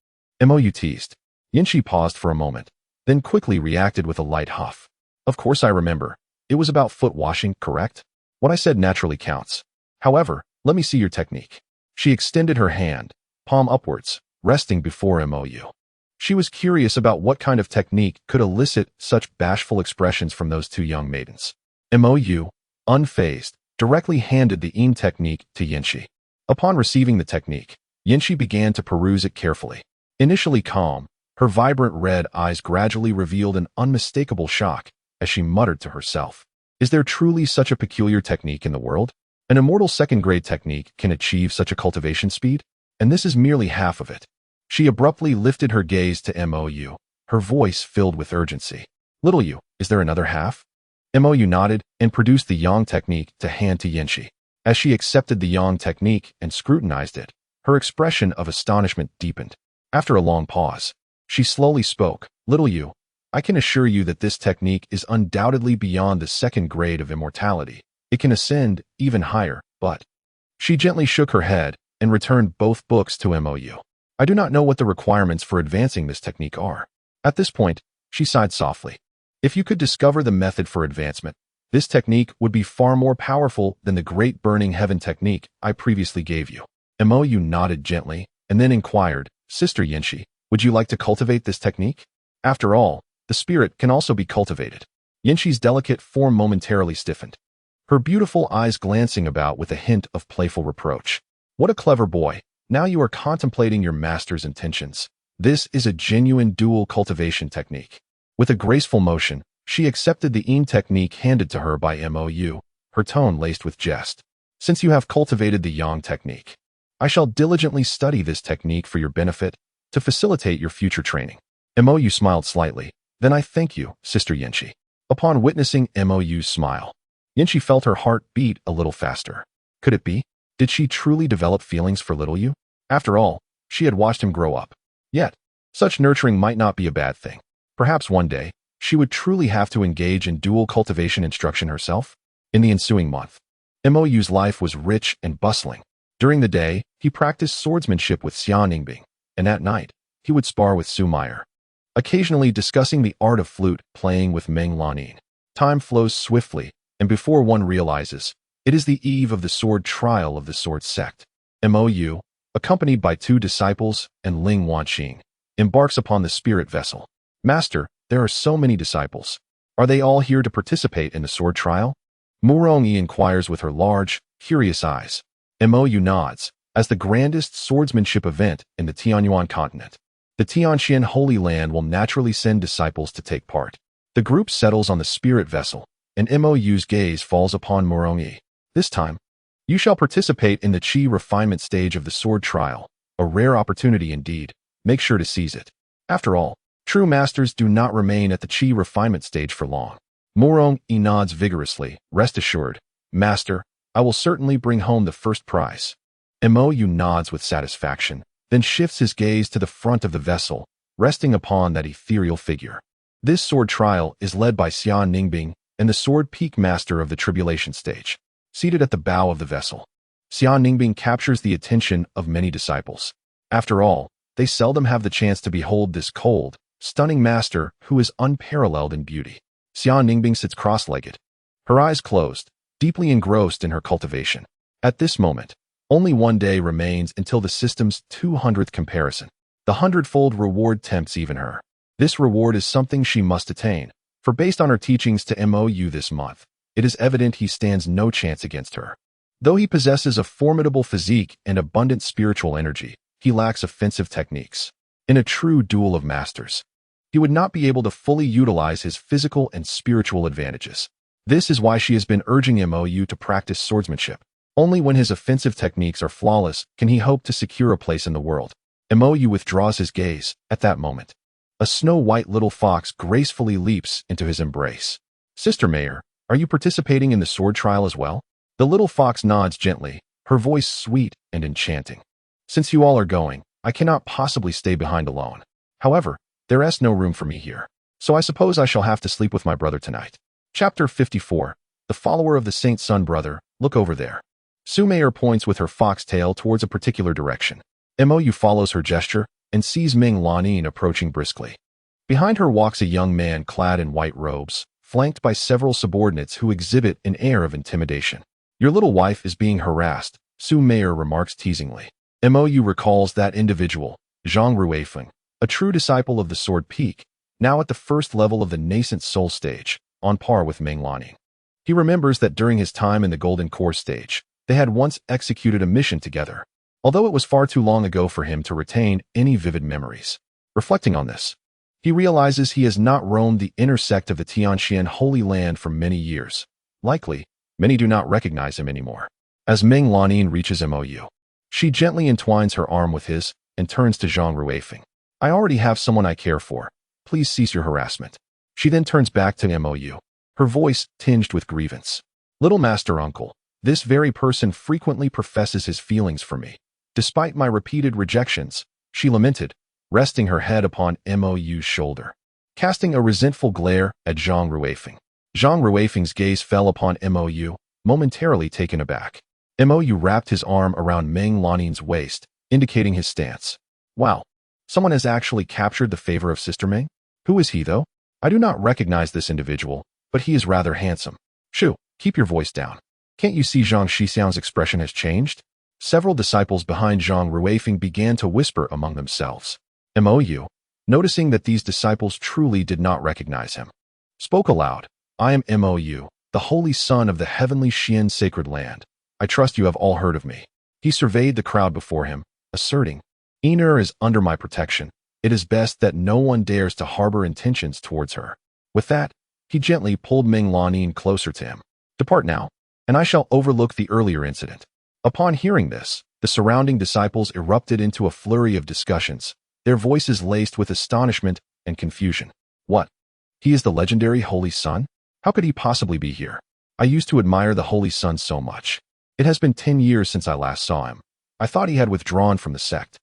Mo Yu teased. Yanxi paused for a moment, then quickly reacted with a light huff. Of course I remember. It was about foot washing, correct? What I said naturally counts. However, let me see your technique. She extended her hand, palm upwards, resting before Mo Yu. She was curious about what kind of technique could elicit such bashful expressions from those two young maidens. Mo Yu, unfazed, directly handed the Yin technique to Yanxi. Upon receiving the technique, Yanxi began to peruse it carefully. Initially calm, her vibrant red eyes gradually revealed an unmistakable shock as she muttered to herself. Is there truly such a peculiar technique in the world? An immortal second-grade technique can achieve such a cultivation speed? And this is merely half of it. She abruptly lifted her gaze to Mo Yu, her voice filled with urgency. Little Yu, is there another half? Mo Yu nodded and produced the Yang technique to hand to Yanxi. As she accepted the Yang technique and scrutinized it, her expression of astonishment deepened. After a long pause, she slowly spoke. Little Yu, I can assure you that this technique is undoubtedly beyond the second grade of immortality. It can ascend even higher, but... She gently shook her head and returned both books to Mo Yu. I do not know what the requirements for advancing this technique are. At this point, she sighed softly. If you could discover the method for advancement, this technique would be far more powerful than the Great Burning Heaven technique I previously gave you. Mo Yu nodded gently and then inquired, Sister Yanxi, would you like to cultivate this technique? After all, the spirit can also be cultivated. Yanxi's delicate form momentarily stiffened, her beautiful eyes glancing about with a hint of playful reproach. What a clever boy. Now you are contemplating your master's intentions. This is a genuine dual cultivation technique. With a graceful motion, she accepted the Yin technique handed to her by Mo Yu, her tone laced with jest. Since you have cultivated the Yang technique, I shall diligently study this technique for your benefit to facilitate your future training. Mo Yu smiled slightly. Then I thank you, Sister Yanxi. Upon witnessing Mo Yu's smile, Yanxi felt her heart beat a little faster. Could it be? Did she truly develop feelings for little Yu? After all, she had watched him grow up. Yet, such nurturing might not be a bad thing. Perhaps one day, she would truly have to engage in dual cultivation instruction herself. In the ensuing month, Mo Yu's life was rich and bustling. During the day, he practiced swordsmanship with Xian Ningbing, and at night, he would spar with Su Meyer, occasionally discussing the art of flute playing with Meng Lanin. Time flows swiftly, and before one realizes, it is the eve of the sword trial of the sword sect. Mo Yu, accompanied by two disciples and Ling Wanqing, embarks upon the spirit vessel. Master, there are so many disciples. Are they all here to participate in the sword trial? Morongi inquires with her large, curious eyes. Mo Yu nods, as the grandest swordsmanship event in the Tianyuan continent. The Tianxian Holy Land will naturally send disciples to take part. The group settles on the spirit vessel, and Mo's gaze falls upon Morongyi. This time, you shall participate in the Qi refinement stage of the sword trial, a rare opportunity indeed. Make sure to seize it. After all, true masters do not remain at the Qi refinement stage for long. Morongyi nods vigorously. Rest assured, Master, I will certainly bring home the first prize. Mo Yu nods with satisfaction, then shifts his gaze to the front of the vessel, resting upon that ethereal figure. This sword trial is led by Xia Ningbing and the sword peak master of the tribulation stage. Seated at the bow of the vessel, Xia Ningbing captures the attention of many disciples. After all, they seldom have the chance to behold this cold, stunning master who is unparalleled in beauty. Xia Ningbing sits cross-legged, her eyes closed, deeply engrossed in her cultivation. At this moment, only one day remains until the system's 200th comparison. The 100-fold reward tempts even her. This reward is something she must attain, for based on her teachings to Mo Yu this month, it is evident he stands no chance against her. Though he possesses a formidable physique and abundant spiritual energy, he lacks offensive techniques. In a true duel of masters, he would not be able to fully utilize his physical and spiritual advantages. This is why she has been urging Mo Yu to practice swordsmanship. Only when his offensive techniques are flawless can he hope to secure a place in the world. Mo Yu withdraws his gaze. At that moment, a snow-white little fox gracefully leaps into his embrace. Sister Mayor, are you participating in the sword trial as well? The little fox nods gently, her voice sweet and enchanting. Since you all are going, I cannot possibly stay behind alone. However, there is no room for me here, so I suppose I shall have to sleep with my brother tonight. Chapter 54. The follower of the Saint Sun brother, look over there. Su Mayor points with her foxtail towards a particular direction. Mo Yu follows her gesture and sees Ming Lanin approaching briskly. Behind her walks a young man clad in white robes, flanked by several subordinates who exhibit an air of intimidation. Your little wife is being harassed, Su Mayor remarks teasingly. Mo Yu recalls that individual, Zhang Ruifeng, a true disciple of the Sword Peak, now at the first level of the nascent soul stage, on par with Ming Lanin. He remembers that during his time in the Golden Core stage, they had once executed a mission together, although it was far too long ago for him to retain any vivid memories. Reflecting on this, he realizes he has not roamed the inner sect of the Tianxian Holy Land for many years. Likely, many do not recognize him anymore. As Ming Lanin reaches Mo Yu, she gently entwines her arm with his and turns to Zhang Ruifeng. I already have someone I care for. Please cease your harassment. She then turns back to Mo Yu, her voice tinged with grievance. Little Master Uncle, this very person frequently professes his feelings for me. Despite my repeated rejections, she lamented, resting her head upon Mo Yu's shoulder, casting a resentful glare at Zhang Ruifeng. Zhang Ruifeng's gaze fell upon Mo Yu, momentarily taken aback. Mo Yu wrapped his arm around Ming Lanin's waist, indicating his stance. Wow, someone has actually captured the favor of Sister Ming? Who is he, though? I do not recognize this individual, but he is rather handsome. Shoo, keep your voice down. Can't you see Zhang Shixiang's expression has changed? Several disciples behind Zhang Ruifeng began to whisper among themselves. Mo Yu, noticing that these disciples truly did not recognize him, spoke aloud. I am Mo Yu, the holy son of the heavenly Xian sacred land. I trust you have all heard of me. He surveyed the crowd before him, asserting, Enur is under my protection. It is best that no one dares to harbor intentions towards her. With that, he gently pulled Ming Lanin closer to him. Depart now, and I shall overlook the earlier incident. Upon hearing this, the surrounding disciples erupted into a flurry of discussions, their voices laced with astonishment and confusion. What? He is the legendary Holy Sun? How could he possibly be here? I used to admire the Holy Sun so much. It has been 10 years since I last saw him. I thought he had withdrawn from the sect.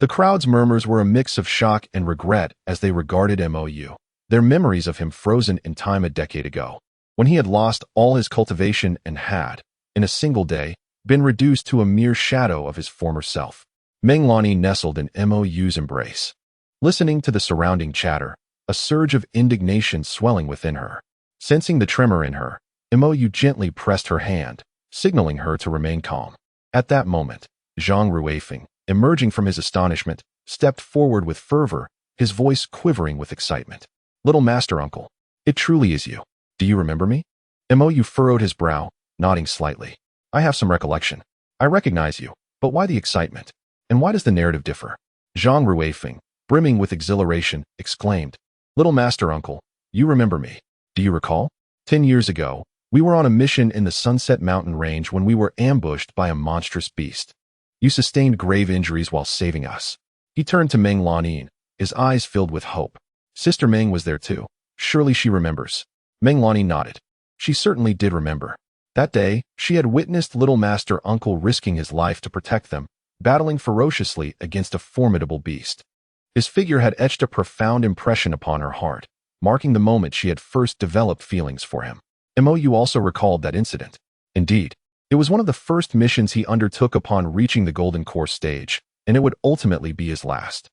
The crowd's murmurs were a mix of shock and regret as they regarded Mo Yu, their memories of him frozen in time a decade ago, when he had lost all his cultivation and had, in a single day, been reduced to a mere shadow of his former self. Ming Lanin nestled in Mo Yu's embrace. Listening to the surrounding chatter, a surge of indignation swelling within her. Sensing the tremor in her, Mo Yu gently pressed her hand, signaling her to remain calm. At that moment, Zhang Ruifeng, emerging from his astonishment, stepped forward with fervor, his voice quivering with excitement. Little Master Uncle, it truly is you. Do you remember me? Mo Yu furrowed his brow, nodding slightly. I have some recollection. I recognize you, But why the excitement? And why does the narrative differ? Zhang Ruifeng, brimming with exhilaration, exclaimed, "Little Master Uncle, you remember me. Do you recall? 10 years ago, we were on a mission in the Sunset Mountain Range when we were ambushed by a monstrous beast. You sustained grave injuries while saving us." He turned to Meng Lanin, his eyes filled with hope. Sister Meng was there too. Surely she remembers. Meng Lanin nodded. She certainly did remember. That day, she had witnessed Little Master Uncle risking his life to protect them, battling ferociously against a formidable beast. His figure had etched a profound impression upon her heart, marking the moment she had first developed feelings for him. Mo Yu also recalled that incident. Indeed, it was one of the first missions he undertook upon reaching the Golden Core stage, and it would ultimately be his last.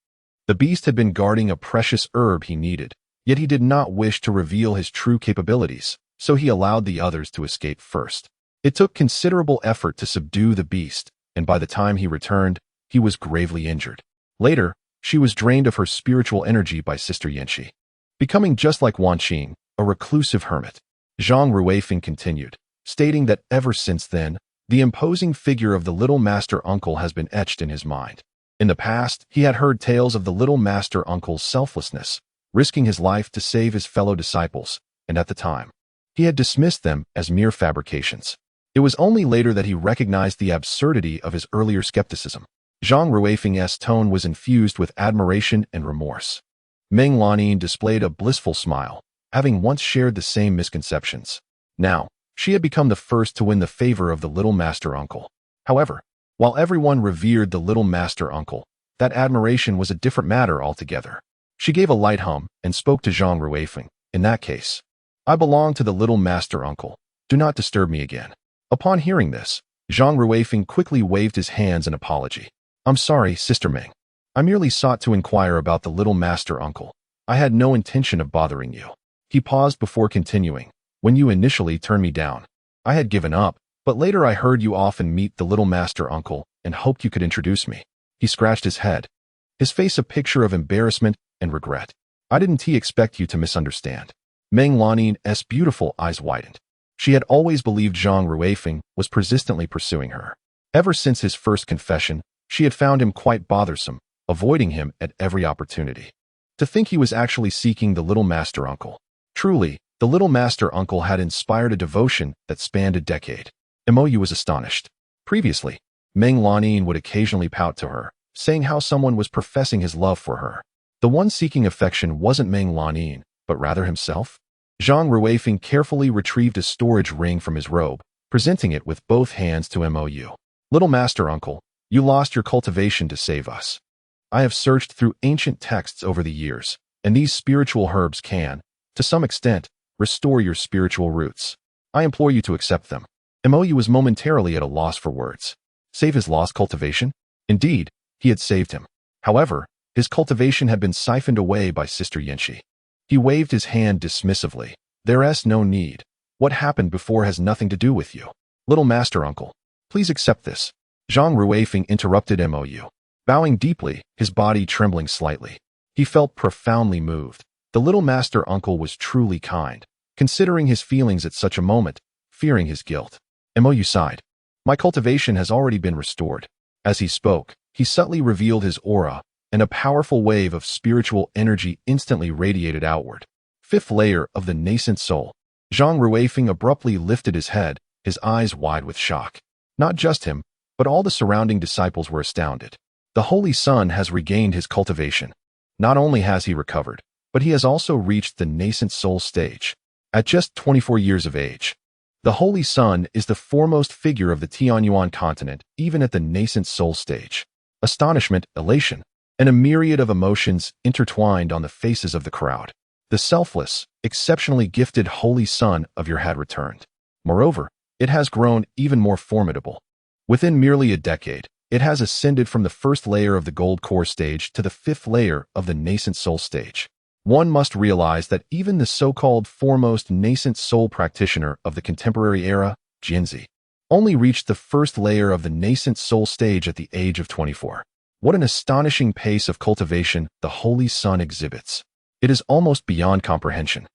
The beast had been guarding a precious herb he needed, yet he did not wish to reveal his true capabilities, so he allowed the others to escape first. It took considerable effort to subdue the beast, and by the time he returned, he was gravely injured. Later, she was drained of her spiritual energy by Sister Yanxi, becoming just like Wan Qing, a reclusive hermit. Zhang Ruifeng continued, stating that ever since then, the imposing figure of the Little Master Uncle has been etched in his mind. In the past, he had heard tales of the Little Master Uncle's selflessness, risking his life to save his fellow disciples, and at the time, he had dismissed them as mere fabrications. It was only later that he recognized the absurdity of his earlier skepticism. Zhang Ruifeng's tone was infused with admiration and remorse. Meng Lanin displayed a blissful smile, having once shared the same misconceptions. Now, she had become the first to win the favor of the Little Master Uncle. However, while everyone revered the Little Master Uncle, that admiration was a different matter altogether. She gave a light hum and spoke to Zhang Ruifeng. "In that case, I belong to the Little Master Uncle. Do not disturb me again." Upon hearing this, Zhang Ruifeng quickly waved his hands in apology. "I'm sorry, Sister Meng. I merely sought to inquire about the Little Master Uncle. I had no intention of bothering you." He paused before continuing. "When you initially turned me down, I had given up, but later I heard you often meet the Little Master Uncle and hoped you could introduce me." He scratched his head, his face a picture of embarrassment and regret. "I didn't expect you to misunderstand." Meng Lanin's beautiful eyes widened. She had always believed Zhang Ruifeng was persistently pursuing her. Ever since his first confession, she had found him quite bothersome, avoiding him at every opportunity. To think he was actually seeking the Little Master Uncle. Truly, the Little Master Uncle had inspired a devotion that spanned a decade. Mo Yu was astonished. Previously, Meng Lanin would occasionally pout to her, saying how someone was professing his love for her. The one seeking affection wasn't Meng Lanin, but rather himself. Zhang Ruifeng carefully retrieved a storage ring from his robe, presenting it with both hands to Mo Yu. "Little Master Uncle, you lost your cultivation to save us. I have searched through ancient texts over the years, and these spiritual herbs can, to some extent, restore your spiritual roots. I implore you to accept them." Mo Yu was momentarily at a loss for words. Save his lost cultivation? Indeed, he had saved him. However, his cultivation had been siphoned away by Sister Yanxi. He waved his hand dismissively. "There's no need. What happened before has nothing to do with you. Little Master Uncle, please accept this." Zhang Ruifeng interrupted Mo Yu. Bowing deeply, his body trembling slightly. He felt profoundly moved. The Little Master Uncle was truly kind, considering his feelings at such a moment, fearing his guilt. Mo Yu sighed. "My cultivation has already been restored." As he spoke, he subtly revealed his aura, and a powerful wave of spiritual energy instantly radiated outward. Fifth layer of the nascent soul. Zhang Ruifeng abruptly lifted his head, his eyes wide with shock. Not just him, but all the surrounding disciples were astounded. The Holy Son has regained his cultivation. Not only has he recovered, but he has also reached the nascent soul stage. At just 24 years of age, the Holy Son is the foremost figure of the Tianyuan continent, even at the nascent soul stage. Astonishment, elation, and a myriad of emotions intertwined on the faces of the crowd. The selfless, exceptionally gifted Holy Son of your had returned. Moreover, it has grown even more formidable. Within merely a decade, it has ascended from the first layer of the gold core stage to the fifth layer of the nascent soul stage. One must realize that even the so-called foremost nascent soul practitioner of the contemporary era, Jinzi, only reached the first layer of the nascent soul stage at the age of 24. What an astonishing pace of cultivation the Holy Son exhibits. It is almost beyond comprehension.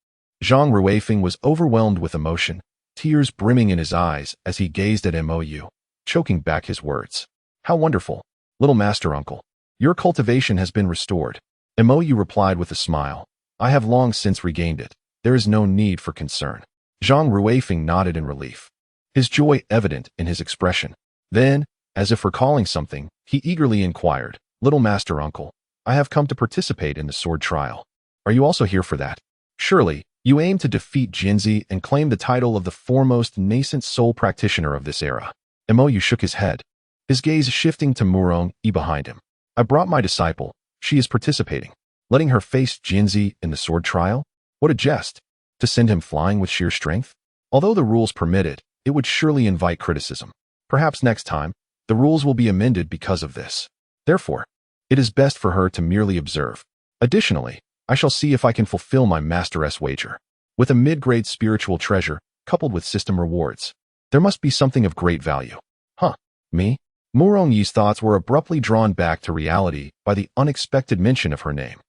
Zhang Ruifeng was overwhelmed with emotion, tears brimming in his eyes as he gazed at Mo Yu, choking back his words. How wonderful. Little master uncle. Your cultivation has been restored. Mo Yu replied with a smile. I have long since regained it. There is no need for concern. Zhang Ruifeng nodded in relief, his joy evident in his expression. Then, as if recalling something, he eagerly inquired, Little master uncle, I have come to participate in the sword trial. Are you also here for that? Surely, you aim to defeat Jinzi and claim the title of the foremost nascent soul practitioner of this era. Mo Yu shook his head, his gaze shifting to Murong Yi behind him. I brought my disciple. She is participating. Letting her face Jinzi in the sword trial? What a jest. To send him flying with sheer strength? Although the rules permit it, it would surely invite criticism. Perhaps next time, the rules will be amended because of this. Therefore, it is best for her to merely observe. Additionally, I shall see if I can fulfill my master's wager. With a mid-grade spiritual treasure, coupled with system rewards, there must be something of great value. Huh, me? Murong Yi's thoughts were abruptly drawn back to reality by the unexpected mention of her name.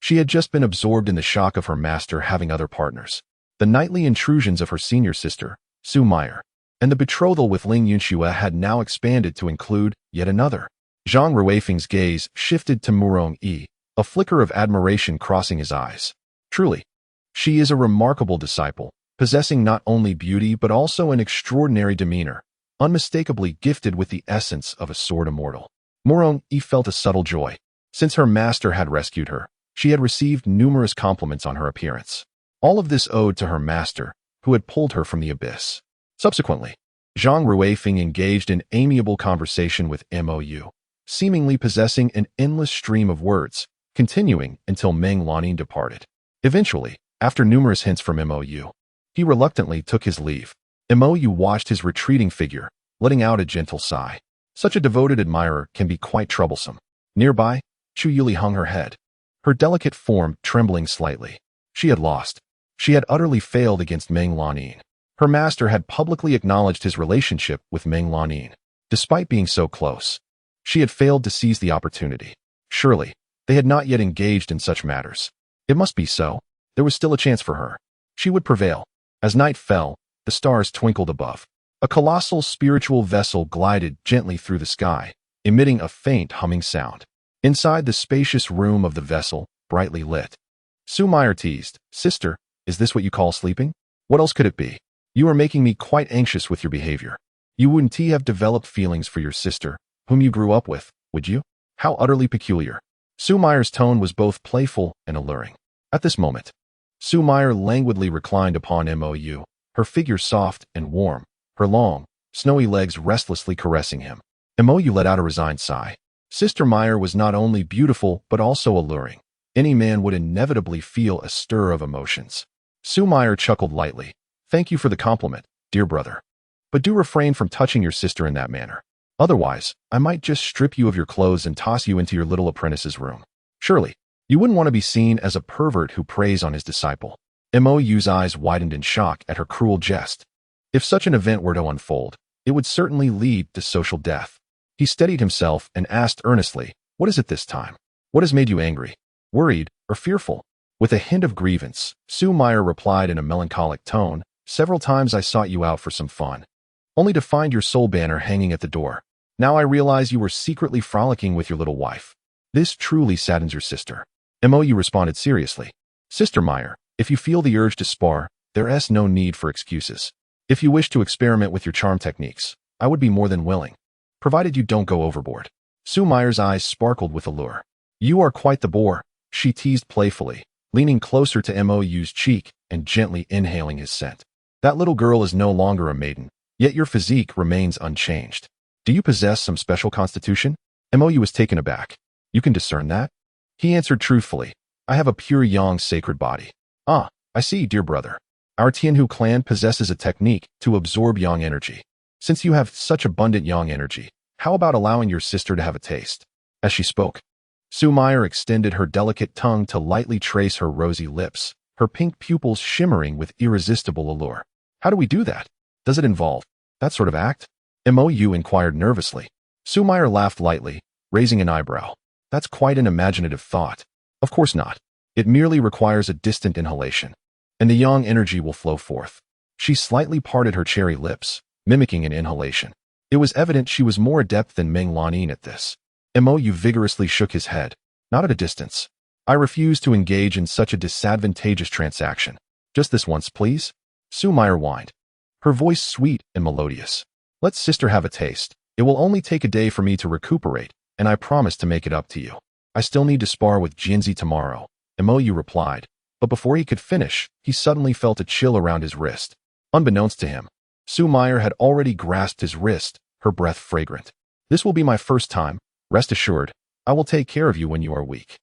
She had just been absorbed in the shock of her master having other partners, the nightly intrusions of her senior sister, Su Meyer, and the betrothal with Ling Yunxue had now expanded to include yet another. Zhang Ruifeng's gaze shifted to Murong Yi, a flicker of admiration crossing his eyes. Truly, she is a remarkable disciple, possessing not only beauty but also an extraordinary demeanor, unmistakably gifted with the essence of a sword immortal. Murong Yi felt a subtle joy. Since her master had rescued her, she had received numerous compliments on her appearance. All of this owed to her master, who had pulled her from the abyss. Subsequently, Zhang Ruifeng engaged in amiable conversation with Mo Yu, seemingly possessing an endless stream of words, continuing until Meng Lanin departed. Eventually, after numerous hints from Mo Yu, he reluctantly took his leave. Mo Yu watched his retreating figure, letting out a gentle sigh. Such a devoted admirer can be quite troublesome. Nearby, Chu Yuli hung her head, her delicate form trembling slightly. She had lost. She had utterly failed against Meng Lanin. Her master had publicly acknowledged his relationship with Meng Lanin. Despite being so close, she had failed to seize the opportunity. Surely, they had not yet engaged in such matters. It must be so. There was still a chance for her. She would prevail. As night fell, the stars twinkled above. A colossal spiritual vessel glided gently through the sky, emitting a faint humming sound. Inside the spacious room of the vessel, brightly lit, Su Meyer teased, Sister, is this what you call sleeping? What else could it be? You are making me quite anxious with your behavior. You wouldn't have developed feelings for your sister, whom you grew up with, would you? How utterly peculiar. Su Meyer's tone was both playful and alluring. At this moment, Su Meyer languidly reclined upon Mo Yu, her figure soft and warm, her long, snowy legs restlessly caressing him. Mo Yu let out a resigned sigh. Sister Meyer was not only beautiful but also alluring. Any man would inevitably feel a stir of emotions. Su Meyer chuckled lightly. Thank you for the compliment, dear brother. But do refrain from touching your sister in that manner. Otherwise, I might just strip you of your clothes and toss you into your little apprentice's room. Surely, you wouldn't want to be seen as a pervert who preys on his disciple. Mo Yu's eyes widened in shock at her cruel jest. If such an event were to unfold, it would certainly lead to social death. He steadied himself and asked earnestly, What is it this time? What has made you angry, worried, or fearful? With a hint of grievance, Su Meyer replied in a melancholic tone, Several times I sought you out for some fun, only to find your soul banner hanging at the door. Now I realize you were secretly frolicking with your little wife. This truly saddens your sister. Mo Yu responded seriously. Sister Meyer, if you feel the urge to spar, there is no need for excuses. If you wish to experiment with your charm techniques, I would be more than willing, provided you don't go overboard. Su Meyer's eyes sparkled with allure. You are quite the bore, she teased playfully, leaning closer to Mo Yu's cheek and gently inhaling his scent. That little girl is no longer a maiden, yet your physique remains unchanged. Do you possess some special constitution? Mo Yu was taken aback. You can discern that? He answered truthfully. I have a pure yang sacred body. Ah, I see, dear brother. Our Tianhu clan possesses a technique to absorb yang energy. Since you have such abundant yang energy, how about allowing your sister to have a taste? As she spoke, Su Meyer extended her delicate tongue to lightly trace her rosy lips, her pink pupils shimmering with irresistible allure. How do we do that? Does it involve that sort of act? Mo Yu inquired nervously. Su Meyer laughed lightly, raising an eyebrow. That's quite an imaginative thought. Of course not. It merely requires a distant inhalation, and the yang energy will flow forth. She slightly parted her cherry lips, mimicking an inhalation. It was evident she was more adept than Meng Lanin at this. Mo Yu vigorously shook his head. Not at a distance. I refuse to engage in such a disadvantageous transaction. Just this once, please? Su Meyer whined, her voice sweet and melodious. Let sister have a taste. It will only take a day for me to recuperate, and I promise to make it up to you. I still need to spar with Jinzi tomorrow, Mo Yu replied, but before he could finish, he suddenly felt a chill around his wrist. Unbeknownst to him, Su Meyer had already grasped his wrist, her breath fragrant. This will be my first time. Rest assured, I will take care of you when you are weak.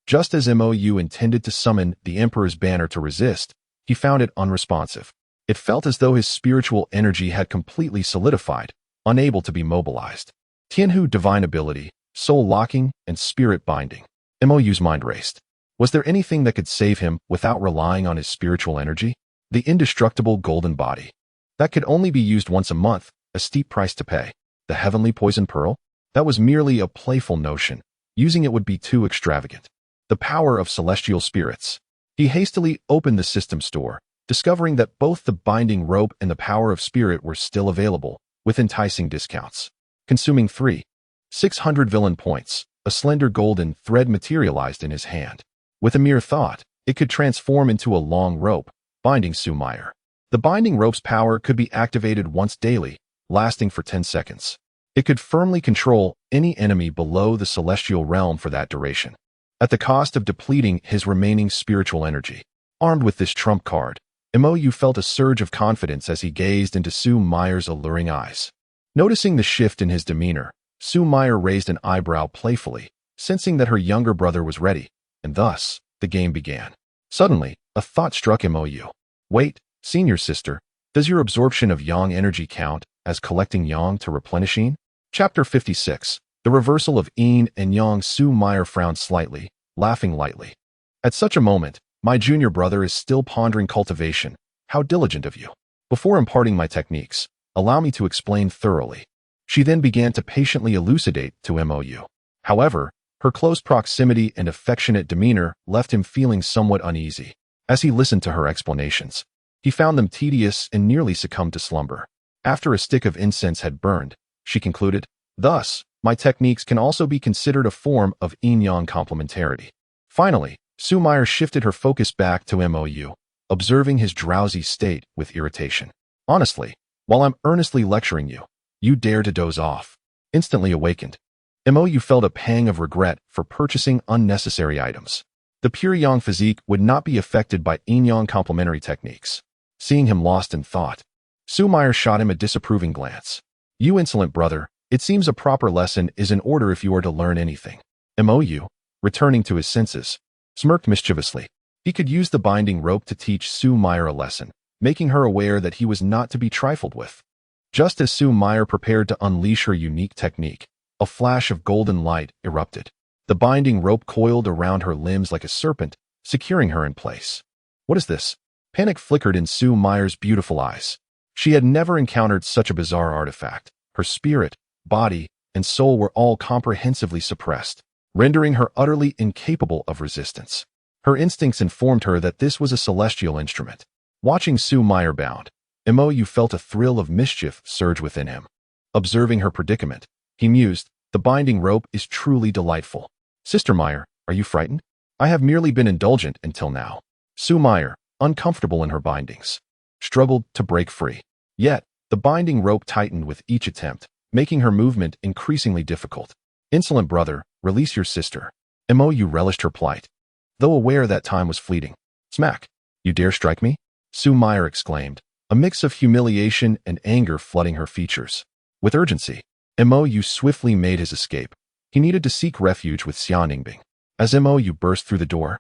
Just as Mo Yu intended to summon the Emperor's banner to resist, he found it unresponsive. It felt as though his spiritual energy had completely solidified, unable to be mobilized. Tianhu divine ability, soul locking, and spirit binding. Mo Yu's mind raced. Was there anything that could save him without relying on his spiritual energy? The indestructible golden body. That could only be used once a month, a steep price to pay. The heavenly poison pearl? That was merely a playful notion. Using it would be too extravagant. The power of celestial spirits. He hastily opened the system store, discovering that both the binding rope and the power of spirit were still available, with enticing discounts. Consuming 600 villain points, a slender golden thread materialized in his hand. With a mere thought, it could transform into a long rope, binding Su Meyer. The binding rope's power could be activated once daily, lasting for 10 seconds. It could firmly control any enemy below the celestial realm for that duration, at the cost of depleting his remaining spiritual energy. Armed with this trump card, Mo Yu felt a surge of confidence as he gazed into Su Meyer's alluring eyes. Noticing the shift in his demeanor, Su Meyer raised an eyebrow playfully, sensing that her younger brother was ready, and thus, the game began. Suddenly, a thought struck Mo Yu. Wait, senior sister, does your absorption of yang energy count as collecting yang to replenish yin? Chapter 56. The reversal of yin and yang. Su Meyer frowned slightly, laughing lightly. At such a moment, my junior brother is still pondering cultivation. How diligent of you. Before imparting my techniques, allow me to explain thoroughly. She then began to patiently elucidate to Mo Yu. However, her close proximity and affectionate demeanor left him feeling somewhat uneasy. As he listened to her explanations, he found them tedious and nearly succumbed to slumber. After a stick of incense had burned, she concluded, thus, my techniques can also be considered a form of yin-yang complementarity. Finally, Su Meyer shifted her focus back to Mo Yu, observing his drowsy state with irritation. Honestly, while I'm earnestly lecturing you, you dare to doze off. Instantly awakened, Mo Yu felt a pang of regret for purchasing unnecessary items. The pure yang physique would not be affected by yin-yang complementary techniques. Seeing him lost in thought, Su Meyer shot him a disapproving glance. You insolent brother, it seems a proper lesson is in order if you are to learn anything. Mo Yu, returning to his senses, smirked mischievously. He could use the binding rope to teach Su Meyer a lesson, making her aware that he was not to be trifled with. Just as Su Meyer prepared to unleash her unique technique, a flash of golden light erupted. The binding rope coiled around her limbs like a serpent, securing her in place. What is this? Panic flickered in Su Meyer's beautiful eyes. She had never encountered such a bizarre artifact. Her spirit, body, and soul were all comprehensively suppressed, rendering her utterly incapable of resistance. Her instincts informed her that this was a celestial instrument. Watching Su Meyer bound, Mo Yu felt a thrill of mischief surge within him. Observing her predicament, he mused, the binding rope is truly delightful. Sister Meyer, are you frightened? I have merely been indulgent until now. Su Meyer, uncomfortable in her bindings, struggled to break free. Yet, the binding rope tightened with each attempt, making her movement increasingly difficult. Insolent brother, release your sister. Mo Yu relished her plight, though aware that time was fleeting. Smack! You dare strike me? Su Meyer exclaimed, a mix of humiliation and anger flooding her features. With urgency, Mo Yu swiftly made his escape. He needed to seek refuge with Xian Yingbing. As Mo Yu burst through the door,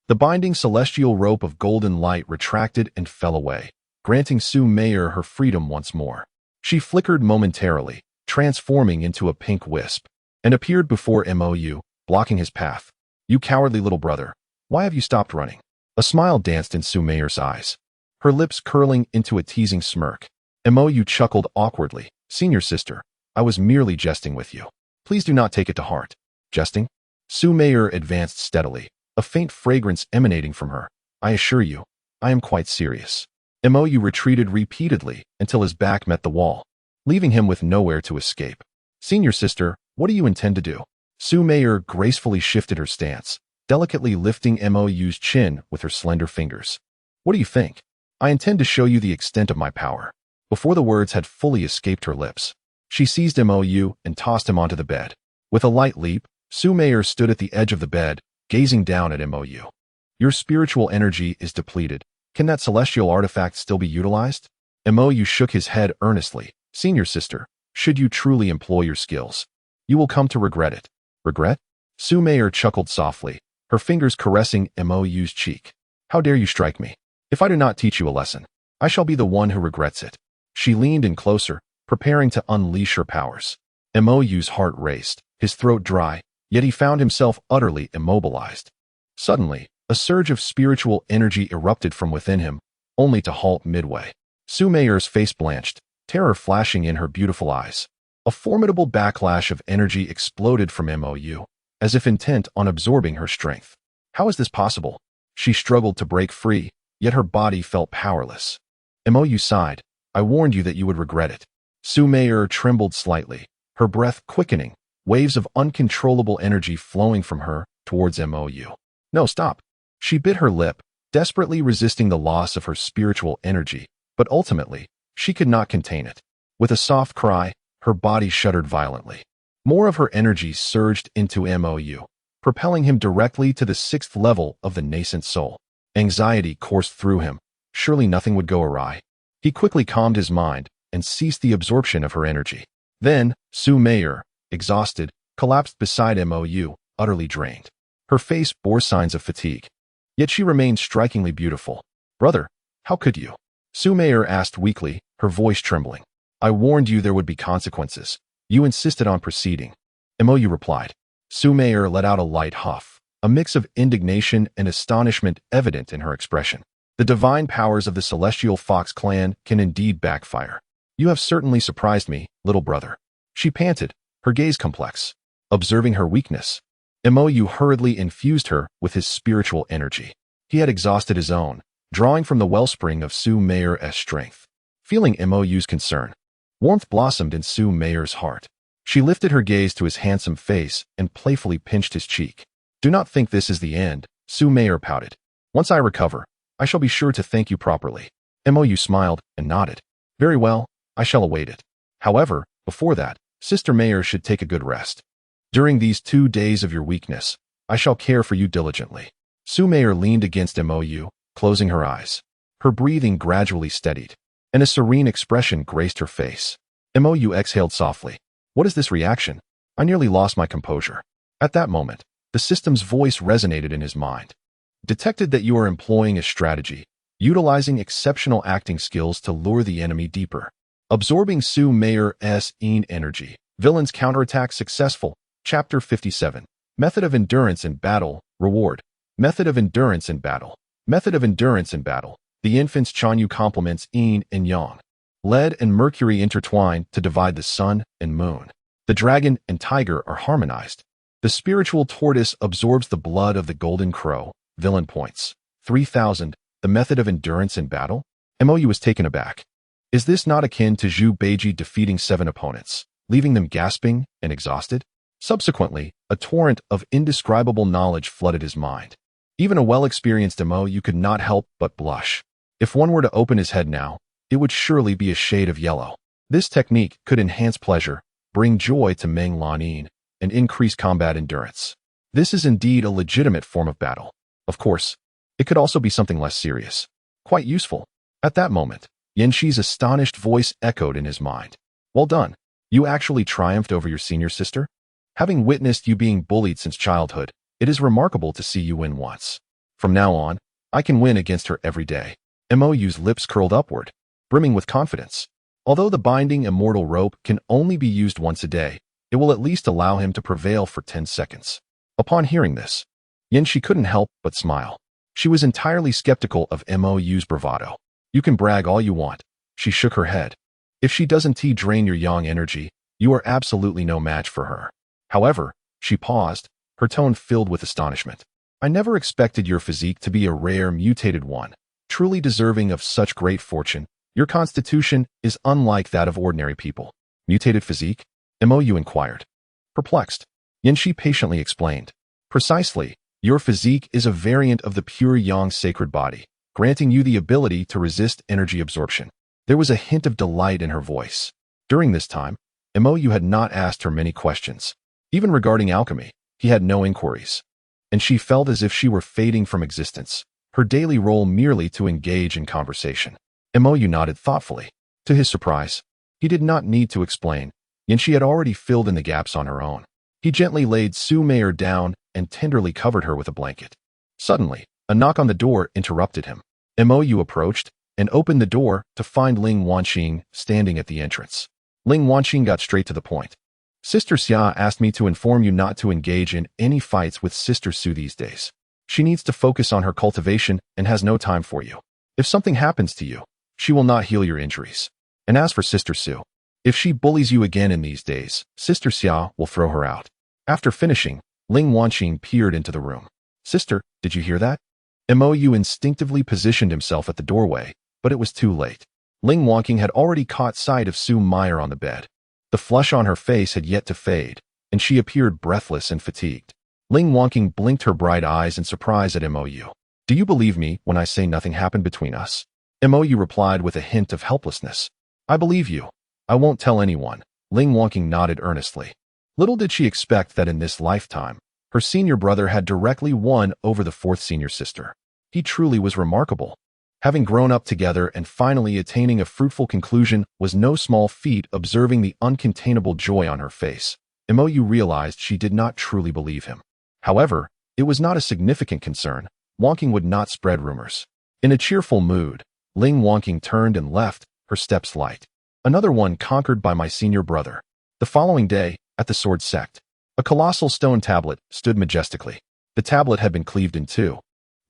the binding celestial rope of golden light retracted and fell away, granting Su Meyer her freedom once more. She flickered momentarily, transforming into a pink wisp, and appeared before Mo Yu, blocking his path. You cowardly little brother, why have you stopped running? A smile danced in Su Meyer's eyes, her lips curling into a teasing smirk. Mo Yu chuckled awkwardly. Senior sister, I was merely jesting with you. Please do not take it to heart. Jesting? Su Meyer advanced steadily, a faint fragrance emanating from her. I assure you, I am quite serious. Mo Yu retreated repeatedly until his back met the wall. leaving him with nowhere to escape. Senior sister, what do you intend to do? Su Meier gracefully shifted her stance, delicately lifting Mo's chin with her slender fingers. What do you think? I intend to show you the extent of my power. Before the words had fully escaped her lips, she seized Mo Yu and tossed him onto the bed. With a light leap, Su Meier stood at the edge of the bed, gazing down at Mo Yu. Your spiritual energy is depleted. Can that celestial artifact still be utilized? Mo Yu shook his head earnestly. Senior sister, should you truly employ your skills, you will come to regret it. Regret? Su Meier chuckled softly, her fingers caressing Mo Yu's cheek. How dare you strike me? If I do not teach you a lesson, I shall be the one who regrets it. She leaned in closer, preparing to unleash her powers. Mo Yu's heart raced, his throat dry, yet he found himself utterly immobilized. Suddenly, a surge of spiritual energy erupted from within him, only to halt midway. Su Meier's face blanched, terror flashing in her beautiful eyes. A formidable backlash of energy exploded from Mo Yu, as if intent on absorbing her strength. How is this possible? She struggled to break free, yet her body felt powerless. Mo Yu sighed. I warned you that you would regret it. Su Meier trembled slightly, her breath quickening, waves of uncontrollable energy flowing from her towards Mo Yu. No, stop. She bit her lip, desperately resisting the loss of her spiritual energy, but ultimately, she could not contain it. With a soft cry, her body shuddered violently. More of her energy surged into Mo Yu, propelling him directly to the 6th level of the nascent soul. Anxiety coursed through him. Surely nothing would go awry. He quickly calmed his mind and ceased the absorption of her energy. Then, Su Meier, exhausted, collapsed beside Mo Yu, utterly drained. Her face bore signs of fatigue. Yet she remained strikingly beautiful. Brother, how could you? Su Meier asked weakly, her voice trembling. I warned you there would be consequences. You insisted on proceeding. Mo Yu replied. Su Meier let out a light huff, a mix of indignation and astonishment evident in her expression. The divine powers of the Celestial Fox clan can indeed backfire. You have certainly surprised me, little brother. She panted, her gaze complex. Observing her weakness, Mo Yu hurriedly infused her with his spiritual energy. He had exhausted his own, drawing from the wellspring of Su Meier's strength. Feeling Mo Yu's concern, warmth blossomed in Su Meier's heart. She lifted her gaze to his handsome face and playfully pinched his cheek. Do not think this is the end, Su Meier pouted. Once I recover, I shall be sure to thank you properly. Mo Yu smiled and nodded. Very well, I shall await it. However, before that, Sister Meier should take a good rest. During these 2 days of your weakness, I shall care for you diligently. Su Meier leaned against Mo Yu, closing her eyes. Her breathing gradually steadied, and a serene expression graced her face. Mo Yu exhaled softly. What is this reaction? I nearly lost my composure. At that moment, the system's voice resonated in his mind. Detected that you are employing a strategy, utilizing exceptional acting skills to lure the enemy deeper. Absorbing Su Meier's energy. Villain's counterattack successful. Chapter 57. Method of endurance in battle. Reward. Method of endurance in battle. Method of endurance in battle. The infant's Chanyu complements yin and yang. Lead and Mercury intertwine to divide the sun and moon. The dragon and tiger are harmonized. The spiritual tortoise absorbs the blood of the golden crow. Villain points. 3000. The method of endurance in battle? Mo Yu was taken aback. Is this not akin to Zhu Beiji defeating 7 opponents, leaving them gasping and exhausted? Subsequently, a torrent of indescribable knowledge flooded his mind. Even a well-experienced Mo Yu could not help but blush. If one were to open his head now, it would surely be a shade of yellow. This technique could enhance pleasure, bring joy to Meng Lanin, and increase combat endurance. This is indeed a legitimate form of battle. Of course, it could also be something less serious. Quite useful. At that moment, Yan Shi's astonished voice echoed in his mind. Well done. You actually triumphed over your senior sister? Having witnessed you being bullied since childhood, it is remarkable to see you win once. From now on, I can win against her every day. Mo Yu's lips curled upward, brimming with confidence. Although the binding immortal rope can only be used once a day, it will at least allow him to prevail for 10 seconds. Upon hearing this, Yan Shi couldn't help but smile. She was entirely skeptical of Mo Yu's bravado. You can brag all you want. She shook her head. If she doesn't drain your yang energy, you are absolutely no match for her. However, she paused, her tone filled with astonishment. I never expected your physique to be a rare mutated one, truly deserving of such great fortune. Your constitution is unlike that of ordinary people. Mutated physique? Mo Yu inquired. Perplexed, Yanxi patiently explained. Precisely, your physique is a variant of the pure yang sacred body, granting you the ability to resist energy absorption. There was a hint of delight in her voice. During this time, Mo Yu had not asked her many questions. Even regarding alchemy, he had no inquiries. And she felt as if she were fading from existence, her daily role merely to engage in conversation. Mo Yu nodded thoughtfully. To his surprise, he did not need to explain, and she had already filled in the gaps on her own. He gently laid Su Meier down and tenderly covered her with a blanket. Suddenly, a knock on the door interrupted him. Mo Yu approached and opened the door to find Ling Wanqing standing at the entrance. Ling Wanqing got straight to the point. Sister Xia asked me to inform you not to engage in any fights with Sister Su these days. She needs to focus on her cultivation and has no time for you. If something happens to you, she will not heal your injuries. And as for Sister Su, if she bullies you again in these days, Sister Xia will throw her out. After finishing, Ling Wanqing peered into the room. Sister, did you hear that? Mo Yu instinctively positioned himself at the doorway, but it was too late. Ling Wanqing had already caught sight of Su Meier on the bed. The flush on her face had yet to fade, and she appeared breathless and fatigued. Ling Wanqing blinked her bright eyes in surprise at Mo Yu. Do you believe me when I say nothing happened between us? Mo Yu replied with a hint of helplessness. I believe you. I won't tell anyone. Ling Wanqing nodded earnestly. Little did she expect that in this lifetime, her senior brother had directly won over the fourth senior sister. He truly was remarkable. Having grown up together and finally attaining a fruitful conclusion was no small feat. Observing the uncontainable joy on her face, Mo Yu realized she did not truly believe him. However, it was not a significant concern. Wanqing would not spread rumors. In a cheerful mood, Ling Wanqing turned and left, her steps light. Another one conquered by my senior brother. The following day, at the sword sect, a colossal stone tablet stood majestically. The tablet had been cleaved in two.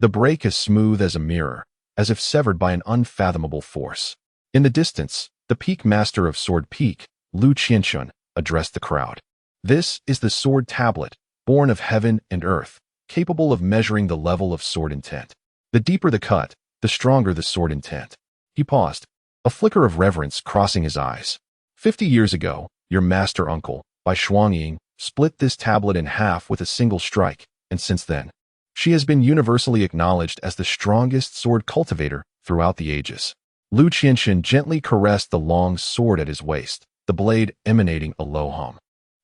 The break as smooth as a mirror, as if severed by an unfathomable force. In the distance, the peak master of Sword Peak, Lu Qianxun, addressed the crowd. This is the sword tablet, born of heaven and earth, capable of measuring the level of sword intent. The deeper the cut, the stronger the sword intent. He paused, a flicker of reverence crossing his eyes. 50 years ago, your master uncle, Bai Shuangying, split this tablet in half with a single strike, and since then, she has been universally acknowledged as the strongest sword cultivator throughout the ages. Lu Qianxun gently caressed the long sword at his waist, the blade emanating a low hum,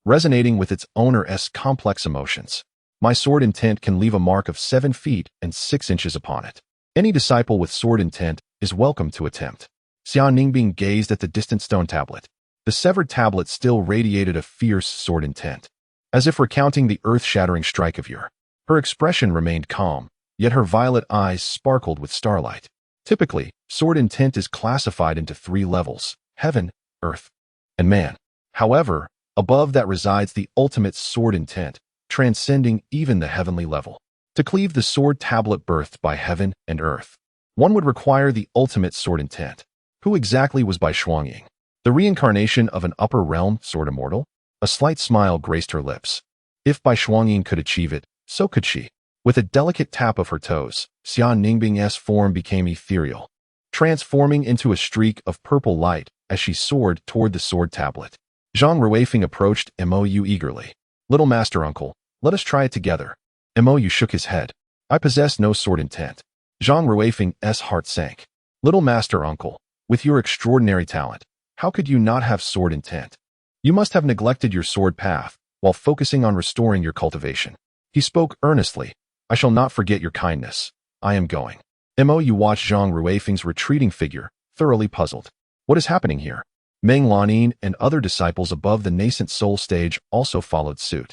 resonating with its owner's complex emotions. My sword intent can leave a mark of 7 feet and 6 inches upon it. Any disciple with sword intent is welcome to attempt. Xia Ningbing gazed at the distant stone tablet. The severed tablet still radiated a fierce sword intent, as if recounting the earth-shattering strike of yore. Her expression remained calm, yet her violet eyes sparkled with starlight. Typically, sword intent is classified into 3 levels: heaven, earth, and man. However, above that resides the ultimate sword intent, transcending even the heavenly level. To cleave the sword tablet birthed by heaven and earth, one would require the ultimate sword intent. Who exactly was Bai Shuangying? The reincarnation of an upper realm sword immortal? A slight smile graced her lips. If Bai Shuangying could achieve it, so could she. With a delicate tap of her toes, Xia Ningbing's form became ethereal, transforming into a streak of purple light as she soared toward the sword tablet. Zhang Ruifeng approached Mo Yu eagerly. Little master uncle, let us try it together. Mo Yu shook his head. I possess no sword intent. Zhang Ruifeng's heart sank. Little master uncle, with your extraordinary talent, how could you not have sword intent? You must have neglected your sword path while focusing on restoring your cultivation. He spoke earnestly. I shall not forget your kindness. I am going. Mo Yu watched Zhang Ruifeng's retreating figure, thoroughly puzzled. What is happening here? Meng Lanin and other disciples above the nascent soul stage also followed suit.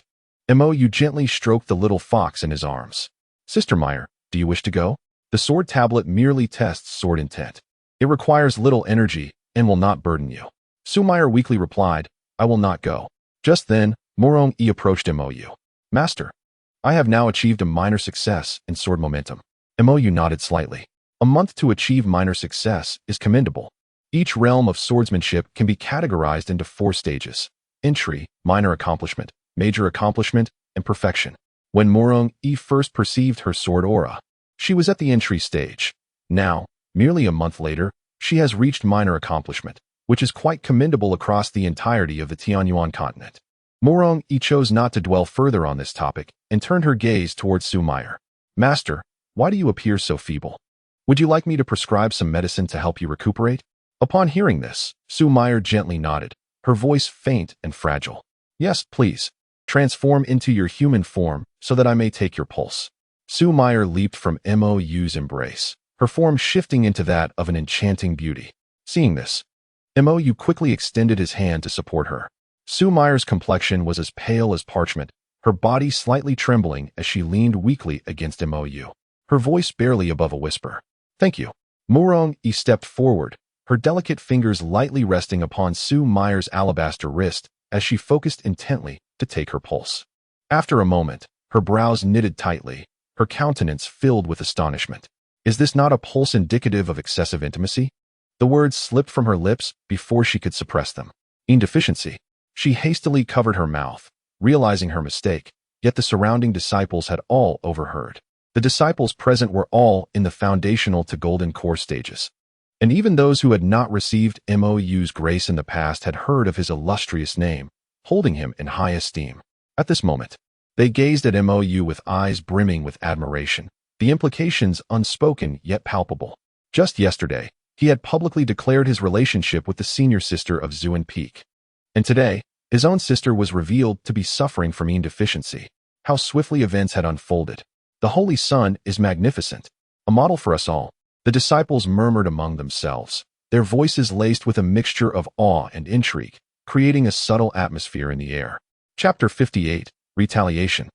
Mo Yu gently stroked the little fox in his arms. Sister Meier, do you wish to go? The sword tablet merely tests sword intent. It requires little energy and will not burden you. Su Meier weakly replied, I will not go. Just then, Morong Yi approached Mo Yu. Master, I have now achieved a minor success in sword momentum. Mo Yu nodded slightly. A month to achieve minor success is commendable. Each realm of swordsmanship can be categorized into 4 stages: entry, minor accomplishment, major accomplishment, and perfection. When Morong Yi first perceived her sword aura, she was at the entry stage. Now, merely a month later, She has reached minor accomplishment, which is quite commendable across the entirety of the Tianyuan continent. Mo Yu chose not to dwell further on this topic and turned her gaze towards Su Meyer. Master, why do you appear so feeble? Would you like me to prescribe some medicine to help you recuperate? Upon hearing this, Su Meyer gently nodded, her voice faint and fragile. Yes, please. Transform into your human form so that I may take your pulse. Su Meyer leaped from Mo Yu's embrace, her form shifting into that of an enchanting beauty. Seeing this, Mo Yu quickly extended his hand to support her. Su Meyer's complexion was as pale as parchment, her body slightly trembling as she leaned weakly against Mo Yu, her voice barely above a whisper. Thank you. Mo Yu stepped forward, her delicate fingers lightly resting upon Su Meyer's alabaster wrist as she focused intently to take her pulse. After a moment, her brows knitted tightly, her countenance filled with astonishment. Is this not a pulse indicative of excessive intimacy? The words slipped from her lips before she could suppress them. Indeficiency. She hastily covered her mouth, realizing her mistake, yet the surrounding disciples had all overheard. The disciples present were all in the foundational to golden core stages. And even those who had not received Mo Yu's grace in the past had heard of his illustrious name, holding him in high esteem. At this moment, they gazed at Mo Yu with eyes brimming with admiration, the implications unspoken yet palpable. Just yesterday, he had publicly declared his relationship with the senior sister of Zuan Peak. And today, his own sister was revealed to be suffering from yin deficiency. How swiftly events had unfolded. The Holy Son is magnificent, a model for us all. The disciples murmured among themselves, their voices laced with a mixture of awe and intrigue, creating a subtle atmosphere in the air. Chapter 58, Retaliation.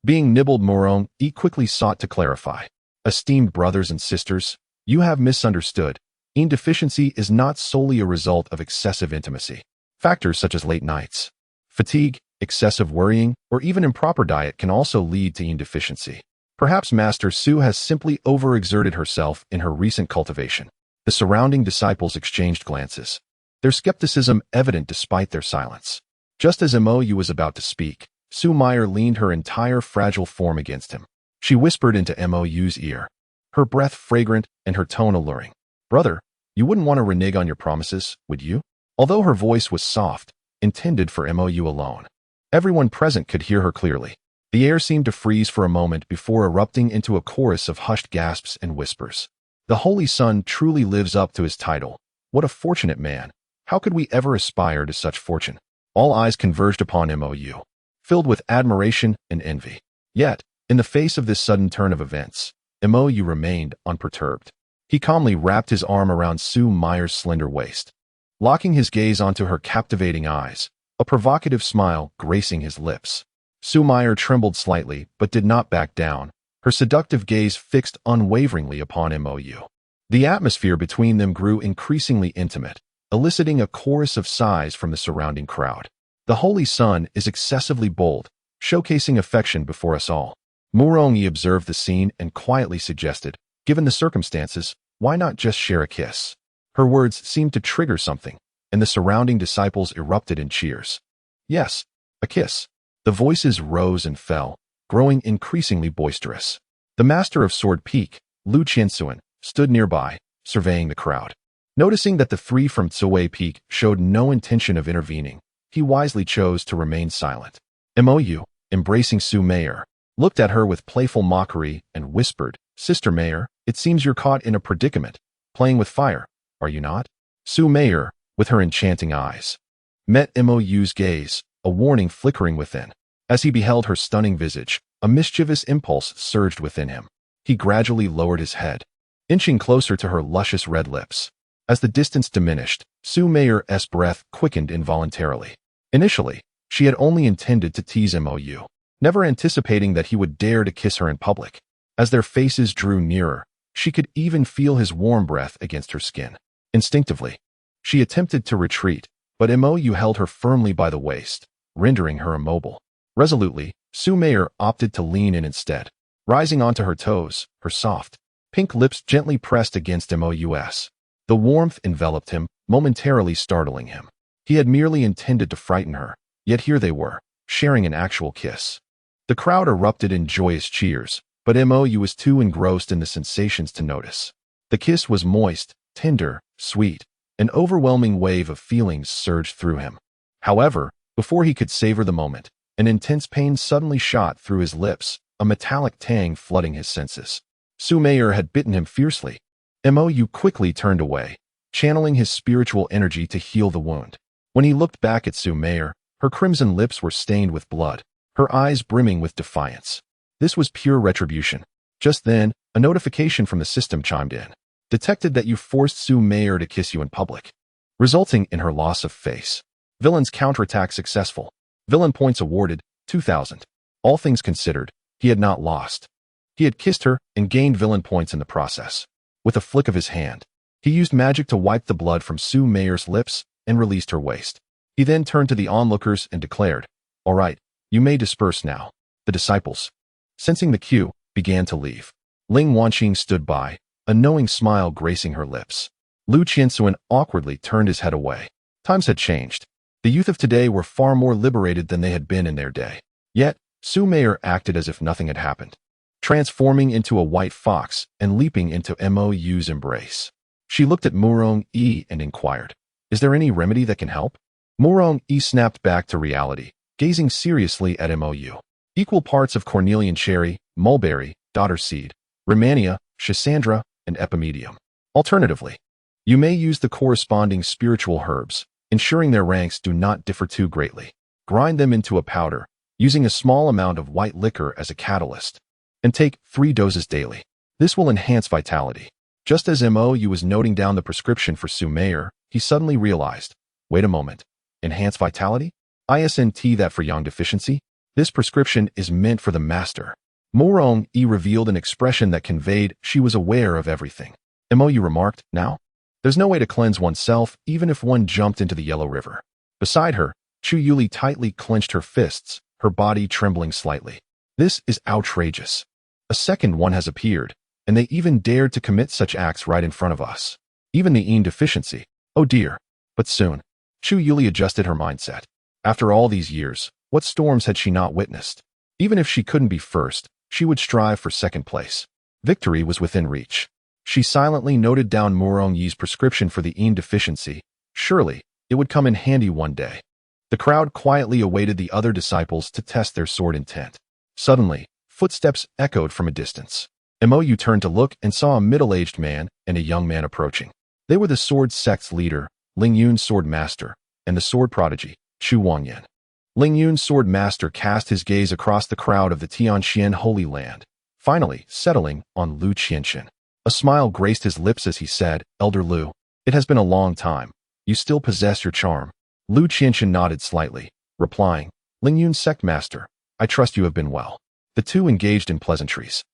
Being nibbled, Mo Yu quickly sought to clarify. Esteemed brothers and sisters, you have misunderstood. Yin deficiency is not solely a result of excessive intimacy. Factors such as late nights, fatigue, excessive worrying, or even improper diet can also lead to yin deficiency. Perhaps Master Su has simply overexerted herself in her recent cultivation. The surrounding disciples exchanged glances, their skepticism evident despite their silence. Just as Mo Yu was about to speak, Su Meyer leaned her entire fragile form against him. She whispered into Mo Yu's ear, her breath fragrant and her tone alluring. Brother, you wouldn't want to renege on your promises, would you? Although her voice was soft, intended for Mo Yu alone, everyone present could hear her clearly. The air seemed to freeze for a moment before erupting into a chorus of hushed gasps and whispers. The Holy Son truly lives up to his title. What a fortunate man. How could we ever aspire to such fortune? All eyes converged upon Mo Yu, filled with admiration and envy. Yet, in the face of this sudden turn of events, Mo Yu remained unperturbed. He calmly wrapped his arm around Su Meyer's slender waist, locking his gaze onto her captivating eyes, a provocative smile gracing his lips. Su Meyer trembled slightly but did not back down, her seductive gaze fixed unwaveringly upon Mo Yu. The atmosphere between them grew increasingly intimate, eliciting a chorus of sighs from the surrounding crowd. The Holy Son is excessively bold, showcasing affection before us all. Mo Yu observed the scene and quietly suggested, given the circumstances, why not just share a kiss? Her words seemed to trigger something, and the surrounding disciples erupted in cheers. Yes, a kiss. The voices rose and fell, growing increasingly boisterous. The master of Sword Peak, Lu Qianxuan, stood nearby, surveying the crowd. Noticing that the three from Zuwei Peak showed no intention of intervening, he wisely chose to remain silent. Mo Yu, embracing Su Meyer, looked at her with playful mockery and whispered, Sister Meyer, it seems you're caught in a predicament, playing with fire, are you not? Su Meyer, with her enchanting eyes, met Mo Yu's gaze, a warning flickering within. As he beheld her stunning visage, a mischievous impulse surged within him. He gradually lowered his head, inching closer to her luscious red lips. As the distance diminished, Su Meyer's breath quickened involuntarily. Initially, she had only intended to tease Mo Yu, never anticipating that he would dare to kiss her in public. As their faces drew nearer, she could even feel his warm breath against her skin. Instinctively, she attempted to retreat, but Mo Yu held her firmly by the waist, rendering her immobile. Resolutely, Su Meyer opted to lean in instead. Rising onto her toes, her soft, pink lips gently pressed against Mo Yu's. The warmth enveloped him, momentarily startling him. He had merely intended to frighten her, yet here they were, sharing an actual kiss. The crowd erupted in joyous cheers, but Mo Yu was too engrossed in the sensations to notice. The kiss was moist, tender, sweet. An overwhelming wave of feelings surged through him. However, before he could savor the moment, an intense pain suddenly shot through his lips, a metallic tang flooding his senses. Su Meier had bitten him fiercely. Mo Yu quickly turned away, channeling his spiritual energy to heal the wound. When he looked back at Su Meier, her crimson lips were stained with blood, her eyes brimming with defiance. This was pure retribution. Just then, a notification from the system chimed in. Detected that you forced Su Meier to kiss you in public, resulting in her loss of face. Villain's counterattack successful. Villain points awarded, 2,000. All things considered, he had not lost. He had kissed her and gained villain points in the process. With a flick of his hand, he used magic to wipe the blood from Su Meier's lips and released her waist. He then turned to the onlookers and declared, "All right, you may disperse now." The disciples, sensing the cue, began to leave. Ling Wanqing stood by, a knowing smile gracing her lips. Lu Qianxuan awkwardly turned his head away. Times had changed. The youth of today were far more liberated than they had been in their day. Yet, Su Meier acted as if nothing had happened, transforming into a white fox and leaping into Mo Yu's embrace. She looked at Murong Yi and inquired, "Is there any remedy that can help?" Murong Yi snapped back to reality, gazing seriously at Mo Yu. Equal parts of cornelian cherry, mulberry, daughter seed, Rehmannia, Schisandra, and epimedium. Alternatively, you may use the corresponding spiritual herbs, ensuring their ranks do not differ too greatly. Grind them into a powder, using a small amount of white liquor as a catalyst, and take 3 doses daily. This will enhance vitality. Just as Mo Yu was noting down the prescription for Su Meier, he suddenly realized, wait a moment, enhance vitality? Isn't that for yang deficiency? This prescription is meant for the master. Murong Yi revealed an expression that conveyed she was aware of everything. Mo Yu remarked, now? There's no way to cleanse oneself even if one jumped into the Yellow River. Beside her, Chu Yuli tightly clenched her fists, her body trembling slightly. This is outrageous. A second one has appeared, and they even dared to commit such acts right in front of us. Even the Yin deficiency. Oh dear. But soon, Chu Yuli adjusted her mindset. After all these years, what storms had she not witnessed? Even if she couldn't be first, she would strive for second place. Victory was within reach. She silently noted down Murong Yi's prescription for the Yin deficiency. Surely, it would come in handy one day. The crowd quietly awaited the other disciples to test their sword intent. Suddenly, footsteps echoed from a distance. Mo Yu turned to look and saw a middle-aged man and a young man approaching. They were the sword sect's leader, Ling Yun's sword master, and the sword prodigy, Chu Wangyan. Ling Yun's sword master cast his gaze across the crowd of the Tianxian Holy Land, finally settling on Lu Qianxin. A smile graced his lips as he said, "Elder Lu, it has been a long time. You still possess your charm." Lu Qianxin nodded slightly, replying, "Ling Yun's sect master, I trust you have been well." The two engaged in pleasantries.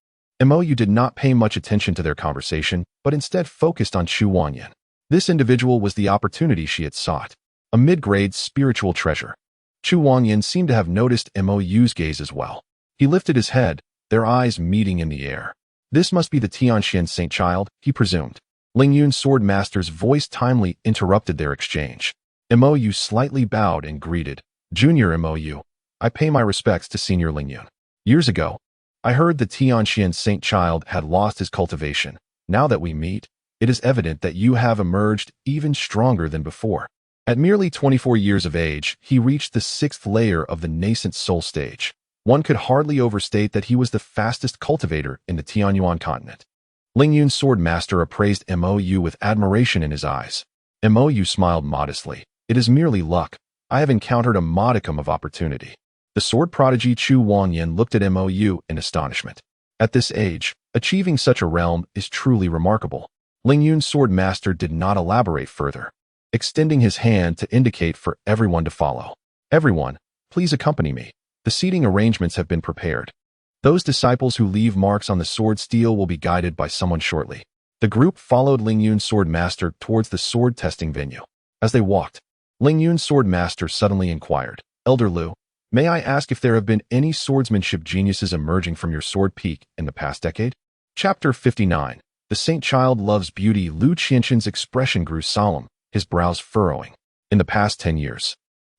Mo Yu did not pay much attention to their conversation, but instead focused on Chu Wangyan. This individual was the opportunity she had sought. A mid-grade spiritual treasure. Chu Wangyan seemed to have noticed Mo Yu's gaze as well. He lifted his head, their eyes meeting in the air. This must be the Tianxian Saint Child, he presumed. Ling Yun's sword master's voice timely interrupted their exchange. Mo Yu slightly bowed and greeted, "Junior Mo Yu, I pay my respects to Senior Ling Yun. Years ago, I heard the Tianxian Saint Child had lost his cultivation. Now that we meet, it is evident that you have emerged even stronger than before." At merely 24 years of age, he reached the 6th layer of the nascent soul stage. One could hardly overstate that he was the fastest cultivator in the Tianyuan continent. Ling Yun's sword master appraised Mo Yu with admiration in his eyes. Mo Yu smiled modestly. "It is merely luck. I have encountered a modicum of opportunity." The sword prodigy Chu Wangyan looked at Mo Yu in astonishment. At this age, achieving such a realm is truly remarkable. Ling Yun's sword master did not elaborate further, extending his hand to indicate for everyone to follow. "Everyone, please accompany me. The seating arrangements have been prepared. Those disciples who leave marks on the sword steel will be guided by someone shortly." The group followed Ling Yun's sword master towards the sword testing venue. As they walked, Ling Yun's sword master suddenly inquired, "Elder Lu, may I ask if there have been any swordsmanship geniuses emerging from your sword peak in the past decade?" Chapter 59. The Saint Child Loves Beauty. Lu Qianxin's expression grew solemn, his brows furrowing. In the past 10 years,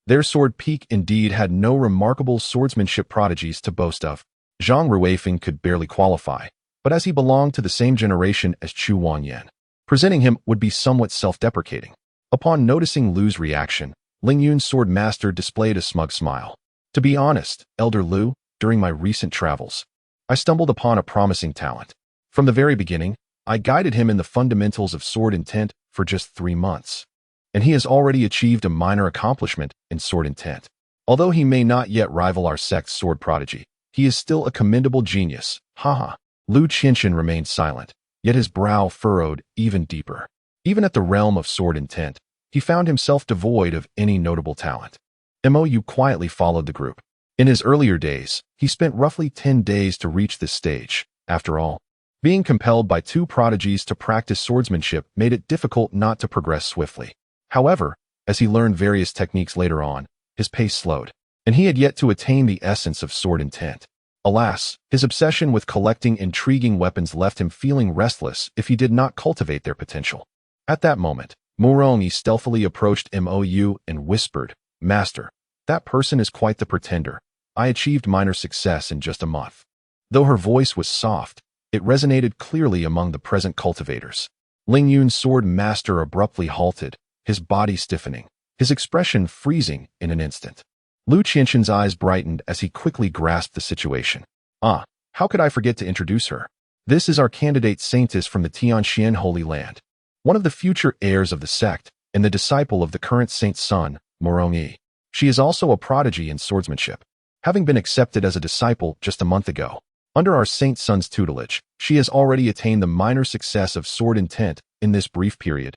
their sword peak indeed had no remarkable swordsmanship prodigies to boast of. Zhang Ruifeng could barely qualify, but as he belonged to the same generation as Chu Wangyan, Presenting him would be somewhat self-deprecating. Upon noticing Lu's reaction, Ling Yun's sword master displayed a smug smile. To be honest, Elder Lu, during my recent travels, I stumbled upon a promising talent. From the very beginning, I guided him in the fundamentals of sword intent for just 3 months, and he has already achieved a minor accomplishment in sword intent. Although he may not yet rival our sect's sword prodigy, he is still a commendable genius. Haha. Lu Qianxian remained silent, yet his brow furrowed even deeper. Even at the realm of sword intent, he found himself devoid of any notable talent. Mo Yu quietly followed the group. In his earlier days, he spent roughly 10 days to reach this stage. After all, being compelled by 2 prodigies to practice swordsmanship made it difficult not to progress swiftly. However, as he learned various techniques later on, his pace slowed, and he had yet to attain the essence of sword intent. Alas, his obsession with collecting intriguing weapons left him feeling restless if he did not cultivate their potential. At that moment, Mo stealthily approached Mo Yu and whispered, "Master, that person is quite the pretender. I achieved minor success in just a month." Though her voice was soft, it resonated clearly among the present cultivators. Ling Yun's sword master abruptly halted, his body stiffening, his expression freezing in an instant. Lu Qianxian's eyes brightened as he quickly grasped the situation. "Ah, how could I forget to introduce her? This is our candidate saintess from the Tianxian Holy Land, one of the future heirs of the sect, and the disciple of the current saint's son, Mo Yu. She is also a prodigy in swordsmanship, having been accepted as a disciple just a month ago. Under our saint's son's tutelage, she has already attained the minor success of sword intent in this brief period."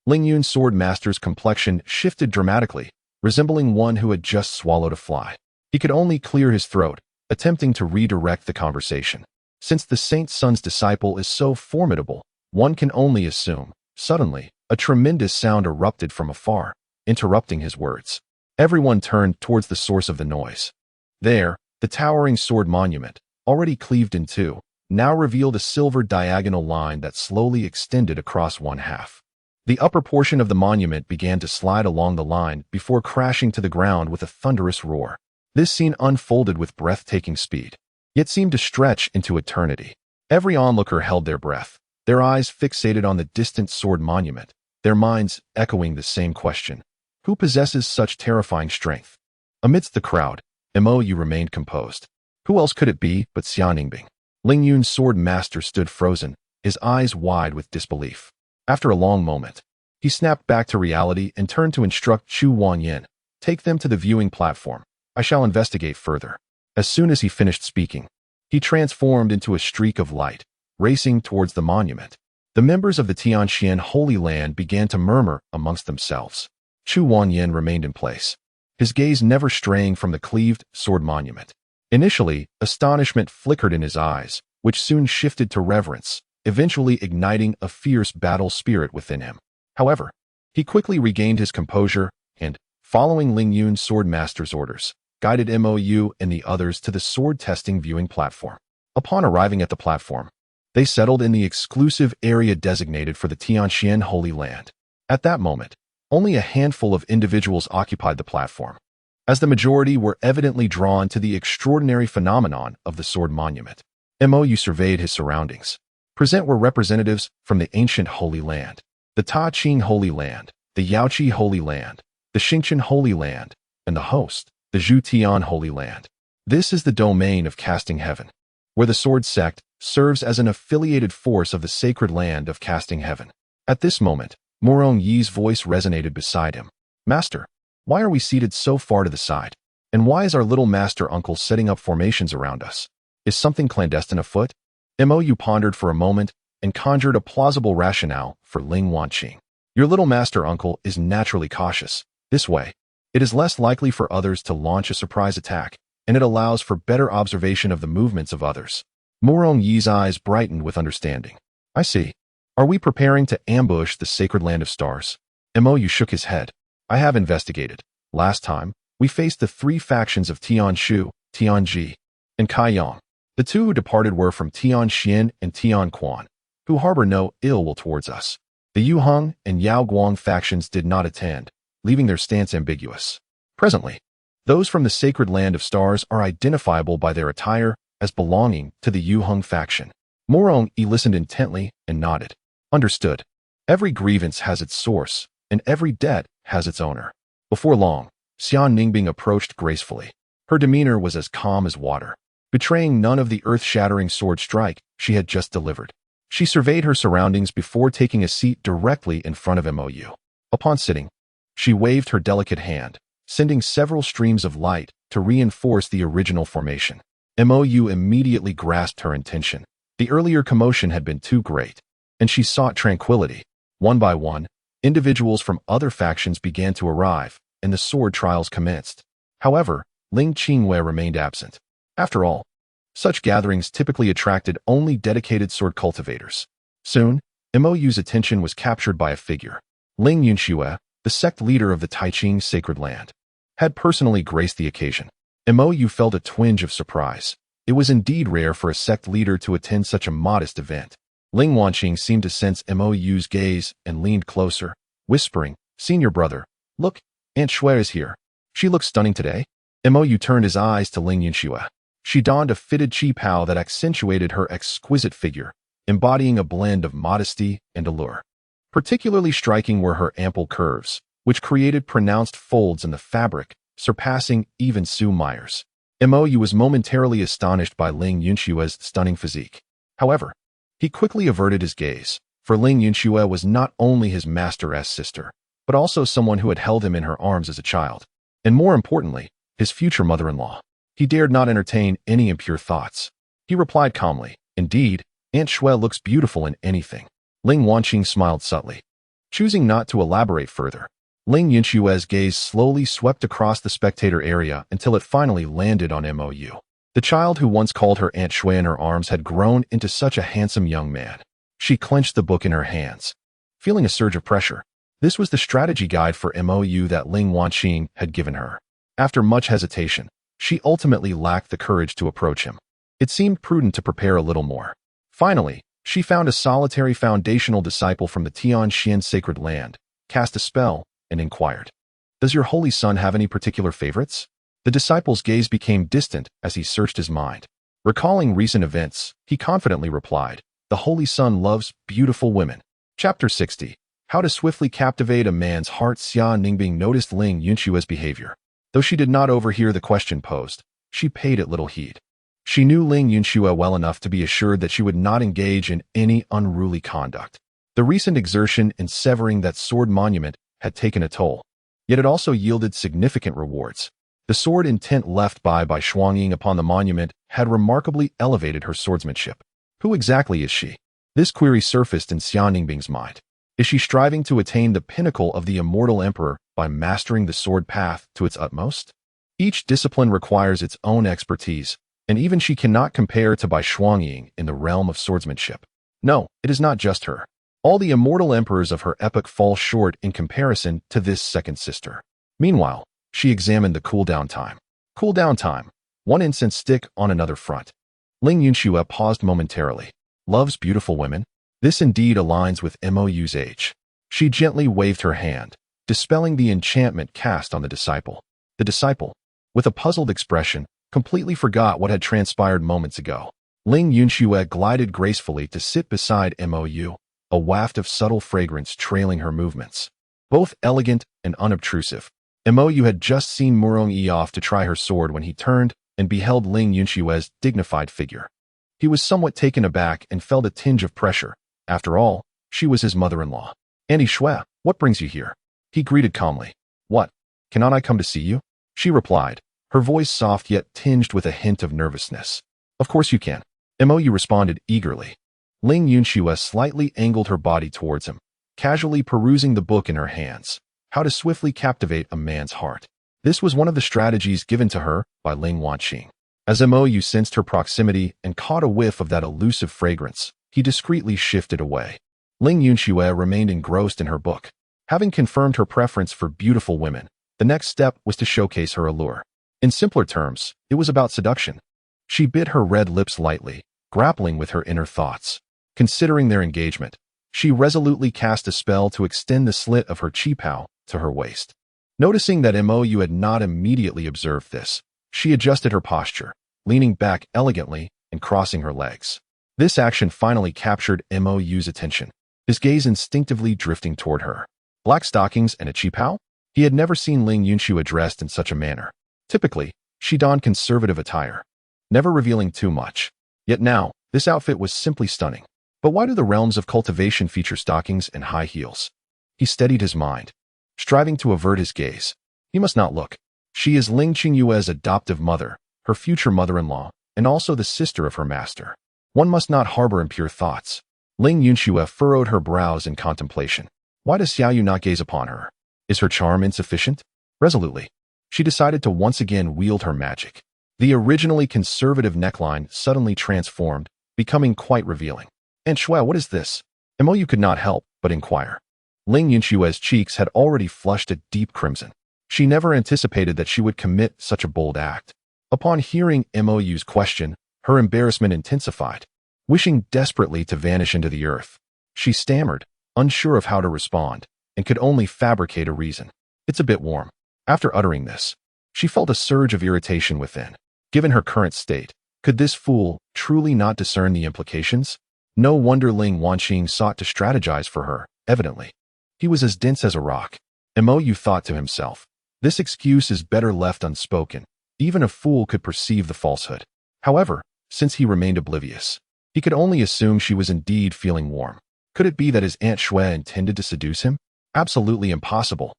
Ling Yun's sword master's complexion shifted dramatically, resembling one who had just swallowed a fly. He could only clear his throat, attempting to redirect the conversation. Since the saint's son's disciple is so formidable, one can only assume. Suddenly, a tremendous sound erupted from afar, interrupting his words. Everyone turned towards the source of the noise. There, the towering sword monument, already cleaved in 2, now revealed a silver diagonal line that slowly extended across one half. The upper portion of the monument began to slide along the line before crashing to the ground with a thunderous roar. This scene unfolded with breathtaking speed, yet seemed to stretch into eternity. Every onlooker held their breath, their eyes fixated on the distant sword monument, their minds echoing the same question: who possesses such terrifying strength? Amidst the crowd, Mo Yu remained composed. Who else could it be but Xianingbing? Ling Yun's sword master stood frozen, his eyes wide with disbelief. After a long moment, he snapped back to reality and turned to instruct Chu Wanyan, "Take them to the viewing platform. I shall investigate further." As soon as he finished speaking, he transformed into a streak of light, racing towards the monument. The members of the Tianxian Holy Land began to murmur amongst themselves. Chu Wanyan remained in place, his gaze never straying from the cleaved sword monument. Initially, astonishment flickered in his eyes, which soon shifted to reverence, eventually igniting a fierce battle spirit within him. However, he quickly regained his composure and, following Ling Yun's sword master's orders, guided Mo Yu and the others to the sword-testing viewing platform. Upon arriving at the platform, they settled in the exclusive area designated for the Tianxian Holy Land. At that moment, only a handful of individuals occupied the platform, as the majority were evidently drawn to the extraordinary phenomenon of the sword monument. Mo Yu surveyed his surroundings. Present were representatives from the ancient Holy Land, the Ta Qing Holy Land, the Yaoqi Holy Land, the Xingqian Holy Land, and the host, the Zhutian Holy Land. This is the domain of Casting Heaven, where the sword sect serves as an affiliated force of the sacred land of Casting Heaven. At this moment, Mo Yu's voice resonated beside him. "Master, why are we seated so far to the side? And why is our little master uncle setting up formations around us? Is something clandestine afoot?" Mo Yu pondered for a moment and conjured a plausible rationale for Ling Wanqing. "Your little master uncle is naturally cautious. This way, it is less likely for others to launch a surprise attack, and it allows for better observation of the movements of others." Mo Yu's eyes brightened with understanding. "I see. Are we preparing to ambush the sacred land of stars?" Mo Yu shook his head. "I have investigated. Last time, we faced the 3 factions of Tianshu, Tianji, and Kaiyang. The 2 who departed were from Tianxian and Tianquan, who harbor no ill will towards us. The Yuheng and Yaoguang factions did not attend, leaving their stance ambiguous. Presently, those from the sacred land of stars are identifiable by their attire as belonging to the Yuheng faction." Mo Yu listened intently and nodded. Understood. Every grievance has its source, and every debt has its owner. Before long, Xian Ningbing approached gracefully. Her demeanor was as calm as water, betraying none of the earth-shattering sword strike she had just delivered. She surveyed her surroundings before taking a seat directly in front of Mo Yu. Upon sitting, she waved her delicate hand, sending several streams of light to reinforce the original formation. Mo Yu immediately grasped her intention. The earlier commotion had been too great, and she sought tranquility. One by one, individuals from other factions began to arrive, and the sword trials commenced. However, Ling Qingwei remained absent. After all, such gatherings typically attracted only dedicated sword cultivators. Soon, Mo Yu's attention was captured by a figure. Ling Yunxue, the sect leader of the Taiqing sacred land, had personally graced the occasion. Mo Yu felt a twinge of surprise. It was indeed rare for a sect leader to attend such a modest event. Ling Wanqing seemed to sense Mo Yu's gaze and leaned closer, whispering, "Senior brother, look, Aunt Shui is here. She looks stunning today." Mo Yu turned his eyes to Ling Yunxue. She donned a fitted qipao that accentuated her exquisite figure, embodying a blend of modesty and allure. Particularly striking were her ample curves, which created pronounced folds in the fabric, surpassing even Sue Meyer's. Mo Yu was momentarily astonished by Ling Yunxue's stunning physique. However, he quickly averted his gaze, for Ling Yunxue was not only his master-s sister, but also someone who had held him in her arms as a child, and more importantly, his future mother-in-law. He dared not entertain any impure thoughts. He replied calmly, "Indeed, Aunt Shui looks beautiful in anything." Ling Wanqing smiled subtly. Choosing not to elaborate further, Ling Yunxue's gaze slowly swept across the spectator area until it finally landed on Mo Yu. The child who once called her Aunt Shui in her arms had grown into such a handsome young man. She clenched the book in her hands, feeling a surge of pressure. This was the strategy guide for Mo Yu that Ling Wanqing had given her. After much hesitation, she ultimately lacked the courage to approach him. It seemed prudent to prepare a little more. Finally, she found a solitary foundational disciple from the Tianxian sacred land, cast a spell, and inquired, "Does your holy son have any particular favorites?" The disciple's gaze became distant as he searched his mind. Recalling recent events, he confidently replied, "The holy son loves beautiful women." Chapter 60. How to Swiftly Captivate a Man's Heart. Xia Ningbing noticed Ling Yunxue's behavior. Though she did not overhear the question posed, she paid it little heed. She knew Ling Yunxue well enough to be assured that she would not engage in any unruly conduct. The recent exertion in severing that sword monument had taken a toll, yet it also yielded significant rewards. The sword intent left by Shuangying upon the monument had remarkably elevated her swordsmanship. Who exactly is she? This query surfaced in Xia Ningbing's mind. Is she striving to attain the pinnacle of the immortal emperor by mastering the sword path to its utmost? Each discipline requires its own expertise, and even she cannot compare to Shuangying in the realm of swordsmanship. No, it is not just her. All the immortal emperors of her epoch fall short in comparison to this second sister. Meanwhile, she examined the cooldown time. Cooldown time. One incense stick on another front. Ling Yunxue paused momentarily. Loves beautiful women? This indeed aligns with Mo Yu's age. She gently waved her hand, dispelling the enchantment cast on the disciple. The disciple, with a puzzled expression, completely forgot what had transpired moments ago. Ling Yunxue glided gracefully to sit beside Mo Yu, a waft of subtle fragrance trailing her movements. Both elegant and unobtrusive, Mo Yu had just seen Murong Yi off to try her sword when he turned and beheld Ling Yunxue's dignified figure. He was somewhat taken aback and felt a tinge of pressure. After all, she was his mother-in-law. "Auntie Shui, what brings you here?" He greeted calmly. "What? Cannot I come to see you?" She replied, her voice soft yet tinged with a hint of nervousness. "Of course you can." Mo Yu responded eagerly. Ling Yunxue slightly angled her body towards him, casually perusing the book in her hands. How to Swiftly Captivate a Man's Heart. This was one of the strategies given to her by Ling Wanqing. As Mo Yu sensed her proximity and caught a whiff of that elusive fragrance, he discreetly shifted away. Ling Yunxue remained engrossed in her book. Having confirmed her preference for beautiful women, the next step was to showcase her allure. In simpler terms, it was about seduction. She bit her red lips lightly, grappling with her inner thoughts. Considering their engagement, she resolutely cast a spell to extend the slit of her qipao to her waist. Noticing that Mo Yu had not immediately observed this, she adjusted her posture, leaning back elegantly and crossing her legs. This action finally captured Mo Yu's attention. his gaze instinctively drifting toward her. Black stockings and a qipao? He had never seen Ling Yunxue dressed in such a manner. Typically, she donned conservative attire, never revealing too much. Yet now, this outfit was simply stunning. But why do the realms of cultivation feature stockings and high heels? He steadied his mind, striving to avert his gaze. He must not look. She is Ling Qingyue's adoptive mother, her future mother-in-law, and also the sister of her master. One must not harbor impure thoughts. Ling Yunxue furrowed her brows in contemplation. Why does Xiaoyu not gaze upon her? Is her charm insufficient? Resolutely, she decided to once again wield her magic. The originally conservative neckline suddenly transformed, becoming quite revealing. "Aunt Shui, what is this?" Mo Yu could not help but inquire. Ling Yunxue's cheeks had already flushed a deep crimson. She never anticipated that she would commit such a bold act. Upon hearing Mo Yu's question, her embarrassment intensified. Wishing desperately to vanish into the earth, she stammered, unsure of how to respond, and could only fabricate a reason. "It's a bit warm." After uttering this, she felt a surge of irritation within. Given her current state, could this fool truly not discern the implications? No wonder Ling Wanqing sought to strategize for her, evidently. He was as dense as a rock. Mo Yu thought to himself, this excuse is better left unspoken. Even a fool could perceive the falsehood. However, since he remained oblivious, he could only assume she was indeed feeling warm. Could it be that his Aunt Shui intended to seduce him? Absolutely impossible.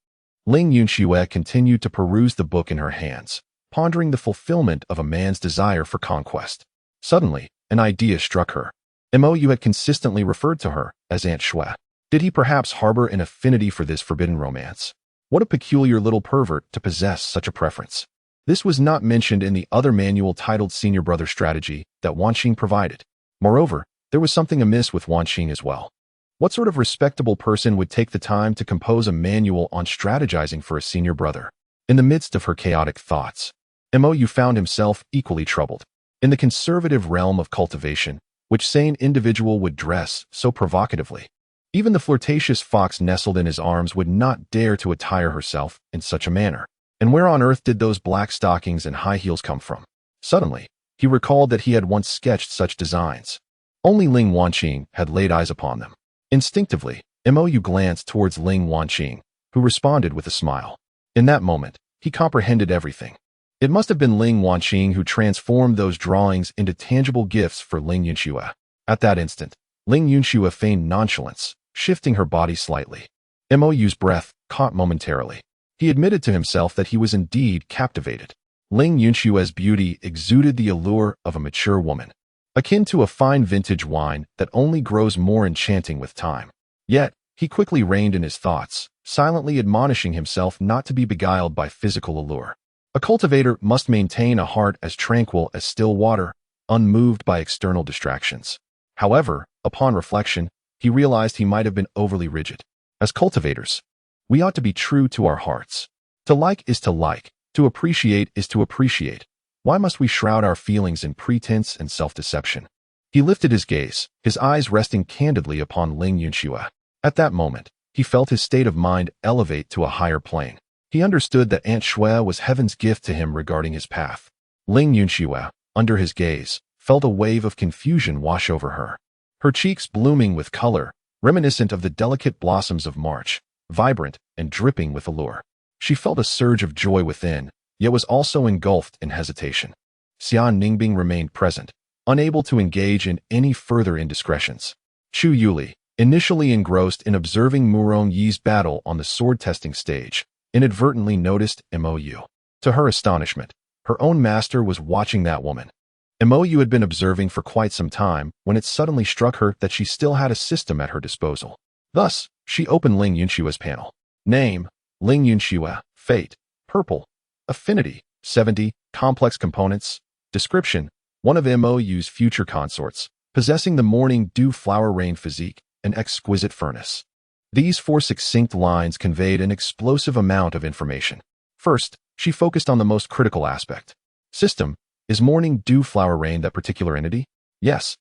Ling Yunxue continued to peruse the book in her hands, pondering the fulfillment of a man's desire for conquest. Suddenly, an idea struck her. Mo Yu had consistently referred to her as Aunt Shui. Did he perhaps harbor an affinity for this forbidden romance? What a peculiar little pervert to possess such a preference. This was not mentioned in the other manual titled Senior Brother Strategy that Wanqing provided. Moreover, there was something amiss with Wanqing as well. What sort of respectable person would take the time to compose a manual on strategizing for a senior brother? In the midst of her chaotic thoughts, Mo Yu found himself equally troubled. In the conservative realm of cultivation, which sane individual would dress so provocatively? Even the flirtatious fox nestled in his arms would not dare to attire herself in such a manner. And where on earth did those black stockings and high heels come from? Suddenly, he recalled that he had once sketched such designs. Only Ling Wanqing had laid eyes upon them. Instinctively, Mo Yu glanced towards Ling Wanqing, who responded with a smile. In that moment, he comprehended everything. It must have been Ling Wanqing who transformed those drawings into tangible gifts for Ling Yunxue. At that instant, Ling Yunxue feigned nonchalance, shifting her body slightly. Mo Yu's breath caught momentarily. He admitted to himself that he was indeed captivated. Ling Yunxue's beauty exuded the allure of a mature woman, akin to a fine vintage wine that only grows more enchanting with time. Yet, he quickly reined in his thoughts, silently admonishing himself not to be beguiled by physical allure. A cultivator must maintain a heart as tranquil as still water, unmoved by external distractions. However, upon reflection, he realized he might have been overly rigid. As cultivators, we ought to be true to our hearts. To like is to like, to appreciate is to appreciate. Why must we shroud our feelings in pretense and self-deception? He lifted his gaze, his eyes resting candidly upon Ling Yunxue. At that moment, he felt his state of mind elevate to a higher plane. He understood that Aunt Shui was heaven's gift to him regarding his path. Ling Yunxue, under his gaze, felt a wave of confusion wash over her. Her cheeks blooming with color, reminiscent of the delicate blossoms of March, vibrant and dripping with allure. She felt a surge of joy within, yet was also engulfed in hesitation. Xian Ningbing remained present, unable to engage in any further indiscretions. Chu Yuli, initially engrossed in observing Murong Yi's battle on the sword-testing stage, inadvertently noticed Mo Yu. To her astonishment, her own master was watching that woman. Mo Yu had been observing for quite some time when it suddenly struck her that she still had a system at her disposal. Thus, she opened Ling Yunxue's panel. Name, Ling Yunxue. Fate, purple. Affinity, 70. Complex components. Description, one of Mo Yu's future consorts, possessing the morning dew flower rain physique, an exquisite furnace. These 4 succinct lines conveyed an explosive amount of information. First, she focused on the most critical aspect. System, is morning dew flower rain that particular entity? Yes.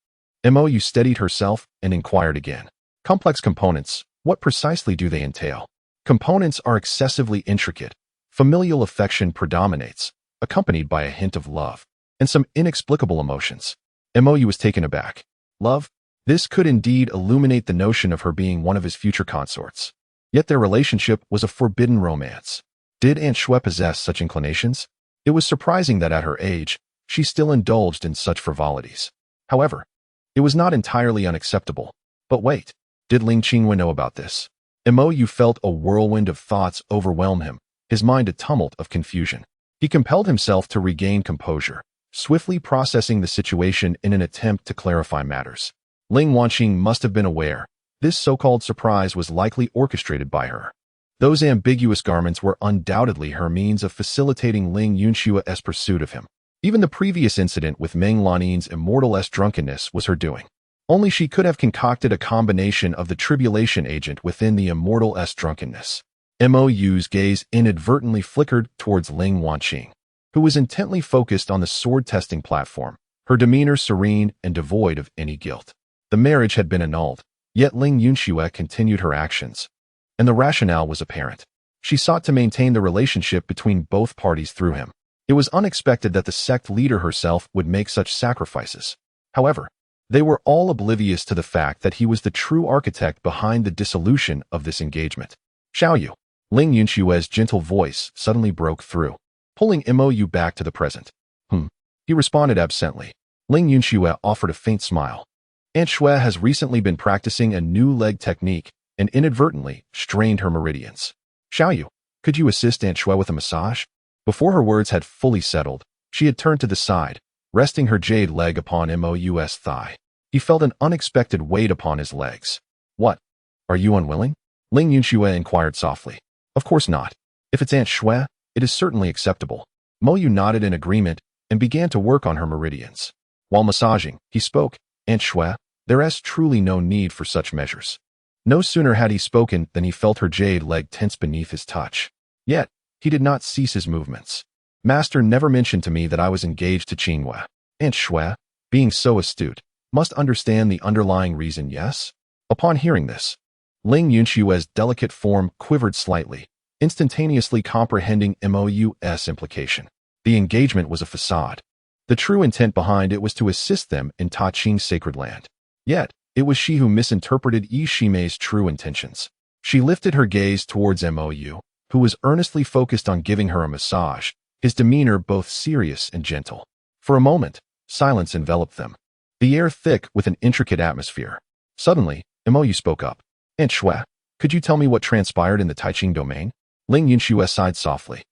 Mo Yu steadied herself and inquired again. Complex components, what precisely do they entail? Components are excessively intricate. Familial affection predominates, accompanied by a hint of love, and some inexplicable emotions. Mo Yu was taken aback. Love? This could indeed illuminate the notion of her being one of his future consorts. Yet their relationship was a forbidden romance. Did Aunt Shui possess such inclinations? It was surprising that at her age, she still indulged in such frivolities. However, it was not entirely unacceptable. But wait, did Ling Qingwen know about this? Mo Yu felt a whirlwind of thoughts overwhelm him, his mind a tumult of confusion. He compelled himself to regain composure, swiftly processing the situation in an attempt to clarify matters. Ling Wanqing must have been aware. This so-called surprise was likely orchestrated by her. Those ambiguous garments were undoubtedly her means of facilitating Ling Yunshua's pursuit of him. Even the previous incident with Meng Lanin's immortal-esque drunkenness was her doing. Only she could have concocted a combination of the tribulation agent within the immortal-esque drunkenness. Mo Yu's gaze inadvertently flickered towards Ling Wanqing, who was intently focused on the sword-testing platform, her demeanor serene and devoid of any guilt. The marriage had been annulled, yet Ling Yunxue continued her actions. And the rationale was apparent. She sought to maintain the relationship between both parties through him. It was unexpected that the sect leader herself would make such sacrifices. However, they were all oblivious to the fact that he was the true architect behind the dissolution of this engagement. Xiaoyu. Ling Yunshue's gentle voice suddenly broke through, pulling Mo Yu back to the present. He responded absently. Ling Yunxue offered a faint smile. Aunt Shui has recently been practicing a new leg technique and inadvertently strained her meridians. Xiaoyu, could you assist Aunt Shui with a massage? Before her words had fully settled, she had turned to the side, resting her jade leg upon Mo Yu's thigh. He felt an unexpected weight upon his legs. What? Are you unwilling? Ling Yunxue inquired softly. Of course not. If it's Aunt Shui, it is certainly acceptable. Mo Yu nodded in agreement and began to work on her meridians. While massaging, he spoke. Aunt Shui, there is truly no need for such measures. No sooner had he spoken than he felt her jade leg tense beneath his touch. Yet, he did not cease his movements. Master never mentioned to me that I was engaged to Qinghua. Aunt Shui, being so astute, must understand the underlying reason, yes? Upon hearing this, Ling Yunshue's delicate form quivered slightly, instantaneously comprehending Mo Yu's implication. The engagement was a facade. The true intent behind it was to assist them in Ta Qing's sacred land. Yet, it was she who misinterpreted Yi Shimei's true intentions. She lifted her gaze towards Mo Yu, who was earnestly focused on giving her a massage, his demeanor both serious and gentle. For a moment, silence enveloped them, the air thick with an intricate atmosphere. Suddenly, Mo Yu spoke up. Aunt Shui, could you tell me what transpired in the Taiqing domain? Ling Yunxue sighed softly,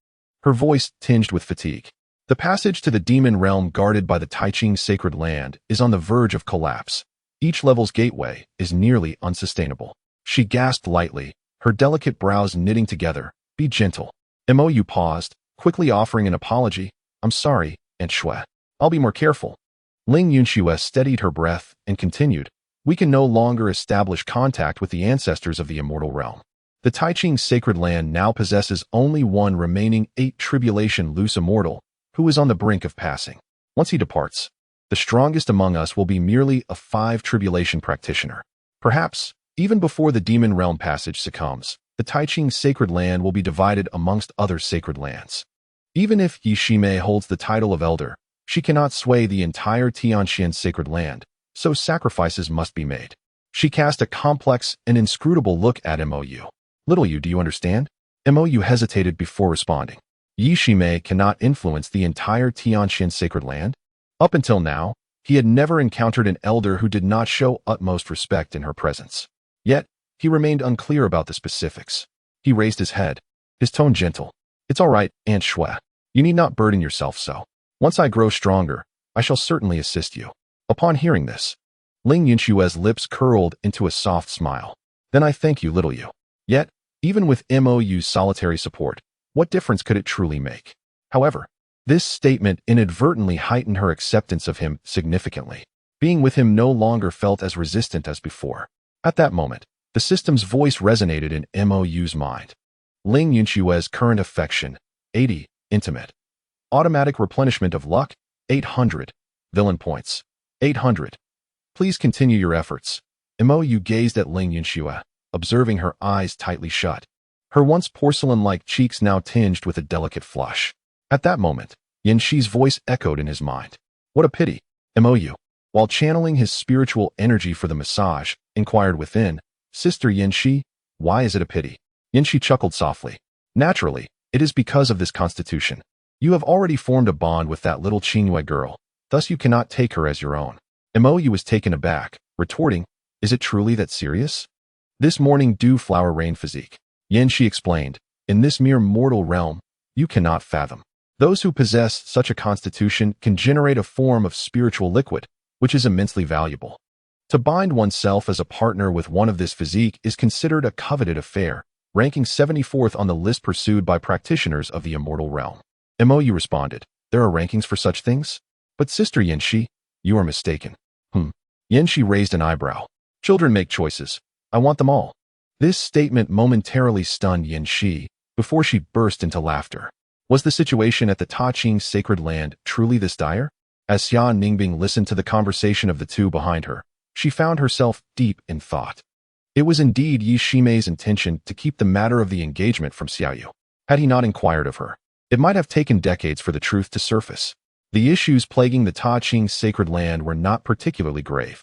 her voice tinged with fatigue. The passage to the demon realm guarded by the Taiqing sacred land is on the verge of collapse. Each level's gateway is nearly unsustainable. She gasped lightly, her delicate brows knitting together. Be gentle. Mo Yu paused, quickly offering an apology. I'm sorry, Aunt Shui. I'll be more careful. Ling Yunxue steadied her breath and continued. We can no longer establish contact with the ancestors of the immortal realm. The Taiqing sacred land now possesses only one remaining 8 tribulation loose immortal, who is on the brink of passing. Once he departs, the strongest among us will be merely a 5 tribulation practitioner. Perhaps, even before the demon realm passage succumbs, the Taiqing sacred land will be divided amongst other sacred lands. Even if Yi Shimei holds the title of elder, she cannot sway the entire Tianxian sacred land, so sacrifices must be made. She cast a complex and inscrutable look at Mo Yu. Little Yu, do you understand? Mo Yu hesitated before responding. Yi Shimei cannot influence the entire Tianxian sacred land? Up until now, he had never encountered an elder who did not show utmost respect in her presence. Yet, he remained unclear about the specifics. He raised his head, his tone gentle. It's all right, Aunt Shui. You need not burden yourself so. Once I grow stronger, I shall certainly assist you. Upon hearing this, Ling Yunshue's lips curled into a soft smile. Then I thank you, little Yu. Yet, even with Mo Yu's solitary support, what difference could it truly make? However, this statement inadvertently heightened her acceptance of him significantly. Being with him no longer felt as resistant as before. At that moment, the system's voice resonated in Mo Yu's mind. Ling Yunshue's current affection, 80, intimate. Automatic replenishment of luck, 800. Villain points, 800. Please continue your efforts. Mo Yu gazed at Ling Yunxue, observing her eyes tightly shut. Her once porcelain-like cheeks now tinged with a delicate flush. At that moment, Yin Shi's voice echoed in his mind. What a pity, Mo Yu. While channeling his spiritual energy for the massage, inquired within, "Sister Yanxi, why is it a pity?" Yanxi chuckled softly. "Naturally, it is because of this constitution. You have already formed a bond with that little Qingyue girl, thus you cannot take her as your own." Mo Yu was taken aback, retorting, "Is it truly that serious?" "This morning dew flower rain physique," Yanxi explained, "in this mere mortal realm, you cannot fathom. Those who possess such a constitution can generate a form of spiritual liquid, which is immensely valuable. To bind oneself as a partner with one of this physique is considered a coveted affair, ranking 74th on the list pursued by practitioners of the immortal realm." Mo Yu responded, "There are rankings for such things? But Sister Yanxi, you are mistaken." Yanxi raised an eyebrow. "Children make choices. I want them all." This statement momentarily stunned Yanxi before she burst into laughter. Was the situation at the Ta-Ching sacred land truly this dire? As Xia Ningbing listened to the conversation of the two behind her, she found herself deep in thought. It was indeed Yi Shimei's intention to keep the matter of the engagement from Xiaoyu. Had he not inquired of her, it might have taken decades for the truth to surface. The issues plaguing the Ta-Ching sacred land were not particularly grave.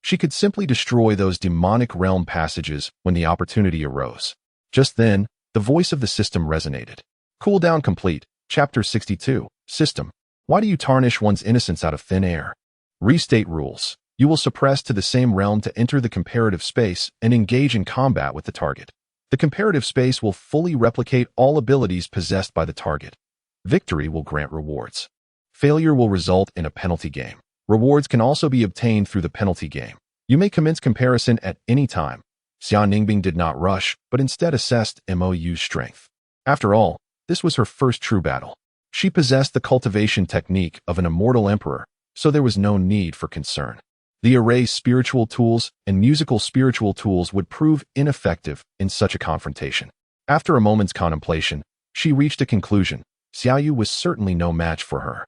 She could simply destroy those demonic realm passages when the opportunity arose. Just then, the voice of the system resonated. Cooldown complete. Chapter 62. System. Why do you tarnish one's innocence out of thin air? Restate rules. You will suppress to the same realm to enter the comparative space and engage in combat with the target. The comparative space will fully replicate all abilities possessed by the target. Victory will grant rewards. Failure will result in a penalty game. Rewards can also be obtained through the penalty game. You may commence comparison at any time. Xia Ningbing did not rush, but instead assessed Mo Yu's strength. After all, this was her first true battle. She possessed the cultivation technique of an immortal emperor, so there was no need for concern. The array's spiritual tools and musical spiritual tools would prove ineffective in such a confrontation. After a moment's contemplation, she reached a conclusion. Xiaoyu was certainly no match for her.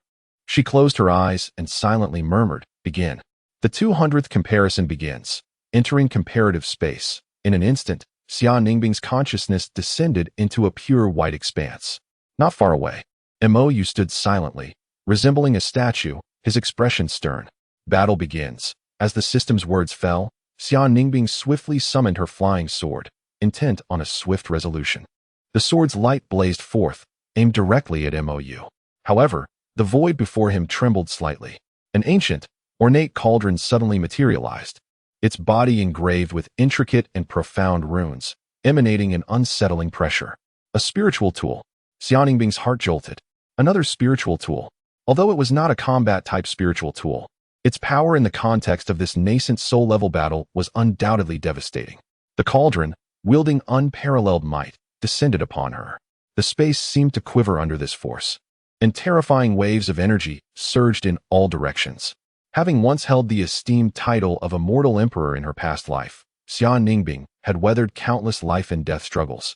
She closed her eyes and silently murmured, "Begin." The 200th comparison begins. Entering comparative space. In an instant, Xia Ningbing's consciousness descended into a pure white expanse. Not far away, Mo Yu stood silently, resembling a statue, his expression stern. Battle begins. As the system's words fell, Xia Ningbing swiftly summoned her flying sword, intent on a swift resolution. The sword's light blazed forth, aimed directly at Mo Yu. However, the void before him trembled slightly. An ancient, ornate cauldron suddenly materialized, its body engraved with intricate and profound runes, emanating an unsettling pressure. A spiritual tool. Xia Ningbing's heart jolted. Another spiritual tool. Although it was not a combat-type spiritual tool, its power in the context of this nascent soul-level battle was undoubtedly devastating. The cauldron, wielding unparalleled might, descended upon her. The space seemed to quiver under this force, and terrifying waves of energy surged in all directions. Having once held the esteemed title of immortal emperor in her past life, Xia Ningbing had weathered countless life and death struggles.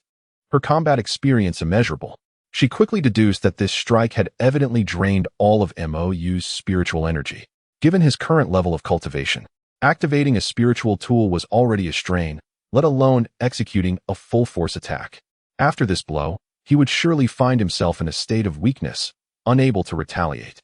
Her combat experience immeasurable. She quickly deduced that this strike had evidently drained all of Mo Yu's spiritual energy. Given his current level of cultivation, activating a spiritual tool was already a strain, let alone executing a full-force attack. After this blow, he would surely find himself in a state of weakness, unable to retaliate.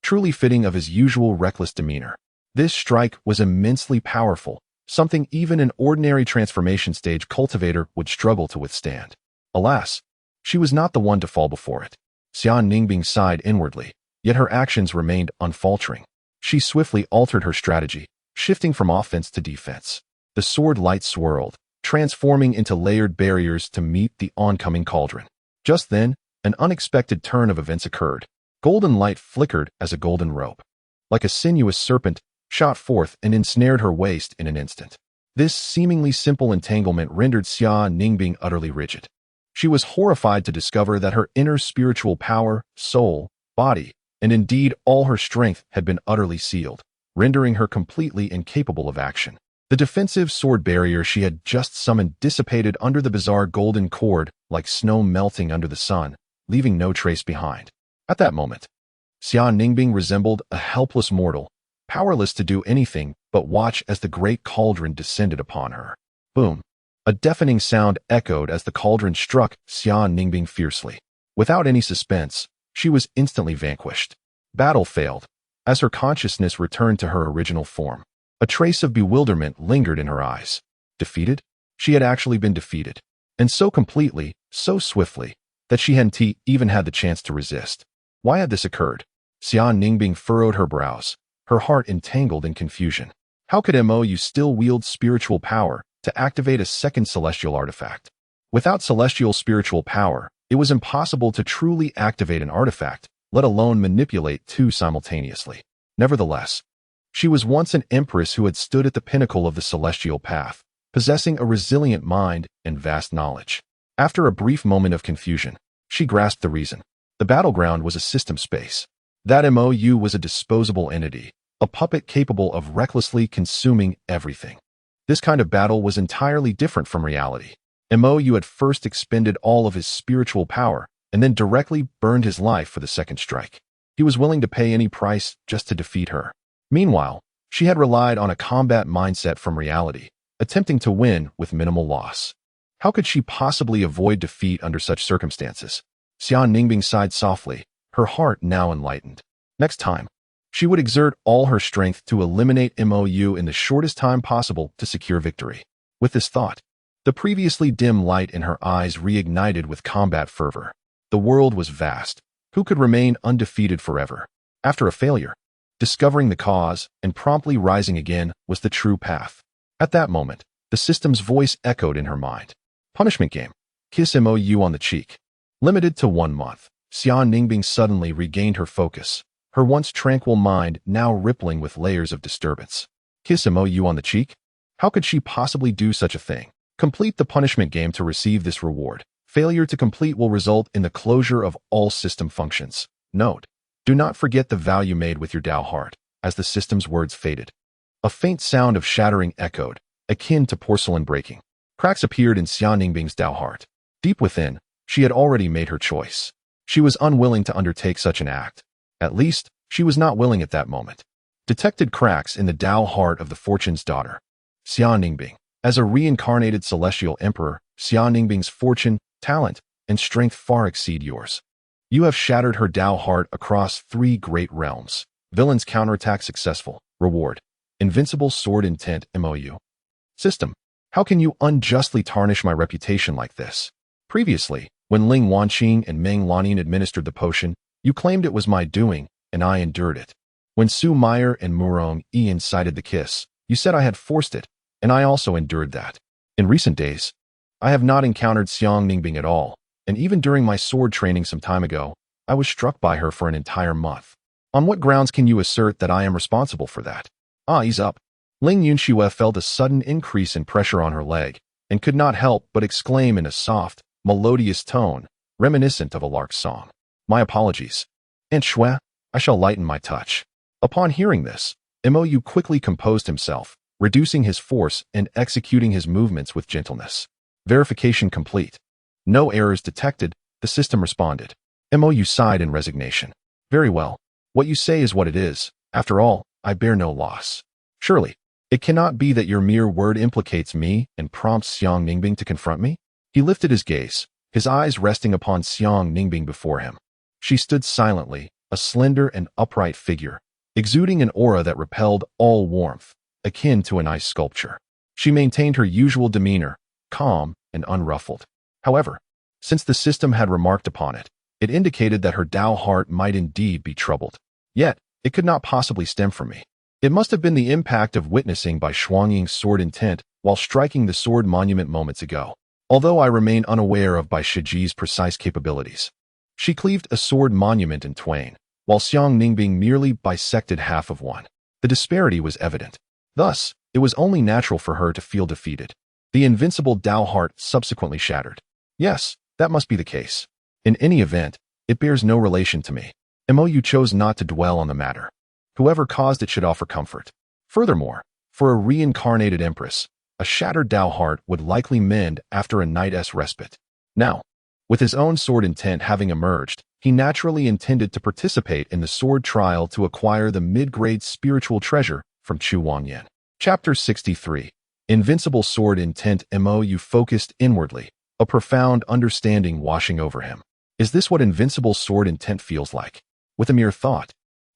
Truly fitting of his usual reckless demeanor. This strike was immensely powerful, something even an ordinary transformation stage cultivator would struggle to withstand. Alas, she was not the one to fall before it. Xia Ningbing sighed inwardly, yet her actions remained unfaltering. She swiftly altered her strategy, shifting from offense to defense. The sword light swirled, transforming into layered barriers to meet the oncoming cauldron. Just then, an unexpected turn of events occurred. Golden light flickered as a golden rope, like a sinuous serpent, shot forth and ensnared her waist in an instant. This seemingly simple entanglement rendered Xia Ningbing utterly rigid. She was horrified to discover that her inner spiritual power, soul, body, and indeed all her strength had been utterly sealed, rendering her completely incapable of action. The defensive sword barrier she had just summoned dissipated under the bizarre golden cord like snow melting under the sun, leaving no trace behind. At that moment, Xia Ningbing resembled a helpless mortal, powerless to do anything but watch as the great cauldron descended upon her. Boom! A deafening sound echoed as the cauldron struck Xia Ningbing fiercely. Without any suspense, she was instantly vanquished. Battle failed. As her consciousness returned to her original form, a trace of bewilderment lingered in her eyes. Defeated? She had actually been defeated. And so completely, so swiftly, that she hadn't even had the chance to resist. Why had this occurred? Xian Ningbing furrowed her brows, her heart entangled in confusion. How could Mo Yu still wield spiritual power to activate a second celestial artifact? Without celestial spiritual power, it was impossible to truly activate an artifact, let alone manipulate two simultaneously. Nevertheless, she was once an empress who had stood at the pinnacle of the celestial path, possessing a resilient mind and vast knowledge. After a brief moment of confusion, she grasped the reason. The battleground was a system space. That Mo Yu was a disposable entity, a puppet capable of recklessly consuming everything. This kind of battle was entirely different from reality. Mo Yu had first expended all of his spiritual power and then directly burned his life for the second strike. He was willing to pay any price just to defeat her. Meanwhile, she had relied on a combat mindset from reality, attempting to win with minimal loss. How could she possibly avoid defeat under such circumstances? Xian Ningbing sighed softly, her heart now enlightened. Next time, she would exert all her strength to eliminate Mo Yu in the shortest time possible to secure victory. With this thought, the previously dim light in her eyes reignited with combat fervor. The world was vast. Who could remain undefeated forever? After a failure, discovering the cause and promptly rising again was the true path. At that moment, the system's voice echoed in her mind. Punishment game. Kiss Mo Yu on the cheek. Limited to 1 month, Xian Ningbing suddenly regained her focus, her once tranquil mind now rippling with layers of disturbance. Kiss Mo Yu on the cheek? How could she possibly do such a thing? Complete the punishment game to receive this reward. Failure to complete will result in the closure of all system functions. Note: do not forget the vow you made with your Tao heart. As the system's words faded, a faint sound of shattering echoed, akin to porcelain breaking. Cracks appeared in Xian Ningbing's Tao heart. Deep within, she had already made her choice. She was unwilling to undertake such an act. At least, she was not willing at that moment. Detected cracks in the Tao heart of the Fortune's daughter. Xian Ningbing. As a reincarnated celestial emperor, Xian Ningbing's fortune, talent, and strength far exceed yours. You have shattered her Tao heart across 3 great realms. Villain's counterattack successful. Reward: invincible sword intent Mo Yu. System: how can you unjustly tarnish my reputation like this? Previously, when Ling Wanqing and Meng Lanin administered the potion, you claimed it was my doing, and I endured it. When Su Meyer and Murong Yi incited the kiss, you said I had forced it, and I also endured that. In recent days, I have not encountered Xian Ningbing at all, and even during my sword training some time ago, I was struck by her for an entire month. On what grounds can you assert that I am responsible for that? Ease up. Ling Yunxue felt a sudden increase in pressure on her leg, and could not help but exclaim in a soft, melodious tone, reminiscent of a lark's song. My apologies. Aunt Shui, I shall lighten my touch. Upon hearing this, Mo Yu quickly composed himself, reducing his force and executing his movements with gentleness. Verification complete. No errors detected, the system responded. Mo Yu sighed in resignation. Very well. What you say is what it is. After all, I bear no loss. Surely, it cannot be that your mere word implicates me and prompts Xian Ningbing to confront me? He lifted his gaze, his eyes resting upon Xian Ningbing before him. She stood silently, a slender and upright figure, exuding an aura that repelled all warmth, akin to an ice sculpture. She maintained her usual demeanor, calm and unruffled. However, since the system had remarked upon it, it indicated that her Tao heart might indeed be troubled. Yet, it could not possibly stem from me. It must have been the impact of witnessing by Shuangying's sword intent while striking the sword monument moments ago, although I remain unaware of Bai Shiji's precise capabilities. She cleaved a sword monument in twain, while Xian Ningbing merely bisected half of one. The disparity was evident. Thus, it was only natural for her to feel defeated. The invincible Tao heart subsequently shattered. Yes, that must be the case. In any event, it bears no relation to me. Mo Yu chose not to dwell on the matter. Whoever caused it should offer comfort. Furthermore, for a reincarnated empress, a shattered Tao heart would likely mend after a night's respite. Now, with his own sword intent having emerged, he naturally intended to participate in the sword trial to acquire the mid-grade spiritual treasure from Chu Wangyan. Chapter 63. Invincible sword intent. Mo Yu focused inwardly, a profound understanding washing over him. Is this what invincible sword intent feels like? With a mere thought,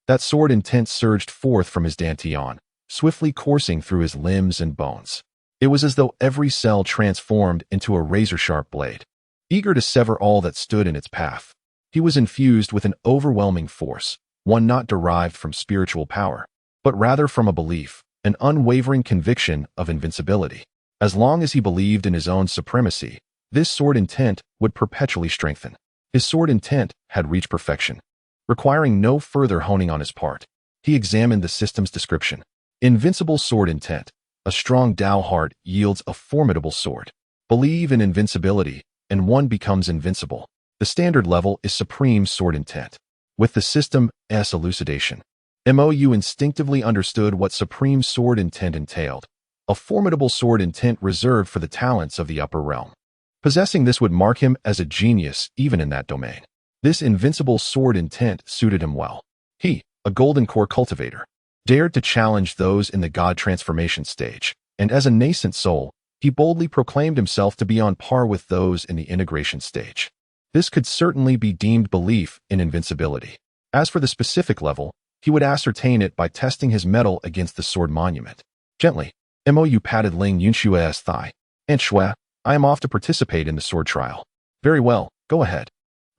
That sword intent surged forth from his dantian, swiftly coursing through his limbs and bones. It was as though every cell transformed into a razor-sharp blade, eager to sever all that stood in its path. He was infused with an overwhelming force, one not derived from spiritual power, but rather from a belief, an unwavering conviction of invincibility. As long as he believed in his own supremacy, this sword intent would perpetually strengthen. His sword intent had reached perfection. Requiring no further honing on his part, he examined the system's description. Invincible sword intent. A strong Tao heart yields a formidable sword. Believe in invincibility, and one becomes invincible. The standard level is supreme sword intent. With the system's elucidation, Mo Yu instinctively understood what supreme sword intent entailed. A formidable sword intent reserved for the talents of the upper realm. Possessing this would mark him as a genius even in that domain. This invincible sword intent suited him well. He, a golden core cultivator, dared to challenge those in the god transformation stage, and as a nascent soul, he boldly proclaimed himself to be on par with those in the integration stage. This could certainly be deemed belief in invincibility. As for the specific level, he would ascertain it by testing his mettle against the sword monument. Gently, Mo Yu patted Ling Yunshue's thigh. "Aunt Shui, I am off to participate in the sword trial." "Very well, go ahead."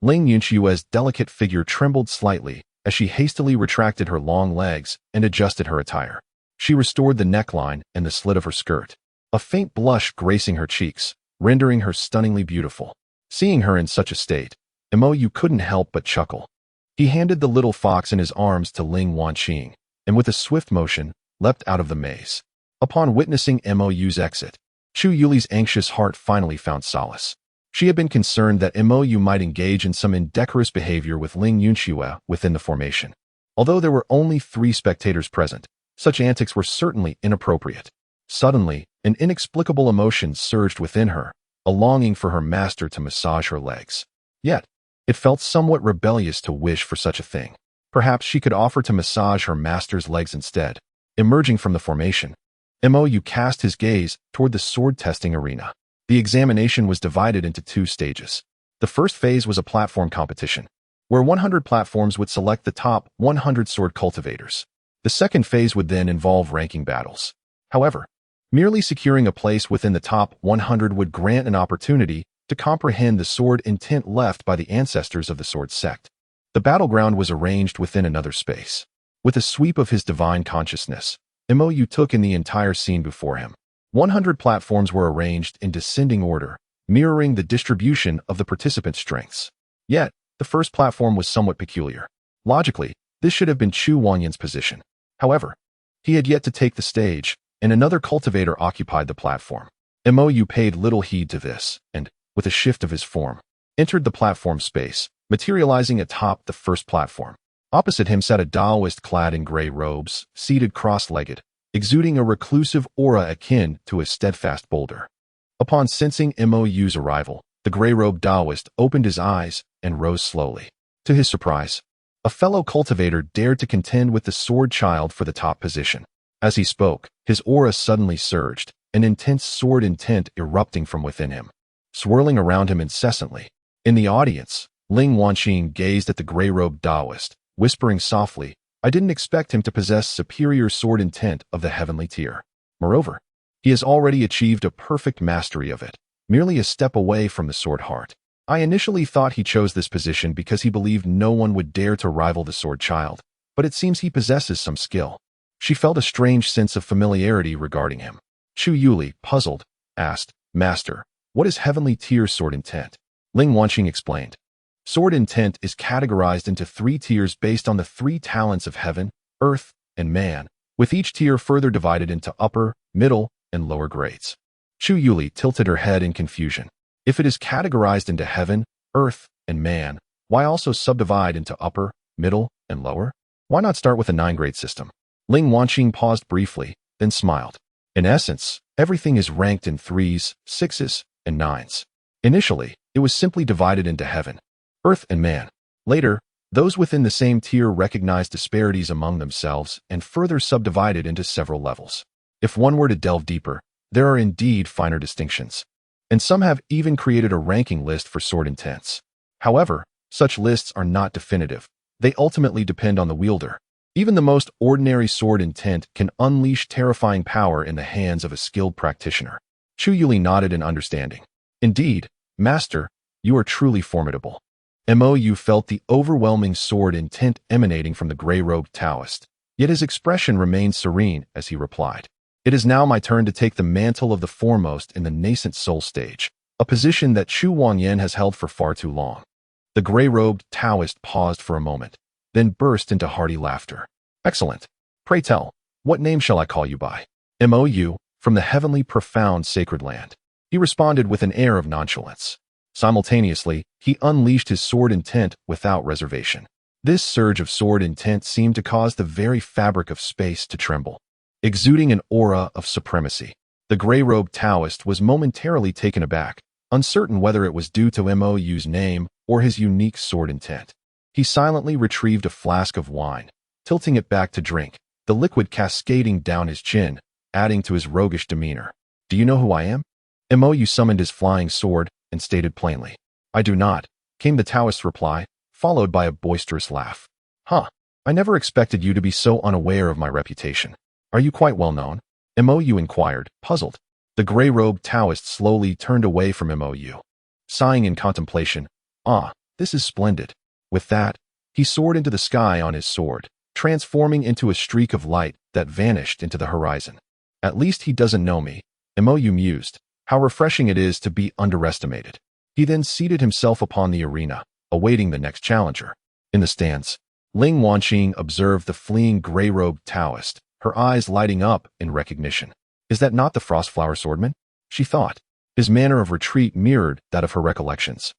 Ling Yunshue's delicate figure trembled slightly as she hastily retracted her long legs and adjusted her attire. She restored the neckline and the slit of her skirt, a faint blush gracing her cheeks, rendering her stunningly beautiful. Seeing her in such a state, Mo Yu couldn't help but chuckle. He handed the little fox in his arms to Ling Wanqing, and with a swift motion, leapt out of the maze. Upon witnessing Mo Yu's exit, Chu Yuli's anxious heart finally found solace. She had been concerned that Mo Yu might engage in some indecorous behavior with Ling Yunxue within the formation. Although there were only 3 spectators present, such antics were certainly inappropriate. Suddenly, an inexplicable emotion surged within her, a longing for her master to massage her legs. Yet, it felt somewhat rebellious to wish for such a thing. Perhaps she could offer to massage her master's legs instead. Emerging from the formation, Mo Yu cast his gaze toward the sword-testing arena. The examination was divided into 2 stages. The first phase was a platform competition, where 100 platforms would select the top 100 sword cultivators. The second phase would then involve ranking battles. However, merely securing a place within the top 100 would grant an opportunity to comprehend the sword intent left by the ancestors of the sword sect. The battleground was arranged within another space. With a sweep of his divine consciousness, Mo Yu took in the entire scene before him. 100 platforms were arranged in descending order, mirroring the distribution of the participants' strengths. Yet, the first platform was somewhat peculiar. Logically, this should have been Chu Wanyan's position. However, he had yet to take the stage, and another cultivator occupied the platform. Mo Yu paid little heed to this, and, with a shift of his form, entered the platform space, materializing atop the first platform. Opposite him sat a Taoist clad in gray robes, seated cross-legged, exuding a reclusive aura akin to a steadfast boulder. Upon sensing Mo Yu's arrival, the gray-robed Taoist opened his eyes and rose slowly. To his surprise, a fellow cultivator dared to contend with the sword child for the top position. As he spoke, his aura suddenly surged, an intense sword intent erupting from within him, swirling around him incessantly. In the audience, Ling Wanqing gazed at the gray-robed Taoist, whispering softly, "I didn't expect him to possess superior sword intent of the heavenly tier. Moreover, he has already achieved a perfect mastery of it, merely a step away from the sword heart. I initially thought he chose this position because he believed no one would dare to rival the sword child, but it seems he possesses some skill." She felt a strange sense of familiarity regarding him. Chu Yuli, puzzled, asked, "Master, what is heavenly tier sword intent?" Ling Wanqing explained. Sword intent is categorized into 3 tiers based on the 3 talents of heaven, earth, and man, with each tier further divided into upper, middle, and lower grades. Chu Yuli tilted her head in confusion. If it is categorized into heaven, earth, and man, why also subdivide into upper, middle, and lower? Why not start with a 9-grade system? Ling Wanqing paused briefly, then smiled. In essence, everything is ranked in 3s, 6s, and 9s. Initially, it was simply divided into heaven, earth, and man. Later, those within the same tier recognized disparities among themselves and further subdivided into several levels. If one were to delve deeper, there are indeed finer distinctions, and some have even created a ranking list for sword intents. However, such lists are not definitive. They ultimately depend on the wielder, Even the most ordinary sword intent can unleash terrifying power in the hands of a skilled practitioner. Chu Yuli nodded in understanding. Indeed, Master, you are truly formidable. Mo Yu felt the overwhelming sword intent emanating from the gray-robed Taoist, yet his expression remained serene as he replied. It is now my turn to take the mantle of the foremost in the nascent soul stage, a position that Chu Wangyan has held for far too long. The gray-robed Taoist paused for a moment, then burst into hearty laughter. Excellent. Pray tell, what name shall I call you by? Mo Yu, from the heavenly profound sacred land. He responded with an air of nonchalance. Simultaneously, he unleashed his sword intent without reservation. This surge of sword intent seemed to cause the very fabric of space to tremble. Exuding an aura of supremacy, the gray-robed Taoist was momentarily taken aback, uncertain whether it was due to Mo Yu's name or his unique sword intent. He silently retrieved a flask of wine, tilting it back to drink, the liquid cascading down his chin, adding to his roguish demeanor. Do you know who I am? Mo Yu summoned his flying sword and stated plainly. I do not, came the Taoist's reply, followed by a boisterous laugh. Huh, I never expected you to be so unaware of my reputation. Are you quite well known? Mo Yu inquired, puzzled. The gray-robed Taoist slowly turned away from Mo Yu, sighing in contemplation. Ah, this is splendid. With that, he soared into the sky on his sword, transforming into a streak of light that vanished into the horizon. At least he doesn't know me, Mo Yu mused. How refreshing it is to be underestimated. He then seated himself upon the arena, awaiting the next challenger. In the stands, Ling Wanqing observed the fleeing gray-robed Taoist, her eyes lighting up in recognition. Is that not the Frostflower Swordman? She thought. His manner of retreat mirrored that of her recollections.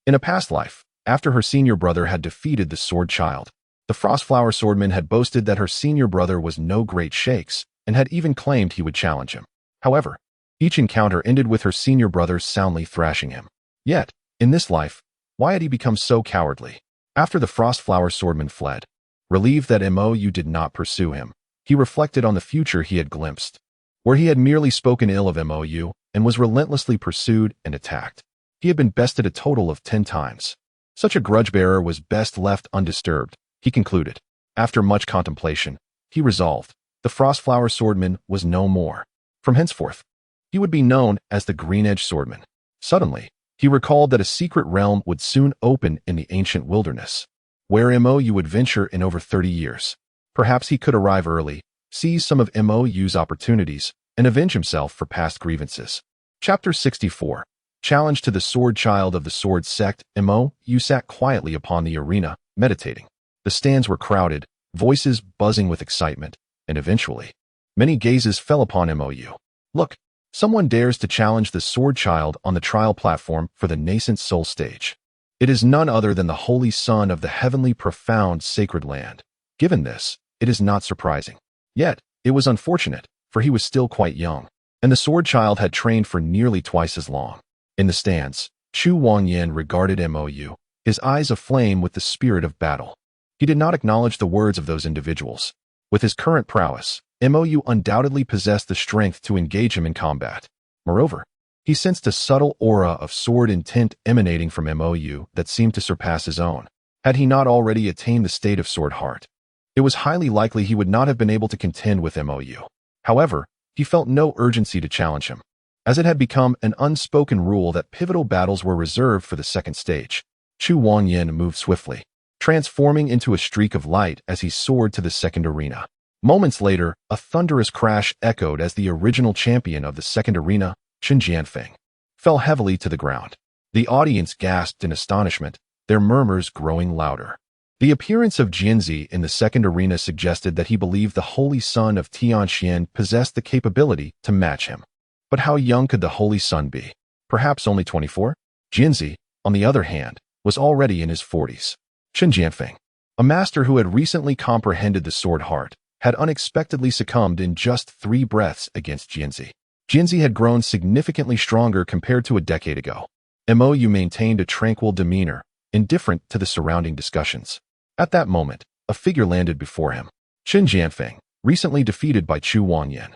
In a past life, after her senior brother had defeated the Sword Child, the Frostflower Swordman had boasted that her senior brother was no great shakes and had even claimed he would challenge him. However, each encounter ended with her senior brother soundly thrashing him. Yet, in this life, why had he become so cowardly? After the Frostflower Swordman fled, relieved that Mo Yu did not pursue him, he reflected on the future he had glimpsed, where he had merely spoken ill of Mo Yu and was relentlessly pursued and attacked. He had been bested a total of 10 times. Such a grudge-bearer was best left undisturbed, he concluded. After much contemplation, he resolved, the Frostflower Swordman was no more. From henceforth, he would be known as the Green-Edge Swordman. Suddenly, he recalled that a secret realm would soon open in the ancient wilderness, where Mo Yu would venture in over 30 years. Perhaps he could arrive early, seize some of Mo Yu's opportunities, and avenge himself for past grievances. Chapter 64. Challenge to the Sword Child of the Sword Sect. Mo Yu sat quietly upon the arena, meditating. The stands were crowded, voices buzzing with excitement, and eventually, many gazes fell upon Mo Yu. Look, someone dares to challenge the Sword Child on the trial platform for the nascent soul stage. It is none other than the Holy Son of the heavenly profound sacred land. Given this, it is not surprising. Yet, it was unfortunate, for he was still quite young, and the Sword Child had trained for nearly twice as long. In the stands, Chu Wangyan regarded Mo Yu, his eyes aflame with the spirit of battle. He did not acknowledge the words of those individuals. With his current prowess, Mo Yu undoubtedly possessed the strength to engage him in combat. Moreover, he sensed a subtle aura of sword intent emanating from Mo Yu that seemed to surpass his own. Had he not already attained the state of sword heart, it was highly likely he would not have been able to contend with Mo Yu. However, he felt no urgency to challenge him, as it had become an unspoken rule that pivotal battles were reserved for the second stage. Chu Wangyan moved swiftly, transforming into a streak of light as he soared to the second arena. Moments later, a thunderous crash echoed as the original champion of the second arena, Chen Jianfeng, fell heavily to the ground. The audience gasped in astonishment, their murmurs growing louder. The appearance of Jianzi in the second arena suggested that he believed the Holy Son of Tianxian possessed the capability to match him. But how young could the Holy Son be? Perhaps only 24? Jianzi, on the other hand, was already in his 40s. Chen Jianfeng, a master who had recently comprehended the sword heart, had unexpectedly succumbed in just 3 breaths against Jianzi. Jianzi had grown significantly stronger compared to a decade ago. Mo Yu maintained a tranquil demeanor, indifferent to the surrounding discussions. At that moment, a figure landed before him. Chen Jianfeng, recently defeated by Chu Wangyan,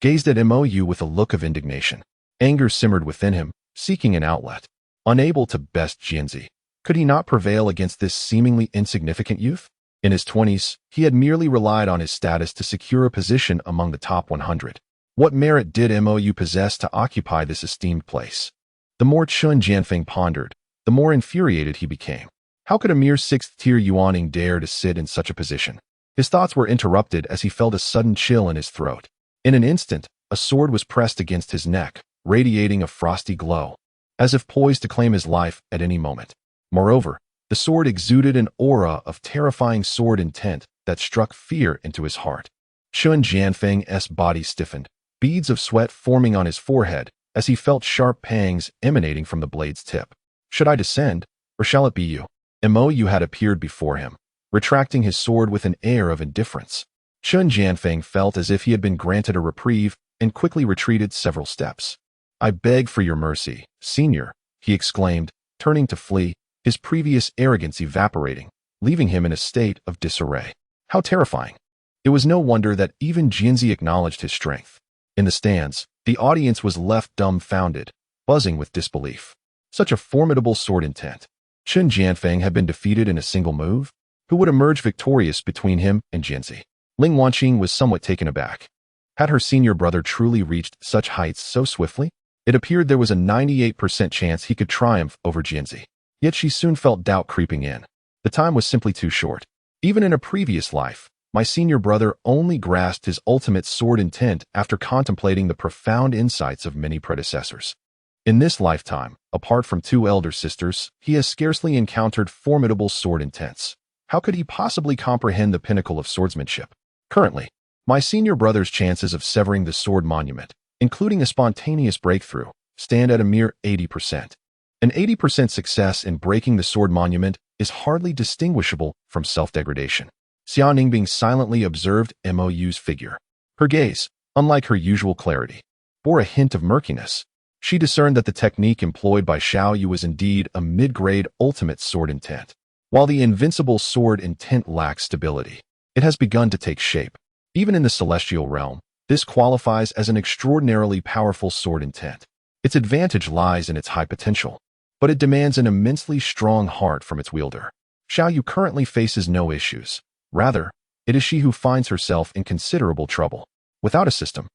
gazed at Mo Yu with a look of indignation. Anger simmered within him, seeking an outlet. Unable to best Jianzi, could he not prevail against this seemingly insignificant youth? In his 20s, he had merely relied on his status to secure a position among the top 100. What merit did Mo Yu possess to occupy this esteemed place? The more Chun Jianfeng pondered, the more infuriated he became. How could a mere 6th-tier Yuaning dare to sit in such a position? His thoughts were interrupted as he felt a sudden chill in his throat. In an instant, a sword was pressed against his neck, radiating a frosty glow, as if poised to claim his life at any moment. Moreover, the sword exuded an aura of terrifying sword intent that struck fear into his heart. Chun Jianfeng's body stiffened, beads of sweat forming on his forehead as he felt sharp pangs emanating from the blade's tip. Should I descend, or shall it be you? Mo Yu had appeared before him, retracting his sword with an air of indifference. Chun Jianfeng felt as if he had been granted a reprieve and quickly retreated several steps. I beg for your mercy, senior, he exclaimed, turning to flee, his previous arrogance evaporating, leaving him in a state of disarray. How terrifying! It was no wonder that even Jinzi acknowledged his strength. In the stands, the audience was left dumbfounded, buzzing with disbelief. Such a formidable sword intent. Chun Jianfeng had been defeated in a single move? Who would emerge victorious between him and Jinzi? Ling Wanqing was somewhat taken aback. Had her senior brother truly reached such heights so swiftly? It appeared there was a 98% chance he could triumph over Jinzi. Yet she soon felt doubt creeping in. The time was simply too short. Even in a previous life, my senior brother only grasped his ultimate sword intent after contemplating the profound insights of many predecessors. In this lifetime, apart from 2 elder sisters, he has scarcely encountered formidable sword intents. How could he possibly comprehend the pinnacle of swordsmanship? Currently, my senior brother's chances of severing the sword monument, including a spontaneous breakthrough, stand at a mere 80%. An 80% success in breaking the sword monument is hardly distinguishable from self-degradation. Xia Ningbing silently observed Mo Yu's figure. Her gaze, unlike her usual clarity, bore a hint of murkiness. She discerned that the technique employed by Xiao Yu was indeed a mid-grade ultimate sword intent. While the invincible sword intent lacks stability, it has begun to take shape. Even in the celestial realm, this qualifies as an extraordinarily powerful sword intent. Its advantage lies in its high potential, but it demands an immensely strong heart from its wielder. Xiao Yu currently faces no issues. Rather, it is she who finds herself in considerable trouble. Without a system,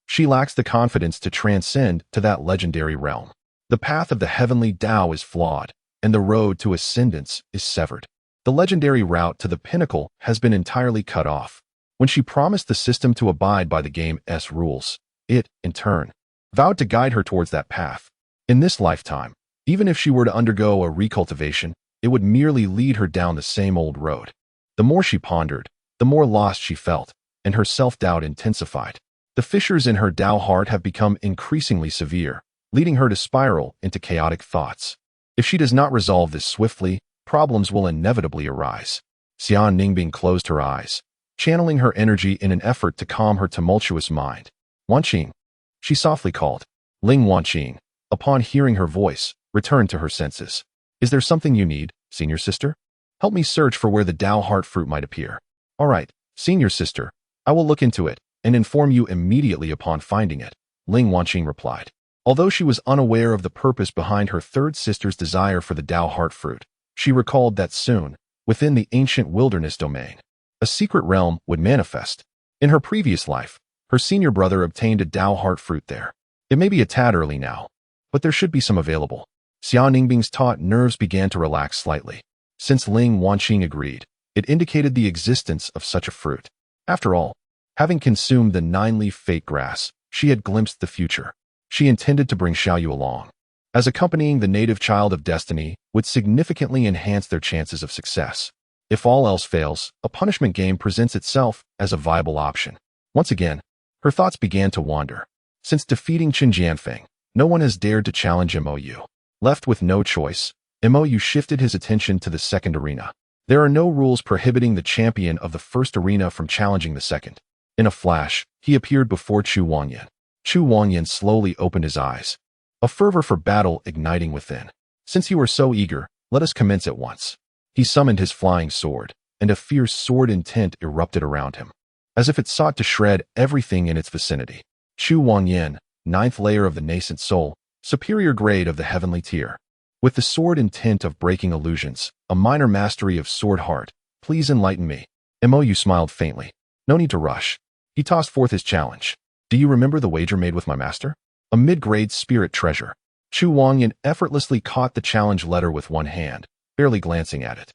she lacks the confidence to transcend to that legendary realm. The path of the heavenly Tao is flawed, and the road to ascendance is severed. The legendary route to the pinnacle has been entirely cut off. When she promised the system to abide by the game's rules, it, in turn, vowed to guide her towards that path. In this lifetime, even if she were to undergo a recultivation, it would merely lead her down the same old road. The more she pondered, the more lost she felt, and her self-doubt intensified. The fissures in her Tao heart have become increasingly severe, leading her to spiral into chaotic thoughts. If she does not resolve this swiftly, problems will inevitably arise. Xia Ningbing closed her eyes, channeling her energy in an effort to calm her tumultuous mind. Wanqing, she softly called. Ling Wanqing, upon hearing her voice, returned to her senses. Is there something you need, senior sister? Help me search for where the Tao heart fruit might appear. All right, senior sister, I will look into it and inform you immediately upon finding it, Ling Wanqing replied. Although she was unaware of the purpose behind her third sister's desire for the Tao heart fruit, she recalled that soon, within the ancient wilderness domain, a secret realm would manifest. In her previous life, her senior brother obtained a Tao heart fruit there. It may be a tad early now, but there should be some available. Xia Ningbing's taut nerves began to relax slightly. Since Ling Wanqing agreed, it indicated the existence of such a fruit. After all, having consumed the 9-leaf fate grass, she had glimpsed the future. She intended to bring Xiao Yu along, as accompanying the native child of destiny would significantly enhance their chances of success. If all else fails, a punishment game presents itself as a viable option. Once again, her thoughts began to wander. Since defeating Chun Jianfeng, no one has dared to challenge Mo Yu. Left with no choice, Mo Yu shifted his attention to the second arena. There are no rules prohibiting the champion of the first arena from challenging the second. In a flash, he appeared before Chu Wangyan. Chu Wangyan slowly opened his eyes, a fervor for battle igniting within. Since you are so eager, let us commence at once. He summoned his flying sword, and a fierce sword intent erupted around him, as if it sought to shred everything in its vicinity. Chu Wangyan, 9th layer of the nascent soul, superior grade of the heavenly tier. With the sword intent of breaking illusions, a minor mastery of sword heart, Please enlighten me. Mo Yu smiled faintly. No need to rush. He tossed forth his challenge. Do you remember the wager made with my master? A mid-grade spirit treasure. Chu Wangyan effortlessly caught the challenge letter with one hand, barely glancing at it.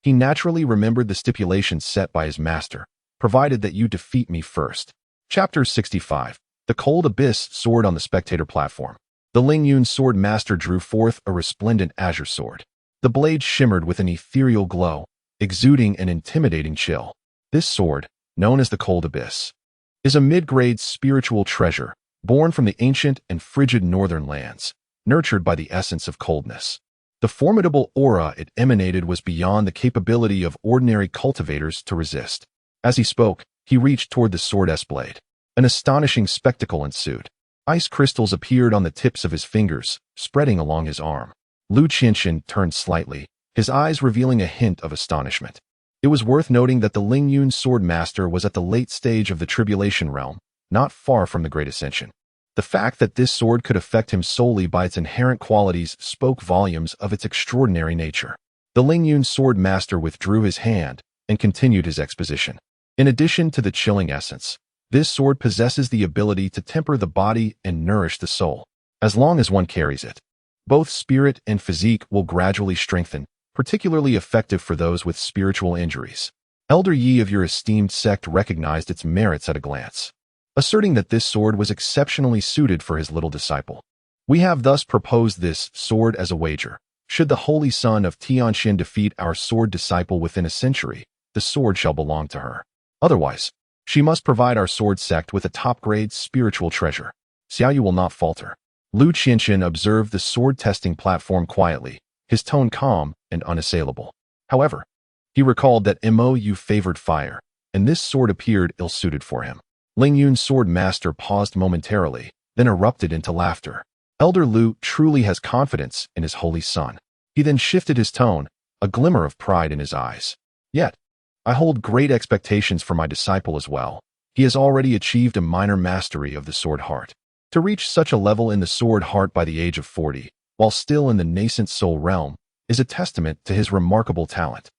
He naturally remembered the stipulations set by his master, provided that you defeat me first. Chapter 65. The Cold Abyss Sword on the Spectator Platform. The Lingyun Sword Master drew forth a resplendent azure sword. The blade shimmered with an ethereal glow, exuding an intimidating chill. This sword, known as the Cold Abyss, is a mid-grade spiritual treasure, born from the ancient and frigid northern lands, nurtured by the essence of coldness. The formidable aura it emanated was beyond the capability of ordinary cultivators to resist. As he spoke, he reached toward the sword's blade. An astonishing spectacle ensued. Ice crystals appeared on the tips of his fingers, spreading along his arm. Lu Qianxian turned slightly, his eyes revealing a hint of astonishment. It was worth noting that the Lingyun Sword Master was at the late stage of the Tribulation Realm, not far from the Great Ascension. The fact that this sword could affect him solely by its inherent qualities spoke volumes of its extraordinary nature. The Lingyun Sword Master withdrew his hand and continued his exposition. In addition to the chilling essence, this sword possesses the ability to temper the body and nourish the soul. As long as one carries it, both spirit and physique will gradually strengthen, particularly effective for those with spiritual injuries. Elder Yi of your esteemed sect recognized its merits at a glance, asserting that this sword was exceptionally suited for his little disciple. We have thus proposed this sword as a wager. Should the holy son of Tianxian defeat our sword disciple within a century, the sword shall belong to her. Otherwise, she must provide our sword sect with a top-grade spiritual treasure. Xiaoyu will not falter. Lu Qianxian observed the sword-testing platform quietly, his tone calm and unassailable. However, he recalled that Mo Yu favored fire, and this sword appeared ill-suited for him. Lingyun's sword master paused momentarily, then erupted into laughter. Elder Lu truly has confidence in his holy son. He then shifted his tone, a glimmer of pride in his eyes. Yet, I hold great expectations for my disciple as well. He has already achieved a minor mastery of the sword heart. To reach such a level in the sword heart by the age of 40, while still in the nascent soul realm, is a testament to his remarkable talent.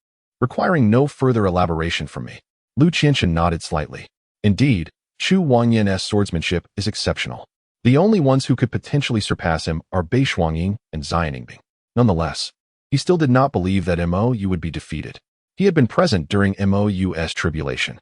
Requiring no further elaboration from me, Lu Qianxian nodded slightly. Indeed, Chu Wangyan's swordsmanship is exceptional. The only ones who could potentially surpass him are Bei Shuangying and Xianyingbing. Nonetheless, he still did not believe that Mo Yu would be defeated. He had been present during Mo Yu's tribulation,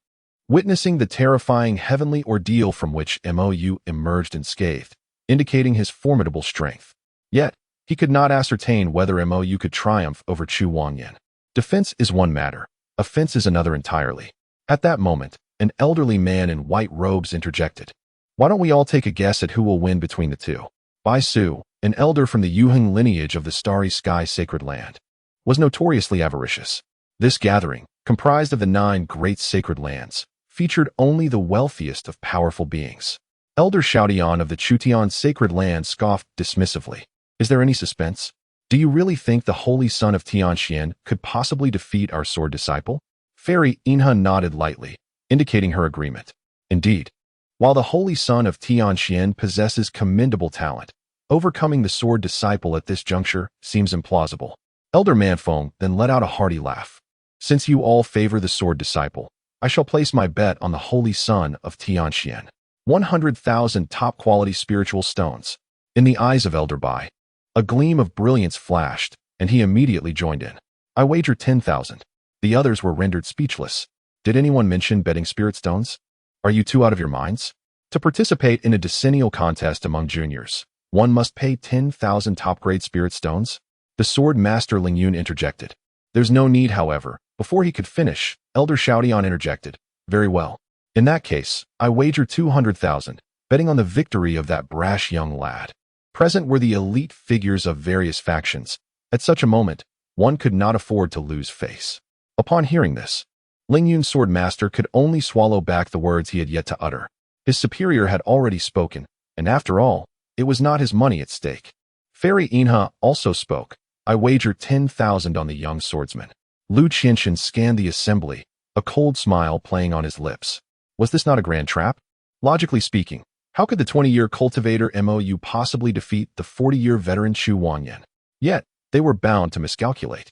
witnessing the terrifying heavenly ordeal from which Mo Yu emerged unscathed, indicating his formidable strength. Yet, he could not ascertain whether Mo Yu could triumph over Chu Wangyan. Defense is one matter, offense is another entirely. At that moment, an elderly man in white robes interjected. Why don't we all take a guess at who will win between the two? Bai Su, an elder from the Yuheng lineage of the Starry Sky Sacred Land, was notoriously avaricious. This gathering, comprised of the 9 great sacred lands, featured only the wealthiest of powerful beings. Elder Xiaodian of the Chutian Sacred Land scoffed dismissively. Is there any suspense? Do you really think the holy son of Tianxian could possibly defeat our sword disciple? Fairy Inha nodded lightly, indicating her agreement. Indeed, while the holy son of Tianxian possesses commendable talent, overcoming the sword disciple at this juncture seems implausible. Elder Manfeng then let out a hearty laugh. Since you all favor the sword disciple, I shall place my bet on the holy son of Tianxian. 100,000 top-quality spiritual stones. In the eyes of Elder Bai, a gleam of brilliance flashed, and he immediately joined in. I wager 10,000. The others were rendered speechless. Did anyone mention betting spirit stones? Are you two out of your minds? To participate in a decennial contest among juniors, one must pay 10,000 top-grade spirit stones? The sword master Lingyun interjected. There's no need, however. Before he could finish, Elder Xiaodian interjected. Very well. In that case, I wager 200,000, betting on the victory of that brash young lad. Present were the elite figures of various factions. At such a moment, one could not afford to lose face. Upon hearing this, Lingyun's sword master could only swallow back the words he had yet to utter. His superior had already spoken, and after all, it was not his money at stake. Fairy Inha also spoke. I wager 10,000 on the young swordsman. Lu Qianxian scanned the assembly, a cold smile playing on his lips. Was this not a grand trap? Logically speaking, how could the 20-year cultivator Mo Yu possibly defeat the 40-year veteran Chu Wangyan? Yet, they were bound to miscalculate.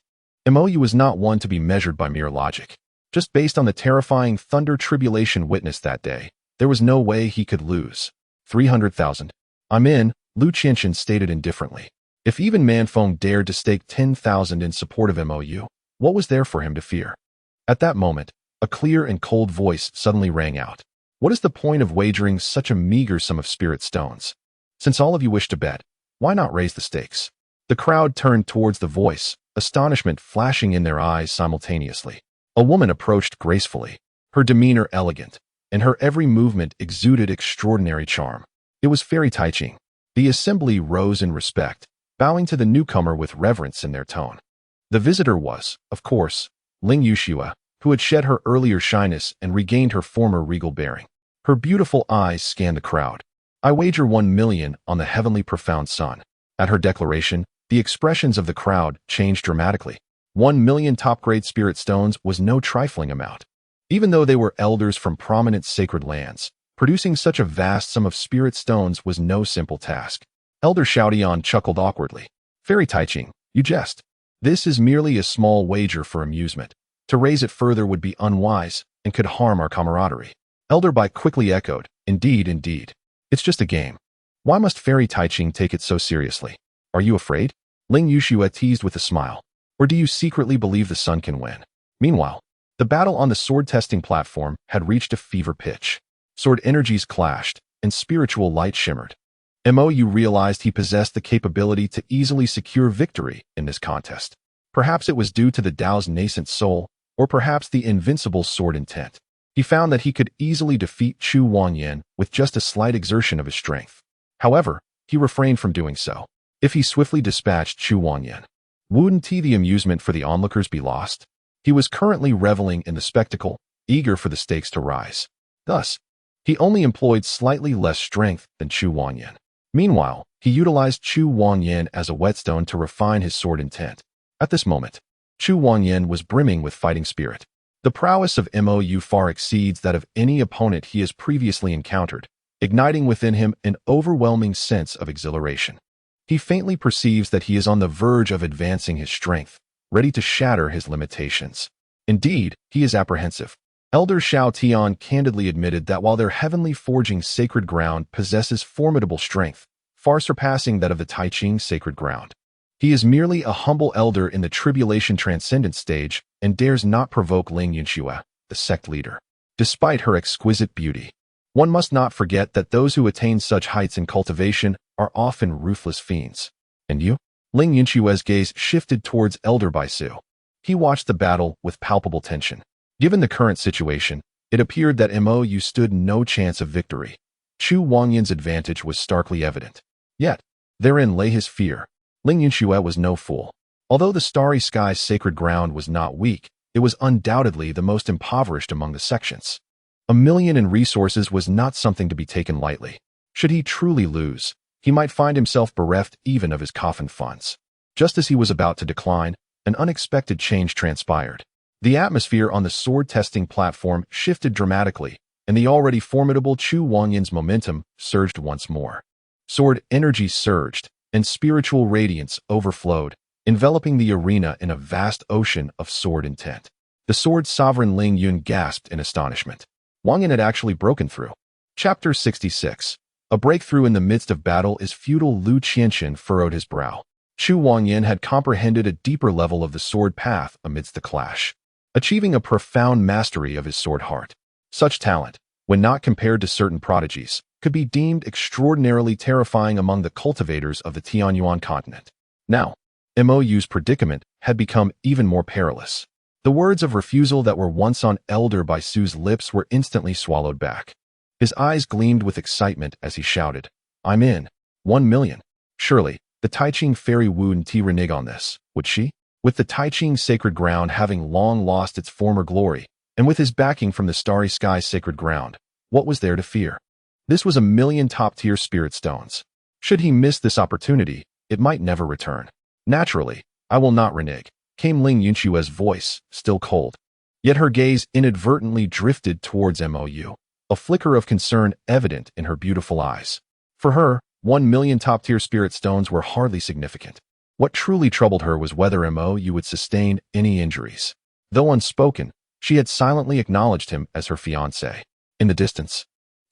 Mo Yu was not one to be measured by mere logic. Just based on the terrifying thunder tribulation witnessed that day, there was no way he could lose. 300,000. I'm in, Lu Qianqian stated indifferently. If even Manfeng dared to stake 10,000 in support of Mo Yu, what was there for him to fear? At that moment, a clear and cold voice suddenly rang out. What is the point of wagering such a meager sum of spirit stones? Since all of you wish to bet, why not raise the stakes? The crowd turned towards the voice, astonishment flashing in their eyes simultaneously. A woman approached gracefully, her demeanor elegant, and her every movement exuded extraordinary charm. It was Fairy Taiqing. The assembly rose in respect, bowing to the newcomer with reverence in their tone. The visitor was, of course, Ling Yuxue, who had shed her earlier shyness and regained her former regal bearing. Her beautiful eyes scanned the crowd. I wager 1 million on the heavenly profound sun. At her declaration, the expressions of the crowd changed dramatically. 1 million top-grade spirit stones was no trifling amount. Even though they were elders from prominent sacred lands, producing such a vast sum of spirit stones was no simple task. Elder Xiaodian chuckled awkwardly. Fairy Taiqing, you jest. This is merely a small wager for amusement. To raise it further would be unwise and could harm our camaraderie. Elder Bai quickly echoed, Indeed, indeed. It's just a game. Why must Fairy Taiqing take it so seriously? Are you afraid? Ling Yuxue teased with a smile. Or do you secretly believe the sun can win? Meanwhile, the battle on the sword testing platform had reached a fever pitch. Sword energies clashed, and spiritual light shimmered. Mo Yu realized he possessed the capability to easily secure victory in this contest. Perhaps it was due to the Tao's nascent soul, or perhaps the invincible sword intent. He found that he could easily defeat Chu Wanyan with just a slight exertion of his strength. However, he refrained from doing so. If he swiftly dispatched Chu Wanyan, wouldn't the amusement for the onlookers be lost? He was currently reveling in the spectacle, eager for the stakes to rise. Thus, he only employed slightly less strength than Chu Wanyan. Meanwhile, he utilized Chu Wanyan as a whetstone to refine his sword intent. At this moment, Chu Wanyan was brimming with fighting spirit. The prowess of Mo Yu far exceeds that of any opponent he has previously encountered, igniting within him an overwhelming sense of exhilaration. He faintly perceives that he is on the verge of advancing his strength, ready to shatter his limitations. Indeed, he is apprehensive. Elder Xiao Tian candidly admitted that while their heavenly forging sacred ground possesses formidable strength, far surpassing that of the Taiqing sacred ground, he is merely a humble elder in the tribulation transcendent stage and dares not provoke Ling Yuxue, the sect leader. Despite her exquisite beauty, one must not forget that those who attain such heights in cultivation are often ruthless fiends. And you? Ling Yuxue's gaze shifted towards Elder Baisu. He watched the battle with palpable tension. Given the current situation, it appeared that Mo Yu stood no chance of victory. Chu Wanyan's advantage was starkly evident. Yet, therein lay his fear. Ling Yuxue was no fool. Although the Starry Sky's sacred ground was not weak, it was undoubtedly the most impoverished among the sections. 1 million in resources was not something to be taken lightly. Should he truly lose, he might find himself bereft even of his coffin funds. Just as he was about to decline, an unexpected change transpired. The atmosphere on the sword testing platform shifted dramatically, and the already formidable Chu Wanyan's momentum surged once more. Sword energy surged, and spiritual radiance overflowed, enveloping the arena in a vast ocean of sword intent. The sword sovereign Ling Yun gasped in astonishment. Wanyan had actually broken through. Chapter 66. A breakthrough in the midst of battle is futile. Lu Qianqian furrowed his brow. Chu Wanyan had comprehended a deeper level of the sword path amidst the clash, achieving a profound mastery of his sword heart. Such talent, when not compared to certain prodigies, could be deemed extraordinarily terrifying among the cultivators of the Tianyuan continent. Now, Mo Yu's predicament had become even more perilous. The words of refusal that were once on Elder Baisu's lips were instantly swallowed back. His eyes gleamed with excitement as he shouted, I'm in. 1 million. Surely, the Taiqing fairy wouldn't renege on this, would she? With the Taiqing sacred ground having long lost its former glory, and with his backing from the Starry Sky sacred ground, what was there to fear? This was 1 million top-tier spirit stones. Should he miss this opportunity, it might never return. Naturally, I will not renege, came Ling Yunshue's voice, still cold. Yet her gaze inadvertently drifted towards Mo Yu, a flicker of concern evident in her beautiful eyes. For her, 1 million top-tier spirit stones were hardly significant. What truly troubled her was whether Mo Yu would sustain any injuries. Though unspoken, she had silently acknowledged him as her fiancé. In the distance,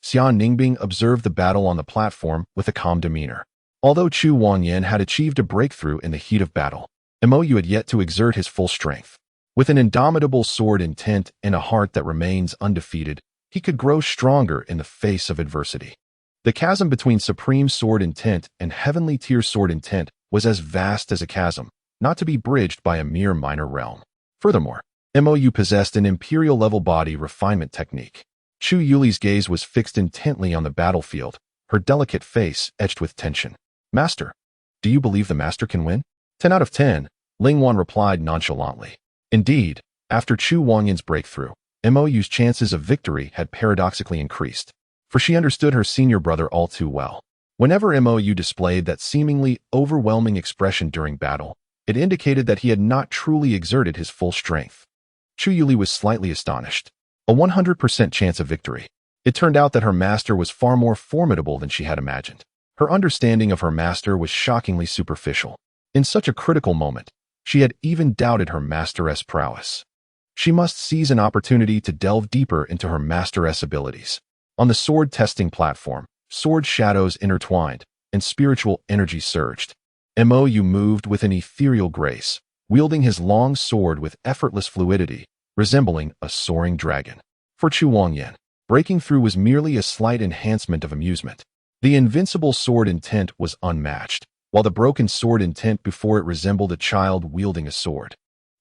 Xian Ningbing observed the battle on the platform with a calm demeanor. Although Chu Wangyan had achieved a breakthrough in the heat of battle, Mo Yu had yet to exert his full strength. With an indomitable sword intent and a heart that remains undefeated, he could grow stronger in the face of adversity. The chasm between supreme sword intent and heavenly tier sword intent was as vast as a chasm, not to be bridged by a mere minor realm. Furthermore, Mo Yu possessed an imperial-level body refinement technique. Chu Yuli's gaze was fixed intently on the battlefield, her delicate face etched with tension. Master, do you believe the master can win? 10 out of 10, Ling Wan replied nonchalantly. Indeed, after Chu Wangyan's breakthrough, Mo Yu's chances of victory had paradoxically increased, for she understood her senior brother all too well. Whenever Mo Yu displayed that seemingly overwhelming expression during battle, it indicated that he had not truly exerted his full strength. Chu Yuli was slightly astonished. A 100% chance of victory. It turned out that her master was far more formidable than she had imagined. Her understanding of her master was shockingly superficial. In such a critical moment, she had even doubted her master's prowess. She must seize an opportunity to delve deeper into her master's abilities. On the sword testing platform, sword shadows intertwined, and spiritual energy surged. Mo Yu moved with an ethereal grace, wielding his long sword with effortless fluidity, resembling a soaring dragon. For Chu Wangyan, breaking through was merely a slight enhancement of amusement. The invincible sword intent was unmatched, while the broken sword intent before it resembled a child wielding a sword.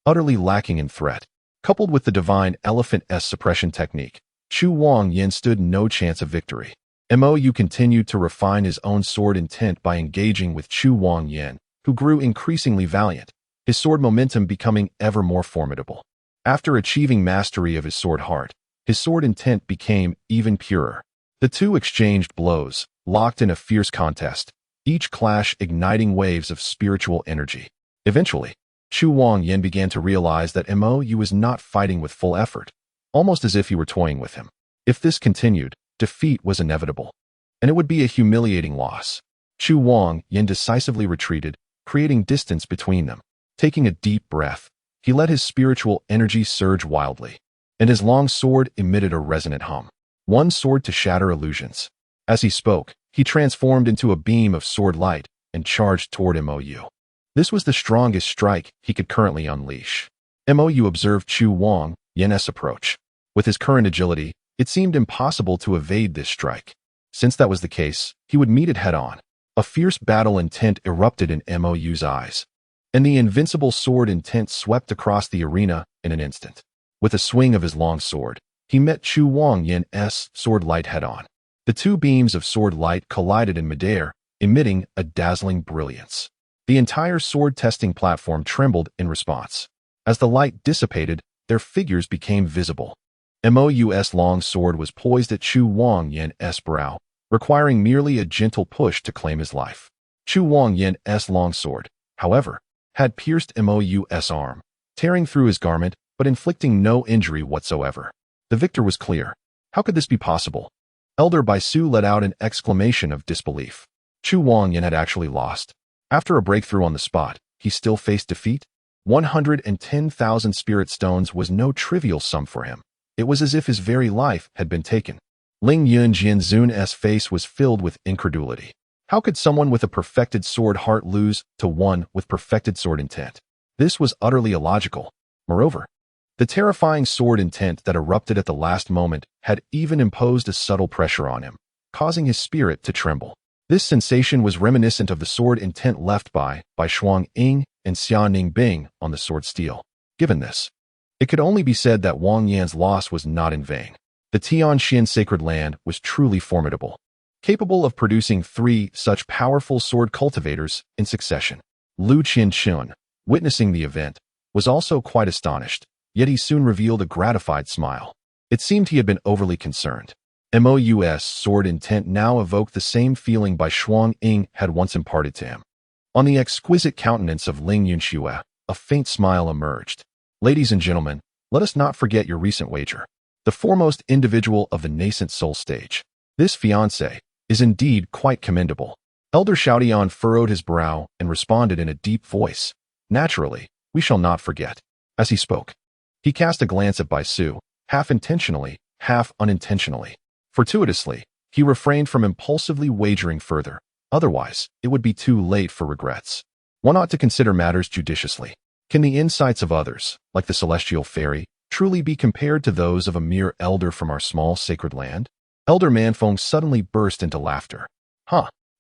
Utterly lacking in threat, coupled with the divine elephant S suppression technique, Chu Wangyan stood no chance of victory. Mo Yu continued to refine his own sword intent by engaging with Chu Wangyan, who grew increasingly valiant, his sword momentum becoming ever more formidable. After achieving mastery of his sword heart, his sword intent became even purer. The two exchanged blows, locked in a fierce contest, each clash igniting waves of spiritual energy. Eventually, Chu Wangyan began to realize that Mo Yu was not fighting with full effort, almost as if he were toying with him. If this continued, defeat was inevitable, and it would be a humiliating loss. Chu Wangyan decisively retreated, creating distance between them. Taking a deep breath, he let his spiritual energy surge wildly, and his long sword emitted a resonant hum. One sword to shatter illusions. As he spoke, he transformed into a beam of sword light and charged toward Mo Yu. This was the strongest strike he could currently unleash. Mo Yu observed Chu Wangyan's approach. With his current agility, it seemed impossible to evade this strike. Since that was the case, he would meet it head-on. A fierce battle intent erupted in Mo Yu's eyes, and the invincible sword intent swept across the arena in an instant. With a swing of his long sword, he met Chu Wangyan's sword light head-on. The two beams of sword light collided in midair, emitting a dazzling brilliance. The entire sword testing platform trembled in response. As the light dissipated, their figures became visible. Mo Yu's long sword was poised at Chu Wangyan's brow, requiring merely a gentle push to claim his life. Chu Wangyan's long sword, however, had pierced Mo Yu's arm, tearing through his garment but inflicting no injury whatsoever. The victor was clear. How could this be possible? Elder Baisu let out an exclamation of disbelief. Chu Wangyan had actually lost. After a breakthrough on the spot, he still faced defeat? 110,000 spirit stones was no trivial sum for him. It was as if his very life had been taken. Ling Yun Jianzun's face was filled with incredulity. How could someone with a perfected sword heart lose to one with perfected sword intent? This was utterly illogical. Moreover, the terrifying sword intent that erupted at the last moment had even imposed a subtle pressure on him, causing his spirit to tremble. This sensation was reminiscent of the sword intent left by Shuang Ying and Xia Ningbing on the sword steel. Given this, it could only be said that Wang Yan's loss was not in vain. The Tianxian sacred land was truly formidable, capable of producing 3 such powerful sword cultivators in succession. Lu Qianchun, witnessing the event, was also quite astonished, yet he soon revealed a gratified smile. It seemed he had been overly concerned. Mo Yu's sword intent now evoked the same feeling Shuang Ying had once imparted to him. On the exquisite countenance of Ling Yunxue, a faint smile emerged. Ladies and gentlemen, let us not forget your recent wager. The foremost individual of the nascent soul stage. This fiancé is indeed quite commendable. Elder Xiaodian furrowed his brow and responded in a deep voice. Naturally, we shall not forget. As he spoke, he cast a glance at Bai Su, half intentionally, half unintentionally. Fortuitously, he refrained from impulsively wagering further. Otherwise, it would be too late for regrets. One ought to consider matters judiciously. Can the insights of others, like the celestial fairy, truly be compared to those of a mere elder from our small sacred land? Elder Manfeng suddenly burst into laughter.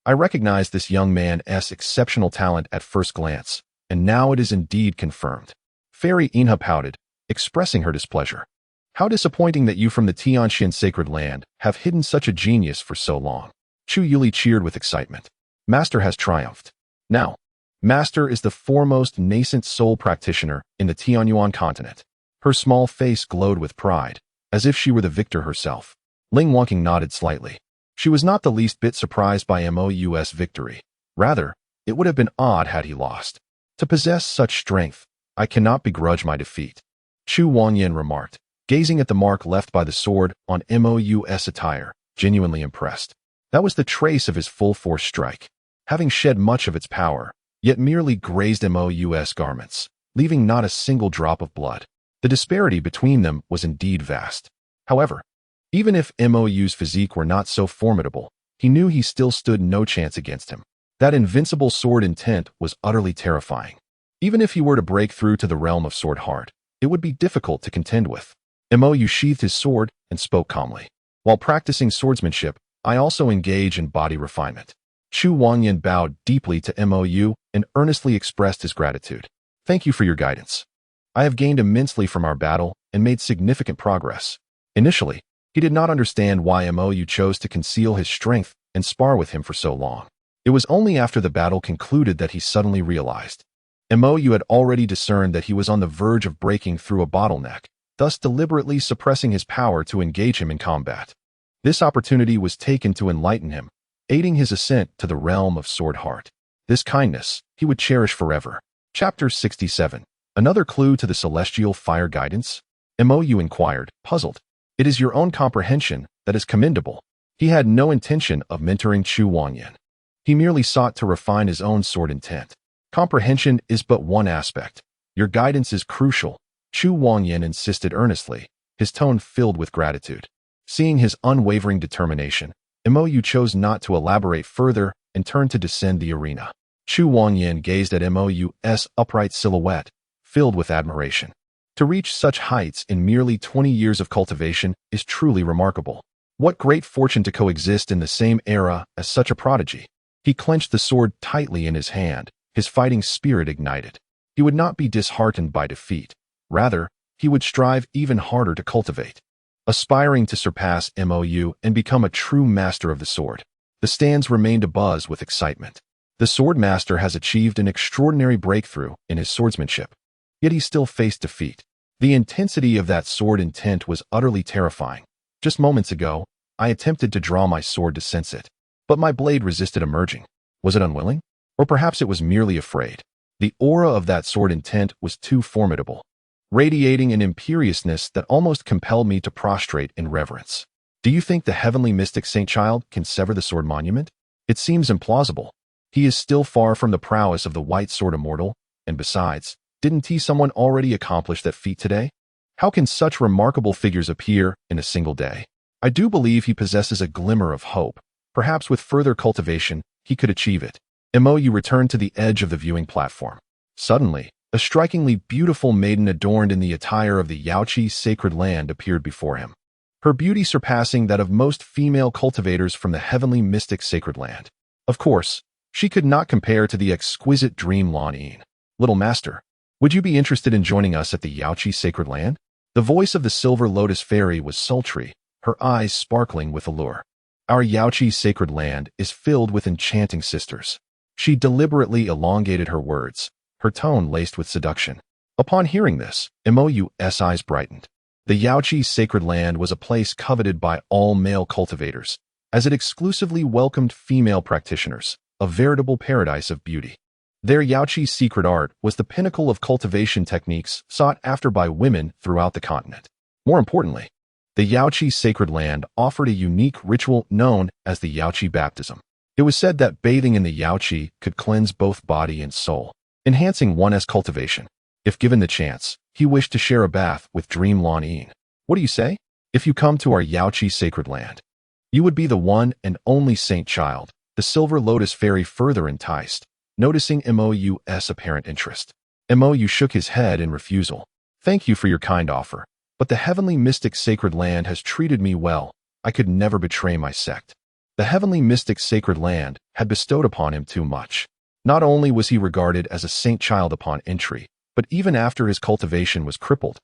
I recognized this young man's exceptional talent at first glance, and now it is indeed confirmed. Fairy Inha pouted, expressing her displeasure. How disappointing that you from the Tianxian sacred land have hidden such a genius for so long. Chu Yuli cheered with excitement. Master has triumphed. Now, Master is the foremost nascent soul practitioner in the Tianyuan continent. Her small face glowed with pride, as if she were the victor herself. Ling Wonking nodded slightly. She was not the least bit surprised by Mo's victory. Rather, it would have been odd had he lost. To possess such strength, I cannot begrudge my defeat. Chu Wanyan remarked, gazing at the mark left by the sword on Mo's attire, genuinely impressed. That was the trace of his full-force strike, having shed much of its power, yet merely grazed Mo's garments, leaving not a single drop of blood. The disparity between them was indeed vast. However, even if Mo's physique were not so formidable, he knew he still stood no chance against him. That invincible sword intent was utterly terrifying. Even if he were to break through to the realm of Sword Heart, it would be difficult to contend with. Mo Yu sheathed his sword and spoke calmly. While practicing swordsmanship, I also engage in body refinement. Chu Wanyan bowed deeply to Mo Yu and earnestly expressed his gratitude. Thank you for your guidance. I have gained immensely from our battle and made significant progress. Initially, he did not understand why Mo Yu chose to conceal his strength and spar with him for so long. It was only after the battle concluded that he suddenly realized. Mo Yu had already discerned that he was on the verge of breaking through a bottleneck, thus deliberately suppressing his power to engage him in combat. This opportunity was taken to enlighten him, aiding his ascent to the realm of Sword Heart. This kindness he would cherish forever. Chapter 67. Another clue to the celestial fire guidance? Mo Yu inquired, puzzled. It is your own comprehension that is commendable. He had no intention of mentoring Chu Wanyan. He merely sought to refine his own sword intent. Comprehension is but one aspect. Your guidance is crucial, Chu Wanyan insisted earnestly, his tone filled with gratitude. Seeing his unwavering determination, Mo Yu chose not to elaborate further and turned to descend the arena. Chu Wanyan gazed at Mo's upright silhouette, filled with admiration. To reach such heights in merely 20 years of cultivation is truly remarkable. What great fortune to coexist in the same era as such a prodigy. He clenched the sword tightly in his hand, his fighting spirit ignited. He would not be disheartened by defeat. Rather, he would strive even harder to cultivate, aspiring to surpass Mo and become a true master of the sword. The stands remained abuzz with excitement. The sword master has achieved an extraordinary breakthrough in his swordsmanship. Yet he still faced defeat. The intensity of that sword intent was utterly terrifying. Just moments ago, I attempted to draw my sword to sense it, but my blade resisted emerging. Was it unwilling? Or perhaps it was merely afraid. The aura of that sword intent was too formidable, radiating an imperiousness that almost compelled me to prostrate in reverence. Do you think the heavenly mystic Saint Child can sever the sword monument? It seems implausible. He is still far from the prowess of the white sword immortal, and besides, didn't someone already accomplish that feat today? How can such remarkable figures appear in a single day? I do believe he possesses a glimmer of hope. Perhaps with further cultivation, he could achieve it. Mo Yu returned to the edge of the viewing platform. Suddenly, a strikingly beautiful maiden adorned in the attire of the Yaoqi sacred land appeared before him. Her beauty surpassing that of most female cultivators from the heavenly mystic sacred land. Of course, she could not compare to the exquisite Dream Lanine. Little master, would you be interested in joining us at the Yaoqi sacred land? The voice of the silver lotus fairy was sultry, her eyes sparkling with allure. Our Yaoqi sacred land is filled with enchanting sisters. She deliberately elongated her words, her tone laced with seduction. Upon hearing this, Mo's eyes brightened. The Yaoqi sacred land was a place coveted by all male cultivators, as it exclusively welcomed female practitioners, a veritable paradise of beauty. Their Yaoqi secret art was the pinnacle of cultivation techniques sought after by women throughout the continent. More importantly, the Yaoqi sacred land offered a unique ritual known as the Yaoqi baptism. It was said that bathing in the Yaoqi could cleanse both body and soul, enhancing one's cultivation. If given the chance, he wished to share a bath with Dream Lan Yin. What do you say? If you come to our Yaoqi sacred land, you would be the one and only saint child. The Silver Lotus Fairy further enticed, noticing Mo Yu's apparent interest. Mo Yu shook his head in refusal. Thank you for your kind offer, but the heavenly mystic sacred land has treated me well. I could never betray my sect. The heavenly mystic sacred land had bestowed upon him too much. Not only was he regarded as a saint child upon entry, but even after his cultivation was crippled,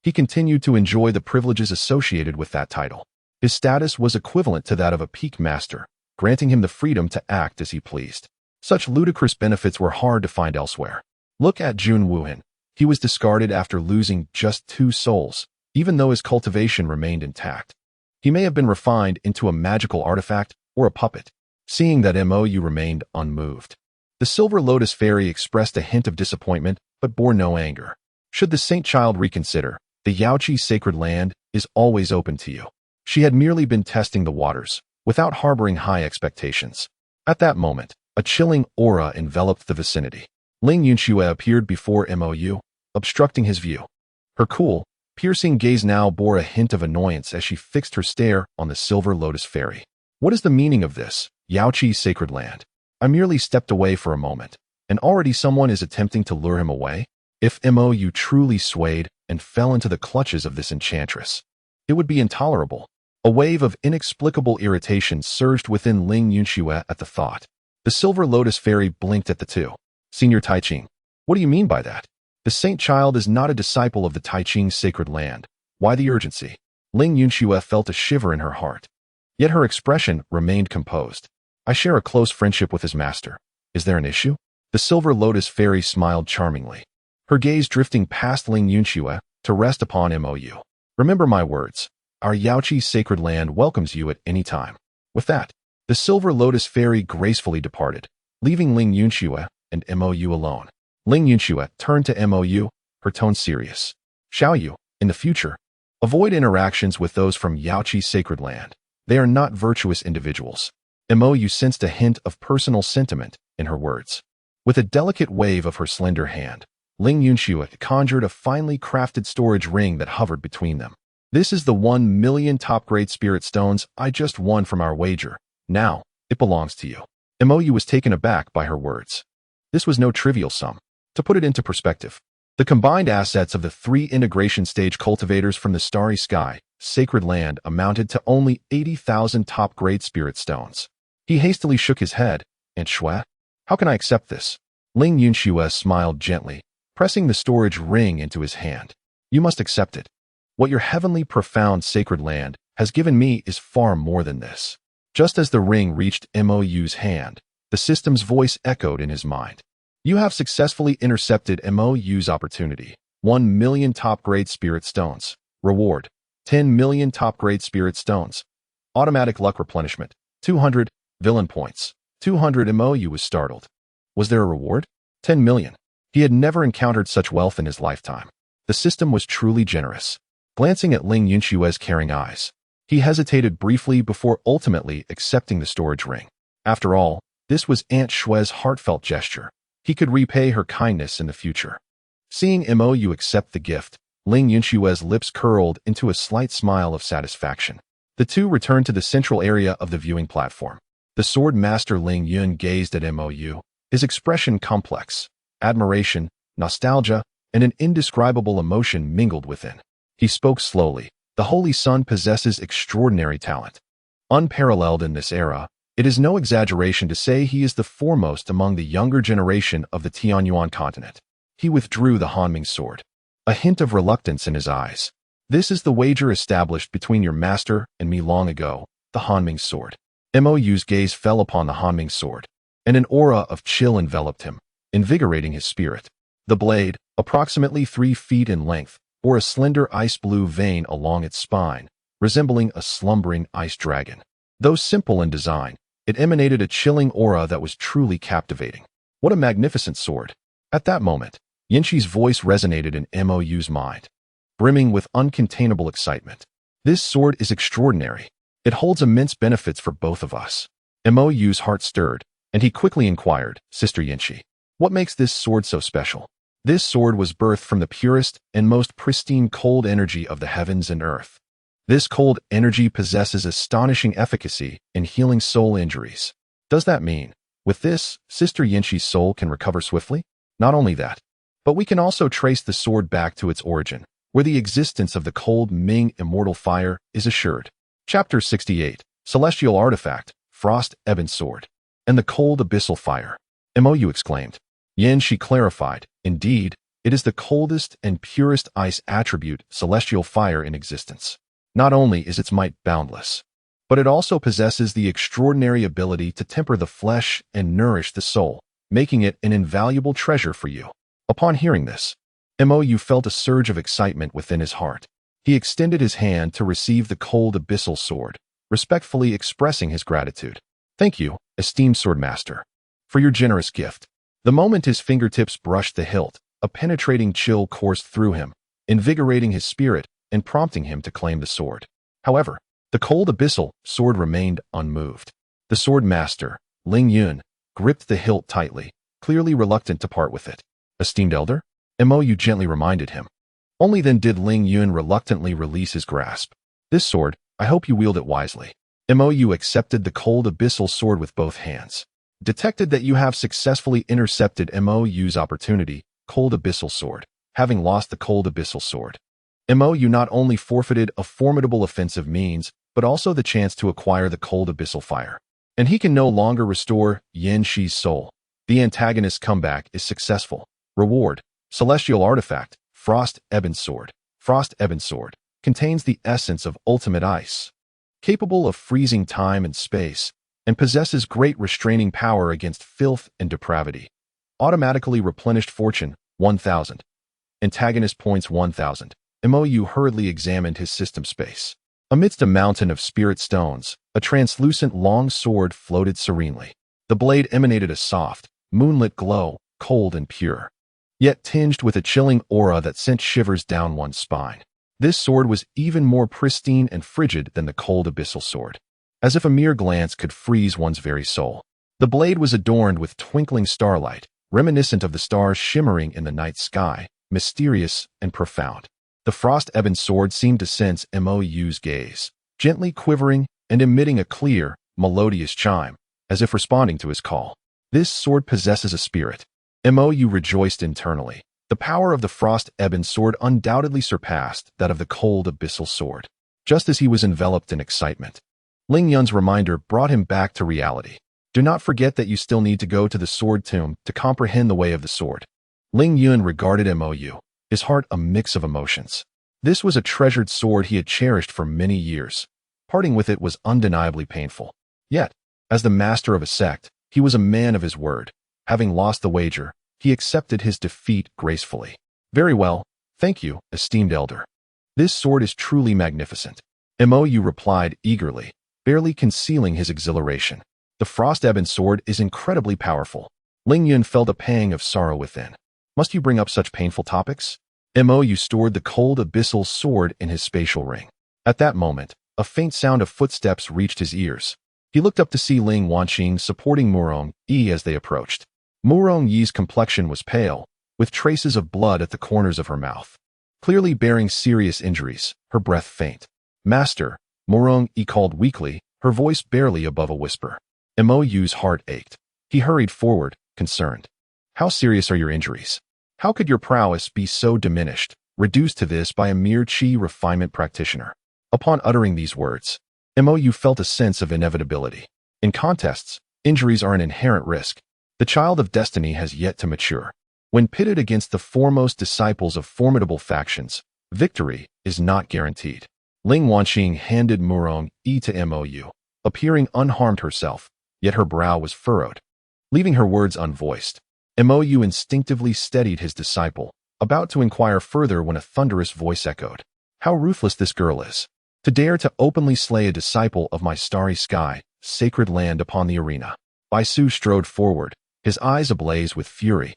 he continued to enjoy the privileges associated with that title. His status was equivalent to that of a peak master, granting him the freedom to act as he pleased. Such ludicrous benefits were hard to find elsewhere. Look at Jun Wuhan. He was discarded after losing just 2 souls, even though his cultivation remained intact. He may have been refined into a magical artifact or a puppet. Seeing that Mo Yu remained unmoved, the Silver Lotus Fairy expressed a hint of disappointment but bore no anger. Should the saint child reconsider, the Yaoqi sacred land is always open to you. She had merely been testing the waters, without harboring high expectations. At that moment, a chilling aura enveloped the vicinity. Ling Yunxue appeared before Mo Yu, obstructing his view. Her cool, piercing gaze now bore a hint of annoyance as she fixed her stare on the Silver Lotus Fairy. What is the meaning of this, Yaoqi sacred land? I merely stepped away for a moment, and already someone is attempting to lure him away? If Mo Yu truly swayed and fell into the clutches of this enchantress, it would be intolerable. A wave of inexplicable irritation surged within Ling Yunxue at the thought. The Silver Lotus Fairy blinked at the two. Senior Taiqing, what do you mean by that? The saint child is not a disciple of the Taiqing sacred land. Why the urgency? Ling Yunxue felt a shiver in her heart. Yet her expression remained composed. I share a close friendship with his master. Is there an issue? The Silver Lotus Fairy smiled charmingly, her gaze drifting past Ling Yunxue to rest upon Mo Yu. Remember my words. Our Yaoqi sacred land welcomes you at any time. With that, the Silver Lotus Fairy gracefully departed, leaving Ling Yunxue and Mo Yu alone. Ling Yunxue turned to Mo Yu, her tone serious. Shall you, in the future, avoid interactions with those from Yaoqi sacred land? They are not virtuous individuals. Mo Yu sensed a hint of personal sentiment in her words. With a delicate wave of her slender hand, Ling Yunxue conjured a finely crafted storage ring that hovered between them. This is the 1 million top-grade spirit stones I just won from our wager. Now, it belongs to you. Mo Yu was taken aback by her words. This was no trivial sum. To put it into perspective, the combined assets of the 3 integration stage cultivators from the Starry Sky, sacred land amounted to only 80,000 top-grade spirit stones. He hastily shook his head. Aunt Shui, how can I accept this? Ling Yunxue smiled gently, pressing the storage ring into his hand. You must accept it. What your heavenly profound sacred land has given me is far more than this. Just as the ring reached Mo Yu's hand, the system's voice echoed in his mind. You have successfully intercepted Mo Yu's opportunity. 1 million top-grade spirit stones. Reward. 10 million top-grade spirit stones. Automatic luck replenishment. 200 villain points. 200. Mo Yu was startled. Was there a reward? 10 million. He had never encountered such wealth in his lifetime. The system was truly generous. Glancing at Ling Yunxue's caring eyes, he hesitated briefly before ultimately accepting the storage ring. After all, this was Aunt Shue's heartfelt gesture. He could repay her kindness in the future. Seeing Mo Yu accept the gift, Ling Yunxue's lips curled into a slight smile of satisfaction. The two returned to the central area of the viewing platform. The sword master Ling Yun gazed at Mo Yu, his expression complex. Admiration, nostalgia, and an indescribable emotion mingled within. He spoke slowly. The Holy Sun possesses extraordinary talent. Unparalleled in this era, it is no exaggeration to say he is the foremost among the younger generation of the Tianyuan continent. He withdrew the Hanming sword, a hint of reluctance in his eyes. This is the wager established between your master and me long ago, the Hanming sword. Mo Yu's gaze fell upon the Hanming sword, and an aura of chill enveloped him, invigorating his spirit. The blade, approximately 3 feet in length, bore a slender ice-blue vein along its spine, resembling a slumbering ice dragon. Though simple in design, it emanated a chilling aura that was truly captivating. What a magnificent sword! At that moment, Yinqi's voice resonated in Mo Yu's mind, brimming with uncontainable excitement. This sword is extraordinary. It holds immense benefits for both of us. Mo Yu's heart stirred, and he quickly inquired, Sister Yinshi, what makes this sword so special? This sword was birthed from the purest and most pristine cold energy of the heavens and earth. This cold energy possesses astonishing efficacy in healing soul injuries. Does that mean, with this, Sister Yinshi's soul can recover swiftly? Not only that, but we can also trace the sword back to its origin, where the existence of the cold Ming immortal fire is assured. Chapter 68, Celestial Artifact, Frost Ebon Sword, and the Cold Abyssal Fire. Mo Yu exclaimed. Yinshi clarified, indeed, it is the coldest and purest ice attribute celestial fire in existence. Not only is its might boundless, but it also possesses the extraordinary ability to temper the flesh and nourish the soul, making it an invaluable treasure for you. Upon hearing this, Mo Yu felt a surge of excitement within his heart. He extended his hand to receive the cold abyssal sword, respectfully expressing his gratitude. Thank you, esteemed swordmaster, for your generous gift. The moment his fingertips brushed the hilt, a penetrating chill coursed through him, invigorating his spirit and prompting him to claim the sword. However, the cold abyssal sword remained unmoved. The sword master, Ling Yun, gripped the hilt tightly, clearly reluctant to part with it. Esteemed elder? Mo Yu gently reminded him. Only then did Ling Yun reluctantly release his grasp. This sword, I hope you wield it wisely. Mo Yu accepted the cold abyssal sword with both hands. Detected that you have successfully intercepted Mo Yu's opportunity, cold abyssal sword. Having lost the cold abyssal sword, Mo Yu not only forfeited a formidable offensive means, but also the chance to acquire the cold abyssal fire. And he can no longer restore Yin Shi's soul. The antagonist's comeback is successful. Reward, Celestial Artifact, Frost Ebon Sword. Frost Ebon Sword contains the essence of ultimate ice, capable of freezing time and space, and possesses great restraining power against filth and depravity. Automatically replenished fortune, 1000. Antagonist points 1000. Mo Yu hurriedly examined his system space. Amidst a mountain of spirit stones, a translucent long sword floated serenely. The blade emanated a soft, moonlit glow, cold and pure, yet tinged with a chilling aura that sent shivers down one's spine. This sword was even more pristine and frigid than the cold abyssal sword, as if a mere glance could freeze one's very soul. The blade was adorned with twinkling starlight, reminiscent of the stars shimmering in the night sky, mysterious and profound. The Frost Ebon sword seemed to sense Mo Yu's gaze, gently quivering and emitting a clear, melodious chime, as if responding to his call. This sword possesses a spirit. Mo Yu rejoiced internally. The power of the Frost Ebon sword undoubtedly surpassed that of the cold abyssal sword. Just as he was enveloped in excitement, Ling Yun's reminder brought him back to reality. Do not forget that you still need to go to the sword tomb to comprehend the way of the sword. Ling Yun regarded Mo Yu, his heart a mix of emotions. This was a treasured sword he had cherished for many years. Parting with it was undeniably painful. Yet, as the master of a sect, he was a man of his word. Having lost the wager, he accepted his defeat gracefully. Very well, thank you, esteemed elder. This sword is truly magnificent. Mo Yu replied eagerly, barely concealing his exhilaration. The Frost Ebon sword is incredibly powerful. Ling Yun felt a pang of sorrow within. Must you bring up such painful topics? Mo Yu stored the cold abyssal sword in his spatial ring. At that moment, a faint sound of footsteps reached his ears. He looked up to see Ling Wanqing supporting Murong Yi as they approached. Murong Yi's complexion was pale, with traces of blood at the corners of her mouth. Clearly bearing serious injuries, her breath faint. Master, Murong Yi called weakly, her voice barely above a whisper. Mo Yu's heart ached. He hurried forward, concerned. How serious are your injuries? How could your prowess be so diminished, reduced to this by a mere chi refinement practitioner? Upon uttering these words, Mo Yu felt a sense of inevitability. In contests, injuries are an inherent risk. The child of destiny has yet to mature. When pitted against the foremost disciples of formidable factions, victory is not guaranteed. Ling Wanqing handed Murong Yi to Mo Yu, appearing unharmed herself, yet her brow was furrowed. Leaving her words unvoiced, Mo Yu instinctively steadied his disciple, about to inquire further when a thunderous voice echoed. How ruthless this girl is. To dare to openly slay a disciple of my starry sky, sacred land upon the arena. Bai Su strode forward, his eyes ablaze with fury,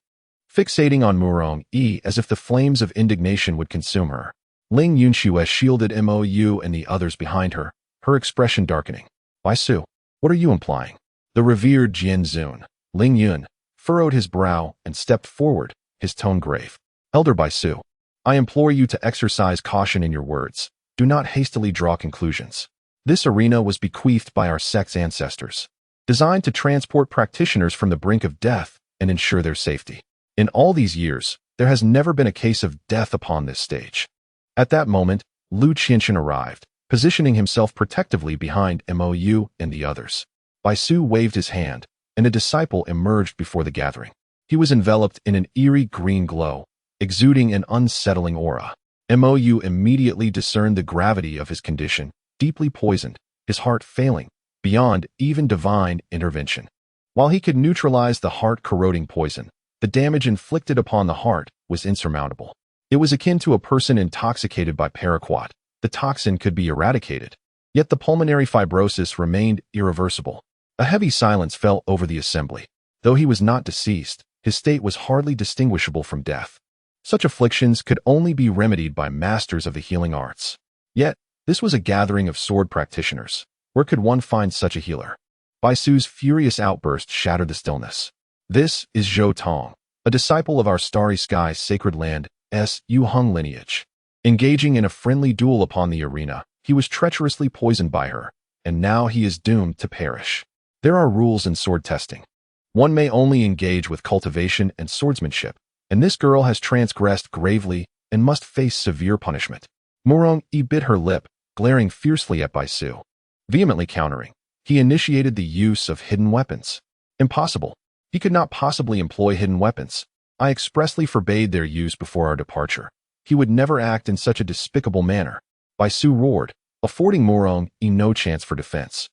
fixating on Murong Yi as if the flames of indignation would consume her. Ling Yunxue shielded Mo Yu and the others behind her, her expression darkening. Bai Su, what are you implying? The revered Jian Zun, Ling Yun, furrowed his brow and stepped forward, his tone grave. Elder Baisu, I implore you to exercise caution in your words. Do not hastily draw conclusions. This arena was bequeathed by our sect's ancestors, designed to transport practitioners from the brink of death and ensure their safety. In all these years, there has never been a case of death upon this stage. At that moment, Lu Qianqian arrived, positioning himself protectively behind Mo Yu and the others. Baisu waved his hand, and a disciple emerged before the gathering. He was enveloped in an eerie green glow, exuding an unsettling aura. Mo Yu immediately discerned the gravity of his condition, deeply poisoned, his heart failing, beyond even divine intervention. While he could neutralize the heart-corroding poison, the damage inflicted upon the heart was insurmountable. It was akin to a person intoxicated by paraquat. The toxin could be eradicated, yet the pulmonary fibrosis remained irreversible. A heavy silence fell over the assembly. Though he was not deceased, his state was hardly distinguishable from death. Such afflictions could only be remedied by masters of the healing arts. Yet, this was a gathering of sword practitioners. Where could one find such a healer? Baisu's furious outburst shattered the stillness. This is Zhou Tong, a disciple of our Starry Sky sacred land, Yu Hung lineage. Engaging in a friendly duel upon the arena, he was treacherously poisoned by her, and now he is doomed to perish. There are rules in sword testing. One may only engage with cultivation and swordsmanship, and this girl has transgressed gravely and must face severe punishment. Murong-yi bit her lip, glaring fiercely at Baisu. Vehemently countering, he initiated the use of hidden weapons. Impossible. He could not possibly employ hidden weapons. I expressly forbade their use before our departure. He would never act in such a despicable manner. Baisu roared, affording Murong-yi no chance for defense.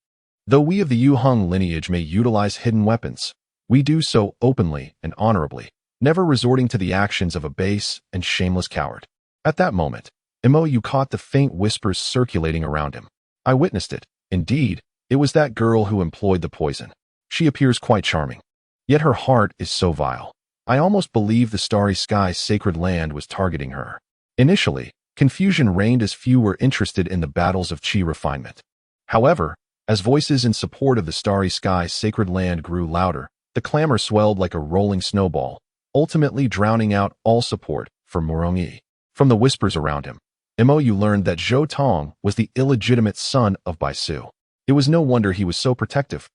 Though we of the Yu Hung lineage may utilize hidden weapons, we do so openly and honorably, never resorting to the actions of a base and shameless coward. At that moment, Mo Yu caught the faint whispers circulating around him. I witnessed it. Indeed, it was that girl who employed the poison. She appears quite charming. Yet her heart is so vile. I almost believe the Starry Sky sacred land was targeting her. Initially, confusion reigned as few were interested in the battles of chi refinement. However, as voices in support of the Starry Sky sacred land grew louder, the clamor swelled like a rolling snowball, ultimately drowning out all support for Murong-yi. From the whispers around him, Mo Yu learned that Zhou Tong was the illegitimate son of Baisu. It was no wonder he was so protective.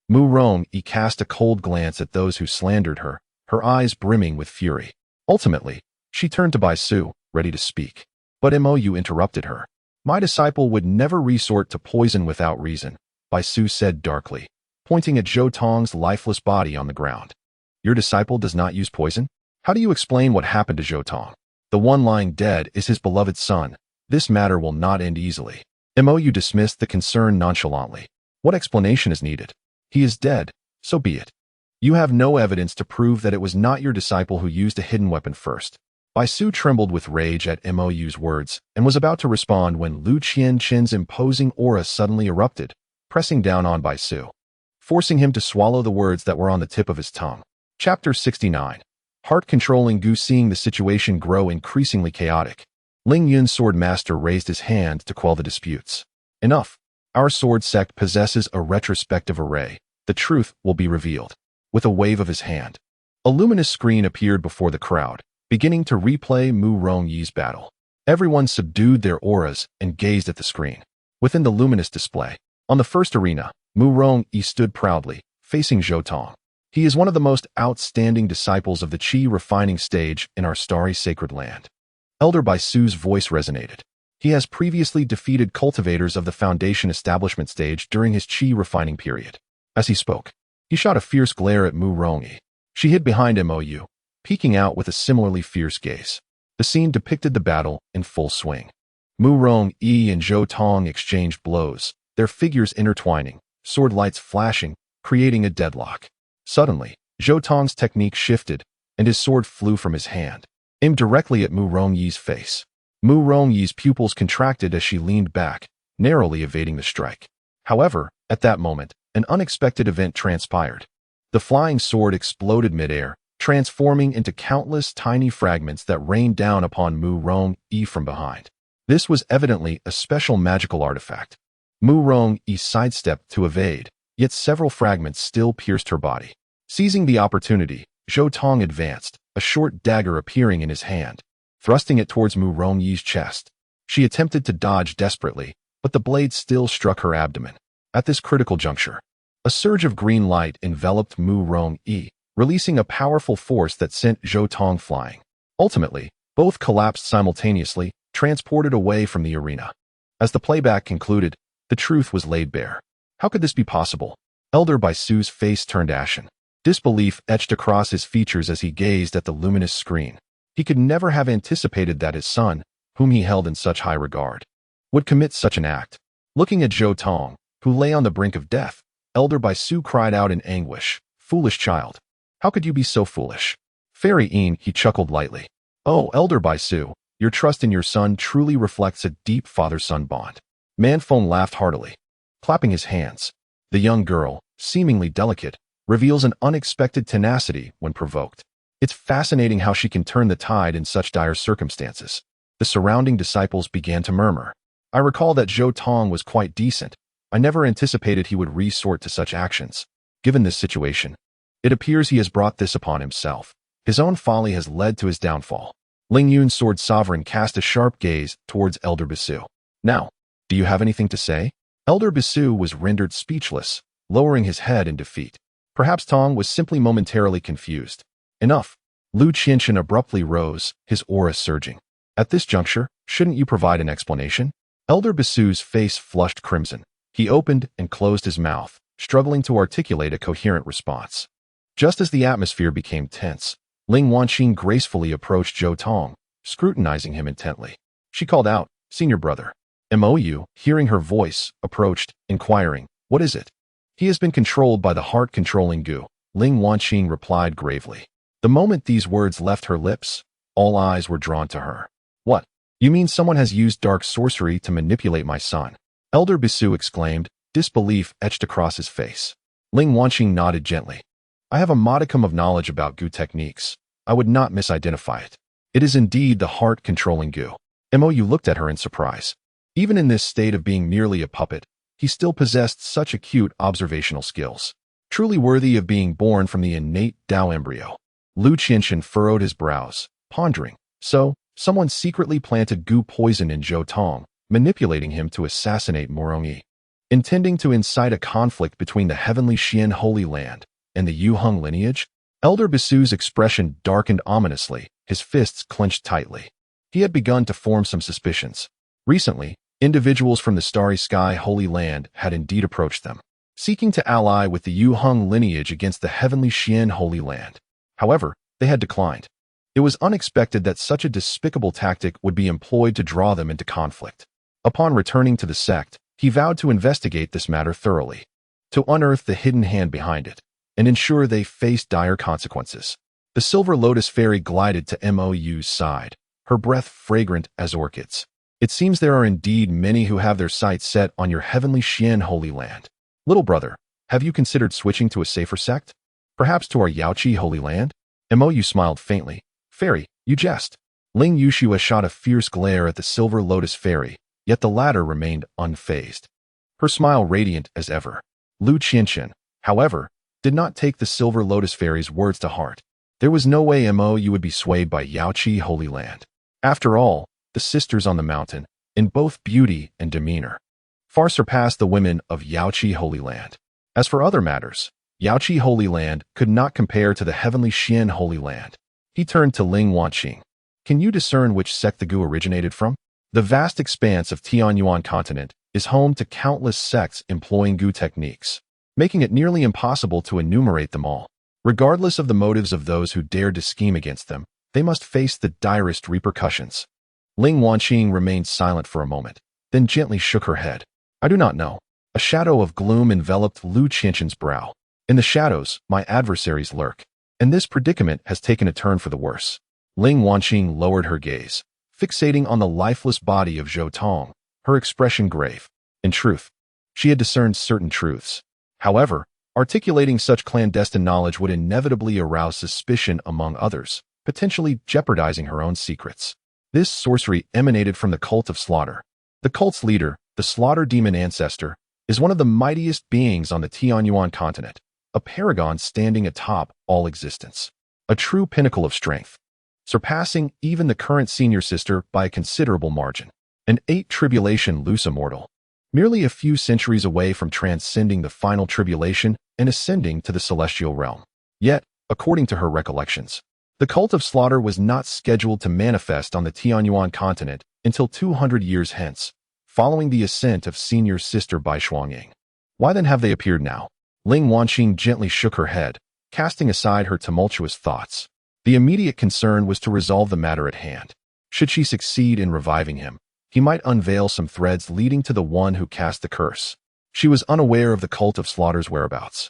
Murong-yi cast a cold glance at those who slandered her, her eyes brimming with fury. Ultimately, she turned to Baisu, ready to speak. But Mo Yu interrupted her. My disciple would never resort to poison without reason, Baisu said darkly, pointing at Zhou Tong's lifeless body on the ground. Your disciple does not use poison? How do you explain what happened to Zhou Tong? The one lying dead is his beloved son. This matter will not end easily. Mo Yu dismissed the concern nonchalantly. What explanation is needed? He is dead, so be it. You have no evidence to prove that it was not your disciple who used a hidden weapon first. Baisu trembled with rage at Mo Yu's words and was about to respond when Lu Qianqian's imposing aura suddenly erupted, pressing down on Baisu, forcing him to swallow the words that were on the tip of his tongue. Chapter 69. Heart-controlling Gu. Seeing the situation grow increasingly chaotic, Ling Yun's sword master raised his hand to quell the disputes. Enough. Our sword sect possesses a retrospective array. The truth will be revealed. With a wave of his hand, a luminous screen appeared before the crowd, beginning to replay Murong-yi's battle. Everyone subdued their auras and gazed at the screen. Within the luminous display, on the first arena, Murong-yi stood proudly, facing Zhou Tong. He is one of the most outstanding disciples of the chi refining stage in our starry sacred land. Elder Baisu's voice resonated. He has previously defeated cultivators of the foundation establishment stage during his chi refining period. As he spoke, he shot a fierce glare at Murong-yi. She hid behind Mo Yu, peeking out with a similarly fierce gaze. The scene depicted the battle in full swing. Murong-yi and Zhou Tong exchanged blows, their figures intertwining, sword lights flashing, creating a deadlock. Suddenly, Zhou Tong's technique shifted, and his sword flew from his hand, aimed directly at Murong-yi's face. Murong-yi's pupils contracted as she leaned back, narrowly evading the strike. However, at that moment, an unexpected event transpired. The flying sword exploded midair, transforming into countless tiny fragments that rained down upon Murong-yi from behind. This was evidently a special magical artifact. Murong-yi sidestepped to evade, yet several fragments still pierced her body. Seizing the opportunity, Zhou Tong advanced, a short dagger appearing in his hand, thrusting it towards Mu Rongyi's chest. She attempted to dodge desperately, but the blade still struck her abdomen. At this critical juncture, a surge of green light enveloped Mu Rongyi, releasing a powerful force that sent Zhou Tong flying. Ultimately, both collapsed simultaneously, transported away from the arena. As the playback concluded, the truth was laid bare. How could this be possible? Elder Baisu's face turned ashen. Disbelief etched across his features as he gazed at the luminous screen. He could never have anticipated that his son, whom he held in such high regard, would commit such an act. Looking at Zhou Tong, who lay on the brink of death, Elder Baisu cried out in anguish, "Foolish child! How could you be so foolish?" Fairy Yin, he chuckled lightly. "Oh, Elder Baisu, your trust in your son truly reflects a deep father-son bond." Manfeng laughed heartily, clapping his hands. The young girl, seemingly delicate, reveals an unexpected tenacity when provoked. It's fascinating how she can turn the tide in such dire circumstances. The surrounding disciples began to murmur. I recall that Zhou Tong was quite decent. I never anticipated he would resort to such actions. Given this situation, it appears he has brought this upon himself. His own folly has led to his downfall. Ling Yun's sword sovereign cast a sharp gaze towards Elder Baisu. Now, do you have anything to say? Elder Baisu was rendered speechless, lowering his head in defeat. Perhaps Tong was simply momentarily confused. Enough. Lu Qianqian abruptly rose, his aura surging. At this juncture, shouldn't you provide an explanation? Elder Baisu's face flushed crimson. He opened and closed his mouth, struggling to articulate a coherent response. Just as the atmosphere became tense, Ling Wanqing gracefully approached Zhou Tong, scrutinizing him intently. She called out, "Senior brother." Mo Yu, hearing her voice, approached, inquiring, "What is it?" "He has been controlled by the heart-controlling goo," Ling Wanqing replied gravely. The moment these words left her lips, all eyes were drawn to her. "What? You mean someone has used dark sorcery to manipulate my son?" Elder Baisu exclaimed, disbelief etched across his face. Ling Wanqing nodded gently. "I have a modicum of knowledge about goo techniques. I would not misidentify it. It is indeed the heart-controlling goo." Mo Yu looked at her in surprise. Even in this state of being merely a puppet, he still possessed such acute observational skills. Truly worthy of being born from the innate Tao embryo. Lu Qianqian furrowed his brows, pondering. So, someone secretly planted goo poison in Zhou Tong, manipulating him to assassinate Mo Rongyi. Intending to incite a conflict between the heavenly Xian Holy Land and the Yu Hung lineage, Elder Baisu's expression darkened ominously, his fists clenched tightly. He had begun to form some suspicions. Recently, individuals from the Starry Sky Holy Land had indeed approached them, seeking to ally with the Yu Hung lineage against the heavenly Xian Holy Land. However, they had declined. It was unexpected that such a despicable tactic would be employed to draw them into conflict. Upon returning to the sect, he vowed to investigate this matter thoroughly, to unearth the hidden hand behind it, and ensure they faced dire consequences. The Silver Lotus Fairy glided to Mo Yu's side, her breath fragrant as orchids. "It seems there are indeed many who have their sights set on your heavenly Xian Holy Land. Little brother, have you considered switching to a safer sect? Perhaps to our Yaoqi Holy Land?" Mo Yu smiled faintly. "Fairy, you jest." Ling Yushua shot a fierce glare at the Silver Lotus Fairy, yet the latter remained unfazed, her smile radiant as ever. Lu Qianqian, however, did not take the Silver Lotus Fairy's words to heart. There was no way Mo Yu would be swayed by Yaoqi Holy Land. After all, the sisters on the mountain, in both beauty and demeanor, far surpassed the women of Yaoqi Holy Land. As for other matters, Yaoqi Holy Land could not compare to the heavenly Xian Holy Land. He turned to Ling Wanqing. "Can you discern which sect the goo originated from?" The vast expanse of Tianyuan continent is home to countless sects employing goo techniques, making it nearly impossible to enumerate them all. Regardless of the motives of those who dared to scheme against them, they must face the direst repercussions. Ling Wanqing remained silent for a moment, then gently shook her head. "I do not know." A shadow of gloom enveloped Lu Qianqian's brow. "In the shadows, my adversaries lurk, and this predicament has taken a turn for the worse." Ling Wanqing lowered her gaze, fixating on the lifeless body of Zhou Tong, her expression grave. In truth, she had discerned certain truths. However, articulating such clandestine knowledge would inevitably arouse suspicion among others, potentially jeopardizing her own secrets. This sorcery emanated from the cult of slaughter. The cult's leader, the slaughter demon ancestor, is one of the mightiest beings on the Tianyuan continent, a paragon standing atop all existence, a true pinnacle of strength, surpassing even the current senior sister by a considerable margin. An 8th-tribulation loose immortal, merely a few centuries away from transcending the final tribulation and ascending to the celestial realm. Yet, according to her recollections, the cult of slaughter was not scheduled to manifest on the Tianyuan continent until 200 years hence, following the ascent of senior sister Bai Shuangying. Why then have they appeared now? Ling Wanqing gently shook her head, casting aside her tumultuous thoughts. The immediate concern was to resolve the matter at hand. Should she succeed in reviving him, he might unveil some threads leading to the one who cast the curse. She was unaware of the cult of slaughter's whereabouts.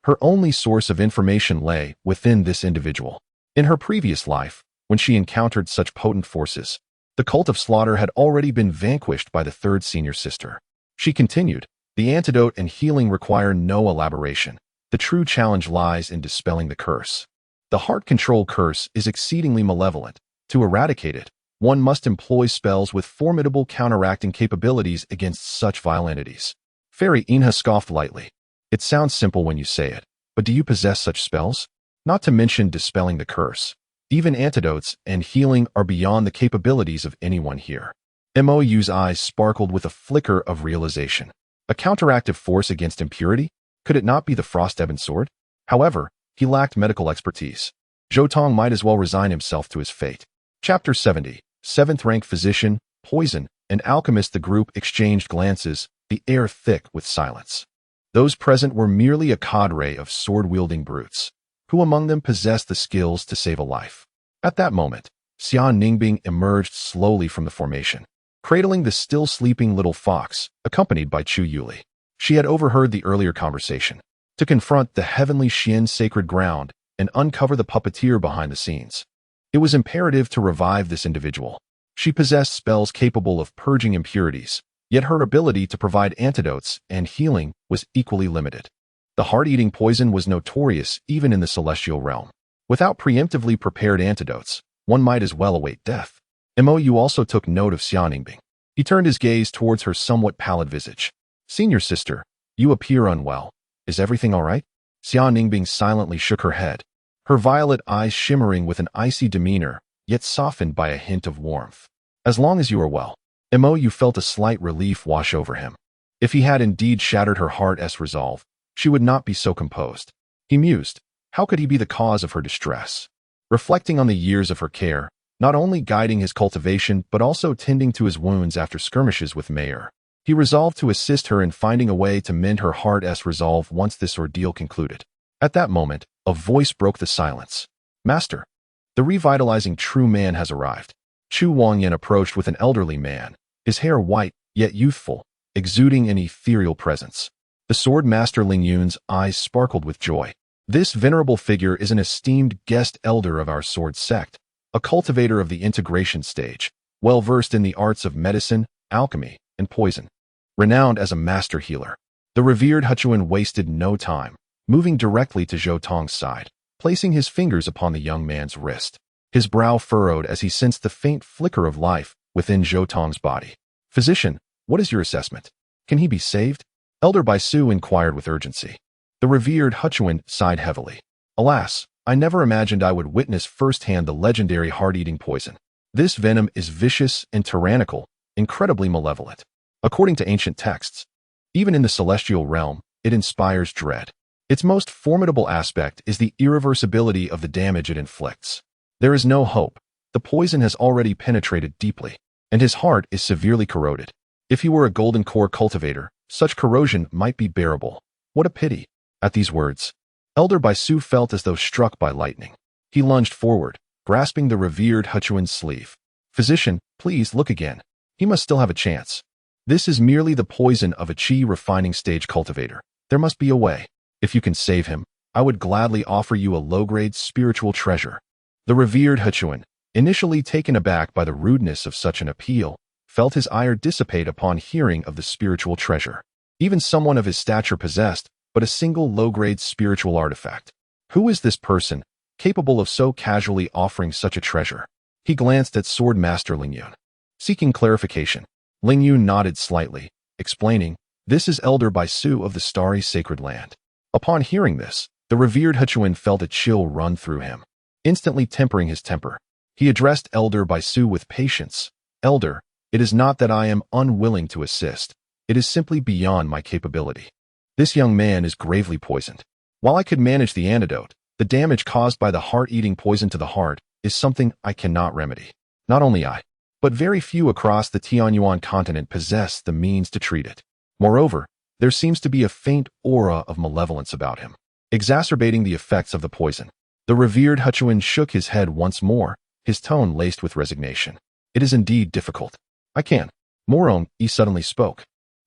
Her only source of information lay within this individual. In her previous life, when she encountered such potent forces, the cult of slaughter had already been vanquished by the third senior sister. She continued, the antidote and healing require no elaboration. The true challenge lies in dispelling the curse. The heart control curse is exceedingly malevolent. To eradicate it, one must employ spells with formidable counteracting capabilities against such vile entities. Fairy Inha scoffed lightly. It sounds simple when you say it, but do you possess such spells? Not to mention dispelling the curse. Even antidotes and healing are beyond the capabilities of anyone here. Mo Yu's eyes sparkled with a flicker of realization. A counteractive force against impurity? Could it not be the Frost-Ebon sword? However, he lacked medical expertise. Zhou Tong might as well resign himself to his fate. Chapter 70. 7th-rank physician, poison, and alchemist. The group exchanged glances, the air thick with silence. Those present were merely a cadre of sword-wielding brutes. Who among them possessed the skills to save a life? At that moment, Xia Ningbing emerged slowly from the formation, cradling the still sleeping little fox, accompanied by Chu Yuli. She had overheard the earlier conversation. To confront the heavenly Xian sacred ground and uncover the puppeteer behind the scenes, it was imperative to revive this individual. She possessed spells capable of purging impurities, yet her ability to provide antidotes and healing was equally limited. The heart-eating poison was notorious even in the celestial realm. Without preemptively prepared antidotes, one might as well await death. Mo Yu also took note of Xia Ningbing. He turned his gaze towards her somewhat pallid visage. Senior sister, you appear unwell. Is everything all right? Xia Ningbing silently shook her head, her violet eyes shimmering with an icy demeanor, yet softened by a hint of warmth. As long as you are well. Mo Yu felt a slight relief wash over him. If he had indeed shattered her heart's resolve, she would not be so composed. He mused, how could he be the cause of her distress? Reflecting on the years of her care, not only guiding his cultivation but also tending to his wounds after skirmishes with Mayer, he resolved to assist her in finding a way to mend her heart's resolve once this ordeal concluded. At that moment, a voice broke the silence. Master, the revitalizing true man has arrived. Chu Wangyan approached with an elderly man, his hair white, yet youthful, exuding an ethereal presence. The sword master Ling Yun's eyes sparkled with joy. This venerable figure is an esteemed guest elder of our sword sect, a cultivator of the integration stage, well-versed in the arts of medicine, alchemy, and poison, renowned as a master healer. The revered Huchuan wasted no time, moving directly to Zhou Tong's side, placing his fingers upon the young man's wrist. His brow furrowed as he sensed the faint flicker of life within Zhou Tong's body. Physician, what is your assessment? Can he be saved? Elder Baisu inquired with urgency. The revered Huchuan sighed heavily. Alas, I never imagined I would witness firsthand the legendary heart-eating poison. This venom is vicious and tyrannical, incredibly malevolent. According to ancient texts, even in the celestial realm, it inspires dread. Its most formidable aspect is the irreversibility of the damage it inflicts. There is no hope. The poison has already penetrated deeply, and his heart is severely corroded. If he were a golden core cultivator, such corrosion might be bearable. What a pity. At these words, Elder Baisu felt as though struck by lightning. He lunged forward, grasping the revered Huchuan's sleeve. Physician, please look again. He must still have a chance. This is merely the poison of a chi refining stage cultivator. There must be a way. If you can save him, I would gladly offer you a low-grade spiritual treasure. The revered Huchuan, initially taken aback by the rudeness of such an appeal, felt his ire dissipate upon hearing of the spiritual treasure. Even someone of his stature possessed but a single low-grade spiritual artifact. Who is this person, capable of so casually offering such a treasure? He glanced at Sword Master Ling Yun. Seeking clarification, Ling Yun nodded slightly, explaining, This is Elder Baisu of the Starry Sacred Land. Upon hearing this, the revered Hechuan felt a chill run through him. Instantly tempering his temper, he addressed Elder Baisu with patience. Elder, it is not that I am unwilling to assist. It is simply beyond my capability. This young man is gravely poisoned. While I could manage the antidote, the damage caused by the heart-eating poison to the heart is something I cannot remedy. Not only I, but very few across the Tianyuan continent possess the means to treat it. Moreover, there seems to be a faint aura of malevolence about him, exacerbating the effects of the poison. The revered Hechuan shook his head once more, his tone laced with resignation. It is indeed difficult. I can. Mo Yu suddenly spoke,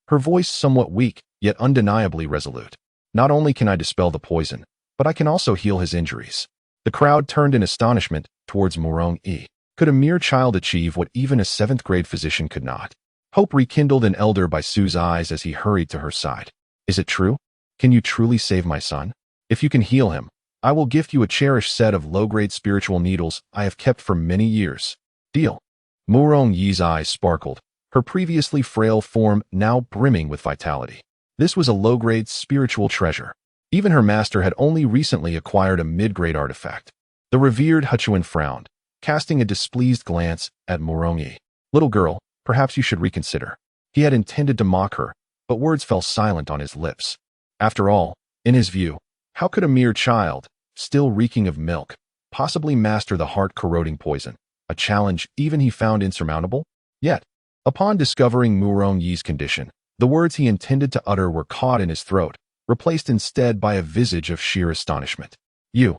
her voice somewhat weak, yet undeniably resolute. Not only can I dispel the poison, but I can also heal his injuries. The crowd turned in astonishment towards Mo Yu. Could a mere child achieve what even a 7th-grade physician could not? Hope rekindled in Elder Baisu's eyes as he hurried to her side. Is it true? Can you truly save my son? If you can heal him, I will gift you a cherished set of low-grade spiritual needles I have kept for many years. Deal. Mo Yu's eyes sparkled, her previously frail form now brimming with vitality. This was a low-grade spiritual treasure. Even her master had only recently acquired a mid-grade artifact. The revered Hechuan frowned, casting a displeased glance at Mo Yu. Little girl, perhaps you should reconsider. He had intended to mock her, but words fell silent on his lips. After all, in his view, how could a mere child, still reeking of milk, possibly master the heart-corroding poison, a challenge even he found insurmountable? Yet, upon discovering Mo Yu's condition, the words he intended to utter were caught in his throat, replaced instead by a visage of sheer astonishment. You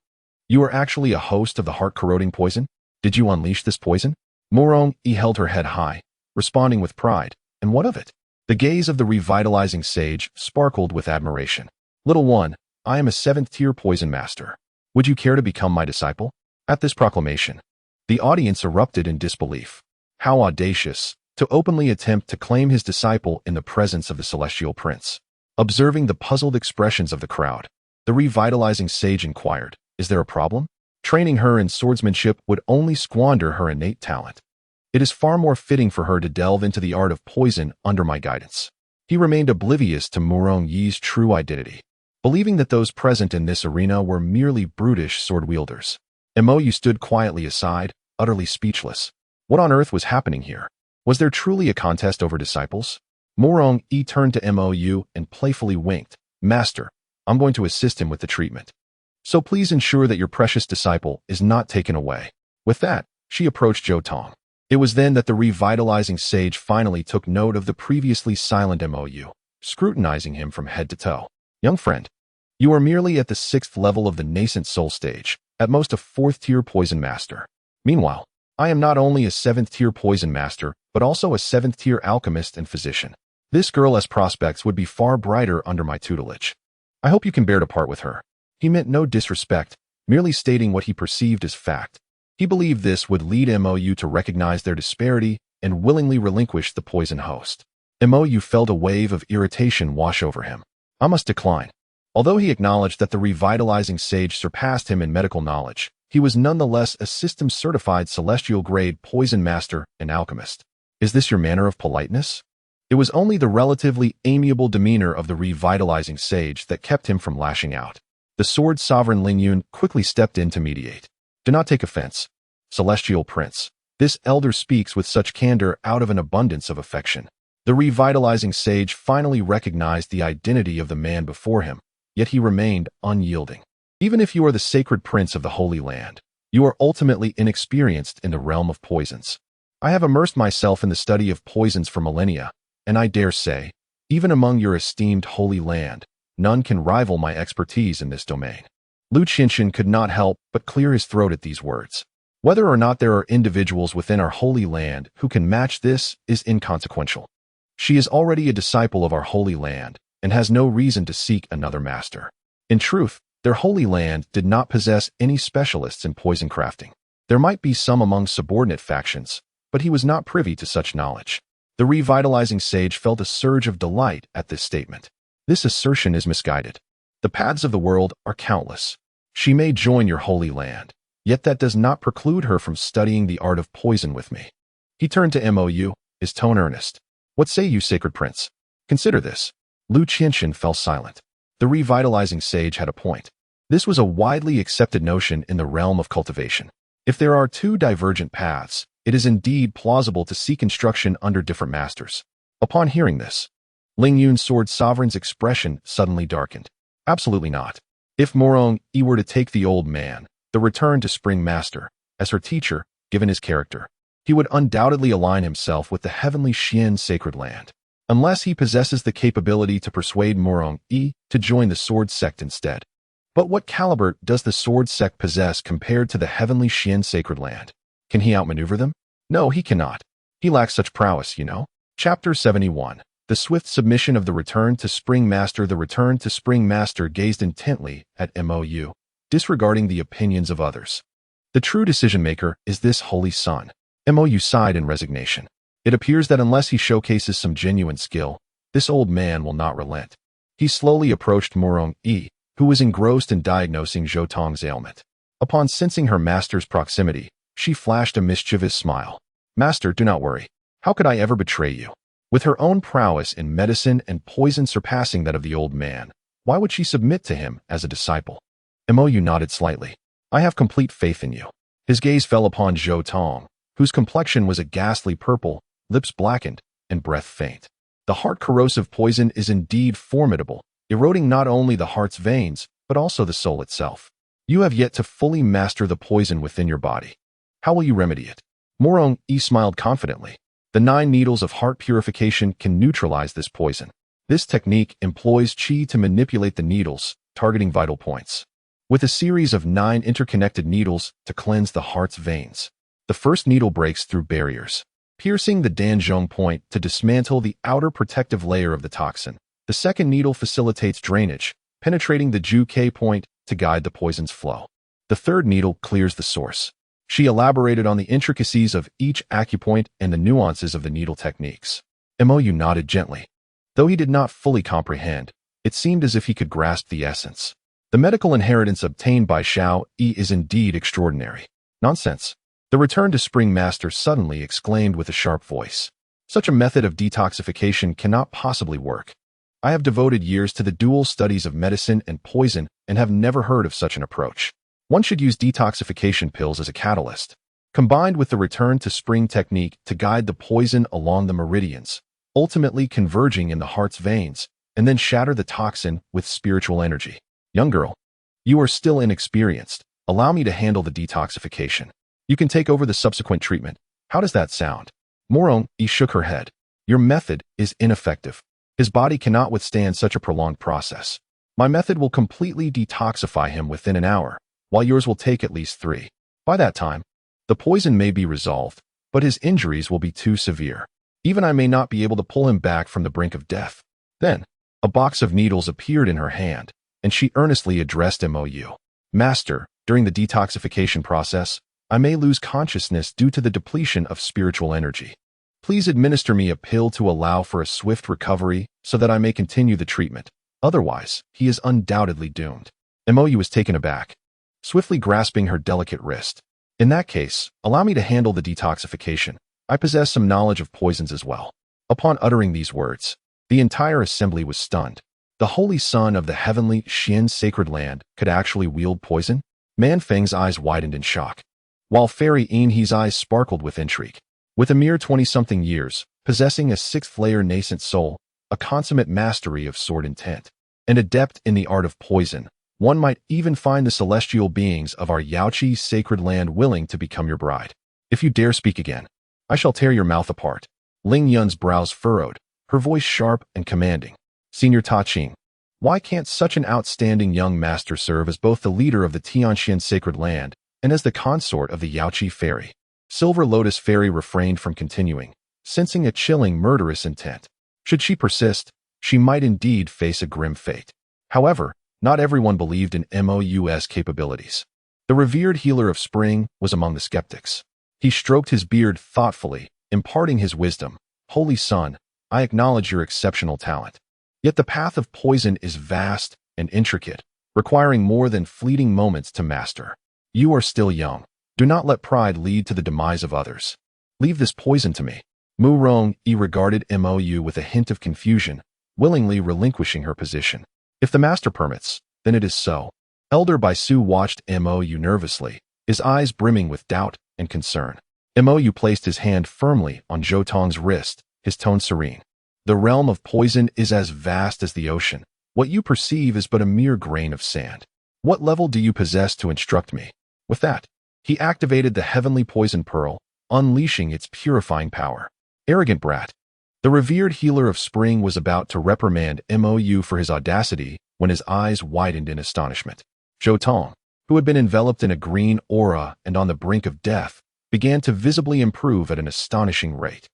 are actually a host of the heart-corroding poison? Did you unleash this poison? Mo Yu held her head high, responding with pride. And what of it? The gaze of the revitalizing sage sparkled with admiration. Little one, I am a 7th-tier poison master. Would you care to become my disciple? At this proclamation, the audience erupted in disbelief. How audacious, to openly attempt to claim his disciple in the presence of the celestial prince. Observing the puzzled expressions of the crowd, the revitalizing sage inquired, is there a problem? Training her in swordsmanship would only squander her innate talent. It is far more fitting for her to delve into the art of poison under my guidance. He remained oblivious to Mo Yu's true identity, believing that those present in this arena were merely brutish sword-wielders. And Mo Yu stood quietly aside, utterly speechless. What on earth was happening here? Was there truly a contest over disciples? Mo Yu turned to Mo Yu and playfully winked. Master, I'm going to assist him with the treatment. So please ensure that your precious disciple is not taken away. With that, she approached Zhou Tong. It was then that the revitalizing sage finally took note of the previously silent Mo Yu, scrutinizing him from head to toe. Young friend, you are merely at the 6th level of the nascent soul stage, at most a 4th-tier poison master. Meanwhile, I am not only a 7th-tier poison master, but also a 7th-tier alchemist and physician. This girl's prospects would be far brighter under my tutelage. I hope you can bear to part with her. He meant no disrespect, merely stating what he perceived as fact. He believed this would lead Mo Yu to recognize their disparity and willingly relinquish the poison host. Mo Yu felt a wave of irritation wash over him. I must decline. Although he acknowledged that the revitalizing sage surpassed him in medical knowledge, he was nonetheless a system-certified celestial-grade poison master and alchemist. Is this your manner of politeness? It was only the relatively amiable demeanor of the revitalizing sage that kept him from lashing out. The sword sovereign Ling Yun quickly stepped in to mediate. Do not take offense, Celestial Prince. This elder speaks with such candor out of an abundance of affection. The revitalizing sage finally recognized the identity of the man before him, yet he remained unyielding. Even if you are the sacred prince of the Holy Land, you are ultimately inexperienced in the realm of poisons. I have immersed myself in the study of poisons for millennia, and I dare say, even among your esteemed Holy Land, none can rival my expertise in this domain. Lu Qinshan could not help but clear his throat at these words. Whether or not there are individuals within our Holy Land who can match this is inconsequential. She is already a disciple of our Holy Land and has no reason to seek another master. In truth, their Holy Land did not possess any specialists in poison crafting. There might be some among subordinate factions, but he was not privy to such knowledge. The revitalizing sage felt a surge of delight at this statement. This assertion is misguided. The paths of the world are countless. She may join your Holy Land, yet that does not preclude her from studying the art of poison with me. He turned to Mo Yu, his tone earnest. What say you, Sacred Prince? Consider this. Lu Qianxian fell silent. The revitalizing sage had a point. This was a widely accepted notion in the realm of cultivation. If there are two divergent paths, it is indeed plausible to seek instruction under different masters. Upon hearing this, Ling Yun's sword sovereign's expression suddenly darkened. Absolutely not. If Mo Yu were to take the old man, the return to Spring Master, as her teacher, given his character, he would undoubtedly align himself with the heavenly Xian sacred land, unless he possesses the capability to persuade Mo Yu to join the sword sect instead. But what caliber does the sword sect possess compared to the heavenly Xian sacred land? Can he outmaneuver them? No, he cannot. He lacks such prowess, you know. Chapter 71. The swift submission of the return to Spring Master. The return to Spring Master gazed intently at Mo Yu, disregarding the opinions of others. The true decision-maker is this holy son. Mo Yu sighed in resignation. It appears that unless he showcases some genuine skill, this old man will not relent. He slowly approached Mo Yu, who was engrossed in diagnosing Zhou Tong's ailment. Upon sensing her master's proximity, she flashed a mischievous smile. Master, do not worry. How could I ever betray you? With her own prowess in medicine and poison surpassing that of the old man, why would she submit to him as a disciple? Mo Yu nodded slightly. I have complete faith in you. His gaze fell upon Zhou Tong, whose complexion was a ghastly purple, lips blackened, and breath faint. The heart-corrosive poison is indeed formidable, eroding not only the heart's veins, but also the soul itself. You have yet to fully master the poison within your body. How will you remedy it? Mo Yu smiled confidently. The 9 needles of heart purification can neutralize this poison. This technique employs qi to manipulate the needles, targeting vital points, with a series of 9 interconnected needles to cleanse the heart's veins. The first needle breaks through barriers, piercing the Danzhong point to dismantle the outer protective layer of the toxin. The second needle facilitates drainage, penetrating the Ju K point to guide the poison's flow. The third needle clears the source. She elaborated on the intricacies of each acupoint and the nuances of the needle techniques. Mo Yu nodded gently. Though he did not fully comprehend, it seemed as if he could grasp the essence. The medical inheritance obtained by Xiao Yi is indeed extraordinary. Nonsense. The return to Spring Master suddenly exclaimed with a sharp voice. Such a method of detoxification cannot possibly work. I have devoted years to the dual studies of medicine and poison and have never heard of such an approach. One should use detoxification pills as a catalyst, combined with the return to spring technique to guide the poison along the meridians, ultimately converging in the heart's veins, and then shatter the toxin with spiritual energy. Young girl, you are still inexperienced. Allow me to handle the detoxification. You can take over the subsequent treatment. How does that sound? Mo Yu shook her head. Your method is ineffective. His body cannot withstand such a prolonged process. My method will completely detoxify him within an hour, while yours will take at least 3. By that time, the poison may be resolved, but his injuries will be too severe. Even I may not be able to pull him back from the brink of death. Then, a box of needles appeared in her hand, and she earnestly addressed Mo Yu. Master, during the detoxification process, I may lose consciousness due to the depletion of spiritual energy. Please administer me a pill to allow for a swift recovery so that I may continue the treatment. Otherwise, he is undoubtedly doomed. Mo Yu was taken aback, swiftly grasping her delicate wrist. In that case, allow me to handle the detoxification. I possess some knowledge of poisons as well. Upon uttering these words, the entire assembly was stunned. The holy son of the heavenly Xian sacred land could actually wield poison? Man Feng's eyes widened in shock, while Fairy Yin He's eyes sparkled with intrigue. With a mere 20-something years, possessing a 6th-layer nascent soul, a consummate mastery of sword intent, and adept in the art of poison, one might even find the celestial beings of our Yaoqi sacred land willing to become your bride. If you dare speak again, I shall tear your mouth apart. Ling Yun's brows furrowed, her voice sharp and commanding. Senior Ta Qing, why can't such an outstanding young master serve as both the leader of the Tianxian sacred land and as the consort of the Yaoqi fairy? Silver Lotus Fairy refrained from continuing, sensing a chilling, murderous intent. Should she persist, she might indeed face a grim fate. However, not everyone believed in Mo Yu's capabilities. The revered healer of spring was among the skeptics. He stroked his beard thoughtfully, imparting his wisdom. Holy son, I acknowledge your exceptional talent. Yet the path of poison is vast and intricate, requiring more than fleeting moments to master. You are still young. Do not let pride lead to the demise of others. Leave this poison to me. Mo Yu regarded Mo Yu with a hint of confusion, willingly relinquishing her position. If the master permits, then it is so. Elder Baisu watched Mo Yu nervously, his eyes brimming with doubt and concern. Mo Yu placed his hand firmly on Zhou Tong's wrist, his tone serene. The realm of poison is as vast as the ocean. What you perceive is but a mere grain of sand. What level do you possess to instruct me? With that, he activated the heavenly poison pearl, unleashing its purifying power. Arrogant brat. The revered healer of spring was about to reprimand Mo Yu for his audacity when his eyes widened in astonishment. Zhou Tong, who had been enveloped in a green aura and on the brink of death, began to visibly improve at an astonishing rate.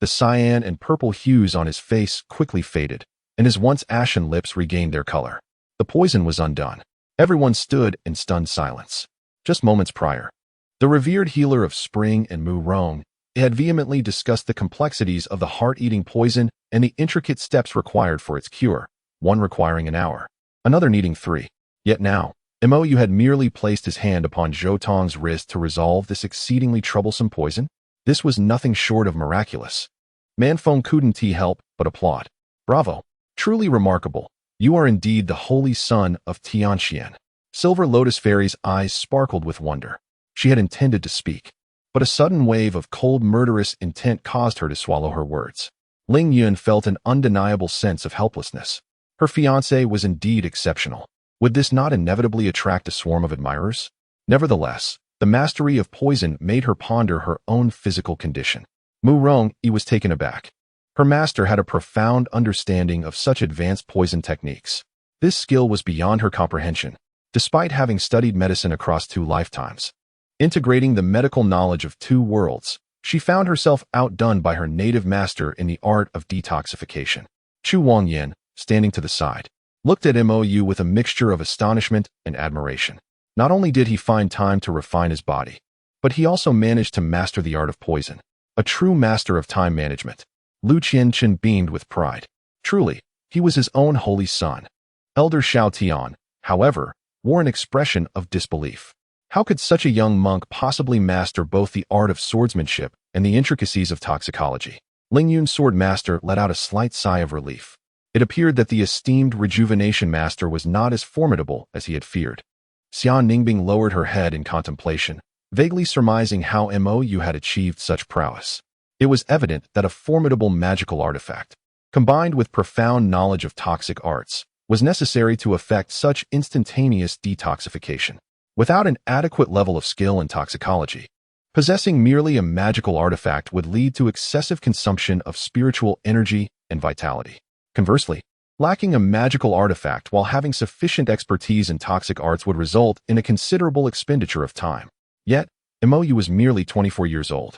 The cyan and purple hues on his face quickly faded, and his once ashen lips regained their color. The poison was undone. Everyone stood in stunned silence. Just moments prior, the revered healer of spring and Mu Rong had vehemently discussed the complexities of the heart-eating poison and the intricate steps required for its cure, one requiring an hour, another needing 3. Yet now, Mo Yu had merely placed his hand upon Zhou Tong's wrist to resolve this exceedingly troublesome poison. This was nothing short of miraculous. Manfeng couldn't help but applaud. Bravo! Truly remarkable. You are indeed the holy son of Tianxian. Silver Lotus Fairy's eyes sparkled with wonder. She had intended to speak, but a sudden wave of cold murderous intent caused her to swallow her words. Ling Yun felt an undeniable sense of helplessness. Her fiancé was indeed exceptional. Would this not inevitably attract a swarm of admirers? Nevertheless, the mastery of poison made her ponder her own physical condition. Mu Rong was taken aback. Her master had a profound understanding of such advanced poison techniques. This skill was beyond her comprehension, despite having studied medicine across 2 lifetimes. Integrating the medical knowledge of 2 worlds, she found herself outdone by her native master in the art of detoxification. Chu Wangyan, standing to the side, looked at Mo Yu with a mixture of astonishment and admiration. Not only did he find time to refine his body, but he also managed to master the art of poison. A true master of time management. Lu Qianchen beamed with pride. Truly, he was his own holy son. Elder Xiao Tian, however, wore an expression of disbelief. How could such a young monk possibly master both the art of swordsmanship and the intricacies of toxicology? Ling Yun's sword master let out a slight sigh of relief. It appeared that the esteemed rejuvenation master was not as formidable as he had feared. Xia Ningbing lowered her head in contemplation, vaguely surmising how Mo Yu had achieved such prowess. It was evident that a formidable magical artifact, combined with profound knowledge of toxic arts, was necessary to effect such instantaneous detoxification. Without an adequate level of skill in toxicology, possessing merely a magical artifact would lead to excessive consumption of spiritual energy and vitality. Conversely, lacking a magical artifact while having sufficient expertise in toxic arts would result in a considerable expenditure of time. Yet, Mo Yu was merely 24 years old.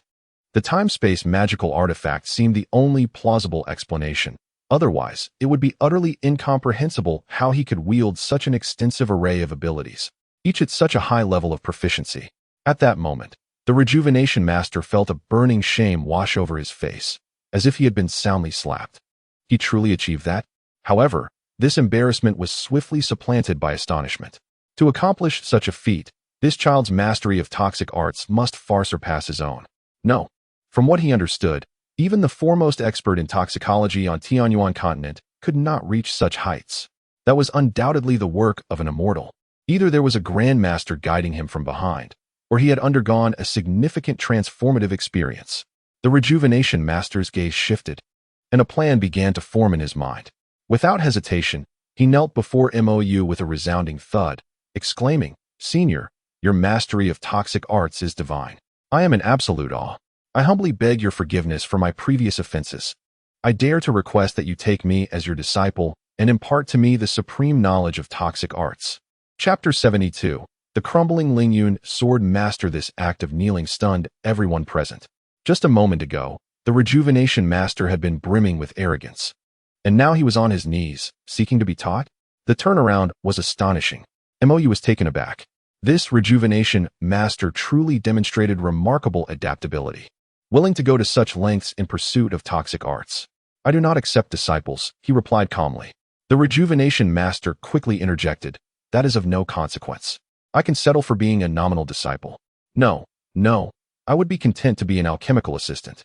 The time-space magical artifact seemed the only plausible explanation. Otherwise, it would be utterly incomprehensible how he could wield such an extensive array of abilities, each at such a high level of proficiency. At that moment, the rejuvenation master felt a burning shame wash over his face, as if he had been soundly slapped. He truly achieved that? However, this embarrassment was swiftly supplanted by astonishment. To accomplish such a feat, this child's mastery of toxic arts must far surpass his own. No. From what he understood, even the foremost expert in toxicology on Tianyuan continent could not reach such heights. That was undoubtedly the work of an immortal. Either there was a grandmaster guiding him from behind, or he had undergone a significant transformative experience. The rejuvenation master's gaze shifted, and a plan began to form in his mind. Without hesitation, he knelt before Mo Yu with a resounding thud, exclaiming, "Senior, your mastery of toxic arts is divine. I am in absolute awe. I humbly beg your forgiveness for my previous offenses. I dare to request that you take me as your disciple and impart to me the supreme knowledge of toxic arts." Chapter 72. The crumbling Lingyun sword master. This act of kneeling stunned everyone present. Just a moment ago, the rejuvenation master had been brimming with arrogance. And now he was on his knees, seeking to be taught? The turnaround was astonishing. Mo Yu was taken aback. This rejuvenation master truly demonstrated remarkable adaptability, willing to go to such lengths in pursuit of toxic arts. "I do not accept disciples," he replied calmly. The rejuvenation master quickly interjected, "That is of no consequence. I can settle for being a nominal disciple. No, I would be content to be an alchemical assistant.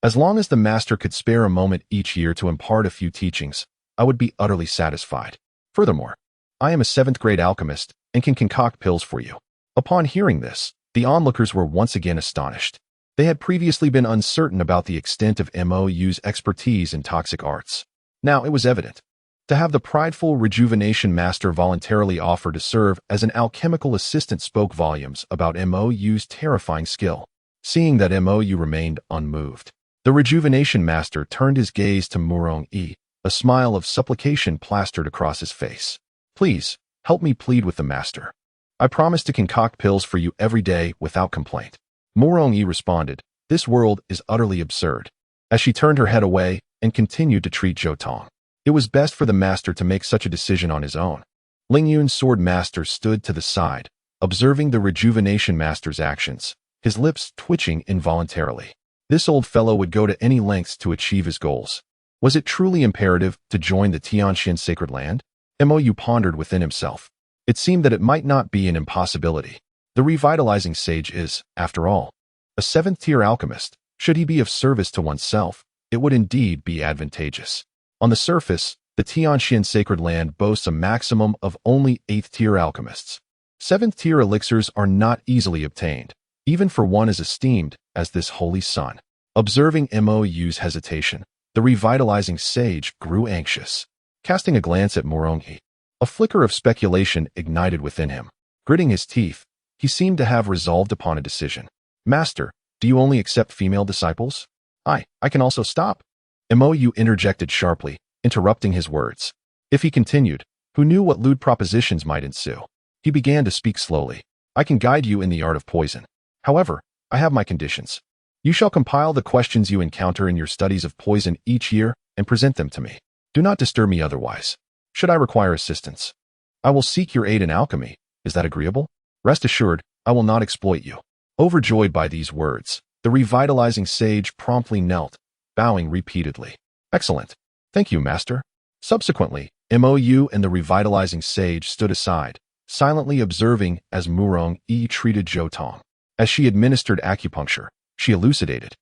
As long as the master could spare a moment each year to impart a few teachings, I would be utterly satisfied. Furthermore, I am a 7th grade alchemist and can concoct pills for you. Upon hearing this, the onlookers were once again astonished. They had previously been uncertain about the extent of Mo Yu's expertise in toxic arts. Now it was evident. To have the prideful rejuvenation master voluntarily offer to serve as an alchemical assistant spoke volumes about Mo Yu's terrifying skill. Seeing that Mo Yu remained unmoved, the rejuvenation master turned his gaze to Murong-yi, a smile of supplication plastered across his face. Please, help me plead with the master. I promise to concoct pills for you every day without complaint. Murong-yi responded, this world is utterly absurd. As she turned her head away and continued to treat Zhou Tong. It was best for the master to make such a decision on his own. Ling Yun's sword master stood to the side, observing the rejuvenation master's actions, his lips twitching involuntarily. This old fellow would go to any lengths to achieve his goals. Was it truly imperative to join the Tianxian sacred land? Mo Yu pondered within himself. It seemed that it might not be an impossibility. The revitalizing sage is, after all, a 7th-tier alchemist. Should he be of service to oneself, it would indeed be advantageous. On the surface, the Tianxian sacred land boasts a maximum of only 8th-tier alchemists. 7th-tier elixirs are not easily obtained, even for one as esteemed as this holy son. Observing Mo Yu's hesitation, the revitalizing sage grew anxious. Casting a glance at Murong-yi, a flicker of speculation ignited within him. Gritting his teeth, he seemed to have resolved upon a decision. Master, do you only accept female disciples? I can also stop. Mo Yu interjected sharply, interrupting his words. If he continued, who knew what lewd propositions might ensue? He began to speak slowly. I can guide you in the art of poison. However, I have my conditions. You shall compile the questions you encounter in your studies of poison each year and present them to me. Do not disturb me otherwise. Should I require assistance, I will seek your aid in alchemy. Is that agreeable? Rest assured, I will not exploit you. Overjoyed by these words, the revitalizing sage promptly knelt, bowing repeatedly. Excellent. Thank you, master. Subsequently, Mo Yu and the revitalizing sage stood aside, silently observing as Murong-yi treated Zhou Tong. As she administered acupuncture, she elucidated.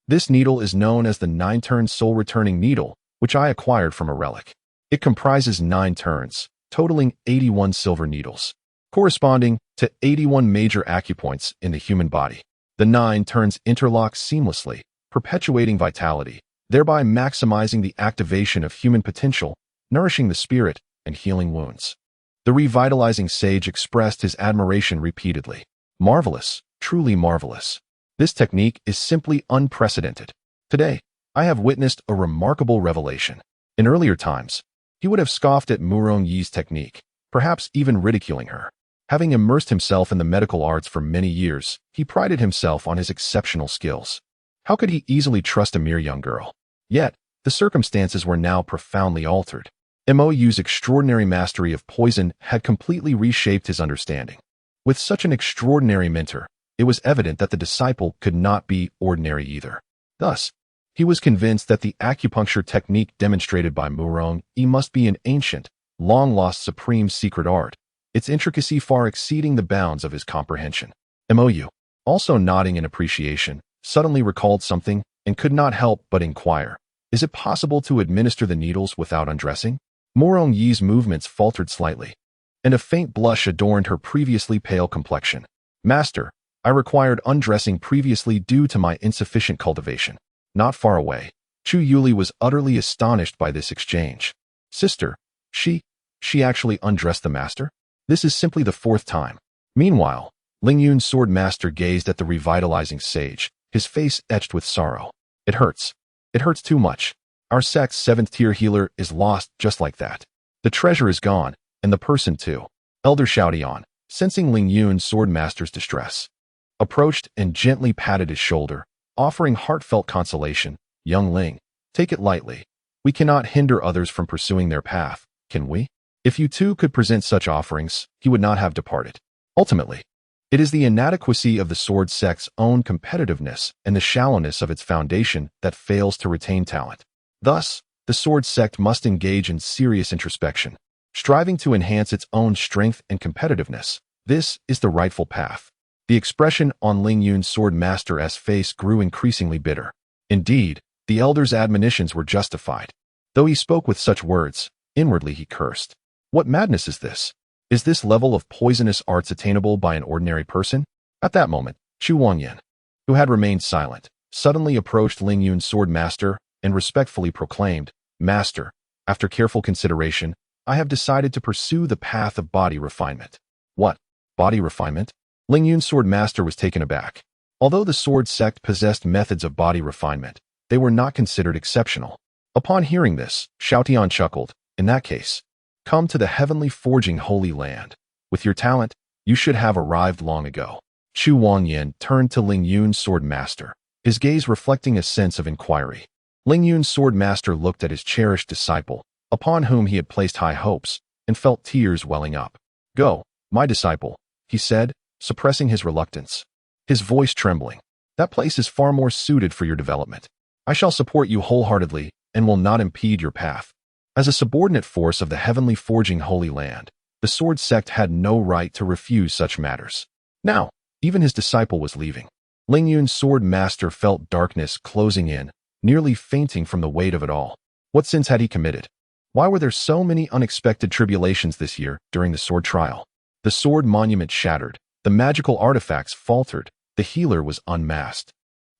This needle is known as the 9-turn soul-returning needle, which I acquired from a relic. It comprises 9 turns, totaling 81 silver needles, corresponding to 81 major acupoints in the human body. The 9 turns interlock seamlessly, perpetuating vitality, thereby maximizing the activation of human potential, nourishing the spirit, and healing wounds. The revitalizing sage expressed his admiration repeatedly. Marvelous, truly marvelous. This technique is simply unprecedented. Today, I have witnessed a remarkable revelation. In earlier times, he would have scoffed at Murong-yi's technique, perhaps even ridiculing her. Having immersed himself in the medical arts for many years, he prided himself on his exceptional skills. How could he easily trust a mere young girl? Yet, the circumstances were now profoundly altered. Mo Yu's extraordinary mastery of poison had completely reshaped his understanding. With such an extraordinary mentor, it was evident that the disciple could not be ordinary either. Thus, he was convinced that the acupuncture technique demonstrated by Murong-yi must be an ancient, long-lost supreme secret art, its intricacy far exceeding the bounds of his comprehension. Mo Yu, also nodding in appreciation, suddenly recalled something and could not help but inquire. Is it possible to administer the needles without undressing? Murong-yi's movements faltered slightly, and a faint blush adorned her previously pale complexion. Master, I required undressing previously due to my insufficient cultivation. Not far away, Chu Yuli was utterly astonished by this exchange. Sister, she actually undressed the master? This is simply the 4th time. Meanwhile, Ling Yun's sword master gazed at the revitalizing sage, his face etched with sorrow. It hurts. It hurts too much. Our sect's 7th-tier healer is lost just like that. The treasure is gone, and the person too. Elder Xiaodian, sensing Ling Yun's sword master's distress, approached and gently patted his shoulder, offering heartfelt consolation. Young Ling, take it lightly. We cannot hinder others from pursuing their path, can we? If you too could present such offerings, he would not have departed. Ultimately, it is the inadequacy of the sword sect's own competitiveness and the shallowness of its foundation that fails to retain talent. Thus, the sword sect must engage in serious introspection, striving to enhance its own strength and competitiveness. This is the rightful path. The expression on Ling Yun's sword master's face grew increasingly bitter. Indeed, the elder's admonitions were justified. Though he spoke with such words, inwardly he cursed. What madness is this? Is this level of poisonous arts attainable by an ordinary person? At that moment, Chu Wangyan, who had remained silent, suddenly approached Ling Yun's sword master and respectfully proclaimed, "Master, after careful consideration, I have decided to pursue the path of body refinement." What? Body refinement? Ling Yun's sword master was taken aback. Although the sword sect possessed methods of body refinement, they were not considered exceptional. Upon hearing this, Xiaotian chuckled. In that case, come to the heavenly forging holy land. With your talent, you should have arrived long ago. Chu Wangyan turned to Ling Yun's sword master, his gaze reflecting a sense of inquiry. Ling Yun's sword master looked at his cherished disciple, upon whom he had placed high hopes, and felt tears welling up. "Go, my disciple," he said, suppressing his reluctance, his voice trembling. "That place is far more suited for your development. I shall support you wholeheartedly and will not impede your path." As a subordinate force of the heavenly forging holy land, the sword sect had no right to refuse such matters. Now, even his disciple was leaving. Ling Yun's sword master felt darkness closing in, nearly fainting from the weight of it all. What sins had he committed? Why were there so many unexpected tribulations this year during the sword trial? The sword monument shattered, the magical artifacts faltered, the healer was unmasked.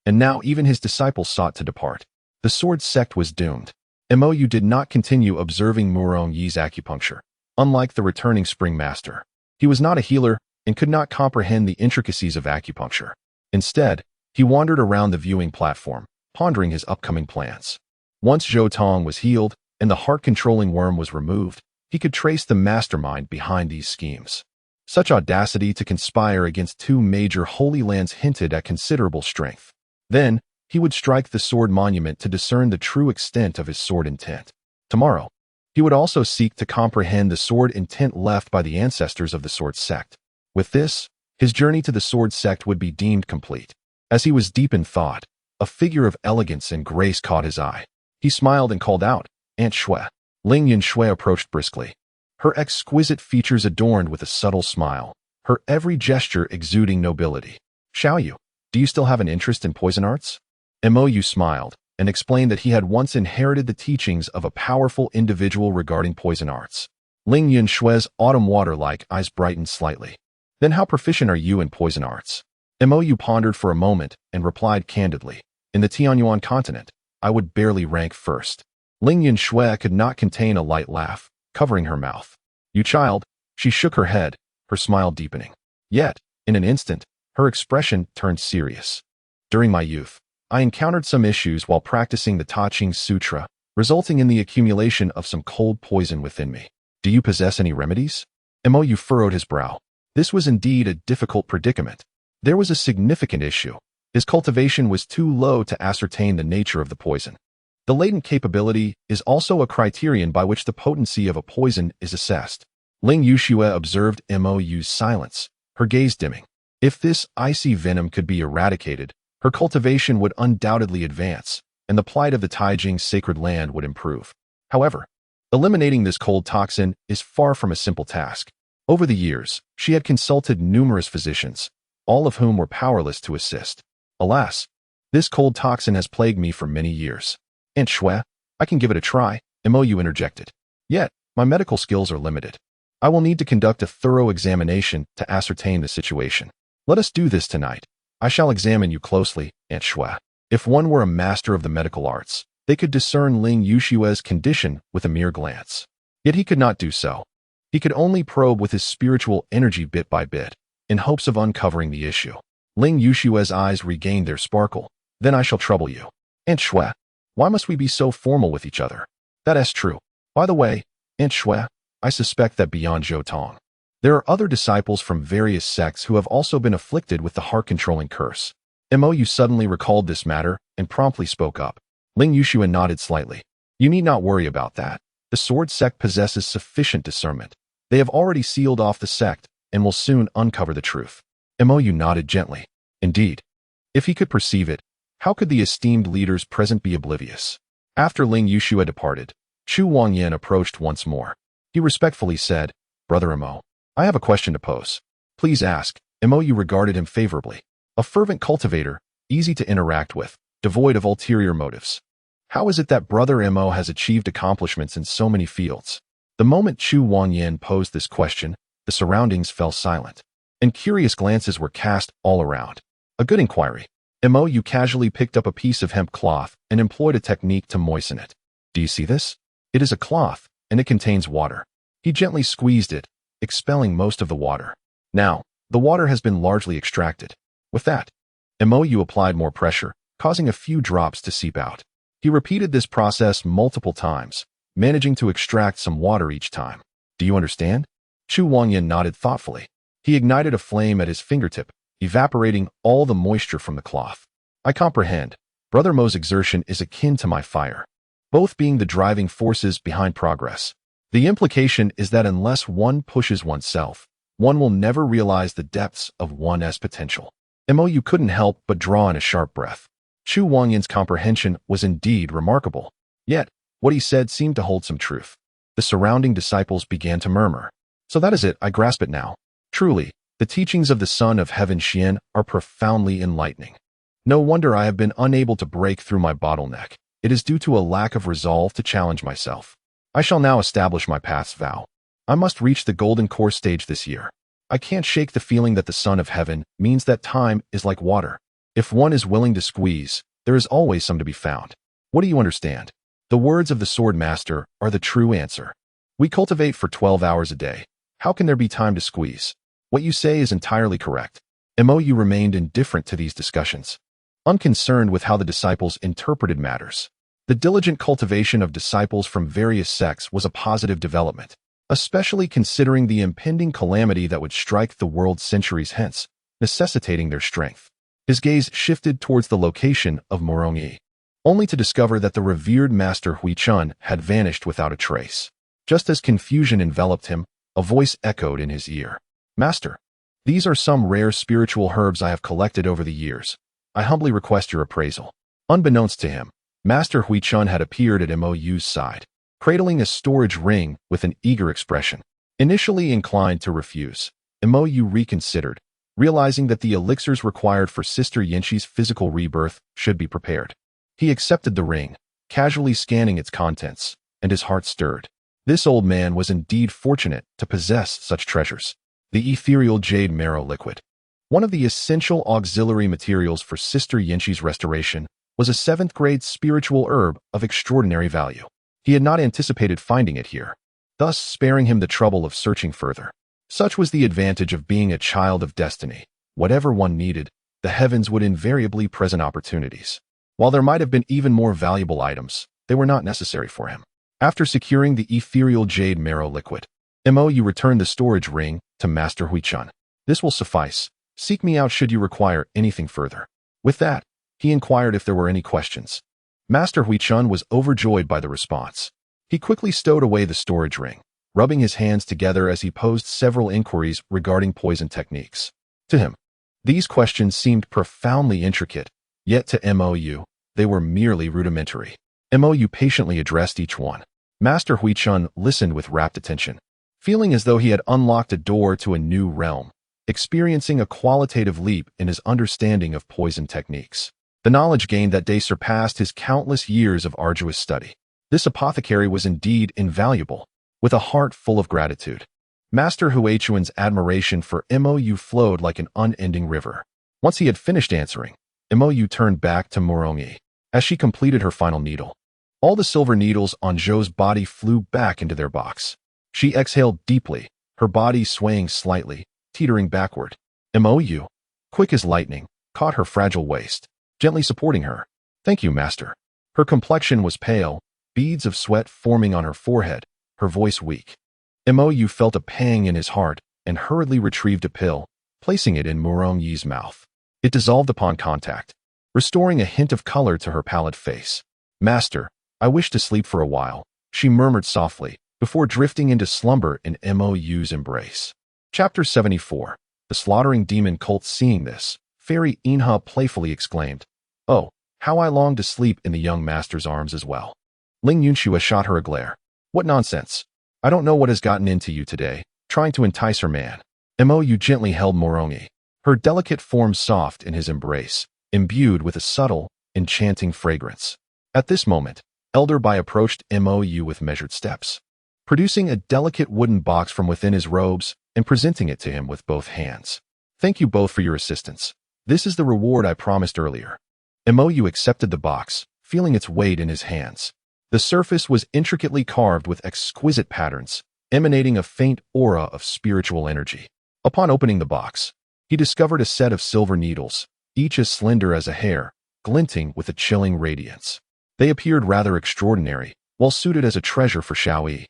And now even his disciple sought to depart. The sword sect was doomed. Mo Yu did not continue observing Murong Yi's acupuncture. Unlike the returning spring master, he was not a healer and could not comprehend the intricacies of acupuncture. Instead, he wandered around the viewing platform, pondering his upcoming plans. Once Zhou Tong was healed and the heart-controlling worm was removed, he could trace the mastermind behind these schemes. Such audacity to conspire against two major holy lands hinted at considerable strength. Then, he would strike the sword monument to discern the true extent of his sword intent. Tomorrow, he would also seek to comprehend the sword intent left by the ancestors of the sword sect. With this, his journey to the sword sect would be deemed complete. As he was deep in thought, a figure of elegance and grace caught his eye. He smiled and called out, "Aunt Shui." Ling Yunshui approached briskly, her exquisite features adorned with a subtle smile, her every gesture exuding nobility. "Xiao Yu, do you still have an interest in poison arts?" Mo Yu smiled and explained that he had once inherited the teachings of a powerful individual regarding poison arts. Ling Yunshui's autumn water-like eyes brightened slightly. "Then how proficient are you in poison arts?" Mo Yu pondered for a moment and replied candidly, "In the Tianyuan continent, I would barely rank first." Ling Yunshui could not contain a light laugh, covering her mouth. "You child," she shook her head, her smile deepening. Yet, in an instant, her expression turned serious. "During my youth, I encountered some issues while practicing the Ta Ching Sutra, resulting in the accumulation of some cold poison within me. Do you possess any remedies?" Mo Yu furrowed his brow. This was indeed a difficult predicament. There was a significant issue. His cultivation was too low to ascertain the nature of the poison. The latent capability is also a criterion by which the potency of a poison is assessed. Ling Yushue observed Mo Yu's silence, her gaze dimming. If this icy venom could be eradicated, her cultivation would undoubtedly advance, and the plight of the Taijing sacred land would improve. However, eliminating this cold toxin is far from a simple task. Over the years, she had consulted numerous physicians, all of whom were powerless to assist. Alas, this cold toxin has plagued me for many years. "Aunt Shui, I can give it a try," Mo Yu interjected. "Yet, my medical skills are limited. I will need to conduct a thorough examination to ascertain the situation. Let us do this tonight. I shall examine you closely, Aunt Shui." If one were a master of the medical arts, they could discern Ling Yushue's condition with a mere glance. Yet he could not do so. He could only probe with his spiritual energy bit by bit, in hopes of uncovering the issue. Ling Yushue's eyes regained their sparkle. "Then I shall trouble you. Aunt Shui, why must we be so formal with each other?" "That is true. By the way, Aunt Shui, I suspect that beyond Zhou Tong, there are other disciples from various sects who have also been afflicted with the heart-controlling curse." Mo Yu suddenly recalled this matter and promptly spoke up. Ling Yushue nodded slightly. "You need not worry about that. The sword sect possesses sufficient discernment. They have already sealed off the sect and will soon uncover the truth." Mo Yu nodded gently. Indeed, if he could perceive it, how could the esteemed leaders present be oblivious? After Ling Yushue departed, Chu Wangyan approached once more. He respectfully said, "Brother Mo, I have a question to pose." "Please ask." Mo Yu regarded him favorably. A fervent cultivator, easy to interact with, devoid of ulterior motives. How is it that Brother Mo has achieved accomplishments in so many fields? The moment Chu Wangyan posed this question, the surroundings fell silent, and curious glances were cast all around. A good inquiry. Mo Yu casually picked up a piece of hemp cloth and employed a technique to moisten it. Do you see this? It is a cloth, and it contains water. He gently squeezed it, expelling most of the water. Now, the water has been largely extracted. With that, Mo Yu applied more pressure, causing a few drops to seep out. He repeated this process multiple times, managing to extract some water each time. Do you understand? Chu Wangyan nodded thoughtfully. He ignited a flame at his fingertip, evaporating all the moisture from the cloth. I comprehend. Brother Mo's exertion is akin to my fire, both being the driving forces behind progress. The implication is that unless one pushes oneself, one will never realize the depths of one's potential. Mo Yu couldn't help but draw in a sharp breath. Chu Wangyan's comprehension was indeed remarkable. Yet, what he said seemed to hold some truth. The surrounding disciples began to murmur. So that is it, I grasp it now. Truly, the teachings of the Son of Heaven Xian are profoundly enlightening. No wonder I have been unable to break through my bottleneck. It is due to a lack of resolve to challenge myself. I shall now establish my path's vow. I must reach the golden core stage this year. I can't shake the feeling that the Son of Heaven means that time is like water. If one is willing to squeeze, there is always some to be found. What do you understand? The words of the Sword Master are the true answer. We cultivate for 12 hours a day. How can there be time to squeeze? What you say is entirely correct. Mo Yu remained indifferent to these discussions, unconcerned with how the disciples interpreted matters. The diligent cultivation of disciples from various sects was a positive development, especially considering the impending calamity that would strike the world centuries hence, necessitating their strength. His gaze shifted towards the location of Morongyi, only to discover that the revered Master Hui Chun had vanished without a trace. Just as confusion enveloped him, a voice echoed in his ear. Master, these are some rare spiritual herbs I have collected over the years. I humbly request your appraisal. Unbeknownst to him, Master Hui Chun had appeared at Mo Yu's side, cradling a storage ring with an eager expression. Initially inclined to refuse, Mo Yu reconsidered, realizing that the elixirs required for Sister Yinxi's physical rebirth should be prepared. He accepted the ring, casually scanning its contents, and his heart stirred. This old man was indeed fortunate to possess such treasures. The ethereal jade marrow liquid, one of the essential auxiliary materials for Sister Yinxi's restoration, was a 7th-grade spiritual herb of extraordinary value. He had not anticipated finding it here, thus sparing him the trouble of searching further. Such was the advantage of being a child of destiny. Whatever one needed, the heavens would invariably present opportunities. While there might have been even more valuable items, they were not necessary for him. After securing the ethereal jade marrow liquid, Mo Yu returned the storage ring to Master Hui Chun. This will suffice. Seek me out should you require anything further. With that, he inquired if there were any questions. Master Hui Chun was overjoyed by the response. He quickly stowed away the storage ring, rubbing his hands together as he posed several inquiries regarding poison techniques. To him, these questions seemed profoundly intricate, yet to Mo Yu, they were merely rudimentary. Mo Yu patiently addressed each one. Master Hui Chun listened with rapt attention, feeling as though he had unlocked a door to a new realm, experiencing a qualitative leap in his understanding of poison techniques. The knowledge gained that day surpassed his countless years of arduous study. This apothecary was indeed invaluable. With a heart full of gratitude, Master Hui Chun's admiration for Mo Yu flowed like an unending river. Once he had finished answering, Mo Yu turned back to Morongyi. As she completed her final needle, all the silver needles on Zhou's body flew back into their box. She exhaled deeply, her body swaying slightly, teetering backward. Mo Yu, quick as lightning, caught her fragile waist, gently supporting her. Thank you, Master. Her complexion was pale, beads of sweat forming on her forehead, her voice weak. Mo Yu felt a pang in his heart and hurriedly retrieved a pill, placing it in Morongyi's mouth. It dissolved upon contact, restoring a hint of color to her pallid face. Master, I wish to sleep for a while, she murmured softly, before drifting into slumber in Mo Yu's embrace. Chapter 74. The Slaughtering Demon Cult. Seeing this, Fairy Inha playfully exclaimed, "Oh, how I long to sleep in the young master's arms as well." Ling Yunxua shot her a glare. What nonsense. I don't know what has gotten into you today, trying to entice her man. Mo Yu gently held Morongyi, her delicate form soft in his embrace, imbued with a subtle, enchanting fragrance. At this moment, Elder Bai approached Mo Yu with measured steps, producing a delicate wooden box from within his robes and presenting it to him with both hands. Thank you both for your assistance. This is the reward I promised earlier. Mo Yu accepted the box, feeling its weight in his hands. The surface was intricately carved with exquisite patterns, emanating a faint aura of spiritual energy. Upon opening the box, he discovered a set of silver needles, each as slender as a hair, glinting with a chilling radiance. They appeared rather extraordinary, well suited as a treasure for Xiaoyi.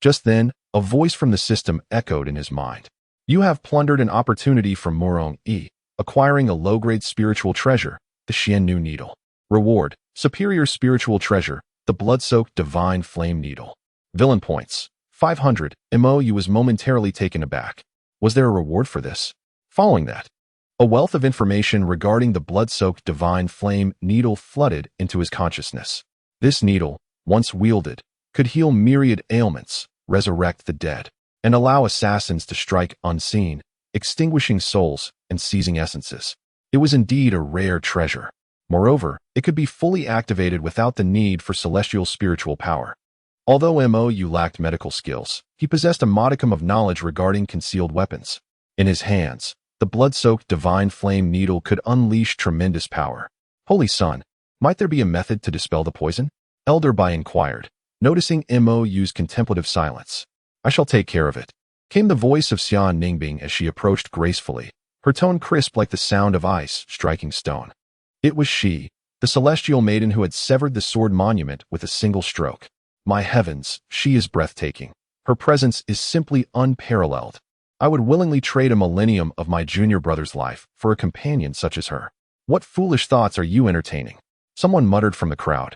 Just then, a voice from the system echoed in his mind. You have plundered an opportunity from Morong Yi, acquiring a low-grade spiritual treasure, the Xiannu Needle. Reward, superior spiritual treasure, the blood-soaked divine flame needle. Villain points, 500. Mo Yu was momentarily taken aback. Was there a reward for this? Following that, a wealth of information regarding the blood-soaked divine flame needle flooded into his consciousness. This needle, once wielded, could heal myriad ailments, resurrect the dead, and allow assassins to strike unseen, extinguishing souls and seizing essences. It was indeed a rare treasure. Moreover, it could be fully activated without the need for celestial spiritual power. Although Mo Yu lacked medical skills, he possessed a modicum of knowledge regarding concealed weapons. In his hands, the blood-soaked divine flame needle could unleash tremendous power. Holy Sun, might there be a method to dispel the poison? Elder Bai inquired, noticing Mo Yu's contemplative silence. I shall take care of it, came the voice of Xian Ningbing as she approached gracefully, her tone crisp like the sound of ice striking stone. It was she, the celestial maiden who had severed the sword monument with a single stroke. My heavens, she is breathtaking. Her presence is simply unparalleled. I would willingly trade a millennium of my junior brother's life for a companion such as her. What foolish thoughts are you entertaining? Someone muttered from the crowd,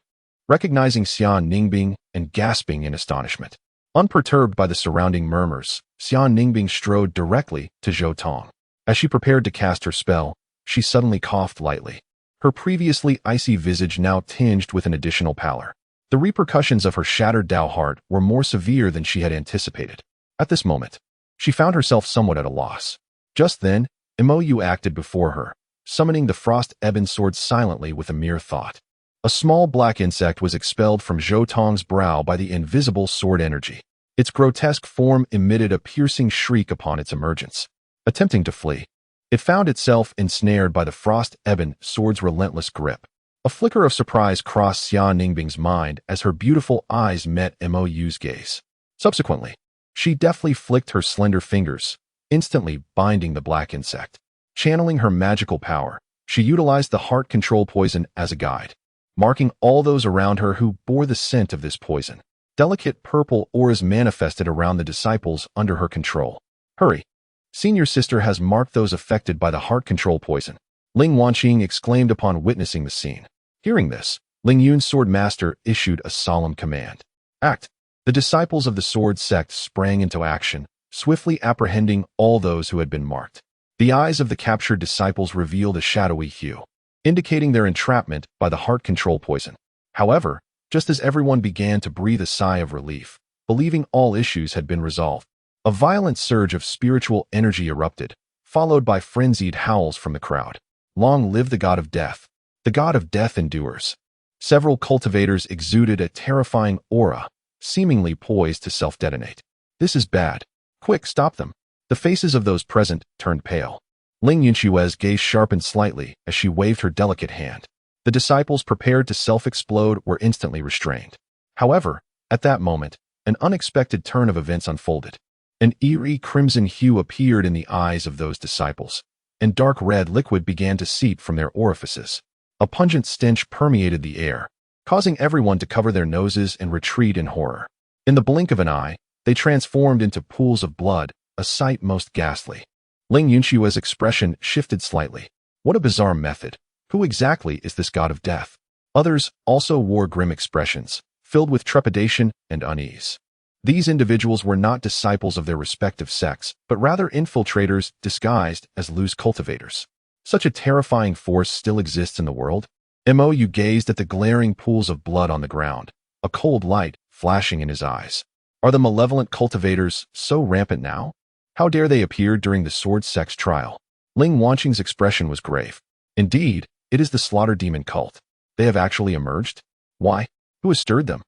recognizing Xian Ningbing and gasping in astonishment. Unperturbed by the surrounding murmurs, Xian Ningbing strode directly to Zhou Tong. As she prepared to cast her spell, she suddenly coughed lightly. Her previously icy visage now tinged with an additional pallor. The repercussions of her shattered Dao heart were more severe than she had anticipated. At this moment, she found herself somewhat at a loss. Just then, Mo Yu acted before her, summoning the frost ebon sword silently with a mere thought. A small black insect was expelled from Zhou Tong's brow by the invisible sword energy. Its grotesque form emitted a piercing shriek upon its emergence. Attempting to flee, it found itself ensnared by the frost ebon sword's relentless grip. A flicker of surprise crossed Xian Ningbing's mind as her beautiful eyes met Mo Yu's gaze. Subsequently, she deftly flicked her slender fingers, instantly binding the black insect. Channeling her magical power, she utilized the heart control poison as a guide, marking all those around her who bore the scent of this poison. Delicate purple auras manifested around the disciples under her control. Hurry! Senior sister has marked those affected by the heart control poison, Ling Wanqing exclaimed upon witnessing the scene. Hearing this, Ling Yun's sword master issued a solemn command. Act! The disciples of the sword sect sprang into action, swiftly apprehending all those who had been marked. The eyes of the captured disciples revealed a shadowy hue, indicating their entrapment by the heart control poison. However, just as everyone began to breathe a sigh of relief, believing all issues had been resolved, a violent surge of spiritual energy erupted, followed by frenzied howls from the crowd. Long live the god of death! The god of death endures. Several cultivators exuded a terrifying aura, seemingly poised to self-detonate. This is bad. Quick, stop them. The faces of those present turned pale. Ling Yunshue's gaze sharpened slightly as she waved her delicate hand. The disciples prepared to self-explode were instantly restrained. However, at that moment, an unexpected turn of events unfolded. An eerie crimson hue appeared in the eyes of those disciples, and dark red liquid began to seep from their orifices. A pungent stench permeated the air, causing everyone to cover their noses and retreat in horror. In the blink of an eye, they transformed into pools of blood, a sight most ghastly. Ling Yunshue's expression shifted slightly. What a bizarre method. Who exactly is this god of death? Others also wore grim expressions, filled with trepidation and unease. These individuals were not disciples of their respective sects, but rather infiltrators disguised as loose cultivators. Such a terrifying force still exists in the world? Mo Yu gazed at the glaring pools of blood on the ground, a cold light flashing in his eyes. Are the malevolent cultivators so rampant now? How dare they appear during the sword sect's trial? Ling Wanqing's expression was grave. Indeed, it is the slaughter demon cult. They have actually emerged? Why? Who has stirred them?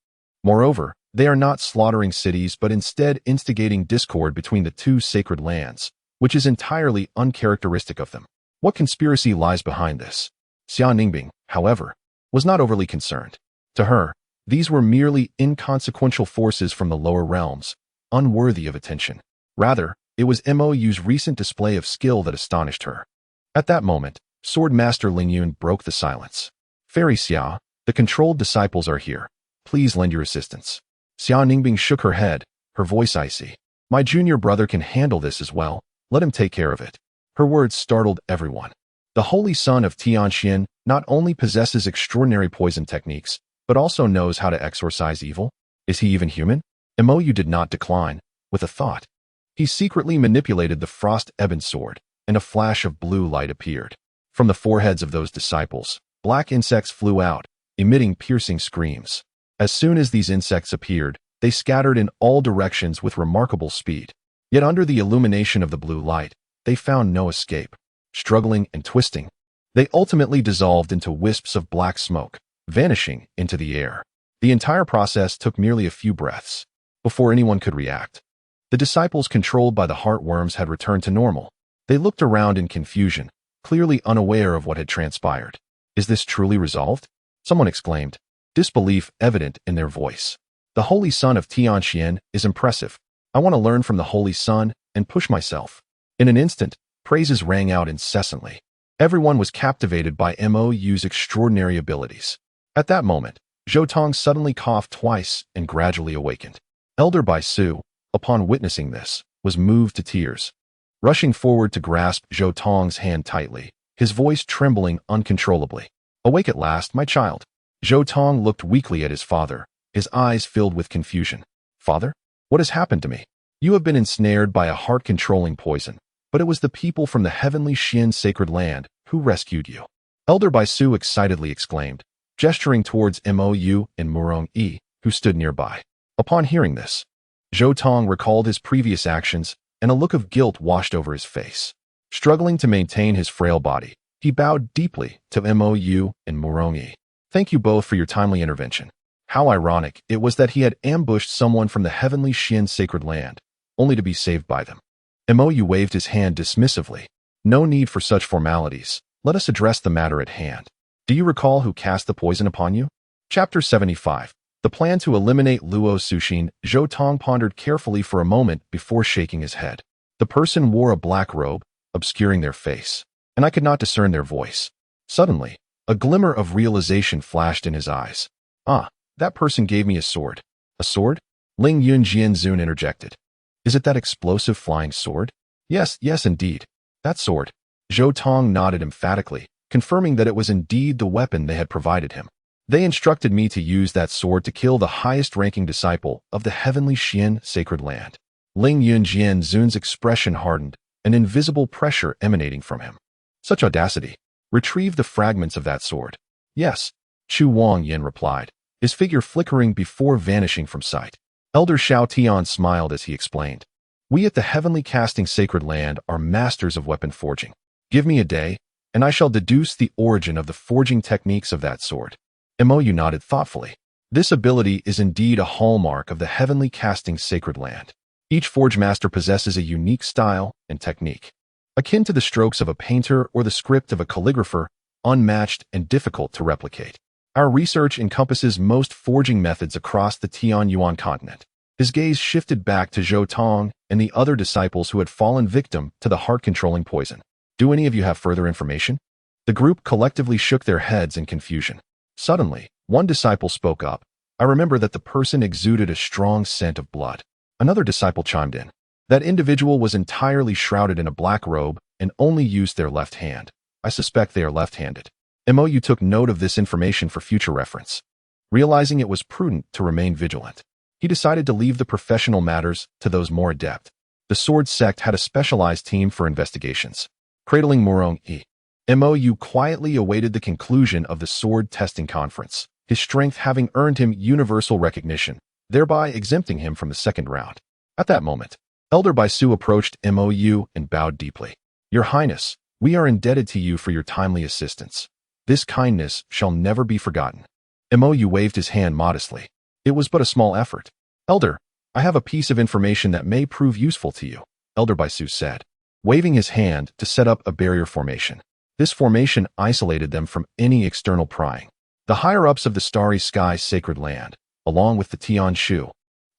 Moreover, they are not slaughtering cities but instead instigating discord between the two sacred lands, which is entirely uncharacteristic of them. What conspiracy lies behind this? Xia Ningbing, however, was not overly concerned. To her, these were merely inconsequential forces from the lower realms, unworthy of attention. Rather, it was Mo Yu's recent display of skill that astonished her. At that moment, Sword Master Ling Yun broke the silence. Fairy Xia, the controlled disciples are here. Please lend your assistance. Xia Ningbing shook her head, her voice icy. My junior brother can handle this as well. Let him take care of it. Her words startled everyone. The Holy Son of Tianxian not only possesses extraordinary poison techniques, but also knows how to exorcise evil. Is he even human? Mo Yu did not decline, with a thought. He secretly manipulated the frost-ebon sword, and a flash of blue light appeared. From the foreheads of those disciples, black insects flew out, emitting piercing screams. As soon as these insects appeared, they scattered in all directions with remarkable speed. Yet under the illumination of the blue light, they found no escape. Struggling and twisting, they ultimately dissolved into wisps of black smoke, vanishing into the air. The entire process took merely a few breaths before anyone could react. The disciples controlled by the heartworms had returned to normal. They looked around in confusion, clearly unaware of what had transpired. Is this truly resolved? Someone exclaimed, disbelief evident in their voice. The Holy Son of Tianxian is impressive. I want to learn from the Holy Son and push myself. In an instant, praises rang out incessantly. Everyone was captivated by Mo Yu's extraordinary abilities. At that moment, Zhou Tong suddenly coughed twice and gradually awakened. Elder Bai Su, upon witnessing this, was moved to tears. Rushing forward to grasp Zhou Tong's hand tightly, his voice trembling uncontrollably. Awake at last, my child. Zhou Tong looked weakly at his father, his eyes filled with confusion. Father? What has happened to me? You have been ensnared by a heart-controlling poison, but it was the people from the heavenly Xian sacred land who rescued you. Elder Bai Su excitedly exclaimed, gesturing towards Mo Yu and Murong Yi, who stood nearby. Upon hearing this, Zhou Tong recalled his previous actions, and a look of guilt washed over his face. Struggling to maintain his frail body, he bowed deeply to Mo Yu and Murong Yi. Thank you both for your timely intervention. How ironic it was that he had ambushed someone from the heavenly Xian sacred land, only to be saved by them. Mo Yu waved his hand dismissively. No need for such formalities. Let us address the matter at hand. Do you recall who cast the poison upon you? Chapter 75. The plan to eliminate Luo Suxin. Zhou Tong pondered carefully for a moment before shaking his head. The person wore a black robe, obscuring their face, and I could not discern their voice. Suddenly, a glimmer of realization flashed in his eyes. Ah, that person gave me a sword. A sword? Ling Yun Jianzun interjected. Is it that explosive flying sword? Yes, indeed. That sword. Zhou Tong nodded emphatically, confirming that it was indeed the weapon they had provided him. They instructed me to use that sword to kill the highest-ranking disciple of the heavenly Xian sacred land. Ling Yun Jianzun's expression hardened, an invisible pressure emanating from him. Such audacity. Retrieve the fragments of that sword. Yes, Chu Wang Yin replied, his figure flickering before vanishing from sight. Elder Xiao Tian smiled as he explained. We at the heavenly casting sacred land are masters of weapon forging. Give me a day, and I shall deduce the origin of the forging techniques of that sword. Mo Yu nodded thoughtfully. This ability is indeed a hallmark of the heavenly casting sacred land. Each forge master possesses a unique style and technique, akin to the strokes of a painter or the script of a calligrapher, unmatched and difficult to replicate. Our research encompasses most forging methods across the Tianyuan continent. His gaze shifted back to Zhou Tong and the other disciples who had fallen victim to the heart-controlling poison. Do any of you have further information? The group collectively shook their heads in confusion. Suddenly, one disciple spoke up. I remember that the person exuded a strong scent of blood. Another disciple chimed in. That individual was entirely shrouded in a black robe and only used their left hand. I suspect they are left-handed. Mo Yu took note of this information for future reference. Realizing it was prudent to remain vigilant, he decided to leave the professional matters to those more adept. The sword sect had a specialized team for investigations. Cradling Murong Yi, Mo Yu quietly awaited the conclusion of the sword testing conference, his strength having earned him universal recognition, thereby exempting him from the second round. At that moment, Elder Bai Su approached Mo Yu and bowed deeply. Your Highness, we are indebted to you for your timely assistance. This kindness shall never be forgotten. Mo Yu waved his hand modestly. It was but a small effort. Elder, I have a piece of information that may prove useful to you, Elder Baisu said, waving his hand to set up a barrier formation. This formation isolated them from any external prying. The higher-ups of the Starry Sky Sacred Land, along with the Tianshu,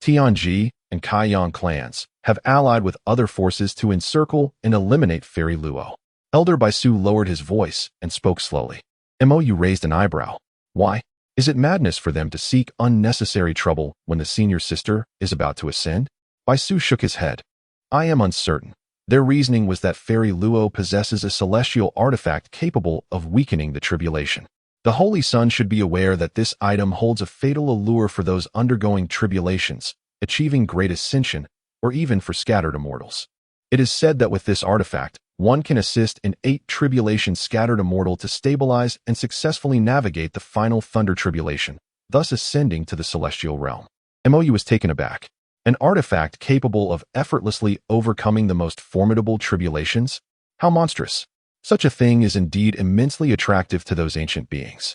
Tianji, and Kaiyang clans, have allied with other forces to encircle and eliminate Fairy Luo. Elder Baisu lowered his voice and spoke slowly. Mo Yu raised an eyebrow. Why? Is it madness for them to seek unnecessary trouble when the senior sister is about to ascend? Baisu shook his head. I am uncertain. Their reasoning was that Fairy Luo possesses a celestial artifact capable of weakening the tribulation. The Holy Sun should be aware that this item holds a fatal allure for those undergoing tribulations, achieving great ascension, or even for scattered immortals. It is said that with this artifact, one can assist an 8 tribulation scattered immortal to stabilize and successfully navigate the final thunder tribulation, thus ascending to the celestial realm. Mo Yu was taken aback. An artifact capable of effortlessly overcoming the most formidable tribulations? How monstrous! Such a thing is indeed immensely attractive to those ancient beings.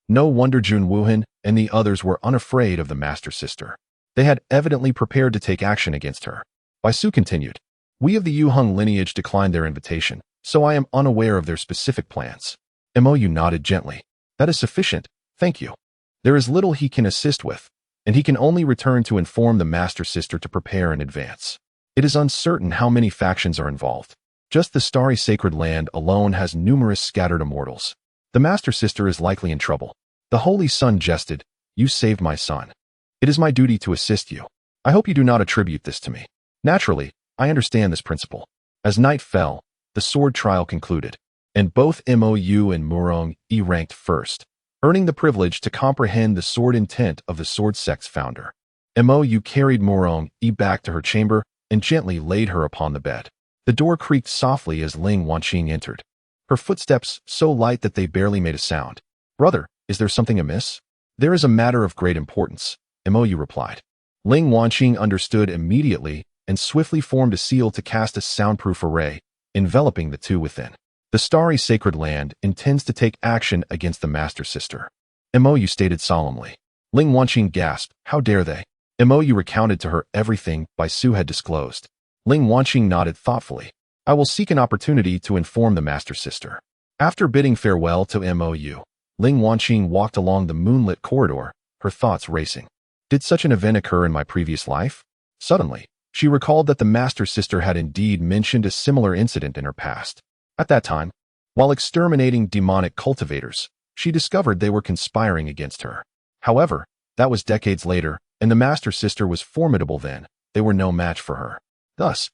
No wonder Jun Wuhan and the others were unafraid of the Master Sister. They had evidently prepared to take action against her. Baisu continued. We of the Yu Hung lineage declined their invitation, so I am unaware of their specific plans. Mo Yu nodded gently. That is sufficient, thank you. There is little he can assist with, and he can only return to inform the Master Sister to prepare in advance. It is uncertain how many factions are involved. Just the Starry Sacred Land alone has numerous scattered immortals. The Master Sister is likely in trouble. The Holy Sun jested, You saved my son. It is my duty to assist you. I hope you do not attribute this to me. Naturally, I understand this principle. As night fell, the sword trial concluded, and both Mo Yu and Murong Yi ranked first, earning the privilege to comprehend the sword intent of the sword sect's founder. Mo Yu carried Murong Yi back to her chamber and gently laid her upon the bed. The door creaked softly as Ling Wanqing entered, her footsteps so light that they barely made a sound. Brother, is there something amiss? There is a matter of great importance, Mo Yu replied. Ling Wanqing understood immediately and swiftly formed a seal to cast a soundproof array, enveloping the two within. The Starry Sacred Land intends to take action against the Master Sister, Mo Yu stated solemnly. Ling Wanqing gasped, How dare they? Mo Yu recounted to her everything Baisu had disclosed. Ling Wanqing nodded thoughtfully. I will seek an opportunity to inform the Master Sister. After bidding farewell to Mo Yu, Ling Wanqing walked along the moonlit corridor, her thoughts racing. Did such an event occur in my previous life? Suddenly, she recalled that the Master Sister had indeed mentioned a similar incident in her past. At that time, while exterminating demonic cultivators, she discovered they were conspiring against her. However, that was decades later, and the Master Sister was formidable then. They were no match for her. Thus,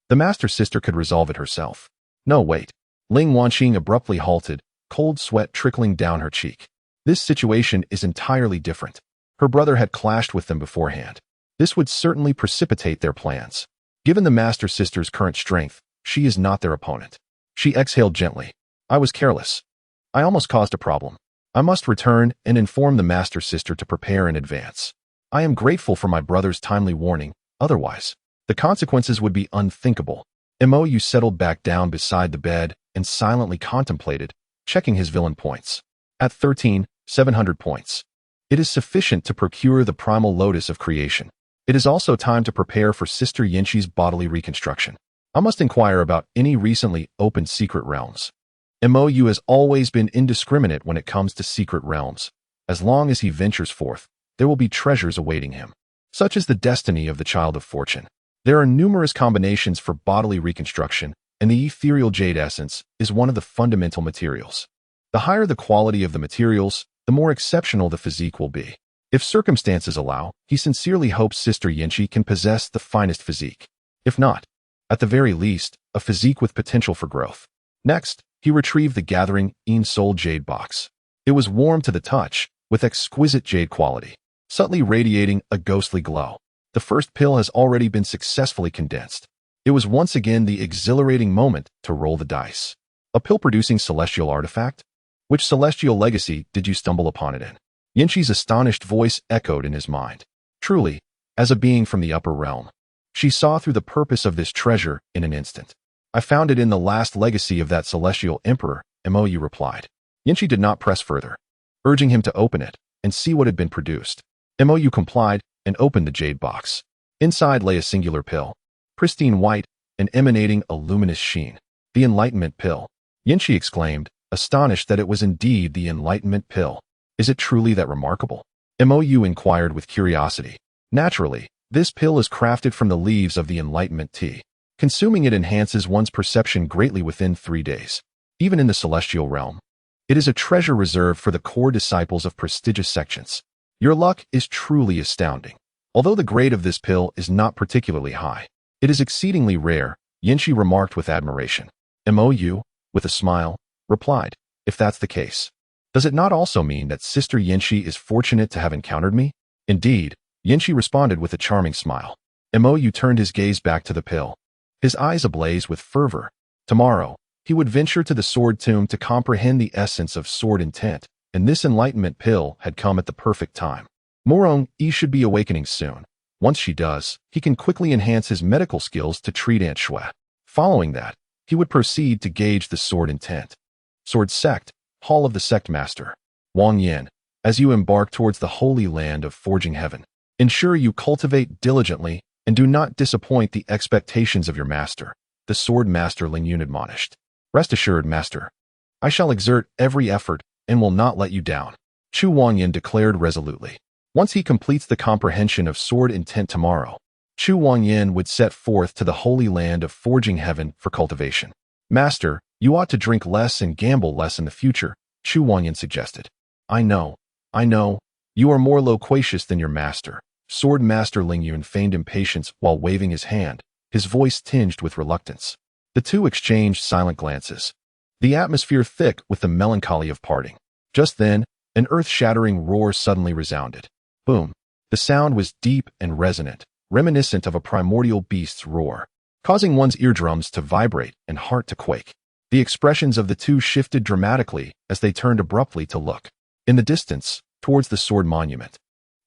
the Master Sister could resolve it herself. No, wait. Ling Wanqing abruptly halted, cold sweat trickling down her cheek. This situation is entirely different. Her brother had clashed with them beforehand. This would certainly precipitate their plans. Given the Master Sister's current strength, she is not their opponent. She exhaled gently. I was careless. I almost caused a problem. I must return and inform the Master Sister to prepare in advance. I am grateful for my brother's timely warning, otherwise, the consequences would be unthinkable. Mo Yu settled back down beside the bed and silently contemplated, checking his villain points. At 13,700 points. It is sufficient to procure the primal lotus of creation. It is also time to prepare for Sister Yinqi's bodily reconstruction. I must inquire about any recently opened secret realms. Mo Yu has always been indiscriminate when it comes to secret realms. As long as he ventures forth, there will be treasures awaiting him. Such is the destiny of the Child of Fortune. There are numerous combinations for bodily reconstruction, and the ethereal jade essence is one of the fundamental materials. The higher the quality of the materials, the more exceptional the physique will be. If circumstances allow, he sincerely hopes Sister Yinqi can possess the finest physique. If not, at the very least, a physique with potential for growth. Next, he retrieved the Gathering In Soul Jade box. It was warm to the touch, with exquisite jade quality, subtly radiating a ghostly glow. The first pill has already been successfully condensed. It was once again the exhilarating moment to roll the dice. A pill-producing celestial artifact? Which celestial legacy did you stumble upon it in? Yinqi's astonished voice echoed in his mind. Truly, as a being from the upper realm, she saw through the purpose of this treasure in an instant. I found it in the last legacy of that celestial emperor, Mo Yu replied. Yinqi did not press further, urging him to open it, and see what had been produced. Mo Yu complied and opened the jade box. Inside lay a singular pill, pristine white and emanating a luminous sheen. The Enlightenment Pill. Yanqi exclaimed, astonished that it was indeed the Enlightenment Pill. Is it truly that remarkable? Mo Yu inquired with curiosity. Naturally, this pill is crafted from the leaves of the Enlightenment tea. Consuming it enhances one's perception greatly within 3 days, even in the celestial realm. It is a treasure reserved for the core disciples of prestigious sections. Your luck is truly astounding. Although the grade of this pill is not particularly high, it is exceedingly rare, Yanqi remarked with admiration. Mo Yu, with a smile, replied, if that's the case, does it not also mean that Sister Yanqi is fortunate to have encountered me? Indeed, Yanqi responded with a charming smile. Mo Yu turned his gaze back to the pill, his eyes ablaze with fervor. Tomorrow, he would venture to the sword tomb to comprehend the essence of sword intent, and this enlightenment pill had come at the perfect time. Morong Yi should be awakening soon. Once she does, he can quickly enhance his medical skills to treat Aunt Shui. Following that, he would proceed to gauge the sword intent. Sword Sect, Hall of the Sect Master. Wang Yan, as you embark towards the holy land of forging heaven, ensure you cultivate diligently and do not disappoint the expectations of your master, the Sword Master Ling Yun admonished. Rest assured, Master, I shall exert every effort and will not let you down, Chu Wangyan declared resolutely. Once he completes the comprehension of sword intent tomorrow, Chu Wangyan would set forth to the holy land of forging heaven for cultivation. Master, you ought to drink less and gamble less in the future, Chu Wangyan suggested. I know, you are more loquacious than your master. Sword Master Ling Yun feigned impatience while waving his hand, his voice tinged with reluctance. The two exchanged silent glances, the atmosphere thick with the melancholy of parting. Just then, an earth-shattering roar suddenly resounded. Boom! The sound was deep and resonant, reminiscent of a primordial beast's roar, causing one's eardrums to vibrate and heart to quake. The expressions of the two shifted dramatically as they turned abruptly to look. In the distance, towards the sword monument,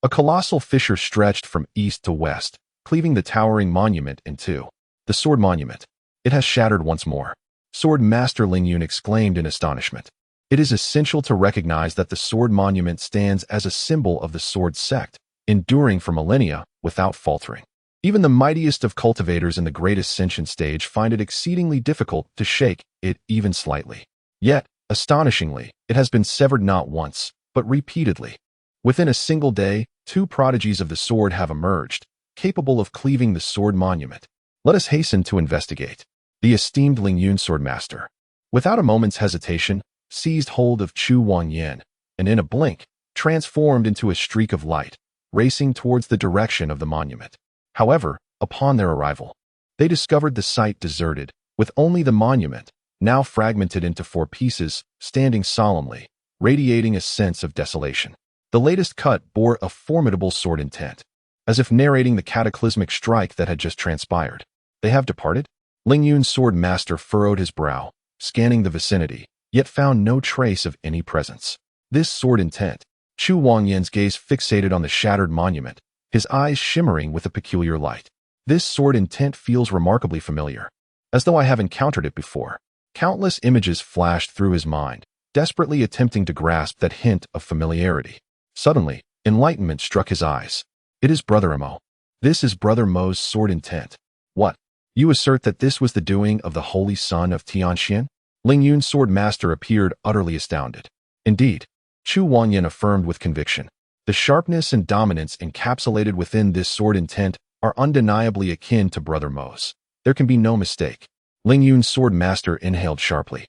a colossal fissure stretched from east to west, cleaving the towering monument in two. The sword monument. It has shattered once more. Sword Master Ling Yun exclaimed in astonishment. It is essential to recognize that the sword monument stands as a symbol of the sword sect, enduring for millennia without faltering. Even the mightiest of cultivators in the great ascension stage find it exceedingly difficult to shake it even slightly. Yet, astonishingly, it has been severed not once, but repeatedly. Within a single day, two prodigies of the sword have emerged, capable of cleaving the sword monument. Let us hasten to investigate. The esteemed Ling Yun swordmaster, without a moment's hesitation, seized hold of Chu Wangyan, and in a blink, transformed into a streak of light, racing towards the direction of the monument. However, upon their arrival, they discovered the site deserted, with only the monument, now fragmented into 4 pieces, standing solemnly, radiating a sense of desolation. The latest cut bore a formidable sword intent, as if narrating the cataclysmic strike that had just transpired. They have departed? Ling Yun's sword master furrowed his brow, scanning the vicinity, yet found no trace of any presence. This sword intent. Chu Wangyan's gaze fixated on the shattered monument, his eyes shimmering with a peculiar light. This sword intent feels remarkably familiar, as though I have encountered it before. Countless images flashed through his mind, desperately attempting to grasp that hint of familiarity. Suddenly, enlightenment struck his eyes. It is Brother Mo. This is Brother Mo's sword intent. What? You assert that this was the doing of the holy son of Tianxian? Ling Yun's sword master appeared utterly astounded. Indeed, Chu Wangyan affirmed with conviction. The sharpness and dominance encapsulated within this sword intent are undeniably akin to Brother Mo's. There can be no mistake. Ling Yun's sword master inhaled sharply,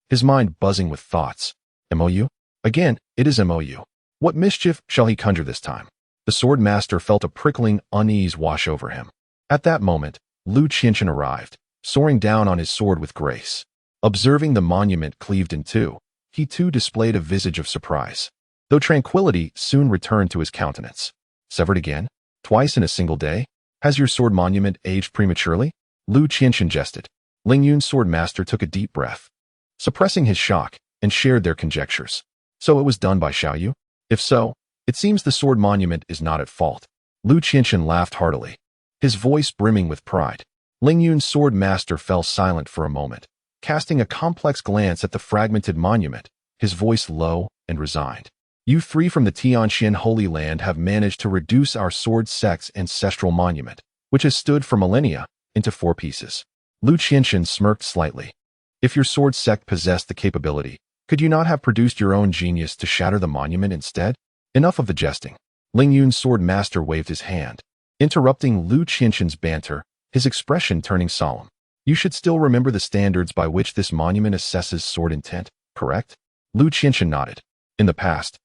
his mind buzzing with thoughts. Mo Yu? Again, it is Mo Yu. What mischief shall he conjure this time? The sword master felt a prickling unease wash over him. At that moment, Lu Qianchen arrived, soaring down on his sword with grace. Observing the monument cleaved in two, he too displayed a visage of surprise, though tranquility soon returned to his countenance. Severed again? Twice in a single day? Has your sword monument aged prematurely? Lu Qianchen jested. Ling Yun's sword master took a deep breath, suppressing his shock, and shared their conjectures. So it was done by Xiaoyu? If so, it seems the sword monument is not at fault. Lu Qianchen laughed heartily, his voice brimming with pride. Ling Yun's sword master fell silent for a moment, casting a complex glance at the fragmented monument, his voice low and resigned. You three from the Tianxian Holy Land have managed to reduce our sword sect's ancestral monument, which has stood for millennia, into 4 pieces. Lu Qianxian smirked slightly. If your sword sect possessed the capability, could you not have produced your own genius to shatter the monument instead? Enough of the jesting. Ling Yun's sword master waved his hand, interrupting Lu Qianxian's banter, his expression turning solemn. You should still remember the standards by which this monument assesses sword intent, correct? Lu Qianxian nodded. In the past,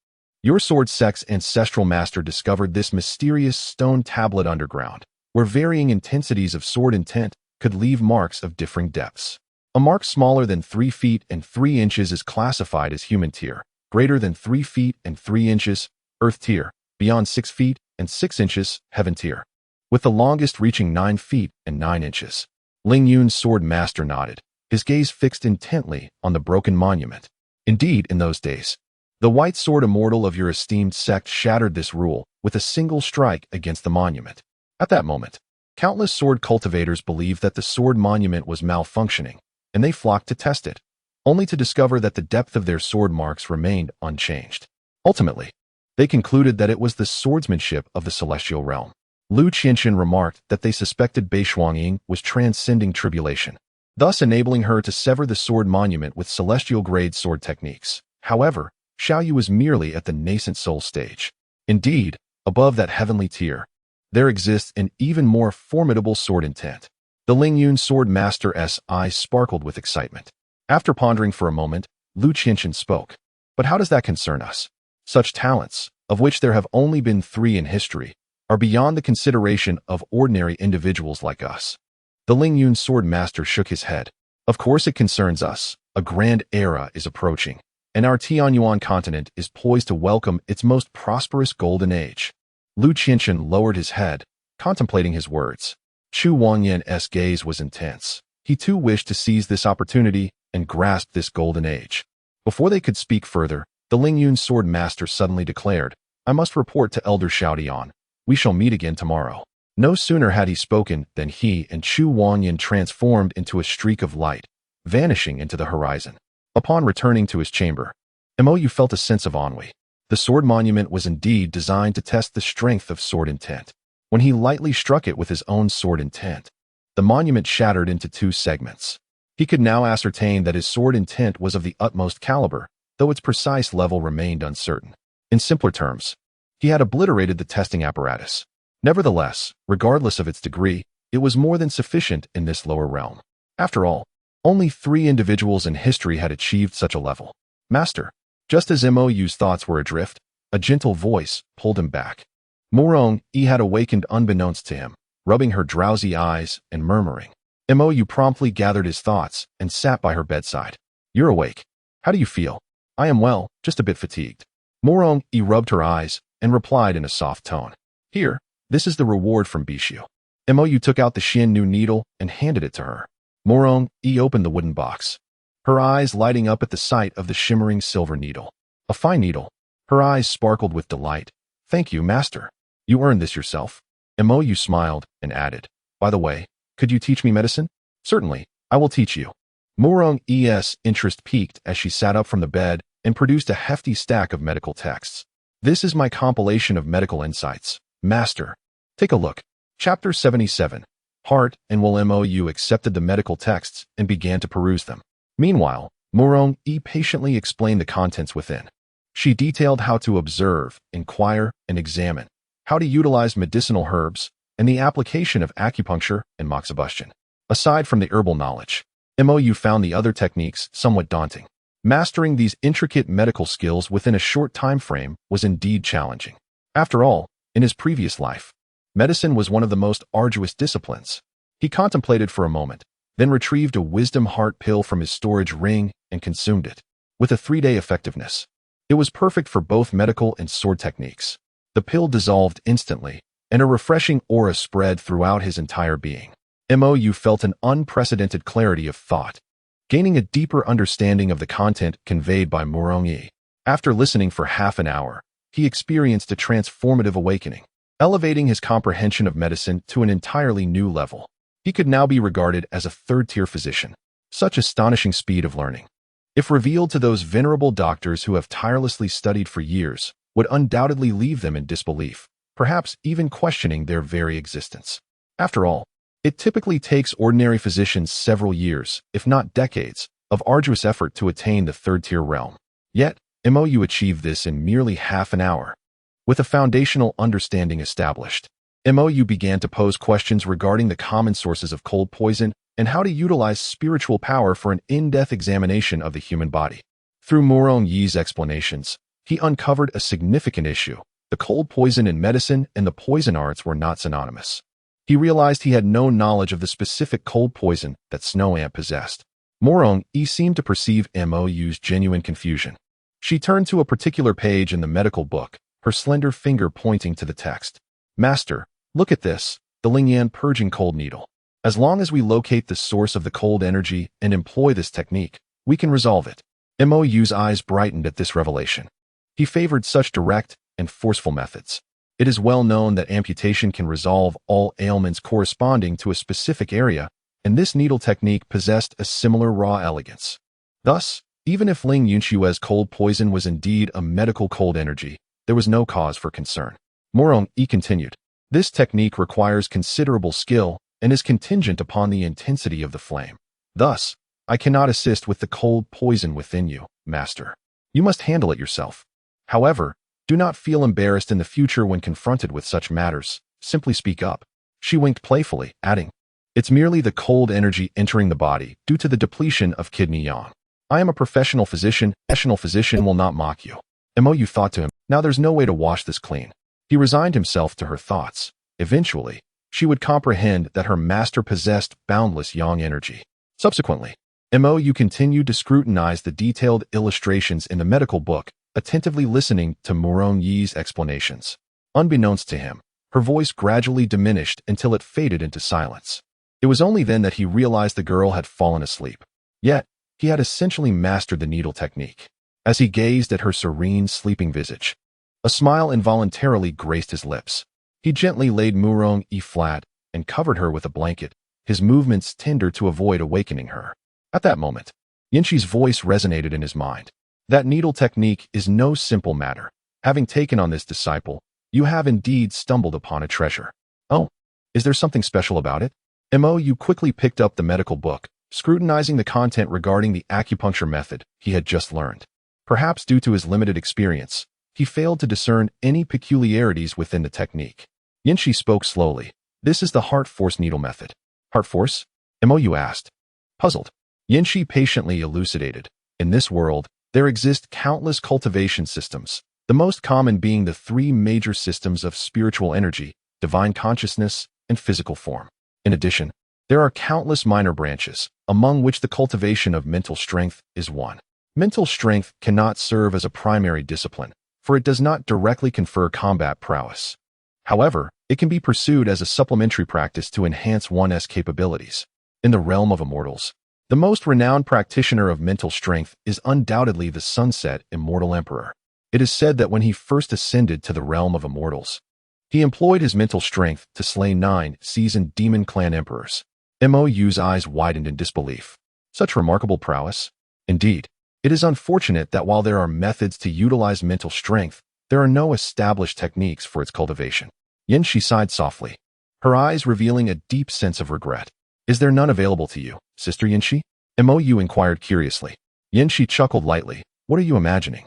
your sword sect's ancestral master discovered this mysterious stone tablet underground, where varying intensities of sword intent could leave marks of differing depths. A mark smaller than 3 feet and 3 inches is classified as human tier, greater than 3 feet and 3 inches, earth tier, beyond 6 feet and 6 inches, heaven tier, with the longest reaching 9 feet and 9 inches. Ling Yun's sword master nodded, his gaze fixed intently on the broken monument. Indeed, in those days, the white sword immortal of your esteemed sect shattered this rule with a single strike against the monument. At that moment, countless sword cultivators believed that the sword monument was malfunctioning, and they flocked to test it, only to discover that the depth of their sword marks remained unchanged. Ultimately, they concluded that it was the swordsmanship of the celestial realm. Lu Qianxian remarked that they suspected Bei Shuangying was transcending tribulation, thus enabling her to sever the sword monument with celestial-grade sword techniques. However, Xiaoyu was merely at the nascent soul stage. Indeed, above that heavenly tier, there exists an even more formidable sword intent. The Ling Yun sword master's eyes sparkled with excitement. After pondering for a moment, Lu Qianxian spoke. But how does that concern us? Such talents, of which there have only been 3 in history, are beyond the consideration of ordinary individuals like us. The Ling Yun sword master shook his head. Of course it concerns us. A grand era is approaching, and our Tianyuan continent is poised to welcome its most prosperous golden age. Lu Qianxian lowered his head, contemplating his words. Chu Wangyan's gaze was intense. He too wished to seize this opportunity and grasp this golden age. Before they could speak further, the Ling Yun sword master suddenly declared, I must report to Elder Xiaodian. We shall meet again tomorrow. No sooner had he spoken than he and Chu Wangyan transformed into a streak of light, vanishing into the horizon. Upon returning to his chamber, Mo Yu felt a sense of ennui. The sword monument was indeed designed to test the strength of sword intent. When he lightly struck it with his own sword intent, the monument shattered into 2 segments. He could now ascertain that his sword intent was of the utmost caliber, though its precise level remained uncertain. In simpler terms, he had obliterated the testing apparatus. Nevertheless, regardless of its degree, it was more than sufficient in this lower realm. After all, only 3 individuals in history had achieved such a level. Master, just as Mo Yu's thoughts were adrift, a gentle voice pulled him back. Mo Yu had awakened unbeknownst to him, rubbing her drowsy eyes and murmuring. Mo Yu promptly gathered his thoughts and sat by her bedside. You're awake. How do you feel? I am well, just a bit fatigued. Mo Yu rubbed her eyes and replied in a soft tone. Here, this is the reward from Bishu. Mo Yu took out the Xian Nu needle and handed it to her. Mo Yu opened the wooden box, her eyes lighting up at the sight of the shimmering silver needle. A fine needle. Her eyes sparkled with delight. Thank you, master. You earned this yourself. Mo Yu smiled and added, by the way, could you teach me medicine? Certainly, I will teach you. Mo Yu's interest peaked as she sat up from the bed and produced a hefty stack of medical texts. This is my compilation of medical insights, master. Take a look. Chapter 77. Heart and Will. Mo Yu accepted the medical texts and began to peruse them. Meanwhile, Mo Yu patiently explained the contents within. She detailed how to observe, inquire, and examine, how to utilize medicinal herbs, and the application of acupuncture and moxibustion. Aside from the herbal knowledge, Mo Yu found the other techniques somewhat daunting. Mastering these intricate medical skills within a short time frame was indeed challenging. After all, in his previous life, medicine was one of the most arduous disciplines. He contemplated for a moment, then retrieved a wisdom heart pill from his storage ring and consumed it. With a 3-day effectiveness, it was perfect for both medical and sword techniques. The pill dissolved instantly, and a refreshing aura spread throughout his entire being. Mo Yu felt an unprecedented clarity of thought, gaining a deeper understanding of the content conveyed by Mo Yu. After listening for half an hour, he experienced a transformative awakening, elevating his comprehension of medicine to an entirely new level. He could now be regarded as a 3rd-tier physician. Such astonishing speed of learning. if revealed to those venerable doctors who have tirelessly studied for years, would undoubtedly leave them in disbelief, perhaps even questioning their very existence. After all, it typically takes ordinary physicians several years, if not decades, of arduous effort to attain the third-tier realm. Yet, Mo Yu achieved this in merely half an hour. With a foundational understanding established, Mo Yu began to pose questions regarding the common sources of cold poison and how to utilize spiritual power for an in-depth examination of the human body. Through Mo Yu's explanations, he uncovered a significant issue. The cold poison in medicine and the poison arts were not synonymous. He realized he had no knowledge of the specific cold poison that Snow Ant possessed. Mo Yu seemed to perceive Mo Yu's genuine confusion. She turned to a particular page in the medical book, her slender finger pointing to the text. "Master, look at this, the Lingyan purging cold needle. As long as we locate the source of the cold energy and employ this technique, we can resolve it." Mo Yu's eyes brightened at this revelation. He favored such direct and forceful methods. It is well known that amputation can resolve all ailments corresponding to a specific area, and this needle technique possessed a similar raw elegance. Thus, even if Ling Yunshue's cold poison was indeed a medical cold energy, there was no cause for concern. Mo Yu continued, "This technique requires considerable skill and is contingent upon the intensity of the flame. Thus, I cannot assist with the cold poison within you, Master. You must handle it yourself. However, do not feel embarrassed in the future when confronted with such matters. Simply speak up." She winked playfully, adding, "It's merely the cold energy entering the body due to the depletion of kidney yang. I am a professional physician. Professional physician will not mock you." Mo Yu thought to him, now there's no way to wash this clean. He resigned himself to her thoughts. Eventually, she would comprehend that her master possessed boundless yang energy. Subsequently, Mo Yu continued to scrutinize the detailed illustrations in the medical book, attentively listening to Mo Yu's explanations. Unbeknownst to him, her voice gradually diminished until it faded into silence. It was only then that he realized the girl had fallen asleep. Yet, he had essentially mastered the needle technique. As he gazed at her serene, sleeping visage, a smile involuntarily graced his lips. He gently laid Mo Yu flat and covered her with a blanket, his movements tender to avoid awakening her. At that moment, Yinshi's voice resonated in his mind. "That needle technique is no simple matter. Having taken on this disciple, you have indeed stumbled upon a treasure. Oh, is there something special about it?" Mo Yu quickly picked up the medical book, scrutinizing the content regarding the acupuncture method he had just learned. Perhaps due to his limited experience, he failed to discern any peculiarities within the technique. Yinshi spoke slowly. "This is the heart force needle method." "Heart force?" Mo Yu asked. Puzzled, Yinshi patiently elucidated. "In this world, there exist countless cultivation systems, the most common being the three major systems of spiritual energy, divine consciousness, and physical form. In addition, there are countless minor branches, among which the cultivation of mental strength is one. Mental strength cannot serve as a primary discipline, for it does not directly confer combat prowess. However, it can be pursued as a supplementary practice to enhance one's capabilities. In the realm of immortals, the most renowned practitioner of mental strength is undoubtedly the Sunset Immortal Emperor. It is said that when he first ascended to the realm of immortals, he employed his mental strength to slay 9 seasoned demon clan emperors. Mo Yu's eyes widened in disbelief. Such remarkable prowess? Indeed, it is unfortunate that while there are methods to utilize mental strength, there are no established techniques for its cultivation. Yinshi sighed softly, her eyes revealing a deep sense of regret. "Is there none available to you, Sister Yinshi?" Mo Yu inquired curiously. Yinshi chuckled lightly. "What are you imagining?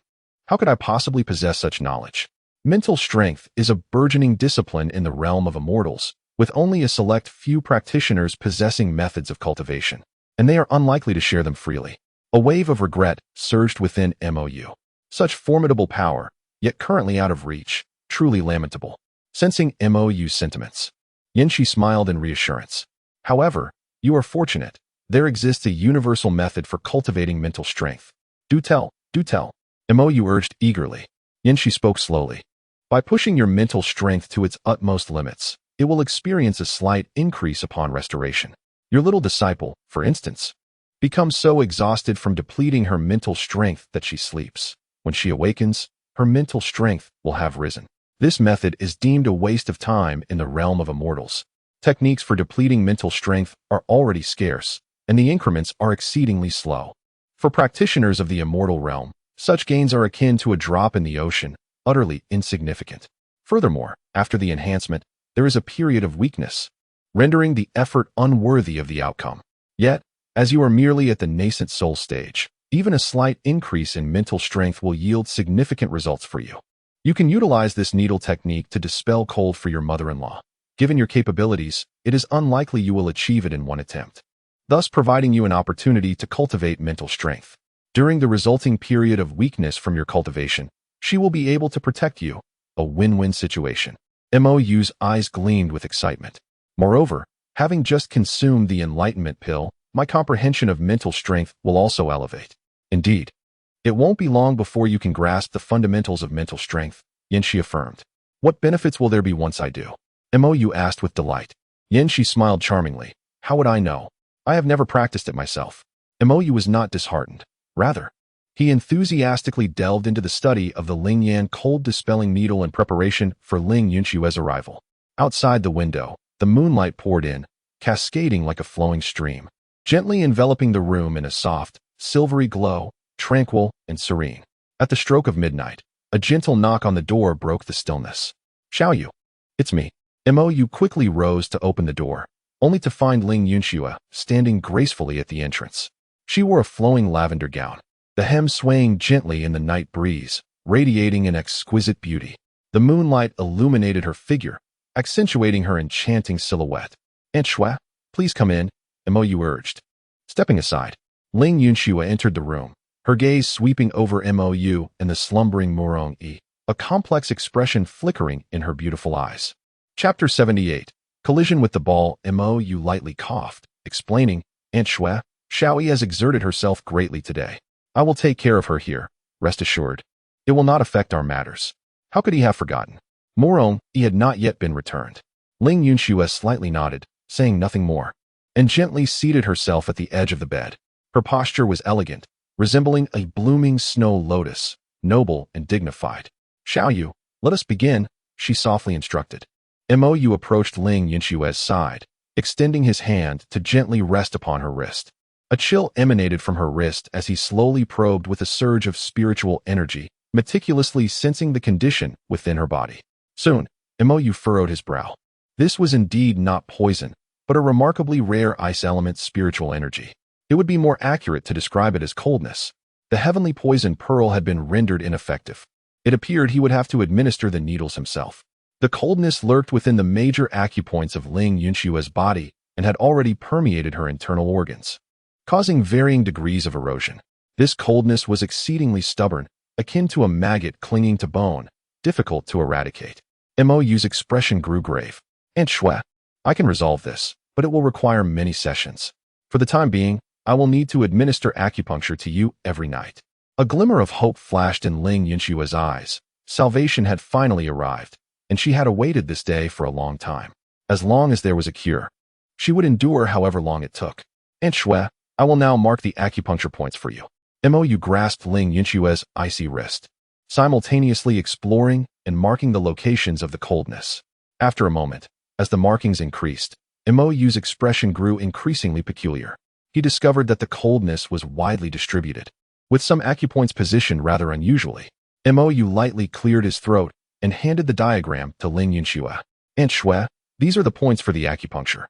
How could I possibly possess such knowledge? Mental strength is a burgeoning discipline in the realm of immortals, with only a select few practitioners possessing methods of cultivation, and they are unlikely to share them freely." A wave of regret surged within Mo Yu. Such formidable power, yet currently out of reach, truly lamentable. Sensing Mo Yu's sentiments, Yinshi smiled in reassurance. "However, you are fortunate. There exists a universal method for cultivating mental strength. Do tell, do tell." Mo Yu urged eagerly. Yinshi spoke slowly. "By pushing your mental strength to its utmost limits, it will experience a slight increase upon restoration. Your little disciple, for instance, becomes so exhausted from depleting her mental strength that she sleeps. When she awakens, her mental strength will have risen. This method is deemed a waste of time in the realm of immortals. Techniques for depleting mental strength are already scarce, and the increments are exceedingly slow. For practitioners of the immortal realm, such gains are akin to a drop in the ocean, utterly insignificant. Furthermore, after the enhancement, there is a period of weakness, rendering the effort unworthy of the outcome. Yet, as you are merely at the nascent soul stage, even a slight increase in mental strength will yield significant results for you. You can utilize this needle technique to dispel cold for your mother-in-law. Given your capabilities, it is unlikely you will achieve it in one attempt, thus providing you an opportunity to cultivate mental strength. During the resulting period of weakness from your cultivation, she will be able to protect you, a win-win situation. Mo Yu's eyes gleamed with excitement. Moreover, having just consumed the enlightenment pill, my comprehension of mental strength will also elevate. Indeed, it won't be long before you can grasp the fundamentals of mental strength, Yanxi affirmed. What benefits will there be once I do? Mo Yu asked with delight. Yanxi smiled charmingly. How would I know? I have never practiced it myself. Mo Yu was not disheartened. Rather, he enthusiastically delved into the study of the Lingyan cold-dispelling needle in preparation for Ling Yunshue's arrival. Outside the window, the moonlight poured in, cascading like a flowing stream, gently enveloping the room in a soft, silvery glow, tranquil and serene. At the stroke of midnight, a gentle knock on the door broke the stillness. Xiao Yu. It's me. Mo Yu quickly rose to open the door, only to find Ling Yunxue standing gracefully at the entrance. She wore a flowing lavender gown, the hem swaying gently in the night breeze, radiating an exquisite beauty. The moonlight illuminated her figure, accentuating her enchanting silhouette. Aunt Shui, please come in, Mo Yu urged. Stepping aside, Ling Yunxue entered the room, her gaze sweeping over Mo Yu and the slumbering Murong Yi, a complex expression flickering in her beautiful eyes. Chapter 78. Collision with the ball. Mo Yu lightly coughed, explaining, Aunt Shui, Xiao Yi has exerted herself greatly today. I will take care of her here, rest assured. It will not affect our matters. How could he have forgotten? Murong Yi had not yet been returned. Ling Yunxue slightly nodded, saying nothing more, and gently seated herself at the edge of the bed. Her posture was elegant, resembling a blooming snow lotus, noble and dignified. Xiao Yu, let us begin, she softly instructed. Mo Yu approached Ling Yunxue's side, extending his hand to gently rest upon her wrist. A chill emanated from her wrist as he slowly probed with a surge of spiritual energy, meticulously sensing the condition within her body. Soon, Mo Yu furrowed his brow. This was indeed not poison, but a remarkably rare ice element spiritual energy. It would be more accurate to describe it as coldness. The heavenly poison pearl had been rendered ineffective. It appeared he would have to administer the needles himself. The coldness lurked within the major acupoints of Ling Yunshue's body and had already permeated her internal organs, causing varying degrees of erosion. This coldness was exceedingly stubborn, akin to a maggot clinging to bone, difficult to eradicate. Mo Yu's expression grew grave. Aunt Shui, I can resolve this, but it will require many sessions. For the time being, I will need to administer acupuncture to you every night. A glimmer of hope flashed in Ling Yunshue's eyes. Salvation had finally arrived, and she had awaited this day for a long time. As long as there was a cure, she would endure however long it took. Aunt Shui, I will now mark the acupuncture points for you. Mo Yu grasped Ling Yunshue's icy wrist, simultaneously exploring and marking the locations of the coldness. After a moment, as the markings increased, Mo Yu's expression grew increasingly peculiar. He discovered that the coldness was widely distributed, with some acupoints positioned rather unusually. Mo Yu lightly cleared his throat and handed the diagram to Ling Yunxue. Aunt Shui, these are the points for the acupuncture.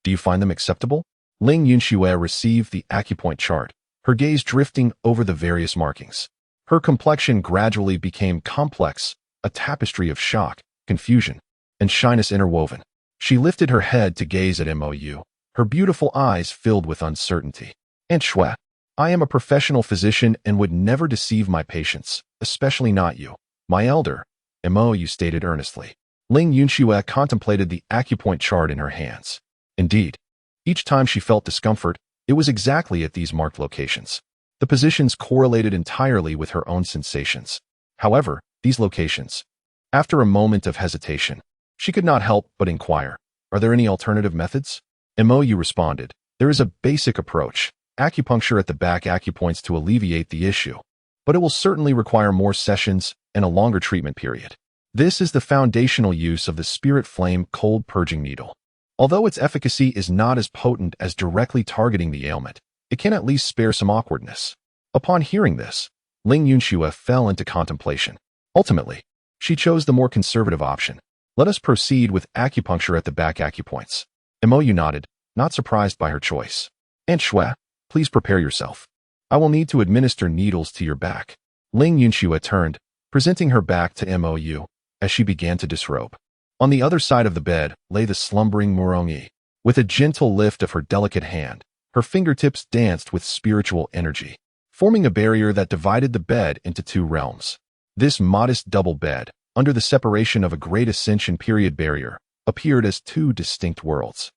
Do you find them acceptable? Ling Yunxue received the acupoint chart, her gaze drifting over the various markings. Her complexion gradually became complex, a tapestry of shock, confusion, and shyness interwoven. She lifted her head to gaze at Mo Yu, her beautiful eyes filled with uncertainty. Aunt Shui, I am a professional physician and would never deceive my patients, especially not you, my elder, Mo Yu stated earnestly. Ling Yunxue contemplated the acupoint chart in her hands. Indeed, each time she felt discomfort, it was exactly at these marked locations. The positions correlated entirely with her own sensations. However, these locations, after a moment of hesitation, she could not help but inquire, are there any alternative methods? Mo Yu responded, there is a basic approach, acupuncture at the back acupoints to alleviate the issue, but it will certainly require more sessions and a longer treatment period. This is the foundational use of the Spirit Flame Cold Purging Needle. Although its efficacy is not as potent as directly targeting the ailment, it can at least spare some awkwardness. Upon hearing this, Ling Yunxue fell into contemplation. Ultimately, she chose the more conservative option. Let us proceed with acupuncture at the back acupoints. Mo Yu nodded, not surprised by her choice. Aunt Shui, please prepare yourself. I will need to administer needles to your back. Ling Yunxue turned, presenting her back to Mo Yu, as she began to disrobe. On the other side of the bed lay the slumbering Murongyi. With a gentle lift of her delicate hand, her fingertips danced with spiritual energy, forming a barrier that divided the bed into two realms. This modest double bed, under the separation of a great ascension period barrier, appeared as two distinct worlds.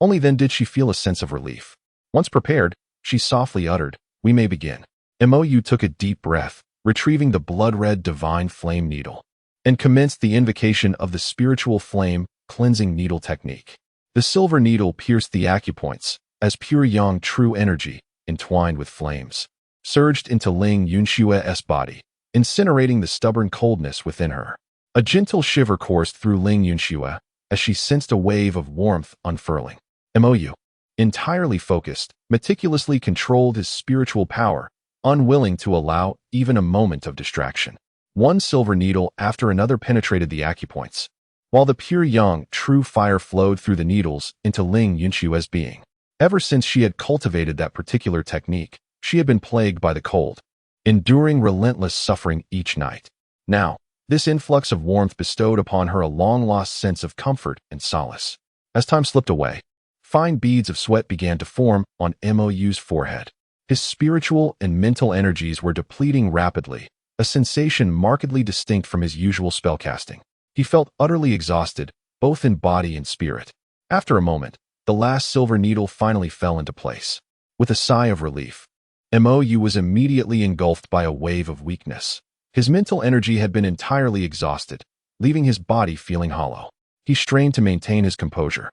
Only then did she feel a sense of relief. Once prepared, she softly uttered, "We may begin." Mo Yu took a deep breath, retrieving the blood-red divine flame needle, and commenced the invocation of the spiritual flame cleansing needle technique. The silver needle pierced the acupoints as pure yang true energy, entwined with flames, surged into Ling Yunshue's body, incinerating the stubborn coldness within her. A gentle shiver coursed through Ling Yunxue as she sensed a wave of warmth unfurling. Mo Yu, entirely focused, meticulously controlled his spiritual power, unwilling to allow even a moment of distraction. One silver needle after another penetrated the acupoints, while the pure yang, true fire flowed through the needles into Ling Yunshue's being. Ever since she had cultivated that particular technique, she had been plagued by the cold, enduring relentless suffering each night. Now, this influx of warmth bestowed upon her a long-lost sense of comfort and solace. As time slipped away, fine beads of sweat began to form on Mo Yu's forehead. His spiritual and mental energies were depleting rapidly, a sensation markedly distinct from his usual spellcasting. He felt utterly exhausted, both in body and spirit. After a moment, the last silver needle finally fell into place. With a sigh of relief, Mo Yu was immediately engulfed by a wave of weakness. His mental energy had been entirely exhausted, leaving his body feeling hollow. He strained to maintain his composure,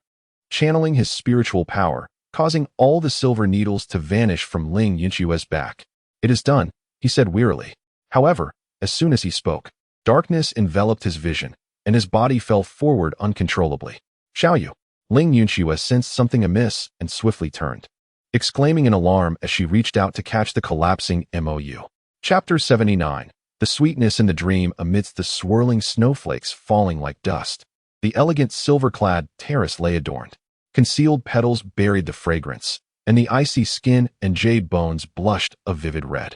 channeling his spiritual power, causing all the silver needles to vanish from Ling Yunshue's back. "It is done," he said wearily. However, as soon as he spoke, darkness enveloped his vision, and his body fell forward uncontrollably. "Xiaoyu." Ling Yunxue sensed something amiss and swiftly turned, exclaiming in alarm as she reached out to catch the collapsing Mo Yu. Chapter 79. The sweetness in the dream amidst the swirling snowflakes falling like dust. The elegant silver-clad terrace lay adorned. Concealed petals buried the fragrance, and the icy skin and jade bones blushed a vivid red.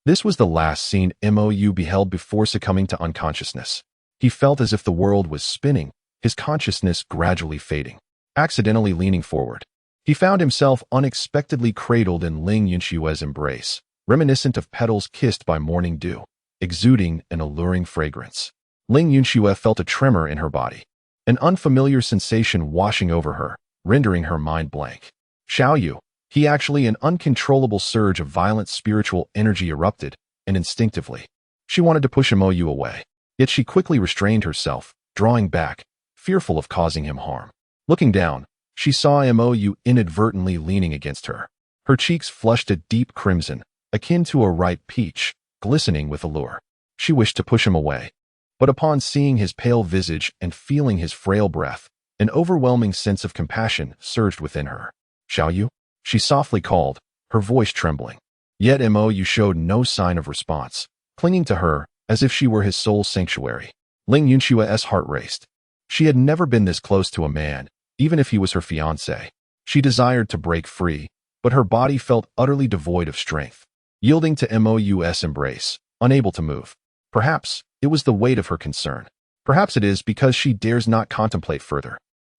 This was the last scene Mo Yu beheld before succumbing to unconsciousness. He felt as if the world was spinning, his consciousness gradually fading. Accidentally leaning forward, he found himself unexpectedly cradled in Ling Yunshue's embrace, reminiscent of petals kissed by morning dew, exuding an alluring fragrance. Ling Yunxue felt a tremor in her body, an unfamiliar sensation washing over her, rendering her mind blank. "Xiaoyu." An uncontrollable surge of violent spiritual energy erupted, and instinctively, she wanted to push Mo Yu away. Yet she quickly restrained herself, drawing back, fearful of causing him harm. Looking down, she saw Mo Yu inadvertently leaning against her. Her cheeks flushed a deep crimson, akin to a ripe peach, glistening with allure. She wished to push him away, but upon seeing his pale visage and feeling his frail breath, an overwhelming sense of compassion surged within her. "Xiaoyu?" she softly called, her voice trembling. Yet Mo Yu showed no sign of response, clinging to her as if she were his sole sanctuary. Ling Yunshue's heart raced. She had never been this close to a man, even if he was her fiancé. She desired to break free, but her body felt utterly devoid of strength. Yielding to Mo Yu's embrace, unable to move. Perhaps it was the weight of her concern. Perhaps it is because she dares not contemplate further,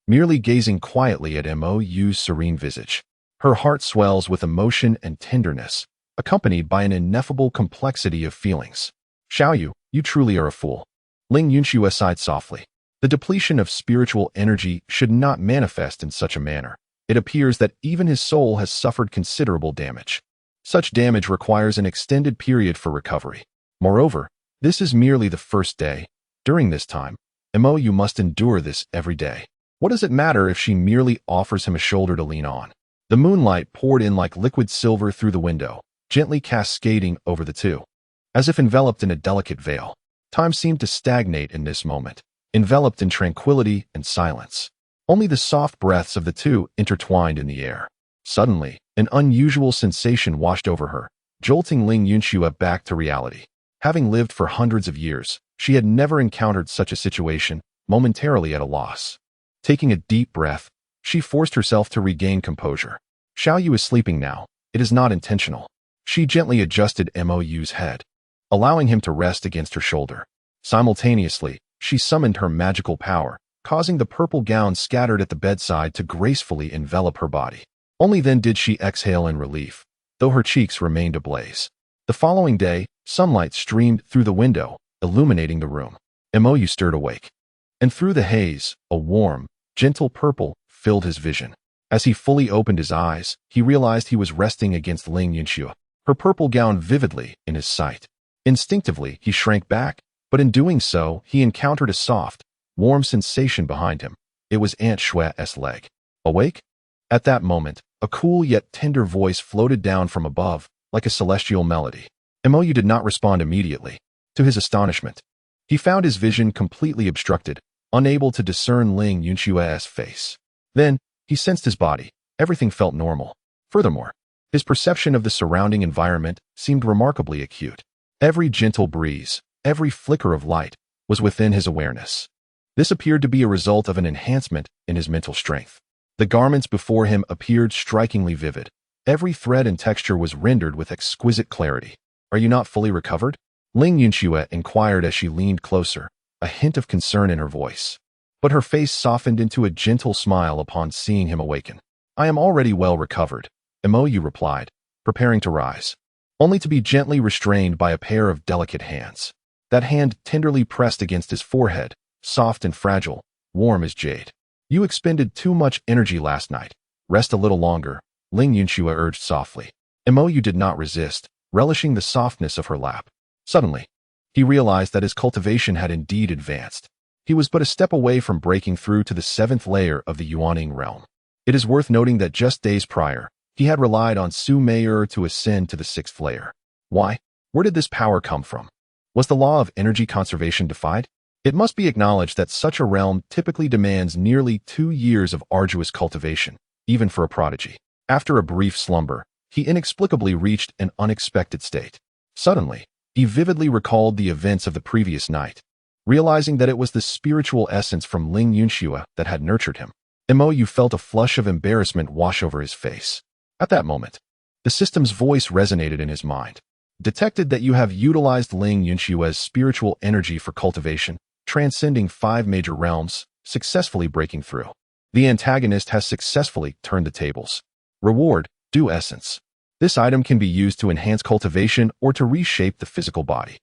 merely gazing quietly at Mo Yu's serene visage. Her heart swells with emotion and tenderness, accompanied by an ineffable complexity of feelings. "Xiaoyu, you truly are a fool." Ling Yunxue sighed softly. The depletion of spiritual energy should not manifest in such a manner. It appears that even his soul has suffered considerable damage. Such damage requires an extended period for recovery. Moreover, this is merely the first day. During this time, Mo Yu must endure this every day. What does it matter if she merely offers him a shoulder to lean on? The moonlight poured in like liquid silver through the window, gently cascading over the two. As if enveloped in a delicate veil, time seemed to stagnate in this moment, enveloped in tranquility and silence. Only the soft breaths of the two intertwined in the air. Suddenly, an unusual sensation washed over her, jolting Ling Yunxue back to reality. Having lived for hundreds of years, she had never encountered such a situation, momentarily at a loss. Taking a deep breath, she forced herself to regain composure. Xiao Yu is sleeping now. It is not intentional. She gently adjusted Mo Yu's head, allowing him to rest against her shoulder. Simultaneously, she summoned her magical power, causing the purple gown scattered at the bedside to gracefully envelop her body. Only then did she exhale in relief, though her cheeks remained ablaze. The following day, sunlight streamed through the window, illuminating the room. Mo Yu stirred awake, and through the haze, a warm, gentle purple filled his vision. As he fully opened his eyes, he realized he was resting against Ling Yunxue, her purple gown vividly in his sight. Instinctively, he shrank back, but in doing so, he encountered a soft, warm sensation behind him. It was Aunt Shue's leg. Awake? At that moment, a cool yet tender voice floated down from above, like a celestial melody. Mo Yu did not respond immediately. To his astonishment, he found his vision completely obstructed, unable to discern Ling Yunxue's face. Then, he sensed his body. Everything felt normal. Furthermore, his perception of the surrounding environment seemed remarkably acute. Every gentle breeze, every flicker of light, was within his awareness. This appeared to be a result of an enhancement in his mental strength. The garments before him appeared strikingly vivid. Every thread and texture was rendered with exquisite clarity. Are you not fully recovered? Ling Yunxue inquired as she leaned closer, a hint of concern in her voice. But her face softened into a gentle smile upon seeing him awaken. I am already well recovered, Mo Yu replied, preparing to rise, only to be gently restrained by a pair of delicate hands. That hand tenderly pressed against his forehead, soft and fragile, warm as jade. You expended too much energy last night. Rest a little longer, Ling Yunxue urged softly. Mo Yu did not resist, relishing the softness of her lap. Suddenly, he realized that his cultivation had indeed advanced. He was but a step away from breaking through to the 7th layer of the Yuaning realm. It is worth noting that just days prior, he had relied on Su Mei'er to ascend to the 6th layer. Why? Where did this power come from? Was the law of energy conservation defied? It must be acknowledged that such a realm typically demands nearly 2 years of arduous cultivation, even for a prodigy. After a brief slumber, he inexplicably reached an unexpected state. Suddenly, he vividly recalled the events of the previous night, realizing that it was the spiritual essence from Ling Yunxue that had nurtured him. Mo Yu felt a flush of embarrassment wash over his face. At that moment, the system's voice resonated in his mind. Detected that you have utilized Ling Yunshue's spiritual energy for cultivation, transcending 5 major realms, successfully breaking through. The antagonist has successfully turned the tables. Reward, Dew Essence. This item can be used to enhance cultivation or to reshape the physical body.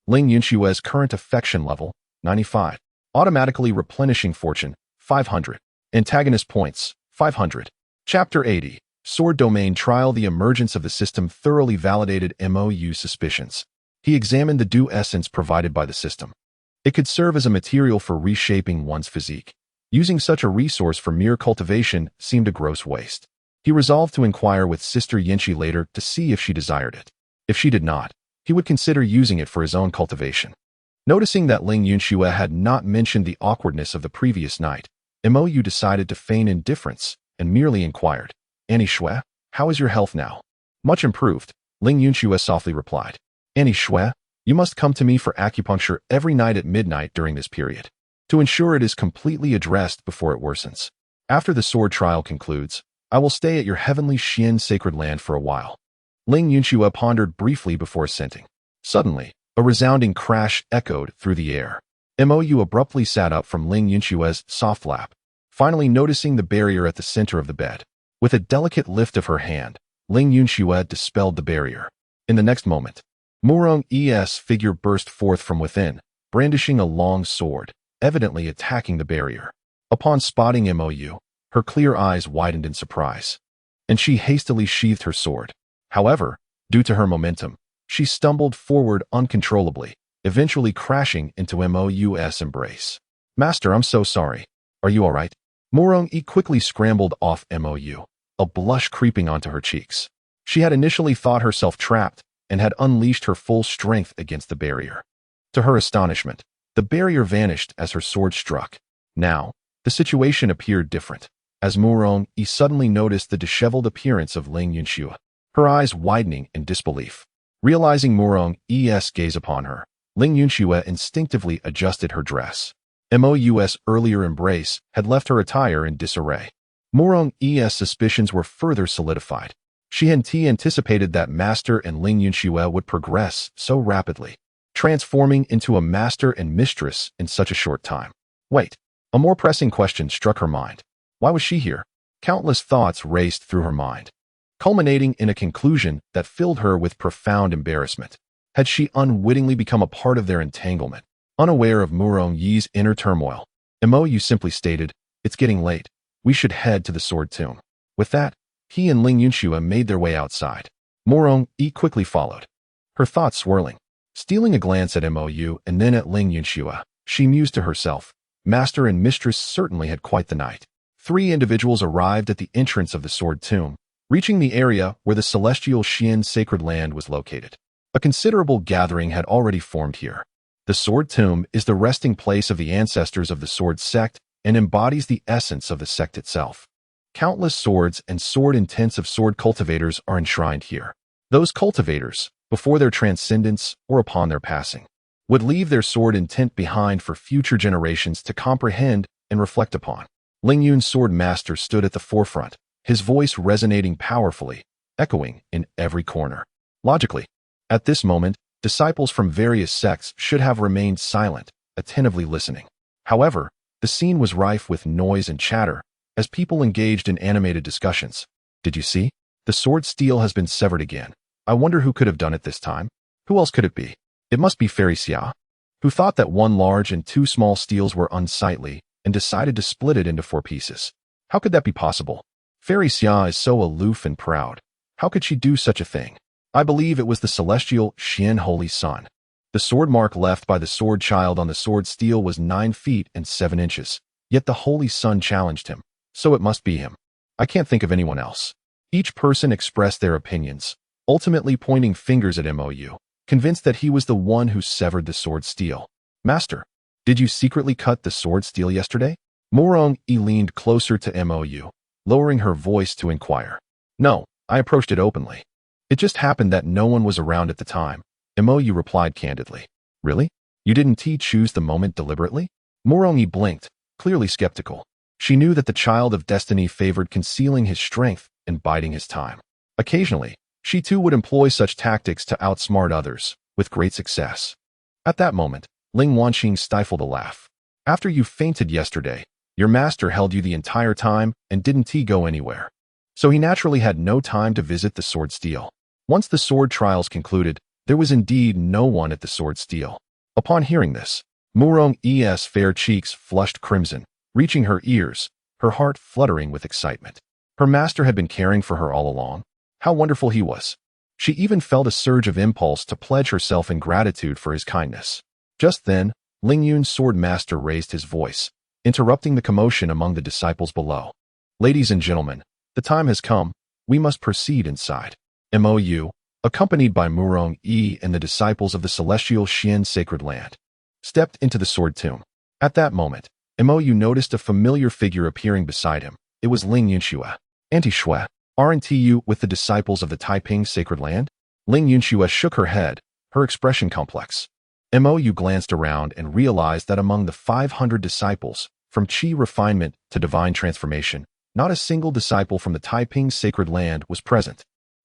Ling Yunshue's current affection level, 95. Automatically replenishing fortune, 500. Antagonist points, 500. Chapter 80. Sword Domain Trial. The emergence of the system thoroughly validated Mo Yu's suspicions. He examined the Dew Essence provided by the system. It could serve as a material for reshaping one's physique. Using such a resource for mere cultivation seemed a gross waste. He resolved to inquire with Sister Yinchi later to see if she desired it. If she did not, he would consider using it for his own cultivation. Noticing that Ling Yunxue had not mentioned the awkwardness of the previous night, Mo Yu decided to feign indifference and merely inquired, Annie Shui, how is your health now? Much improved, Ling Yunxue softly replied. Annie Shui, you must come to me for acupuncture every night at midnight during this period, to ensure it is completely addressed before it worsens. After the sword trial concludes, I will stay at your heavenly Xian sacred land for a while. Ling Yunxue pondered briefly before assenting. Suddenly, a resounding crash echoed through the air. Mo Yu abruptly sat up from Ling Yunshue's soft lap, finally noticing the barrier at the center of the bed. With a delicate lift of her hand, Ling Yunxue dispelled the barrier. In the next moment, Murong's figure burst forth from within, brandishing a long sword, evidently attacking the barrier. Upon spotting Mo Yu, her clear eyes widened in surprise, and she hastily sheathed her sword. However, due to her momentum, she stumbled forward uncontrollably, eventually crashing into Mo Yu's embrace. Master, I'm so sorry. Are you all right? Murong quickly scrambled off Mo Yu, a blush creeping onto her cheeks. She had initially thought herself trapped and had unleashed her full strength against the barrier. To her astonishment, the barrier vanished as her sword struck. Now, the situation appeared different, as Murong suddenly noticed the disheveled appearance of Ling Yunxue. her eyes widening in disbelief. Realizing Murong's gaze upon her, Ling Yunxue instinctively adjusted her dress. Mo's earlier embrace had left her attire in disarray. Murong's suspicions were further solidified. She had anticipated that Master and Ling Yunxue would progress so rapidly, transforming into a master and mistress in such a short time. Wait, a more pressing question struck her mind. Why was she here? Countless thoughts raced through her mind, culminating in a conclusion that filled her with profound embarrassment. Had she unwittingly become a part of their entanglement? Unaware of Murong's inner turmoil, Mo Yu simply stated, "It's getting late. We should head to the Sword Tomb." With that, he and Ling Yunxue made their way outside. Murong quickly followed, her thoughts swirling. Stealing a glance at Mo Yu and then at Ling Yunxue, she mused to herself, Master and Mistress certainly had quite the night. 3 individuals arrived at the entrance of the Sword Tomb, reaching the area where the celestial Xian sacred land was located. A considerable gathering had already formed here. The Sword Tomb is the resting place of the ancestors of the Sword sect and embodies the essence of the sect itself. Countless swords and sword-intensive sword cultivators are enshrined here. Those cultivators, before their transcendence or upon their passing, would leave their sword intent behind for future generations to comprehend and reflect upon. Ling Yun's sword master stood at the forefront, his voice resonating powerfully, echoing in every corner. Logically, at this moment, disciples from various sects should have remained silent, attentively listening. However, the scene was rife with noise and chatter, as people engaged in animated discussions. Did you see? The sword steel has been severed again. I wonder who could have done it this time? Who else could it be? It must be Fairy Xia, who thought that 1 large and 2 small steels were unsightly and decided to split it into 4 pieces. How could that be possible? Fairy Xia is so aloof and proud. How could she do such a thing? I believe it was the celestial Xian Holy Sun. The sword mark left by the sword child on the sword steel was 9 feet and 7 inches, yet the Holy Sun challenged him, so it must be him. I can't think of anyone else. Each person expressed their opinions, ultimately pointing fingers at Mo Yu, convinced that he was the one who severed the sword steel. Master, did you secretly cut the sword steel yesterday? Murong leaned closer to Mo Yu, lowering her voice to inquire. No, I approached it openly. It just happened that no one was around at the time, Mo Yu replied candidly. Really? You didn't choose the moment deliberately? Murong blinked, clearly skeptical. She knew that the child of destiny favored concealing his strength and biding his time. Occasionally, she too would employ such tactics to outsmart others, with great success. At that moment, Ling Wanqing stifled a laugh. After you fainted yesterday, your master held you the entire time and didn't go anywhere. So he naturally had no time to visit the sword steel. Once the sword trials concluded, there was indeed no one at the sword steel. Upon hearing this, Murong's fair cheeks flushed crimson, reaching her ears, her heart fluttering with excitement. Her master had been caring for her all along. How wonderful he was. She even felt a surge of impulse to pledge herself in gratitude for his kindness. Just then, Ling Yun's sword master raised his voice, interrupting the commotion among the disciples below. Ladies and gentlemen, the time has come. We must proceed inside. Mo Yu, accompanied by Murong and the disciples of the celestial Xian sacred land, stepped into the sword tomb. At that moment, Mo Yu noticed a familiar figure appearing beside him. It was Ling Yunxue. Auntie Xue, aren't you with the disciples of the Taiping sacred land? Ling Yunxue shook her head, her expression complex. Mo Yu glanced around and realized that among the 500 disciples, from qi refinement to divine transformation, not a single disciple from the Taiping sacred land was present.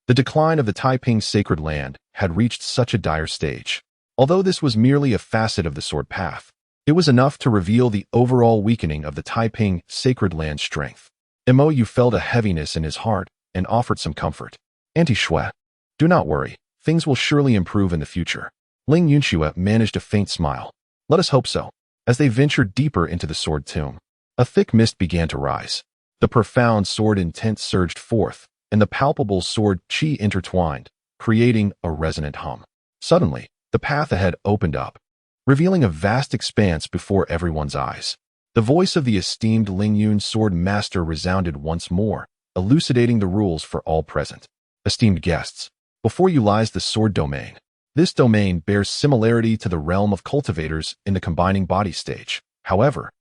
The decline of the Taiping sacred land had reached such a dire stage. Although this was merely a facet of the sword path, it was enough to reveal the overall weakening of the Taiping sacred land's strength. Mo Yu felt a heaviness in his heart and offered some comfort. Auntie Xue, do not worry, things will surely improve in the future. Ling Yunxue managed a faint smile. Let us hope so. As they ventured deeper into the sword tomb, a thick mist began to rise. The profound sword intent surged forth, and the palpable sword qi intertwined, creating a resonant hum. Suddenly, the path ahead opened up, revealing a vast expanse before everyone's eyes. The voice of the esteemed Ling Yun's sword master resounded once more, elucidating the rules for all present. Esteemed guests, before you lies the sword domain. This domain bears similarity to the realm of cultivators in the combining body stage. However,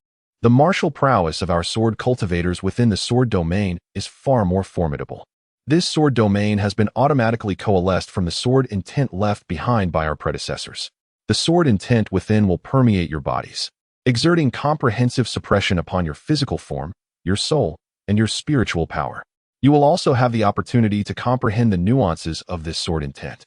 the martial prowess of our sword cultivators within the sword domain is far more formidable. This sword domain has been automatically coalesced from the sword intent left behind by our predecessors. The sword intent within will permeate your bodies, exerting comprehensive suppression upon your physical form, your soul, and your spiritual power. You will also have the opportunity to comprehend the nuances of this sword intent.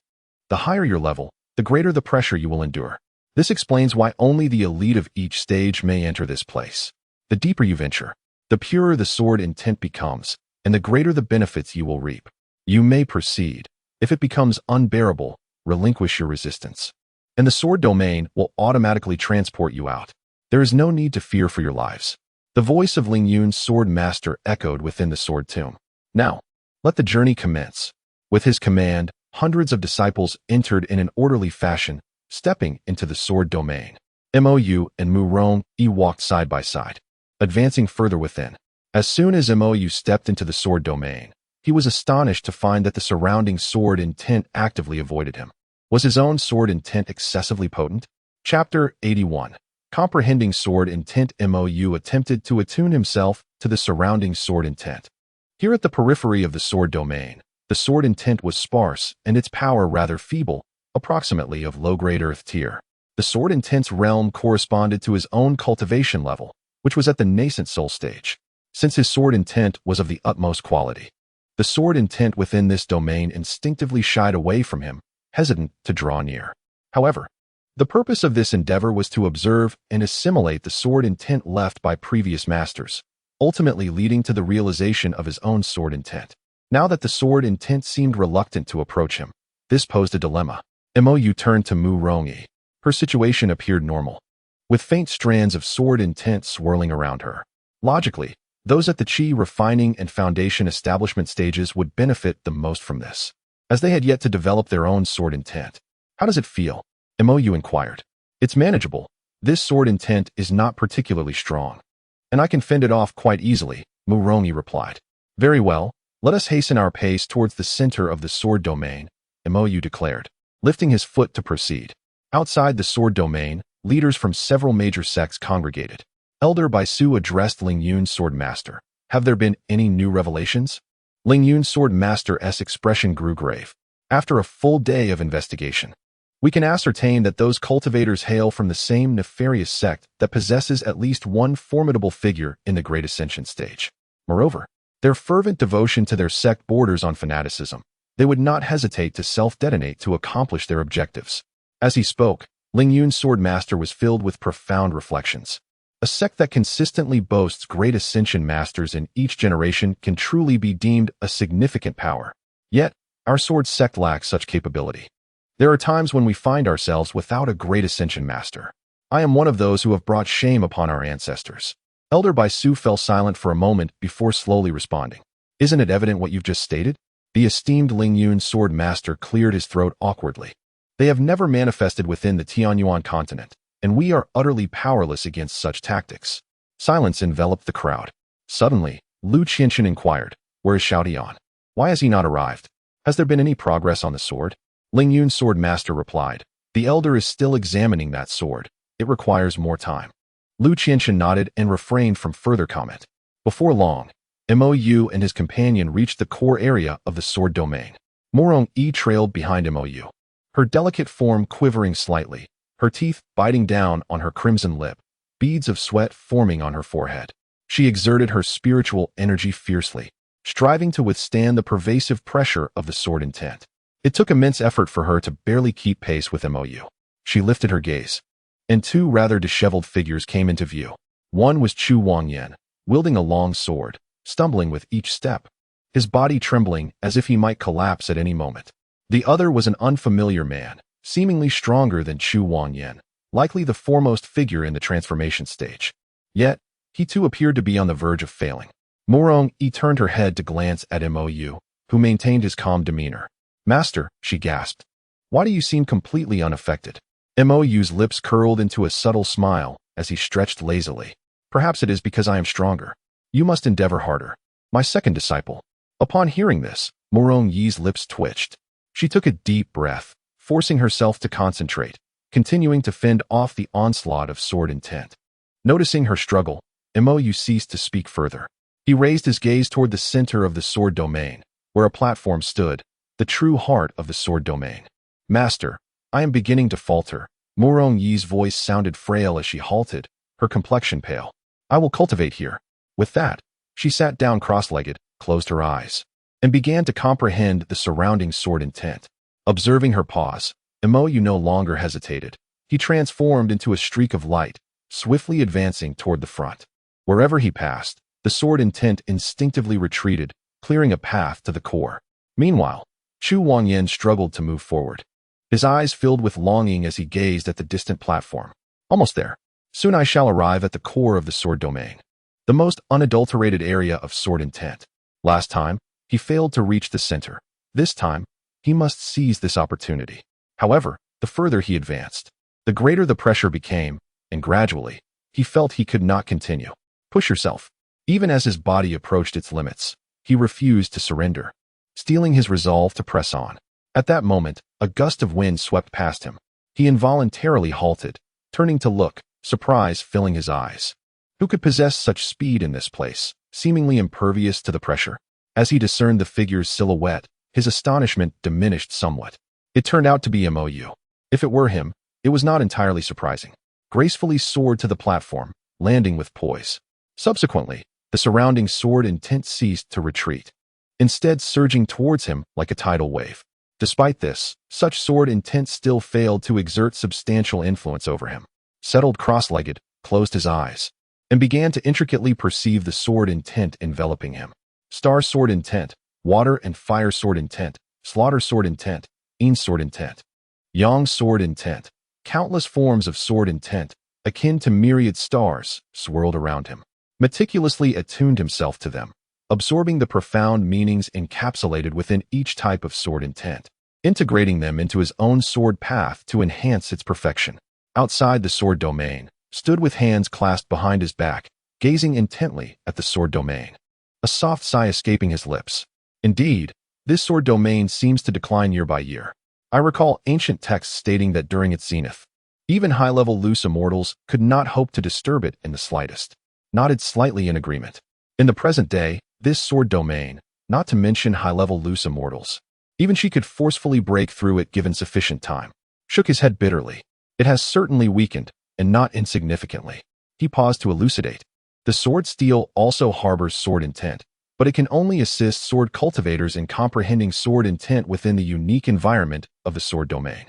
The higher your level, the greater the pressure you will endure. This explains why only the elite of each stage may enter this place. The deeper you venture, the purer the sword intent becomes, and the greater the benefits you will reap. You may proceed. If it becomes unbearable, relinquish your resistance, and the sword domain will automatically transport you out. There is no need to fear for your lives. The voice of Ling Yun's sword master echoed within the sword tomb. Now, let the journey commence. With his command, hundreds of disciples entered in an orderly fashion, stepping into the sword domain. Mo Yu and Mu Rong-yi walked side by side, advancing further within. As soon as Mo Yu stepped into the sword domain, he was astonished to find that the surrounding sword intent actively avoided him. Was his own sword intent excessively potent? Chapter 81. Comprehending sword intent. Mo Yu attempted to attune himself to the surrounding sword intent. Here at the periphery of the sword domain, the sword intent was sparse and its power rather feeble, approximately of low-grade earth tier. The sword intent's realm corresponded to his own cultivation level, which was at the nascent soul stage. Since his sword intent was of the utmost quality, the sword intent within this domain instinctively shied away from him, hesitant to draw near. However, the purpose of this endeavor was to observe and assimilate the sword intent left by previous masters, ultimately leading to the realization of his own sword intent. Now that the sword intent seemed reluctant to approach him, this posed a dilemma. Mo Yu turned to Mu Rong-yi. Her situation appeared normal, with faint strands of sword intent swirling around her. Logically, those at the Qi refining and foundation establishment stages would benefit the most from this, as they had yet to develop their own sword intent. How does it feel? Mo Yu inquired. It's manageable. This sword intent is not particularly strong, and I can fend it off quite easily, Mu Rong-yi replied. Very well, let us hasten our pace towards the center of the sword domain, Mo Yu declared, lifting his foot to proceed. Outside the sword domain, leaders from several major sects congregated. Elder Bai Su addressed Ling Yun's sword master. Have there been any new revelations? Ling Yun's sword master's expression grew grave. After a full day of investigation, we can ascertain that those cultivators hail from the same nefarious sect that possesses at least one formidable figure in the Great Ascension stage. Moreover, their fervent devotion to their sect borders on fanaticism. They would not hesitate to self-detonate to accomplish their objectives. As he spoke, Ling Yun's sword master was filled with profound reflections. A sect that consistently boasts great ascension masters in each generation can truly be deemed a significant power. Yet, our sword sect lacks such capability. There are times when we find ourselves without a great ascension master. I am one of those who have brought shame upon our ancestors. Elder Bai Su fell silent for a moment before slowly responding. Isn't it evident what you've just stated? The esteemed Ling Yun's sword master cleared his throat awkwardly. They have never manifested within the Tianyuan continent, and we are utterly powerless against such tactics. Silence enveloped the crowd. Suddenly, Lu Qianqian inquired, where is Shao Dian? Why has he not arrived? Has there been any progress on the sword? Ling Yun's sword master replied, the elder is still examining that sword. It requires more time. Lu Qianqian nodded and refrained from further comment. Before long, Mo Yu and his companion reached the core area of the sword domain. Mu Rong-yi trailed behind Mo Yu, her delicate form quivering slightly, her teeth biting down on her crimson lip, beads of sweat forming on her forehead. She exerted her spiritual energy fiercely, striving to withstand the pervasive pressure of the sword intent. It took immense effort for her to barely keep pace with Mo Yu. She lifted her gaze, and two rather disheveled figures came into view. One was Chu Wangyan, wielding a long sword, stumbling with each step, his body trembling as if he might collapse at any moment. The other was an unfamiliar man, seemingly stronger than Chu Wangyan, likely the foremost figure in the transformation stage. Yet, he too appeared to be on the verge of failing. Mu Rong-yi turned her head to glance at Mo Yu, who maintained his calm demeanor. Master, she gasped. Why do you seem completely unaffected? Mo Yu's lips curled into a subtle smile as he stretched lazily. Perhaps it is because I am stronger. You must endeavor harder. My second disciple. Upon hearing this, Mu Rong-yi's lips twitched. She took a deep breath, forcing herself to concentrate, continuing to fend off the onslaught of sword intent. Noticing her struggle, Mo Yu ceased to speak further. He raised his gaze toward the center of the sword domain, where a platform stood, the true heart of the sword domain. Master, I am beginning to falter. Mo Yu's voice sounded frail as she halted, her complexion pale. I will cultivate here. With that, she sat down cross-legged, closed her eyes, and began to comprehend the surrounding sword intent. Observing her pause, Mo Yu no longer hesitated. He transformed into a streak of light, swiftly advancing toward the front. Wherever he passed, the sword intent instinctively retreated, clearing a path to the core. Meanwhile, Chu Wangyan struggled to move forward. His eyes filled with longing as he gazed at the distant platform. Almost there. Soon I shall arrive at the core of the sword domain, the most unadulterated area of sword intent. Last time, he failed to reach the center. This time, he must seize this opportunity. However, the further he advanced, the greater the pressure became, and gradually, he felt he could not continue. Push yourself. Even as his body approached its limits, he refused to surrender, steeling his resolve to press on. At that moment, a gust of wind swept past him. He involuntarily halted, turning to look, surprise filling his eyes. Who could possess such speed in this place, seemingly impervious to the pressure? As he discerned the figure's silhouette, his astonishment diminished somewhat. It turned out to be Mo Yu. If it were him, it was not entirely surprising. Gracefully soared to the platform, landing with poise. Subsequently, the surrounding sword intent ceased to retreat, instead surging towards him like a tidal wave. Despite this, such sword intent still failed to exert substantial influence over him. Settled cross-legged, closed his eyes, and began to intricately perceive the sword intent enveloping him. Star sword intent, water and fire sword intent, slaughter sword intent, Yin sword intent, Yang sword intent. Countless forms of sword intent, akin to myriad stars, swirled around him. Meticulously attuned himself to them, absorbing the profound meanings encapsulated within each type of sword intent, integrating them into his own sword path to enhance its perfection. Outside the sword domain, stood with hands clasped behind his back, gazing intently at the sword domain. A soft sigh escaping his lips. Indeed, this sword domain seems to decline year by year. I recall ancient texts stating that during its zenith, even high-level loose immortals could not hope to disturb it in the slightest. Nodded slightly in agreement. In the present day, this sword domain, not to mention high-level loose immortals, even she could forcefully break through it given sufficient time. Shook his head bitterly. It has certainly weakened, and not insignificantly. He paused to elucidate. The sword steel also harbors sword intent, but it can only assist sword cultivators in comprehending sword intent within the unique environment of the sword domain.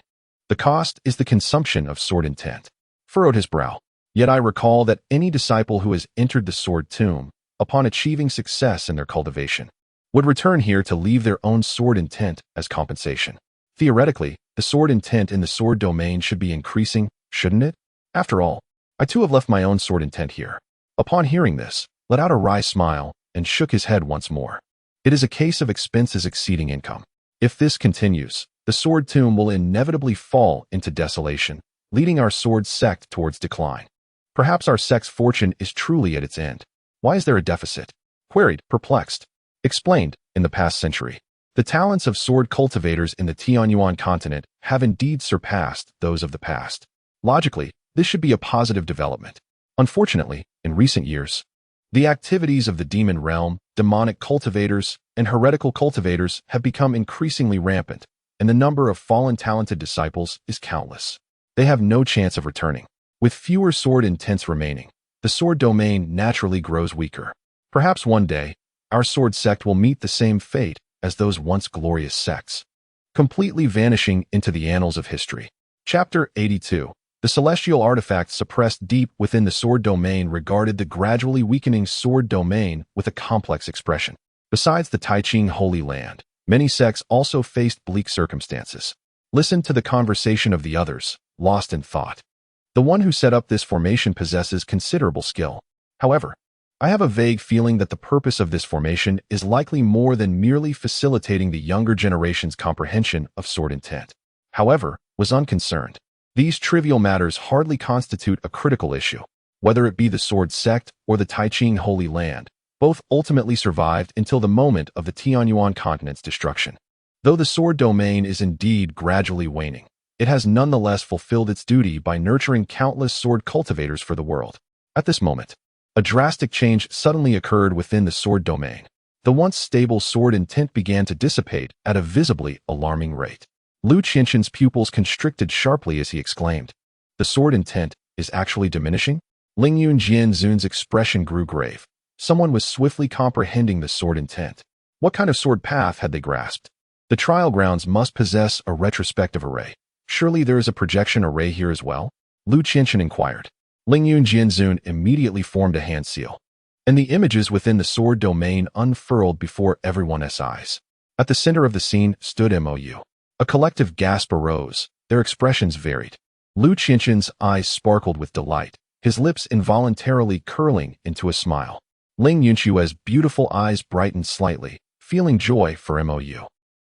The cost is the consumption of sword intent. Furrowed his brow. Yet I recall that any disciple who has entered the sword tomb, upon achieving success in their cultivation, would return here to leave their own sword intent as compensation. Theoretically, the sword intent in the sword domain should be increasing, shouldn't it? After all, I too have left my own sword intent here. Upon hearing this, let out a wry smile and shook his head once more. It is a case of expenses exceeding income. If this continues, the sword tomb will inevitably fall into desolation, leading our sword sect towards decline. Perhaps our sect's fortune is truly at its end. Why is there a deficit? Queried, perplexed. Explained, in the past century, the talents of sword cultivators in the Tianyuan continent have indeed surpassed those of the past. Logically, this should be a positive development. Unfortunately, in recent years, the activities of the demon realm, demonic cultivators, and heretical cultivators have become increasingly rampant, and the number of fallen talented disciples is countless. They have no chance of returning. With fewer sword intents remaining, the sword domain naturally grows weaker. Perhaps one day, our sword sect will meet the same fate as those once glorious sects, completely vanishing into the annals of history. Chapter 82. The celestial artifacts suppressed deep within the sword domain regarded the gradually weakening sword domain with a complex expression. Besides the Taiching Holy Land, many sects also faced bleak circumstances. Listen to the conversation of the others, lost in thought. The one who set up this formation possesses considerable skill. However, I have a vague feeling that the purpose of this formation is likely more than merely facilitating the younger generation's comprehension of sword intent. However, was unconcerned. These trivial matters hardly constitute a critical issue. Whether it be the sword sect or the Taiching Holy Land, both ultimately survived until the moment of the Tianyuan continent's destruction. Though the sword domain is indeed gradually waning, it has nonetheless fulfilled its duty by nurturing countless sword cultivators for the world. At this moment, a drastic change suddenly occurred within the sword domain. The once stable sword intent began to dissipate at a visibly alarming rate. Lu Qinshan's pupils constricted sharply as he exclaimed, "The sword intent is actually diminishing?" Ling Yun Jianzun's expression grew grave. Someone was swiftly comprehending the sword intent. What kind of sword path had they grasped? The trial grounds must possess a retrospective array. Surely there is a projection array here as well? Lu Qinshan inquired. Ling Yun Jianzun immediately formed a hand seal, and the images within the sword domain unfurled before everyone's eyes. At the center of the scene stood Mo Yu. A collective gasp arose. Their expressions varied. Lu Qinshan's eyes sparkled with delight, his lips involuntarily curling into a smile. Ling Yunshue's beautiful eyes brightened slightly, feeling joy for Mo Yu.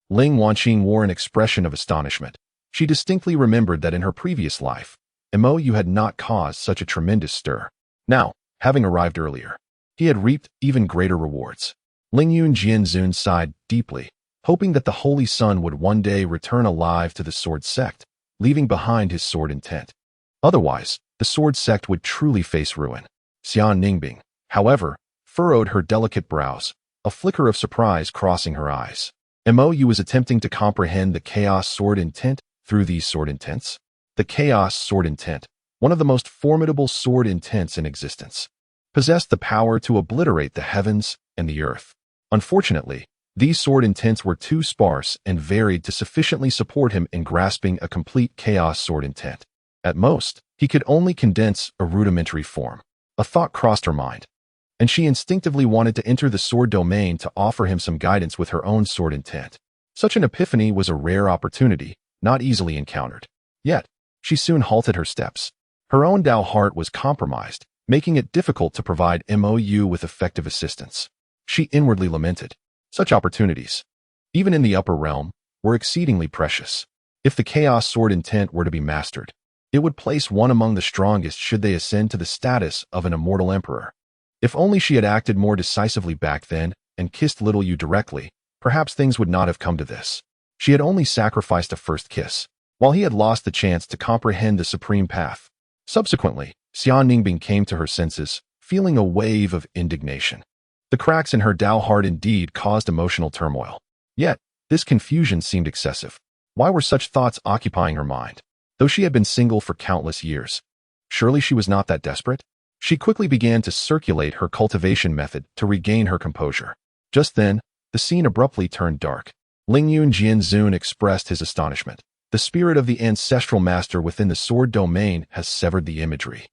Ling Wanqing wore an expression of astonishment. She distinctly remembered that in her previous life, Mo Yu had not caused such a tremendous stir. Now, having arrived earlier, he had reaped even greater rewards. Ling Yun Jianzun sighed deeply, hoping that the Holy Sun would one day return alive to the sword sect, leaving behind his sword intent. Otherwise, the sword sect would truly face ruin. Xian Ningbing, however, furrowed her delicate brows, a flicker of surprise crossing her eyes. Mo Yu was attempting to comprehend the chaos sword intent through these sword intents. The chaos sword intent, one of the most formidable sword intents in existence, possessed the power to obliterate the heavens and the earth. Unfortunately, these sword intents were too sparse and varied to sufficiently support him in grasping a complete chaos sword intent. At most, he could only condense a rudimentary form. A thought crossed her mind, and she instinctively wanted to enter the sword domain to offer him some guidance with her own sword intent. Such an epiphany was a rare opportunity, not easily encountered. Yet, she soon halted her steps. Her own Dao heart was compromised, making it difficult to provide Mo Yu with effective assistance. She inwardly lamented. Such opportunities, even in the upper realm, were exceedingly precious. If the chaos sword intent were to be mastered, it would place one among the strongest should they ascend to the status of an immortal emperor. If only she had acted more decisively back then and kissed little Yu directly, perhaps things would not have come to this. She had only sacrificed a first kiss, while he had lost the chance to comprehend the supreme path. Subsequently, Xian Ningbing came to her senses, feeling a wave of indignation. The cracks in her Dao heart indeed caused emotional turmoil. Yet, this confusion seemed excessive. Why were such thoughts occupying her mind? Though she had been single for countless years, surely she was not that desperate? She quickly began to circulate her cultivation method to regain her composure. Just then, the scene abruptly turned dark. Ling Yun Jianzun expressed his astonishment. The spirit of the ancestral master within the sword domain has severed the imagery.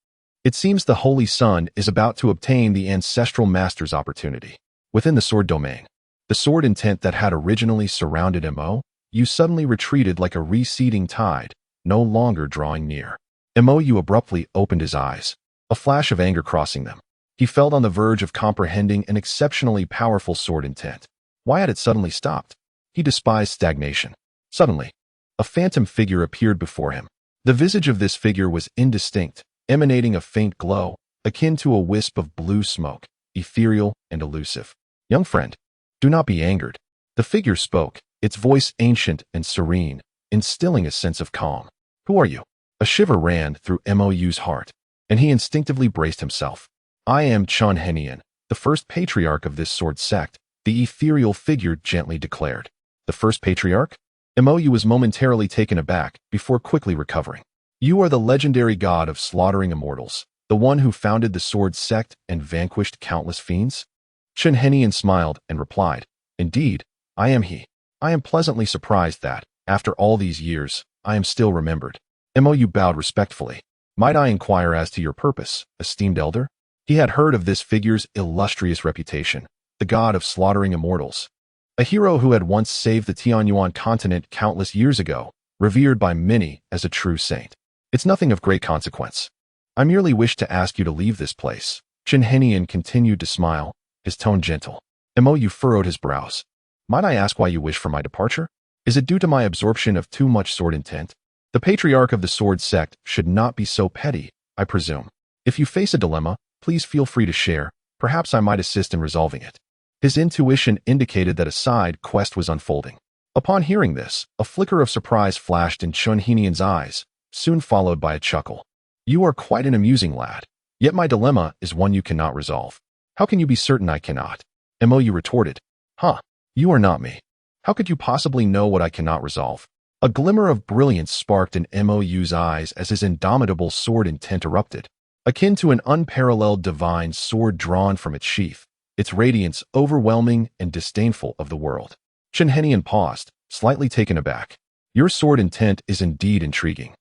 It seems the Holy Sun is about to obtain the ancestral master's opportunity. Within the sword domain, the sword intent that had originally surrounded Mo Yu suddenly retreated like a receding tide, no longer drawing near. Mo Yu abruptly opened his eyes, a flash of anger crossing them. He felt on the verge of comprehending an exceptionally powerful sword intent. Why had it suddenly stopped? He despised stagnation. Suddenly, a phantom figure appeared before him. The visage of this figure was indistinct, emanating a faint glow, akin to a wisp of blue smoke, ethereal and elusive. "Young friend, do not be angered." The figure spoke, its voice ancient and serene, instilling a sense of calm. "Who are you?" A shiver ran through Mo Yu's heart, and he instinctively braced himself. "I am Chun Henian, the first patriarch of this sword sect," the ethereal figure gently declared. "The first patriarch?" Mo Yu was momentarily taken aback before quickly recovering. "You are the legendary god of slaughtering immortals, the one who founded the sword sect and vanquished countless fiends?" Chun Henian smiled and replied, "Indeed, I am he. I am pleasantly surprised that, after all these years, I am still remembered." Mo Yu bowed respectfully. "Might I inquire as to your purpose, esteemed elder?" He had heard of this figure's illustrious reputation, the god of slaughtering immortals. A hero who had once saved the Tianyuan continent countless years ago, revered by many as a true saint. "It's nothing of great consequence. I merely wish to ask you to leave this place." Chun Henian continued to smile, his tone gentle. Mo Yu furrowed his brows. "Might I ask why you wish for my departure? Is it due to my absorption of too much sword intent? The patriarch of the sword sect should not be so petty, I presume. If you face a dilemma, please feel free to share. Perhaps I might assist in resolving it." His intuition indicated that a side quest was unfolding. Upon hearing this, a flicker of surprise flashed in Chun Henian's eyes, soon followed by a chuckle. "You are quite an amusing lad. Yet my dilemma is one you cannot resolve." "How can you be certain I cannot?" Mo Yu retorted. Huh, you are not me. How could you possibly know what I cannot resolve? A glimmer of brilliance sparked in Mo's eyes as his indomitable sword intent erupted. Akin to an unparalleled divine sword drawn from its sheath, its radiance overwhelming and disdainful of the world. Shenhenian paused, slightly taken aback. Your sword intent is indeed intriguing.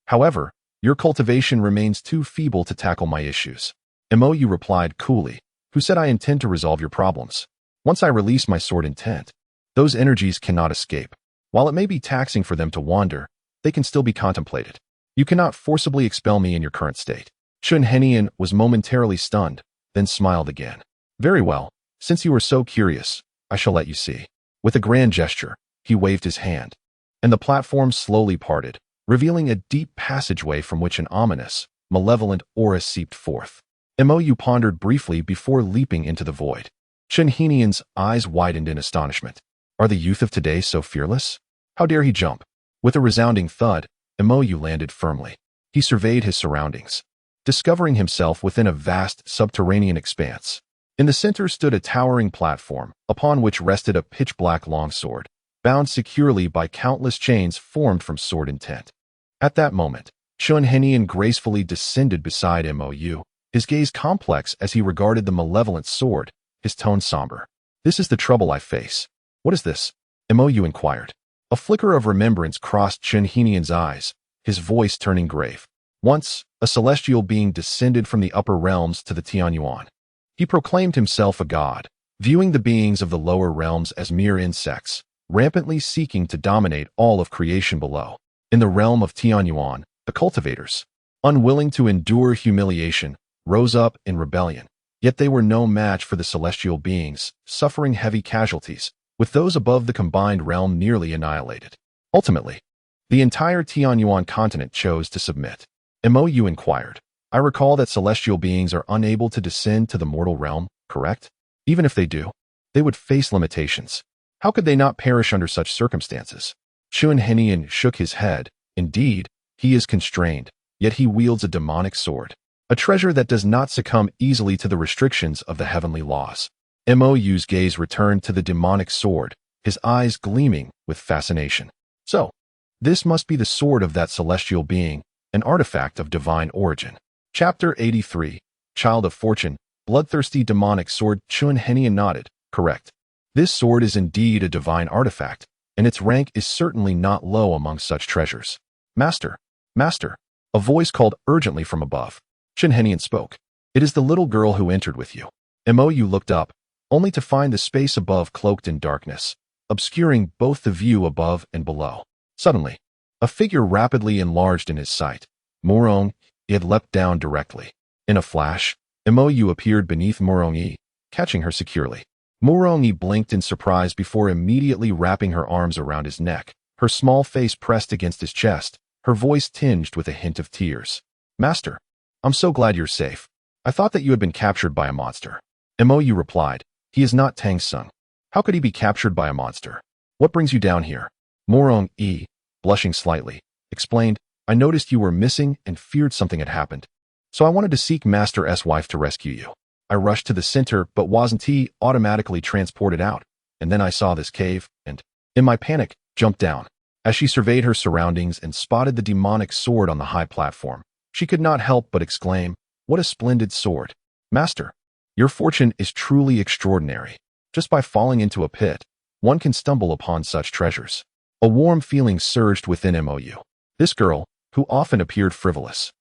However, your cultivation remains too feeble to tackle my issues. Mo Yu replied coolly, who said I intend to resolve your problems. Once I release my sword intent, those energies cannot escape. While it may be taxing for them to wander, they can still be contemplated. You cannot forcibly expel me in your current state. Shenhenian was momentarily stunned, then smiled again. Very well, since you are so curious, I shall let you see. With a grand gesture, he waved his hand, and the platform slowly parted, revealing a deep passageway from which an ominous, malevolent aura seeped forth. Mo Yu pondered briefly before leaping into the void. Shenhenian's eyes widened in astonishment. Are the youth of today so fearless? How dare he jump? With a resounding thud, Mo Yu landed firmly. He surveyed his surroundings, discovering himself within a vast subterranean expanse. In the center stood a towering platform, upon which rested a pitch-black longsword, bound securely by countless chains formed from sword intent. At that moment, Shenhenian gracefully descended beside Mo Yu, his gaze complex as he regarded the malevolent sword, his tone somber. This is the trouble I face. What is this? Mo Yu inquired. A flicker of remembrance crossed Shenhenian's eyes, his voice turning grave. Once, a celestial being descended from the upper realms to the Tianyuan. He proclaimed himself a god, viewing the beings of the lower realms as mere insects, rampantly seeking to dominate all of creation below. In the realm of Tianyuan, the cultivators, unwilling to endure humiliation, rose up in rebellion. Yet they were no match for the celestial beings, suffering heavy casualties, with those above the combined realm nearly annihilated. Ultimately, the entire Tianyuan continent chose to submit. Mo Yu inquired. I recall that celestial beings are unable to descend to the mortal realm, correct? Even if they do, they would face limitations. How could they not perish under such circumstances? Shenhenian shook his head. Indeed, he is constrained, yet he wields a demonic sword, a treasure that does not succumb easily to the restrictions of the heavenly laws. Mo Yu's gaze returned to the demonic sword, his eyes gleaming with fascination. So, this must be the sword of that celestial being, an artifact of divine origin. Chapter 83, Child of Fortune, Bloodthirsty Demonic Sword. Shenhenian nodded. Correct. This sword is indeed a divine artifact, and its rank is certainly not low among such treasures. Master, Master, a voice called urgently from above. Shenhenian spoke. It is the little girl who entered with you. Mo Yu looked up, only to find the space above cloaked in darkness, obscuring both the view above and below. Suddenly, a figure rapidly enlarged in his sight. Morong, he had leapt down directly. In a flash, Mo Yu appeared beneath Morong-yi, catching her securely. Morong-yi blinked in surprise before immediately wrapping her arms around his neck, her small face pressed against his chest, her voice tinged with a hint of tears. Master, I'm so glad you're safe. I thought that you had been captured by a monster. Mo Yu replied. He is not Tang Sung. How could he be captured by a monster? What brings you down here? Morong-yi, blushing slightly, explained, I noticed you were missing and feared something had happened. So I wanted to seek Master S' wife to rescue you. I rushed to the center but wasn't automatically transported out, and then I saw this cave, and, in my panic, jumped down. As she surveyed her surroundings and spotted the demonic sword on the high platform, she could not help but exclaim, what a splendid sword. Master, your fortune is truly extraordinary. Just by falling into a pit, one can stumble upon such treasures. A warm feeling surged within Mo Yu. This girl, who often appeared frivolous,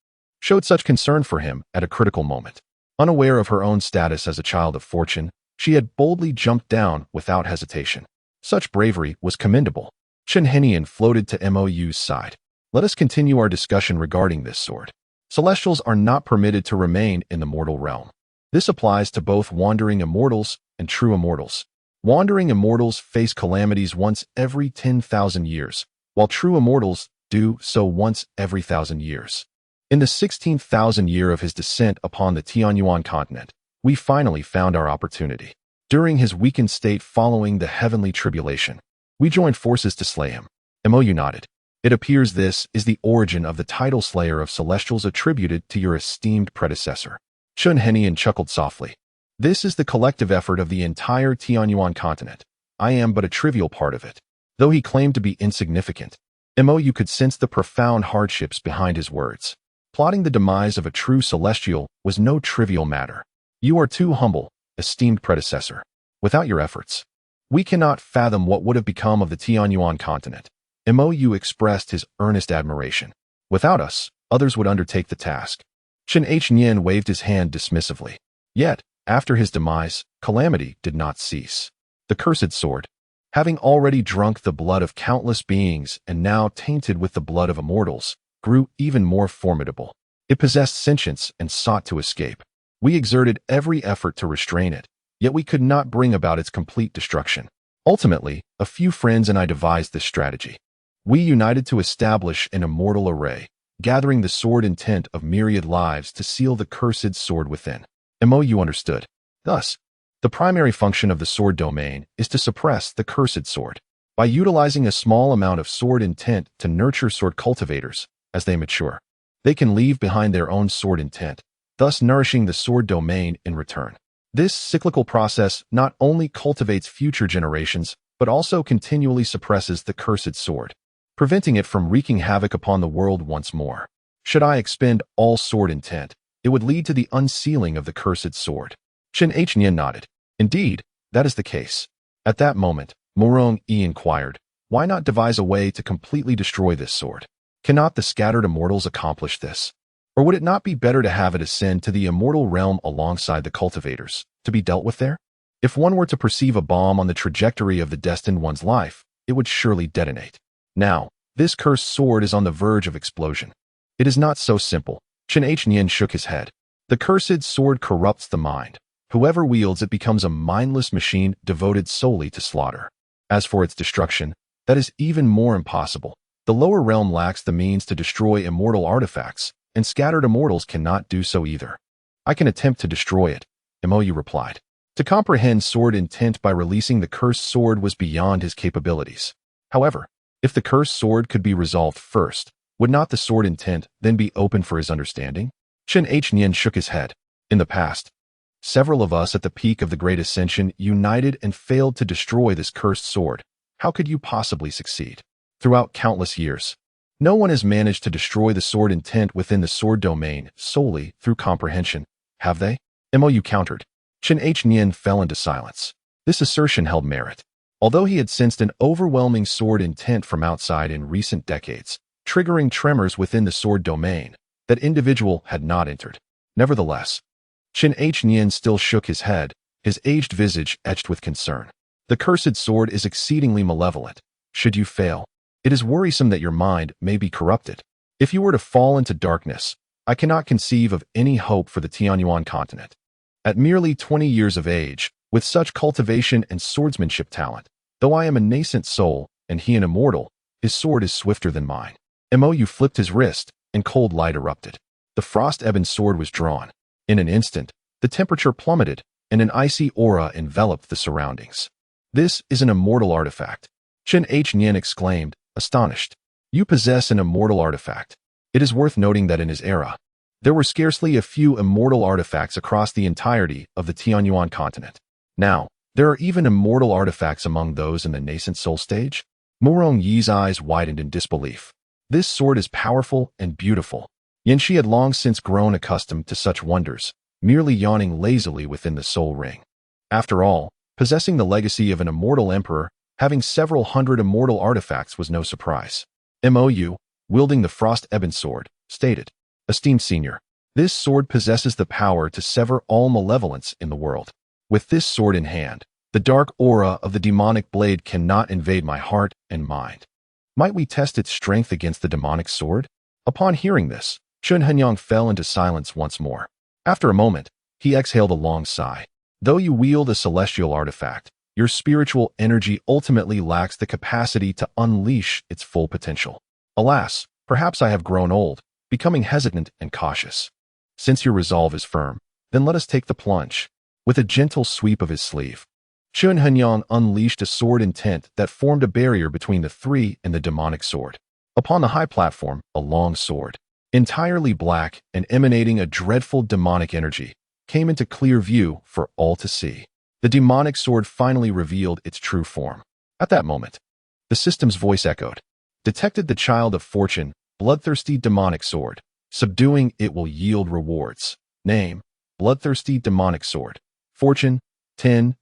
showed such concern for him at a critical moment. Unaware of her own status as a child of fortune, she had boldly jumped down without hesitation. Such bravery was commendable. Shenhenian floated to Mo Yu's side. Let us continue our discussion regarding this sword. Celestials are not permitted to remain in the mortal realm. This applies to both wandering immortals and true immortals. Wandering immortals face calamities once every 10,000 years, while true immortals do so once every 1,000 years. In the 16,000th year of his descent upon the Tianyuan continent, we finally found our opportunity. During his weakened state following the heavenly tribulation, we joined forces to slay him. Mo Yu nodded. It appears this is the origin of the title slayer of celestials attributed to your esteemed predecessor. Shenhenian chuckled softly. This is the collective effort of the entire Tianyuan continent. I am but a trivial part of it. Though he claimed to be insignificant, Mo Yu could sense the profound hardships behind his words. Plotting the demise of a true celestial was no trivial matter. You are too humble, esteemed predecessor. Without your efforts, we cannot fathom what would have become of the Tianyuan continent. Mo Yu expressed his earnest admiration. Without us, others would undertake the task. Chen Nian waved his hand dismissively. Yet, after his demise, calamity did not cease. The cursed sword, having already drunk the blood of countless beings and now tainted with the blood of immortals, grew even more formidable. It possessed sentience and sought to escape. We exerted every effort to restrain it, yet we could not bring about its complete destruction. Ultimately, a few friends and I devised this strategy. We united to establish an immortal array, gathering the sword intent of myriad lives to seal the cursed sword within. Mo Yu understood. Thus, the primary function of the sword domain is to suppress the cursed sword. By utilizing a small amount of sword intent to nurture sword cultivators, as they mature, they can leave behind their own sword intent, thus nourishing the sword domain in return. This cyclical process not only cultivates future generations, but also continually suppresses the cursed sword, preventing it from wreaking havoc upon the world once more. Should I expend all sword intent, it would lead to the unsealing of the cursed sword. Chen Nian nodded. Indeed, that is the case. At that moment, Morong Yi inquired, why not devise a way to completely destroy this sword? Cannot the scattered immortals accomplish this? Or would it not be better to have it ascend to the immortal realm alongside the cultivators, to be dealt with there? If one were to perceive a bomb on the trajectory of the destined one's life, it would surely detonate. Now, this cursed sword is on the verge of explosion. It is not so simple. Chen Nian shook his head. The cursed sword corrupts the mind. Whoever wields it becomes a mindless machine devoted solely to slaughter. As for its destruction, that is even more impossible. The lower realm lacks the means to destroy immortal artifacts, and scattered immortals cannot do so either. I can attempt to destroy it, Mo Yu replied. To comprehend sword intent by releasing the cursed sword was beyond his capabilities. However, if the cursed sword could be resolved first, would not the sword intent then be open for his understanding? Chen Nian shook his head. In the past, several of us at the peak of the Great Ascension united and failed to destroy this cursed sword. How could you possibly succeed? Throughout countless years, no one has managed to destroy the sword intent within the sword domain solely through comprehension, have they? Mo Yu countered. Chen Nian fell into silence. This assertion held merit. Although he had sensed an overwhelming sword intent from outside in recent decades, triggering tremors within the sword domain, that individual had not entered. Nevertheless, Chen Nian still shook his head, his aged visage etched with concern. The cursed sword is exceedingly malevolent. Should you fail, it is worrisome that your mind may be corrupted. If you were to fall into darkness, I cannot conceive of any hope for the Tianyuan continent. At merely 20 years of age, with such cultivation and swordsmanship talent, though I am a nascent soul and he an immortal, his sword is swifter than mine. Mo Yu flipped his wrist, and cold light erupted. The frost-ebon sword was drawn. In an instant, the temperature plummeted, and an icy aura enveloped the surroundings. This is an immortal artifact. Chen Nian exclaimed, astonished. You possess an immortal artifact. It is worth noting that in his era, there were scarcely a few immortal artifacts across the entirety of the Tianyuan continent. Now, there are even immortal artifacts among those in the nascent soul stage? Morong Yi's eyes widened in disbelief. This sword is powerful and beautiful. Yanxi had long since grown accustomed to such wonders, merely yawning lazily within the soul ring. After all, possessing the legacy of an immortal emperor, having several hundred immortal artifacts was no surprise. Mo Yu, wielding the frost-ebon sword, stated, Esteemed senior, this sword possesses the power to sever all malevolence in the world. With this sword in hand, the dark aura of the demonic blade cannot invade my heart and mind. Might we test its strength against the demonic sword? Upon hearing this, Chun Henyang fell into silence once more. After a moment, he exhaled a long sigh. Though you wield a celestial artifact, your spiritual energy ultimately lacks the capacity to unleash its full potential. Alas, perhaps I have grown old, becoming hesitant and cautious. Since your resolve is firm, then let us take the plunge. With a gentle sweep of his sleeve, Chun Henyang unleashed a sword intent that formed a barrier between the three and the demonic sword. Upon the high platform, a long sword, entirely black and emanating a dreadful demonic energy, came into clear view for all to see. The demonic sword finally revealed its true form. At that moment, the system's voice echoed. Detected the child of fortune, bloodthirsty demonic sword. Subduing it will yield rewards. Name, bloodthirsty demonic sword. Fortune, 10,000.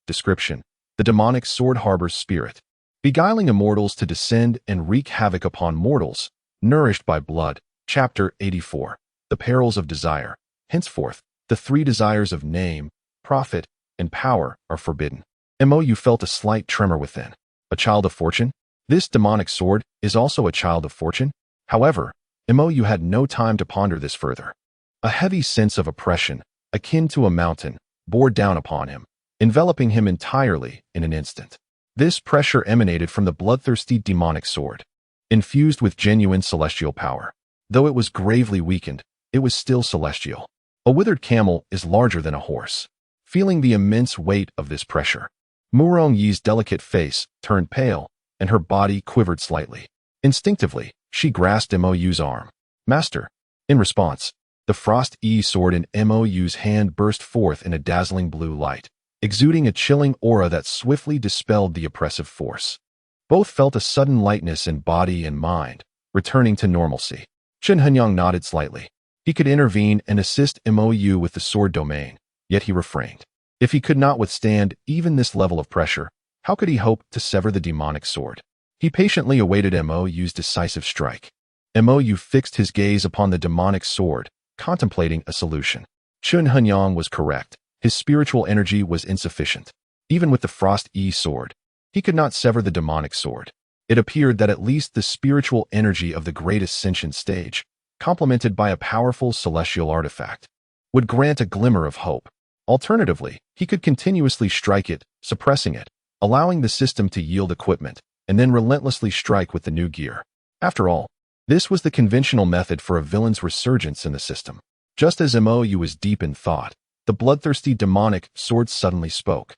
Description, the demonic sword harbors spirit, beguiling immortals to descend and wreak havoc upon mortals, nourished by blood. Chapter 84. The perils of desire. Henceforth, the three desires of name, profit, and power are forbidden. Mo Yu felt a slight tremor within. A child of fortune? This demonic sword is also a child of fortune? However, Mo Yu had no time to ponder this further. A heavy sense of oppression, akin to a mountain, bore down upon him, enveloping him entirely in an instant. This pressure emanated from the bloodthirsty demonic sword, infused with genuine celestial power. Though it was gravely weakened, it was still celestial. A withered camel is larger than a horse. Feeling the immense weight of this pressure, Murong Yi's delicate face turned pale, and her body quivered slightly. Instinctively, she grasped Mo Yu's arm. Master. In response, the Frost E sword in Mo Yu's hand burst forth in a dazzling blue light, exuding a chilling aura that swiftly dispelled the oppressive force. Both felt a sudden lightness in body and mind, returning to normalcy. Chen Henyang nodded slightly. He could intervene and assist Mo Yu with the sword domain, yet he refrained. If he could not withstand even this level of pressure, how could he hope to sever the demonic sword? He patiently awaited Mo Yu's decisive strike. Mo Yu fixed his gaze upon the demonic sword, contemplating a solution. Chen Henyang was correct. His spiritual energy was insufficient. Even with the Frost E sword, he could not sever the demonic sword. It appeared that at least the spiritual energy of the great ascension stage, complemented by a powerful celestial artifact, would grant a glimmer of hope. Alternatively, he could continuously strike it, suppressing it, allowing the system to yield equipment, and then relentlessly strike with the new gear. After all, this was the conventional method for a villain's resurgence in the system. Just as Mo Yu was deep in thought, the bloodthirsty demonic sword suddenly spoke.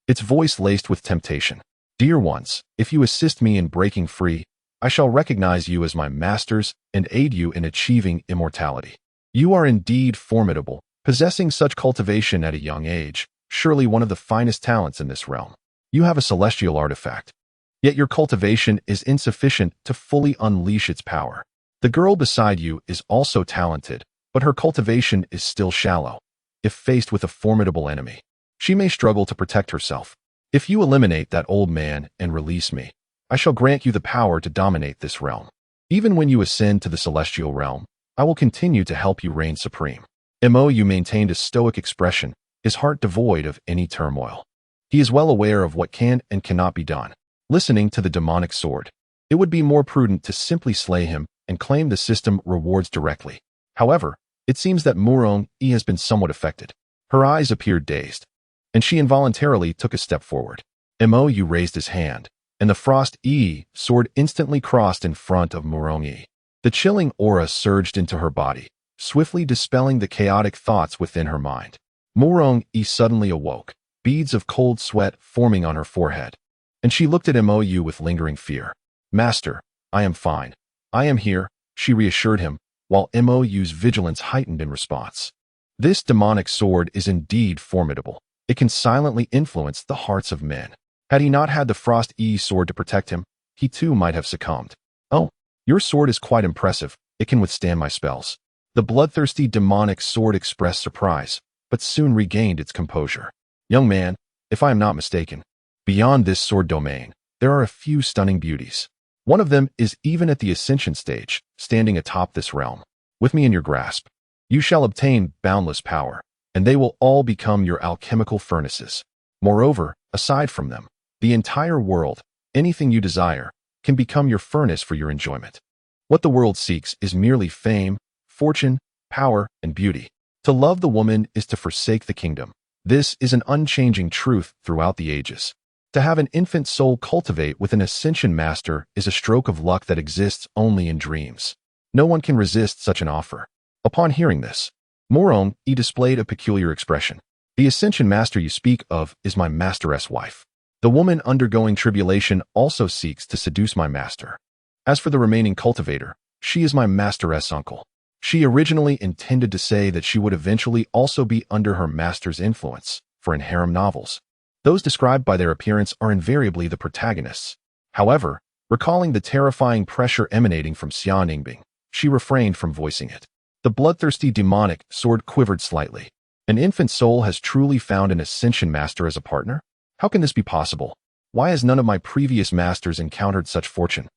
Its voice laced with temptation. Dear ones, if you assist me in breaking free, I shall recognize you as my masters and aid you in achieving immortality. You are indeed formidable, possessing such cultivation at a young age, surely one of the finest talents in this realm. You have a celestial artifact, yet your cultivation is insufficient to fully unleash its power. The girl beside you is also talented, but her cultivation is still shallow. If faced with a formidable enemy, she may struggle to protect herself. If you eliminate that old man and release me, I shall grant you the power to dominate this realm. Even when you ascend to the celestial realm, I will continue to help you reign supreme. Mo Yu maintained a stoic expression, his heart devoid of any turmoil. He is well aware of what can and cannot be done. Listening to the demonic sword, it would be more prudent to simply slay him and claim the system rewards directly. However, it seems that Murong Yi has been somewhat affected. Her eyes appeared dazed, and she involuntarily took a step forward. Mo Yu raised his hand, and the Frost E sword instantly crossed in front of Murong Yi. The chilling aura surged into her body, swiftly dispelling the chaotic thoughts within her mind. Murong Yi suddenly awoke, beads of cold sweat forming on her forehead, and she looked at Mo Yu with lingering fear. Master, I am fine. I am here, she reassured him, while Mo Yu's vigilance heightened in response. This demonic sword is indeed formidable. It can silently influence the hearts of men. Had he not had the Frost E sword to protect him, he too might have succumbed. Oh, your sword is quite impressive. It can withstand my spells. The bloodthirsty demonic sword expressed surprise, but soon regained its composure. Young man, if I am not mistaken, beyond this sword domain, there are a few stunning beauties. One of them is even at the ascension stage, standing atop this realm. With me in your grasp, you shall obtain boundless power, and they will all become your alchemical furnaces. Moreover, aside from them, the entire world, anything you desire, can become your furnace for your enjoyment. What the world seeks is merely fame, fortune, power, and beauty. To love the woman is to forsake the kingdom. This is an unchanging truth throughout the ages. To have an infant soul cultivate with an ascension master is a stroke of luck that exists only in dreams. No one can resist such an offer. Upon hearing this, Murong Yi displayed a peculiar expression. The ascension master you speak of is my masteress wife. The woman undergoing tribulation also seeks to seduce my master. As for the remaining cultivator, she is my masteress uncle. She originally intended to say that she would eventually also be under her master's influence, for in harem novels, those described by their appearance are invariably the protagonists. However, recalling the terrifying pressure emanating from Xian Yingbing, she refrained from voicing it. The bloodthirsty demonic sword quivered slightly. An infant soul has truly found an ascension master as a partner? How can this be possible? Why has none of my previous masters encountered such fortune?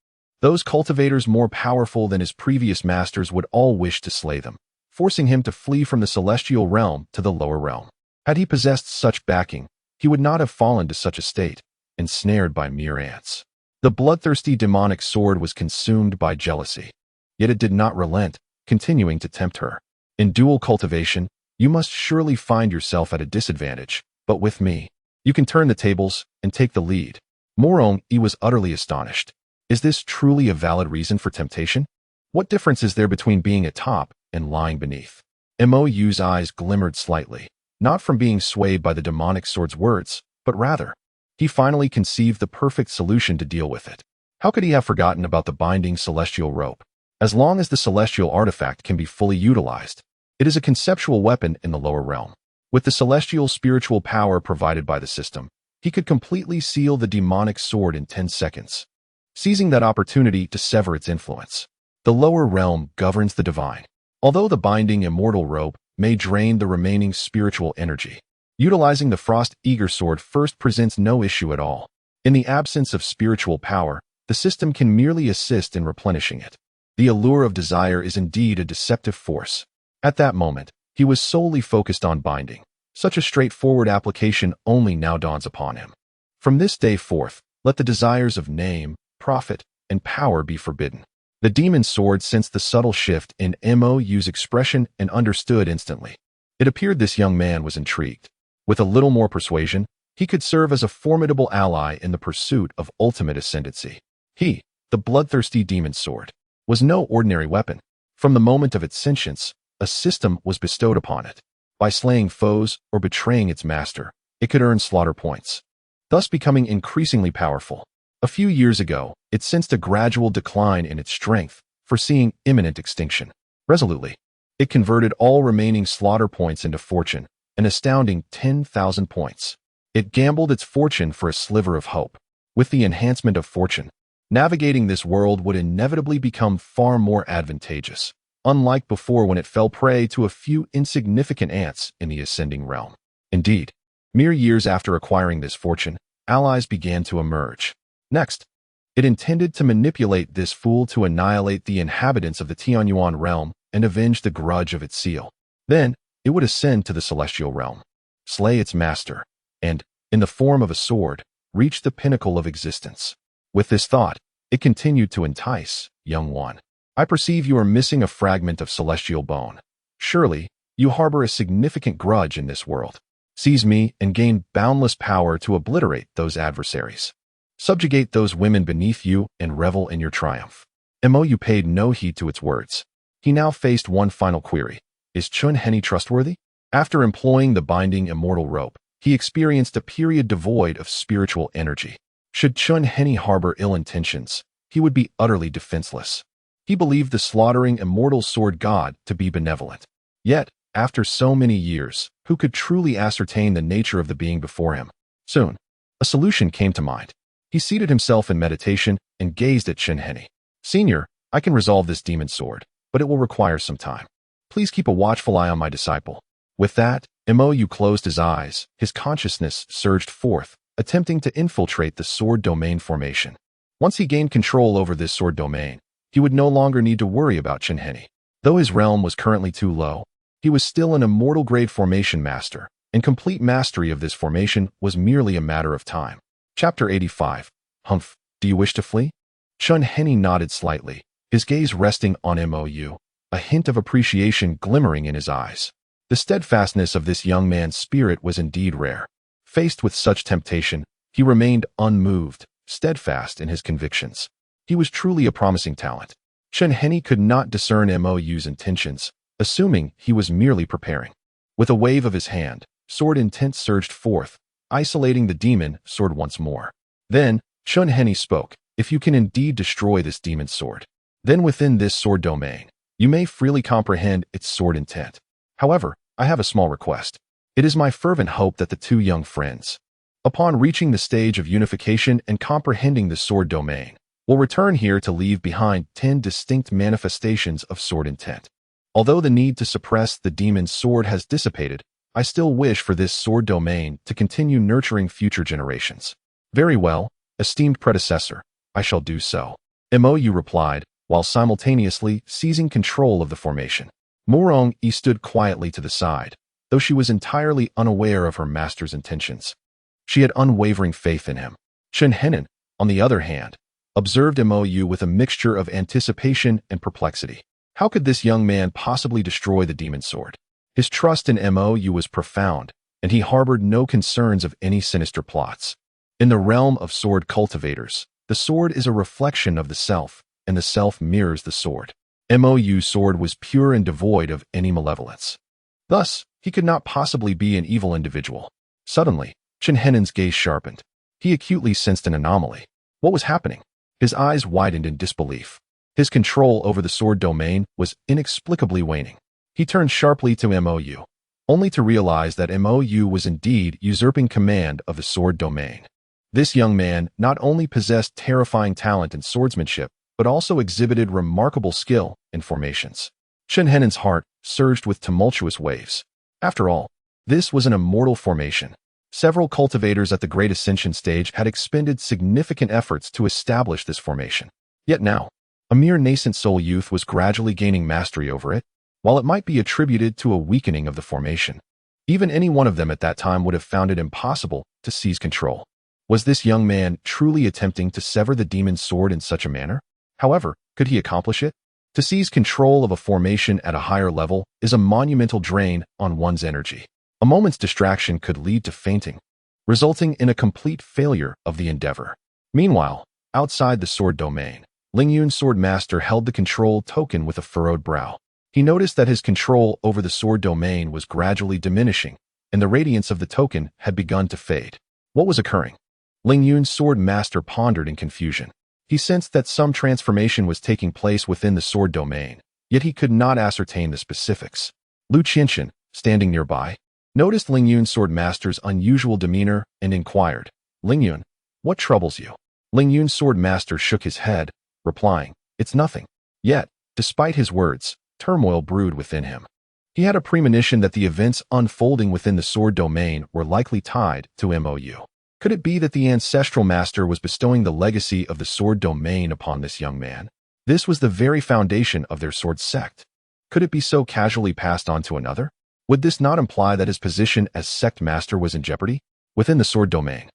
Those cultivators more powerful than his previous masters would all wish to slay them, forcing him to flee from the celestial realm to the lower realm. Had he possessed such backing, he would not have fallen to such a state, ensnared by mere ants. The bloodthirsty demonic sword was consumed by jealousy. Yet it did not relent, continuing to tempt her. In dual cultivation, you must surely find yourself at a disadvantage, but with me, you can turn the tables and take the lead. Mo Yu was utterly astonished. Is this truly a valid reason for temptation? What difference is there between being atop and lying beneath? Mo Yu's eyes glimmered slightly, not from being swayed by the demonic sword's words, but rather, he finally conceived the perfect solution to deal with it. How could he have forgotten about the binding celestial rope? As long as the celestial artifact can be fully utilized, it is a conceptual weapon in the lower realm. With the celestial spiritual power provided by the system, he could completely seal the demonic sword in 10 seconds, seizing that opportunity to sever its influence. The lower realm governs the divine. Although the binding immortal rope may drain the remaining spiritual energy, utilizing the frost-eager sword first presents no issue at all. In the absence of spiritual power, the system can merely assist in replenishing it. The allure of desire is indeed a deceptive force. At that moment, he was solely focused on binding. Such a straightforward application only now dawns upon him. From this day forth, let the desires of name, profit, and power be forbidden. The demon sword sensed the subtle shift in Mo Yu's expression and understood instantly. It appeared this young man was intrigued. With a little more persuasion, he could serve as a formidable ally in the pursuit of ultimate ascendancy. He, the bloodthirsty demon sword, was no ordinary weapon. From the moment of its sentience, a system was bestowed upon it. By slaying foes or betraying its master, it could earn slaughter points, thus becoming increasingly powerful. A few years ago, it sensed a gradual decline in its strength, foreseeing imminent extinction. Resolutely, it converted all remaining slaughter points into fortune, an astounding 10,000 points. It gambled its fortune for a sliver of hope. With the enhancement of fortune, navigating this world would inevitably become far more advantageous, unlike before when it fell prey to a few insignificant ants in the ascending realm. Indeed, mere years after acquiring this fortune, allies began to emerge. Next, it intended to manipulate this fool to annihilate the inhabitants of the Tianyuan realm and avenge the grudge of its seal. Then, it would ascend to the celestial realm, slay its master, and, in the form of a sword, reach the pinnacle of existence. With this thought, it continued to entice, young one. I perceive you are missing a fragment of celestial bone. Surely, you harbor a significant grudge in this world. Seize me and gain boundless power to obliterate those adversaries. Subjugate those women beneath you and revel in your triumph. Mo Yu paid no heed to its words. He now faced one final query. Is Chun Heni trustworthy? After employing the binding immortal rope, he experienced a period devoid of spiritual energy. Should Chun Heni harbor ill intentions, he would be utterly defenseless. He believed the slaughtering immortal sword god to be benevolent. Yet, after so many years, who could truly ascertain the nature of the being before him? Soon, a solution came to mind. He seated himself in meditation and gazed at Chun Heni. Senior, I can resolve this demon sword, but it will require some time. Please keep a watchful eye on my disciple. With that, Mo Yu closed his eyes. His consciousness surged forth, attempting to infiltrate the sword domain formation. Once he gained control over this sword domain, he would no longer need to worry about Chun Heni. Though his realm was currently too low, he was still an immortal grade formation master, and complete mastery of this formation was merely a matter of time. Chapter 85. Humph, do you wish to flee? Chun Heni nodded slightly, his gaze resting on Mo Yu, a hint of appreciation glimmering in his eyes. The steadfastness of this young man's spirit was indeed rare. Faced with such temptation, he remained unmoved, steadfast in his convictions. He was truly a promising talent. Chun Heni could not discern Mo Yu's intentions, assuming he was merely preparing. With a wave of his hand, sword intent surged forth, isolating the demon sword once more. Then, Chun Heni spoke, if you can indeed destroy this demon sword, then within this sword domain, You may freely comprehend its sword intent. However, I have a small request. It is my fervent hope that the two young friends, upon reaching the stage of unification and comprehending the sword domain, will return here to leave behind 10 distinct manifestations of sword intent. Although the need to suppress the demon's sword has dissipated, I still wish for this sword domain to continue nurturing future generations. Very well, esteemed predecessor, I shall do so. Mo Yu replied, while simultaneously seizing control of the formation. Mo Yu stood quietly to the side, though she was entirely unaware of her master's intentions. She had unwavering faith in him. Chen Henan, on the other hand, observed Mo Yu with a mixture of anticipation and perplexity. How could this young man possibly destroy the demon sword? His trust in Mo Yu was profound, and he harbored no concerns of any sinister plots. In the realm of sword cultivators, the sword is a reflection of the self, and the self mirrors the sword. Mo Yu's sword was pure and devoid of any malevolence. Thus, he could not possibly be an evil individual. Suddenly, Chen Henan's gaze sharpened. He acutely sensed an anomaly. What was happening? His eyes widened in disbelief. His control over the sword domain was inexplicably waning. He turned sharply to Mo Yu, only to realize that Mo Yu was indeed usurping command of the sword domain. This young man not only possessed terrifying talent in swordsmanship, but also exhibited remarkable skill in formations. Chen Henan's heart surged with tumultuous waves. After all, this was an immortal formation. Several cultivators at the Great Ascension stage had expended significant efforts to establish this formation. Yet now, a mere nascent soul youth was gradually gaining mastery over it. While it might be attributed to a weakening of the formation, even any one of them at that time would have found it impossible to seize control. Was this young man truly attempting to sever the demon's sword in such a manner? However, could he accomplish it? To seize control of a formation at a higher level is a monumental drain on one's energy. A moment's distraction could lead to fainting, resulting in a complete failure of the endeavor. Meanwhile, outside the sword domain, Lingyun's sword master held the control token with a furrowed brow. He noticed that his control over the sword domain was gradually diminishing, and the radiance of the token had begun to fade. What was occurring? Lingyun's sword master pondered in confusion. He sensed that some transformation was taking place within the sword domain, yet he could not ascertain the specifics. Lu Qianqian, standing nearby, noticed Lingyun's sword master's unusual demeanor and inquired, "Lingyun, what troubles you?" Lingyun's sword master shook his head, replying, "It's nothing." Yet, despite his words, turmoil brewed within him. He had a premonition that the events unfolding within the sword domain were likely tied to Mo Yu. Could it be that the ancestral master was bestowing the legacy of the sword domain upon this young man? This was the very foundation of their sword sect. Could it be so casually passed on to another? Would this not imply that his position as sect master was in jeopardy? Within the sword domain,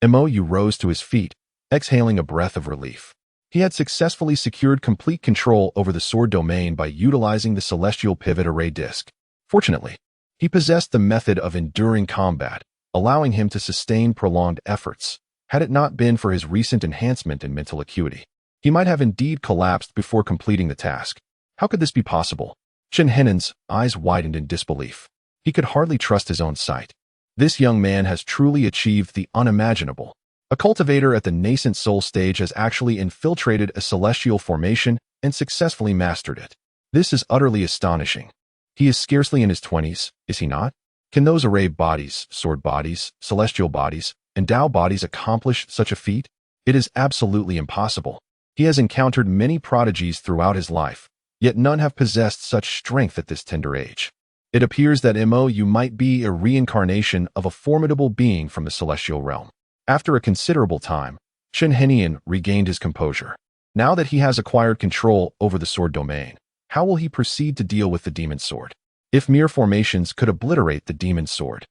Mo Yu rose to his feet, exhaling a breath of relief. He had successfully secured complete control over the sword domain by utilizing the celestial pivot array disc. Fortunately, he possessed the method of enduring combat, allowing him to sustain prolonged efforts. Had it not been for his recent enhancement in mental acuity, he might have indeed collapsed before completing the task. How could this be possible? Chen Henan's eyes widened in disbelief. He could hardly trust his own sight. This young man has truly achieved the unimaginable. A cultivator at the nascent soul stage has actually infiltrated a celestial formation and successfully mastered it. This is utterly astonishing. He is scarcely in his 20s, is he not? Can those array bodies, sword bodies, celestial bodies, and Tao bodies accomplish such a feat? It is absolutely impossible. He has encountered many prodigies throughout his life, yet none have possessed such strength at this tender age. It appears that Mo Yu might be a reincarnation of a formidable being from the celestial realm. After a considerable time, Chen Henian regained his composure. Now that he has acquired control over the sword domain, how will he proceed to deal with the demon sword? If mere formations could obliterate the demon sword,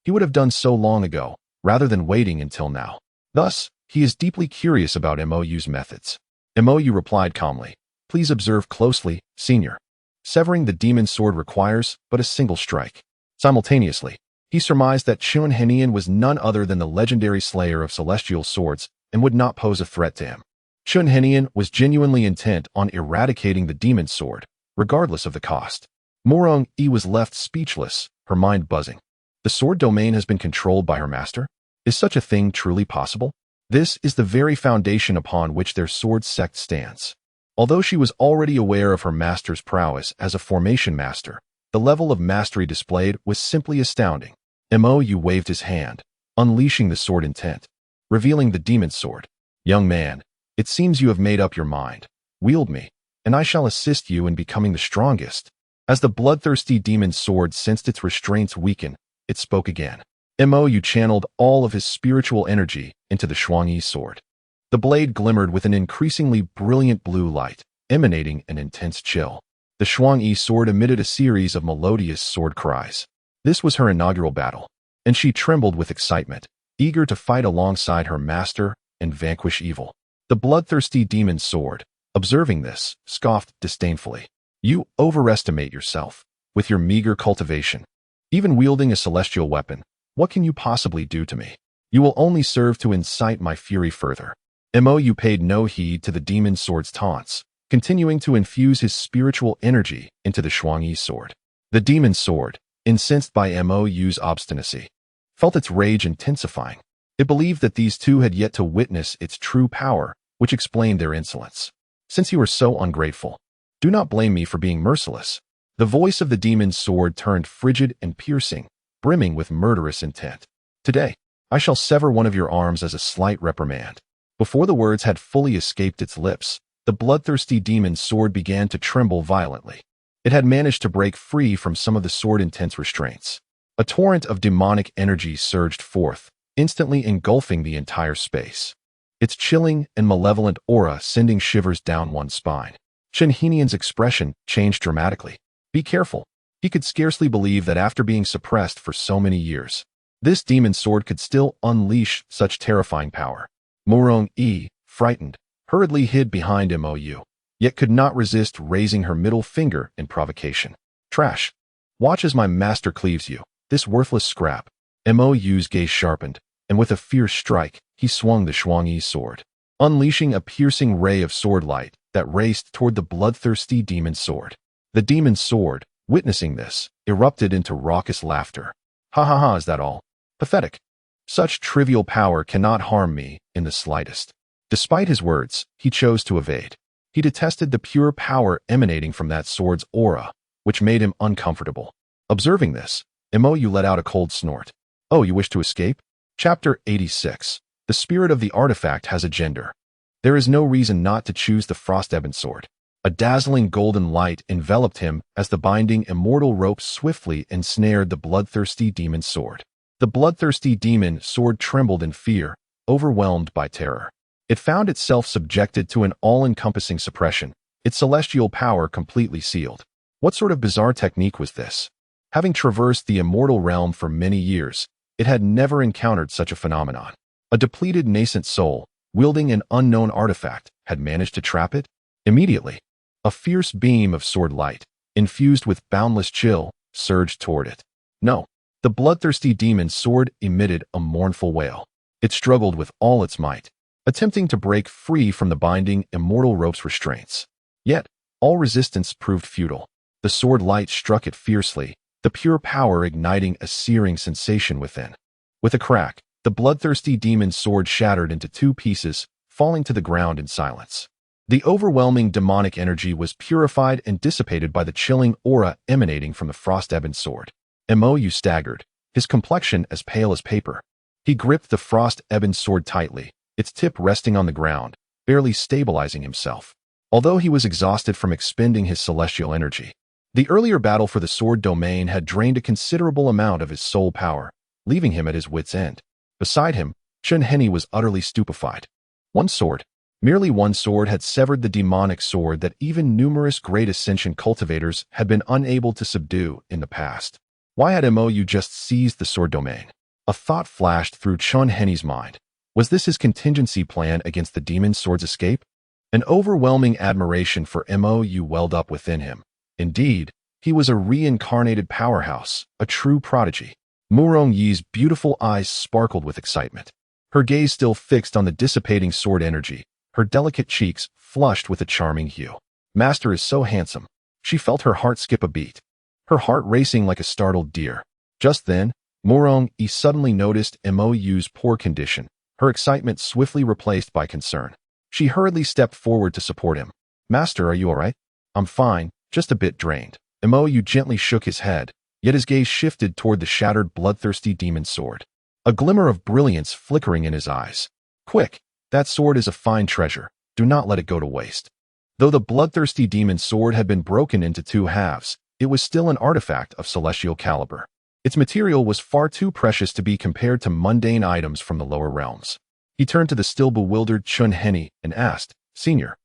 he would have done so long ago, rather than waiting until now. Thus, he is deeply curious about Mo Yu's methods. Mo Yu replied calmly, "Please observe closely, senior. Severing the demon sword requires but a single strike." Simultaneously, he surmised that Chen Henian was none other than the legendary slayer of celestial swords and would not pose a threat to him. Chen Henian was genuinely intent on eradicating the demon sword, regardless of the cost. Mo Yu was left speechless, her mind buzzing. The sword domain has been controlled by her master? Is such a thing truly possible? This is the very foundation upon which their sword sect stands. Although she was already aware of her master's prowess as a formation master, the level of mastery displayed was simply astounding. Mo Yu waved his hand, unleashing the sword intent, revealing the demon's sword. Young man, it seems you have made up your mind. Wield me, and I shall assist you in becoming the strongest. As the bloodthirsty demon's sword sensed its restraints weaken, it spoke again. Mo Yu channeled all of his spiritual energy into the Shuangyi's sword. The blade glimmered with an increasingly brilliant blue light, emanating an intense chill. The Shuangyi sword emitted a series of melodious sword cries. This was her inaugural battle, and she trembled with excitement, eager to fight alongside her master and vanquish evil. The bloodthirsty demon's sword, observing this, scoffed disdainfully. You overestimate yourself. With your meager cultivation, even wielding a celestial weapon, what can you possibly do to me? You will only serve to incite my fury further. Mo Yu paid no heed to the demon's sword's taunts, continuing to infuse his spiritual energy into the Shuangyi's sword. The demon's sword, incensed by Mo Yu's obstinacy, felt its rage intensifying. It believed that these two had yet to witness its true power, which explained their insolence. Since you are so ungrateful, do not blame me for being merciless. The voice of the demon's sword turned frigid and piercing, brimming with murderous intent. Today, I shall sever one of your arms as a slight reprimand. Before the words had fully escaped its lips, the bloodthirsty demon's sword began to tremble violently. It had managed to break free from some of the sword-intense restraints. A torrent of demonic energy surged forth, instantly engulfing the entire space. Its chilling and malevolent aura sending shivers down one's spine. Shen Henian's expression changed dramatically. Be careful. He could scarcely believe that after being suppressed for so many years, this demon's sword could still unleash such terrifying power. Murong Yi, frightened, hurriedly hid behind Mo Yu, yet could not resist raising her middle finger in provocation. Trash. Watch as my master cleaves you, this worthless scrap. Mo Yu's gaze sharpened, and with a fierce strike, he swung the Shuangyi's sword, unleashing a piercing ray of sword light that raced toward the bloodthirsty demon's sword. The demon's sword, witnessing this, erupted into raucous laughter. Ha ha ha, is that all? Pathetic. Such trivial power cannot harm me in the slightest. Despite his words, he chose to evade. He detested the pure power emanating from that sword's aura, which made him uncomfortable. Observing this, Mo Yu let out a cold snort. Oh, you wish to escape? Chapter 86. The spirit of the artifact has a gender. There is no reason not to choose the Frost-Ebon sword. A dazzling golden light enveloped him as the binding immortal rope swiftly ensnared the bloodthirsty demon's sword. The bloodthirsty demon sword trembled in fear, overwhelmed by terror. It found itself subjected to an all-encompassing suppression, its celestial power completely sealed. What sort of bizarre technique was this? Having traversed the immortal realm for many years, it had never encountered such a phenomenon. A depleted nascent soul, wielding an unknown artifact, had managed to trap it? Immediately, a fierce beam of sword light, infused with boundless chill, surged toward it. No. The bloodthirsty demon's sword emitted a mournful wail. It struggled with all its might, attempting to break free from the binding immortal rope's restraints. Yet, all resistance proved futile. The sword light struck it fiercely, the pure power igniting a searing sensation within. With a crack, the bloodthirsty demon's sword shattered into two pieces, falling to the ground in silence. The overwhelming demonic energy was purified and dissipated by the chilling aura emanating from the Frost-Ebon sword. Mo Yu staggered, his complexion as pale as paper. He gripped the Frost-Ebon sword tightly, its tip resting on the ground, barely stabilizing himself. Although he was exhausted from expending his celestial energy, the earlier battle for the sword domain had drained a considerable amount of his soul power, leaving him at his wit's end. Beside him, Shen Heni was utterly stupefied. One sword, merely one sword, had severed the demonic sword that even numerous great ascension cultivators had been unable to subdue in the past. Why had Mo Yu just seized the sword domain? A thought flashed through Shen Heni's mind. Was this his contingency plan against the demon sword's escape? An overwhelming admiration for Mo Yu welled up within him. Indeed, he was a reincarnated powerhouse, a true prodigy. Murong Yi's beautiful eyes sparkled with excitement. Her gaze still fixed on the dissipating sword energy, her delicate cheeks flushed with a charming hue. Master is so handsome. She felt her heart skip a beat, her heart racing like a startled deer. Just then, Murong Yi suddenly noticed Mo Yu's poor condition, her excitement swiftly replaced by concern. She hurriedly stepped forward to support him. Master, are you all right? I'm fine, just a bit drained. Mo Yu gently shook his head, yet his gaze shifted toward the shattered, bloodthirsty demon sword. A glimmer of brilliance flickering in his eyes. Quick, that sword is a fine treasure. Do not let it go to waste. Though the bloodthirsty demon sword had been broken into two halves, it was still an artifact of celestial caliber. Its material was far too precious to be compared to mundane items from the lower realms. He turned to the still bewildered Chun Heni and asked, Senior,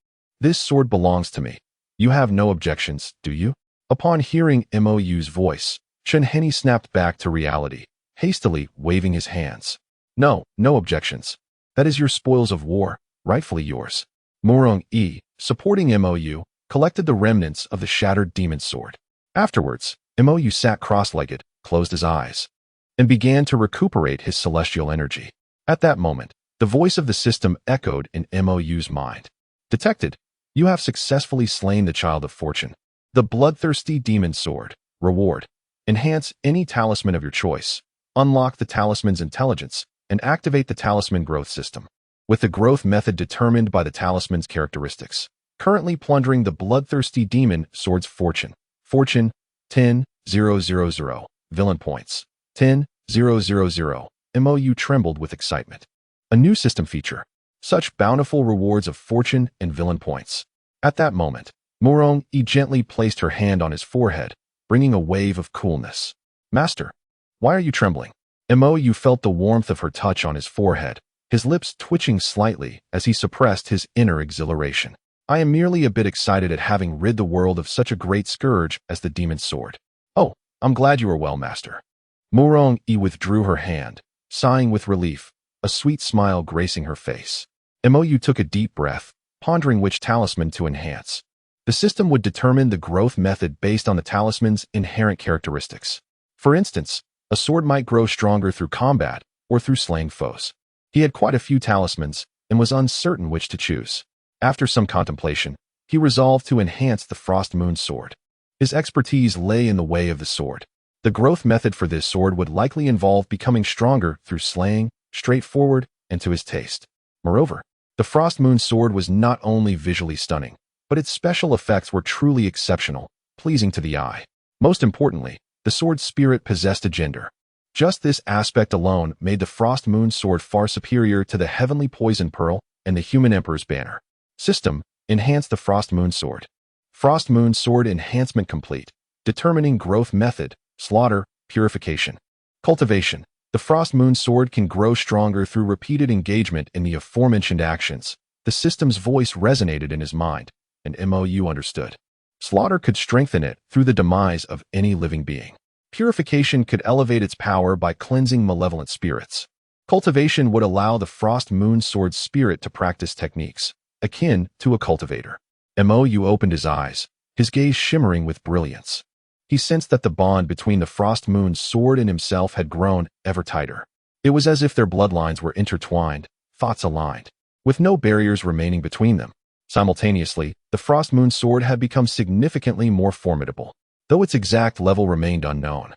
this sword belongs to me. You have no objections, do you? Upon hearing Mo Yu's voice, Chun Heni snapped back to reality, hastily waving his hands. No objections. That is your spoils of war, rightfully yours. Murong Yi, supporting Mo Yu, collected the remnants of the shattered demon sword. Afterwards, Mo Yu sat cross-legged, closed his eyes, and began to recuperate his celestial energy. At that moment, the voice of the system echoed in Mo Yu's mind. Detected, you have successfully slain the Child of Fortune. The bloodthirsty demon sword. Reward. Enhance any talisman of your choice. Unlock the talisman's intelligence and activate the talisman growth system, with the growth method determined by the talisman's characteristics. Currently plundering the bloodthirsty demon sword's fortune. Fortune 10,000. Villain points 10,000. Mo Yu trembled with excitement. A new system feature. Such bountiful rewards of fortune and villain points. At that moment, Murong Yi gently placed her hand on his forehead, bringing a wave of coolness. Master, why are you trembling? Mo Yu felt the warmth of her touch on his forehead, his lips twitching slightly as he suppressed his inner exhilaration. I am merely a bit excited at having rid the world of such a great scourge as the demon sword. Oh, I'm glad you are well, Master. Murong Yi withdrew her hand, sighing with relief, a sweet smile gracing her face. Mo Yu took a deep breath, pondering which talisman to enhance. The system would determine the growth method based on the talisman's inherent characteristics. For instance, a sword might grow stronger through combat or through slaying foes. He had quite a few talismans and was uncertain which to choose. After some contemplation, he resolved to enhance the Frost Moon sword. His expertise lay in the way of the sword. The growth method for this sword would likely involve becoming stronger through slaying, straightforward, and to his taste. Moreover, the Frost Moon sword was not only visually stunning, but its special effects were truly exceptional, pleasing to the eye. Most importantly, the sword's spirit possessed a gender. Just this aspect alone made the Frost Moon sword far superior to the Heavenly Poison Pearl and the Human Emperor's Banner. System, enhance the Frost Moon sword. Frost Moon sword enhancement complete. Determining growth method, slaughter, purification. Cultivation. The Frost Moon sword can grow stronger through repeated engagement in the aforementioned actions. The system's voice resonated in his mind, and Mo Yu understood. Slaughter could strengthen it through the demise of any living being. Purification could elevate its power by cleansing malevolent spirits. Cultivation would allow the Frost Moon sword's spirit to practice techniques, akin to a cultivator. Mo Yu opened his eyes, his gaze shimmering with brilliance. He sensed that the bond between the Frost Moon sword and himself had grown ever tighter. It was as if their bloodlines were intertwined, thoughts aligned, with no barriers remaining between them. Simultaneously, the Frost Moon sword had become significantly more formidable, though its exact level remained unknown.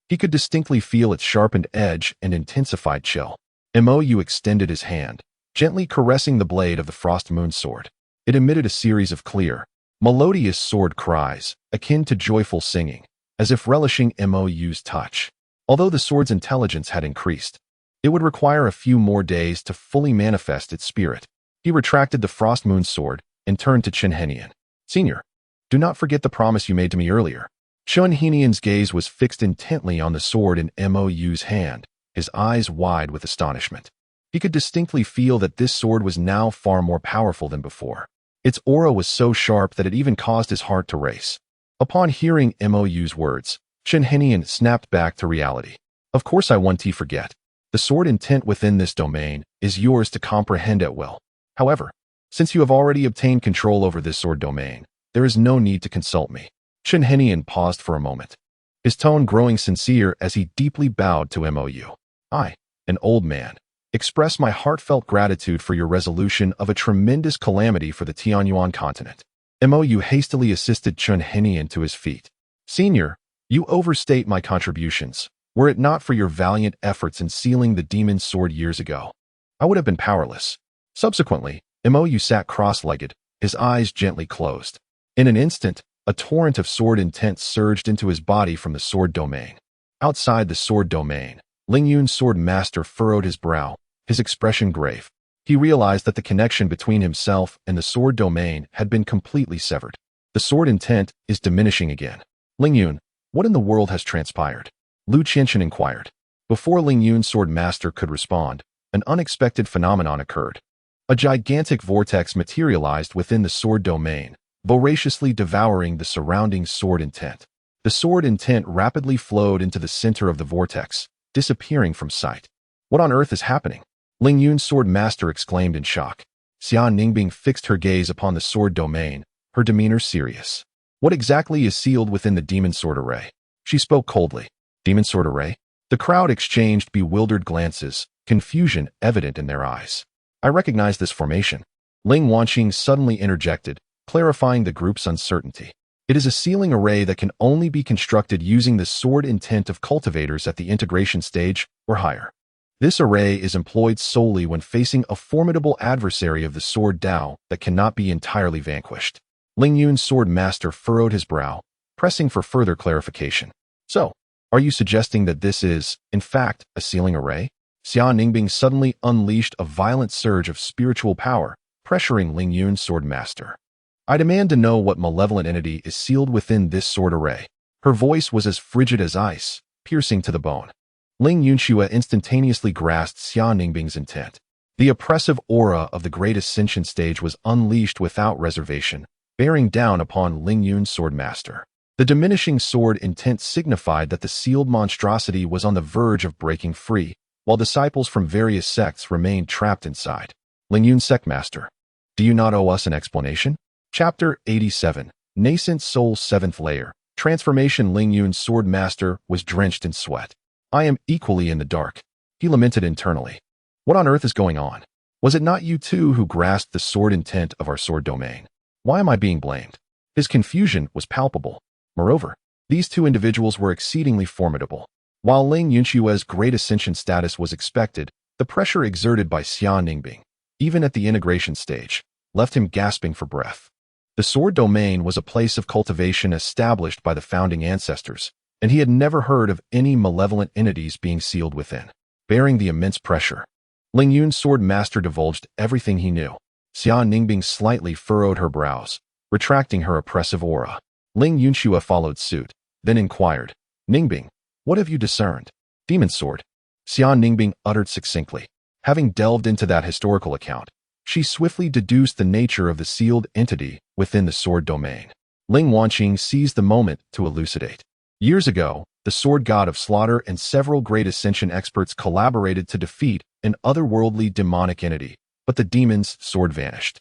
He could distinctly feel its sharpened edge and intensified chill. Mo Yu extended his hand, gently caressing the blade of the Frost Moon sword. It emitted a series of clear, melodious sword cries, akin to joyful singing, as if relishing Mo Yu's touch. Although the sword's intelligence had increased, it would require a few more days to fully manifest its spirit. He retracted the Frost Moon sword and turned to Chun Henian. Senior, do not forget the promise you made to me earlier. Chun Henian's gaze was fixed intently on the sword in Mo Yu's hand, his eyes wide with astonishment. He could distinctly feel that this sword was now far more powerful than before. Its aura was so sharp that it even caused his heart to race. Upon hearing Mo Yu's words, Chun Henian snapped back to reality. Of course I won't forget. The sword intent within this domain is yours to comprehend at will. However, since you have already obtained control over this sword domain, there is no need to consult me. Chun Henian paused for a moment, his tone growing sincere as he deeply bowed to Mo Yu. I, an old man, express my heartfelt gratitude for your resolution of a tremendous calamity for the Tianyuan continent. Mo Yu hastily assisted Chun Henian to his feet. Senior, you overstate my contributions. Were it not for your valiant efforts in sealing the demon's sword years ago, I would have been powerless. Subsequently, Mo Yu sat cross-legged, his eyes gently closed. In an instant, a torrent of sword intent surged into his body from the sword domain. Outside the sword domain, Ling Yun's sword master furrowed his brow, his expression grave. He realized that the connection between himself and the sword domain had been completely severed. The sword intent is diminishing again. Ling Yun, what in the world has transpired? Lu Qianchen inquired. Before Ling Yun's sword master could respond, an unexpected phenomenon occurred. A gigantic vortex materialized within the sword domain, voraciously devouring the surrounding sword intent. The sword intent rapidly flowed into the center of the vortex, disappearing from sight. What on earth is happening? Ling Yun's sword master exclaimed in shock. Xia Ningbing fixed her gaze upon the sword domain, her demeanor serious. What exactly is sealed within the demon sword array? She spoke coldly. Demon sword array? The crowd exchanged bewildered glances, confusion evident in their eyes. I recognize this formation. Ling Wanqing suddenly interjected, clarifying the group's uncertainty. It is a sealing array that can only be constructed using the sword intent of cultivators at the integration stage or higher. This array is employed solely when facing a formidable adversary of the sword Dao that cannot be entirely vanquished. Ling Yun's sword master furrowed his brow, pressing for further clarification. So, are you suggesting that this is, in fact, a sealing array? Xia Ningbing suddenly unleashed a violent surge of spiritual power, pressuring Ling Yun's sword master. I demand to know what malevolent entity is sealed within this sword array. Her voice was as frigid as ice, piercing to the bone. Ling Yunxue instantaneously grasped Xia Ningbing's intent. The oppressive aura of the Great Ascension stage was unleashed without reservation, bearing down upon Ling Yun's sword master. The diminishing sword intent signified that the sealed monstrosity was on the verge of breaking free, while disciples from various sects remained trapped inside. Ling Yun sect master, do you not owe us an explanation? Chapter 87, Nascent Soul 7th Layer, Transformation. Ling Yun's sword master was drenched in sweat. I am equally in the dark, he lamented internally. What on earth is going on? Was it not you two who grasped the sword intent of our sword domain? Why am I being blamed? His confusion was palpable. Moreover, these two individuals were exceedingly formidable. While Ling Yunxue's great ascension status was expected, the pressure exerted by Xia Ningbing, even at the integration stage, left him gasping for breath. The sword domain was a place of cultivation established by the founding ancestors, and he had never heard of any malevolent entities being sealed within. Bearing the immense pressure, Ling Yun's sword master divulged everything he knew. Xia Ningbing slightly furrowed her brows, retracting her oppressive aura. Ling Yunxue followed suit, then inquired, Ningbing, what have you discerned? Demon sword. Xia Ningbing uttered succinctly. Having delved into that historical account, she swiftly deduced the nature of the sealed entity within the sword domain. Ling Wanqing seized the moment to elucidate. Years ago, the sword god of slaughter and several great ascension experts collaborated to defeat an otherworldly demonic entity, but the demon's sword vanished.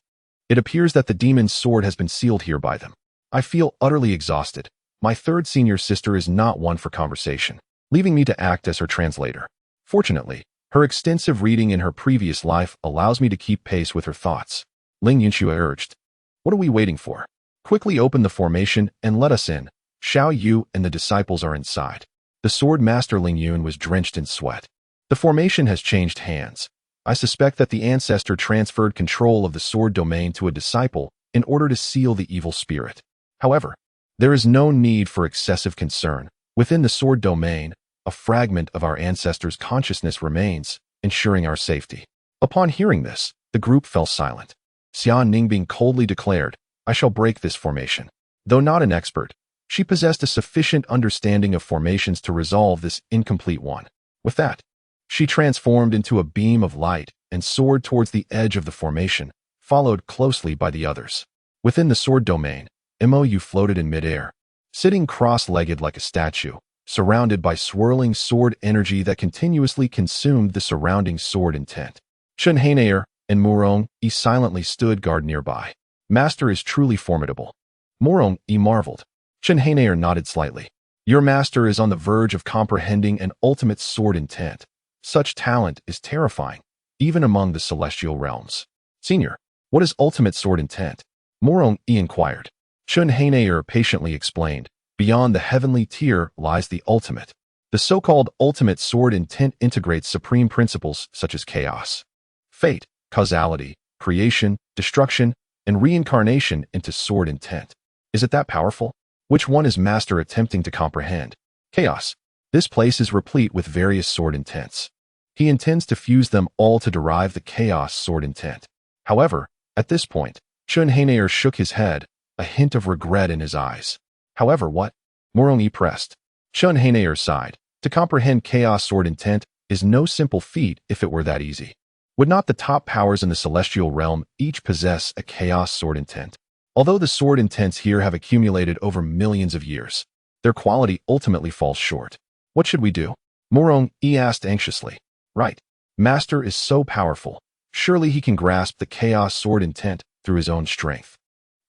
It appears that the demon's sword has been sealed here by them. I feel utterly exhausted. My third senior sister is not one for conversation, leaving me to act as her translator. Fortunately, her extensive reading in her previous life allows me to keep pace with her thoughts. Ling Yunxue urged. What are we waiting for? Quickly open the formation and let us in. Xiao Yu and the disciples are inside. The sword master Ling Yun was drenched in sweat. The formation has changed hands. I suspect that the ancestor transferred control of the sword domain to a disciple in order to seal the evil spirit. However, there is no need for excessive concern. Within the sword domain, a fragment of our ancestor's consciousness remains, ensuring our safety. Upon hearing this, the group fell silent. Xia Ningbing coldly declared, I shall break this formation. Though not an expert, she possessed a sufficient understanding of formations to resolve this incomplete one. With that, she transformed into a beam of light and soared towards the edge of the formation, followed closely by the others. Within the sword domain, Mo Yu floated in midair, sitting cross-legged like a statue, surrounded by swirling sword energy that continuously consumed the surrounding sword intent. Chen Hainair and Murong Yi silently stood guard nearby. Master is truly formidable. Murong Yi marveled. Chen Hainair nodded slightly. Your master is on the verge of comprehending an ultimate sword intent. Such talent is terrifying, even among the celestial realms. Senior, what is ultimate sword intent? Murong Yi inquired. Chen Hainair patiently explained. Beyond the heavenly tier lies the ultimate. The so-called ultimate sword intent integrates supreme principles such as chaos, fate, causality, creation, destruction, and reincarnation into sword intent. Is it that powerful? Which one is Master attempting to comprehend? Chaos. This place is replete with various sword intents. He intends to fuse them all to derive the chaos sword intent. However, at this point, Chun Hainair shook his head, a hint of regret in his eyes. However, what? Mo Yu pressed. Chun Hainair sighed. To comprehend chaos sword intent is no simple feat if it were that easy. Would not the top powers in the celestial realm each possess a chaos sword intent? Although the sword intents here have accumulated over millions of years, their quality ultimately falls short. What should we do? Mo Yu asked anxiously. Right. Master is so powerful. Surely he can grasp the chaos sword intent through his own strength.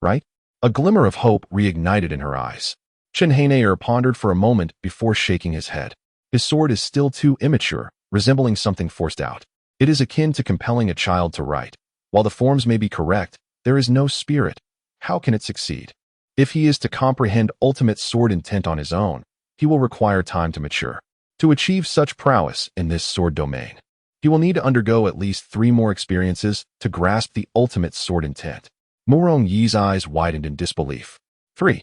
Right? A glimmer of hope reignited in her eyes. Chun Hainair pondered for a moment before shaking his head. His sword is still too immature, resembling something forced out. It is akin to compelling a child to write. While the forms may be correct, there is no spirit. How can it succeed? If he is to comprehend ultimate sword intent on his own, he will require time to mature. To achieve such prowess in this sword domain, he will need to undergo at least 3 more experiences to grasp the ultimate sword intent. Mo Yu's eyes widened in disbelief. 3.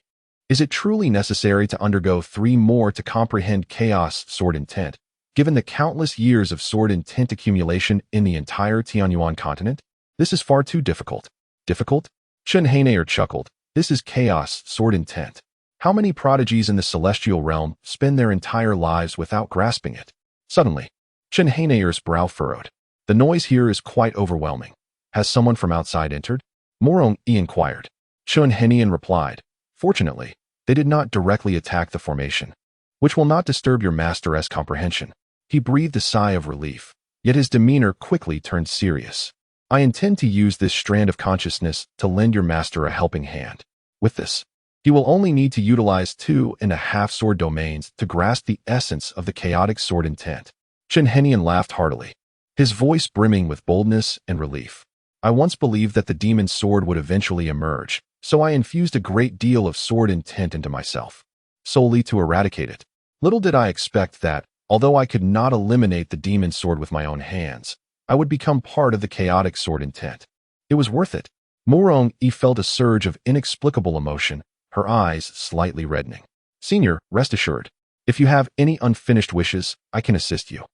Is it truly necessary to undergo 3 more to comprehend chaos sword intent, given the countless years of sword intent accumulation in the entire Tianyuan continent? This is far too difficult. Difficult? Chun Hainair chuckled. This is chaos sword intent. How many prodigies in the celestial realm spend their entire lives without grasping it? Suddenly, Chun Hainair's brow furrowed. The noise here is quite overwhelming. Has someone from outside entered? Mo Yu inquired. Chun Hainair replied. Fortunately, they did not directly attack the formation, which will not disturb your master's comprehension. He breathed a sigh of relief, yet his demeanor quickly turned serious. I intend to use this strand of consciousness to lend your master a helping hand. With this, he will only need to utilize 2.5 sword domains to grasp the essence of the chaotic sword intent. Chun Hainair laughed heartily, his voice brimming with boldness and relief. I once believed that the demon sword would eventually emerge, so I infused a great deal of sword intent into myself, solely to eradicate it. Little did I expect that, although I could not eliminate the demon sword with my own hands, I would become part of the chaotic sword intent. It was worth it. Mo Yu felt a surge of inexplicable emotion, her eyes slightly reddening. Senior, rest assured, if you have any unfinished wishes, I can assist you.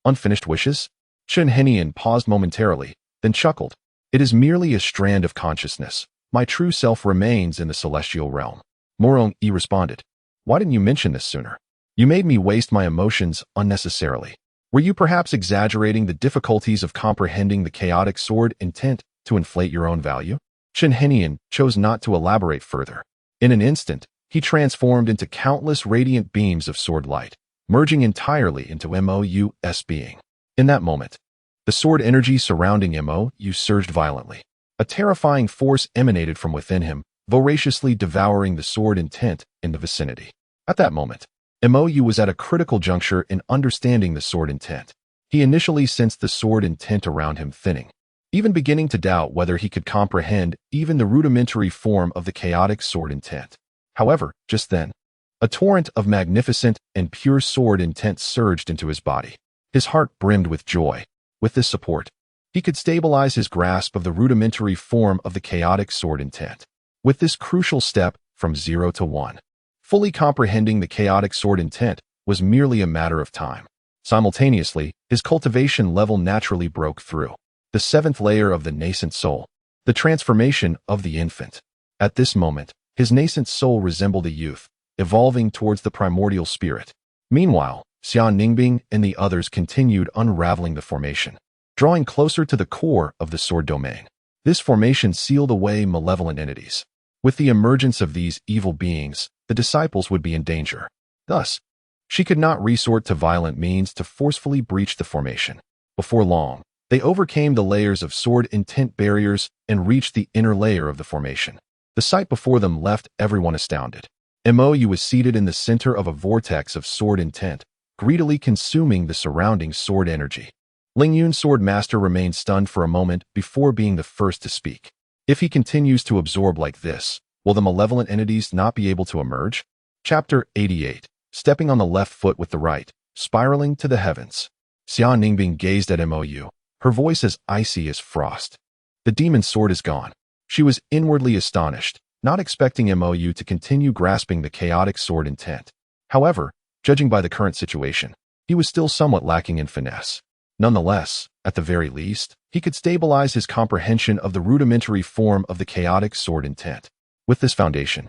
Unfinished wishes? Chun Hainair paused momentarily, then chuckled. It is merely a strand of consciousness. My true self remains in the celestial realm. Mo Yu responded. Why didn't you mention this sooner? You made me waste my emotions unnecessarily. Were you perhaps exaggerating the difficulties of comprehending the chaotic sword intent to inflate your own value? Chun Hainair chose not to elaborate further. In an instant, he transformed into countless radiant beams of sword light, merging entirely into Mo Yu's being. In that moment, the sword energy surrounding Mo Yu surged violently. A terrifying force emanated from within him, voraciously devouring the sword intent in the vicinity. At that moment, Mo Yu was at a critical juncture in understanding the sword intent. He initially sensed the sword intent around him thinning, even beginning to doubt whether he could comprehend even the rudimentary form of the chaotic sword intent. However, just then, a torrent of magnificent and pure sword intent surged into his body. His heart brimmed with joy. With this support, he could stabilize his grasp of the rudimentary form of the chaotic sword intent. With this crucial step from 0 to 1, fully comprehending the chaotic sword intent was merely a matter of time. Simultaneously, his cultivation level naturally broke through. The 7th layer of the nascent soul, the transformation of the infant. At this moment, his nascent soul resembled a youth, evolving towards the primordial spirit. Meanwhile, Xia Ningbing and the others continued unraveling the formation, drawing closer to the core of the sword domain. This formation sealed away malevolent entities. With the emergence of these evil beings, the disciples would be in danger. Thus, she could not resort to violent means to forcefully breach the formation. Before long, they overcame the layers of sword intent barriers and reached the inner layer of the formation. The sight before them left everyone astounded. Mo Yu was seated in the center of a vortex of sword intent, greedily consuming the surrounding sword energy. Ling Yun's sword master remained stunned for a moment before being the first to speak. If he continues to absorb like this, will the malevolent entities not be able to emerge? Chapter 88. Stepping on the left foot with the right, spiraling to the heavens. Xia Ningbing gazed at Mo Yu, her voice as icy as frost. The demon sword is gone. She was inwardly astonished, not expecting Mo Yu to continue grasping the chaotic sword intent. However, judging by the current situation, he was still somewhat lacking in finesse. Nonetheless, at the very least, he could stabilize his comprehension of the rudimentary form of the chaotic sword intent. With this foundation,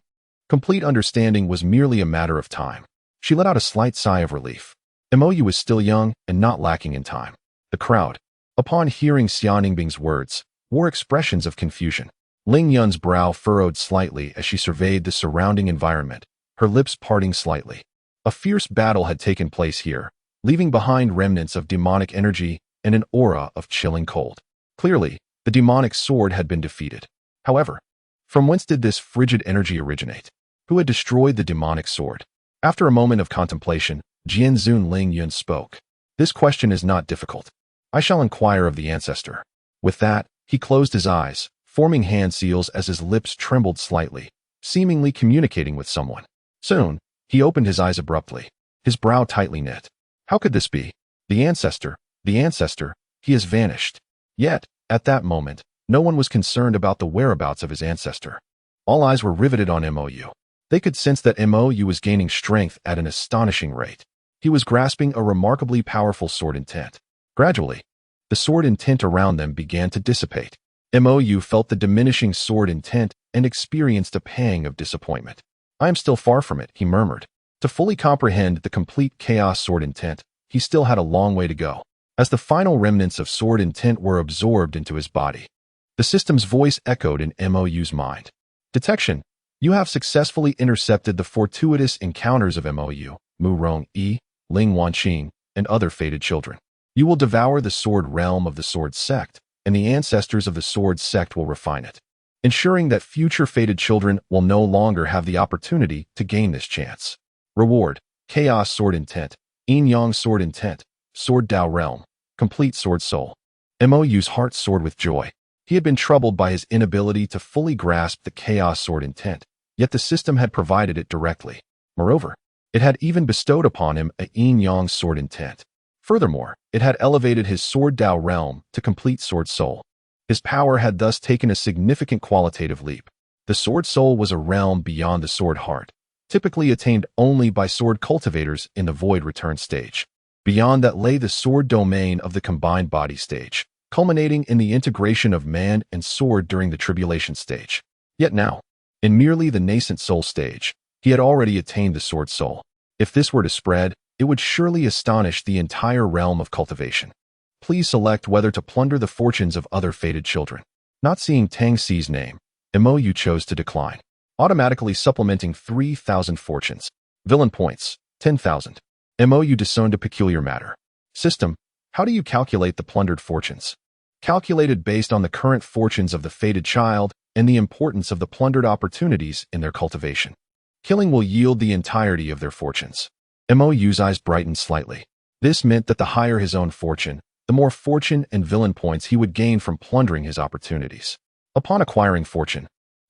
complete understanding was merely a matter of time. She let out a slight sigh of relief. Mo Yu was still young and not lacking in time. The crowd, upon hearing Xia Ningbing's words, wore expressions of confusion. Ling Yun's brow furrowed slightly as she surveyed the surrounding environment, her lips parting slightly. A fierce battle had taken place here, leaving behind remnants of demonic energy and an aura of chilling cold. Clearly, the demonic sword had been defeated. However, from whence did this frigid energy originate? Who had destroyed the demonic sword? After a moment of contemplation, Jianzun Ling Yun spoke. This question is not difficult. I shall inquire of the ancestor. With that, he closed his eyes, forming hand seals as his lips trembled slightly, seemingly communicating with someone. Soon, he opened his eyes abruptly, his brow tightly knit. How could this be? The ancestor, he has vanished. Yet, at that moment, no one was concerned about the whereabouts of his ancestor. All eyes were riveted on Mo Yu. They could sense that Mo Yu was gaining strength at an astonishing rate. He was grasping a remarkably powerful sword intent. Gradually, the sword intent around them began to dissipate. Mo Yu felt the diminishing sword intent and experienced a pang of disappointment. I am still far from it, he murmured. To fully comprehend the complete chaos sword intent, he still had a long way to go. As the final remnants of sword intent were absorbed into his body, the system's voice echoed in Mo Yu's mind. Detection. You have successfully intercepted the fortuitous encounters of Mo Yu, Mu Rong-yi, Ling Wanqing, and other fated children. You will devour the sword realm of the sword sect, and the ancestors of the sword sect will refine it, ensuring that future fated children will no longer have the opportunity to gain this chance. Reward: Chaos Sword Intent, Yin Yang Sword Intent, Sword Dao Realm, Complete Sword Soul. Mo Yu's heart soared with joy. He had been troubled by his inability to fully grasp the Chaos Sword Intent, yet the system had provided it directly. Moreover, it had even bestowed upon him a Yin Yang Sword Intent. Furthermore, it had elevated his Sword Dao Realm to Complete Sword Soul. His power had thus taken a significant qualitative leap. The Sword Soul was a realm beyond the Sword Heart, typically attained only by sword cultivators in the Void Return stage. Beyond that lay the sword domain of the Combined Body stage, culminating in the integration of man and sword during the Tribulation stage. Yet now, in merely the nascent soul stage, he had already attained the Sword Soul. If this were to spread, it would surely astonish the entire realm of cultivation. Please select whether to plunder the fortunes of other fated children. Not seeing Tang Xi's name, Mo Yu chose to decline, automatically supplementing 3,000 fortunes. Villain points, 10,000. Mo Yu discerned a peculiar matter. System, how do you calculate the plundered fortunes? Calculated based on the current fortunes of the fated child and the importance of the plundered opportunities in their cultivation. Killing will yield the entirety of their fortunes. Mo Yu's eyes brightened slightly. This meant that the higher his own fortune, the more fortune and villain points he would gain from plundering his opportunities. Upon acquiring fortune,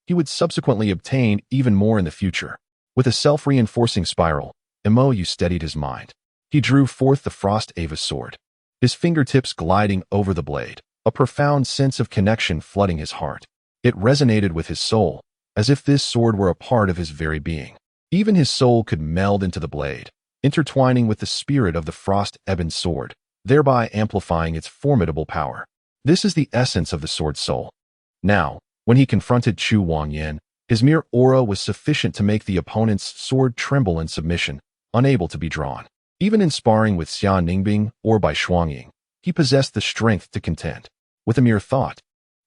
he would subsequently obtain even more in the future. With a self-reinforcing spiral, Mo Yu steadied his mind. He drew forth the Frost Ava's sword, his fingertips gliding over the blade, a profound sense of connection flooding his heart. It resonated with his soul, as if this sword were a part of his very being. Even his soul could meld into the blade, intertwining with the spirit of the Frost Ebon sword, thereby amplifying its formidable power. This is the essence of the sword soul. Now, when he confronted Chu Wangyan, his mere aura was sufficient to make the opponent's sword tremble in submission, unable to be drawn. Even in sparring with Xia Ningbing or by Shuangying, he possessed the strength to contend. With a mere thought,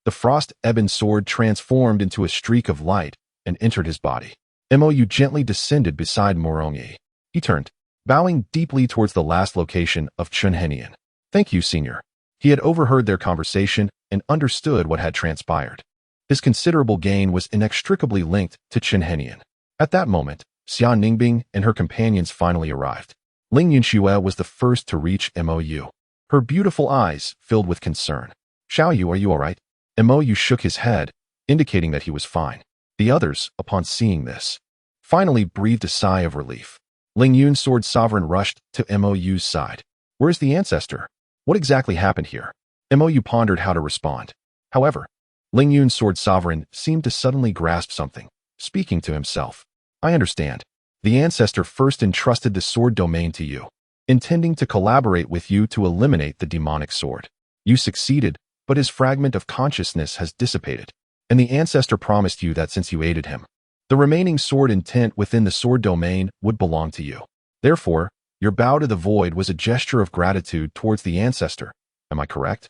the Frost Ebon sword transformed into a streak of light and entered his body. Mo Yu gently descended beside Morongyi. He turned, bowing deeply towards the last location of Chunhenian. Thank you, senior. He had overheard their conversation and understood what had transpired. His considerable gain was inextricably linked to Chunhenian. At that moment, Xia Ningbing and her companions finally arrived. Ling Yunxue was the first to reach Mo Yu. Her beautiful eyes filled with concern. Xiao Yu, are you all right? Mo Yu shook his head, indicating that he was fine. The others, upon seeing this, finally breathed a sigh of relief. Ling Yun's sword sovereign rushed to Mo Yu's side. Where's the ancestor? What exactly happened here? Mo Yu pondered how to respond. However, Ling Yun's sword sovereign seemed to suddenly grasp something, speaking to himself. I understand. The ancestor first entrusted the sword domain to you, intending to collaborate with you to eliminate the demonic sword. You succeeded, but his fragment of consciousness has dissipated, and the ancestor promised you that since you aided him, the remaining sword intent within the sword domain would belong to you. Therefore, your bow to the void was a gesture of gratitude towards the ancestor. Am I correct?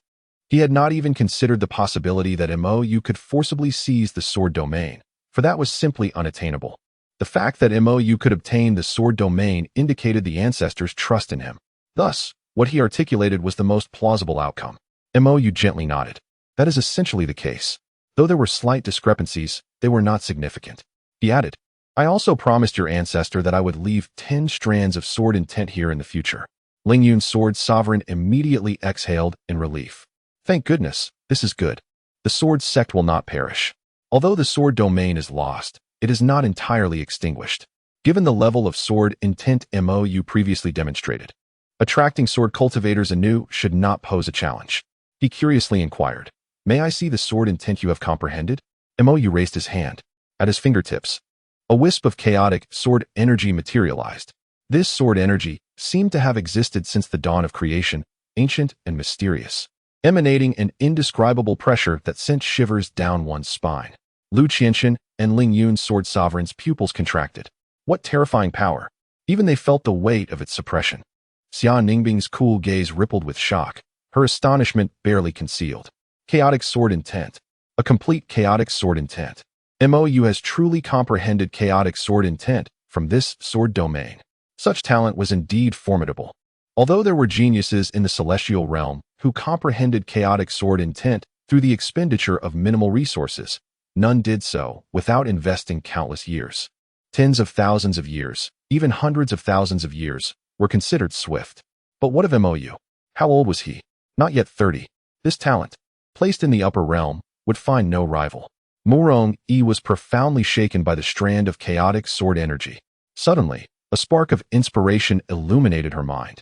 He had not even considered the possibility that Mo Yu could forcibly seize the sword domain, for that was simply unattainable. The fact that Mo Yu could obtain the sword domain indicated the ancestor's trust in him. Thus, what he articulated was the most plausible outcome. Mo Yu gently nodded. That is essentially the case. Though there were slight discrepancies, they were not significant. He added, I also promised your ancestor that I would leave 10 strands of sword intent here in the future. Ling Yun's sword sovereign immediately exhaled in relief. Thank goodness, this is good. The sword sect will not perish. Although the sword domain is lost, it is not entirely extinguished. Given the level of sword intent Mo Yu previously demonstrated, attracting sword cultivators anew should not pose a challenge. He curiously inquired, May I see the sword intent you have comprehended? Mo Yu raised his hand. At his fingertips, a wisp of chaotic sword energy materialized. This sword energy seemed to have existed since the dawn of creation, ancient and mysterious, emanating an indescribable pressure that sent shivers down one's spine. Lu Qianxian and Ling Yun's sword sovereign's pupils contracted. What terrifying power! Even they felt the weight of its suppression. Xia Ningbing's cool gaze rippled with shock, her astonishment barely concealed. Chaotic sword intent. A complete chaotic sword intent. Mo Yu has truly comprehended chaotic sword intent from this sword domain. Such talent was indeed formidable. Although there were geniuses in the celestial realm who comprehended chaotic sword intent through the expenditure of minimal resources, none did so without investing countless years. Tens of thousands of years, even hundreds of thousands of years, were considered swift. But what of Mo Yu? How old was he? Not yet 30. This talent, placed in the upper realm, would find no rival. Murong Yi was profoundly shaken by the strand of chaotic sword energy. Suddenly, a spark of inspiration illuminated her mind.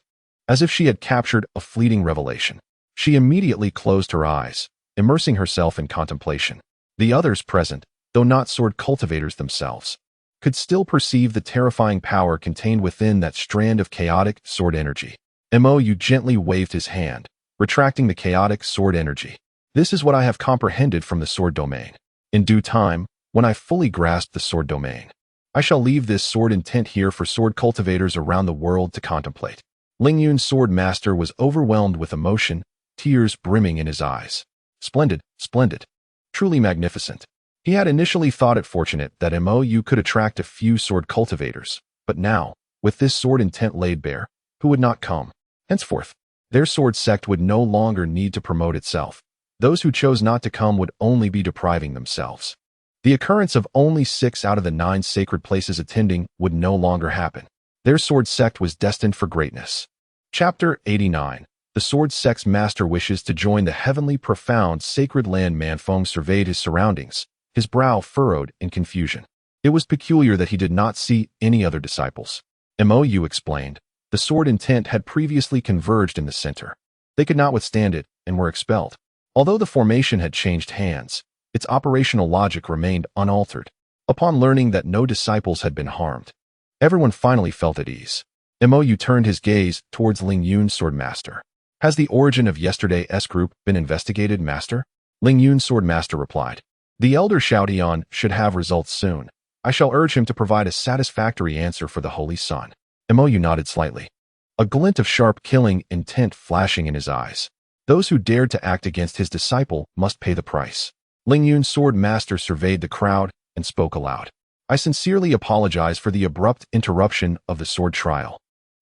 As if she had captured a fleeting revelation, she immediately closed her eyes, immersing herself in contemplation. The others present, though not sword cultivators themselves, could still perceive the terrifying power contained within that strand of chaotic sword energy. Mo Yu gently waved his hand, retracting the chaotic sword energy. This is what I have comprehended from the sword domain. In due time, when I fully grasp the sword domain, I shall leave this sword intent here for sword cultivators around the world to contemplate. Ling Yun's sword master was overwhelmed with emotion, tears brimming in his eyes. Splendid, splendid. Truly magnificent. He had initially thought it fortunate that Mo Yu could attract a few sword cultivators, but now, with this sword intent laid bare, who would not come? Henceforth, their sword sect would no longer need to promote itself. Those who chose not to come would only be depriving themselves. The occurrence of only 6 out of the 9 sacred places attending would no longer happen. Their sword sect was destined for greatness. Chapter 89. The sword sect's master wishes to join the heavenly profound sacred land. Manfeng surveyed his surroundings, his brow furrowed in confusion. It was peculiar that he did not see any other disciples. Mo Yu explained, the sword intent had previously converged in the center. They could not withstand it and were expelled. Although the formation had changed hands, its operational logic remained unaltered. Upon learning that no disciples had been harmed, everyone finally felt at ease. Mo Yu turned his gaze towards Ling Yun's sword master. Has the origin of yesterday's group been investigated, master? Ling Yun's sword master replied. The elder Xiaotian should have results soon. I shall urge him to provide a satisfactory answer for the Holy Sun. Mo Yu nodded slightly, a glint of sharp killing intent flashing in his eyes. Those who dared to act against his disciple must pay the price. Ling Yun's sword master surveyed the crowd and spoke aloud. I sincerely apologize for the abrupt interruption of the sword trial.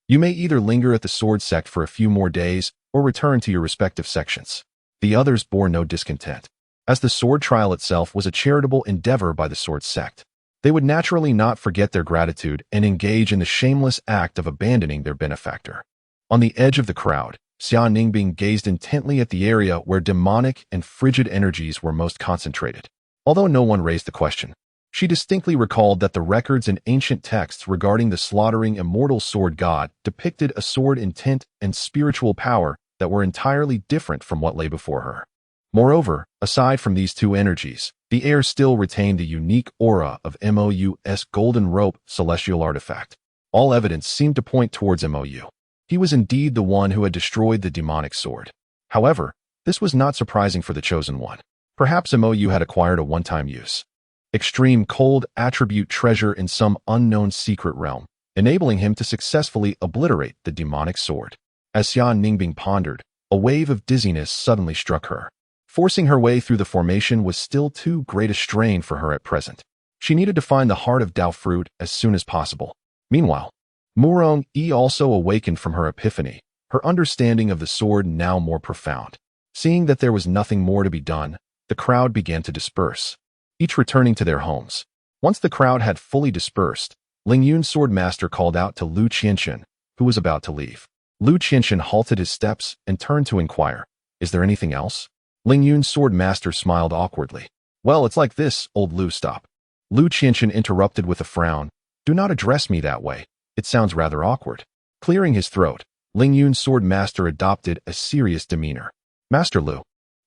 You may either linger at the sword sect for a few more days or return to your respective sections. The others bore no discontent. As the sword trial itself was a charitable endeavor by the sword sect, they would naturally not forget their gratitude and engage in the shameless act of abandoning their benefactor. On the edge of the crowd, Xia Ningbing gazed intently at the area where demonic and frigid energies were most concentrated. Although no one raised the question, she distinctly recalled that the records in ancient texts regarding the slaughtering immortal sword god depicted a sword intent and spiritual power that were entirely different from what lay before her. Moreover, aside from these two energies, the air still retained the unique aura of Mo's golden rope celestial artifact. All evidence seemed to point towards Mo Yu. He was indeed the one who had destroyed the demonic sword. However, this was not surprising for the Chosen One. Perhaps Mo Yu had acquired a one-time use. Extreme cold attribute treasure in some unknown secret realm, enabling him to successfully obliterate the demonic sword. As Xia Ningbing pondered, a wave of dizziness suddenly struck her. Forcing her way through the formation was still too great a strain for her at present. She needed to find the heart of Dao Fruit as soon as possible. Meanwhile, Murong Yi also awakened from her epiphany, her understanding of the sword now more profound. Seeing that there was nothing more to be done, the crowd began to disperse, each returning to their homes. Once the crowd had fully dispersed, Ling Yun's sword master called out to Lu Qianxin, who was about to leave. Lu Qianxin halted his steps and turned to inquire, "Is there anything else?" Ling Yun's sword master smiled awkwardly. "Well, it's like this, old Lu." Stop. Lu Qianxin interrupted with a frown. "Do not address me that way. It sounds rather awkward." Clearing his throat, Ling Yun's sword master adopted a serious demeanor. "Master Lu,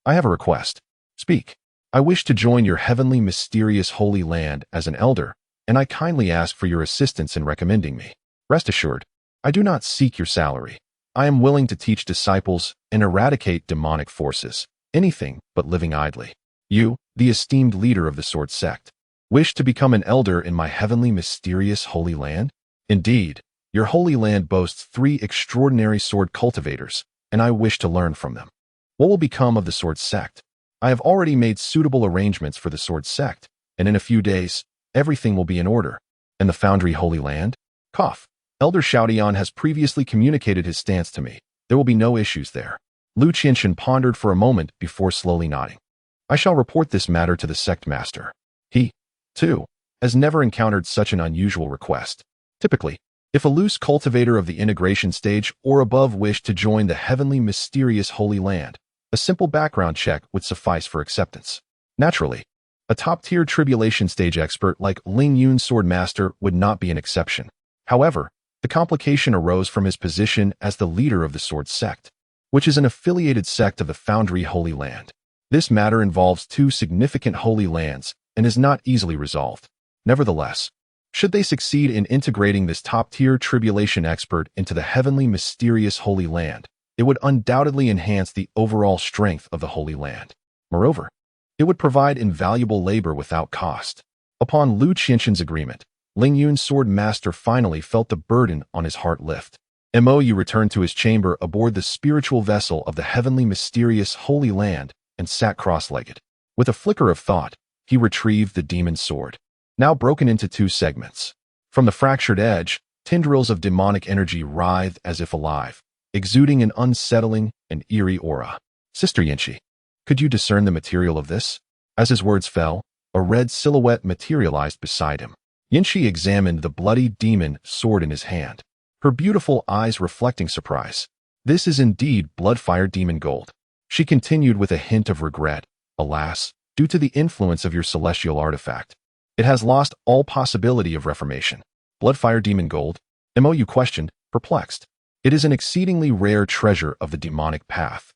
I have a request." "Speak." "I wish to join your heavenly mysterious holy land as an elder, and I kindly ask for your assistance in recommending me. Rest assured, I do not seek your salary. I am willing to teach disciples and eradicate demonic forces. Anything but living idly. You, the esteemed leader of the sword sect, wish to become an elder in my heavenly mysterious holy land? Indeed, your holy land boasts 3 extraordinary sword cultivators, and I wish to learn from them. What will become of the sword sect? I have already made suitable arrangements for the sword sect, and in a few days, everything will be in order. And the foundry holy land? Cough. Elder Xiaodian has previously communicated his stance to me. There will be no issues there. Lu Qianxin pondered for a moment before slowly nodding. I shall report this matter to the sect master. He, too, has never encountered such an unusual request. Typically, if a loose cultivator of the integration stage or above wished to join the heavenly mysterious holy land, a simple background check would suffice for acceptance. Naturally, a top-tier tribulation stage expert like Ling Yun's sword master would not be an exception. However, the complication arose from his position as the leader of the sword sect, which is an affiliated sect of the Foundry Holy Land. This matter involves 2 significant holy lands and is not easily resolved. Nevertheless, should they succeed in integrating this top-tier tribulation expert into the heavenly mysterious holy land, it would undoubtedly enhance the overall strength of the holy land. Moreover, it would provide invaluable labor without cost. Upon Lu Qianxin's agreement, Ling Yun's sword master finally felt the burden on his heart lift. Mo Yu returned to his chamber aboard the spiritual vessel of the heavenly mysterious holy land and sat cross-legged. With a flicker of thought, he retrieved the demon sword, now broken into 2 segments. From the fractured edge, tendrils of demonic energy writhed as if alive, exuding an unsettling and eerie aura. "Sister Yanqi, could you discern the material of this?" As his words fell, a red silhouette materialized beside him. Yanqi examined the bloody demon sword in his hand, her beautiful eyes reflecting surprise. "This is indeed Bloodfire Demon Gold." She continued with a hint of regret. "Alas, due to the influence of your celestial artifact, it has lost all possibility of reformation." "Bloodfire Demon Gold?" Mo Yu questioned, perplexed. "It is an exceedingly rare treasure of the demonic path,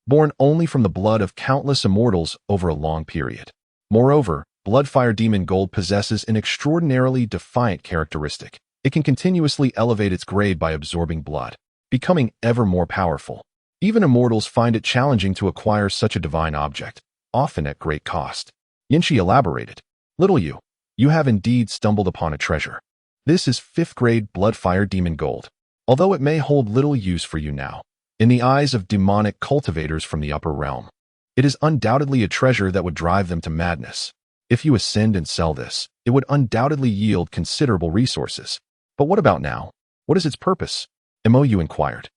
born only from the blood of countless immortals over a long period. Moreover, Bloodfire Demon Gold possesses an extraordinarily defiant characteristic. It can continuously elevate its grade by absorbing blood, becoming ever more powerful. Even immortals find it challenging to acquire such a divine object, often at great cost." Yanqi elaborated. "Little Yu, you have indeed stumbled upon a treasure. This is 5th grade Bloodfire Demon Gold. Although it may hold little use for you now, in the eyes of demonic cultivators from the upper realm, it is undoubtedly a treasure that would drive them to madness. If you ascend and sell this, it would undoubtedly yield considerable resources. But what about now? What is its purpose?" Mo Yu inquired.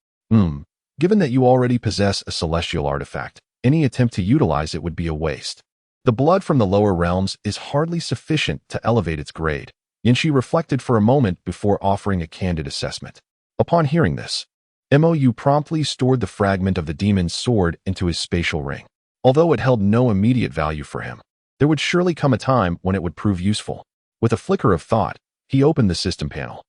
Given that you already possess a celestial artifact, any attempt to utilize it would be a waste. The blood from the lower realms is hardly sufficient to elevate its grade." Yanqi reflected for a moment before offering a candid assessment. Upon hearing this, Mo Yu promptly stored the fragment of the demon's sword into his spatial ring. Although it held no immediate value for him, there would surely come a time when it would prove useful. With a flicker of thought, he opened the system panel.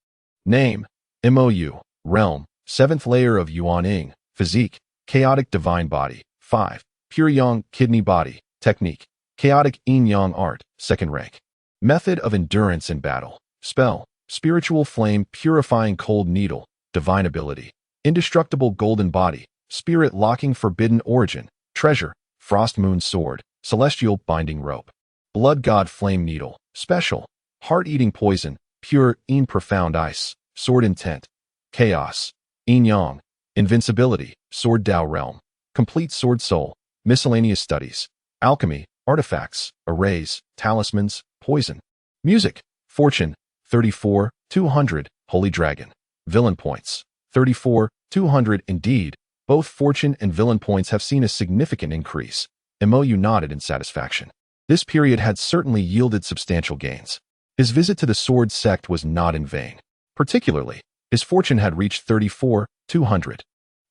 Name, Mo Yu. Realm, 7th layer of Yuan Ying. Physique, chaotic divine body. 5. Pure yang, kidney body, technique. Chaotic yin-yang art, second rank. Method of endurance in battle. Spell, spiritual flame, purifying cold needle, divine ability. Indestructible golden body, spirit locking forbidden origin, treasure, frost moon sword, celestial binding rope. Blood god flame needle, special, heart-eating poison, pure yin profound ice, sword intent. Chaos, yin-yang, invincibility, sword Tao realm. Complete sword soul, miscellaneous studies. Alchemy, artifacts, arrays, talismans, poison. Music, fortune, 34, 200, holy dragon. Villain points, 34, 200. Indeed, both fortune and villain points have seen a significant increase. Mo Yu nodded in satisfaction. This period had certainly yielded substantial gains. His visit to the sword sect was not in vain. Particularly, his fortune had reached 34, 200.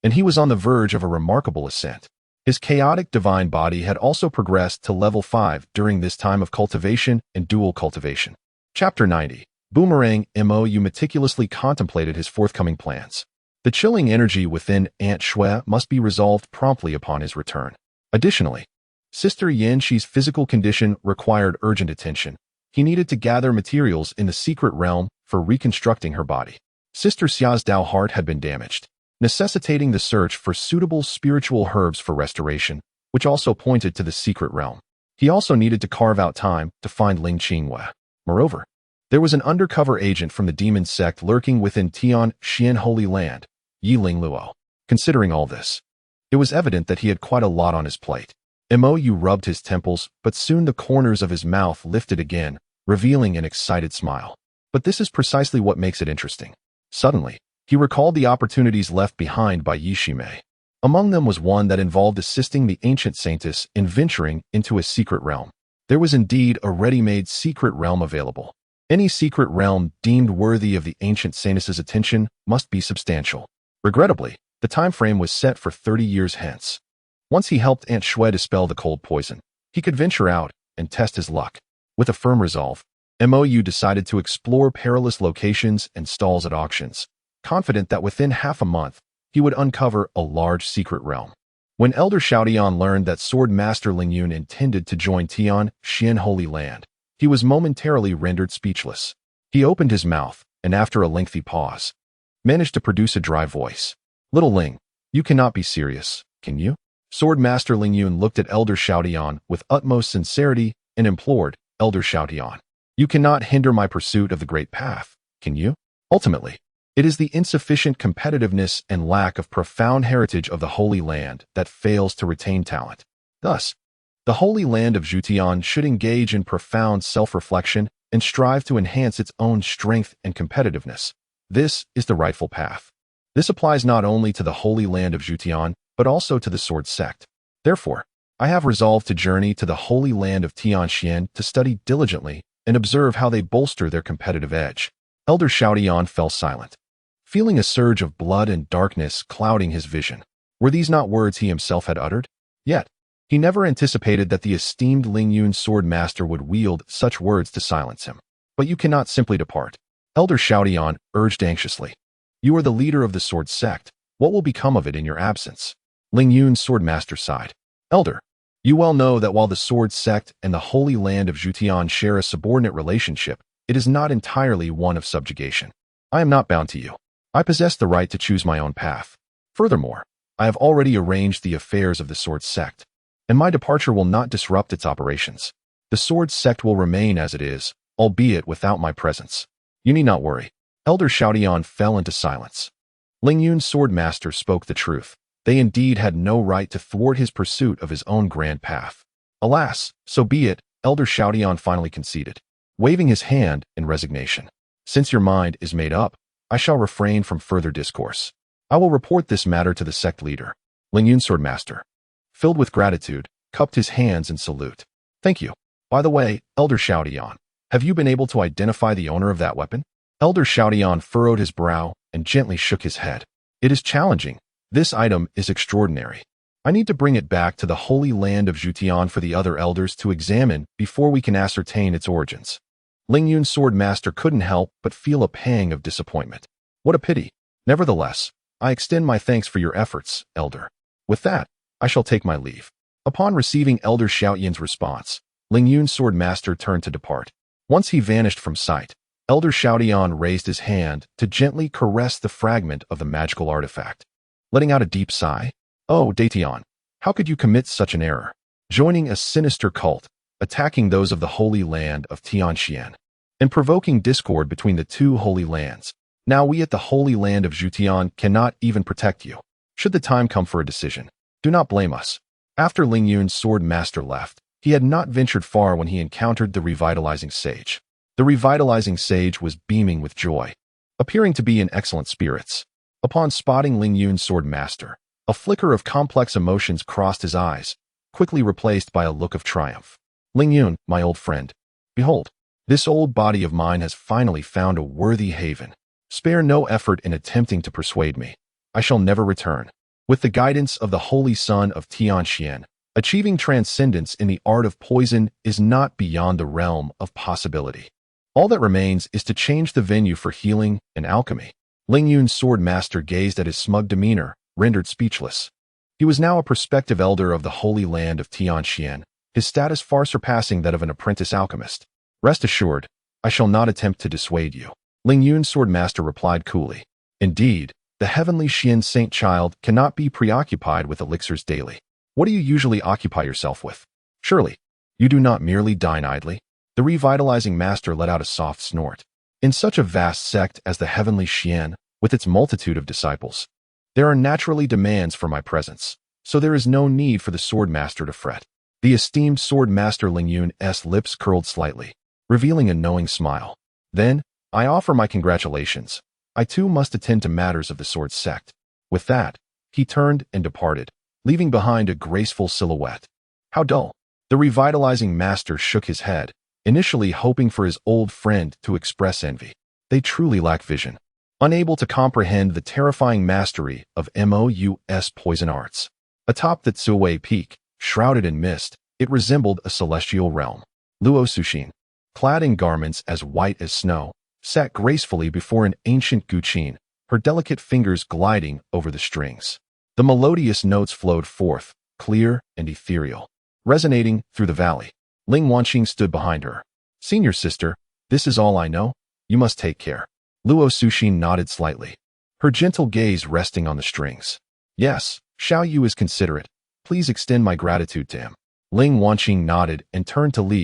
And he was on the verge of a remarkable ascent. His chaotic divine body had also progressed to level 5 during this time of cultivation and dual cultivation. Chapter 90. Boomerang. Mo Yu meticulously contemplated his forthcoming plans. The chilling energy within Aunt Shui must be resolved promptly upon his return. Additionally, Sister Yanxi's physical condition required urgent attention. He needed to gather materials in the secret realm for reconstructing her body. Sister Xia's Dao heart had been damaged, necessitating the search for suitable spiritual herbs for restoration, which also pointed to the secret realm. He also needed to carve out time to find Ling Qingwei. Moreover, there was an undercover agent from the demon sect lurking within Tian Xian Holy Land, Yi Ling Luo. Considering all this, it was evident that he had quite a lot on his plate. Mo Yu rubbed his temples, but soon the corners of his mouth lifted again, revealing an excited smile. But this is precisely what makes it interesting. Suddenly, he recalled the opportunities left behind by Yi Shimei. Among them was one that involved assisting the ancient saintess in venturing into a secret realm. There was indeed a ready-made secret realm available. Any secret realm deemed worthy of the ancient saintess's attention must be substantial. Regrettably, the time frame was set for 30 years hence. Once he helped Aunt Shui dispel the cold poison, he could venture out and test his luck. With a firm resolve, Mo Yu decided to explore perilous locations and stalls at auctions, confident that within half a month, he would uncover a large secret realm. When Elder Xiaotian learned that Sword Master Ling Yun intended to join Tian Xian Holy Land, he was momentarily rendered speechless. He opened his mouth, and after a lengthy pause, managed to produce a dry voice. "Little Ling, you cannot be serious, can you?" Sword Master Ling Yun looked at Elder Xiaotian with utmost sincerity and implored, "Elder Xiaotian, you cannot hinder my pursuit of the Great Path, can you?" Ultimately, it is the insufficient competitiveness and lack of profound heritage of the Holy Land that fails to retain talent. Thus, the Holy Land of Zhutian should engage in profound self-reflection and strive to enhance its own strength and competitiveness. This is the rightful path. This applies not only to the Holy Land of Zhutian, but also to the Sword Sect. Therefore, I have resolved to journey to the Holy Land of Tianxian to study diligently and observe how they bolster their competitive edge. Elder Xiaotian fell silent, feeling a surge of blood and darkness clouding his vision. Were these not words he himself had uttered? Yet, he never anticipated that the esteemed Ling Yun sword master would wield such words to silence him. "But you cannot simply depart," Elder Xiaotian urged anxiously. "You are the leader of the sword sect. What will become of it in your absence?" Ling Yun's sword master sighed. "Elder, you well know that while the sword sect and the Holy Land of Zhutian share a subordinate relationship, it is not entirely one of subjugation. I am not bound to you. I possess the right to choose my own path. Furthermore, I have already arranged the affairs of the sword sect, and my departure will not disrupt its operations. The sword sect will remain as it is, albeit without my presence. You need not worry." Elder Xiaotian fell into silence. Ling Yun's sword master spoke the truth. They indeed had no right to thwart his pursuit of his own grand path. "Alas, so be it," Elder Xiaotian finally conceded, waving his hand in resignation. "Since your mind is made up, I shall refrain from further discourse. I will report this matter to the sect leader." Ling Yun's sword master, filled with gratitude, cupped his hands in salute. "Thank you. By the way, Elder Xiaotian, have you been able to identify the owner of that weapon?" Elder Xiaotian furrowed his brow and gently shook his head. "It is challenging. This item is extraordinary. I need to bring it back to the Holy Land of Zhutian for the other elders to examine before we can ascertain its origins." Ling Yun's sword master couldn't help but feel a pang of disappointment. "What a pity. Nevertheless, I extend my thanks for your efforts, Elder. With that, I shall take my leave." Upon receiving Elder Xiaoyin's response, Ling Yun's sword master turned to depart. Once he vanished from sight, Elder Xiaoyan raised his hand to gently caress the fragment of the magical artifact. Letting out a deep sigh, "Oh, Daitian, how could you commit such an error? Joining a sinister cult, attacking those of the Holy Land of Tianxian, and provoking discord between the two Holy Lands. Now we at the Holy Land of Zhutian cannot even protect you. Should the time come for a decision, do not blame us." After Ling Yun's sword master left, he had not ventured far when he encountered the revitalizing sage. The revitalizing sage was beaming with joy, appearing to be in excellent spirits. Upon spotting Ling Yun's sword master, a flicker of complex emotions crossed his eyes, quickly replaced by a look of triumph. "Ling Yun, my old friend, behold, this old body of mine has finally found a worthy haven. Spare no effort in attempting to persuade me. I shall never return. With the guidance of the Holy Son of Tianxian, achieving transcendence in the art of poison is not beyond the realm of possibility. All that remains is to change the venue for healing and alchemy." Ling Yun's sword master gazed at his smug demeanor, rendered speechless. He was now a prospective elder of the Holy Land of Tianxian, his status far surpassing that of an apprentice alchemist. "Rest assured, I shall not attempt to dissuade you," Ling Yun's sword master replied coolly. "Indeed, the heavenly Xian saint child cannot be preoccupied with elixirs daily. What do you usually occupy yourself with? Surely, you do not merely dine idly?" The revitalizing master let out a soft snort. "In such a vast sect as the heavenly Xian, with its multitude of disciples, there are naturally demands for my presence, so there is no need for the sword master to fret." The esteemed sword master Ling Yun's lips curled slightly, revealing a knowing smile. "Then, I offer my congratulations. I too must attend to matters of the sword sect." With that, he turned and departed, leaving behind a graceful silhouette. "How dull." The revitalizing master shook his head, initially hoping for his old friend to express envy. They truly lack vision, unable to comprehend the terrifying mastery of Mo Yu's poison arts. Atop the Tsuwei Peak, shrouded in mist, it resembled a celestial realm. Luo Suxin, clad in garments as white as snow, sat gracefully before an ancient guqin, her delicate fingers gliding over the strings. The melodious notes flowed forth, clear and ethereal, resonating through the valley. Ling Wanqing stood behind her. "Senior sister, this is all I know. You must take care." Luo Suxin nodded slightly, her gentle gaze resting on the strings. "Yes, Xiao Yu is considerate. Please extend my gratitude to him." Ling Wanqing nodded and turned to leave.